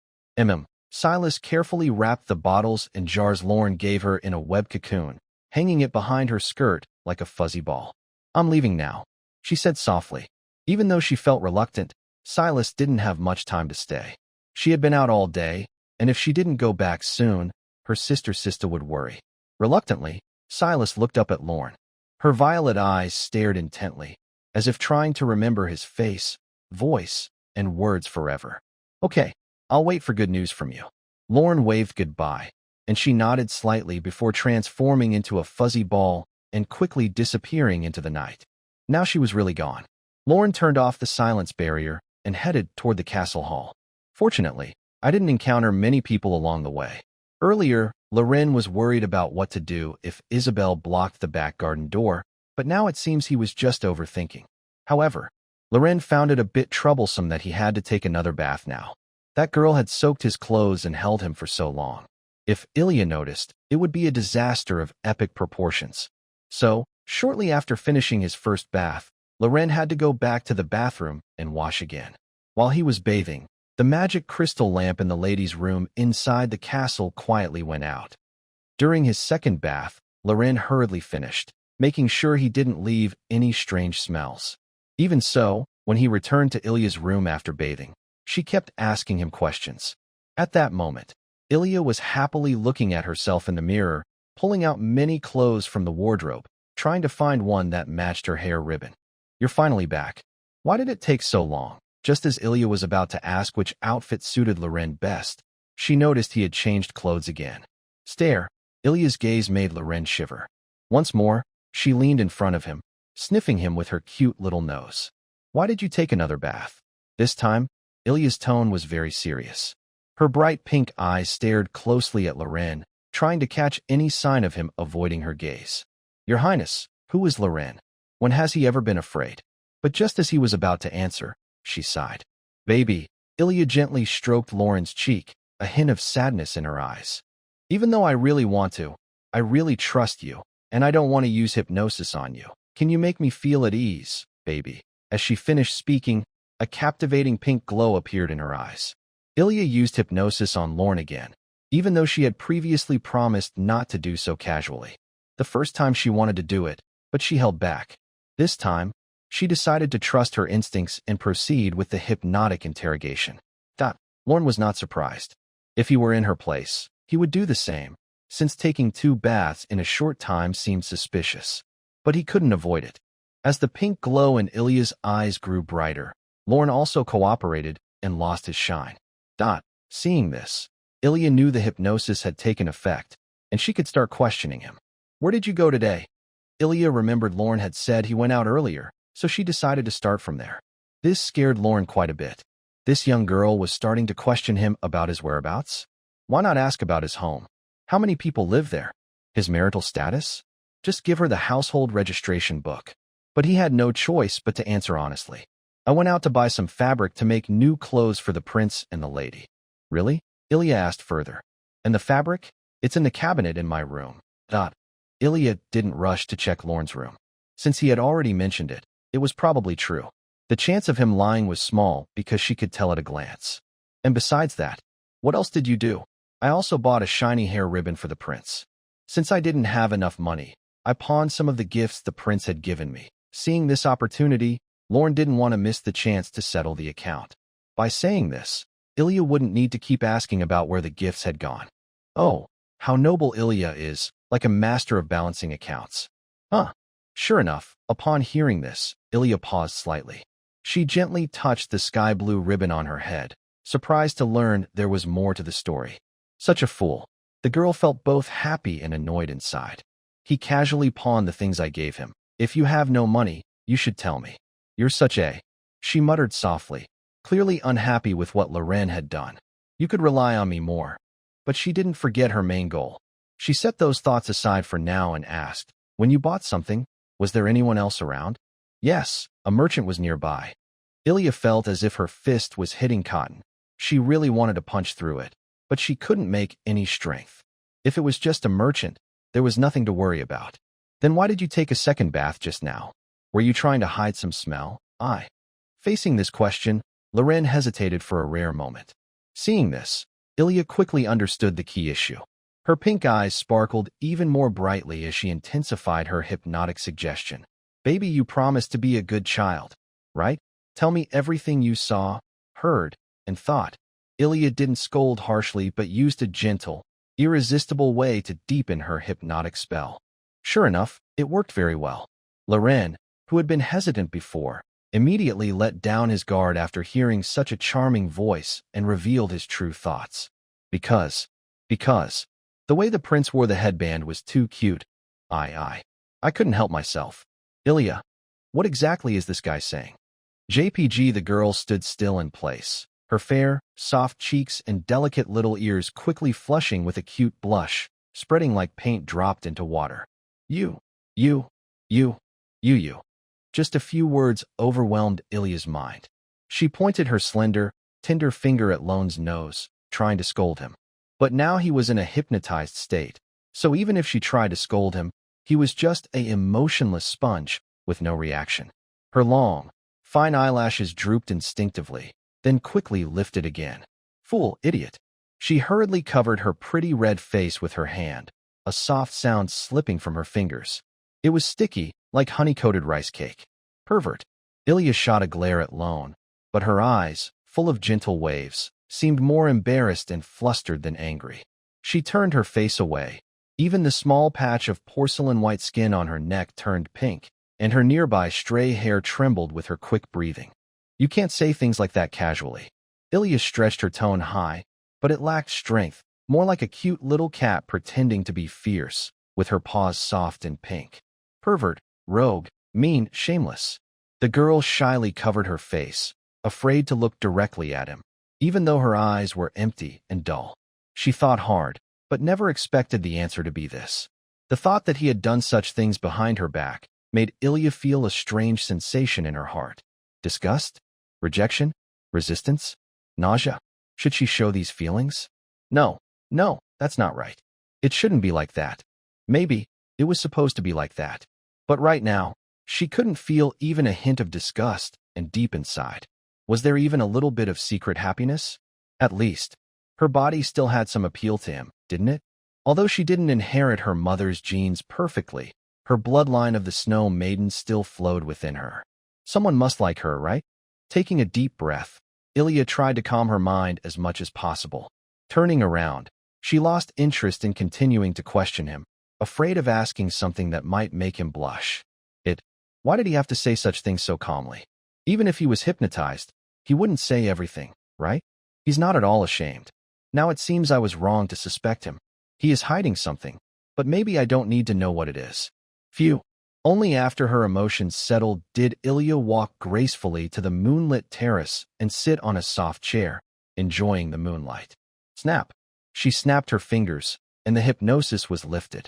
Silas carefully wrapped the bottles and jars Lorne gave her in a web cocoon, hanging it behind her skirt like a fuzzy ball. I'm leaving now, she said softly. Even though she felt reluctant, Silas didn't have much time to stay. She had been out all day, and if she didn't go back soon, her her sister Sista would worry. Reluctantly, Silas looked up at Lorne. Her violet eyes stared intently, as if trying to remember his face, voice, and words forever. Okay, I'll wait for good news from you. Lorne waved goodbye, and she nodded slightly before transforming into a fuzzy ball and quickly disappearing into the night. Now she was really gone. Lorne turned off the silence barrier and headed toward the castle hall. Fortunately, I didn't encounter many people along the way. Earlier, Loren was worried about what to do if Isabel blocked the back garden door, but now it seems he was just overthinking. However, Loren found it a bit troublesome that he had to take another bath now. That girl had soaked his clothes and held him for so long. If Ilya noticed, it would be a disaster of epic proportions. So, shortly after finishing his first bath, Loren had to go back to the bathroom and wash again. While he was bathing, the magic crystal lamp in the ladies' room inside the castle quietly went out. During his second bath, Loren hurriedly finished, making sure he didn't leave any strange smells. Even so, when he returned to Ilya's room after bathing, she kept asking him questions. At that moment, Ilya was happily looking at herself in the mirror, pulling out many clothes from the wardrobe, trying to find one that matched her hair ribbon. You're finally back. Why did it take so long? Just as Ilya was about to ask which outfit suited Loren best, she noticed he had changed clothes again. Stare. Ilya's gaze made Loren shiver. Once more, she leaned in front of him, sniffing him with her cute little nose. Why did you take another bath? This time, Ilya's tone was very serious. Her bright pink eyes stared closely at Loren, trying to catch any sign of him avoiding her gaze. Your Highness, who is Loren? When has he ever been afraid? But just as he was about to answer, she sighed. Baby, Ilya gently stroked Loren's cheek, a hint of sadness in her eyes. Even though I really want to, I really trust you, and I don't want to use hypnosis on you. Can you make me feel at ease, baby? As she finished speaking, a captivating pink glow appeared in her eyes. Ilya used hypnosis on Lorne again, even though she had previously promised not to do so casually. The first time she wanted to do it, but she held back. This time, she decided to trust her instincts and proceed with the hypnotic interrogation. Lorne was not surprised. If he were in her place, he would do the same, since taking 2 baths in a short time seemed suspicious. But he couldn't avoid it. As the pink glow in Ilya's eyes grew brighter, Lorne also cooperated and lost his shine. Seeing this, Ilya knew the hypnosis had taken effect, and she could start questioning him. Where did you go today? Ilya remembered Lorne had said he went out earlier, so she decided to start from there. This scared Lorne quite a bit. This young girl was starting to question him about his whereabouts. Why not ask about his home? How many people live there? His marital status? Just give her the household registration book. But he had no choice but to answer honestly. I went out to buy some fabric to make new clothes for the prince and the lady. Really? Ilya asked further. And the fabric? It's in the cabinet in my room. Ilya didn't rush to check Lorne's room. Since he had already mentioned it, it was probably true. The chance of him lying was small because she could tell at a glance. And besides that, what else did you do? I also bought a shiny hair ribbon for the prince. Since I didn't have enough money, I pawned some of the gifts the prince had given me. Seeing this opportunity, Lorne didn't want to miss the chance to settle the account. By saying this, Ilya wouldn't need to keep asking about where the gifts had gone. Oh, how noble Ilya is, like a master of balancing accounts. Sure enough, upon hearing this, Ilya paused slightly. She gently touched the sky blue ribbon on her head, surprised to learn there was more to the story. Such a fool. The girl felt both happy and annoyed inside. He casually pawned the things I gave him. If you have no money, you should tell me. You're such a... She muttered softly, clearly unhappy with what Loren had done. You could rely on me more. But she didn't forget her main goal. She set those thoughts aside for now and asked, when you bought something, was there anyone else around? Yes, a merchant was nearby. Ilya felt as if her fist was hitting cotton. She really wanted to punch through it, but she couldn't make any strength. If it was just a merchant, there was nothing to worry about. Then why did you take a second bath just now? Were you trying to hide some smell? Facing this question, Loren hesitated for a rare moment. Seeing this, Ilya quickly understood the key issue. Her pink eyes sparkled even more brightly as she intensified her hypnotic suggestion. Baby, you promised to be a good child, right? Tell me everything you saw, heard, and thought. Ilya didn't scold harshly but used a gentle, irresistible way to deepen her hypnotic spell. Sure enough, it worked very well. Loren, who had been hesitant before, immediately let down his guard after hearing such a charming voice and revealed his true thoughts. Because, the way the prince wore the headband was too cute. I couldn't help myself. Ilya, what exactly is this guy saying? JPG, the girl stood still in place, her fair, soft cheeks and delicate little ears quickly flushing with a cute blush, spreading like paint dropped into water. You. Just a few words overwhelmed Ilya's mind. She pointed her slender, tender finger at Lone's nose, trying to scold him. But now he was in a hypnotized state, so even if she tried to scold him, he was just a emotionless sponge with no reaction. Her long, fine eyelashes drooped instinctively, then quickly lifted again. Fool, idiot. She hurriedly covered her pretty red face with her hand, a soft sound slipping from her fingers. It was sticky, like honey-coated rice cake. Pervert. Ilya shot a glare at Lone, but her eyes, full of gentle waves, seemed more embarrassed and flustered than angry. She turned her face away. Even the small patch of porcelain-white skin on her neck turned pink, and her nearby stray hair trembled with her quick breathing. You can't say things like that casually. Ilya stretched her tone high, but it lacked strength, more like a cute little cat pretending to be fierce, with her paws soft and pink. Pervert, rogue, mean, shameless. The girl shyly covered her face, afraid to look directly at him, even though her eyes were empty and dull. She thought hard, but never expected the answer to be this. The thought that he had done such things behind her back made Ilya feel a strange sensation in her heart. Disgust? Rejection? Resistance? Nausea? Should she show these feelings? No, that's not right. It shouldn't be like that. Maybe it was supposed to be like that. But right now, she couldn't feel even a hint of disgust, and deep inside, was there even a little bit of secret happiness? At least, her body still had some appeal to him, didn't it? Although she didn't inherit her mother's genes perfectly, her bloodline of the Snow Maiden still flowed within her. Someone must like her, right? Taking a deep breath, Ilya tried to calm her mind as much as possible. Turning around, she lost interest in continuing to question him, afraid of asking something that might make him blush. Why did he have to say such things so calmly? Even if he was hypnotized, he wouldn't say everything, right? He's not at all ashamed. Now it seems I was wrong to suspect him. He is hiding something, but maybe I don't need to know what it is. Phew. Only after her emotions settled did Ilya walk gracefully to the moonlit terrace and sit on a soft chair, enjoying the moonlight. Snap. She snapped her fingers, and the hypnosis was lifted.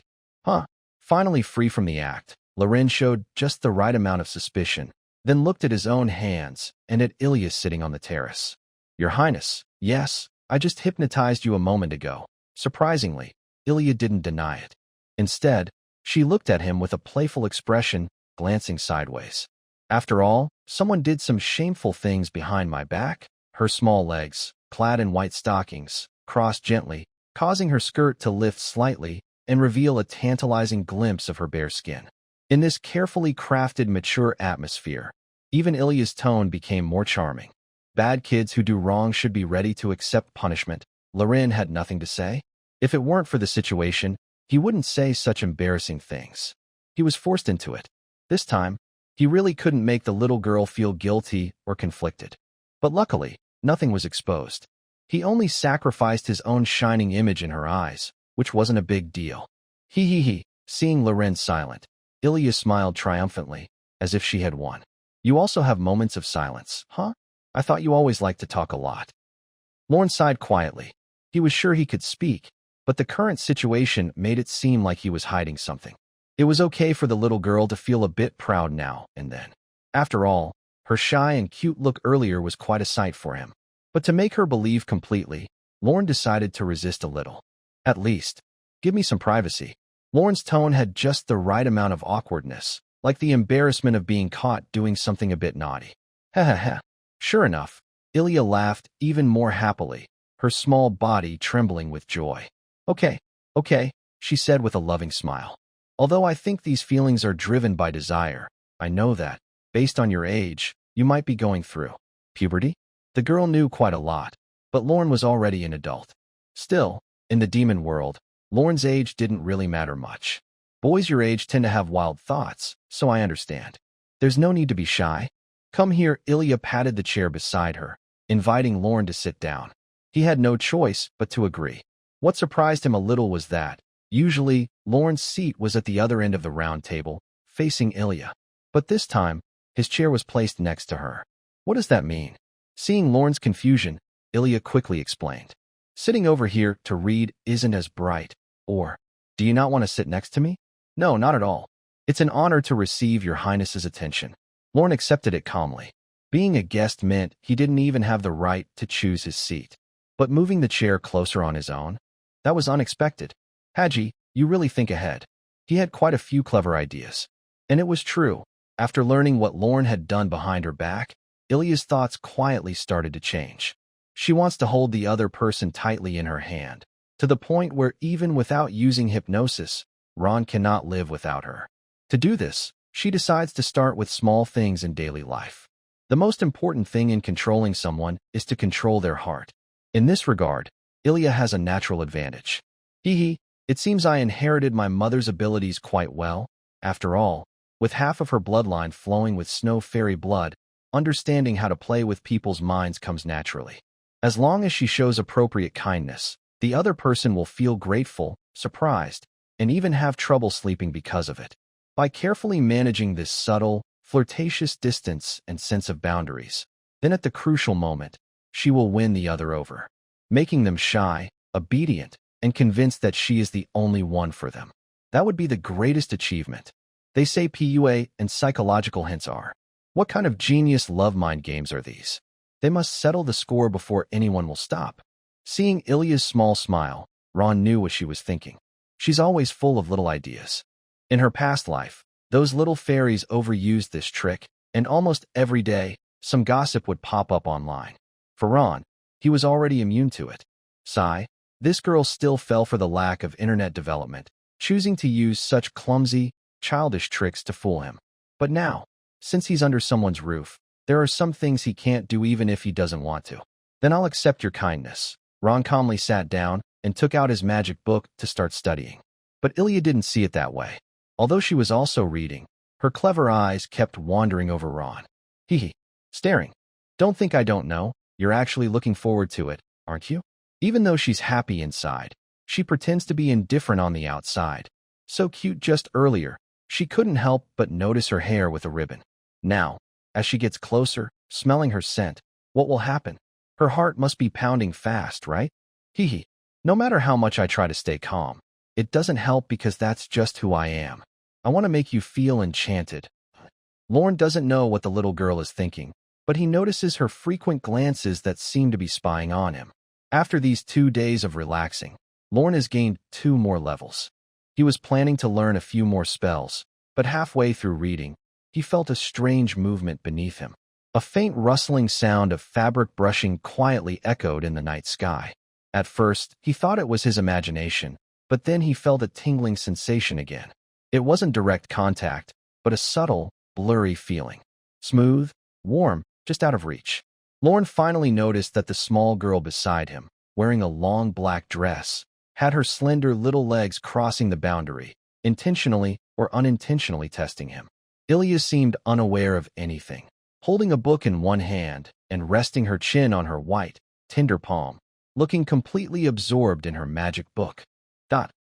Finally free from the act, Loren showed just the right amount of suspicion, then looked at his own hands and at Ilya sitting on the terrace. Your Highness, yes, I just hypnotized you a moment ago. Surprisingly, Ilya didn't deny it. Instead, she looked at him with a playful expression, glancing sideways. After all, someone did some shameful things behind my back. Her small legs, clad in white stockings, crossed gently, causing her skirt to lift slightly and reveal a tantalizing glimpse of her bare skin. In this carefully crafted, mature atmosphere, even Ilya's tone became more charming. Bad kids who do wrong should be ready to accept punishment. Loren had nothing to say. If it weren't for the situation, he wouldn't say such embarrassing things. He was forced into it. This time, he really couldn't make the little girl feel guilty or conflicted. But luckily, nothing was exposed. He only sacrificed his own shining image in her eyes, which wasn't a big deal. Seeing Loren silent, Ilya smiled triumphantly, as if she had won. You also have moments of silence, huh? I thought you always liked to talk a lot. Lorne sighed quietly. He was sure he could speak, but the current situation made it seem like he was hiding something. It was okay for the little girl to feel a bit proud now and then. After all, her shy and cute look earlier was quite a sight for him. But to make her believe completely, Lorne decided to resist a little. At least, give me some privacy. Lorne's tone had just the right amount of awkwardness, like the embarrassment of being caught doing something a bit naughty. Sure enough, Ilya laughed even more happily, her small body trembling with joy. Okay, she said with a loving smile. Although I think these feelings are driven by desire, I know that, based on your age, you might be going through puberty. The girl knew quite a lot, but Lorne was already an adult. Still, In the demon world, Lorne's age didn't really matter much. Boys your age tend to have wild thoughts, so I understand. There's no need to be shy. Come here. Ilya patted the chair beside her, inviting Lorne to sit down. He had no choice but to agree. What surprised him a little was that, usually, Lorne's seat was at the other end of the round table, facing Ilya. But this time, his chair was placed next to her. What does that mean? Seeing Lorne's confusion, Ilya quickly explained. Sitting over here to read isn't as bright. Or, do you not want to sit next to me? No, not at all. It's an honor to receive your highness's attention. Lorne accepted it calmly. Being a guest meant he didn't even have the right to choose his seat. But moving the chair closer on his own? That was unexpected. Haji, you really think ahead. He had quite a few clever ideas. And it was true. After learning what Lorne had done behind her back, Ilya's thoughts quietly started to change. She wants to hold the other person tightly in her hand, to the point where even without using hypnosis, Ron cannot live without her. To do this, she decides to start with small things in daily life. The most important thing in controlling someone is to control their heart. In this regard, Ilya has a natural advantage. It seems I inherited my mother's abilities quite well. After all, with half of her bloodline flowing with snow fairy blood, understanding how to play with people's minds comes naturally. As long as she shows appropriate kindness, the other person will feel grateful, surprised, and even have trouble sleeping because of it. By carefully managing this subtle, flirtatious distance and sense of boundaries, then at the crucial moment, she will win the other over, making them shy, obedient, and convinced that she is the only one for them. That would be the greatest achievement. They say PUA and psychological hints are. What kind of genius love mind games are these? They must settle the score before anyone will stop. Seeing Ilya's small smile, Ron knew what she was thinking. She's always full of little ideas. In her past life, those little fairies overused this trick, and almost every day, some gossip would pop up online. For Ron, he was already immune to it. Sigh, this girl still fell for the lack of internet development, choosing to use such clumsy, childish tricks to fool him. But now, since he's under someone's roof, there are some things he can't do even if he doesn't want to. Then I'll accept your kindness. Ron calmly sat down and took out his magic book to start studying. But Ilya didn't see it that way. Although she was also reading, her clever eyes kept wandering over Ron. Staring. Don't think I don't know. You're actually looking forward to it, aren't you? Even though she's happy inside, she pretends to be indifferent on the outside. So cute just earlier, she couldn't help but notice her hair with a ribbon. Now, as she gets closer, smelling her scent, what will happen? Her heart must be pounding fast, right? No matter how much I try to stay calm, it doesn't help because that's just who I am. I want to make you feel enchanted. Lorne doesn't know what the little girl is thinking, but he notices her frequent glances that seem to be spying on him. After these 2 days of relaxing, Lorne has gained 2 more levels. He was planning to learn a few more spells, but halfway through reading, he felt a strange movement beneath him. A faint rustling sound of fabric brushing quietly echoed in the night sky. At first, he thought it was his imagination, but then he felt a tingling sensation again. It wasn't direct contact, but a subtle, blurry feeling. Smooth, warm, just out of reach. Lorne finally noticed that the small girl beside him, wearing a long black dress, had her slender little legs crossing the boundary, intentionally or unintentionally testing him. Ilya seemed unaware of anything, holding a book in one hand and resting her chin on her white, tender palm, looking completely absorbed in her magic book.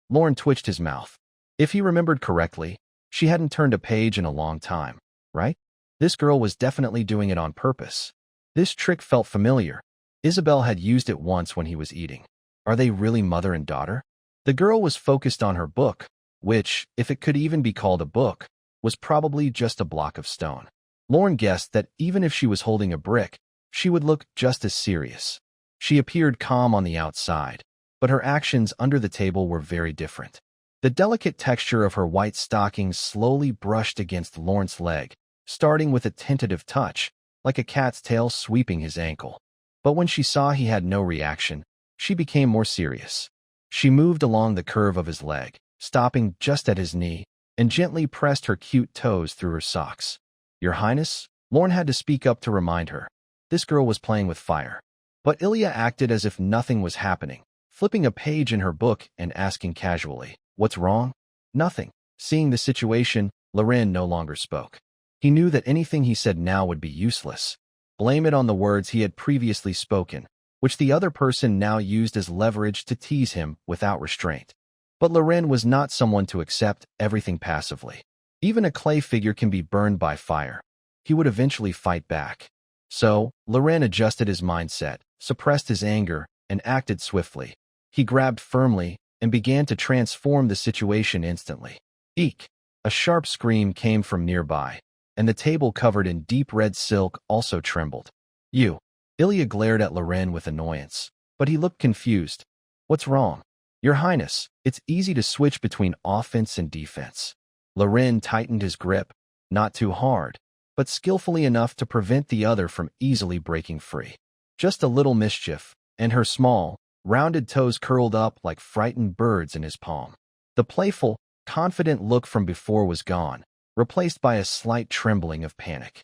Lorne twitched his mouth. If he remembered correctly, she hadn't turned a page in a long time, right? This girl was definitely doing it on purpose. This trick felt familiar. Isabel had used it once when he was eating. Are they really mother and daughter? The girl was focused on her book, which, if it could even be called a book, was probably just a block of stone. Lorne guessed that even if she was holding a brick, she would look just as serious. She appeared calm on the outside, but her actions under the table were very different. The delicate texture of her white stockings slowly brushed against Lorne's leg, starting with a tentative touch, like a cat's tail sweeping his ankle. But when she saw he had no reaction, she became more serious. She moved along the curve of his leg, stopping just at his knee, and gently pressed her cute toes through her socks. Your Highness? Lorne had to speak up to remind her. This girl was playing with fire. But Ilya acted as if nothing was happening, flipping a page in her book and asking casually, "What's wrong?" "Nothing." Seeing the situation, Loren no longer spoke. He knew that anything he said now would be useless. Blame it on the words he had previously spoken, which the other person now used as leverage to tease him without restraint. But Loren was not someone to accept everything passively. Even a clay figure can be burned by fire. He would eventually fight back. So, Loren adjusted his mindset, suppressed his anger, and acted swiftly. He grabbed firmly and began to transform the situation instantly. Eek! A sharp scream came from nearby, and the table covered in deep red silk also trembled. "You!" Ilya glared at Loren with annoyance, but he looked confused. "What's wrong?" "Your Highness, it's easy to switch between offense and defense." Loren tightened his grip, not too hard, but skillfully enough to prevent the other from easily breaking free. Just a little mischief, and her small, rounded toes curled up like frightened birds in his palm. The playful, confident look from before was gone, replaced by a slight trembling of panic.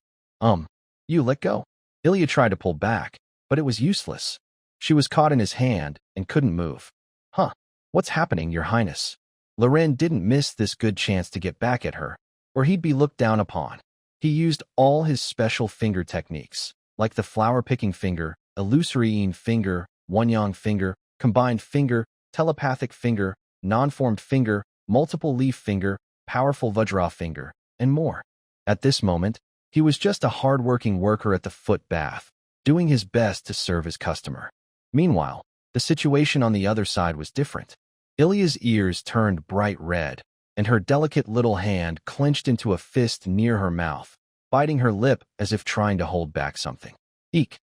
You let go." Ilya tried to pull back, but it was useless. She was caught in his hand and couldn't move. "Huh? What's happening, Your Highness?" Loren didn't miss this good chance to get back at her, or he'd be looked down upon. He used all his special finger techniques, like the flower-picking finger, illusory finger, one-yang finger, combined finger, telepathic finger, non-formed finger, multiple leaf finger, powerful Vajra finger, and more. At this moment, he was just a hard-working worker at the foot bath, doing his best to serve his customer. Meanwhile, the situation on the other side was different. Ilya's ears turned bright red, and her delicate little hand clenched into a fist near her mouth, biting her lip as if trying to hold back something. Eek!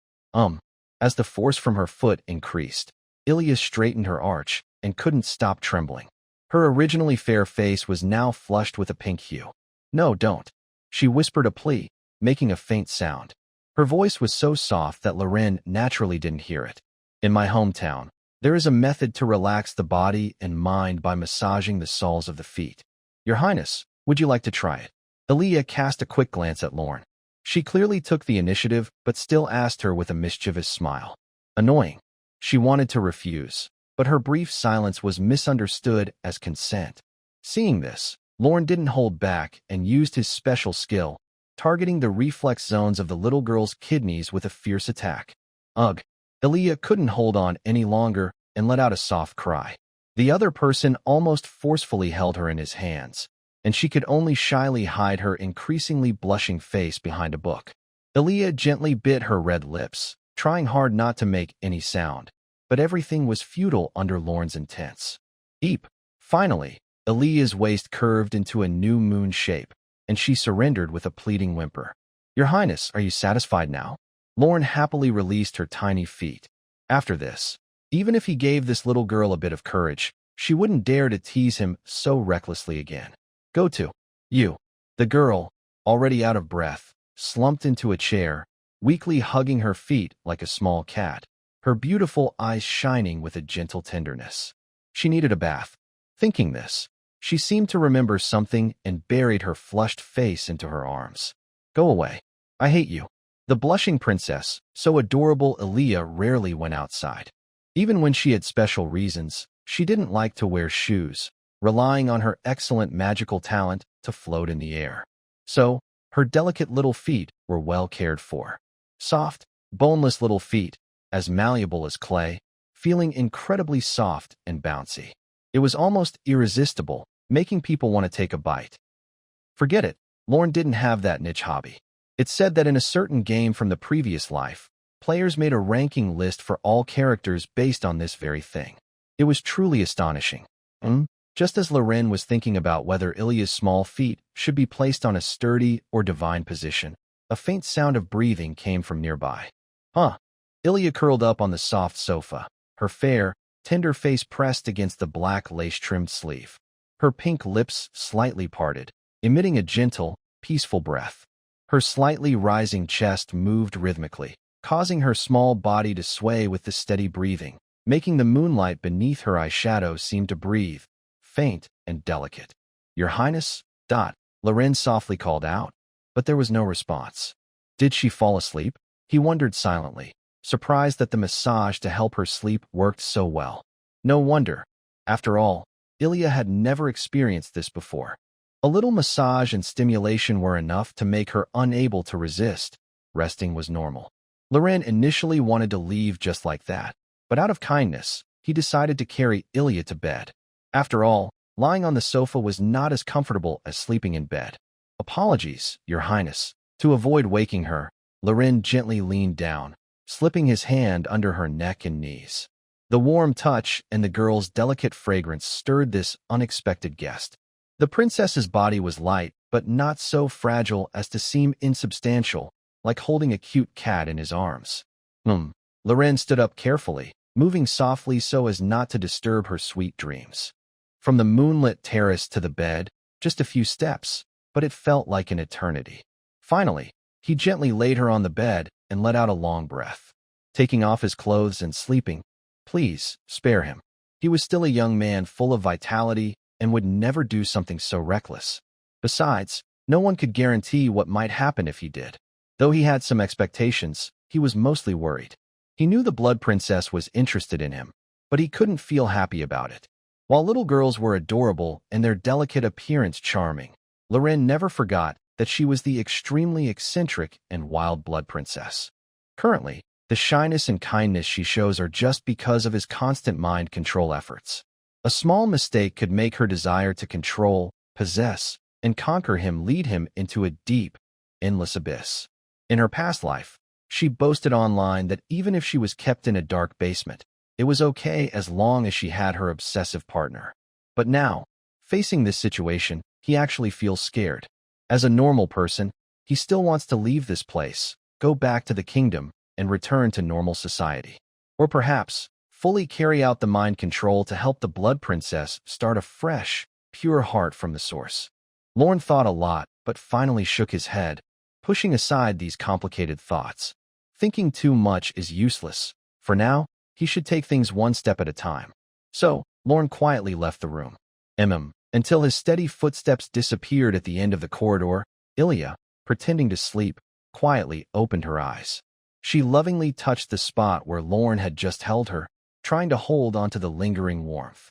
As the force from her foot increased, Ilya straightened her arch and couldn't stop trembling. Her originally fair face was now flushed with a pink hue. "No, don't." She whispered a plea, making a faint sound. Her voice was so soft that Loren naturally didn't hear it. "In my hometown, there is a method to relax the body and mind by massaging the soles of the feet. Your Highness, would you like to try it?" Ilya cast a quick glance at Lorne. She clearly took the initiative, but still asked her with a mischievous smile. Annoying. She wanted to refuse, but her brief silence was misunderstood as consent. Seeing this, Lorne didn't hold back and used his special skill, targeting the reflex zones of the little girl's kidneys with a fierce attack. Ugh! Ilya couldn't hold on any longer and let out a soft cry. The other person almost forcefully held her in his hands, and she could only shyly hide her increasingly blushing face behind a book. Ilya gently bit her red lips, trying hard not to make any sound, but everything was futile under Lorne's intense. Eep! Finally, Ilya's waist curved into a new moon shape, and she surrendered with a pleading whimper. "Your Highness, are you satisfied now?" Lorne happily released her tiny feet. After this, even if he gave this little girl a bit of courage, she wouldn't dare to tease him so recklessly again. "Go to. You." The girl, already out of breath, slumped into a chair, weakly hugging her feet like a small cat, her beautiful eyes shining with a gentle tenderness. She needed a bath. Thinking this, she seemed to remember something and buried her flushed face into her arms. "Go away. I hate you." The blushing princess, so adorable Ilya rarely went outside. Even when she had special reasons, she didn't like to wear shoes, relying on her excellent magical talent to float in the air. So, her delicate little feet were well cared for. Soft, boneless little feet, as malleable as clay, feeling incredibly soft and bouncy. It was almost irresistible, making people want to take a bite. Forget it, Lorne didn't have that niche hobby. It's said that in a certain game from the previous life, players made a ranking list for all characters based on this very thing. It was truly astonishing. Just as Loren was thinking about whether Ilya's small feet should be placed on a sturdy or divine position, a faint sound of breathing came from nearby. Ilya curled up on the soft sofa, her fair, tender face pressed against the black lace-trimmed sleeve. Her pink lips slightly parted, emitting a gentle, peaceful breath. Her slightly rising chest moved rhythmically, causing her small body to sway with the steady breathing, making the moonlight beneath her eyeshadow seem to breathe, faint and delicate. "Your Highness?" Loren softly called out, but there was no response. Did she fall asleep? He wondered silently, surprised that the massage to help her sleep worked so well. No wonder. After all, Ilya had never experienced this before. A little massage and stimulation were enough to make her unable to resist. Resting was normal. Loren initially wanted to leave just like that, but out of kindness, he decided to carry Ilya to bed. After all, lying on the sofa was not as comfortable as sleeping in bed. Apologies, Your Highness. To avoid waking her, Loren gently leaned down, slipping his hand under her neck and knees. The warm touch and the girl's delicate fragrance stirred this unexpected guest. The princess's body was light, but not so fragile as to seem insubstantial, like holding a cute cat in his arms. Loren stood up carefully, moving softly so as not to disturb her sweet dreams. From the moonlit terrace to the bed, just a few steps, but it felt like an eternity. Finally, he gently laid her on the bed and let out a long breath. Taking off his clothes and sleeping, please, spare him. He was still a young man full of vitality and would never do something so reckless. Besides, no one could guarantee what might happen if he did. Though he had some expectations, he was mostly worried. He knew the Blood Princess was interested in him, but he couldn't feel happy about it. While little girls were adorable and their delicate appearance charming, Loren never forgot that she was the extremely eccentric and wild Blood Princess. Currently, the shyness and kindness she shows are just because of his constant mind control efforts. A small mistake could make her desire to control, possess, and conquer him lead him into a deep, endless abyss. In her past life, she boasted online that even if she was kept in a dark basement, it was okay as long as she had her obsessive partner. But now, facing this situation, he actually feels scared. As a normal person, he still wants to leave this place, go back to the kingdom, and return to normal society. Or perhaps, fully carry out the mind control to help the Blood Princess start a fresh, pure heart from the source. Lorne thought a lot, but finally shook his head, pushing aside these complicated thoughts. Thinking too much is useless. For now, he should take things one step at a time. So, Lorne quietly left the room. Until his steady footsteps disappeared at the end of the corridor, Ilya, pretending to sleep, quietly opened her eyes. She lovingly touched the spot where Lorne had just held her, trying to hold onto the lingering warmth.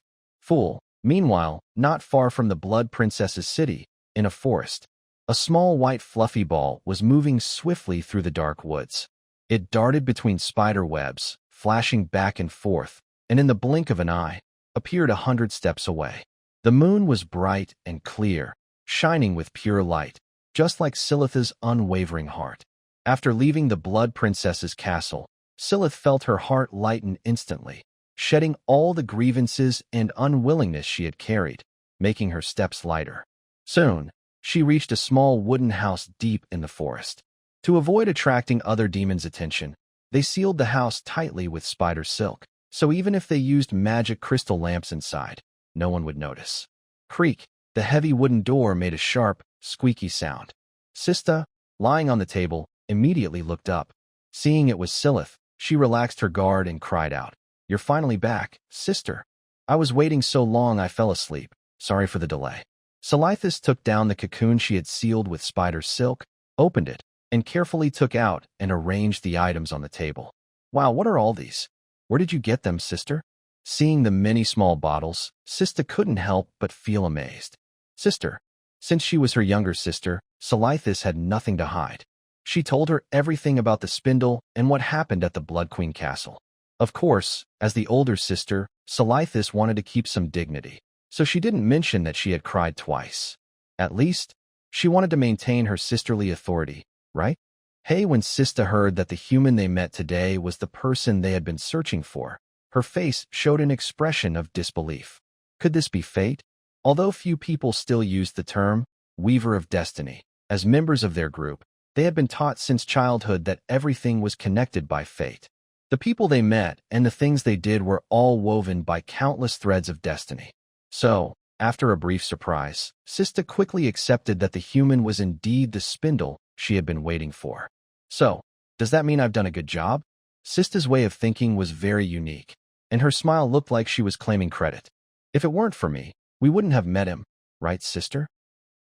Meanwhile, not far from the Blood Princess's city, in a forest, a small white fluffy ball was moving swiftly through the dark woods. It darted between spider webs, flashing back and forth, and in the blink of an eye, appeared 100 steps away. The moon was bright and clear, shining with pure light, just like Silith's unwavering heart. After leaving the Blood Princess's castle, Silith felt her heart lighten instantly, shedding all the grievances and unwillingness she had carried, making her steps lighter. Soon, she reached a small wooden house deep in the forest. To avoid attracting other demons' attention, they sealed the house tightly with spider silk, so even if they used magic crystal lamps inside, no one would notice. Creak, the heavy wooden door made a sharp, squeaky sound. Sista, lying on the table, immediately looked up. Seeing it was Silith, she relaxed her guard and cried out, "You're finally back, sister. I was waiting so long I fell asleep. Sorry for the delay." Silithus took down the cocoon she had sealed with spider silk, opened it, and carefully took out and arranged the items on the table. "Wow, what are all these? Where did you get them, sister?" Seeing the many small bottles, Sista couldn't help but feel amazed. Sister. Since she was her younger sister, Silithus had nothing to hide. She told her everything about the spindle and what happened at the Blood Queen Castle. Of course, as the older sister, Silithus wanted to keep some dignity, so she didn't mention that she had cried twice. At least, she wanted to maintain her sisterly authority, right? Hey, when Sista heard that the human they met today was the person they had been searching for, her face showed an expression of disbelief. Could this be fate? Although few people still used the term Weaver of Destiny, as members of their group, they had been taught since childhood that everything was connected by fate. The people they met and the things they did were all woven by countless threads of destiny. So, after a brief surprise, Sista quickly accepted that the human was indeed the spindle she had been waiting for. So, does that mean I've done a good job? Sista's way of thinking was very unique, and her smile looked like she was claiming credit. If it weren't for me, we wouldn't have met him, right, sister?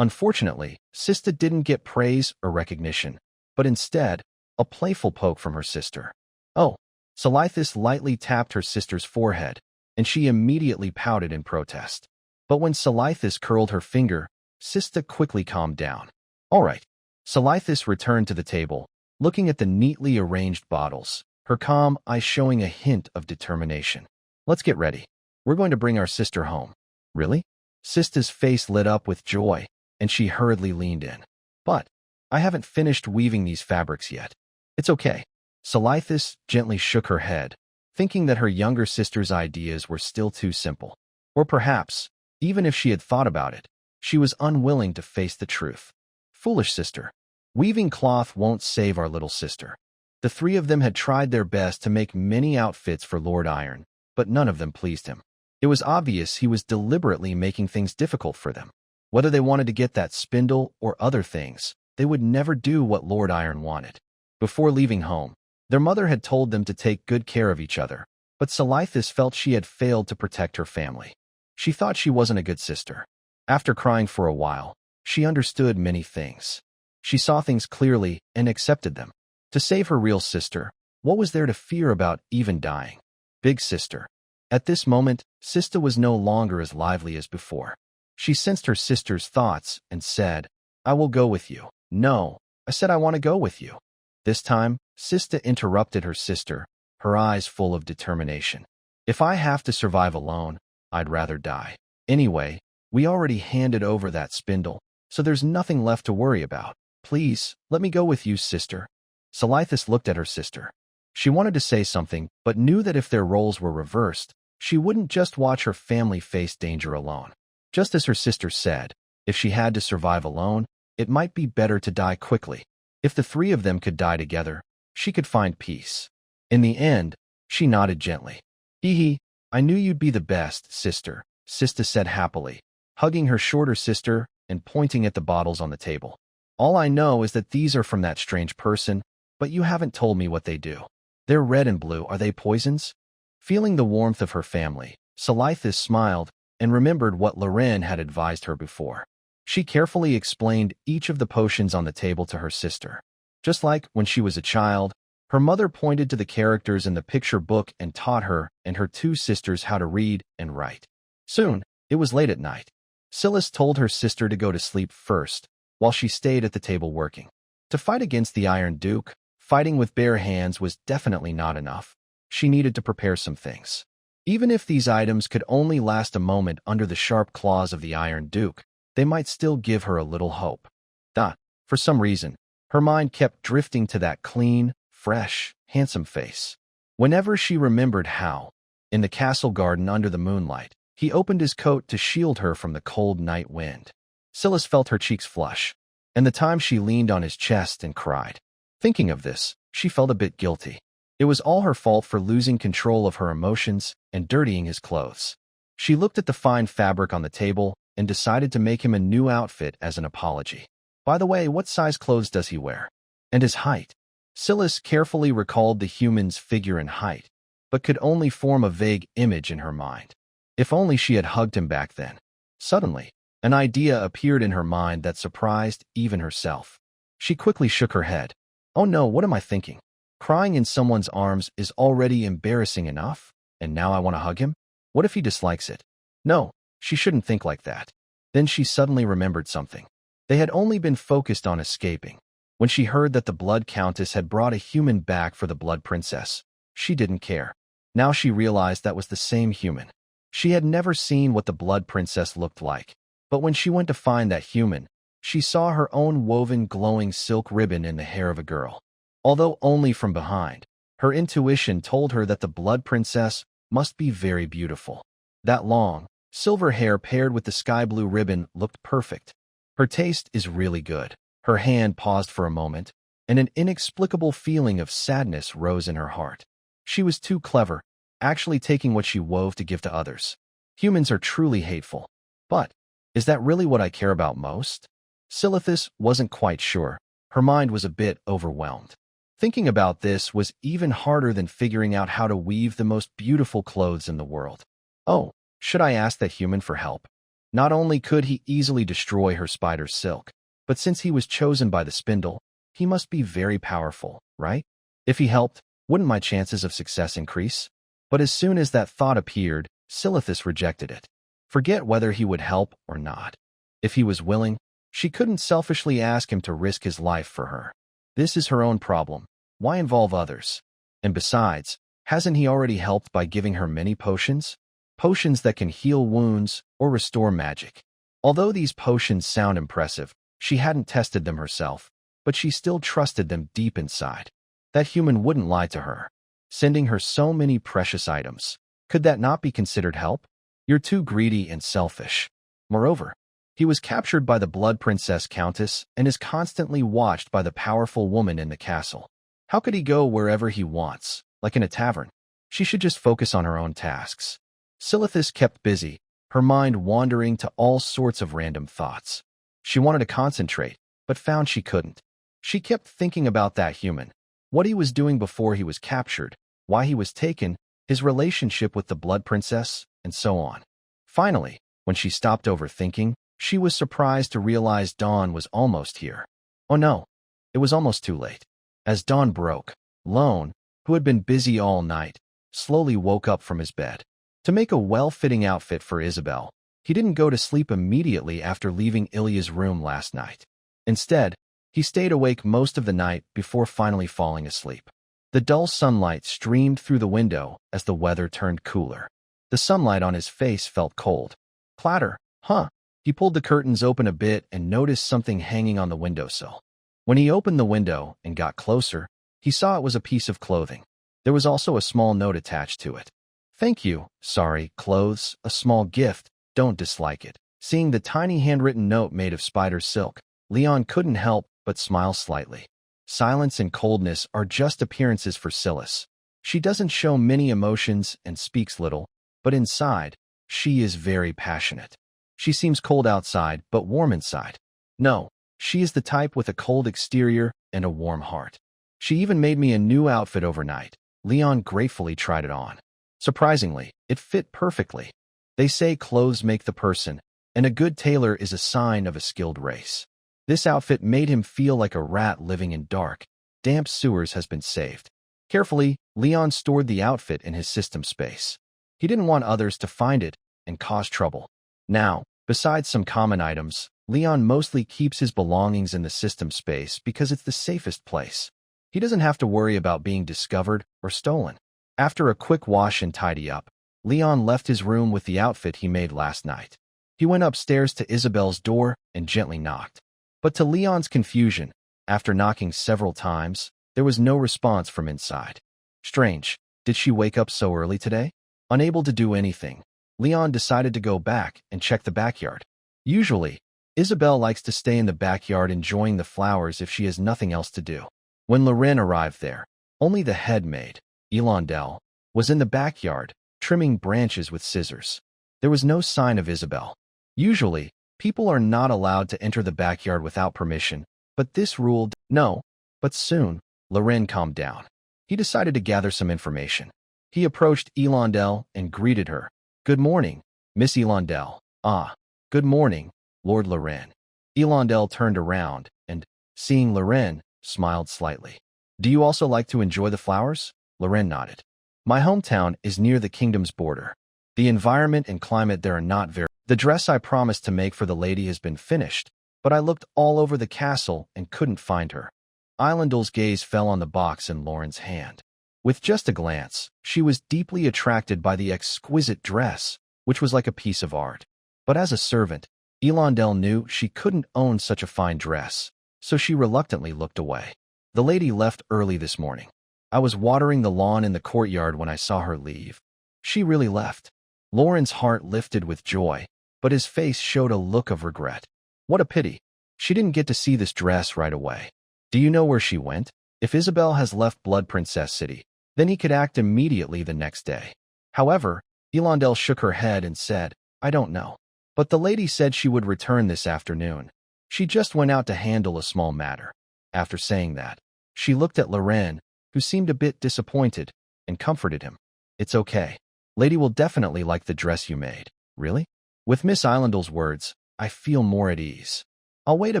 Unfortunately, Sista didn't get praise or recognition, but instead, a playful poke from her sister. Oh, Silithus lightly tapped her sister's forehead, and she immediately pouted in protest. But when Selithis curled her finger, Sista quickly calmed down. All right. Selithis returned to the table, looking at the neatly arranged bottles, her calm eyes showing a hint of determination. Let's get ready. We're going to bring our sister home. Really? Sista's face lit up with joy, and she hurriedly leaned in. But I haven't finished weaving these fabrics yet. It's okay. Selithis gently shook her head, thinking that her younger sister's ideas were still too simple. Or perhaps, even if she had thought about it, she was unwilling to face the truth. Foolish sister. Weaving cloth won't save our little sister. The three of them had tried their best to make many outfits for Lord Iron, but none of them pleased him. It was obvious he was deliberately making things difficult for them. Whether they wanted to get that spindle or other things, they would never do what Lord Iron wanted. Before leaving home, their mother had told them to take good care of each other, but Selithis felt she had failed to protect her family. She thought she wasn't a good sister. After crying for a while, she understood many things. She saw things clearly and accepted them. To save her real sister, what was there to fear about even dying? Big sister. At this moment, Sista was no longer as lively as before. She sensed her sister's thoughts and said, I will go with you. No, I said I want to go with you. This time, Sista interrupted her sister, her eyes full of determination. If I have to survive alone, I'd rather die. Anyway, we already handed over that spindle, so there's nothing left to worry about. Please, let me go with you, sister. Selithis looked at her sister. She wanted to say something, but knew that if their roles were reversed, she wouldn't just watch her family face danger alone. Just as her sister said, if she had to survive alone, it might be better to die quickly. If the three of them could die together, she could find peace. In the end, she nodded gently. Hee, I knew you'd be the best, sister, Sista said happily, hugging her shorter sister and pointing at the bottles on the table. All I know is that these are from that strange person, but you haven't told me what they do. They're red and blue. Are they poisons? Feeling the warmth of her family, Selithis smiled and remembered what Loren had advised her before. She carefully explained each of the potions on the table to her sister. Just like when she was a child, her mother pointed to the characters in the picture book and taught her and her two sisters how to read and write. Soon, it was late at night. Silas told her sister to go to sleep first, while she stayed at the table working. To fight against the Iron Duke, fighting with bare hands was definitely not enough. She needed to prepare some things. Even if these items could only last a moment under the sharp claws of the Iron Duke, they might still give her a little hope. For some reason, her mind kept drifting to that clean, fresh, handsome face. Whenever she remembered how, in the castle garden under the moonlight, he opened his coat to shield her from the cold night wind. Silas felt her cheeks flush, and the time she leaned on his chest and cried. Thinking of this, she felt a bit guilty. It was all her fault for losing control of her emotions and dirtying his clothes. She looked at the fine fabric on the table and decided to make him a new outfit as an apology. By the way, what size clothes does he wear? And his height? Silas carefully recalled the human's figure and height, but could only form a vague image in her mind. If only she had hugged him back then. Suddenly, an idea appeared in her mind that surprised even herself. She quickly shook her head. Oh no, what am I thinking? Crying in someone's arms is already embarrassing enough, and now I want to hug him? What if he dislikes it? No, she shouldn't think like that. Then she suddenly remembered something. They had only been focused on escaping. When she heard that the Blood Countess had brought a human back for the Blood Princess, she didn't care. Now she realized that was the same human. She had never seen what the Blood Princess looked like, but when she went to find that human, she saw her own woven glowing silk ribbon in the hair of a girl. Although only from behind, her intuition told her that the Blood Princess must be very beautiful. That long, silver hair paired with the sky blue ribbon looked perfect. Her taste is really good. Her hand paused for a moment, and an inexplicable feeling of sadness rose in her heart. She was too clever, actually taking what she wove to give to others. Humans are truly hateful. But, is that really what I care about most? Selithis wasn't quite sure. Her mind was a bit overwhelmed. Thinking about this was even harder than figuring out how to weave the most beautiful clothes in the world. Oh, should I ask that human for help? Not only could he easily destroy her spider's silk, but since he was chosen by the spindle, he must be very powerful, right? If he helped, wouldn't my chances of success increase? But as soon as that thought appeared, Silithus rejected it. Forget whether he would help or not. If he was willing, she couldn't selfishly ask him to risk his life for her. This is her own problem. Why involve others? And besides, hasn't he already helped by giving her many potions? Potions that can heal wounds or restore magic. Although these potions sound impressive, she hadn't tested them herself, but she still trusted them deep inside. That human wouldn't lie to her, sending her so many precious items. Could that not be considered help? You're too greedy and selfish. Moreover, he was captured by the Blood Princess Countess and is constantly watched by the powerful woman in the castle. How could he go wherever he wants, like in a tavern? She should just focus on her own tasks. Silithus kept busy, her mind wandering to all sorts of random thoughts. She wanted to concentrate, but found she couldn't. She kept thinking about that human, what he was doing before he was captured, why he was taken, his relationship with the Blood Princess, and so on. Finally, when she stopped overthinking, she was surprised to realize dawn was almost here. Oh no, it was almost too late. As dawn broke, Lone, who had been busy all night, slowly woke up from his bed. To make a well-fitting outfit for Isabel, he didn't go to sleep immediately after leaving Ilya's room last night. Instead, he stayed awake most of the night before finally falling asleep. The dull sunlight streamed through the window as the weather turned cooler. The sunlight on his face felt cold. Clatter, huh? He pulled the curtains open a bit and noticed something hanging on the windowsill. When he opened the window and got closer, he saw it was a piece of clothing. There was also a small note attached to it. Thank you, sorry, clothes, a small gift, don't dislike it. Seeing the tiny handwritten note made of spider silk, Leon couldn't help but smile slightly. Silence and coldness are just appearances for Silas. She doesn't show many emotions and speaks little, but inside, she is very passionate. She seems cold outside, but warm inside. No, she is the type with a cold exterior and a warm heart. She even made me a new outfit overnight. Leon gratefully tried it on. Surprisingly, it fit perfectly. They say clothes make the person, and a good tailor is a sign of a skilled race. This outfit made him feel like a rat living in dark, damp sewers has been saved. Carefully, Leon stored the outfit in his system space. He didn't want others to find it and cause trouble. Now, besides some common items, Leon mostly keeps his belongings in the system space because it's the safest place. He doesn't have to worry about being discovered or stolen. After a quick wash and tidy up, Leon left his room with the outfit he made last night. He went upstairs to Isabel's door and gently knocked. But to Leon's confusion, after knocking several times, there was no response from inside. Strange, did she wake up so early today? Unable to do anything, Leon decided to go back and check the backyard. Usually, Isabel likes to stay in the backyard enjoying the flowers if she has nothing else to do. When Loren arrived there, only the head maid, Elondel, was in the backyard, trimming branches with scissors. There was no sign of Isabel. Usually, people are not allowed to enter the backyard without permission, but this ruled no. But soon, Loren calmed down. He decided to gather some information. He approached Elondel and greeted her. Good morning, Miss Elondel. Ah, good morning, Lord Loren. Elondel turned around and, seeing Loren, smiled slightly. Do you also like to enjoy the flowers? Loren nodded. My hometown is near the kingdom's border. The environment and climate there are not very... The dress I promised to make for the lady has been finished, but I looked all over the castle and couldn't find her. Eilendel's gaze fell on the box in Lauren's hand. With just a glance, she was deeply attracted by the exquisite dress, which was like a piece of art. But as a servant, Elondel knew she couldn't own such a fine dress, so she reluctantly looked away. The lady left early this morning. I was watering the lawn in the courtyard when I saw her leave. She really left. Lauren's heart lifted with joy, but his face showed a look of regret. What a pity. She didn't get to see this dress right away. Do you know where she went? If Isabel has left Blood Princess City, then he could act immediately the next day. However, Elondel shook her head and said, I don't know. But the lady said she would return this afternoon. She just went out to handle a small matter. After saying that, she looked at Loren, who seemed a bit disappointed, and comforted him. It's okay. Lady will definitely like the dress you made. Really? With Miss Eilendel's words, I feel more at ease. I'll wait a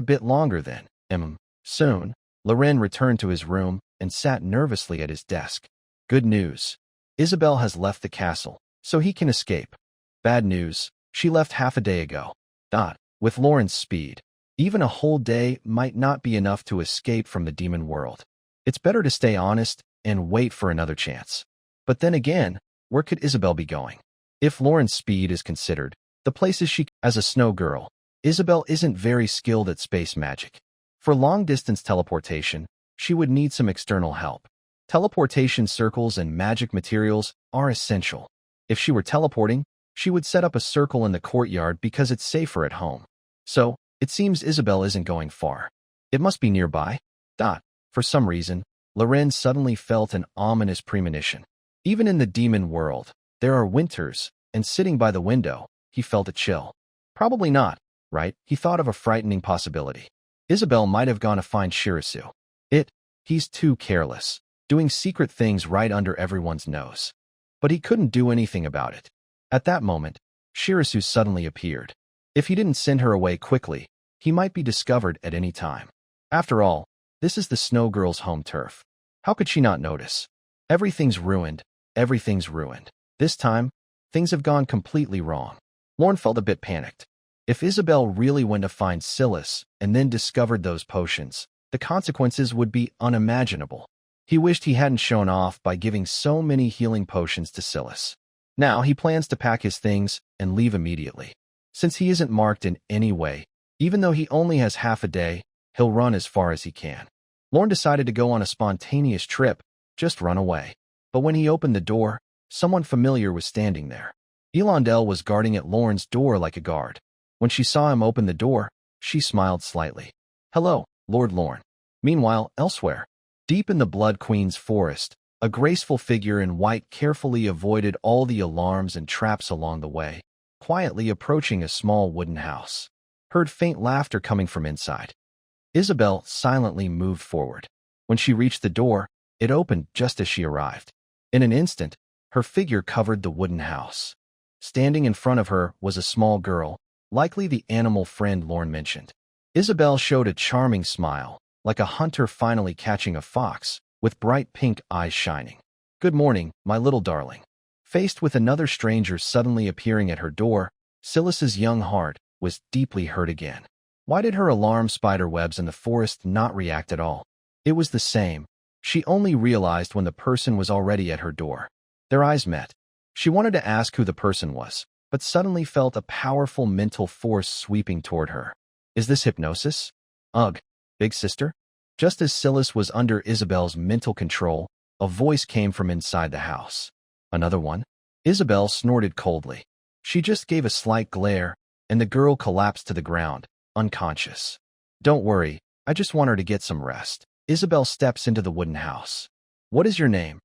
bit longer then. Soon, Loren returned to his room and sat nervously at his desk. Good news. Isabel has left the castle. so he can escape. Bad news, she left half a day ago. With Lauren's speed, even a whole day might not be enough to escape from the demon world. It's better to stay honest and wait for another chance. But then again, where could Isabel be going? If Lauren's speed is considered, the places as a snow girl, Isabel isn't very skilled at space magic. For long-distance teleportation, she would need some external help. Teleportation circles and magic materials are essential. If she were teleporting, she would set up a circle in the courtyard because it's safer at home. So, it seems Isabel isn't going far. It must be nearby. For some reason, Loren suddenly felt an ominous premonition. Even in the demon world, there are winters, and sitting by the window, he felt a chill. Probably not, right? He thought of a frightening possibility. Isabel might have gone to find Shirasu. He's too careless, doing secret things right under everyone's nose. But he couldn't do anything about it. At that moment, Shirasu suddenly appeared. If he didn't send her away quickly, he might be discovered at any time. After all, this is the Snow Girl's home turf. How could she not notice? Everything's ruined. Everything's ruined. This time, things have gone completely wrong. Lauren felt a bit panicked. If Isabel really went to find Silas and then discovered those potions, the consequences would be unimaginable. He wished he hadn't shown off by giving so many healing potions to Silas. Now he plans to pack his things and leave immediately. Since he isn't marked in any way, even though he only has half a day, he'll run as far as he can. Lauren decided to go on a spontaneous trip, just run away. But when he opened the door, someone familiar was standing there. Elondel was guarding at Lauren's door like a guard. When she saw him open the door, she smiled slightly. "Hello, Lord Lorne." Meanwhile, elsewhere, deep in the Blood Queen's forest, a graceful figure in white carefully avoided all the alarms and traps along the way, quietly approaching a small wooden house. Heard faint laughter coming from inside. Isabel silently moved forward. When she reached the door, it opened just as she arrived. In an instant, her figure covered the wooden house. Standing in front of her was a small girl, likely the animal friend Lorne mentioned. Isabel showed a charming smile, like a hunter finally catching a fox, with bright pink eyes shining. "Good morning, my little darling." Faced with another stranger suddenly appearing at her door, Silas's young heart was deeply hurt again. Why did her alarm spider webs in the forest not react at all? It was the same. She only realized when the person was already at her door. Their eyes met. She wanted to ask who the person was, but suddenly felt a powerful mental force sweeping toward her. Is this hypnosis? Ugh, big sister? Just as Silas was under Isabel's mental control, a voice came from inside the house. Another one? Isabel snorted coldly. She just gave a slight glare, and the girl collapsed to the ground, unconscious. "Don't worry, I just want her to get some rest." Isabel steps into the wooden house. "What is your name?"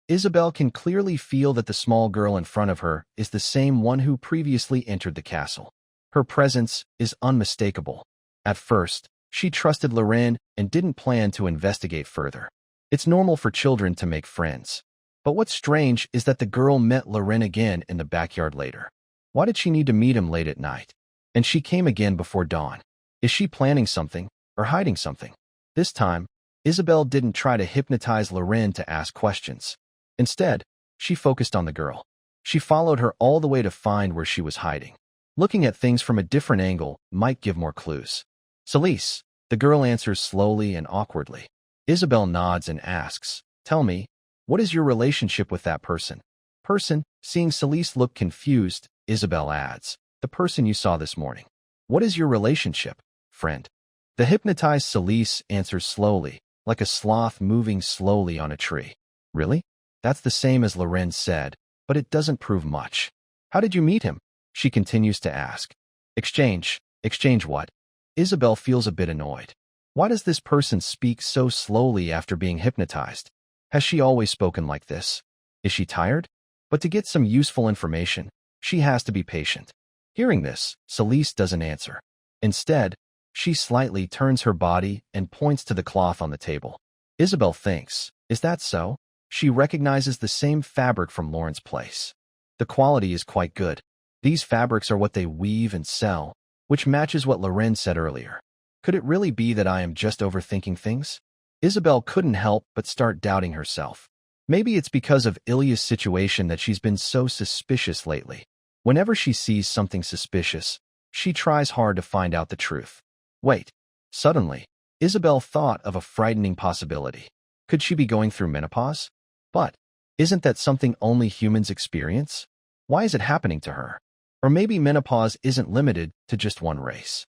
Isabel can clearly feel that the small girl in front of her is the same one who previously entered the castle. Her presence is unmistakable. At first, she trusted Loren and didn't plan to investigate further. It's normal for children to make friends. But what's strange is that the girl met Loren again in the backyard later. Why did she need to meet him late at night? And she came again before dawn. Is she planning something or hiding something? This time, Isabel didn't try to hypnotize Loren to ask questions. Instead, she focused on the girl. She followed her all the way to find where she was hiding. Looking at things from a different angle might give more clues. "Celise," the girl answers slowly and awkwardly. Isabel nods and asks, "Tell me, what is your relationship with that person?" Seeing Celise look confused, Isabel adds, "The person you saw this morning." "What is your relationship, friend?" The hypnotized Celise answers slowly, like a sloth moving slowly on a tree. "Really? That's the same as Loren said, but it doesn't prove much." "How did you meet him?" she continues to ask. Exchange what?" Isabel feels a bit annoyed. Why does this person speak so slowly after being hypnotized? Has she always spoken like this? Is she tired? But to get some useful information, she has to be patient. Hearing this, Celise doesn't answer. Instead, she slightly turns her body and points to the cloth on the table. Isabel thinks, is that so? She recognizes the same fabric from Lauren's place. The quality is quite good. These fabrics are what they weave and sell, which matches what Loren said earlier. Could it really be that I am just overthinking things? Isabel couldn't help but start doubting herself. Maybe it's because of Ilya's situation that she's been so suspicious lately. Whenever she sees something suspicious, she tries hard to find out the truth. Wait. Suddenly, Isabel thought of a frightening possibility. Could she be going through menopause? But isn't that something only humans experience? Why is it happening to her? Or maybe menopause isn't limited to just one race.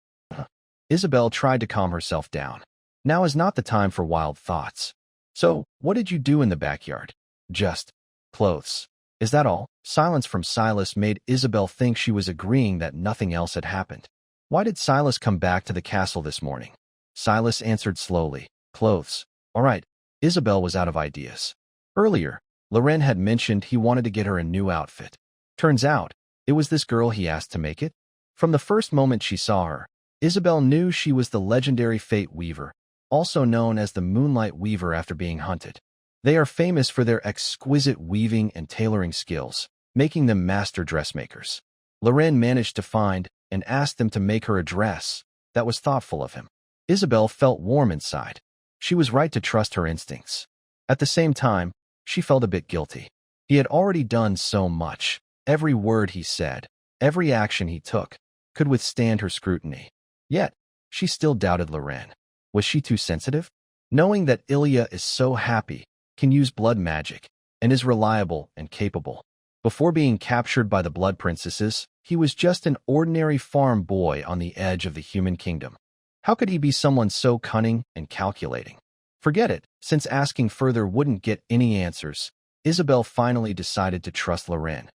Isabel tried to calm herself down. Now is not the time for wild thoughts. So, what did you do in the backyard? Just clothes. Is that all? Silence from Silas made Isabel think she was agreeing that nothing else had happened. Why did Silas come back to the castle this morning? Silas answered slowly. Clothes. All right. Isabel was out of ideas. Earlier, Loren had mentioned he wanted to get her a new outfit. Turns out, it was this girl he asked to make it. From the first moment she saw her, Isabel knew she was the legendary Fate Weaver, also known as the Moonlight Weaver after being hunted. They are famous for their exquisite weaving and tailoring skills, making them master dressmakers. Loren managed to find and asked them to make her a dress that was thoughtful of him. Isabel felt warm inside. She was right to trust her instincts. At the same time, she felt a bit guilty. He had already done so much. Every word he said, every action he took, could withstand her scrutiny. Yet, she still doubted Loren. Was she too sensitive? Knowing that Ilya is so happy, can use blood magic, and is reliable and capable. Before being captured by the Blood Princesses, he was just an ordinary farm boy on the edge of the human kingdom. How could he be someone so cunning and calculating? Forget it, since asking further wouldn't get any answers. Isabel finally decided to trust Loren.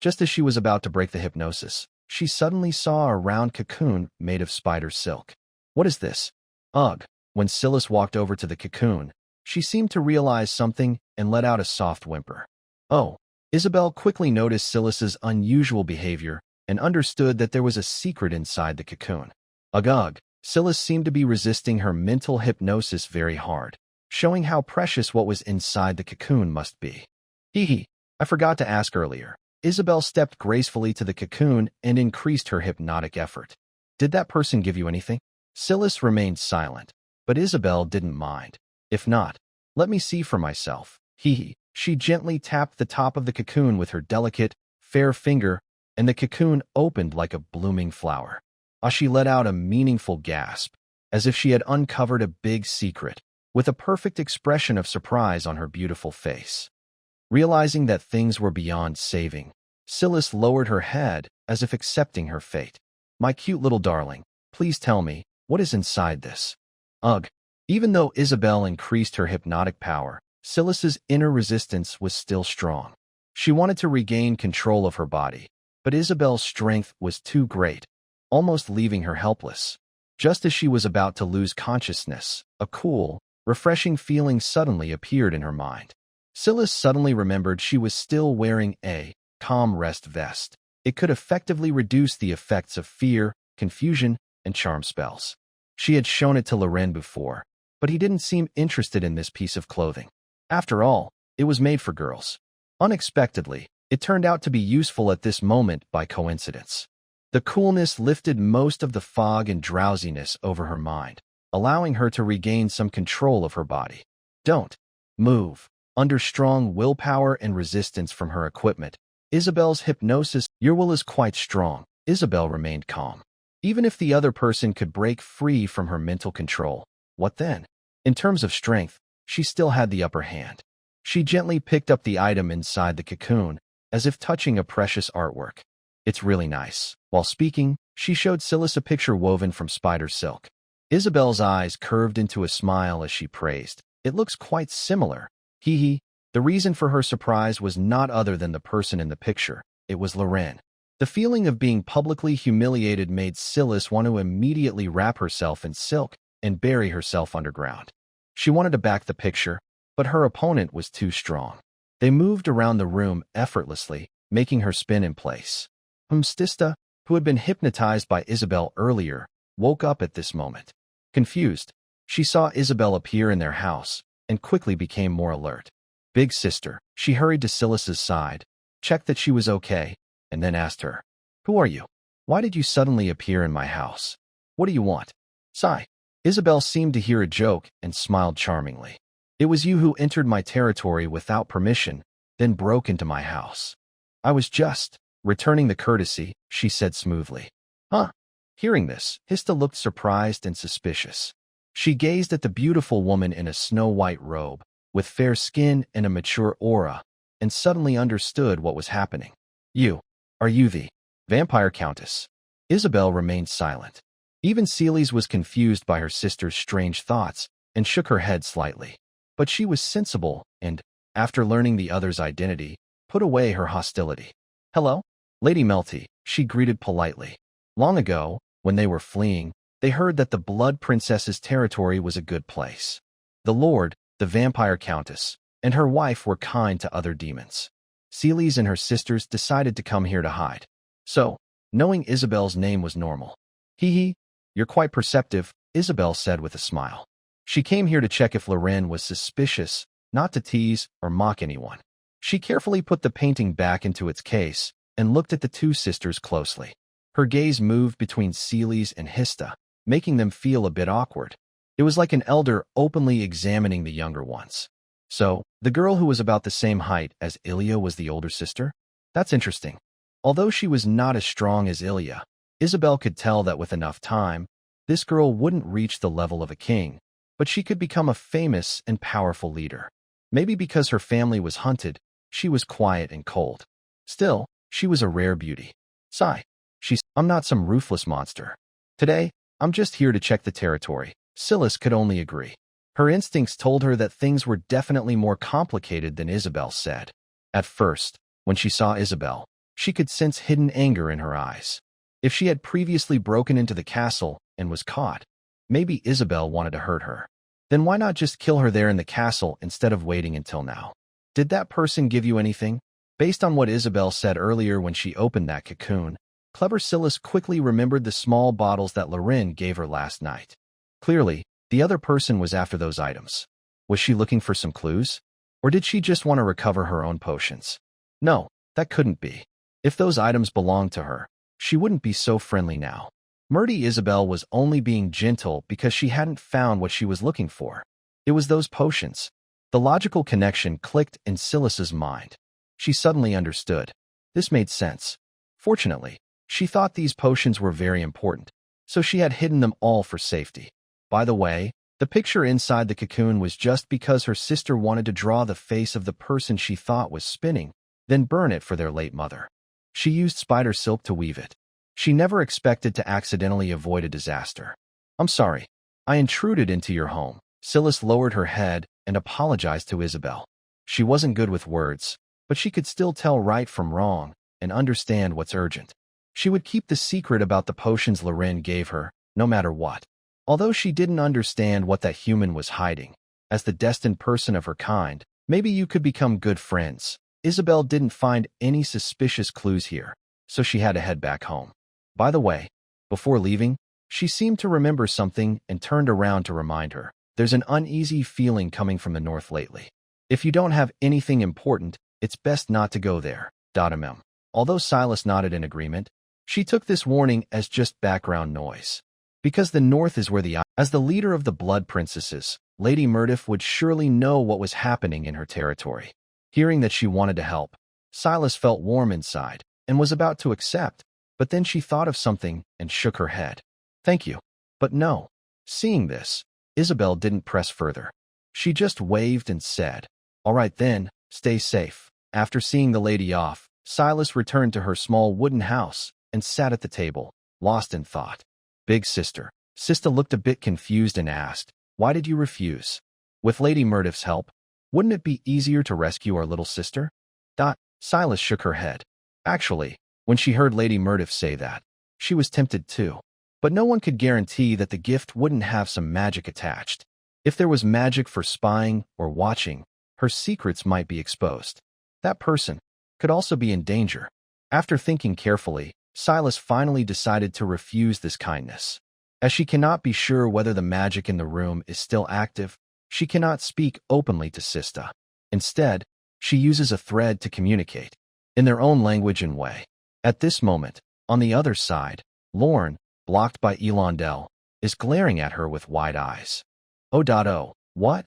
Just as she was about to break the hypnosis, she suddenly saw a round cocoon made of spider silk. What is this? Ugh. When Silas walked over to the cocoon, she seemed to realize something and let out a soft whimper. Oh. Isabel quickly noticed Silas's unusual behavior and understood that there was a secret inside the cocoon. Ugh. Silas seemed to be resisting her mental hypnosis very hard, showing how precious what was inside the cocoon must be. Hee. I forgot to ask earlier. Isabel stepped gracefully to the cocoon and increased her hypnotic effort. Did that person give you anything? Silas remained silent, but Isabel didn't mind. If not, let me see for myself. Hee. She gently tapped the top of the cocoon with her delicate, fair finger, and the cocoon opened like a blooming flower. She let out a meaningful gasp, as if she had uncovered a big secret, with a perfect expression of surprise on her beautiful face. Realizing that things were beyond saving, Silas lowered her head as if accepting her fate. My cute little darling, please tell me, what is inside this? Ugh. Even though Isabel increased her hypnotic power, Silas's inner resistance was still strong. She wanted to regain control of her body, but Isabel's strength was too great, almost leaving her helpless. Just as she was about to lose consciousness, a cool, refreshing feeling suddenly appeared in her mind. Silas suddenly remembered she was still wearing a calm rest vest. It could effectively reduce the effects of fear, confusion, and charm spells. She had shown it to Loren before, but he didn't seem interested in this piece of clothing. After all, it was made for girls. Unexpectedly, it turned out to be useful at this moment by coincidence. The coolness lifted most of the fog and drowsiness over her mind, allowing her to regain some control of her body. Don't move. Under strong willpower and resistance from her equipment, Isabel's hypnosis, your will is quite strong. Isabel remained calm. Even if the other person could break free from her mental control, what then? In terms of strength, she still had the upper hand. She gently picked up the item inside the cocoon, as if touching a precious artwork. It's really nice. While speaking, she showed Silas a picture woven from spider silk. Isabel's eyes curved into a smile as she praised. It looks quite similar. Hee. The reason for her surprise was not other than the person in the picture. It was Loren. The feeling of being publicly humiliated made Silas want to immediately wrap herself in silk and bury herself underground. She wanted to back the picture, but her opponent was too strong. They moved around the room effortlessly, making her spin in place. Stista, who had been hypnotized by Isabel earlier, woke up at this moment. Confused, she saw Isabel appear in their house and quickly became more alert. Big sister, she hurried to Silas's side, checked that she was okay, and then asked her, "Who are you? Why did you suddenly appear in my house? What do you want?" Sigh. Isabel seemed to hear a joke and smiled charmingly. It was you who entered my territory without permission, then broke into my house. I was just returning the courtesy, she said smoothly. Huh? Hearing this, Hista looked surprised and suspicious. She gazed at the beautiful woman in a snow-white robe, with fair skin and a mature aura, and suddenly understood what was happening. Are you the vampire countess? Isabel remained silent. Even Celes was confused by her sister's strange thoughts and shook her head slightly. But she was sensible and, after learning the other's identity, put away her hostility. Hello? Lady Melty, she greeted politely. Long ago, when they were fleeing, they heard that the Blood Princess's territory was a good place. The Lord, the vampire countess, and her wife were kind to other demons. Celes and her sisters decided to come here to hide. So, knowing Isabel's name was normal. Hee, you're quite perceptive, Isabel said with a smile. She came here to check if Loren was suspicious, not to tease or mock anyone. She carefully put the painting back into its case and looked at the two sisters closely. Her gaze moved between Celes and Hista, making them feel a bit awkward. It was like an elder openly examining the younger ones. So, the girl who was about the same height as Ilya was the older sister? That's interesting. Although she was not as strong as Ilya, Isabel could tell that with enough time, this girl wouldn't reach the level of a king, but she could become a famous and powerful leader. Maybe because her family was hunted, she was quiet and cold. Still, she was a rare beauty. Sigh. I'm not some ruthless monster. Today, I'm just here to check the territory. Silas could only agree. Her instincts told her that things were definitely more complicated than Isabel said. At first, when she saw Isabel, she could sense hidden anger in her eyes. If she had previously broken into the castle and was caught, maybe Isabel wanted to hurt her. Then why not just kill her there in the castle instead of waiting until now? Did that person give you anything? Based on what Isabel said earlier when she opened that cocoon, clever Silas quickly remembered the small bottles that Loren gave her last night. Clearly, the other person was after those items. Was she looking for some clues? Or did she just want to recover her own potions? No, that couldn't be. If those items belonged to her, she wouldn't be so friendly now. Murdy Isabel was only being gentle because she hadn't found what she was looking for. It was those potions. The logical connection clicked in Silas's mind. She suddenly understood. This made sense. Fortunately, she thought these potions were very important, so she had hidden them all for safety. By the way, the picture inside the cocoon was just because her sister wanted to draw the face of the person she thought was spinning, then burn it for their late mother. She used spider silk to weave it. She never expected to accidentally avoid a disaster. I'm sorry. I intruded into your home. Silas lowered her head and apologized to Isabel. She wasn't good with words, but she could still tell right from wrong and understand what's urgent. She would keep the secret about the potions Loren gave her, no matter what. Although she didn't understand what that human was hiding, as the destined person of her kind, maybe you could become good friends. Isabel didn't find any suspicious clues here, so she had to head back home. By the way, before leaving, she seemed to remember something and turned around to remind her. There's an uneasy feeling coming from the north lately. If you don't have anything important, it's best not to go there. Although Silas nodded in agreement, she took this warning as just background noise. Because the north is where as the leader of the Blood Princesses, Lady Murdiff would surely know what was happening in her territory. Hearing that she wanted to help, Silas felt warm inside and was about to accept, but then she thought of something and shook her head. Thank you. But no. Seeing this, Isabel didn't press further. She just waved and said, All right then, stay safe. After seeing the lady off, Silas returned to her small wooden house and sat at the table, lost in thought. Big sister. Sista looked a bit confused and asked, Why did you refuse? With Lady Murdiff's help, wouldn't it be easier to rescue our little sister? Silas shook her head. Actually, when she heard Lady Murdiff say that, she was tempted too. But no one could guarantee that the gift wouldn't have some magic attached. If there was magic for spying or watching, her secrets might be exposed. That person could also be in danger. After thinking carefully, Silas finally decided to refuse this kindness. As she cannot be sure whether the magic in the room is still active, she cannot speak openly to Sista. Instead, she uses a thread to communicate, in their own language and way. At this moment, on the other side, Lorne, blocked by Elondel, is glaring at her with wide eyes. Oh, what?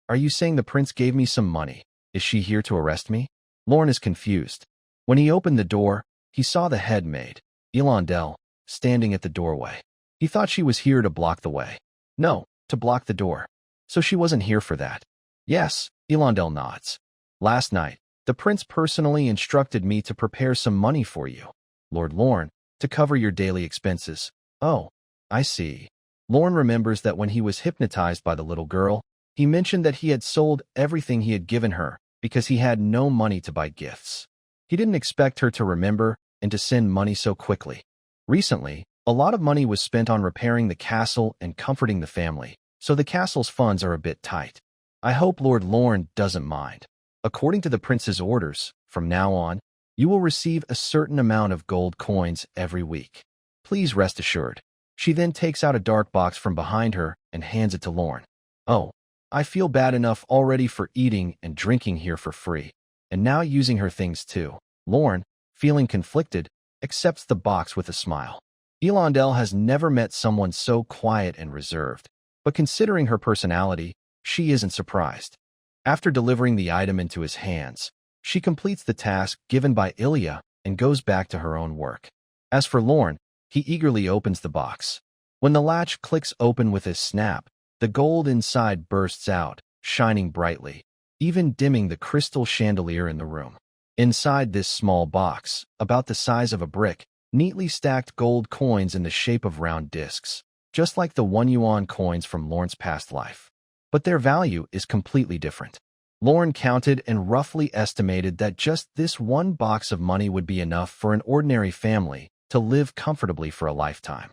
Are you saying the prince gave me some money? Is she here to arrest me? Lorne is confused. When he opened the door, he saw the head maid, Elandel, standing at the doorway. He thought she was here to block the way. No, to block the door. So she wasn't here for that. Yes, Elandel nods. Last night, the prince personally instructed me to prepare some money for you, Lord Lorne, to cover your daily expenses. Oh, I see. Lorne remembers that when he was hypnotized by the little girl, he mentioned that he had sold everything he had given her because he had no money to buy gifts. He didn't expect her to remember and to send money so quickly. Recently, a lot of money was spent on repairing the castle and comforting the family, so the castle's funds are a bit tight. I hope Lord Lorne doesn't mind. According to the prince's orders, from now on, you will receive a certain amount of gold coins every week. Please rest assured. She then takes out a dark box from behind her and hands it to Lorne. Oh, I feel bad enough already for eating and drinking here for free, and now using her things too. Lorne, feeling conflicted, accepts the box with a smile. Elandel has never met someone so quiet and reserved, but considering her personality, she isn't surprised. After delivering the item into his hands, she completes the task given by Ilya and goes back to her own work. As for Lorne, he eagerly opens the box. When the latch clicks open with a snap, the gold inside bursts out, shining brightly, even dimming the crystal chandelier in the room. Inside this small box, about the size of a brick, neatly stacked gold coins in the shape of round discs, just like the 1 yuan coins from Lorne's past life. But their value is completely different. Lorne counted and roughly estimated that just this one box of money would be enough for an ordinary family to live comfortably for a lifetime.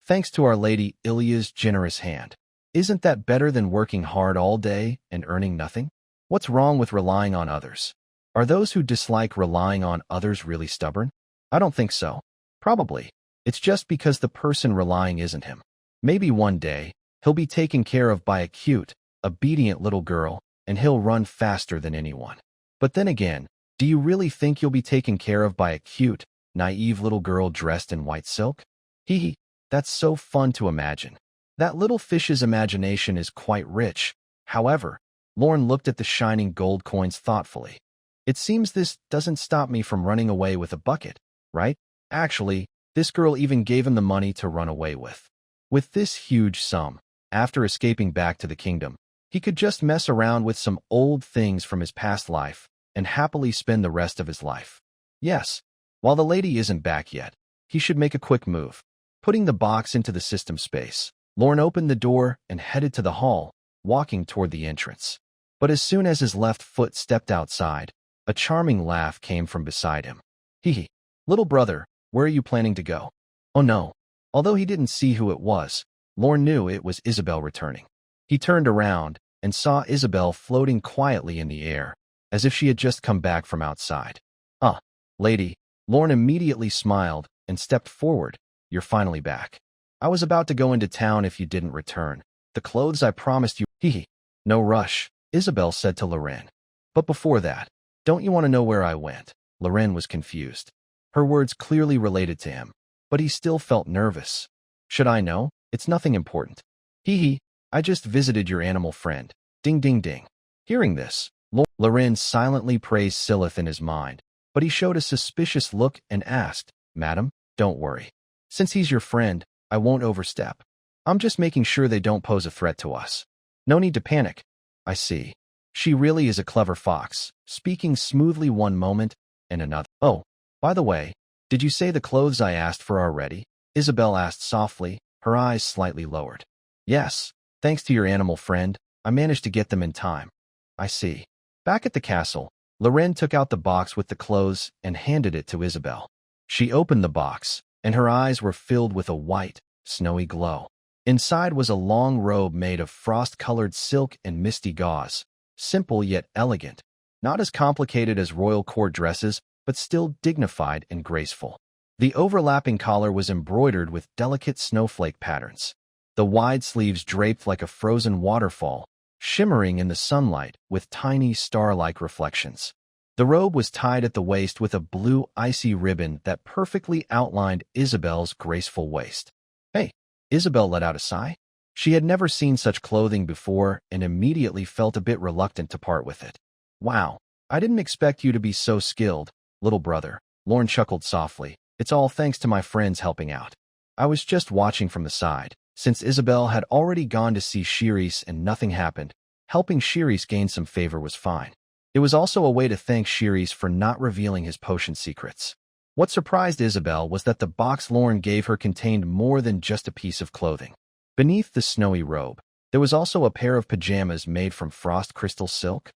Thanks to Our Lady Ilya's generous hand. Isn't that better than working hard all day and earning nothing? What's wrong with relying on others? Are those who dislike relying on others really stubborn? I don't think so. Probably. It's just because the person relying isn't him. Maybe one day, he'll be taken care of by a cute, obedient little girl, and he'll run faster than anyone. But then again, do you really think you'll be taken care of by a cute, naive little girl dressed in white silk? Hee hee, that's so fun to imagine. That little fish's imagination is quite rich. However, Lorne looked at the shining gold coins thoughtfully. It seems this doesn't stop me from running away with a bucket, right? Actually, this girl even gave him the money to run away with. With this huge sum, after escaping back to the kingdom, he could just mess around with some old things from his past life and happily spend the rest of his life. Yes, while the lady isn't back yet, he should make a quick move. Putting the box into the system space, Lorne opened the door and headed to the hall, walking toward the entrance. But as soon as his left foot stepped outside, a charming laugh came from beside him. Hee hee. Little brother, where are you planning to go? Oh no. Although he didn't see who it was, Lorne knew it was Isabel returning. He turned around and saw Isabel floating quietly in the air, as if she had just come back from outside. Ah, lady. Lorne immediately smiled and stepped forward. You're finally back. I was about to go into town if you didn't return. The clothes I promised you. Hee hee. No rush, Isabel said to Loren. But before that, don't you want to know where I went? Loren was confused. Her words clearly related to him, but he still felt nervous. Should I know? It's nothing important. Hee hee. I just visited your animal friend. Ding ding ding. Hearing this, Loren silently praised Silith in his mind, but he showed a suspicious look and asked, Madam, don't worry. Since he's your friend, I won't overstep. I'm just making sure they don't pose a threat to us. No need to panic. I see. She really is a clever fox, speaking smoothly one moment and another. Oh, by the way, did you say the clothes I asked for are ready? Isabel asked softly, her eyes slightly lowered. Yes, thanks to your animal friend, I managed to get them in time. I see. Back at the castle, Loren took out the box with the clothes and handed it to Isabel. She opened the box, and her eyes were filled with a white, snowy glow. Inside was a long robe made of frost-colored silk and misty gauze, simple yet elegant, not as complicated as royal court dresses, but still dignified and graceful. The overlapping collar was embroidered with delicate snowflake patterns. The wide sleeves draped like a frozen waterfall, shimmering in the sunlight with tiny star-like reflections. The robe was tied at the waist with a blue icy ribbon that perfectly outlined Isabel's graceful waist. Hey, Isabel let out a sigh. She had never seen such clothing before and immediately felt a bit reluctant to part with it. Wow, I didn't expect you to be so skilled, little brother. Lorne chuckled softly. It's all thanks to my friends helping out. I was just watching from the side. Since Isabel had already gone to see Shiris and nothing happened, helping Shiris gain some favor was fine. It was also a way to thank Shiris for not revealing his potion secrets. What surprised Isabel was that the box Lorne gave her contained more than just a piece of clothing. Beneath the snowy robe, there was also a pair of pajamas made from frost crystal silk.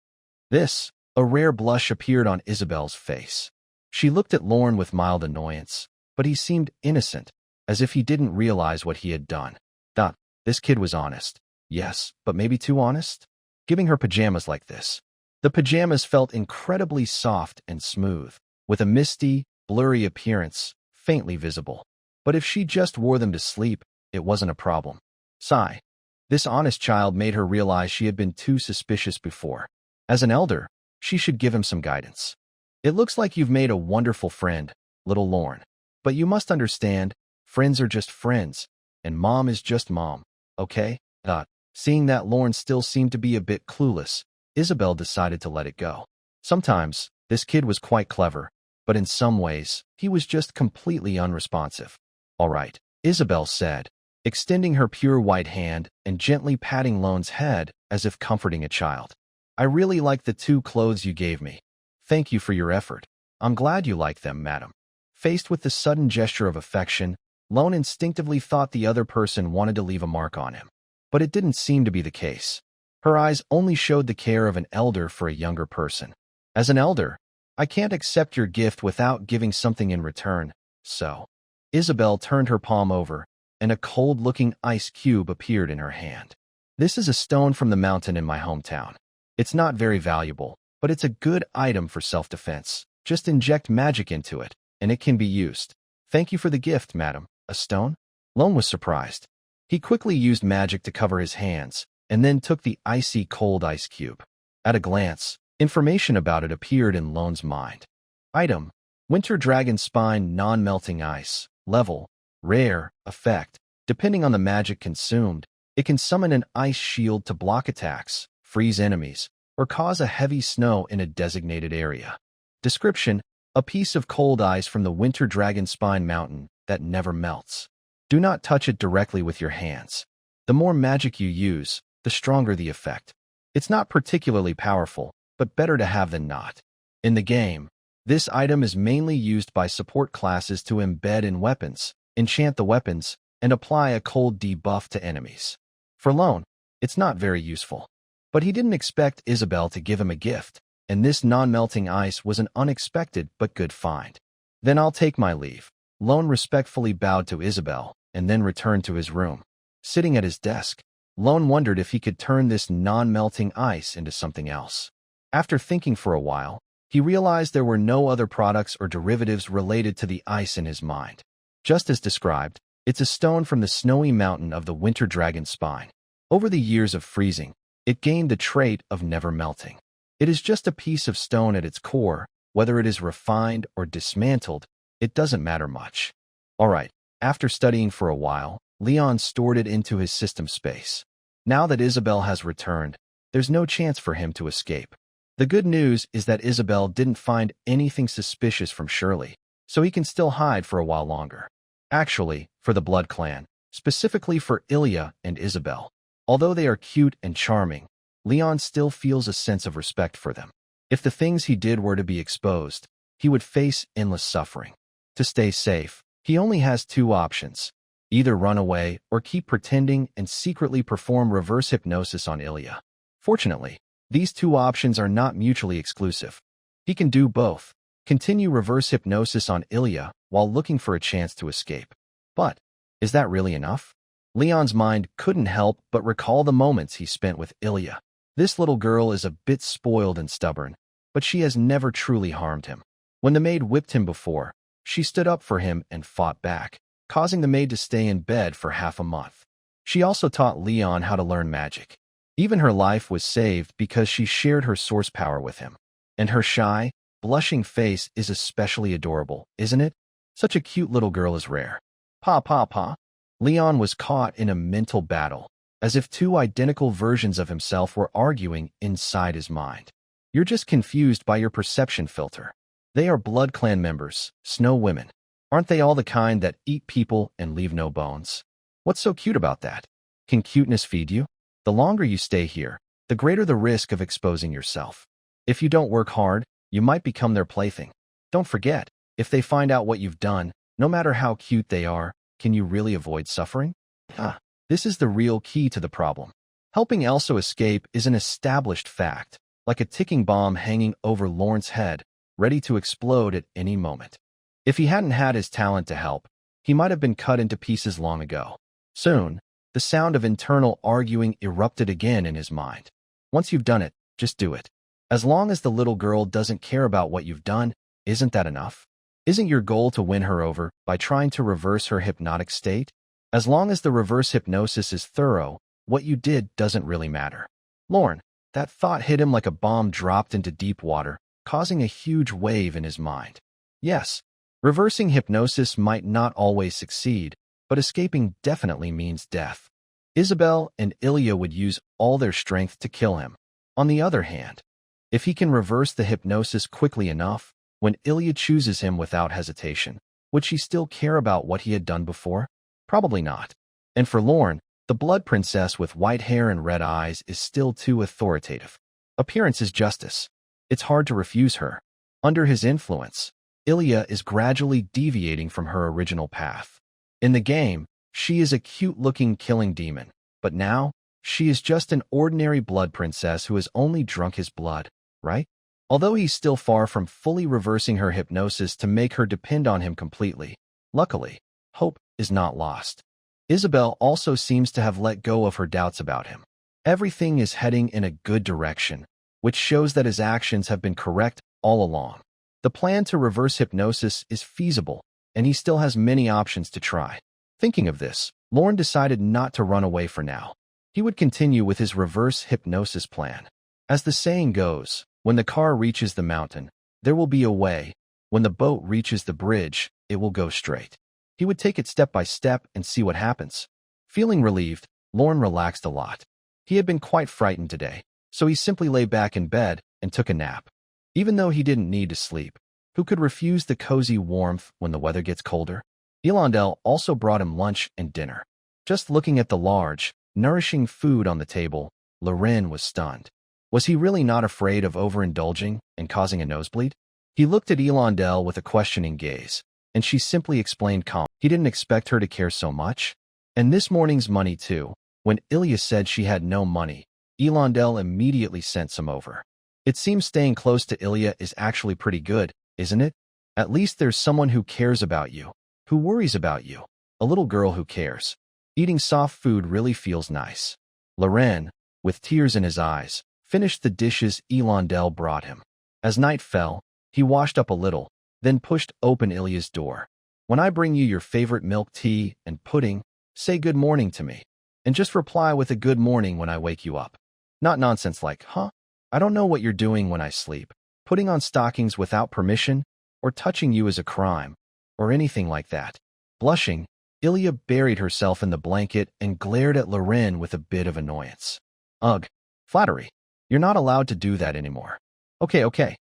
A rare blush appeared on Isabel's face. She looked at Lorne with mild annoyance, but he seemed innocent, as if he didn't realize what he had done. This kid was honest. Yes, but maybe too honest? Giving her pajamas like this. The pajamas felt incredibly soft and smooth, with a misty, blurry appearance, faintly visible. But if she just wore them to sleep, it wasn't a problem. Sigh. This honest child made her realize she had been too suspicious before. As an elder, she should give him some guidance. It looks like you've made a wonderful friend, little Lorne. But you must understand, friends are just friends, and mom is just mom, okay? Seeing that Lorne still seemed to be a bit clueless, Isabel decided to let it go. Sometimes, this kid was quite clever, but in some ways, he was just completely unresponsive. All right, Isabel said, extending her pure white hand and gently patting Lorne's head as if comforting a child. I really like the two clothes you gave me. Thank you for your effort. I'm glad you like them, madam. Faced with the sudden gesture of affection, Lorne instinctively thought the other person wanted to leave a mark on him. But it didn't seem to be the case. Her eyes only showed the care of an elder for a younger person. As an elder, I can't accept your gift without giving something in return, so. Isabel turned her palm over, and a cold-looking ice cube appeared in her hand. This is a stone from the mountain in my hometown. It's not very valuable, but it's a good item for self-defense. Just inject magic into it, and it can be used. Thank you for the gift, madam. A stone? Lorne was surprised. He quickly used magic to cover his hands, and then took the icy cold ice cube. At a glance, information about it appeared in Lorne's mind. Item: Winter Dragon Spine Non-Melting Ice. Level: Rare. Effect: Depending on the magic consumed, it can summon an ice shield to block attacks, freeze enemies, or cause a heavy snow in a designated area. Description: A piece of cold ice from the Winter Dragon Spine Mountain that never melts. Do not touch it directly with your hands. The more magic you use, the stronger the effect. It's not particularly powerful, but better to have than not. In the game, this item is mainly used by support classes to embed in weapons, enchant the weapons, and apply a cold debuff to enemies. For Lorne, it's not very useful. But he didn't expect Isabel to give him a gift, and this non-melting ice was an unexpected but good find. Then I'll take my leave. Lorne respectfully bowed to Isabel, and then returned to his room. Sitting at his desk, Lorne wondered if he could turn this non-melting ice into something else. After thinking for a while, he realized there were no other products or derivatives related to the ice in his mind. Just as described, it's a stone from the snowy mountain of the Winter Dragon Spine. Over the years of freezing, it gained the trait of never melting. It is just a piece of stone at its core. Whether it is refined or dismantled, it doesn't matter much. All right, after studying for a while, Leon stored it into his system space. Now that Isabel has returned, there's no chance for him to escape. The good news is that Isabel didn't find anything suspicious from Shirley, so he can still hide for a while longer. Actually, for the Blood Clan, specifically for Ilya and Isabel, although they are cute and charming, Leon still feels a sense of respect for them. If the things he did were to be exposed, he would face endless suffering. To stay safe, he only has two options: either run away or keep pretending and secretly perform reverse hypnosis on Ilya. Fortunately, these two options are not mutually exclusive. He can do both, continue reverse hypnosis on Ilya while looking for a chance to escape. But, is that really enough? Leon's mind couldn't help but recall the moments he spent with Ilya. This little girl is a bit spoiled and stubborn, but she has never truly harmed him. When the maid whipped him before, she stood up for him and fought back, causing the maid to stay in bed for half a month. She also taught Leon how to learn magic. Even her life was saved because she shared her source power with him. And her shy, blushing face is especially adorable, isn't it? Such a cute little girl is rare. Pa. Leon was caught in a mental battle. as if two identical versions of himself were arguing inside his mind. You're just confused by your perception filter. They are Blood Clan members, Snow Women. Aren't they all the kind that eat people and leave no bones? What's so cute about that? Can cuteness feed you? The longer you stay here, the greater the risk of exposing yourself. If you don't work hard, you might become their plaything. Don't forget, if they find out what you've done, no matter how cute they are, can you really avoid suffering? This is the real key to the problem. Helping Elsa escape is an established fact, like a ticking bomb hanging over Lorne's head, ready to explode at any moment. If he hadn't had his talent to help, he might have been cut into pieces long ago. Soon, the sound of internal arguing erupted again in his mind. Once you've done it, just do it. As long as the little girl doesn't care about what you've done, isn't that enough? Isn't your goal to win her over by trying to reverse her hypnotic state? As long as the reverse hypnosis is thorough, what you did doesn't really matter. Lorne, that thought hit him like a bomb dropped into deep water, causing a huge wave in his mind. Yes, reversing hypnosis might not always succeed, but escaping definitely means death. Isabel and Ilya would use all their strength to kill him. On the other hand, if he can reverse the hypnosis quickly enough, when Ilya chooses him without hesitation, would she still care about what he had done before? Probably not. And for Lorne, the blood princess with white hair and red eyes is still too authoritative. Appearance is justice. It's hard to refuse her. Under his influence, Ilya is gradually deviating from her original path. In the game, she is a cute-looking killing demon, but now, she is just an ordinary blood princess who has only drunk his blood, right? Although he's still far from fully reversing her hypnosis to make her depend on him completely, luckily, hope is not lost. Isabel also seems to have let go of her doubts about him. Everything is heading in a good direction, which shows that his actions have been correct all along. The plan to reverse hypnosis is feasible, and he still has many options to try. Thinking of this, Lorne decided not to run away for now. He would continue with his reverse hypnosis plan. As the saying goes, when the car reaches the mountain, there will be a way. When the boat reaches the bridge, it will go straight. He would take it step by step and see what happens. Feeling relieved, Lorne relaxed a lot. He had been quite frightened today, so he simply lay back in bed and took a nap. Even though he didn't need to sleep, who could refuse the cozy warmth when the weather gets colder? Elandel also brought him lunch and dinner. Just looking at the large, nourishing food on the table, Loren was stunned. Was he really not afraid of overindulging and causing a nosebleed? He looked at Elandel with a questioning gaze, and she simply explained calmly. He didn't expect her to care so much. And this morning's money too. When Ilya said she had no money, Elandel immediately sent some over. It seems staying close to Ilya is actually pretty good, isn't it? At least there's someone who cares about you, who worries about you, a little girl who cares. Eating soft food really feels nice. Loren, with tears in his eyes, finished the dishes Elandel brought him. As night fell, he washed up a little, then pushed open Ilya's door. When I bring you your favorite milk tea and pudding, say good morning to me, and just reply with a good morning when I wake you up. Not nonsense like, huh? I don't know what you're doing when I sleep. Putting on stockings without permission, or touching you is a crime, or anything like that. Blushing, Ilya buried herself in the blanket and glared at Loren with a bit of annoyance. Ugh, flattery. You're not allowed to do that anymore. Okay.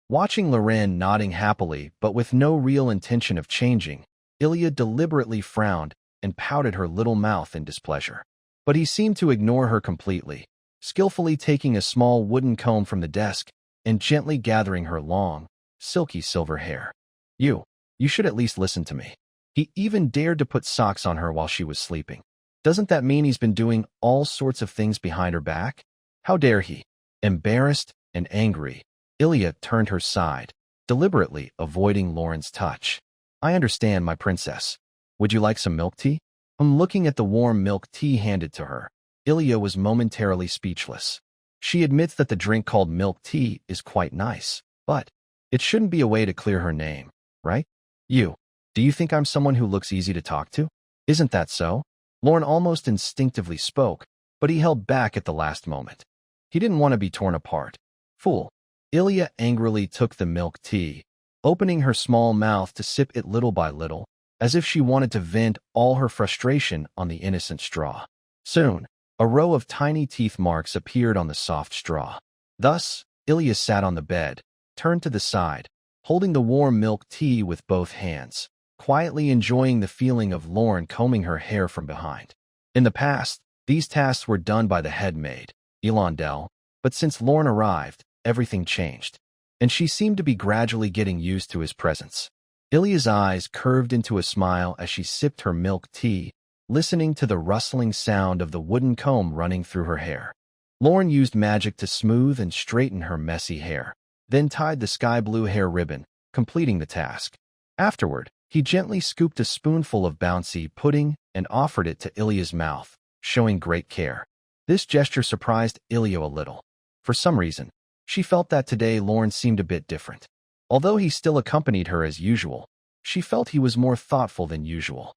Watching Loren nodding happily but with no real intention of changing, Ilya deliberately frowned and pouted her little mouth in displeasure. But he seemed to ignore her completely, skillfully taking a small wooden comb from the desk and gently gathering her long, silky silver hair. You should at least listen to me. He even dared to put socks on her while she was sleeping. Doesn't that mean he's been doing all sorts of things behind her back? How dare he? Embarrassed and angry, Ilya turned her side, deliberately avoiding Loren's touch. I understand, my princess. Would you like some milk tea? Looking at the warm milk tea handed to her, Ilya was momentarily speechless. She admits that the drink called milk tea is quite nice, but it shouldn't be a way to clear her name, right? Do you think I'm someone who looks easy to talk to? Isn't that so? Lorne almost instinctively spoke, but he held back at the last moment. He didn't want to be torn apart. Fool. Ilya angrily took the milk tea, opening her small mouth to sip it little by little, as if she wanted to vent all her frustration on the innocent straw. Soon, A row of tiny teeth marks appeared on the soft straw. Thus, Ilya sat on the bed, turned to the side, holding the warm milk tea with both hands, quietly enjoying the feeling of Lauren combing her hair from behind. In the past, these tasks were done by the head maid, Elandel, but since Lauren arrived, everything changed, and she seemed to be gradually getting used to his presence. Ilya's eyes curved into a smile as she sipped her milk tea, listening to the rustling sound of the wooden comb running through her hair. Lauren used magic to smooth and straighten her messy hair, then tied the sky-blue hair ribbon, completing the task. Afterward, he gently scooped a spoonful of bouncy pudding and offered it to Ilya's mouth, showing great care. This gesture surprised Ilya a little. For some reason, she felt that today Lauren seemed a bit different. Although he still accompanied her as usual, she felt he was more thoughtful than usual.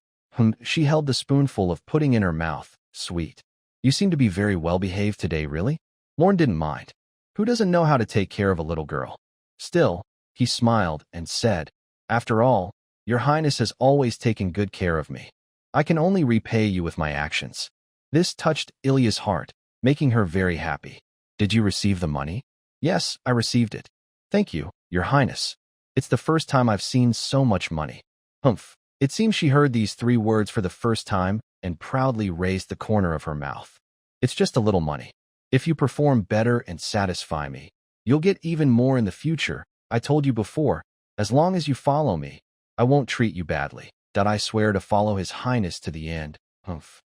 She held the spoonful of pudding in her mouth. Sweet. You seem to be very well-behaved today, really? Lauren didn't mind. Who doesn't know how to take care of a little girl? Still, he smiled and said, "After all, Your Highness has always taken good care of me. I can only repay you with my actions." This touched Ilya's heart, making her very happy. "Did you receive the money?" "Yes, I received it. Thank you, Your Highness. It's the first time I've seen so much money." Humph. It seems she heard these 3 words for the first time and proudly raised the corner of her mouth. "It's just a little money. If you perform better and satisfy me, you'll get even more in the future. I told you before, as long as you follow me, I won't treat you badly. That I swear to follow His Highness to the end." Humph.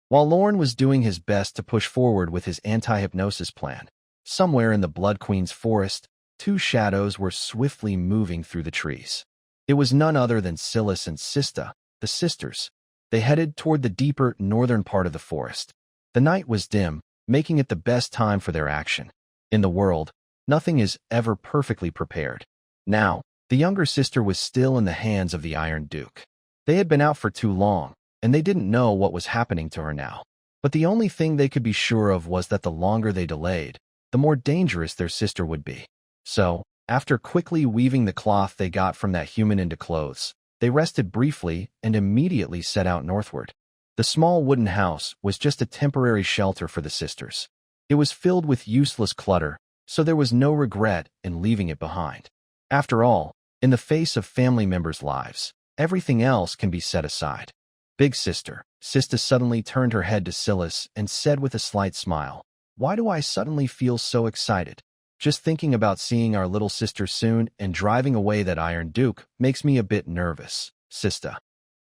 While Lauren was doing his best to push forward with his anti-hypnosis plan, somewhere in the Blood Queen's forest, 2 shadows were swiftly moving through the trees. It was none other than Silas and Sista, the sisters. They headed toward the deeper northern part of the forest. The night was dim, making it the best time for their action. In the world, nothing is ever perfectly prepared. Now, the younger sister was still in the hands of the Iron Duke. They had been out for too long, and they didn't know what was happening to her now. But the only thing they could be sure of was that the longer they delayed, the more dangerous their sister would be. So, after quickly weaving the cloth they got from that human into clothes, they rested briefly and immediately set out northward. The small wooden house was just a temporary shelter for the sisters. It was filled with useless clutter, so there was no regret in leaving it behind. After all, in the face of family members' lives, everything else can be set aside. "Big sister," Sista suddenly turned her head to Silas and said with a slight smile, "Why do I suddenly feel so excited? Just thinking about seeing our little sister soon and driving away that Iron Duke makes me a bit nervous, Sista."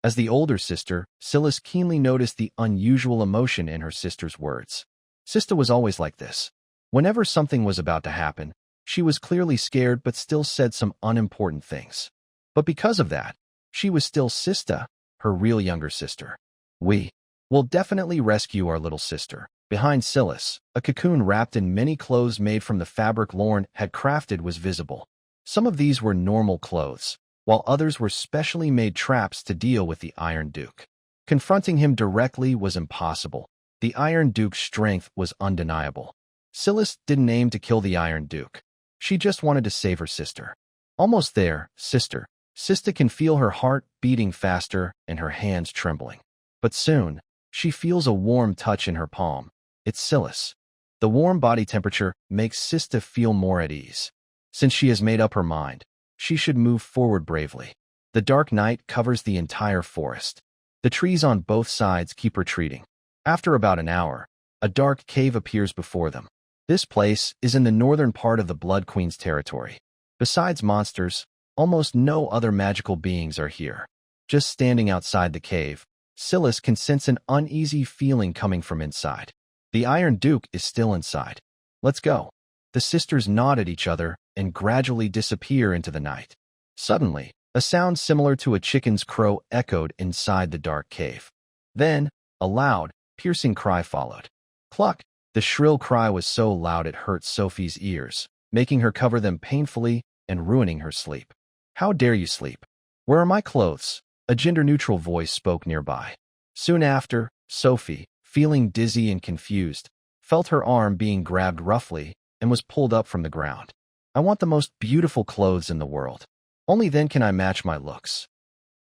As the older sister, Silas keenly noticed the unusual emotion in her sister's words. Sista was always like this. Whenever something was about to happen, she was clearly scared but still said some unimportant things. But because of that, she was still Sista, her real younger sister. "We will definitely rescue our little sister." Behind Silas, a cocoon wrapped in many clothes made from the fabric Lauren had crafted was visible. Some of these were normal clothes, while others were specially made traps to deal with the Iron Duke. Confronting him directly was impossible. The Iron Duke's strength was undeniable. Silas didn't aim to kill the Iron Duke. She just wanted to save her sister. "Almost there, sister." Sista can feel her heart beating faster and her hands trembling. But soon, she feels a warm touch in her palm. It's Silas. The warm body temperature makes Sista feel more at ease. Since she has made up her mind, she should move forward bravely. The dark night covers the entire forest. The trees on both sides keep retreating. After about an hour, a dark cave appears before them. This place is in the northern part of the Blood Queen's territory. Besides monsters, almost no other magical beings are here. Just standing outside the cave, Silas can sense an uneasy feeling coming from inside. The Iron Duke is still inside. "Let's go." The sisters nod at each other and gradually disappear into the night. Suddenly, a sound similar to a chicken's crow echoed inside the dark cave. Then, a loud, piercing cry followed. Cluck! The shrill cry was so loud it hurt Sophie's ears, making her cover them painfully and ruining her sleep. "How dare you sleep? Where are my clothes?" A gender-neutral voice spoke nearby. Soon after, Sophie, feeling dizzy and confused, felt her arm being grabbed roughly and was pulled up from the ground. "I want the most beautiful clothes in the world. Only then can I match my looks."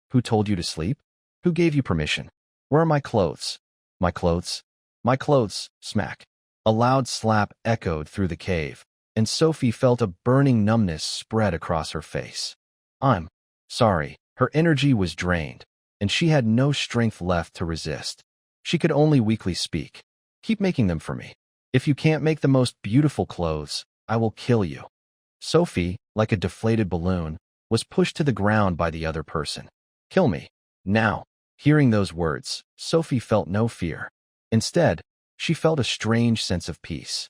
"Who told you to sleep? Who gave you permission? Where are my clothes?" "My clothes?" My clothes, smack. A loud slap echoed through the cave, and Sophie felt a burning numbness spread across her face. I'm sorry. Her energy was drained, and she had no strength left to resist. She could only weakly speak. Keep making them for me. If you can't make the most beautiful clothes, I will kill you. Sophie, like a deflated balloon, was pushed to the ground by the other person. Kill me. Now. Hearing those words, Sophie felt no fear. Instead, she felt a strange sense of peace.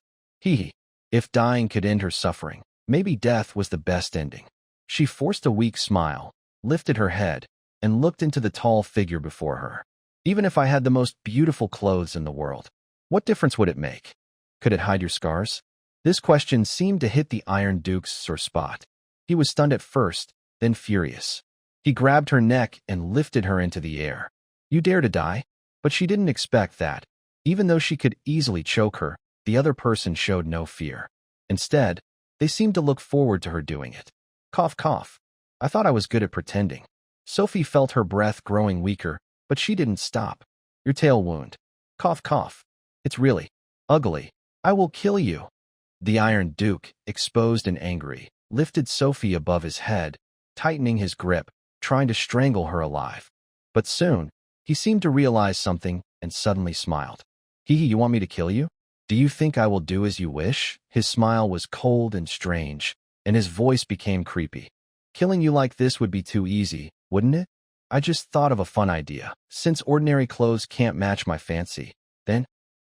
If dying could end her suffering, maybe death was the best ending. She forced a weak smile, lifted her head, and looked into the tall figure before her. Even if I had the most beautiful clothes in the world, what difference would it make? Could it hide your scars? This question seemed to hit the Iron Duke's sore spot. He was stunned at first, then furious. He grabbed her neck and lifted her into the air. You dare to die? But she didn't expect that. Even though she could easily choke her, the other person showed no fear. Instead, they seemed to look forward to her doing it. Cough, cough. I thought I was good at pretending. Sophie felt her breath growing weaker, but she didn't stop. Your tail wound. Cough, cough. It's really ugly. I will kill you. The Iron Duke, exposed and angry, lifted Sophie above his head, tightening his grip, trying to strangle her alive. But soon, he seemed to realize something and suddenly smiled. You want me to kill you? Do you think I will do as you wish? His smile was cold and strange, and his voice became creepy. Killing you like this would be too easy, wouldn't it? I just thought of a fun idea. Since ordinary clothes can't match my fancy, then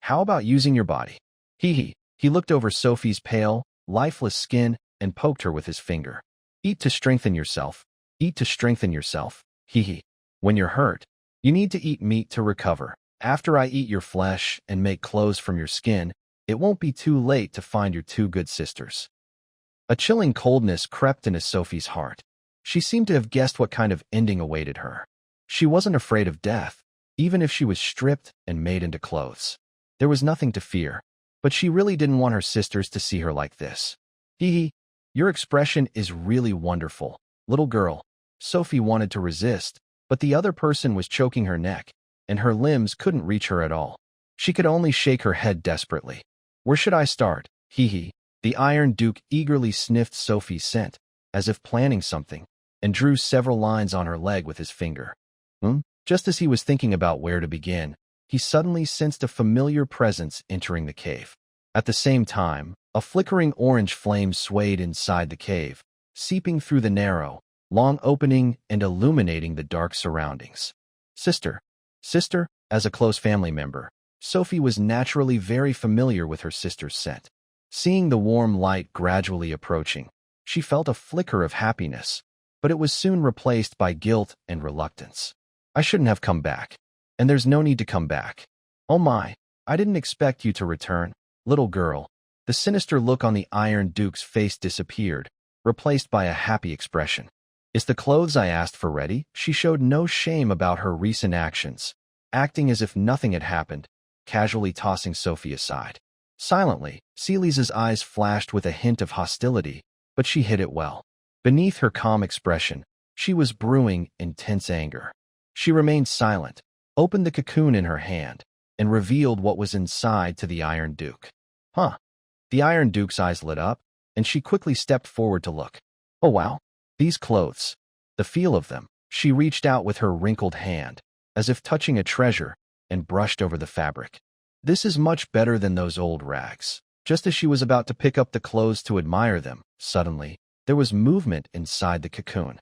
how about using your body? He looked over Sophie's pale, lifeless skin and poked her with his finger. Eat to strengthen yourself. Eat to strengthen yourself. When you're hurt, you need to eat meat to recover. After I eat your flesh and make clothes from your skin, it won't be too late to find your two good sisters. A chilling coldness crept into Sophie's heart. She seemed to have guessed what kind of ending awaited her. She wasn't afraid of death, even if she was stripped and made into clothes. There was nothing to fear, but she really didn't want her sisters to see her like this. Your expression is really wonderful, little girl. Sophie wanted to resist, but the other person was choking her neck, and her limbs couldn't reach her at all. She could only shake her head desperately. Where should I start? The Iron Duke eagerly sniffed Sophie's scent, as if planning something, and drew several lines on her leg with his finger. Just as he was thinking about where to begin, he suddenly sensed a familiar presence entering the cave. At the same time, a flickering orange flame swayed inside the cave, seeping through the narrow, long opening and illuminating the dark surroundings. Sister, as a close family member, Sophie was naturally very familiar with her sister's scent. Seeing the warm light gradually approaching, she felt a flicker of happiness, but it was soon replaced by guilt and reluctance. I shouldn't have come back. And there's no need to come back. Oh my, I didn't expect you to return, little girl. The sinister look on the Iron Duke's face disappeared, replaced by a happy expression. Is the clothes I asked for ready? She showed no shame about her recent actions, acting as if nothing had happened, casually tossing Sophie aside. Silently, Celise's eyes flashed with a hint of hostility, but she hid it well. Beneath her calm expression, she was brewing intense anger. She remained silent, opened the cocoon in her hand, and revealed what was inside to the Iron Duke. The Iron Duke's eyes lit up, and she quickly stepped forward to look. Oh wow, these clothes. The feel of them. She reached out with her wrinkled hand, as if touching a treasure, and brushed over the fabric. This is much better than those old rags. Just as she was about to pick up the clothes to admire them, suddenly, there was movement inside the cocoon.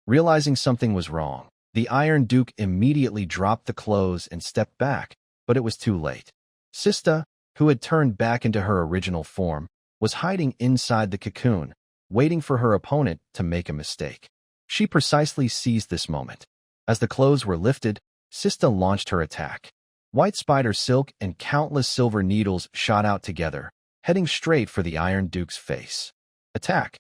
Realizing something was wrong, the Iron Duke immediately dropped the clothes and stepped back, but it was too late. Sista, who had turned back into her original form, was hiding inside the cocoon, waiting for her opponent to make a mistake. She precisely seized this moment. As the clothes were lifted, Sista launched her attack. White spider silk and countless silver needles shot out together, heading straight for the Iron Duke's face. Attack!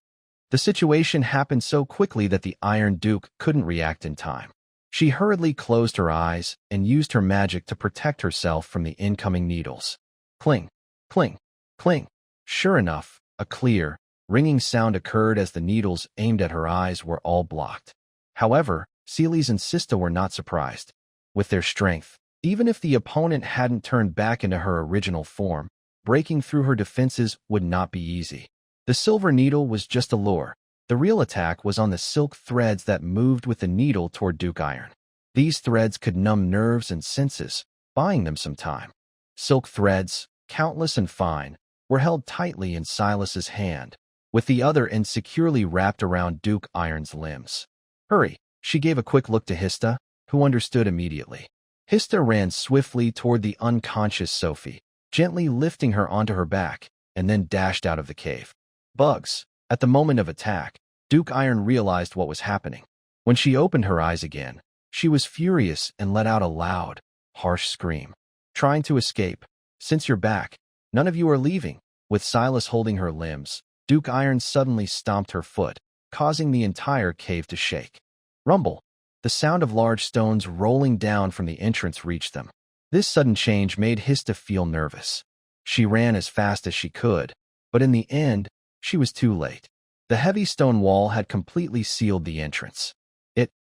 The situation happened so quickly that the Iron Duke couldn't react in time. She hurriedly closed her eyes and used her magic to protect herself from the incoming needles. Cling, cling, cling. Sure enough, a clear, ringing sound occurred as the needles aimed at her eyes were all blocked. However, Celise and Sista were not surprised. With their strength, Even if the opponent hadn't turned back into her original form, breaking through her defenses would not be easy. The silver needle was just a lure. The real attack was on the silk threads that moved with the needle toward Duke Iron. These threads could numb nerves and senses, buying them some time. Silk threads, countless and fine, were held tightly in Silas's hand, with the other end securely wrapped around Duke Iron's limbs. "Hurry," she gave a quick look to Hista, who understood immediately. Hista ran swiftly toward the unconscious Sophie, gently lifting her onto her back, and then dashed out of the cave. Bugs. At the moment of attack, Duke Iron realized what was happening. When she opened her eyes again, she was furious and let out a loud, harsh scream. "Trying to escape. Since you're back, none of you are leaving." With Silas holding her limbs, Duke Iron suddenly stomped her foot, causing the entire cave to shake. Rumble. The sound of large stones rolling down from the entrance reached them. This sudden change made Hista feel nervous. She ran as fast as she could, but in the end, she was too late. The heavy stone wall had completely sealed the entrance.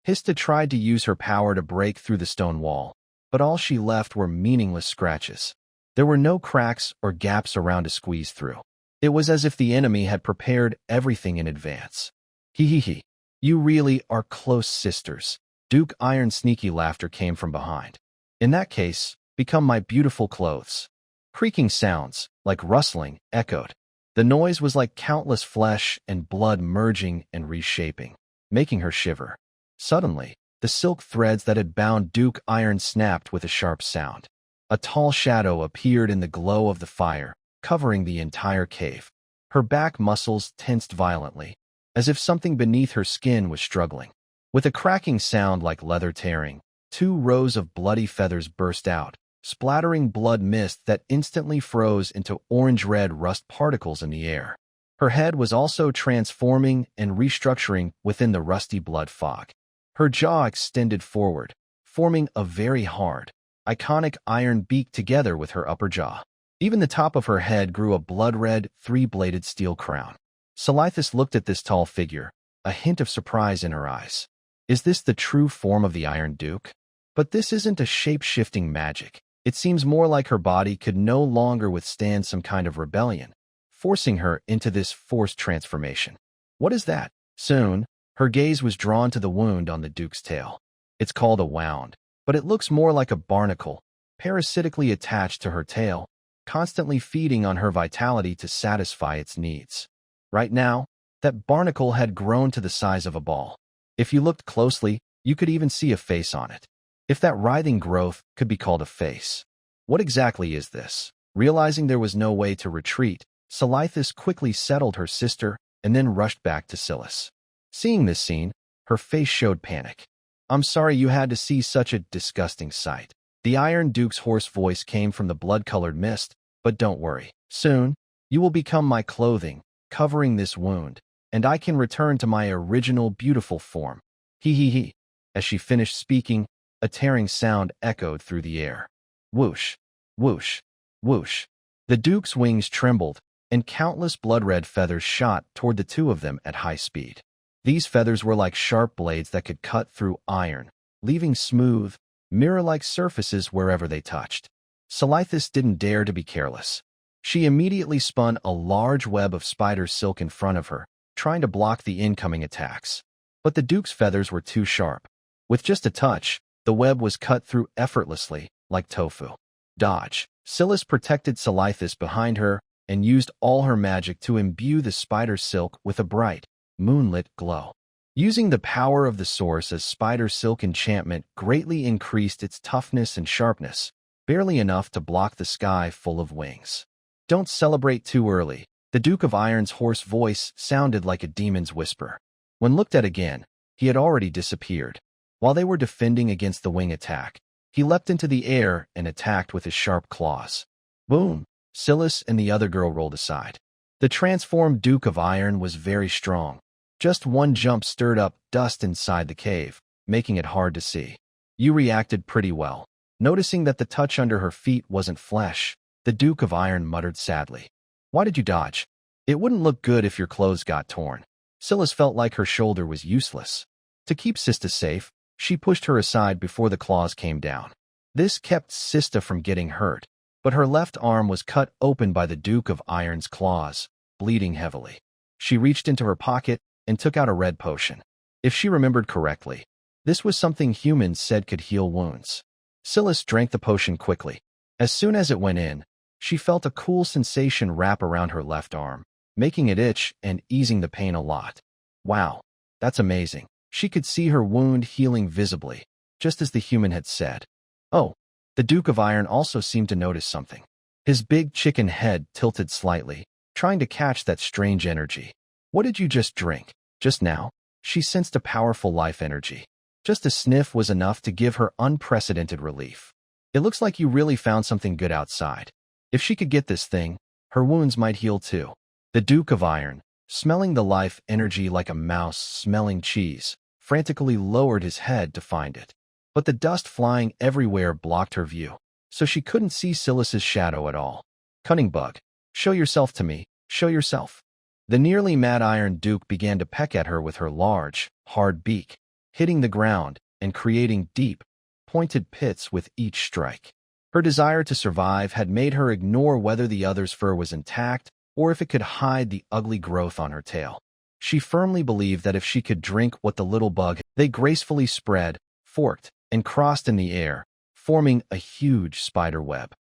Hista tried to use her power to break through the stone wall, but all she left were meaningless scratches. There were no cracks or gaps around to squeeze through. It was as if the enemy had prepared everything in advance. "Hee. You really are close sisters." Duke Iron's sneaky laughter came from behind. "In that case, become my beautiful clothes." Creaking sounds, like rustling, echoed. The noise was like countless flesh and blood merging and reshaping, making her shiver. Suddenly, the silk threads that had bound Duke Iron snapped with a sharp sound. A tall shadow appeared in the glow of the fire, covering the entire cave. Her back muscles tensed violently, as if something beneath her skin was struggling. With a cracking sound like leather tearing, 2 rows of bloody feathers burst out, splattering blood mist that instantly froze into orange-red rust particles in the air. Her head was also transforming and restructuring within the rusty blood fog. Her jaw extended forward, forming a very hard, iconic iron beak together with her upper jaw. Even the top of her head grew a blood-red, 3-bladed steel crown. Silas looked at this tall figure, a hint of surprise in her eyes. Is this the true form of the Iron Duke? But this isn't a shape-shifting magic. It seems more like her body could no longer withstand some kind of rebellion, forcing her into this forced transformation. What is that? Soon, her gaze was drawn to the wound on the Duke's tail. It's called a wound, but it looks more like a barnacle, parasitically attached to her tail, constantly feeding on her vitality to satisfy its needs. Right now, that barnacle had grown to the size of a ball. If you looked closely, you could even see a face on it. If that writhing growth could be called a face. What exactly is this? Realizing there was no way to retreat, Silas quickly settled her sister and then rushed back to Silas. Seeing this scene, her face showed panic. "I'm sorry you had to see such a disgusting sight." The Iron Duke's hoarse voice came from the blood-colored mist, "But don't worry. Soon, you will become my clothing, covering this wound, and I can return to my original beautiful form." He. As she finished speaking, a tearing sound echoed through the air. Whoosh, whoosh, whoosh. The Duke's wings trembled, and countless blood-red feathers shot toward the 2 of them at high speed. These feathers were like sharp blades that could cut through iron, leaving smooth, mirror-like surfaces wherever they touched. Silas didn't dare to be careless. She immediately spun a large web of spider silk in front of her, trying to block the incoming attacks. But the Duke's feathers were too sharp. With just a touch, the web was cut through effortlessly, like tofu. Dodge. Silas protected Silas behind her and used all her magic to imbue the spider silk with a bright, moonlit glow. Using the power of the source as spider silk enchantment greatly increased its toughness and sharpness, barely enough to block the sky full of wings. "Don't celebrate too early." The Duke of Iron's hoarse voice sounded like a demon's whisper. When looked at again, he had already disappeared. While they were defending against the wing attack, he leapt into the air and attacked with his sharp claws. Boom! Silas and the other girl rolled aside. The transformed Duke of Iron was very strong. Just one jump stirred up dust inside the cave, making it hard to see. You reacted pretty well. Noticing that the touch under her feet wasn't flesh, the Duke of Iron muttered sadly. "Why did you dodge? It wouldn't look good if your clothes got torn." Silas felt like her shoulder was useless. To keep Sista safe, she pushed her aside before the claws came down. This kept Sista from getting hurt, but her left arm was cut open by the Duke of Iron's claws, bleeding heavily. She reached into her pocket and took out a red potion. If she remembered correctly, this was something humans said could heal wounds. Silas drank the potion quickly. As soon as it went in, she felt a cool sensation wrap around her left arm, making it itch and easing the pain a lot. Wow, that's amazing. She could see her wound healing visibly, just as the human had said. Oh, the Duke of Iron also seemed to notice something. His big chicken head tilted slightly, trying to catch that strange energy. What did you just drink? Just now? She sensed a powerful life energy. Just a sniff was enough to give her unprecedented relief. It looks like you really found something good outside. If she could get this thing, her wounds might heal too. The Duke of Iron, smelling the life energy like a mouse smelling cheese, frantically lowered his head to find it. But the dust flying everywhere blocked her view, so she couldn't see Silas's shadow at all. Cunning bug, show yourself to me, show yourself. The nearly mad Iron Duke began to peck at her with her large, hard beak, hitting the ground and creating deep, pointed pits with each strike. Her desire to survive had made her ignore whether the other's fur was intact or if it could hide the ugly growth on her tail. She firmly believed that if she could drink what the little bug, they gracefully spread, forked, and crossed in the air, forming a huge spider web.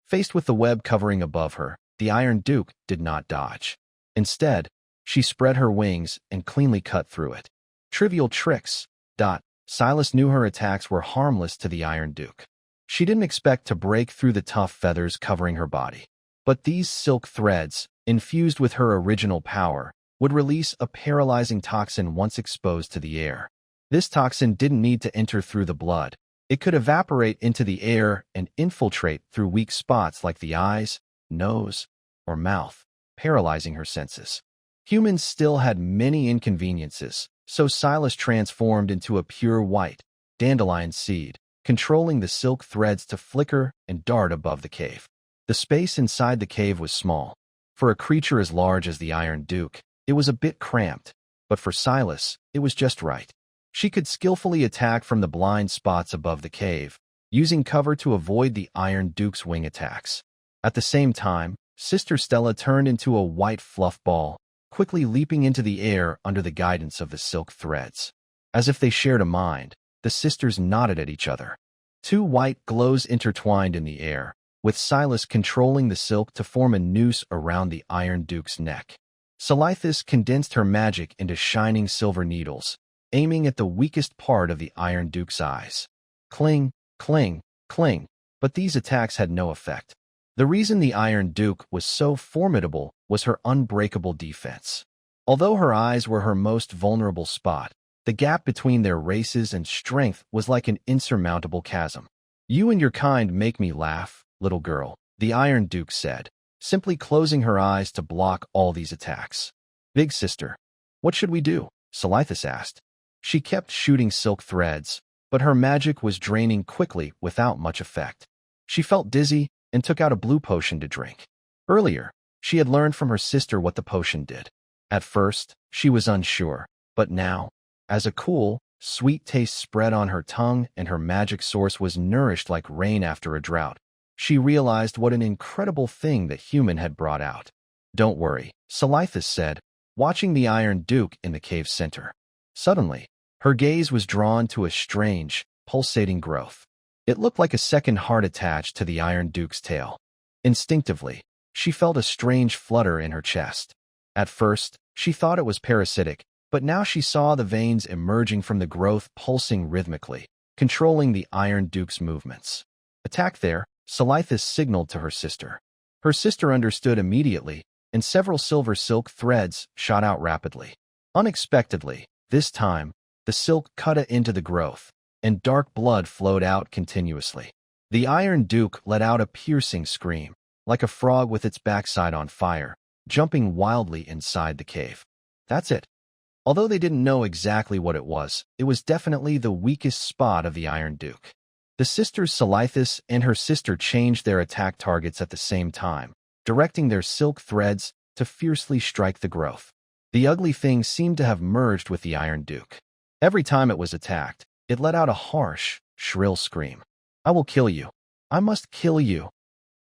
Faced with the web covering above her, the Iron Duke did not dodge. Instead, she spread her wings and cleanly cut through it. Trivial tricks. Silas knew her attacks were harmless to the Iron Duke. She didn't expect to break through the tough feathers covering her body. But these silk threads, infused with her original power, would release a paralyzing toxin once exposed to the air. This toxin didn't need to enter through the blood. It could evaporate into the air and infiltrate through weak spots like the eyes, nose, or mouth, paralyzing her senses. Humans still had many inconveniences, so Silas transformed into a pure white, dandelion seed, controlling the silk threads to flicker and dart above the cave. The space inside the cave was small. For a creature as large as the Iron Duke, it was a bit cramped, but for Silas, it was just right. She could skillfully attack from the blind spots above the cave, using cover to avoid the Iron Duke's wing attacks. At the same time, Sister Stella turned into a white fluff ball, quickly leaping into the air under the guidance of the silk threads. As if they shared a mind, the sisters nodded at each other. Two white glows intertwined in the air, with Silas controlling the silk to form a noose around the Iron Duke's neck. Selithis condensed her magic into shining silver needles, aiming at the weakest part of the Iron Duke's eyes. Cling, cling, cling, but these attacks had no effect. The reason the Iron Duke was so formidable was her unbreakable defense. Although her eyes were her most vulnerable spot, the gap between their races and strength was like an insurmountable chasm. You and your kind make me laugh, little girl, the Iron Duke said, simply closing her eyes to block all these attacks. Big sister, what should we do? Selithis asked. She kept shooting silk threads, but her magic was draining quickly without much effect. She felt dizzy and took out a blue potion to drink. Earlier, she had learned from her sister what the potion did. At first, she was unsure, but now, as a cool, sweet taste spread on her tongue and her magic source was nourished like rain after a drought, she realized what an incredible thing the human had brought out. Don't worry, Selithis said, watching the Iron Duke in the cave's center. Suddenly, her gaze was drawn to a strange, pulsating growth. It looked like a second heart attached to the Iron Duke's tail. Instinctively, she felt a strange flutter in her chest. At first, she thought it was parasitic, but now she saw the veins emerging from the growth pulsing rhythmically, controlling the Iron Duke's movements. Attack there, Selithis signaled to her sister. Her sister understood immediately, and several silver silk threads shot out rapidly. Unexpectedly, this time, the silk cut into the growth, and dark blood flowed out continuously. The Iron Duke let out a piercing scream, like a frog with its backside on fire, jumping wildly inside the cave. That's it. Although they didn't know exactly what it was definitely the weakest spot of the Iron Duke. The sisters Selithis and her sister changed their attack targets at the same time, directing their silk threads to fiercely strike the growth. The ugly thing seemed to have merged with the Iron Duke. Every time it was attacked, it let out a harsh, shrill scream. I will kill you. I must kill you.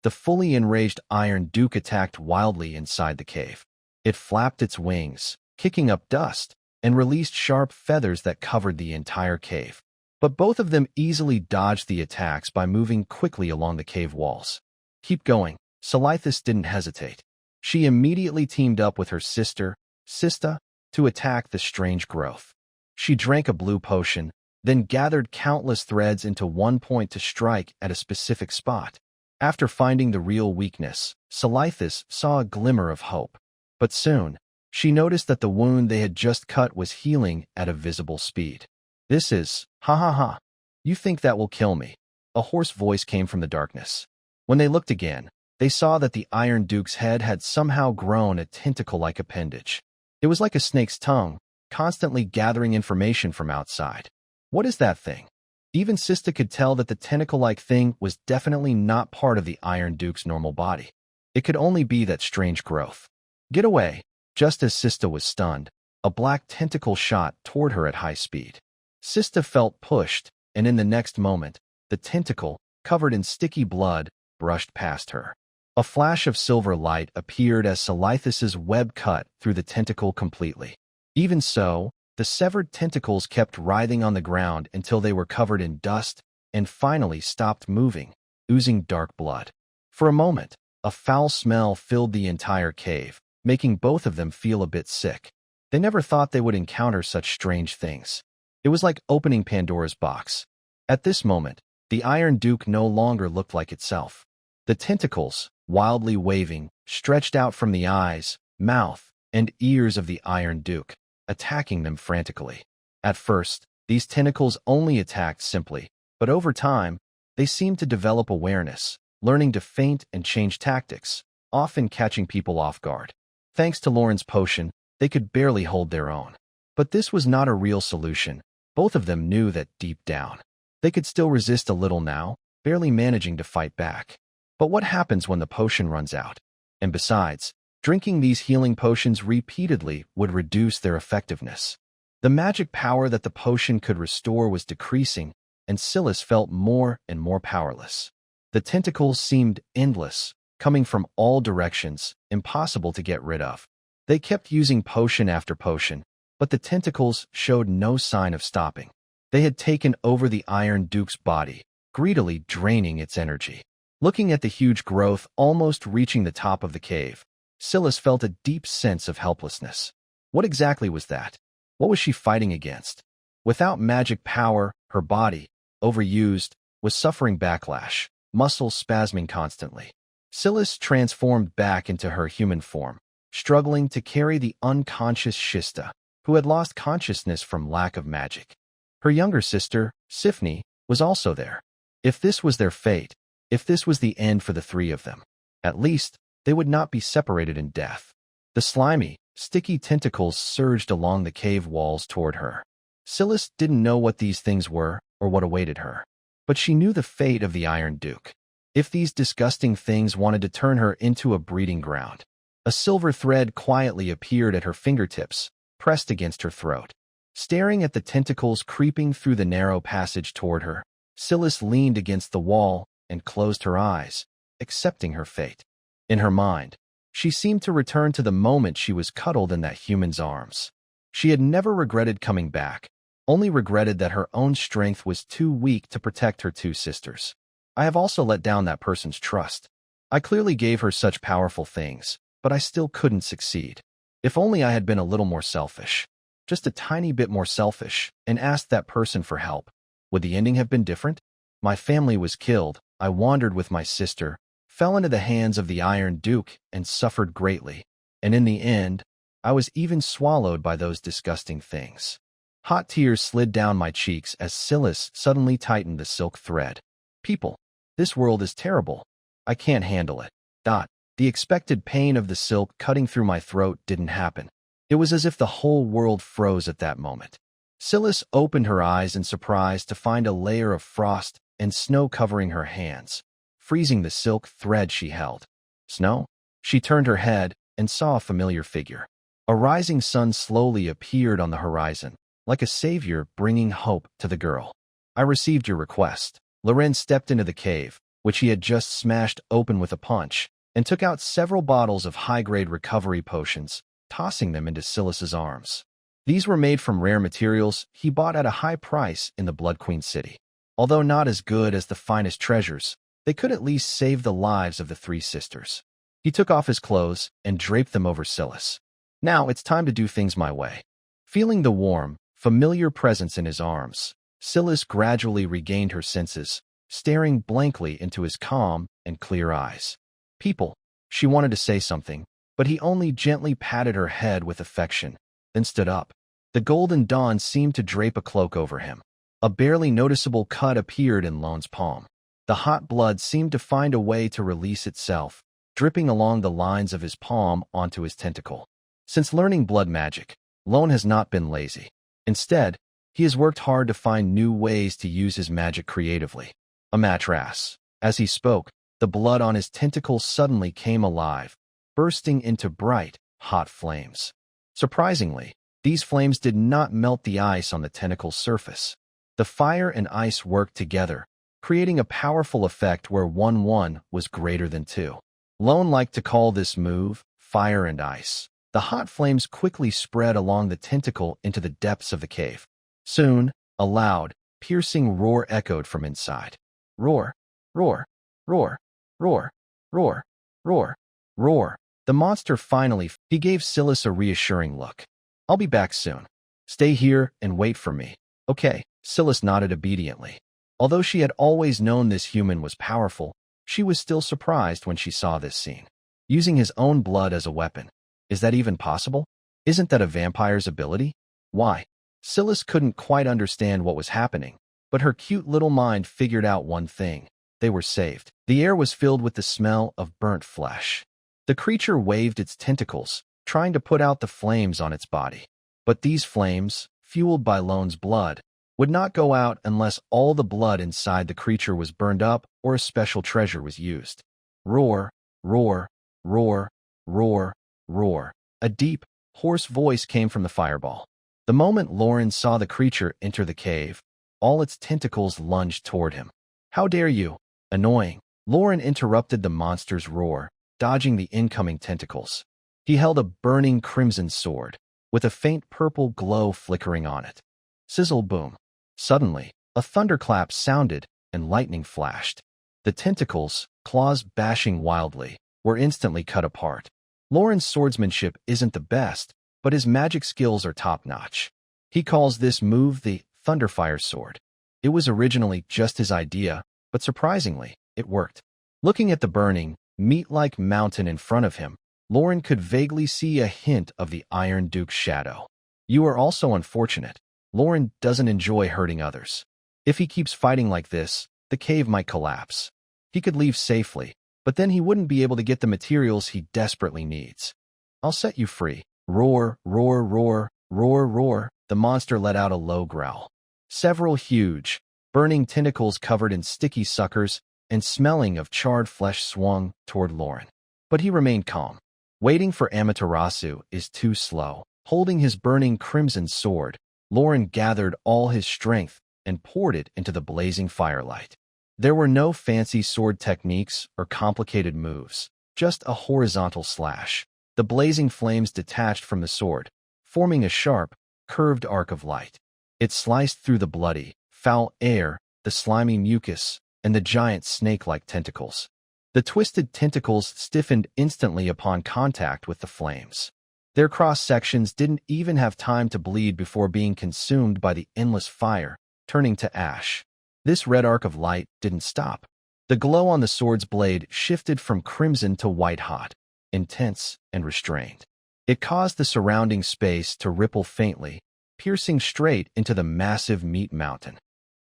The fully enraged Iron Duke attacked wildly inside the cave. It flapped its wings, kicking up dust, and released sharp feathers that covered the entire cave. But both of them easily dodged the attacks by moving quickly along the cave walls. Keep going. Silithus didn't hesitate. She immediately teamed up with her sister, Sista, to attack the strange growth. She drank a blue potion, then gathered countless threads into one point to strike at a specific spot. After finding the real weakness, Silithus saw a glimmer of hope. But soon, she noticed that the wound they had just cut was healing at a visible speed. This is, ha ha ha. You think that will kill me? A hoarse voice came from the darkness. When they looked again, they saw that the Iron Duke's head had somehow grown a tentacle-like appendage. It was like a snake's tongue, constantly gathering information from outside. What is that thing? Even Sista could tell that the tentacle-like thing was definitely not part of the Iron Duke's normal body. It could only be that strange growth. Get away! Just as Sista was stunned, a black tentacle shot toward her at high speed. Sista felt pushed, and in the next moment, the tentacle, covered in sticky blood, brushed past her. A flash of silver light appeared as Silithus's web cut through the tentacle completely. Even so, the severed tentacles kept writhing on the ground until they were covered in dust and finally stopped moving, oozing dark blood. For a moment, a foul smell filled the entire cave, making both of them feel a bit sick. They never thought they would encounter such strange things. It was like opening Pandora's box. At this moment, the Iron Duke no longer looked like itself. The tentacles, wildly waving, stretched out from the eyes, mouth, and ears of the Iron Duke, attacking them frantically. At first, these tentacles only attacked simply, but over time, they seemed to develop awareness, learning to feint and change tactics, often catching people off guard. Thanks to Lauren's potion, they could barely hold their own. But this was not a real solution. Both of them knew that deep down. They could still resist a little now, barely managing to fight back. But what happens when the potion runs out? And besides, drinking these healing potions repeatedly would reduce their effectiveness. The magic power that the potion could restore was decreasing, and Silas felt more and more powerless. The tentacles seemed endless, coming from all directions, impossible to get rid of. They kept using potion after potion, but the tentacles showed no sign of stopping. They had taken over the Iron Duke's body, greedily draining its energy. Looking at the huge growth almost reaching the top of the cave, Silas felt a deep sense of helplessness. What exactly was that? What was she fighting against? Without magic power, her body, overused, was suffering backlash, muscles spasming constantly. Silas transformed back into her human form, struggling to carry the unconscious Shista, who had lost consciousness from lack of magic. Her younger sister, Sifni, was also there. If this was their fate, if this was the end for the three of them, at least they would not be separated in death. The slimy, sticky tentacles surged along the cave walls toward her. Silas didn't know what these things were or what awaited her, but she knew the fate of the Iron Duke. If these disgusting things wanted to turn her into a breeding ground, a silver thread quietly appeared at her fingertips, pressed against her throat. Staring at the tentacles creeping through the narrow passage toward her, Silas leaned against the wall and closed her eyes, accepting her fate. In her mind, she seemed to return to the moment she was cuddled in that human's arms. She had never regretted coming back, only regretted that her own strength was too weak to protect her two sisters. I have also let down that person's trust. I clearly gave her such powerful things, but I still couldn't succeed. If only I had been a little more selfish, just a tiny bit more selfish, and asked that person for help. Would the ending have been different? My family was killed. I wandered with my sister, fell into the hands of the Iron Duke, and suffered greatly. And in the end, I was even swallowed by those disgusting things. Hot tears slid down my cheeks as Silas suddenly tightened the silk thread. People, this world is terrible. I can't handle it. The expected pain of the silk cutting through my throat didn't happen. It was as if the whole world froze at that moment. Silas opened her eyes in surprise to find a layer of frost and snow covering her hands, freezing the silk thread she held. Snow? She turned her head and saw a familiar figure. A rising sun slowly appeared on the horizon, like a savior bringing hope to the girl. I received your request. Loren stepped into the cave, which he had just smashed open with a punch, and took out several bottles of high-grade recovery potions, tossing them into Silas's arms. These were made from rare materials he bought at a high price in the Blood Queen city. Although not as good as the finest treasures, they could at least save the lives of the three sisters. He took off his clothes and draped them over Silas. Now it's time to do things my way. Feeling the warm, familiar presence in his arms, Silas gradually regained her senses, staring blankly into his calm and clear eyes. People, she wanted to say something, but he only gently patted her head with affection, then stood up. The golden dawn seemed to drape a cloak over him. A barely noticeable cut appeared in Lone's palm. The hot blood seemed to find a way to release itself, dripping along the lines of his palm onto his tentacle. Since learning blood magic, Lone has not been lazy. Instead, he has worked hard to find new ways to use his magic creatively. A mattress. As he spoke, the blood on his tentacles suddenly came alive, bursting into bright, hot flames. Surprisingly, these flames did not melt the ice on the tentacle's surface. The fire and ice worked together, creating a powerful effect where 1 was greater than 2. Lone liked to call this move fire and ice. The hot flames quickly spread along the tentacle into the depths of the cave. Soon, a loud, piercing roar echoed from inside. Roar, roar, roar, roar, roar, roar, roar. The monster finally, he gave Silas a reassuring look. I'll be back soon. Stay here and wait for me. Okay, Silas nodded obediently. Although she had always known this human was powerful, she was still surprised when she saw this scene. Using his own blood as a weapon. Is that even possible? Isn't that a vampire's ability? Why? Silas couldn't quite understand what was happening, but her cute little mind figured out one thing. They were saved. The air was filled with the smell of burnt flesh. The creature waved its tentacles, trying to put out the flames on its body. But these flames, fueled by Lone's blood, would not go out unless all the blood inside the creature was burned up or a special treasure was used. Roar, roar, roar, roar, roar. A deep, hoarse voice came from the fireball. The moment Loren saw the creature enter the cave, all its tentacles lunged toward him. How dare you? Annoying. Loren interrupted the monster's roar, dodging the incoming tentacles. He held a burning crimson sword, with a faint purple glow flickering on it. Sizzle boom. Suddenly, a thunderclap sounded and lightning flashed. The tentacles, claws bashing wildly, were instantly cut apart. Loren's swordsmanship isn't the best, but his magic skills are top-notch. He calls this move the Thunderfire Sword. It was originally just his idea, but surprisingly, it worked. Looking at the burning, meat-like mountain in front of him, Loren could vaguely see a hint of the Iron Duke's shadow. You are also unfortunate. Loren doesn't enjoy hurting others. If he keeps fighting like this, the cave might collapse. He could leave safely, but then he wouldn't be able to get the materials he desperately needs. I'll set you free. Roar, roar, roar, roar, roar. The monster let out a low growl. Several huge, burning tentacles covered in sticky suckers and smelling of charred flesh swung toward Loren. But he remained calm. Waiting for Amaterasu is too slow. Holding his burning crimson sword, Loren gathered all his strength and poured it into the blazing firelight. There were no fancy sword techniques or complicated moves, just a horizontal slash. The blazing flames detached from the sword, forming a sharp, curved arc of light. It sliced through the bloody, foul air, the slimy mucus, and the giant snake-like tentacles. The twisted tentacles stiffened instantly upon contact with the flames. Their cross-sections didn't even have time to bleed before being consumed by the endless fire, turning to ash. This red arc of light didn't stop. The glow on the sword's blade shifted from crimson to white-hot, intense and restrained. It caused the surrounding space to ripple faintly, piercing straight into the massive meat mountain.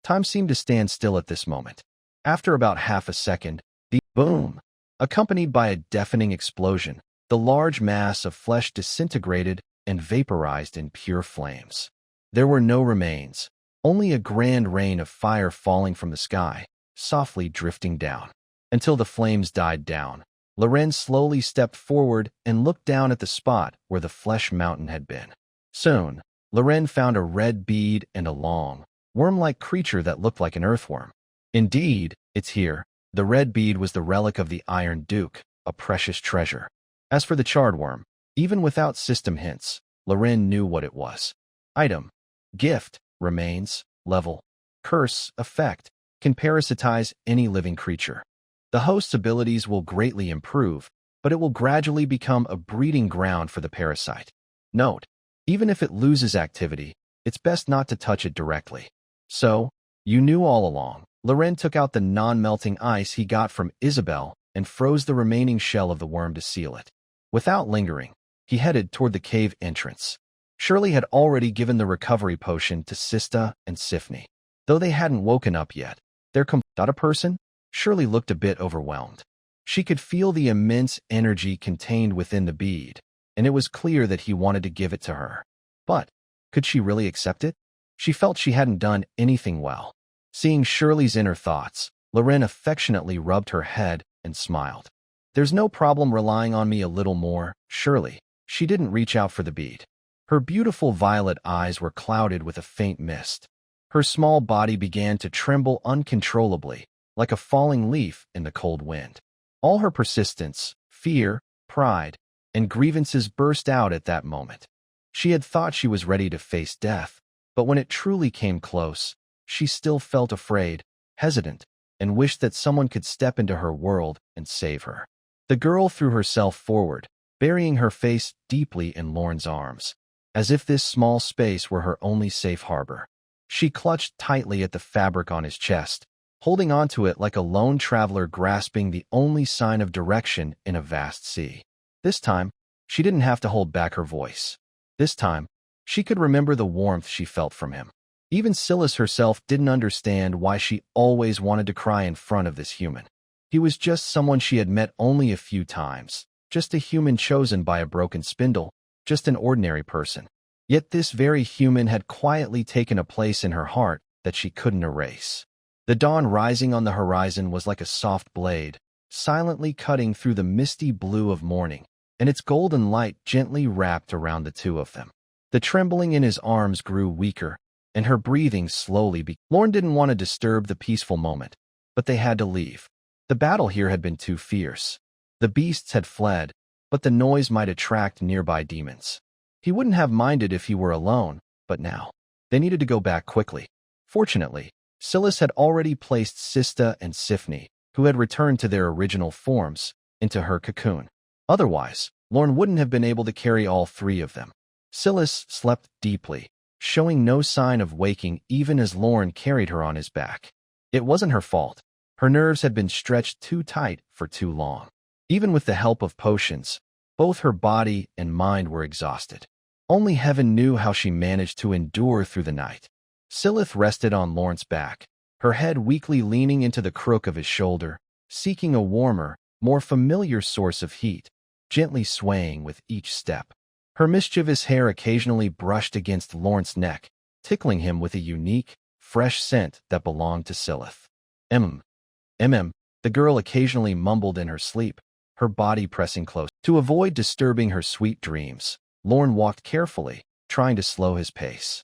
Time seemed to stand still at this moment. After about half a second, the boom, accompanied by a deafening explosion, the large mass of flesh disintegrated and vaporized in pure flames. There were no remains, only a grand rain of fire falling from the sky, softly drifting down. Until the flames died down, Loren slowly stepped forward and looked down at the spot where the flesh mountain had been. Soon, Loren found a red bead and a long, worm-like creature that looked like an earthworm. Indeed, it's here. The red bead was the relic of the Iron Duke, a precious treasure. As for the charred worm, even without system hints, Loren knew what it was. Item, gift, remains, level, curse, effect, can parasitize any living creature. The host's abilities will greatly improve, but it will gradually become a breeding ground for the parasite. Note, even if it loses activity, it's best not to touch it directly. So, you knew all along. Loren took out the non-melting ice he got from Isabel and froze the remaining shell of the worm to seal it. Without lingering, he headed toward the cave entrance. Shirley had already given the recovery potion to Sista and Sifney. Though they hadn't woken up yet, not a person? Shirley looked a bit overwhelmed. She could feel the immense energy contained within the bead, and it was clear that he wanted to give it to her. But, could she really accept it? She felt she hadn't done anything well. Seeing Shirley's inner thoughts, Loren affectionately rubbed her head and smiled. There's no problem relying on me a little more, Shirley. She didn't reach out for the bead. Her beautiful violet eyes were clouded with a faint mist. Her small body began to tremble uncontrollably, like a falling leaf in the cold wind. All her persistence, fear, pride, and grievances burst out at that moment. She had thought she was ready to face death, but when it truly came close, she still felt afraid, hesitant, and wished that someone could step into her world and save her. The girl threw herself forward, burying her face deeply in Lorne's arms, as if this small space were her only safe harbor. She clutched tightly at the fabric on his chest, holding onto it like a lone traveler grasping the only sign of direction in a vast sea. This time, she didn't have to hold back her voice. This time, she could remember the warmth she felt from him. Even Silas herself didn't understand why she always wanted to cry in front of this human. He was just someone she had met only a few times, just a human chosen by a broken spindle, just an ordinary person. Yet this very human had quietly taken a place in her heart that she couldn't erase. The dawn rising on the horizon was like a soft blade, silently cutting through the misty blue of morning, and its golden light gently wrapped around the two of them. The trembling in his arms grew weaker, and her breathing slowly began. Lorne didn't want to disturb the peaceful moment, but they had to leave. The battle here had been too fierce. The beasts had fled, but the noise might attract nearby demons. He wouldn't have minded if he were alone, but now, they needed to go back quickly. Fortunately, Silas had already placed Sista and Sifney, who had returned to their original forms, into her cocoon. Otherwise, Lorne wouldn't have been able to carry all three of them. Silas slept deeply, showing no sign of waking even as Lorne carried her on his back. It wasn't her fault. Her nerves had been stretched too tight for too long. Even with the help of potions, both her body and mind were exhausted. Only heaven knew how she managed to endure through the night. Silith rested on Lorne's back, her head weakly leaning into the crook of his shoulder, seeking a warmer, more familiar source of heat, gently swaying with each step. Her mischievous hair occasionally brushed against Lorne's neck, tickling him with a unique, fresh scent that belonged to Silith. The girl occasionally mumbled in her sleep, her body pressing close. To avoid disturbing her sweet dreams, Lorne walked carefully, trying to slow his pace.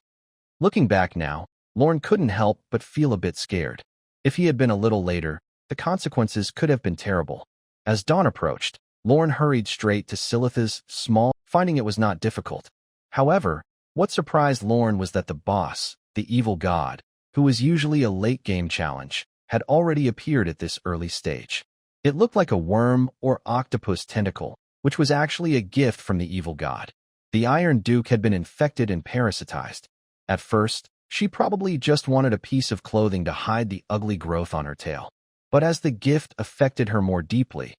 Looking back now, Lorne couldn't help but feel a bit scared. If he had been a little later, the consequences could have been terrible. As dawn approached, Lorne hurried straight to Silith's small, finding it was not difficult. However, what surprised Lorne was that the boss, the evil god, who was usually a late-game challenge, had already appeared at this early stage. It looked like a worm or octopus tentacle, which was actually a gift from the evil god. The Iron Duke had been infected and parasitized. At first, she probably just wanted a piece of clothing to hide the ugly growth on her tail. But as the gift affected her more deeply,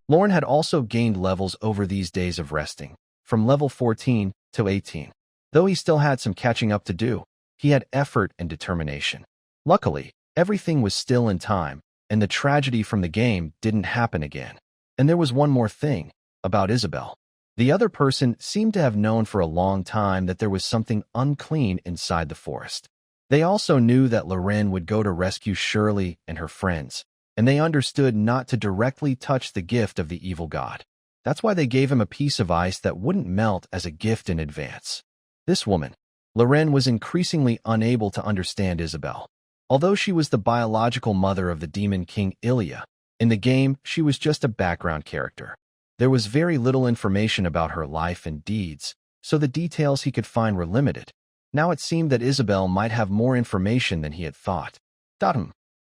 Lorne had also gained levels over these days of resting, from level 14 to 18. Though he still had some catching up to do, he had effort and determination. Luckily, everything was still in time, and the tragedy from the game didn't happen again. And there was one more thing, about Isabel. The other person seemed to have known for a long time that there was something unclean inside the forest. They also knew that Loren would go to rescue Shirley and her friends, and they understood not to directly touch the gift of the evil god. That's why they gave him a piece of ice that wouldn't melt as a gift in advance. This woman, Loren, was increasingly unable to understand Isabel. Although she was the biological mother of the demon king Ilya, in the game she was just a background character. There was very little information about her life and deeds, so the details he could find were limited. Now it seemed that Isabel might have more information than he had thought.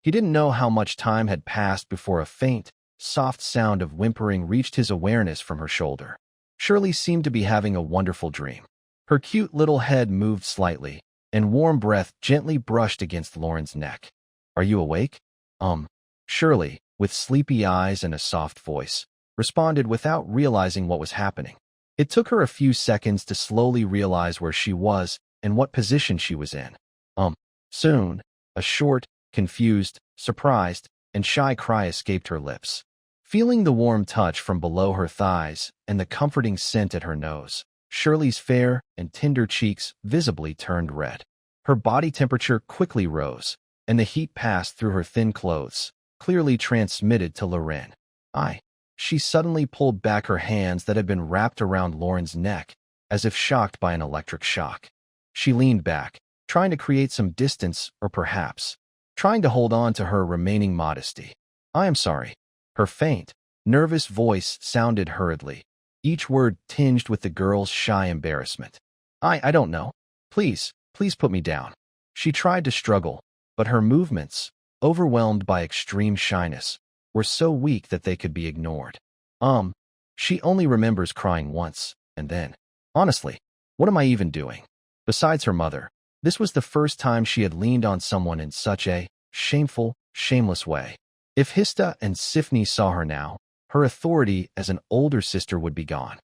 He didn't know how much time had passed before a faint, soft sound of whimpering reached his awareness from her shoulder. Shirley seemed to be having a wonderful dream. Her cute little head moved slightly, and warm breath gently brushed against Lauren's neck. "Are you awake?" Shirley, with sleepy eyes and a soft voice, responded without realizing what was happening. It took her a few seconds to slowly realize where she was and what position she was in. Soon, a short, confused, surprised, and shy cry escaped her lips. Feeling the warm touch from below her thighs and the comforting scent at her nose, Shirley's fair and tender cheeks visibly turned red. Her body temperature quickly rose, and the heat passed through her thin clothes, clearly transmitted to Lauren. She suddenly pulled back her hands that had been wrapped around Lauren's neck, as if shocked by an electric shock. She leaned back, trying to create some distance or perhaps trying to hold on to her remaining modesty. "I am sorry." Her faint, nervous voice sounded hurriedly, each word tinged with the girl's shy embarrassment. I don't know. Please put me down." She tried to struggle, but her movements, overwhelmed by extreme shyness, were so weak that they could be ignored. She only remembers crying once, and then. Honestly, what am I even doing? Besides her mother, this was the first time she had leaned on someone in such a shameful, shameless way. If Hista and Sifney saw her now, her authority as an older sister would be gone.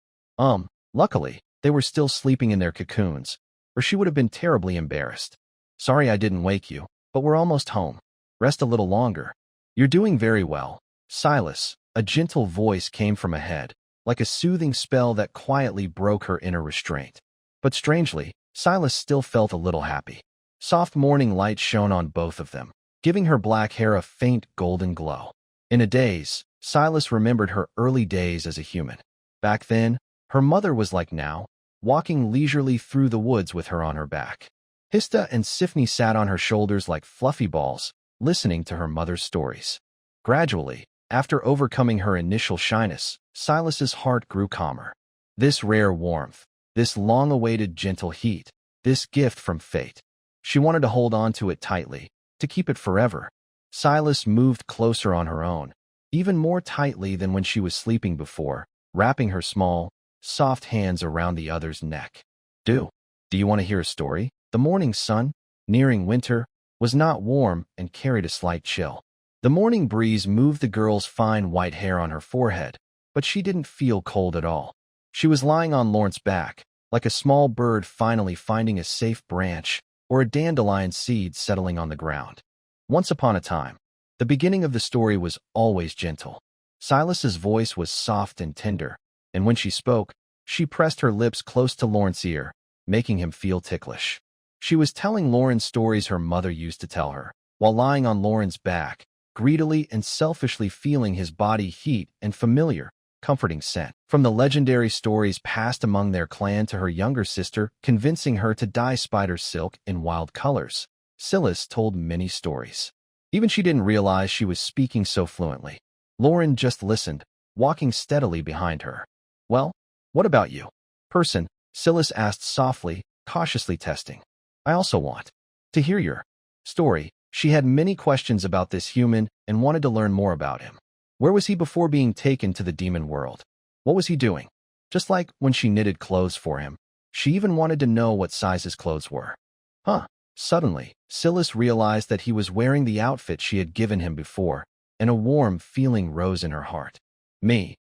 Luckily, they were still sleeping in their cocoons, or she would have been terribly embarrassed. "Sorry I didn't wake you, but we're almost home. Rest a little longer." "You're doing very well, Silas." A gentle voice came from ahead, like a soothing spell that quietly broke her inner restraint. But strangely, Silas still felt a little happy. Soft morning light shone on both of them, giving her black hair a faint golden glow. In a daze, Silas remembered her early days as a human. Back then, her mother was like now, walking leisurely through the woods with her on her back. Hista and Sifney sat on her shoulders like fluffy balls, listening to her mother's stories. Gradually, after overcoming her initial shyness, Silas's heart grew calmer. This rare warmth, this long-awaited gentle heat, this gift from fate. She wanted to hold on to it tightly, to keep it forever. Silas moved closer on her own, even more tightly than when she was sleeping before, wrapping her small, soft hands around the other's neck. Do you want to hear a story?" The morning sun, nearing winter, was not warm and carried a slight chill. The morning breeze moved the girl's fine white hair on her forehead, but she didn't feel cold at all. She was lying on Lawrence's back, like a small bird finally finding a safe branch or a dandelion seed settling on the ground. Once upon a time, the beginning of the story was always gentle. Silas's voice was soft and tender, and when she spoke, she pressed her lips close to Lawrence's ear, making him feel ticklish. She was telling Lauren stories her mother used to tell her, while lying on Lauren's back, greedily and selfishly feeling his body heat and familiar, comforting scent. From the legendary stories passed among their clan to her younger sister, convincing her to dye spider silk in wild colors, Silas told many stories. Even she didn't realize she was speaking so fluently. Lauren just listened, walking steadily behind her. "Well, what about you, person?" Silas asked softly, cautiously testing. "I also want to hear your story." She had many questions about this human and wanted to learn more about him. Where was he before being taken to the demon world? What was he doing? Just like when she knitted clothes for him, she even wanted to know what size his clothes were. Suddenly, Silas realized that he was wearing the outfit she had given him before, and a warm feeling rose in her heart.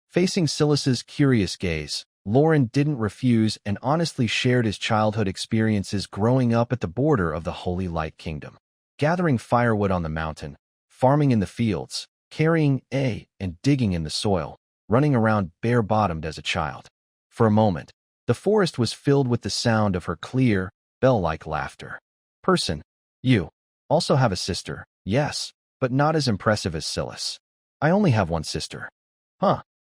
Facing Silas's curious gaze, Lauren didn't refuse and honestly shared his childhood experiences growing up at the border of the Holy Light Kingdom. Gathering firewood on the mountain, farming in the fields, carrying and digging in the soil, running around bare-bottomed as a child. For a moment, the forest was filled with the sound of her clear, bell-like laughter. "Person, you also have a sister?" "Yes, but not as impressive as Silas." "I only have one sister."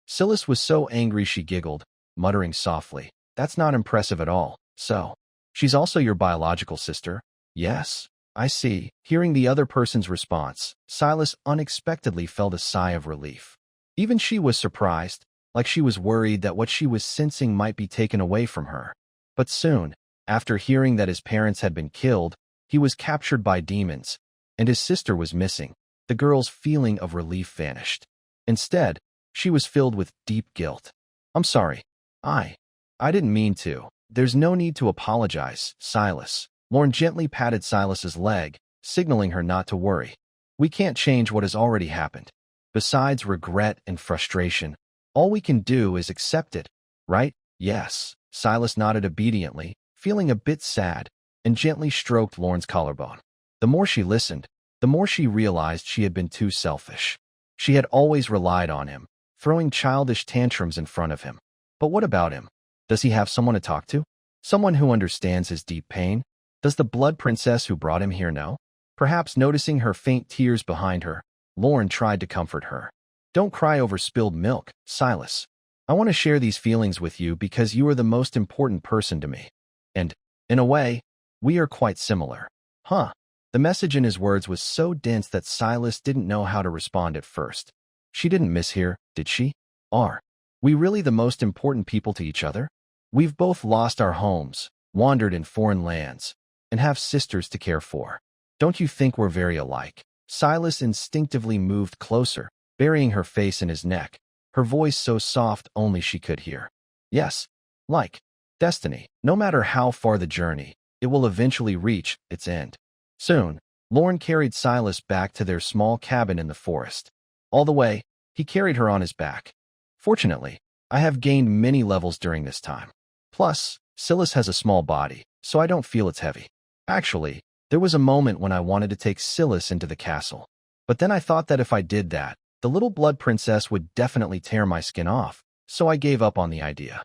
Silas was so angry she giggled, muttering softly, "That's not impressive at all." "So, she's also your biological sister?" "Yes." I see. Hearing the other person's response, Silas unexpectedly felt a sigh of relief. Even she was surprised, like she was worried that what she was sensing might be taken away from her. But soon, after hearing that his parents had been killed, he was captured by demons, and his sister was missing, the girl's feeling of relief vanished. Instead, she was filled with deep guilt. I'm sorry. I didn't mean to. There's no need to apologize, Silas. Lauren gently patted Silas's leg, signaling her not to worry. We can't change what has already happened. Besides regret and frustration, all we can do is accept it, right? Yes. Silas nodded obediently, feeling a bit sad, and gently stroked Lauren's collarbone. The more she listened, the more she realized she had been too selfish. She had always relied on him, throwing childish tantrums in front of him. But what about him? Does he have someone to talk to? Someone who understands his deep pain? Does the blood princess who brought him here know? Perhaps noticing her faint tears behind her, Lauren tried to comfort her. Don't cry over spilled milk, Silas. I want to share these feelings with you because you are the most important person to me. And, in a way, we are quite similar. Huh? The message in his words was so dense that Silas didn't know how to respond at first. She didn't mishear, did she? Are we really the most important people to each other? We've both lost our homes, wandered in foreign lands, and have sisters to care for. Don't you think we're very alike? Silas instinctively moved closer, burying her face in his neck, her voice so soft only she could hear. Yes, like destiny. No matter how far the journey, it will eventually reach its end. Soon, Lauren carried Silas back to their small cabin in the forest. All the way, he carried her on his back. Fortunately, I have gained many levels during this time. Plus, Silas has a small body, so I don't feel it's heavy. Actually, there was a moment when I wanted to take Silas into the castle. But then I thought that if I did that, the little blood princess would definitely tear my skin off, so I gave up on the idea.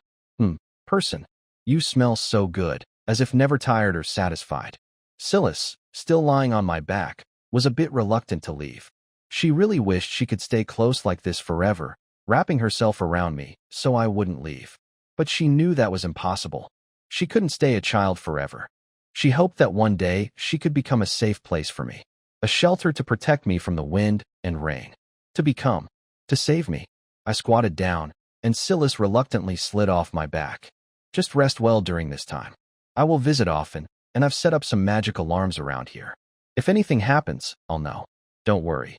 Person, you smell so good, as if never tired or satisfied. Silas, still lying on my back, was a bit reluctant to leave. She really wished she could stay close like this forever, wrapping herself around me, so I wouldn't leave. But she knew that was impossible. She couldn't stay a child forever. She hoped that one day she could become a safe place for me, a shelter to protect me from the wind and rain. To save me. I squatted down, and Silas reluctantly slid off my back. Just rest well during this time. I will visit often, and I've set up some magic alarms around here. If anything happens, I'll know. Don't worry.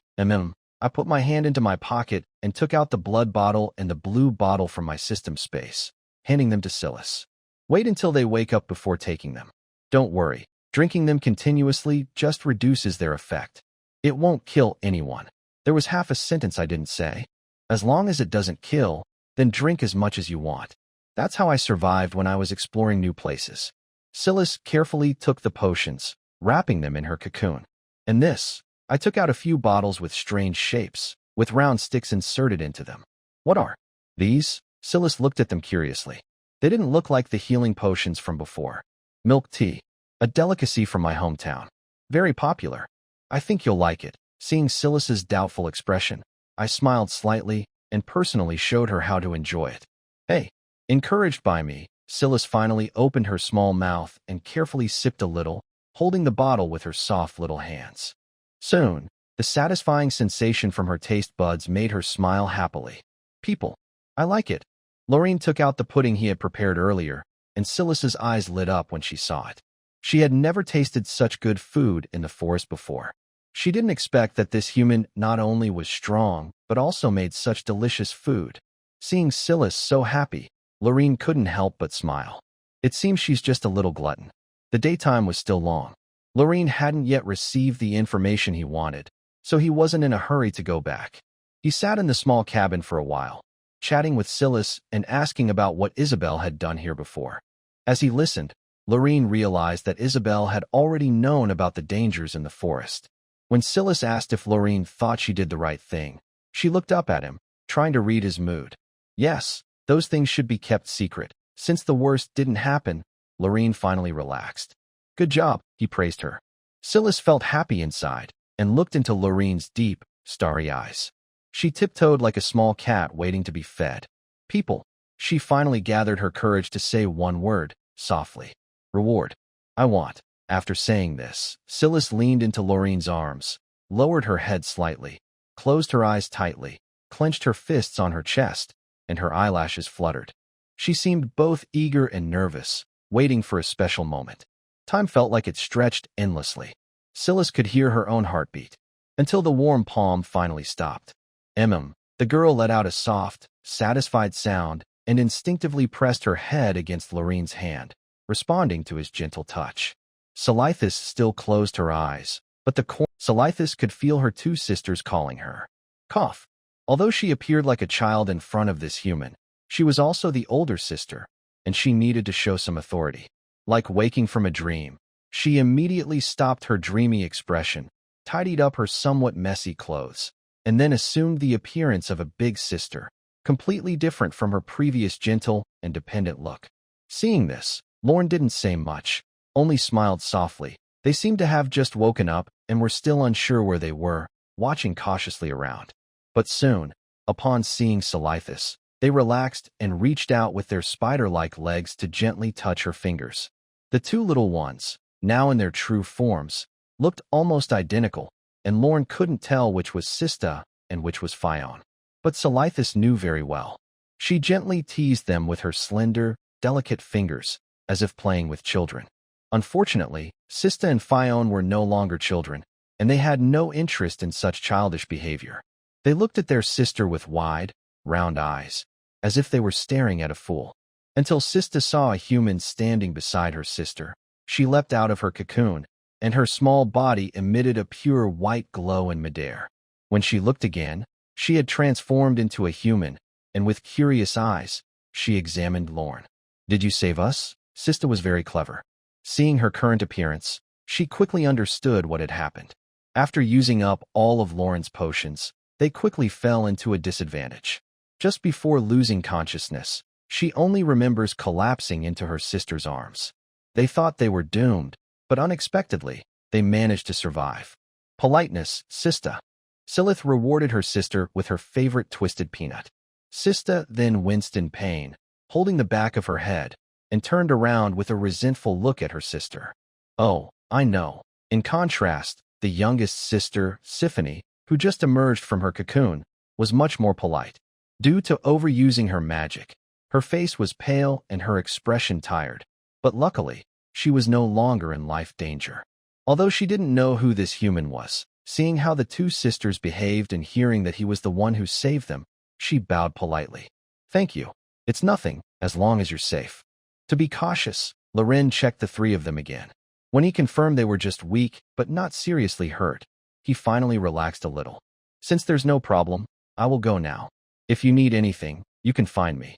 I put my hand into my pocket and took out the blood bottle and the blue bottle from my system space, handing them to Silas. Wait until they wake up before taking them. Don't worry, drinking them continuously just reduces their effect. It won't kill anyone. There was half a sentence I didn't say. As long as it doesn't kill, then drink as much as you want. That's how I survived when I was exploring new places. Silas carefully took the potions, wrapping them in her cocoon. And this, I took out a few bottles with strange shapes, with round sticks inserted into them. What are these? Silas looked at them curiously. They didn't look like the healing potions from before. Milk tea, a delicacy from my hometown. Very popular. I think you'll like it. Seeing Silas's doubtful expression, I smiled slightly and personally showed her how to enjoy it. Hey, encouraged by me, Silas finally opened her small mouth and carefully sipped a little, holding the bottle with her soft little hands. Soon, the satisfying sensation from her taste buds made her smile happily. People, I like it. Lorraine took out the pudding he had prepared earlier, and Silas's eyes lit up when she saw it. She had never tasted such good food in the forest before. She didn't expect that this human not only was strong, but also made such delicious food. Seeing Silas so happy, Lorraine couldn't help but smile. It seems she's just a little glutton. The daytime was still long. Lorraine hadn't yet received the information he wanted, so he wasn't in a hurry to go back. He sat in the small cabin for a while, chatting with Silas and asking about what Isabel had done here before. As he listened, Lorraine realized that Isabel had already known about the dangers in the forest. When Silas asked if Lorraine thought she did the right thing, she looked up at him, trying to read his mood. Yes, those things should be kept secret. Since the worst didn't happen, Lorraine finally relaxed. Good job, he praised her. Silas felt happy inside and looked into Lorraine's deep, starry eyes. She tiptoed like a small cat waiting to be fed. People. She finally gathered her courage to say one word, softly. Reward. I want. After saying this, Silas leaned into Lorraine's arms, lowered her head slightly, closed her eyes tightly, clenched her fists on her chest, and her eyelashes fluttered. She seemed both eager and nervous, waiting for a special moment. Time felt like it stretched endlessly. Silas could hear her own heartbeat, until the warm palm finally stopped. The girl let out a soft, satisfied sound and instinctively pressed her head against Lorraine's hand, responding to his gentle touch. Silithus still closed her eyes, but Silithus could feel her two sisters calling her. Cough. Although she appeared like a child in front of this human, she was also the older sister, and she needed to show some authority. Like waking from a dream, she immediately stopped her dreamy expression, tidied up her somewhat messy clothes, and then assumed the appearance of a big sister, completely different from her previous gentle and dependent look. Seeing this, Lorne didn't say much, only smiled softly. They seemed to have just woken up and were still unsure where they were, watching cautiously around. But soon, upon seeing Silithus, they relaxed and reached out with their spider-like legs to gently touch her fingers. The two little ones, now in their true forms, looked almost identical, and Lorne couldn't tell which was Sista and which was Fion. But Silithus knew very well. She gently teased them with her slender, delicate fingers, as if playing with children. Unfortunately, Sista and Fion were no longer children, and they had no interest in such childish behavior. They looked at their sister with wide, round eyes, as if they were staring at a fool. Until Sista saw a human standing beside her sister. She leapt out of her cocoon, and her small body emitted a pure white glow in midair. When she looked again, she had transformed into a human, and with curious eyes, she examined Lorne. "Did you save us?" Sista was very clever. Seeing her current appearance, she quickly understood what had happened. After using up all of Lorne's potions, they quickly fell into a disadvantage. Just before losing consciousness, she only remembers collapsing into her sister's arms. They thought they were doomed, but unexpectedly, they managed to survive. Politeness, Sista. Silith rewarded her sister with her favorite twisted peanut. Sista then winced in pain, holding the back of her head, and turned around with a resentful look at her sister. Oh, I know. In contrast, the youngest sister, Siphonie, who just emerged from her cocoon, was much more polite. Due to overusing her magic, her face was pale and her expression tired, but luckily, she was no longer in life danger. Although she didn't know who this human was, seeing how the two sisters behaved and hearing that he was the one who saved them, she bowed politely. "Thank you. It's nothing, as long as you're safe." To be cautious, Loren checked the three of them again. When he confirmed they were just weak but not seriously hurt, he finally relaxed a little. "Since there's no problem, I will go now. If you need anything, you can find me."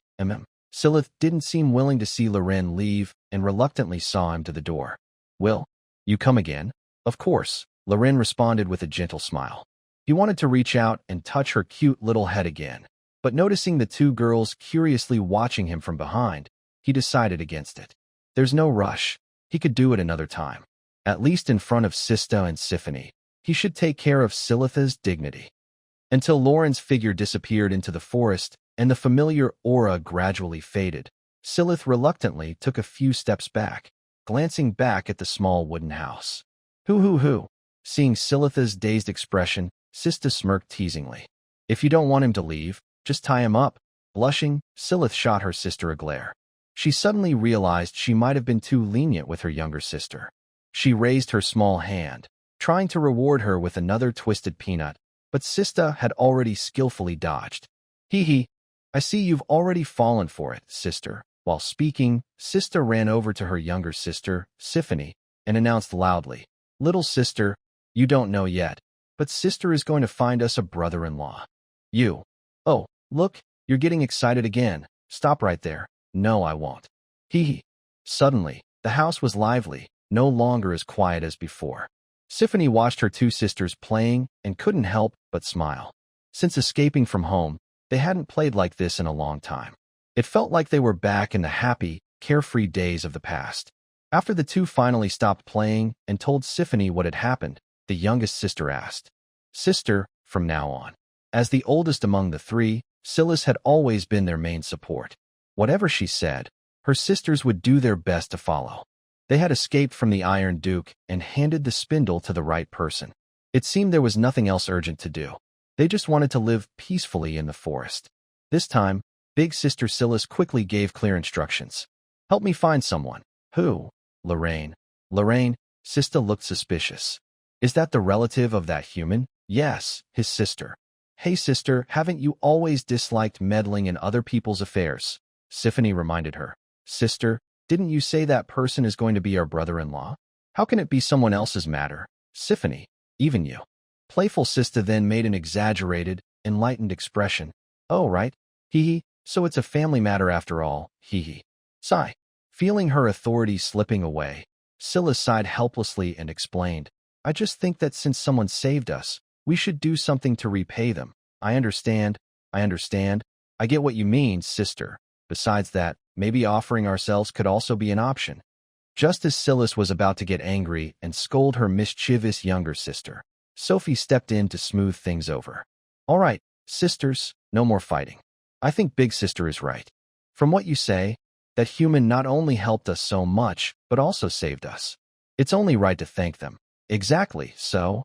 Silith didn't seem willing to see Loren leave and reluctantly saw him to the door. "Will you come again?" "Of course," Loren responded with a gentle smile. He wanted to reach out and touch her cute little head again, but noticing the two girls curiously watching him from behind, he decided against it. There's no rush. He could do it another time. At least in front of Sista and Siphonie, he should take care of Silith's dignity. Until Lauren's figure disappeared into the forest and the familiar aura gradually faded, Silith reluctantly took a few steps back, glancing back at the small wooden house. Hoo. Seeing Silith's dazed expression, Sista smirked teasingly. "If you don't want him to leave, just tie him up." Blushing, Silith shot her sister a glare. She suddenly realized she might have been too lenient with her younger sister. She raised her small hand, trying to reward her with another twisted peanut, but Sista had already skillfully dodged. "Hee. I see you've already fallen for it, sister." While speaking, Sista ran over to her younger sister, Siphonie, and announced loudly, "Little sister, you don't know yet, but sister is going to find us a brother-in-law." "You. Oh, look, you're getting excited again. Stop right there." "No, I won't." Hee. Suddenly, the house was lively, no longer as quiet as before. Siphonie watched her two sisters playing and couldn't help but smile. Since escaping from home, they hadn't played like this in a long time. It felt like they were back in the happy, carefree days of the past. After the two finally stopped playing and told Siphonie what had happened, the youngest sister asked, "Sister, from now on." As the oldest among the three, Silas had always been their main support. Whatever she said, her sisters would do their best to follow. They had escaped from the Iron Duke and handed the spindle to the right person. It seemed there was nothing else urgent to do. They just wanted to live peacefully in the forest. This time, Big Sister Silas quickly gave clear instructions. Help me find someone. Who? Lorraine. Lorraine, Sista looked suspicious. Is that the relative of that human? Yes, his sister. Hey sister, haven't you always disliked meddling in other people's affairs? Symphony reminded her. Sister, didn't you say that person is going to be our brother-in-law? How can it be someone else's matter? Symphony, even you. Playful Sista then made an exaggerated, enlightened expression. Oh, right. Hee. So it's a family matter after all. Hee. Sigh. Feeling her authority slipping away, Silas sighed helplessly and explained, I just think that since someone saved us, we should do something to repay them. I understand. I get what you mean, sister. Besides that, maybe offering ourselves could also be an option. Just as Silas was about to get angry and scold her mischievous younger sister, Sophie stepped in to smooth things over. All right, sisters, no more fighting. I think Big Sister is right. From what you say, that human not only helped us so much, but also saved us. It's only right to thank them. Exactly, so,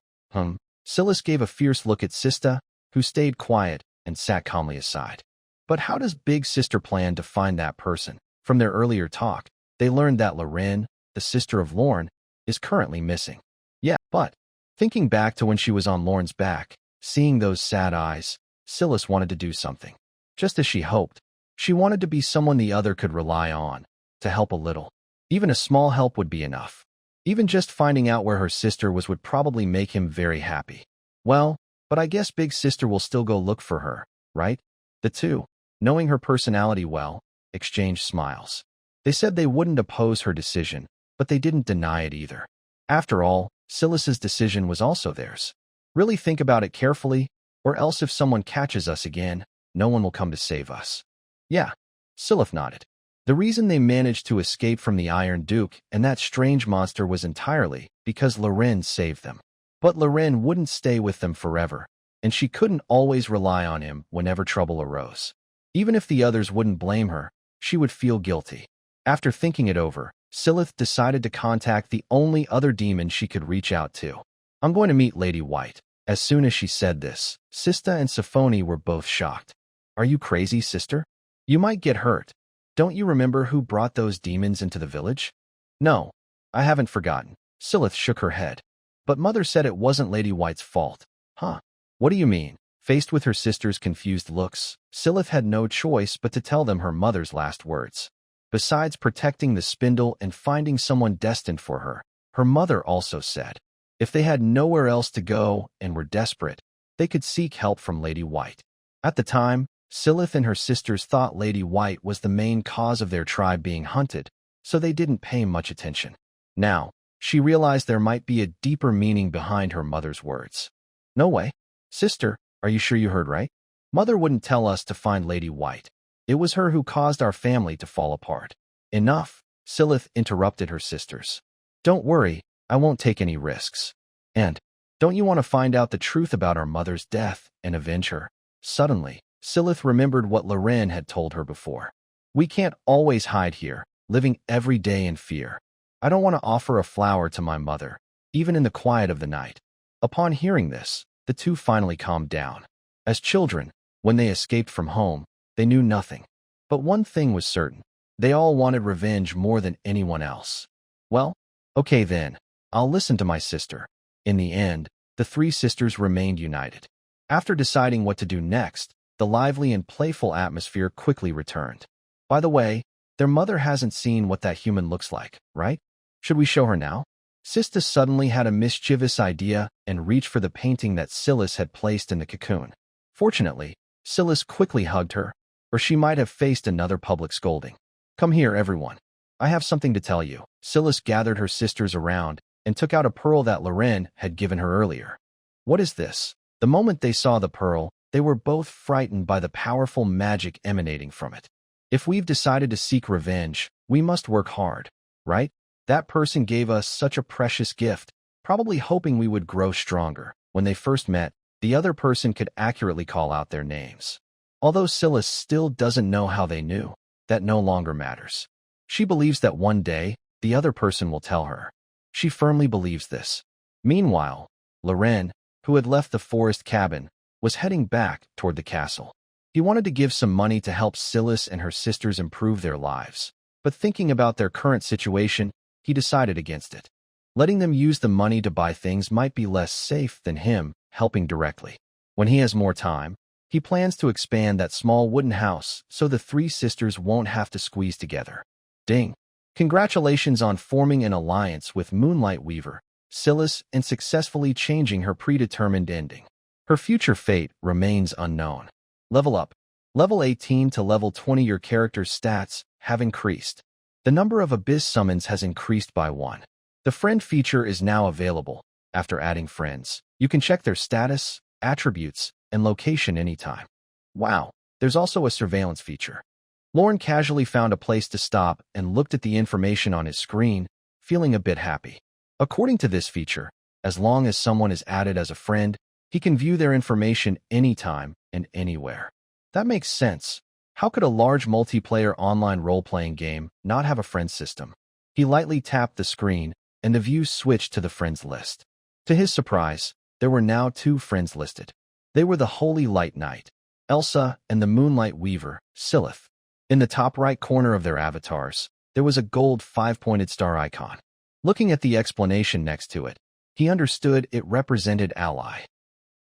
Silas gave a fierce look at Sista, who stayed quiet and sat calmly aside. But how does Big Sister plan to find that person? From their earlier talk, they learned that Lorraine, the sister of Lorne, is currently missing. Yeah, but, thinking back to when she was on Lorne's back, seeing those sad eyes, Silas wanted to do something. Just as she hoped, she wanted to be someone the other could rely on, to help a little. Even a small help would be enough. Even just finding out where her sister was would probably make him very happy. Well, but I guess Big Sister will still go look for her, right? The two, knowing her personality well, exchanged smiles. They said they wouldn't oppose her decision, but they didn't deny it either. After all, Silas's decision was also theirs. Really think about it carefully, or else if someone catches us again, no one will come to save us. Yeah, Silith nodded. The reason they managed to escape from the Iron Duke and that strange monster was entirely because Lorraine saved them. But Lorraine wouldn't stay with them forever, and she couldn't always rely on him whenever trouble arose. Even if the others wouldn't blame her, she would feel guilty. After thinking it over, Silith decided to contact the only other demon she could reach out to. I'm going to meet Lady White. As soon as she said this, Sista and Symphony were both shocked. Are you crazy, sister? You might get hurt. Don't you remember who brought those demons into the village? No, I haven't forgotten. Silith shook her head. But Mother said it wasn't Lady White's fault. Huh? What do you mean? Faced with her sister's confused looks, Silith had no choice but to tell them her mother's last words. Besides protecting the spindle and finding someone destined for her, her mother also said, if they had nowhere else to go and were desperate, they could seek help from Lady White. At the time, Silith and her sisters thought Lady White was the main cause of their tribe being hunted, so they didn't pay much attention. Now, she realized there might be a deeper meaning behind her mother's words. No way. Sister, are you sure you heard right? Mother wouldn't tell us to find Lady White. It was her who caused our family to fall apart. Enough, Silith interrupted her sisters. Don't worry, I won't take any risks. And, don't you want to find out the truth about our mother's death and avenge her? Suddenly, Silith remembered what Lorraine had told her before. We can't always hide here, living every day in fear. I don't want to offer a flower to my mother, even in the quiet of the night. Upon hearing this, the two finally calmed down. As children, when they escaped from home, they knew nothing. But one thing was certain. They all wanted revenge more than anyone else. Well, okay then, I'll listen to my sister. In the end, the three sisters remained united. After deciding what to do next, the lively and playful atmosphere quickly returned. By the way, their mother hasn't seen what that human looks like, right? Should we show her now? Sista suddenly had a mischievous idea and reached for the painting that Silas had placed in the cocoon. Fortunately, Silas quickly hugged her, or she might have faced another public scolding. Come here, everyone. I have something to tell you. Silas gathered her sisters around and took out a pearl that Lorraine had given her earlier. What is this? The moment they saw the pearl, they were both frightened by the powerful magic emanating from it. If we've decided to seek revenge, we must work hard, right? That person gave us such a precious gift, probably hoping we would grow stronger. When they first met, the other person could accurately call out their names. Although Silas still doesn't know how they knew, that no longer matters. She believes that one day, the other person will tell her. She firmly believes this. Meanwhile, Loren, who had left the forest cabin, was heading back toward the castle. He wanted to give some money to help Silas and her sisters improve their lives, but thinking about their current situation, he decided against it. Letting them use the money to buy things might be less safe than him helping directly. When he has more time, he plans to expand that small wooden house so the three sisters won't have to squeeze together. Ding! Congratulations on forming an alliance with Moonlight Weaver, Silas, and successfully changing her predetermined ending. Her future fate remains unknown. Level up. Level 18 to level 20. Your character's stats have increased. The number of Abyss summons has increased by 1. The friend feature is now available. After adding friends, you can check their status, attributes, and location anytime. Wow, there's also a surveillance feature. Lauren casually found a place to stop and looked at the information on his screen, feeling a bit happy. According to this feature, as long as someone is added as a friend, he can view their information anytime and anywhere. That makes sense. How could a large multiplayer online role-playing game not have a friend system? He lightly tapped the screen, and the view switched to the friends list. To his surprise, there were now 2 friends listed. They were the Holy Light Knight, Elsa, and the Moonlight Weaver, Silith. In the top right corner of their avatars, there was a gold 5-pointed star icon. Looking at the explanation next to it, he understood it represented ally.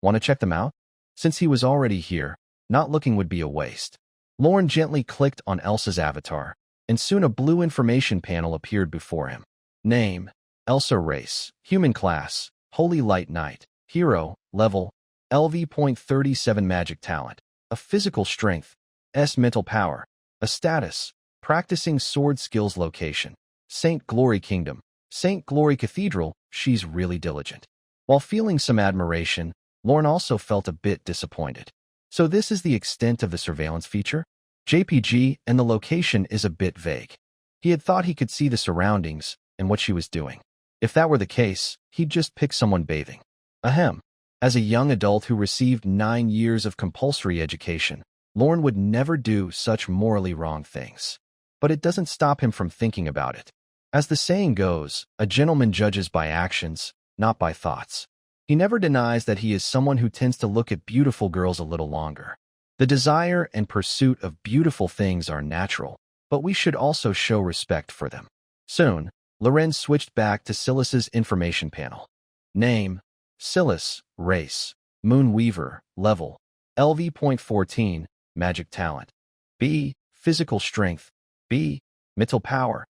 Want to check them out? Since he was already here, not looking would be a waste. Lauren gently clicked on Elsa's avatar, and soon a blue information panel appeared before him. Name: Elsa. Race: human. Class: Holy Light Knight. Hero: level LV.37. Magic talent: a physical strength. S. Mental power: a status. Practicing sword skills. Location: Saint Glory Kingdom. Saint Glory Cathedral. She's really diligent. While feeling some admiration, Lauren also felt a bit disappointed. So this is the extent of the surveillance feature? JPG, and the location is a bit vague. He had thought he could see the surroundings and what she was doing. If that were the case, he'd just pick someone bathing. Ahem. As a young adult who received 9 years of compulsory education, Lauren would never do such morally wrong things. But it doesn't stop him from thinking about it. As the saying goes, a gentleman judges by actions, not by thoughts. He never denies that he is someone who tends to look at beautiful girls a little longer. The desire and pursuit of beautiful things are natural, but we should also show respect for them. Soon, Loren switched back to Silas's information panel. Name: Silas. Race: Moon Weaver. Level LV.14. Magic talent: B. Physical strength. B. Mental power.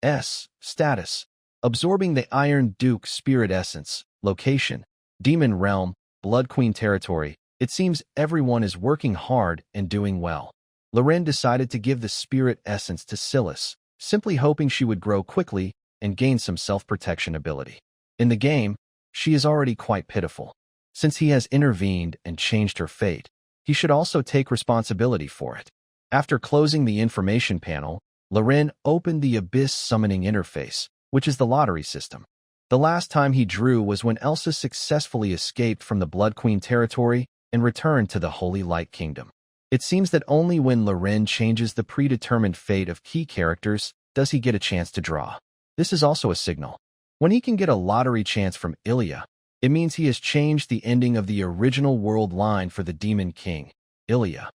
S. Status: absorbing the Iron Duke spirit essence. Location: Demon Realm, Blood Queen territory. It seems everyone is working hard and doing well. Loren decided to give the spirit essence to Silas, simply hoping she would grow quickly and gain some self-protection ability. In the game, she is already quite pitiful. Since he has intervened and changed her fate, he should also take responsibility for it. After closing the information panel, Loren opened the Abyss Summoning Interface, which is the lottery system. The last time he drew was when Elsa successfully escaped from the Blood Queen territory and returned to the Holy Light Kingdom. It seems that only when Loren changes the predetermined fate of key characters does he get a chance to draw. This is also a signal. When he can get a lottery chance from Ilya, it means he has changed the ending of the original world line for the Demon King, Ilya.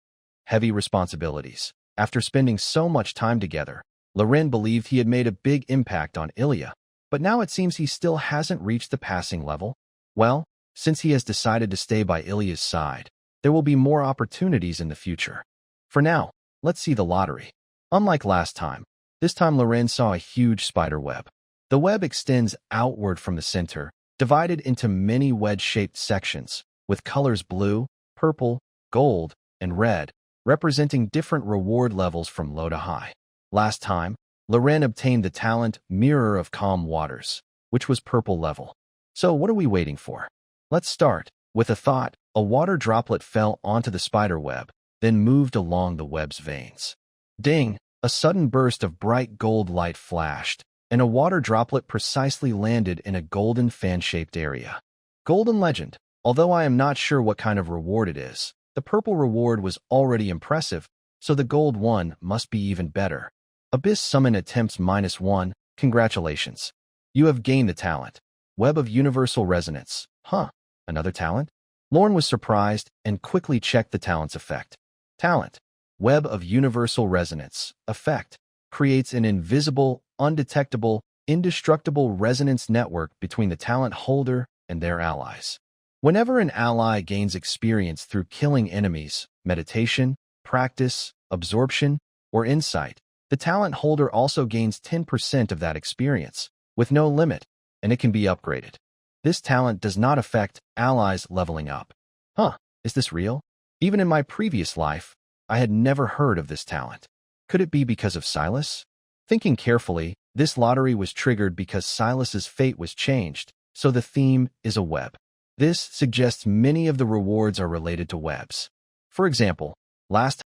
Heavy responsibilities. After spending so much time together, Loren believed he had made a big impact on Ilya, but now it seems he still hasn't reached the passing level. Well, since he has decided to stay by Ilya's side, there will be more opportunities in the future. For now, let's see the lottery. Unlike last time, this time Loren saw a huge spider web. The web extends outward from the center, divided into many wedge-shaped sections, with colors blue, purple, gold, and red, representing different reward levels from low to high. Last time, Loren obtained the talent Mirror of Calm Waters, which was purple level. So what are we waiting for? Let's start. With a thought, a water droplet fell onto the spider web, then moved along the web's veins. Ding! A sudden burst of bright gold light flashed, and a water droplet precisely landed in a golden fan-shaped area. Golden Legend. Although I am not sure what kind of reward it is, the purple reward was already impressive, so the gold one must be even better. Abyss Summon attempts -1, Congratulations. You have gained the talent. Web of Universal Resonance. Huh, another talent? Lorne was surprised and quickly checked the talent's effect. Talent. Web of Universal Resonance. Effect. Creates an invisible, undetectable, indestructible resonance network between the talent holder and their allies. Whenever an ally gains experience through killing enemies, meditation, practice, absorption, or insight, the talent holder also gains 10% of that experience, with no limit, and it can be upgraded. This talent does not affect allies leveling up. Huh, is this real? Even in my previous life, I had never heard of this talent. Could it be because of Silas? Thinking carefully, this lottery was triggered because Silas's fate was changed, so the theme is a web. This suggests many of the rewards are related to webs. For example,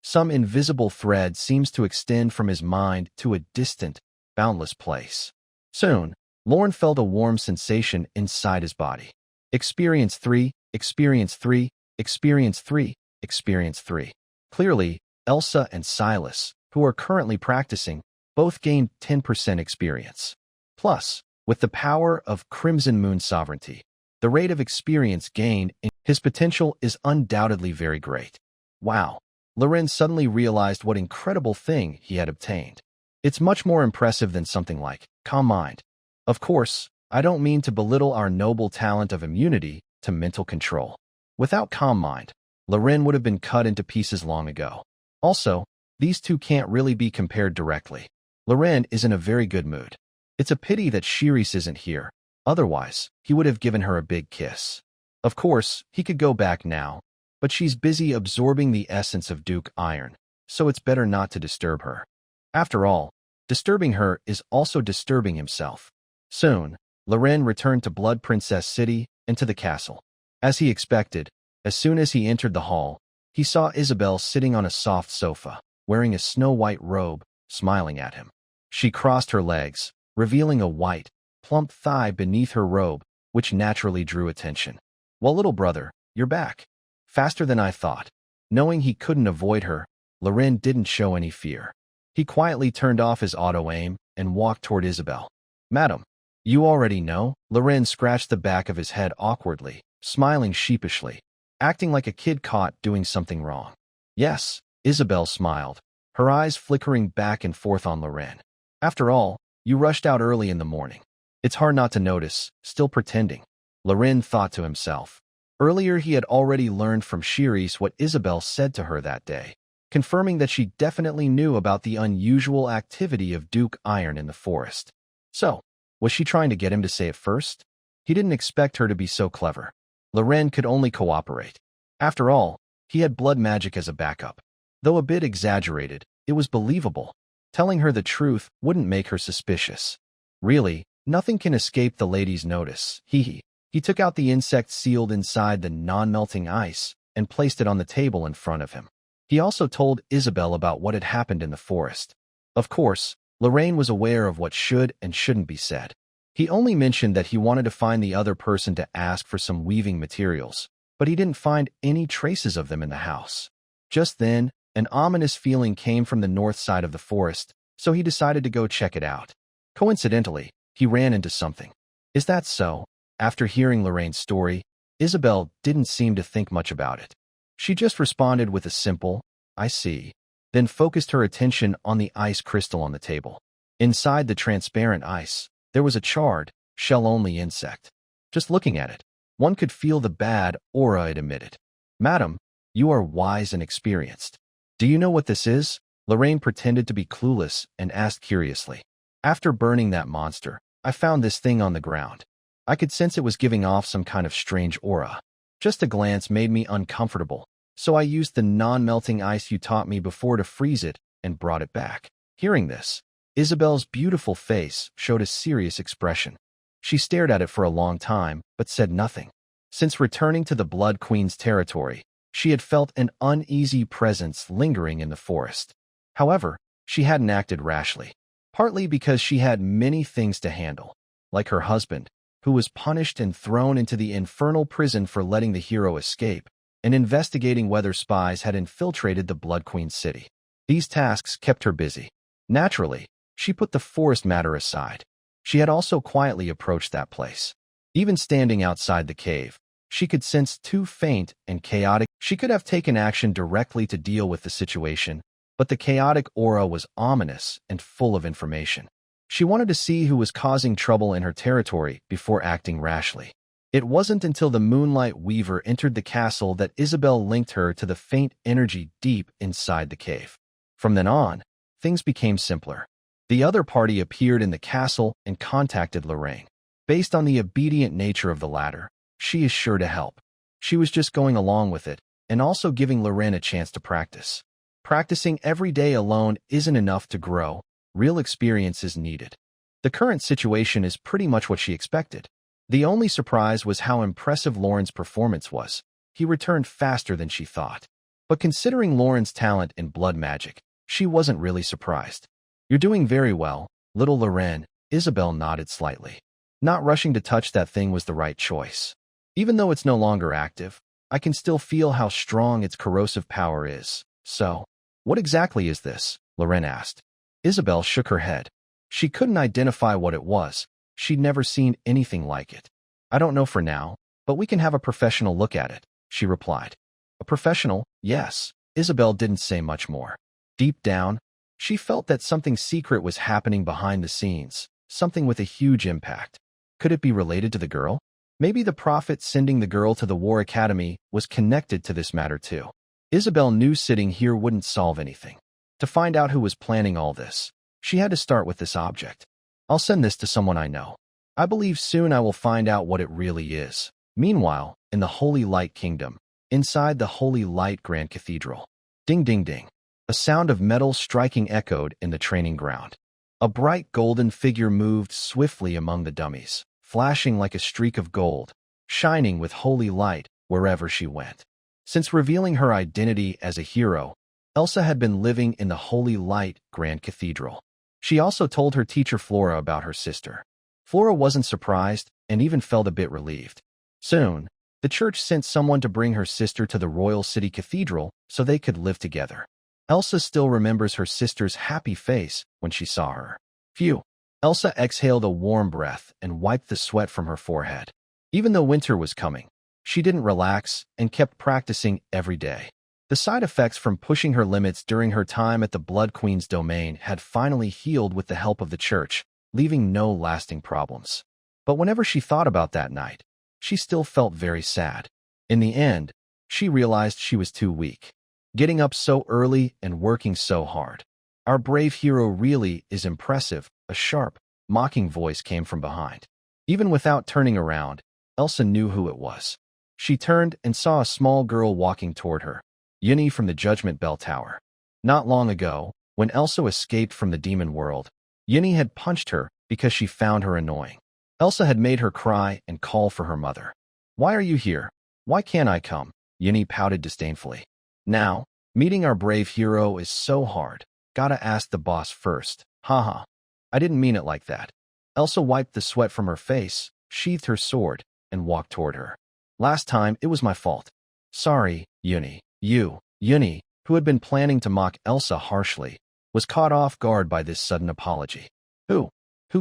some invisible thread seems to extend from his mind to a distant, boundless place. Soon, Lorne felt a warm sensation inside his body. Experience 3, Experience 3, Experience 3, Experience 3. Clearly, Elsa and Silas, who are currently practicing, both gained 10% experience. Plus, with the power of Crimson Moon sovereignty, the rate of experience gained in his potential is undoubtedly very great. Wow, Loren suddenly realized what incredible thing he had obtained. It's much more impressive than something like calm mind. Of course, I don't mean to belittle our noble talent of immunity to mental control. Without calm mind, Loren would have been cut into pieces long ago. Also, these two can't really be compared directly. Loren is in a very good mood. It's a pity that Shiris isn't here. Otherwise, he would have given her a big kiss. Of course, he could go back now, but she's busy absorbing the essence of Duke Iron, so it's better not to disturb her. After all, disturbing her is also disturbing himself. Soon, Loren returned to Blood Princess City and to the castle. As he expected, as soon as he entered the hall, he saw Isabel sitting on a soft sofa, wearing a snow-white robe, smiling at him. She crossed her legs, revealing a white, plump thigh beneath her robe, which naturally drew attention. "Well, little brother, you're back. Faster than I thought." Knowing he couldn't avoid her, Loren didn't show any fear. He quietly turned off his auto-aim and walked toward Isabel. "Madam, you already know?" Loren scratched the back of his head awkwardly, smiling sheepishly, acting like a kid caught doing something wrong. "Yes," Isabel smiled, her eyes flickering back and forth on Loren. "After all, you rushed out early in the morning. It's hard not to notice, still pretending." Loren thought to himself. Earlier he had already learned from Shiris what Isabel said to her that day, confirming that she definitely knew about the unusual activity of Duke Iron in the forest. So, was she trying to get him to say it first? He didn't expect her to be so clever. Loren could only cooperate. After all, he had blood magic as a backup. Though a bit exaggerated, it was believable. Telling her the truth wouldn't make her suspicious. Really, nothing can escape the lady's notice. He took out the insect sealed inside the non-melting ice and placed it on the table in front of him. He also told Isabel about what had happened in the forest. Of course, Lorraine was aware of what should and shouldn't be said. He only mentioned that he wanted to find the other person to ask for some weaving materials, but he didn't find any traces of them in the house. Just then, an ominous feeling came from the north side of the forest, so he decided to go check it out. Coincidentally, he ran into something. "Is that so?" After hearing Lorraine's story, Isabel didn't seem to think much about it. She just responded with a simple, "I see," then focused her attention on the ice crystal on the table. Inside the transparent ice, there was a charred, shell-only insect. Just looking at it, one could feel the bad aura it emitted. "Madam, you are wise and experienced. Do you know what this is?" Lorraine pretended to be clueless and asked curiously. "After burning that monster, I found this thing on the ground. I could sense it was giving off some kind of strange aura. Just a glance made me uncomfortable, so I used the non-melting ice you taught me before to freeze it and brought it back." Hearing this, Isabel's beautiful face showed a serious expression. She stared at it for a long time, but said nothing. Since returning to the Blood Queen's territory, she had felt an uneasy presence lingering in the forest. However, she hadn't acted rashly, partly because she had many things to handle, like her husband, who was punished and thrown into the infernal prison for letting the hero escape, and investigating whether spies had infiltrated the Blood Queen's city. These tasks kept her busy. Naturally, she put the forest matter aside, She had also quietly approached that place. Even standing outside the cave, she could sense too faint and chaotic. She could have taken action directly to deal with the situation, but the chaotic aura was ominous and full of information. She wanted to see who was causing trouble in her territory before acting rashly. It wasn't until the Moonlight Weaver entered the castle that Isabel linked her to the faint energy deep inside the cave. From then on, things became simpler. The other party appeared in the castle and contacted Lorraine. Based on the obedient nature of the latter, she is sure to help. She was just going along with it, and also giving Lorraine a chance to practice. Practicing every day alone isn't enough to grow. Real experience is needed. The current situation is pretty much what she expected. The only surprise was how impressive Lauren's performance was. He returned faster than she thought. But considering Lauren's talent in blood magic, she wasn't really surprised. "You're doing very well, little Lorraine," Isabel nodded slightly. "Not rushing to touch that thing was the right choice. Even though it's no longer active, I can still feel how strong its corrosive power is. So, what exactly is this?" Lorraine asked. Isabel shook her head. She couldn't identify what it was. She'd never seen anything like it. "I don't know for now, but we can have a professional look at it," she replied. A professional? Yes. Isabel didn't say much more. Deep down, she felt that something secret was happening behind the scenes, something with a huge impact. Could it be related to the girl? Maybe the prophet sending the girl to the War Academy was connected to this matter too. Isabel knew sitting here wouldn't solve anything. To find out who was planning all this, she had to start with this object. "I'll send this to someone I know. I believe soon I will find out what it really is." Meanwhile, in the Holy Light Kingdom, inside the Holy Light Grand Cathedral. Ding ding ding. A sound of metal striking echoed in the training ground. A bright golden figure moved swiftly among the dummies, flashing like a streak of gold, shining with holy light wherever she went. Since revealing her identity as a hero, Elsa had been living in the Holy Light Grand Cathedral. She also told her teacher Flora about her sister. Flora wasn't surprised and even felt a bit relieved. Soon, the church sent someone to bring her sister to the Royal City Cathedral so they could live together. Elsa still remembers her sister's happy face when she saw her. Phew. Elsa exhaled a warm breath and wiped the sweat from her forehead. Even though winter was coming, she didn't relax and kept practicing every day. The side effects from pushing her limits during her time at the Blood Queen's domain had finally healed with the help of the church, leaving no lasting problems. But whenever she thought about that night, she still felt very sad. In the end, she realized she was too weak. Getting up so early and working so hard. "Our brave hero really is impressive," a sharp, mocking voice came from behind. Even without turning around, Elsa knew who it was. She turned and saw a small girl walking toward her. Yuni from the Judgment Bell Tower. Not long ago, when Elsa escaped from the demon world, Yuni had punched her because she found her annoying. Elsa had made her cry and call for her mother. "Why are you here? Why can't I come?" Yuni pouted disdainfully. "Now, meeting our brave hero is so hard. Gotta ask the boss first. Haha. I didn't mean it like that." Elsa wiped the sweat from her face, sheathed her sword, and walked toward her. "Last time, it was my fault. Sorry, Yuni." Yuni, who had been planning to mock Elsa harshly, was caught off guard by this sudden apology. Who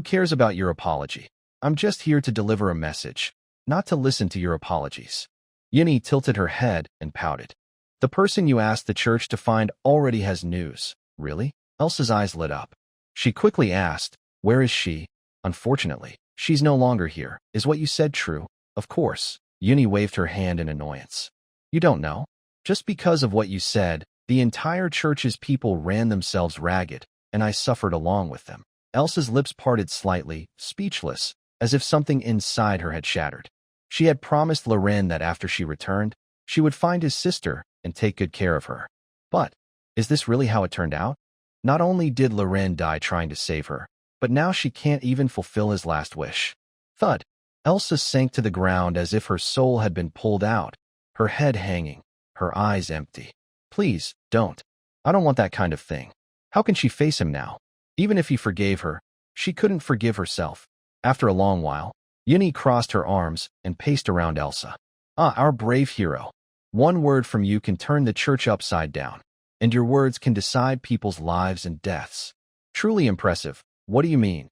cares about your apology? I'm just here to deliver a message, not to listen to your apologies." Yuni tilted her head and pouted. "The person you asked the church to find already has news." "Really?" Elsa's eyes lit up. She quickly asked, "Where is she?" "Unfortunately, she's no longer here. Is what you said true?" "Of course." Yuni waved her hand in annoyance. "You don't know? Just because of what you said, the entire church's people ran themselves ragged, and I suffered along with them." Elsa's lips parted slightly, speechless, as if something inside her had shattered. She had promised Loren that after she returned, she would find his sister and take good care of her. But, is this really how it turned out? Not only did Loren die trying to save her, but now she can't even fulfill his last wish. Thud. Elsa sank to the ground as if her soul had been pulled out, her head hanging, her eyes empty. "Please, don't. I don't want that kind of thing." How can she face him now? Even if he forgave her, she couldn't forgive herself. After a long while, Yuni crossed her arms and paced around Elsa. "Ah, our brave hero. One word from you can turn the church upside down, and your words can decide people's lives and deaths. Truly impressive. What do you mean?"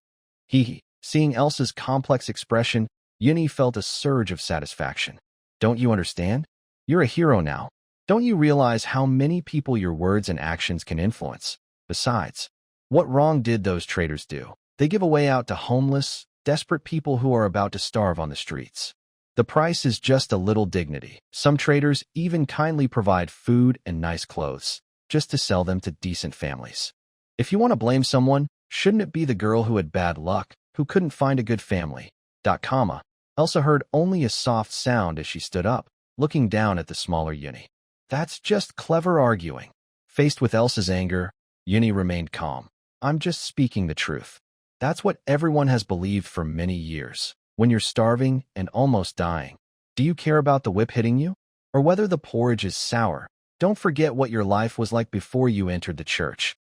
Seeing Elsa's complex expression, Yuni felt a surge of satisfaction. Don't you understand? You're a hero now. Don't you realize how many people your words and actions can influence? Besides, what wrong did those traitors do? They give away out to homeless, desperate people who are about to starve on the streets. The price is just a little dignity. Some traders even kindly provide food and nice clothes, just to sell them to decent families. If you want to blame someone, shouldn't it be the girl who had bad luck, who couldn't find a good family? Elsa heard only a soft sound as she stood up, looking down at the smaller Yuni. That's just clever arguing. Faced with Elsa's anger, Yuni remained calm. I'm just speaking the truth. That's what everyone has believed for many years. When you're starving and almost dying, do you care about the whip hitting you? Or whether the porridge is sour? Don't forget what your life was like before you entered the church.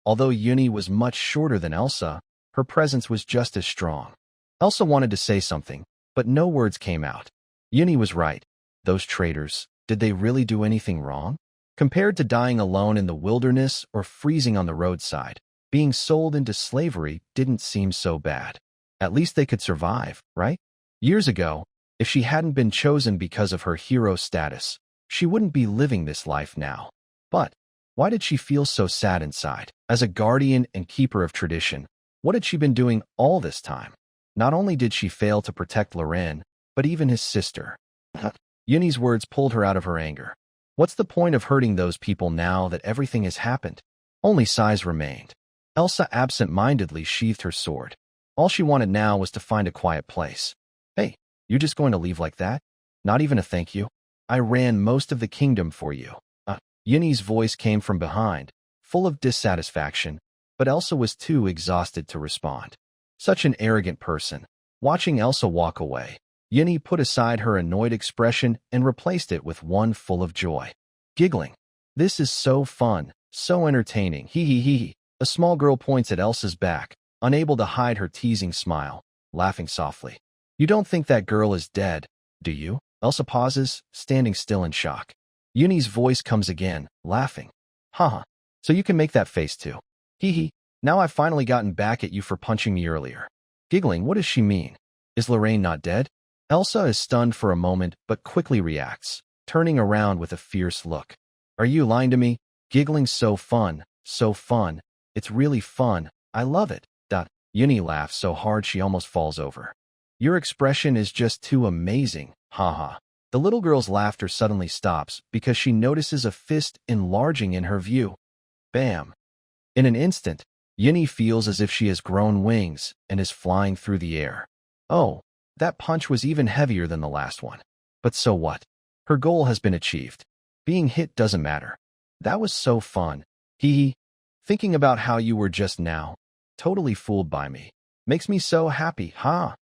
Although Yuni was much shorter than Elsa, her presence was just as strong. Elsa wanted to say something, but no words came out. Yuni was right. Those traitors, did they really do anything wrong? Compared to dying alone in the wilderness or freezing on the roadside, being sold into slavery didn't seem so bad. At least they could survive, right? Years ago, if she hadn't been chosen because of her hero status, she wouldn't be living this life now. But why did she feel so sad inside? As a guardian and keeper of tradition, what had she been doing all this time? Not only did she fail to protect Loren, but even his sister. Yuni's words pulled her out of her anger. What's the point of hurting those people now that everything has happened? Only sighs remained. Elsa absent-mindedly sheathed her sword. All she wanted now was to find a quiet place. Hey, you just going to leave like that? Not even a thank you? I ran most of the kingdom for you. Yuni's voice came from behind, full of dissatisfaction, but Elsa was too exhausted to respond. Such an arrogant person. Watching Elsa walk away, Yuni put aside her annoyed expression and replaced it with one full of joy. Giggling. This is so fun, so entertaining, hee hee hee. A small girl points at Elsa's back, unable to hide her teasing smile, laughing softly. You don't think that girl is dead, do you? Elsa pauses, standing still in shock. Yuni's voice comes again, laughing. Haha, so you can make that face too. Hee hee, now I've finally gotten back at you for punching me earlier. Giggling, what does she mean? Is Lorraine not dead? Elsa is stunned for a moment but quickly reacts, turning around with a fierce look. Are you lying to me? Giggling, so fun, so fun. It's really fun, I love it. Yuni laughs so hard she almost falls over. Your expression is just too amazing, haha. The little girl's laughter suddenly stops because she notices a fist enlarging in her view. Bam! In an instant, Yuni feels as if she has grown wings and is flying through the air. Oh, that punch was even heavier than the last one. But so what? Her goal has been achieved. Being hit doesn't matter. That was so fun. Hee hee. Thinking about how you were just now, totally fooled by me, makes me so happy, huh?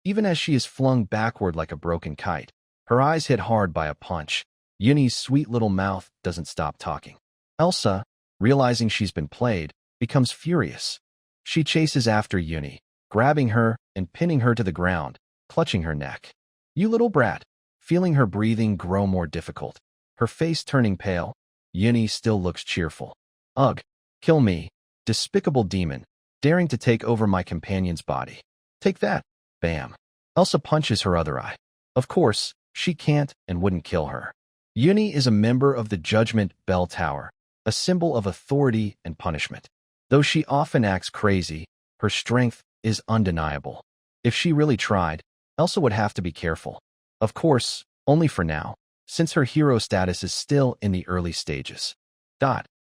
Even as she is flung backward like a broken kite, her eyes hit hard by a punch, Yuni's sweet little mouth doesn't stop talking. Elsa, realizing she's been played, becomes furious. She chases after Yuni, grabbing her and pinning her to the ground, clutching her neck. You little brat! Feeling her breathing grow more difficult, her face turning pale, Yuni still looks cheerful. Ugh! Kill me, despicable demon, daring to take over my companion's body. Take that! Bam! Elsa punches her other eye. Of course, she can't and wouldn't kill her. Yuni is a member of the Judgment Bell Tower, a symbol of authority and punishment. Though she often acts crazy, her strength is undeniable. If she really tried, Elsa would have to be careful. Of course, only for now, since her hero status is still in the early stages.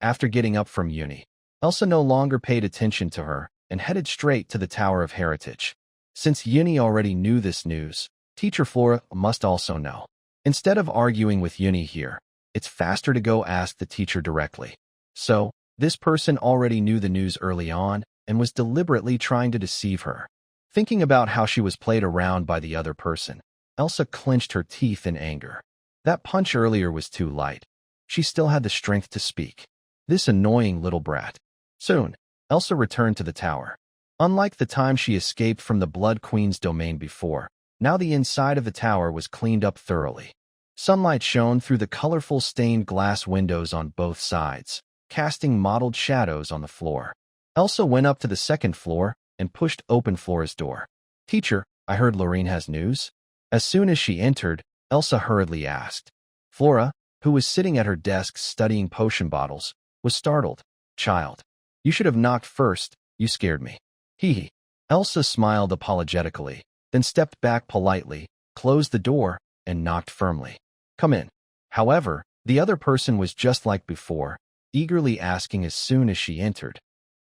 After getting up from Yuni, Elsa no longer paid attention to her and headed straight to the Tower of Heritage. Since Yuni already knew this news, Teacher Flora must also know. Instead of arguing with Yuni here, it's faster to go ask the teacher directly. So, this person already knew the news early on and was deliberately trying to deceive her. Thinking about how she was played around by the other person, Elsa clenched her teeth in anger. That punch earlier was too light. She still had the strength to speak. This annoying little brat. Soon, Elsa returned to the tower. Unlike the time she escaped from the Blood Queen's domain before, now the inside of the tower was cleaned up thoroughly. Sunlight shone through the colorful stained glass windows on both sides, casting mottled shadows on the floor. Elsa went up to the second floor, and pushed open Flora's door. "Teacher, I heard Lorraine has news." As soon as she entered, Elsa hurriedly asked. Flora, who was sitting at her desk studying potion bottles, was startled. "Child, you should have knocked first. You scared me." Hee hee. Elsa smiled apologetically, then stepped back politely, closed the door, and knocked firmly. "Come in." However, the other person was just like before, eagerly asking as soon as she entered.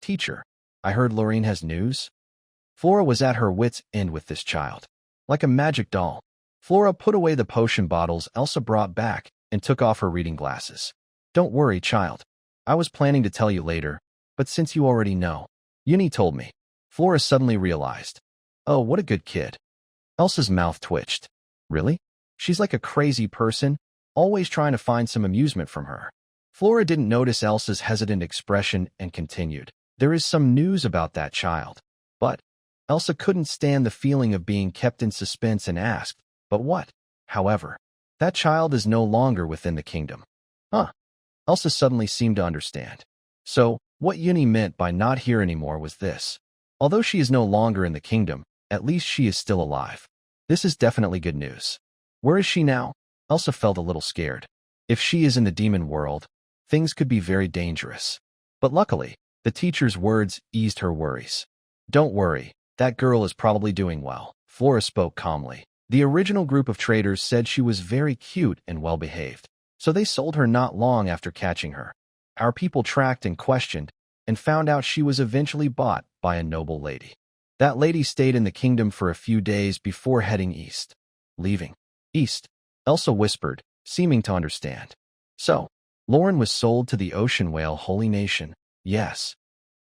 "Teacher, I heard Lorraine has news." Flora was at her wits' end with this child. Like a magic doll, Flora put away the potion bottles Elsa brought back and took off her reading glasses. "Don't worry, child. I was planning to tell you later, but since you already know." Uni told me. Flora suddenly realized. "Oh, what a good kid." Elsa's mouth twitched. "Really? She's like a crazy person, always trying to find some amusement from her." Flora didn't notice Elsa's hesitant expression and continued. "There is some news about that child." But Elsa couldn't stand the feeling of being kept in suspense and asked, "But what?" However, that child is no longer within the kingdom. Huh. Elsa suddenly seemed to understand. So, what Uni meant by not here anymore was this. Although she is no longer in the kingdom, at least she is still alive. This is definitely good news. Where is she now? Elsa felt a little scared. If she is in the demon world, things could be very dangerous. But luckily, the teacher's words eased her worries. "Don't worry, that girl is probably doing well," Flora spoke calmly. "The original group of traders said she was very cute and well-behaved, so they sold her not long after catching her. Our people tracked and questioned, and found out she was eventually bought by a noble lady. That lady stayed in the kingdom for a few days before heading east." "Leaving east?" Elsa whispered, seeming to understand. "So, Lauren was sold to the Ocean Whale Holy Nation." "Yes."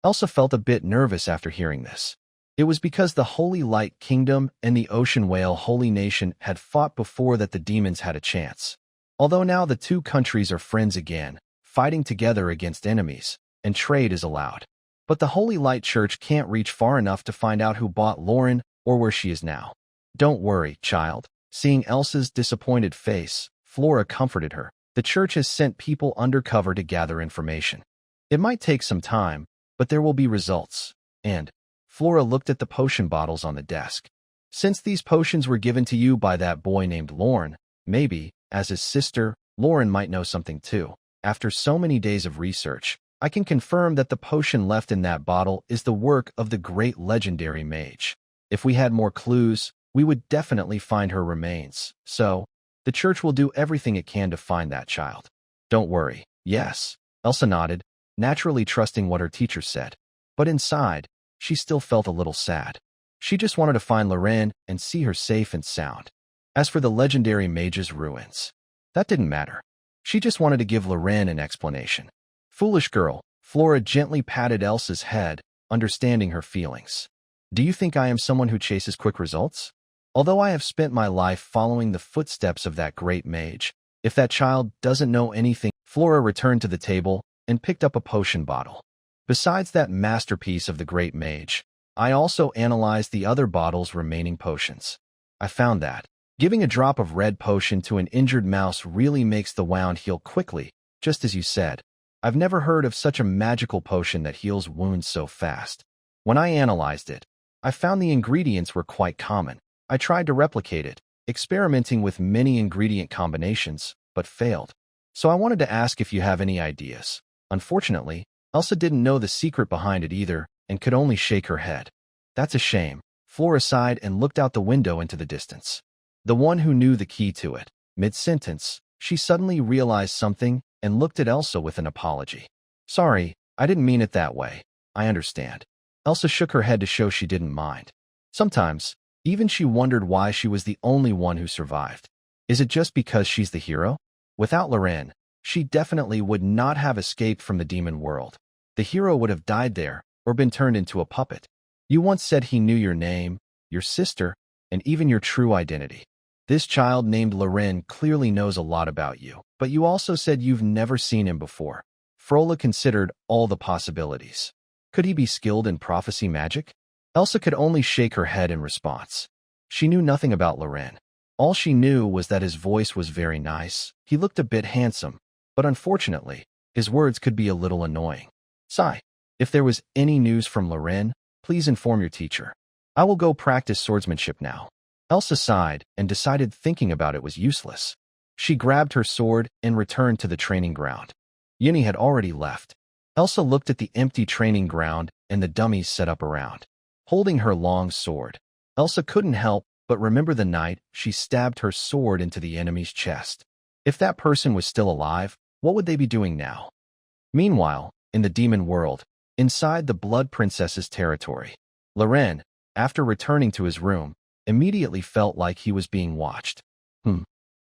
Elsa felt a bit nervous after hearing this. It was because the Holy Light Kingdom and the Ocean Whale Holy Nation had fought before that the demons had a chance. Although now the two countries are friends again, fighting together against enemies, and trade is allowed. But the Holy Light Church can't reach far enough to find out who bought Lauren or where she is now. "Don't worry, child." Seeing Elsa's disappointed face, Flora comforted her. "The church has sent people undercover to gather information. It might take some time, but there will be results." And Flora looked at the potion bottles on the desk. "Since these potions were given to you by that boy named Lauren, maybe, as his sister, Lauren might know something too. After so many days of research, I can confirm that the potion left in that bottle is the work of the great legendary mage. If we had more clues, we would definitely find her remains. So, the church will do everything it can to find that child." "Don't worry." "Yes." Elsa nodded, naturally trusting what her teacher said. But inside, she still felt a little sad. She just wanted to find Lorraine and see her safe and sound. As for the legendary mage's ruins, that didn't matter. She just wanted to give Lorraine an explanation. "Foolish girl," Flora gently patted Elsa's head, understanding her feelings. "Do you think I am someone who chases quick results? Although I have spent my life following the footsteps of that great mage, if that child doesn't know anything..." Flora returned to the table and picked up a potion bottle. "Besides that masterpiece of the great mage, I also analyzed the other bottle's remaining potions. I found that giving a drop of red potion to an injured mouse really makes the wound heal quickly, just as you said. I've never heard of such a magical potion that heals wounds so fast. When I analyzed it, I found the ingredients were quite common. I tried to replicate it, experimenting with many ingredient combinations, but failed. So I wanted to ask if you have any ideas." Unfortunately, Elsa didn't know the secret behind it either and could only shake her head. "That's a shame." Flora sighed and looked out the window into the distance. The one who knew the key to it. Mid-sentence, she suddenly realized something and looked at Elsa with an apology. "Sorry, I didn't mean it that way. I understand." Elsa shook her head to show she didn't mind. Sometimes, even she wondered why she was the only one who survived. Is it just because she's the hero? Without Lorraine, she definitely would not have escaped from the demon world. The hero would have died there or been turned into a puppet. "You once said he knew your name, your sister, and even your true identity. This child named Lorraine clearly knows a lot about you, but you also said you've never seen him before." Frola considered all the possibilities. Could he be skilled in prophecy magic? Elsa could only shake her head in response. She knew nothing about Lorraine. All she knew was that his voice was very nice. He looked a bit handsome, but unfortunately, his words could be a little annoying. Sigh. If there was any news from Lorraine, Please inform your teacher. I will go practice swordsmanship now. Elsa sighed and decided thinking about it was useless. She grabbed her sword and returned to the training ground. Yuni had already left. Elsa looked at the empty training ground and the dummies set up around. Holding her long sword, Elsa couldn't help but remember the night she stabbed her sword into the enemy's chest. If that person was still alive, what would they be doing now? Meanwhile, in the demon world, inside the Blood Princess's territory, Loren, after returning to his room, immediately felt like he was being watched.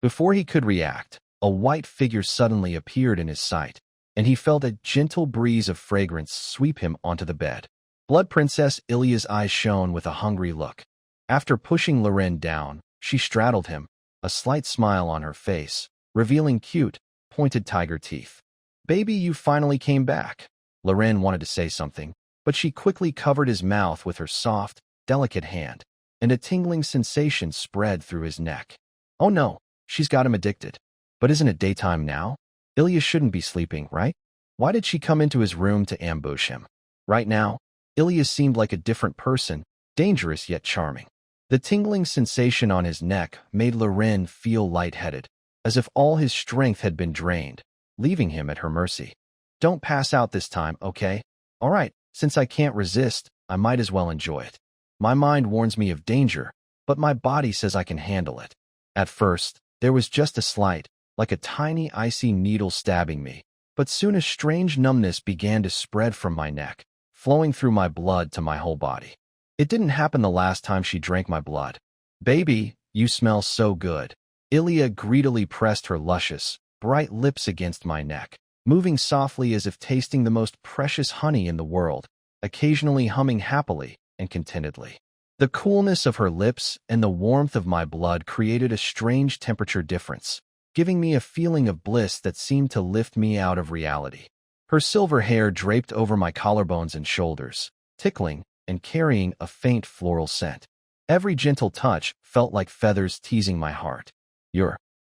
Before he could react, a white figure suddenly appeared in his sight, and he felt a gentle breeze of fragrance sweep him onto the bed. Blood Princess Ilya's eyes shone with a hungry look. After pushing Loren down, she straddled him, a slight smile on her face, revealing cute, pointed tiger teeth. Baby, you finally came back. Loren wanted to say something, but she quickly covered his mouth with her soft, delicate hand, and a tingling sensation spread through his neck. Oh no, she's got him addicted. But isn't it daytime now? Ilya shouldn't be sleeping, right? Why did she come into his room to ambush him? Right now, Ilya seemed like a different person, dangerous yet charming. The tingling sensation on his neck made Loren feel lightheaded, as if all his strength had been drained, leaving him at her mercy. Don't pass out this time, okay? All right, since I can't resist, I might as well enjoy it. My mind warns me of danger, but my body says I can handle it. At first, there was just a slight, like a tiny icy needle stabbing me, but soon a strange numbness began to spread from my neck, flowing through my blood to my whole body. It didn't happen the last time she drank my blood. Baby, you smell so good. Ilya greedily pressed her luscious, bright lips against my neck, moving softly as if tasting the most precious honey in the world, occasionally humming happily and contentedly. The coolness of her lips and the warmth of my blood created a strange temperature difference, giving me a feeling of bliss that seemed to lift me out of reality. Her silver hair draped over my collarbones and shoulders, tickling and carrying a faint floral scent. Every gentle touch felt like feathers teasing my heart.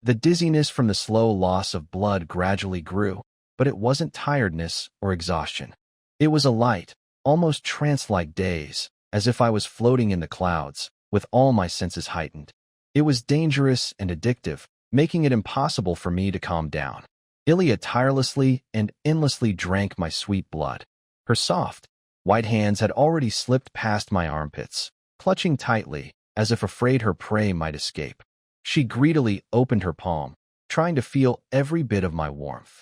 The dizziness from the slow loss of blood gradually grew, but it wasn't tiredness or exhaustion. It was a light, almost trance-like daze, as if I was floating in the clouds, with all my senses heightened. It was dangerous and addictive, making it impossible for me to calm down. Ilya tirelessly and endlessly drank my sweet blood. Her soft, white hands had already slipped past my armpits, clutching tightly, as if afraid her prey might escape. She greedily opened her palm, trying to feel every bit of my warmth.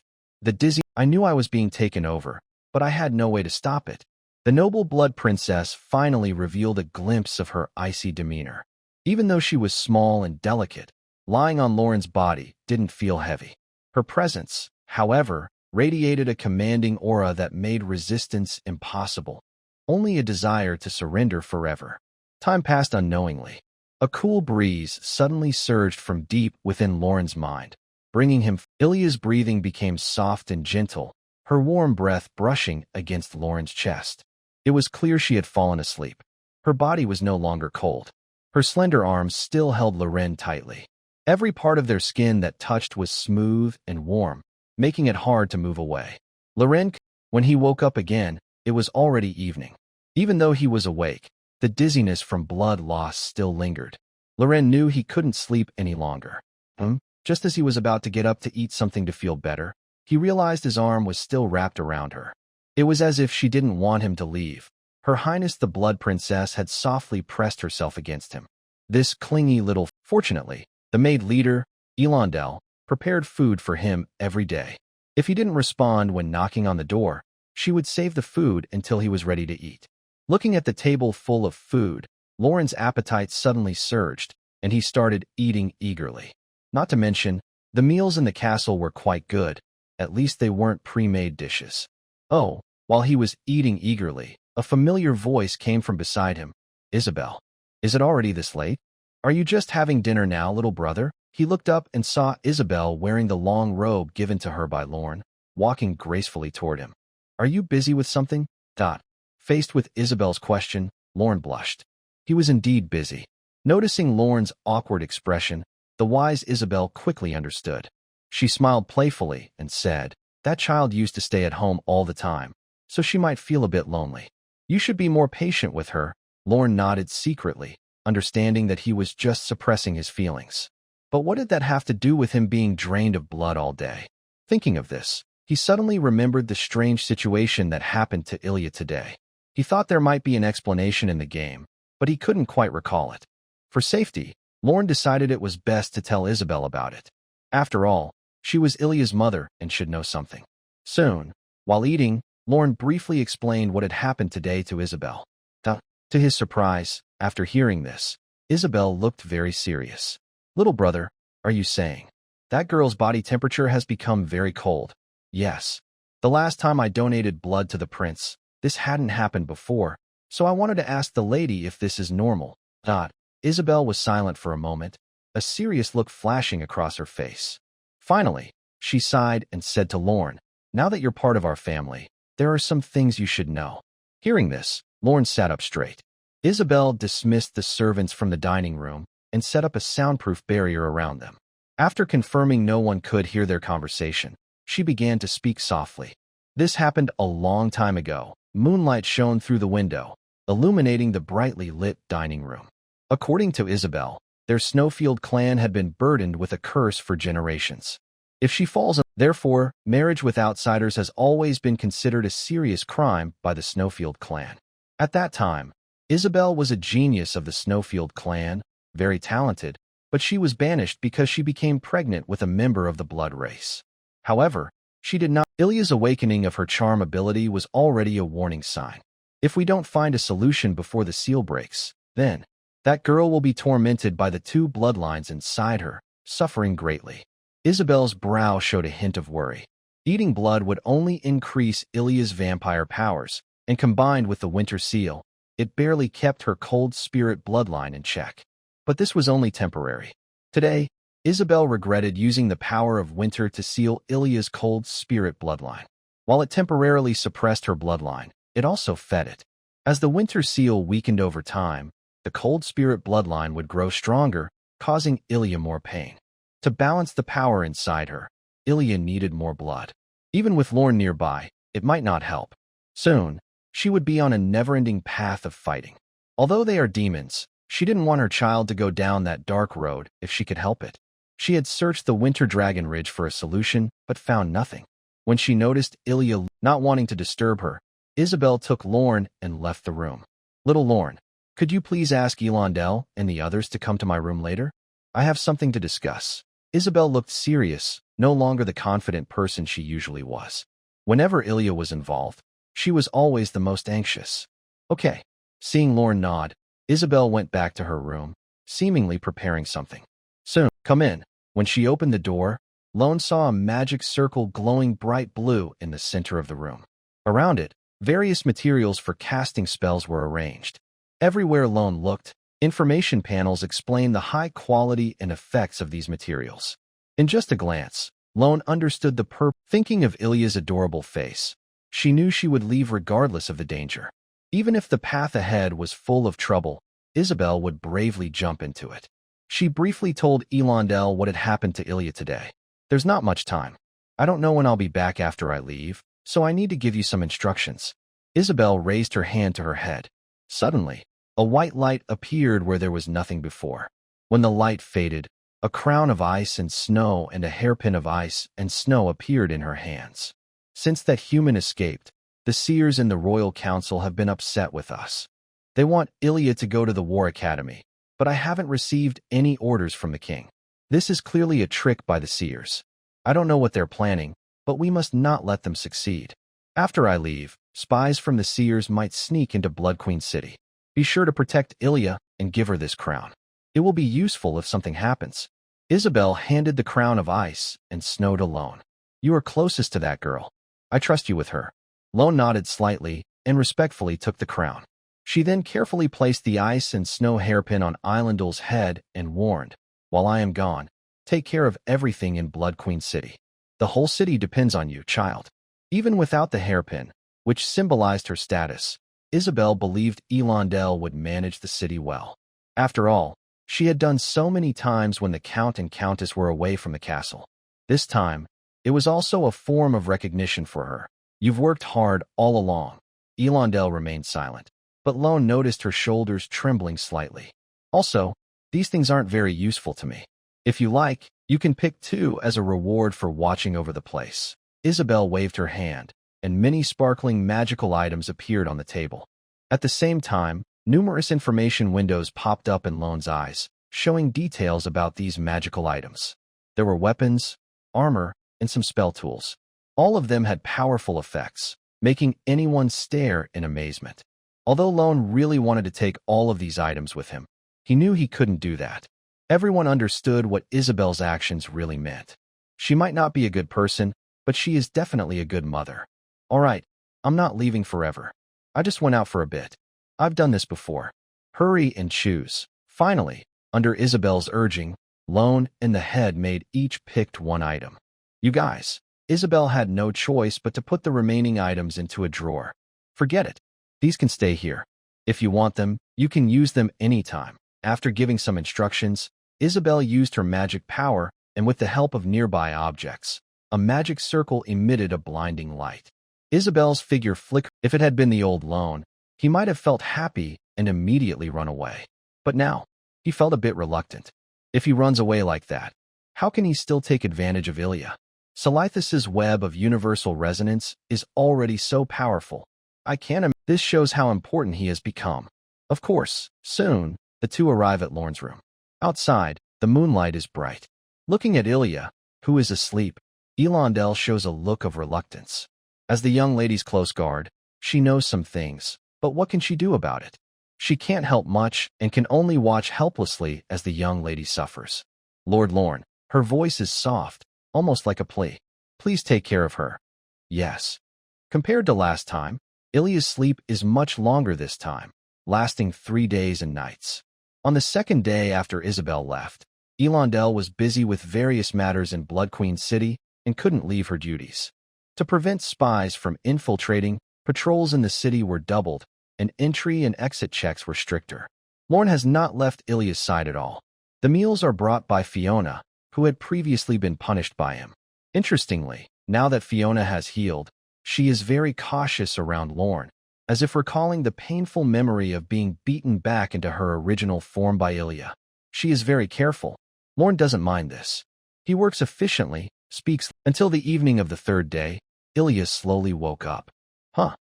I knew I was being taken over, but I had no way to stop it. The noble Blood Princess finally revealed a glimpse of her icy demeanor. Even though she was small and delicate, lying on Lauren's body didn't feel heavy. Her presence, however, radiated a commanding aura that made resistance impossible, only a desire to surrender forever. Time passed unknowingly. A cool breeze suddenly surged from deep within Lauren's mind, bringing him. Ilya's breathing became soft and gentle, her warm breath brushing against Lauren's chest. It was clear she had fallen asleep. Her body was no longer cold. Her slender arms still held Loren tightly. Every part of their skin that touched was smooth and warm, making it hard to move away. When he woke up again, it was already evening. Even though he was awake, the dizziness from blood loss still lingered. Loren knew he couldn't sleep any longer. Just as he was about to get up to eat something to feel better, he realized his arm was still wrapped around her. It was as if she didn't want him to leave. Her Highness the Blood Princess had softly pressed herself against him. This clingy little... Fortunately, the maid leader, Elandel, prepared food for him every day. If he didn't respond when knocking on the door, she would save the food until he was ready to eat. Looking at the table full of food, Lauren's appetite suddenly surged, and he started eating eagerly. Not to mention, the meals in the castle were quite good. At least they weren't pre-made dishes. Oh, while he was eating eagerly, a familiar voice came from beside him. Isabel. Is it already this late? Are you just having dinner now, little brother? He looked up and saw Isabel wearing the long robe given to her by Lauren, walking gracefully toward him. Are you busy with something? Faced with Isabel's question, Lauren blushed. He was indeed busy. Noticing Lauren's awkward expression, the wise Isabel quickly understood. She smiled playfully and said, that child used to stay at home all the time, so she might feel a bit lonely. You should be more patient with her. Lorne nodded secretly, understanding that he was just suppressing his feelings. But what did that have to do with him being drained of blood all day? Thinking of this, he suddenly remembered the strange situation that happened to Ilya today. He thought there might be an explanation in the game, but he couldn't quite recall it. For safety, Lorne decided it was best to tell Isabel about it. After all, she was Ilya's mother and should know something. Soon, while eating, Lorne briefly explained what had happened today to Isabel. To his surprise, after hearing this, Isabel looked very serious. "Little brother, are you saying that girl's body temperature has become very cold?" "Yes. The last time I donated blood to the prince, this hadn't happened before, so I wanted to ask the lady if this is normal." Isabel was silent for a moment, a serious look flashing across her face. Finally, she sighed and said to Lorne, "Now that you're part of our family, there are some things you should know." Hearing this, Lorne sat up straight. Isabel dismissed the servants from the dining room and set up a soundproof barrier around them. After confirming no one could hear their conversation, she began to speak softly. This happened a long time ago. Moonlight shone through the window, illuminating the brightly lit dining room. According to Isabel, their Snowfield clan had been burdened with a curse for generations. If she falls, therefore, marriage with outsiders has always been considered a serious crime by the Snowfield clan. At that time, Isabel was a genius of the Snowfield clan, very talented, but she was banished because she became pregnant with a member of the blood race. However, she did not. Ilya's awakening of her charm ability was already a warning sign. If we don't find a solution before the seal breaks, then that girl will be tormented by the two bloodlines inside her, suffering greatly. Isabel's brow showed a hint of worry. Eating blood would only increase Ilya's vampire powers, and combined with the winter seal, it barely kept her cold spirit bloodline in check. But this was only temporary. Today, Isabel regretted using the power of winter to seal Ilya's cold spirit bloodline. While it temporarily suppressed her bloodline, it also fed it. As the winter seal weakened over time, the cold spirit bloodline would grow stronger, causing Ilya more pain. To balance the power inside her, Ilya needed more blood. Even with Lorne nearby, it might not help. Soon, she would be on a never-ending path of fighting. Although they are demons, she didn't want her child to go down that dark road if she could help it. She had searched the Winter Dragon Ridge for a solution, but found nothing. When she noticed Ilya not wanting to disturb her, Isabel took Lorne and left the room. "Little Lorne, could you please ask Elandel and the others to come to my room later? I have something to discuss." Isabel looked serious, no longer the confident person she usually was. Whenever Ilya was involved, she was always the most anxious. "Okay." Seeing Lorne nod, Isabel went back to her room, seemingly preparing something. "Soon, come in." When she opened the door, Lorne saw a magic circle glowing bright blue in the center of the room. Around it, various materials for casting spells were arranged. Everywhere Lorne looked, information panels explained the high quality and effects of these materials. In just a glance, Lorne understood the purpose. Thinking of Ilya's adorable face, she knew she would leave regardless of the danger. Even if the path ahead was full of trouble, Isabel would bravely jump into it. She briefly told Elandel what had happened to Ilya today. "There's not much time. I don't know when I'll be back after I leave, so I need to give you some instructions." Isabel raised her hand to her head. Suddenly, a white light appeared where there was nothing before. When the light faded, a crown of ice and snow and a hairpin of ice and snow appeared in her hands. "Since that human escaped, the seers in the Royal Council have been upset with us. They want Ilya to go to the War Academy, but I haven't received any orders from the king. This is clearly a trick by the seers. I don't know what they're planning, but we must not let them succeed. After I leave, spies from the seers might sneak into Blood Queen City. Be sure to protect Ilya and give her this crown. It will be useful if something happens." Isabel handed the crown of ice and snow to Lorne. "You are closest to that girl. I trust you with her." Lorne nodded slightly and respectfully took the crown. She then carefully placed the ice and snow hairpin on Eilandel's head and warned, "While I am gone, take care of everything in Blood Queen City. The whole city depends on you, child." Even without the hairpin, which symbolized her status, Isabel believed Elandel would manage the city well. After all, she had done so many times when the Count and Countess were away from the castle. This time, it was also a form of recognition for her. "You've worked hard all along. Elondel remained silent, but Lone noticed her shoulders trembling slightly. Also, these things aren't very useful to me. If you like, you can pick two as a reward for watching over the place. Isabel waved her hand, and many sparkling magical items appeared on the table. At the same time, numerous information windows popped up in Lone's eyes, showing details about these magical items. There were weapons, armor, and some spell tools. All of them had powerful effects, making anyone stare in amazement. Although Lone really wanted to take all of these items with him, he knew he couldn't do that. Everyone understood what Isabel's actions really meant. She might not be a good person, but she is definitely a good mother. All right, I'm not leaving forever. I just went out for a bit. I've done this before. Hurry and choose. Finally, under Isabel's urging, Lone and the head maid each picked one item. You guys, Isabel had no choice but to put the remaining items into a drawer. Forget it. These can stay here. If you want them, you can use them anytime. After giving some instructions, Isabel used her magic power, and with the help of nearby objects, a magic circle emitted a blinding light. Isabel's figure flickered. If it had been the old Lone, he might have felt happy and immediately run away. But now, he felt a bit reluctant. If he runs away like that, how can he still take advantage of Ilya? Selithus's web of universal resonance is already so powerful. I can't imagine. This shows how important he has become. Of course, soon, the two arrive at Lorne's room. Outside, the moonlight is bright. Looking at Ilya, who is asleep, Elondel shows a look of reluctance. As the young lady's close guard, she knows some things, but what can she do about it? She can't help much and can only watch helplessly as the young lady suffers. Lord Lorne, her voice is soft, almost like a plea. Please take care of her. Yes. Compared to last time, Ilya's sleep is much longer this time, lasting 3 days and nights. On the second day after Isabel left, Elondel was busy with various matters in Blood Queen City and couldn't leave her duties. To prevent spies from infiltrating, patrols in the city were doubled, and entry and exit checks were stricter. Lorne has not left Ilya's side at all. The meals are brought by Fiona, who had previously been punished by him. Interestingly, now that Fiona has healed, she is very cautious around Lorne, as if recalling the painful memory of being beaten back into her original form by Ilya. She is very careful. Lorne doesn't mind this. He works efficiently, speaks until the evening of the third day. Ilya slowly woke up. Huh?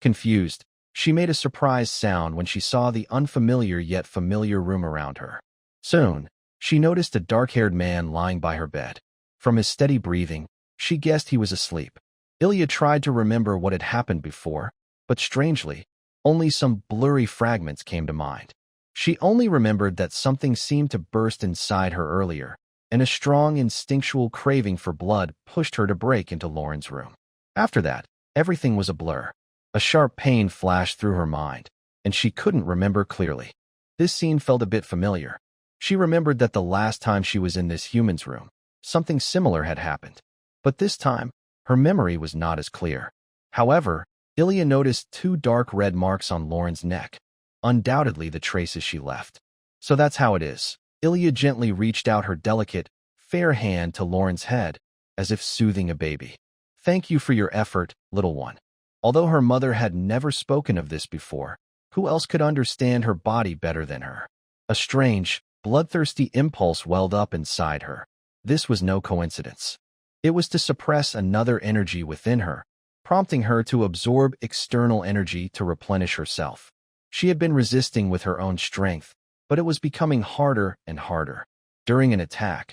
Confused, she made a surprised sound when she saw the unfamiliar yet familiar room around her. Soon, she noticed a dark-haired man lying by her bed. From his steady breathing, she guessed he was asleep. Ilya tried to remember what had happened before, but strangely, only some blurry fragments came to mind. She only remembered that something seemed to burst inside her earlier, and a strong instinctual craving for blood pushed her to break into Lauren's room. After that, everything was a blur. A sharp pain flashed through her mind, and she couldn't remember clearly. This scene felt a bit familiar. She remembered that the last time she was in this human's room, something similar had happened. But this time, her memory was not as clear. However, Ilya noticed 2 dark red marks on Lauren's neck, undoubtedly the traces she left. So that's how it is. Ilya gently reached out her delicate, fair hand to Lauren's head, as if soothing a baby. Thank you for your effort, little one. Although her mother had never spoken of this before, who else could understand her body better than her? A strange, bloodthirsty impulse welled up inside her. This was no coincidence. It was to suppress another energy within her, prompting her to absorb external energy to replenish herself. She had been resisting with her own strength, but it was becoming harder and harder. During an attack,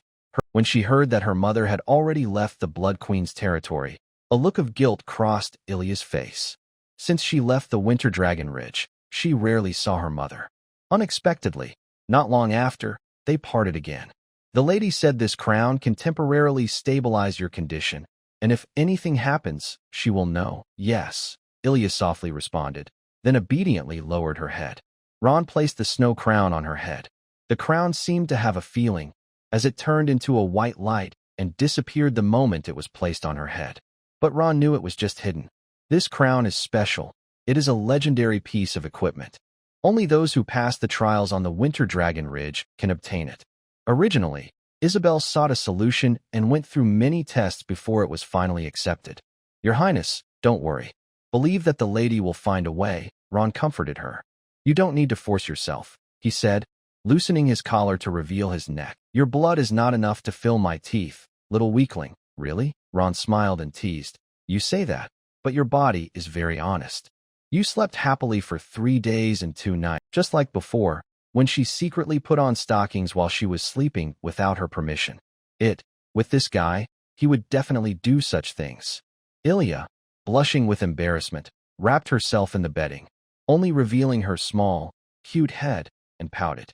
when she heard that her mother had already left the Blood Queen's territory, a look of guilt crossed Ilya's face. Since she left the Winter Dragon Ridge, she rarely saw her mother. Unexpectedly, not long after, they parted again. The lady said this crown can temporarily stabilize your condition, and if anything happens, she will know. Yes, Ilya softly responded, then obediently lowered her head. Ron placed the snow crown on her head. The crown seemed to have a feeling, as it turned into a white light and disappeared the moment it was placed on her head. But Ron knew it was just hidden. This crown is special. It is a legendary piece of equipment. Only those who pass the trials on the Winter Dragon Ridge can obtain it. Originally, Isabel sought a solution and went through many tests before it was finally accepted. Your Highness, don't worry. Believe that the lady will find a way, Ron comforted her. You don't need to force yourself, he said, loosening his collar to reveal his neck. Your blood is not enough to fill my teeth, little weakling. Really? Ron smiled and teased. You say that, but your body is very honest. You slept happily for 3 days and 2 nights, just like before, when she secretly put on stockings while she was sleeping without her permission. With this guy, he would definitely do such things. Ilya, blushing with embarrassment, wrapped herself in the bedding, only revealing her small, cute head, and pouted.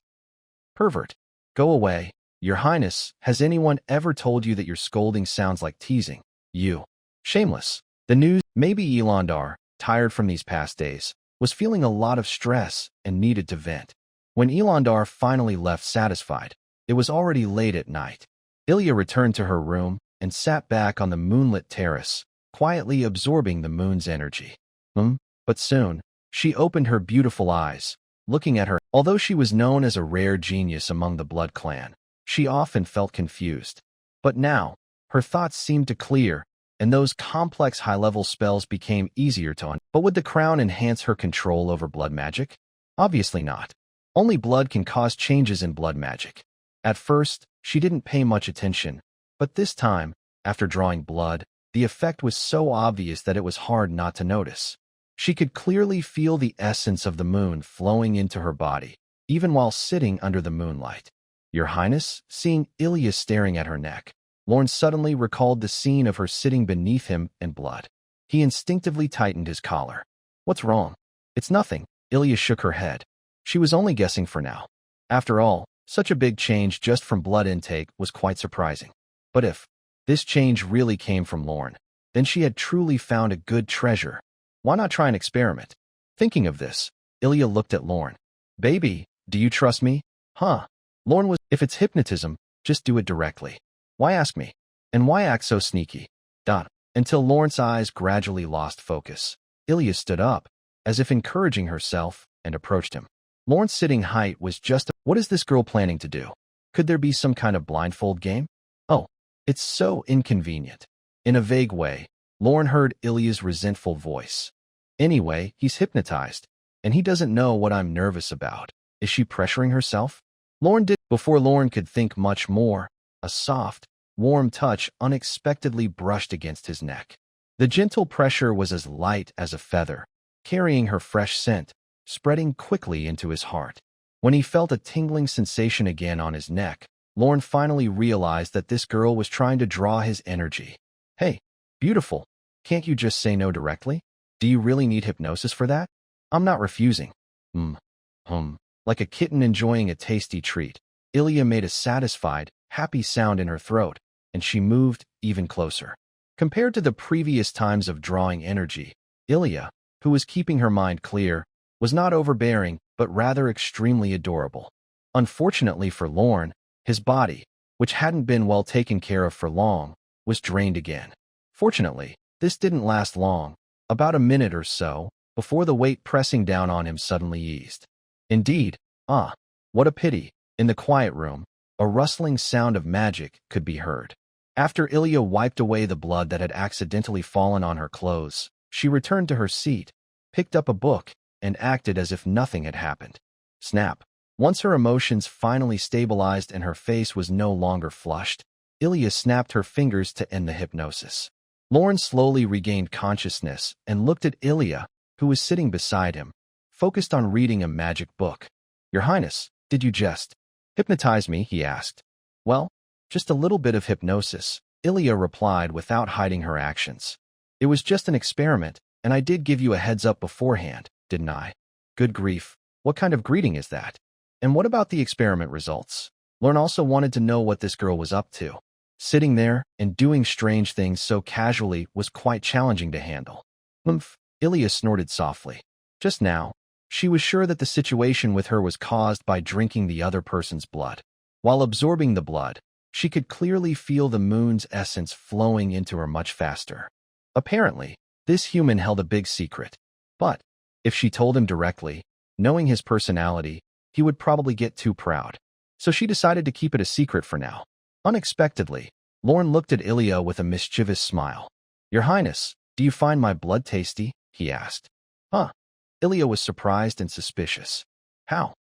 Pervert. Go away. Your Highness, has anyone ever told you that your scolding sounds like teasing? You. Shameless. The news, maybe Elandar, tired from these past days, was feeling a lot of stress and needed to vent. When Elandar finally left satisfied, it was already late at night. Ilya returned to her room and sat back on the moonlit terrace, quietly absorbing the moon's energy. But soon, she opened her beautiful eyes, looking at her. Although she was known as a rare genius among the Blood clan, she often felt confused. But now, her thoughts seemed to clear, and those complex high-level spells became easier to But would the crown enhance her control over blood magic? Obviously not. Only blood can cause changes in blood magic. At first, she didn't pay much attention, but this time, after drawing blood, the effect was so obvious that it was hard not to notice. She could clearly feel the essence of the moon flowing into her body, even while sitting under the moonlight. Your Highness, seeing Ilya staring at her neck, Lorne suddenly recalled the scene of her sitting beneath him in blood. He instinctively tightened his collar. What's wrong? It's nothing. Ilya shook her head. She was only guessing for now. After all, such a big change just from blood intake was quite surprising. But if this change really came from Lorne, then she had truly found a good treasure. Why not try an experiment? Thinking of this, Ilya looked at Lorne. Baby, do you trust me? Huh? Lorne was, if it's hypnotism, just do it directly. Why ask me? And why act so sneaky? Until Lorne's eyes gradually lost focus. Ilya stood up, as if encouraging herself, and approached him. Lorne's sitting height was just what is this girl planning to do? Could there be some kind of blindfold game? Oh, it's so inconvenient. In a vague way, Lorne heard Ilya's resentful voice. Anyway, he's hypnotized, and he doesn't know what I'm nervous about. Is she pressuring herself? Lorne did. Before Lorne could think much more, a soft, warm touch unexpectedly brushed against his neck. The gentle pressure was as light as a feather, carrying her fresh scent, spreading quickly into his heart. When he felt a tingling sensation again on his neck, Lorne finally realized that this girl was trying to draw his energy. Hey, beautiful, can't you just say no directly? Do you really need hypnosis for that? I'm not refusing. Like a kitten enjoying a tasty treat, Ilya made a satisfied, happy sound in her throat, and she moved even closer. Compared to the previous times of drawing energy, Ilya, who was keeping her mind clear, was not overbearing, but rather extremely adorable. Unfortunately for Lorne, his body, which hadn't been well taken care of for long, was drained again. Fortunately, this didn't last long, about a minute or so, before the weight pressing down on him suddenly eased. Indeed, what a pity. In the quiet room, a rustling sound of magic could be heard. After Ilya wiped away the blood that had accidentally fallen on her clothes, she returned to her seat, picked up a book, and acted as if nothing had happened. Snap. Once her emotions finally stabilized and her face was no longer flushed, Ilya snapped her fingers to end the hypnosis. Lorne slowly regained consciousness and looked at Ilya, who was sitting beside him, focused on reading a magic book. Your Highness, did you just hypnotize me? He asked. Well, just a little bit of hypnosis, Ilya replied without hiding her actions. It was just an experiment, and I did give you a heads up beforehand, didn't I? Good grief, what kind of greeting is that? And what about the experiment results? Lorne also wanted to know what this girl was up to. Sitting there and doing strange things so casually was quite challenging to handle. Ilya snorted softly. Just now, she was sure that the situation with her was caused by drinking the other person's blood. While absorbing the blood, she could clearly feel the moon's essence flowing into her much faster. Apparently, this human held a big secret. But, if she told him directly, knowing his personality, he would probably get too proud. So she decided to keep it a secret for now. Unexpectedly, Lorne looked at Ilya with a mischievous smile. Your Highness, do you find my blood tasty? he asked. Huh? Ilya was surprised and suspicious. How?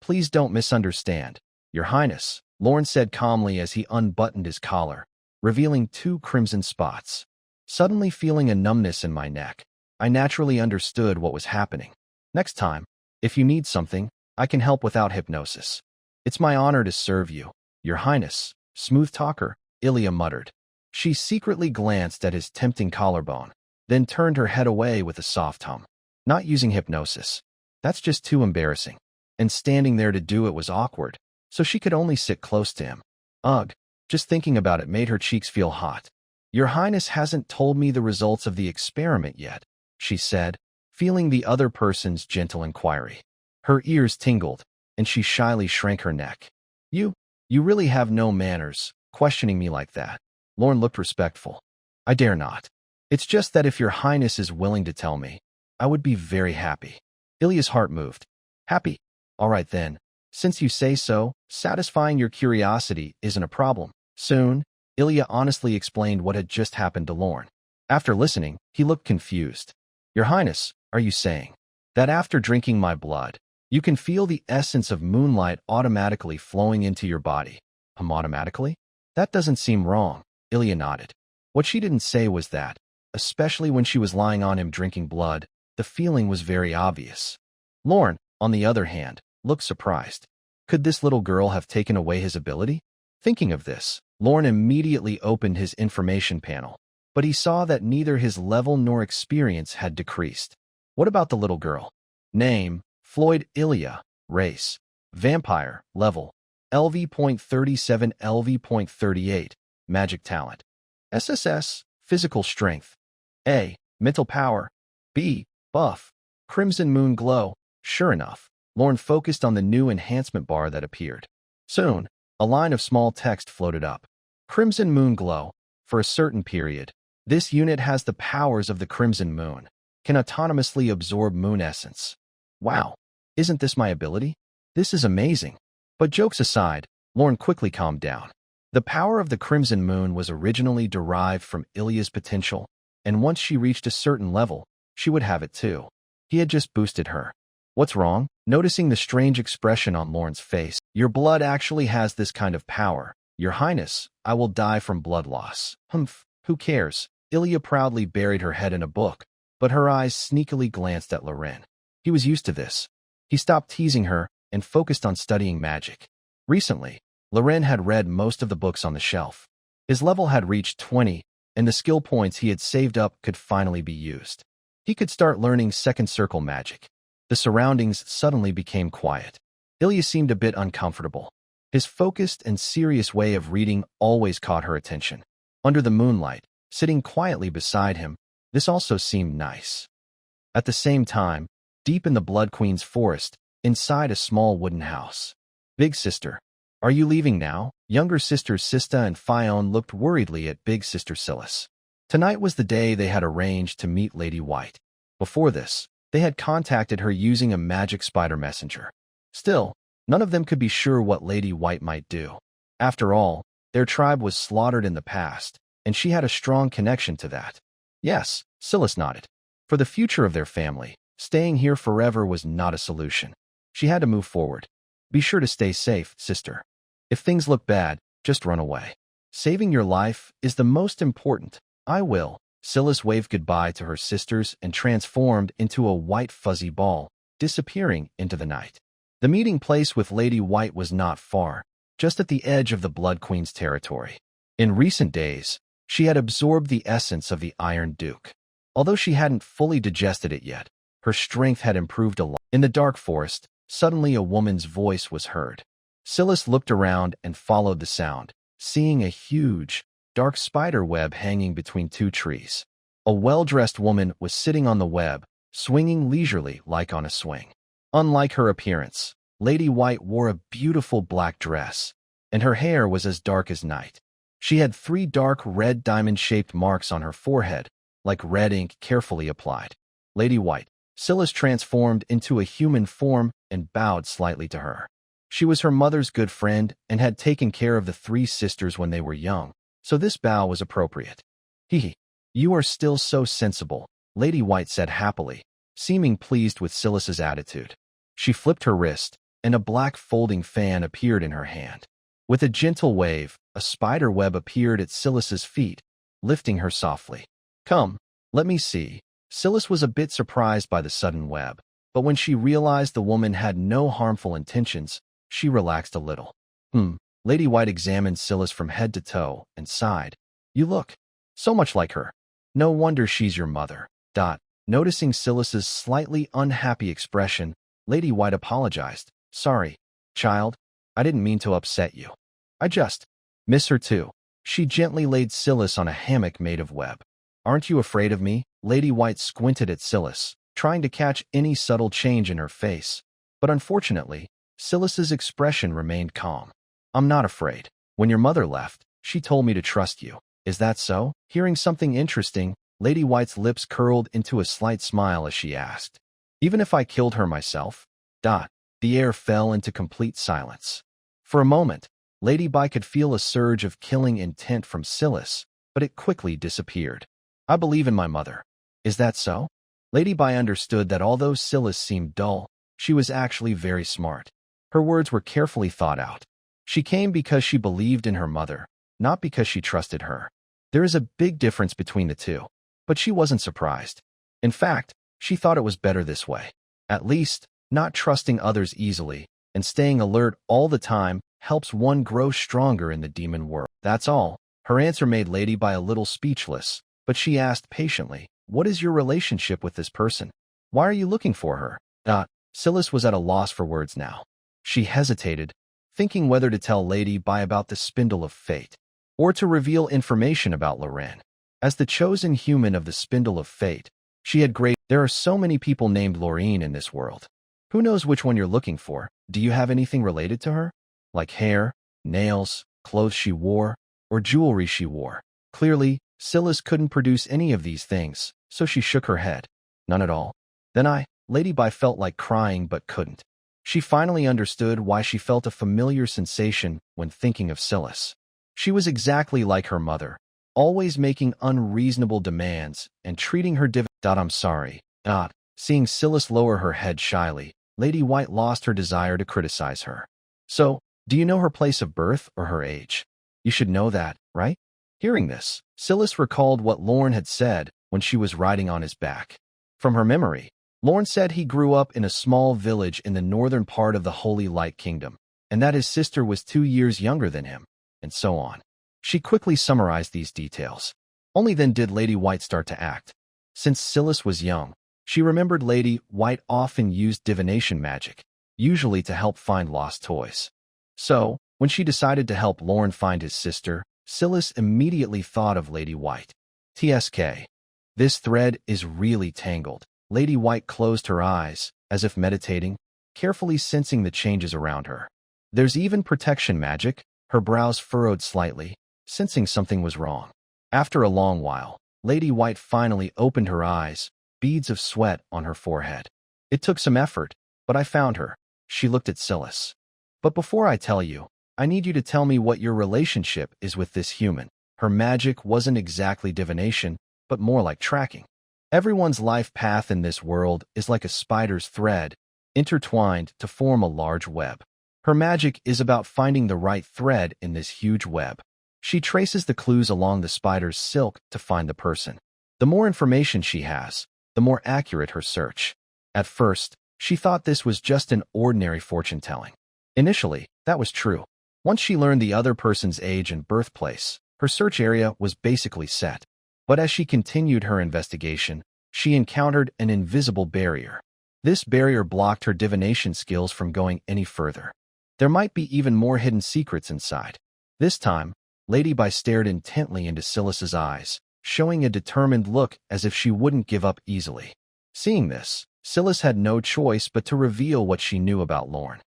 Please don't misunderstand. Your Highness, Lorne said calmly as he unbuttoned his collar, revealing 2 crimson spots. Suddenly feeling a numbness in my neck, I naturally understood what was happening. Next time, if you need something, I can help without hypnosis. It's my honor to serve you, Your Highness, smooth talker, Ilya muttered. She secretly glanced at his tempting collarbone, then turned her head away with a soft hum. Not using hypnosis. That's just too embarrassing. And standing there to do it was awkward, so she could only sit close to him. Ugh, just thinking about it made her cheeks feel hot. Your Highness hasn't told me the results of the experiment yet, she said, feeling the other person's gentle inquiry. Her ears tingled, and she shyly shrank her neck. You really have no manners, questioning me like that. Lorne looked respectful. I dare not. It's just that if Your Highness is willing to tell me, I would be very happy. Ilya's heart moved. Happy? All right then. Since you say so, satisfying your curiosity isn't a problem. Soon, Ilya honestly explained what had just happened to Lorne. After listening, he looked confused. Your Highness, are you saying that after drinking my blood, you can feel the essence of moonlight automatically flowing into your body? Automatically? That doesn't seem wrong. Ilya nodded. What she didn't say was that, especially when she was lying on him drinking blood, the feeling was very obvious. Lorne, on the other hand, looked surprised. Could this little girl have taken away his ability? Thinking of this, Lorne immediately opened his information panel, but he saw that neither his level nor experience had decreased. What about the little girl? Name, Floyd Ilya. Race, vampire. Level, LV.37 LV.38. Magic talent. SSS, physical strength. A, mental power. B, buff. Crimson moon glow. Sure enough, Lorne focused on the new enhancement bar that appeared. Soon, a line of small text floated up. Crimson moon glow. For a certain period, this unit has the powers of the crimson moon, can autonomously absorb moon essence. Wow, isn't this my ability? This is amazing. But jokes aside, Lorne quickly calmed down. The power of the crimson moon was originally derived from Ilya's potential, and once she reached a certain level, she would have it too. He had just boosted her. What's wrong? Noticing the strange expression on Lorne's face, your blood actually has this kind of power. Your Highness, I will die from blood loss. Humph, who cares? Ilya proudly buried her head in a book, but her eyes sneakily glanced at Loren. He was used to this. He stopped teasing her and focused on studying magic. Recently, Loren had read most of the books on the shelf. His level had reached 20, and the skill points he had saved up could finally be used. He could start learning second circle magic. The surroundings suddenly became quiet. Ilya seemed a bit uncomfortable. His focused and serious way of reading always caught her attention. Under the moonlight, sitting quietly beside him, this also seemed nice. At the same time, deep in the Blood Queen's forest, inside a small wooden house. Big sister, are you leaving now? Younger sisters Sista and Fione looked worriedly at big sister Silas. Tonight was the day they had arranged to meet Lady White. Before this, they had contacted her using a magic spider messenger. Still, none of them could be sure what Lady White might do. After all, their tribe was slaughtered in the past, and she had a strong connection to that. Yes, Silas nodded. For the future of their family, staying here forever was not a solution. She had to move forward. Be sure to stay safe, sister. If things look bad, just run away. Saving your life is the most important. I will. Silas waved goodbye to her sisters and transformed into a white fuzzy ball, disappearing into the night. The meeting place with Lady White was not far, just at the edge of the Blood Queen's territory. In recent days, she had absorbed the essence of the Iron Duke. Although she hadn't fully digested it yet, her strength had improved a lot. In the dark forest, suddenly a woman's voice was heard. Silas looked around and followed the sound, seeing a huge, dark spider web hanging between 2 trees. A well-dressed woman was sitting on the web, swinging leisurely like on a swing. Unlike her appearance, Lady White wore a beautiful black dress, and her hair was as dark as night. She had 3 dark red diamond-shaped marks on her forehead, like red ink carefully applied. Lady White, Silas transformed into a human form and bowed slightly to her. She was her mother's good friend and had taken care of the 3 sisters when they were young, so this bow was appropriate. Hee, you are still so sensible, Lady White said happily, seeming pleased with Silas's attitude. She flipped her wrist, and a black folding fan appeared in her hand. With a gentle wave, a spider web appeared at Silas's feet, lifting her softly. Come, let me see. Silas was a bit surprised by the sudden web, but when she realized the woman had no harmful intentions, she relaxed a little. Lady White examined Silas from head to toe and sighed. You look so much like her. No wonder she's your mother. Noticing Silas's slightly unhappy expression, Lady White apologized. Sorry, child. I didn't mean to upset you. I just miss her too. She gently laid Silas on a hammock made of web. Aren't you afraid of me? Lady White squinted at Silas, trying to catch any subtle change in her face. But unfortunately, Silas's expression remained calm. I'm not afraid. When your mother left, she told me to trust you. Is that so? Hearing something interesting, Lady White's lips curled into a slight smile as she asked. Even if I killed her myself? The air fell into complete silence. For a moment, Lady White could feel a surge of killing intent from Silas, but it quickly disappeared. I believe in my mother. Is that so? Lady White understood that although Silas seemed dull, she was actually very smart. Her words were carefully thought out. She came because she believed in her mother, not because she trusted her. There is a big difference between the two, but she wasn't surprised. In fact, she thought it was better this way. At least, not trusting others easily and staying alert all the time helps one grow stronger in the demon world. That's all. Her answer made Lady White a little speechless, but she asked patiently, what is your relationship with this person? Why are you looking for her? Silas was at a loss for words now. She hesitated, thinking whether to tell Lady White about the Spindle of Fate, or to reveal information about Loren. As the chosen human of the Spindle of Fate, she had great— There are so many people named Lorraine in this world. Who knows which one you're looking for? Do you have anything related to her? Like hair, nails, clothes she wore, or jewelry she wore? Clearly, Silas couldn't produce any of these things, so she shook her head. None at all. Then Lady White felt like crying but couldn't. She finally understood why she felt a familiar sensation when thinking of Silas. She was exactly like her mother, always making unreasonable demands and treating her I'm sorry. Seeing Silas lower her head shyly, Lady White lost her desire to criticize her. So, do you know her place of birth or her age? You should know that, right? Hearing this, Silas recalled what Lorne had said when she was riding on his back. From her memory, Lorne said he grew up in a small village in the northern part of the Holy Light Kingdom, and that his sister was 2 years younger than him, and so on. She quickly summarized these details. Only then did Lady White start to act. Since Silas was young, she remembered Lady White often used divination magic, usually to help find lost toys. So, when she decided to help Lorne find his sister, Silas immediately thought of Lady White. TSK. This thread is really tangled. Lady White closed her eyes, as if meditating, carefully sensing the changes around her. There's even protection magic. Her brows furrowed slightly, sensing something was wrong. After a long while, Lady White finally opened her eyes, beads of sweat on her forehead. It took some effort, but I found her. She looked at Silas. But before I tell you, I need you to tell me what your relationship is with this human. Her magic wasn't exactly divination, but more like tracking. Everyone's life path in this world is like a spider's thread, intertwined to form a large web. Her magic is about finding the right thread in this huge web. She traces the clues along the spider's silk to find the person. The more information she has, the more accurate her search. At first, she thought this was just an ordinary fortune-telling. Initially, that was true. Once she learned the other person's age and birthplace, her search area was basically set. But as she continued her investigation, she encountered an invisible barrier. This barrier blocked her divination skills from going any further. There might be even more hidden secrets inside. This time, Lady White stared intently into Silas's eyes, showing a determined look as if she wouldn't give up easily. Seeing this, Silas had no choice but to reveal what she knew about Lorne.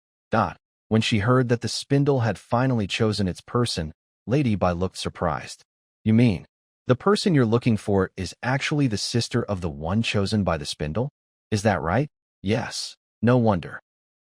When she heard that the spindle had finally chosen its person, Lady White looked surprised. You mean, the person you're looking for is actually the sister of the one chosen by the spindle? Is that right? Yes. No wonder.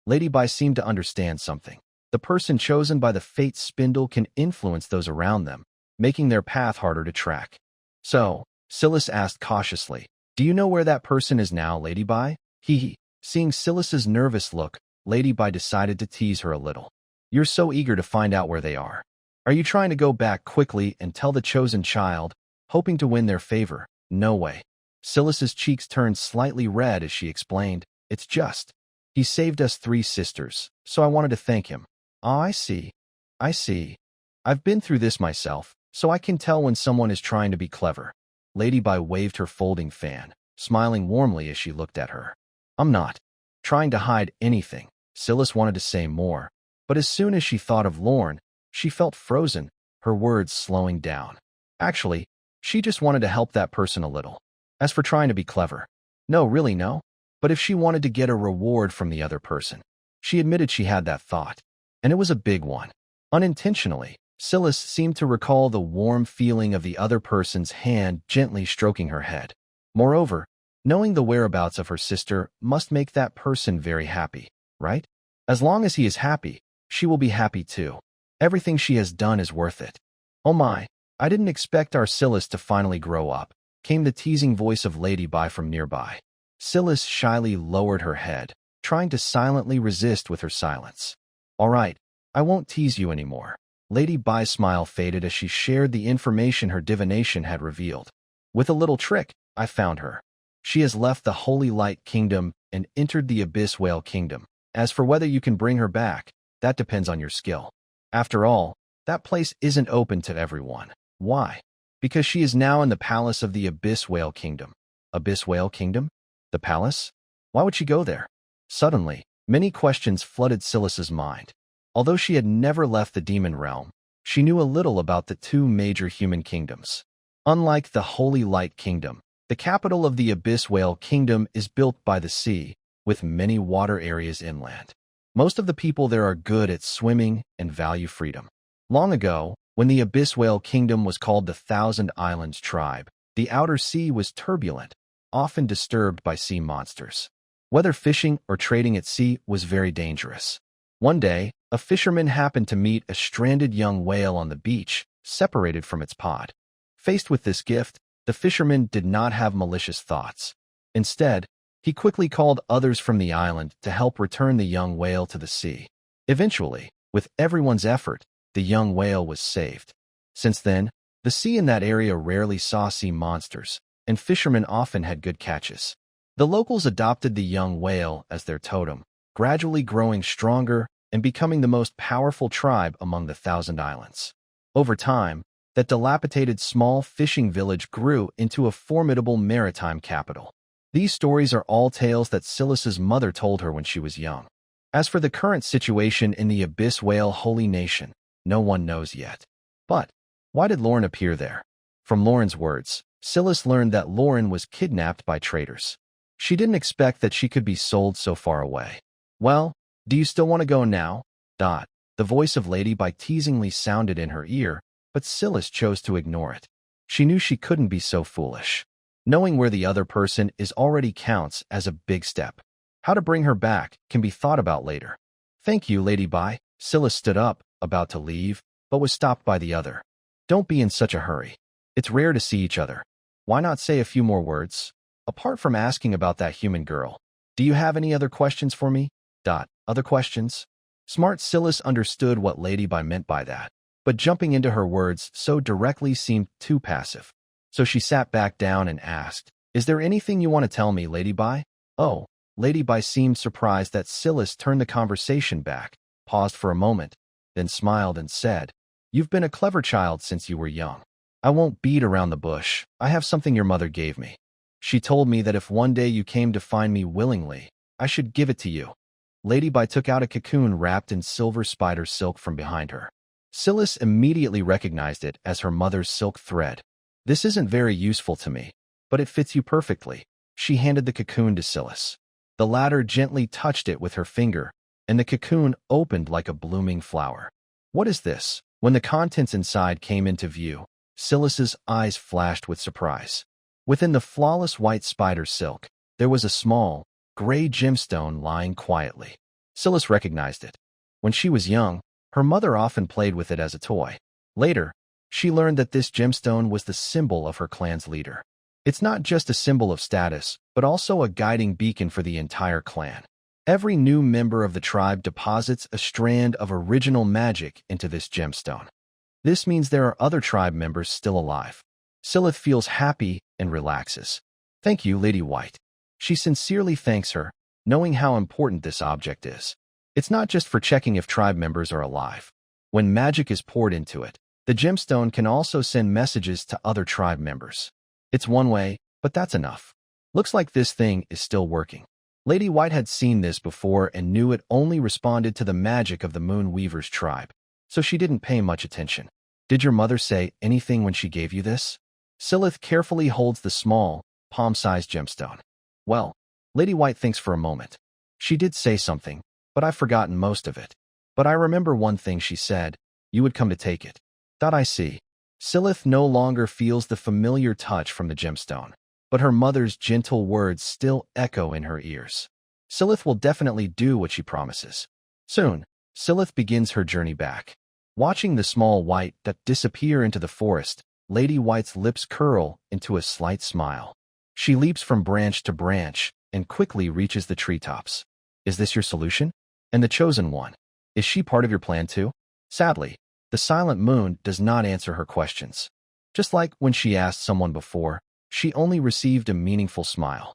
Lady White seemed to understand something. The person chosen by the fate spindle can influence those around them, making their path harder to track. So, Silas asked cautiously, Do you know where that person is now, Ladyby? Hee hee. Seeing Silas's nervous look, Ladyby decided to tease her a little. You're so eager to find out where they are. Are you trying to go back quickly and tell the chosen child, hoping to win their favor? No way. Silas's cheeks turned slightly red as she explained, it's just. He saved us 3 sisters, so I wanted to thank him. Ah, I see. I see. I've been through this myself, so I can tell when someone is trying to be clever. Ladyby waved her folding fan, smiling warmly as she looked at her. I'm not trying to hide anything. Silas wanted to say more, but as soon as she thought of Lorne, she felt frozen, her words slowing down. Actually, she just wanted to help that person a little. As for trying to be clever, no, really no. But if she wanted to get a reward from the other person, she admitted she had that thought. And it was a big one. Unintentionally, Silas seemed to recall the warm feeling of the other person's hand gently stroking her head. Moreover, knowing the whereabouts of her sister must make that person very happy, right? As long as he is happy, she will be happy too. Everything she has done is worth it. Oh my, I didn't expect our Silas to finally grow up, came the teasing voice of Ladyby from nearby. Silas shyly lowered her head, trying to silently resist with her silence. All right, I won't tease you anymore. Ladyby's smile faded as she shared the information her divination had revealed. With a little trick, I found her. She has left the Holy Light Kingdom and entered the Abyss Whale Kingdom. As for whether you can bring her back, that depends on your skill. After all, that place isn't open to everyone. Why? Because she is now in the palace of the Abyss Whale Kingdom. Abyss Whale Kingdom? The palace? Why would she go there? Suddenly, many questions flooded Silas's mind. Although she had never left the demon realm, she knew a little about the 2 major human kingdoms. Unlike the Holy Light Kingdom, the capital of the Abyss Whale Kingdom is built by the sea, with many water areas inland. Most of the people there are good at swimming and value freedom. Long ago, when the Abyss Whale Kingdom was called the Thousand Islands Tribe, the outer sea was turbulent, often disturbed by sea monsters. Whether fishing or trading at sea was very dangerous. One day, a fisherman happened to meet a stranded young whale on the beach, separated from its pod. Faced with this gift, the fisherman did not have malicious thoughts. Instead, he quickly called others from the island to help return the young whale to the sea. Eventually, with everyone's effort, the young whale was saved. Since then, the sea in that area rarely saw sea monsters, and fishermen often had good catches. The locals adopted the young whale as their totem, gradually growing stronger and becoming the most powerful tribe among the Thousand Islands. Over time, that dilapidated small fishing village grew into a formidable maritime capital. These stories are all tales that Silas's mother told her when she was young. As for the current situation in the Abyss Whale Holy Nation, no one knows yet. But why did Lorne appear there? From Lorne's words, Silas learned that Lorne was kidnapped by traders. She didn't expect that she could be sold so far away. Well, do you still want to go now? The voice of Ladyby teasingly sounded in her ear, but Silas chose to ignore it. She knew she couldn't be so foolish. Knowing where the other person is already counts as a big step. How to bring her back can be thought about later. Thank you, Ladyby. Silas stood up, about to leave, but was stopped by the other. Don't be in such a hurry. It's rare to see each other. Why not say a few more words? Apart from asking about that human girl, do you have any other questions for me? Other questions? Smart Silas understood what Ladyby meant by that, but jumping into her words so directly seemed too passive. So she sat back down and asked, Is there anything you want to tell me, Ladyby? Oh, Ladyby seemed surprised that Silas turned the conversation back, paused for a moment, then smiled and said, You've been a clever child since you were young. I won't beat around the bush. I have something your mother gave me. She told me that if one day you came to find me willingly, I should give it to you. Ladyby took out a cocoon wrapped in silver spider silk from behind her. Silas immediately recognized it as her mother's silk thread. This isn't very useful to me, but it fits you perfectly. She handed the cocoon to Silas. The latter gently touched it with her finger, and the cocoon opened like a blooming flower. What is this? When the contents inside came into view, Silas's eyes flashed with surprise. Within the flawless white spider silk, there was a small, gray gemstone lying quietly. Silas recognized it. When she was young, her mother often played with it as a toy. Later, she learned that this gemstone was the symbol of her clan's leader. It's not just a symbol of status, but also a guiding beacon for the entire clan. Every new member of the tribe deposits a strand of original magic into this gemstone. This means there are other tribe members still alive. Silith feels happy and relaxes. Thank you, Lady White. She sincerely thanks her, knowing how important this object is. It's not just for checking if tribe members are alive. When magic is poured into it, the gemstone can also send messages to other tribe members. It's one way, but that's enough. Looks like this thing is still working. Lady White had seen this before and knew it only responded to the magic of the Moon Weaver's tribe, so she didn't pay much attention. Did your mother say anything when she gave you this? Silith carefully holds the small, palm-sized gemstone. Well, Lady White thinks for a moment. She did say something, but I've forgotten most of it. But I remember one thing she said. You would come to take it. That I see. Silith no longer feels the familiar touch from the gemstone, but her mother's gentle words still echo in her ears. Silith will definitely do what she promises. Soon, Silith begins her journey back. Watching the small white that disappear into the forest, Lady White's lips curl into a slight smile. She leaps from branch to branch and quickly reaches the treetops. Is this your solution? And the chosen one? Is she part of your plan too? Sadly, the silent moon does not answer her questions. Just like when she asked someone before, she only received a meaningful smile.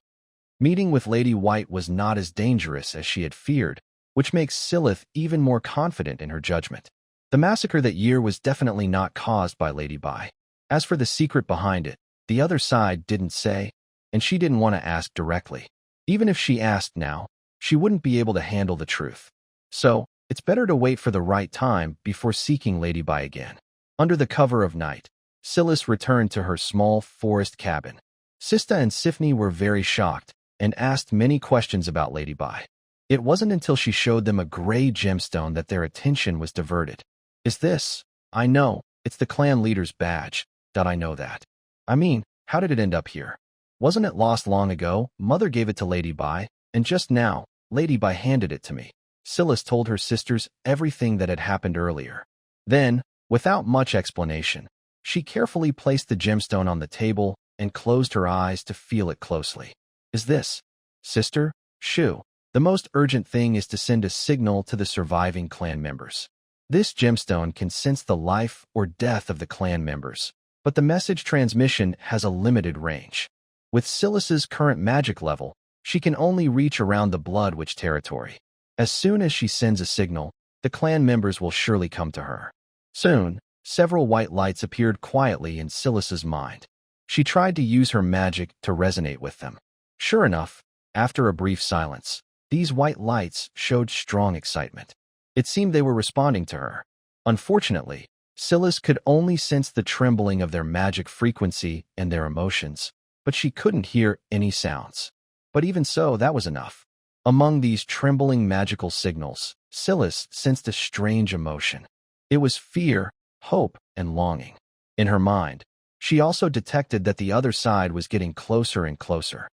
Meeting with Lady White was not as dangerous as she had feared, which makes Silith even more confident in her judgment. The massacre that year was definitely not caused by Lady Bai. As for the secret behind it, the other side didn't say, and she didn't want to ask directly. Even if she asked now, she wouldn't be able to handle the truth. So, it's better to wait for the right time before seeking Lady Bai again. Under the cover of night, Silith returned to her small forest cabin. Sista and Sifni were very shocked and asked many questions about Lady Bai. It wasn't until she showed them a gray gemstone that their attention was diverted. Is this? I know, it's the clan leader's badge. Did I know that? I mean, how did it end up here? Wasn't it lost long ago? Mother gave it to Lady Bai, and just now, Lady Bai handed it to me. Silith told her sisters everything that had happened earlier. Then, without much explanation, she carefully placed the gemstone on the table and closed her eyes to feel it closely. Is this? Sister? Shu. The most urgent thing is to send a signal to the surviving clan members. This gemstone can sense the life or death of the clan members, but the message transmission has a limited range. With Silith's current magic level, she can only reach around the Blood Witch territory. As soon as she sends a signal, the clan members will surely come to her. Soon, several white lights appeared quietly in Silith's mind. She tried to use her magic to resonate with them. Sure enough, after a brief silence, these white lights showed strong excitement. It seemed they were responding to her. Unfortunately, Silith could only sense the trembling of their magic frequency and their emotions, but she couldn't hear any sounds. But even so, that was enough. Among these trembling magical signals, Silith sensed a strange emotion. It was fear, hope, and longing. In her mind, she also detected that the other side was getting closer and closer.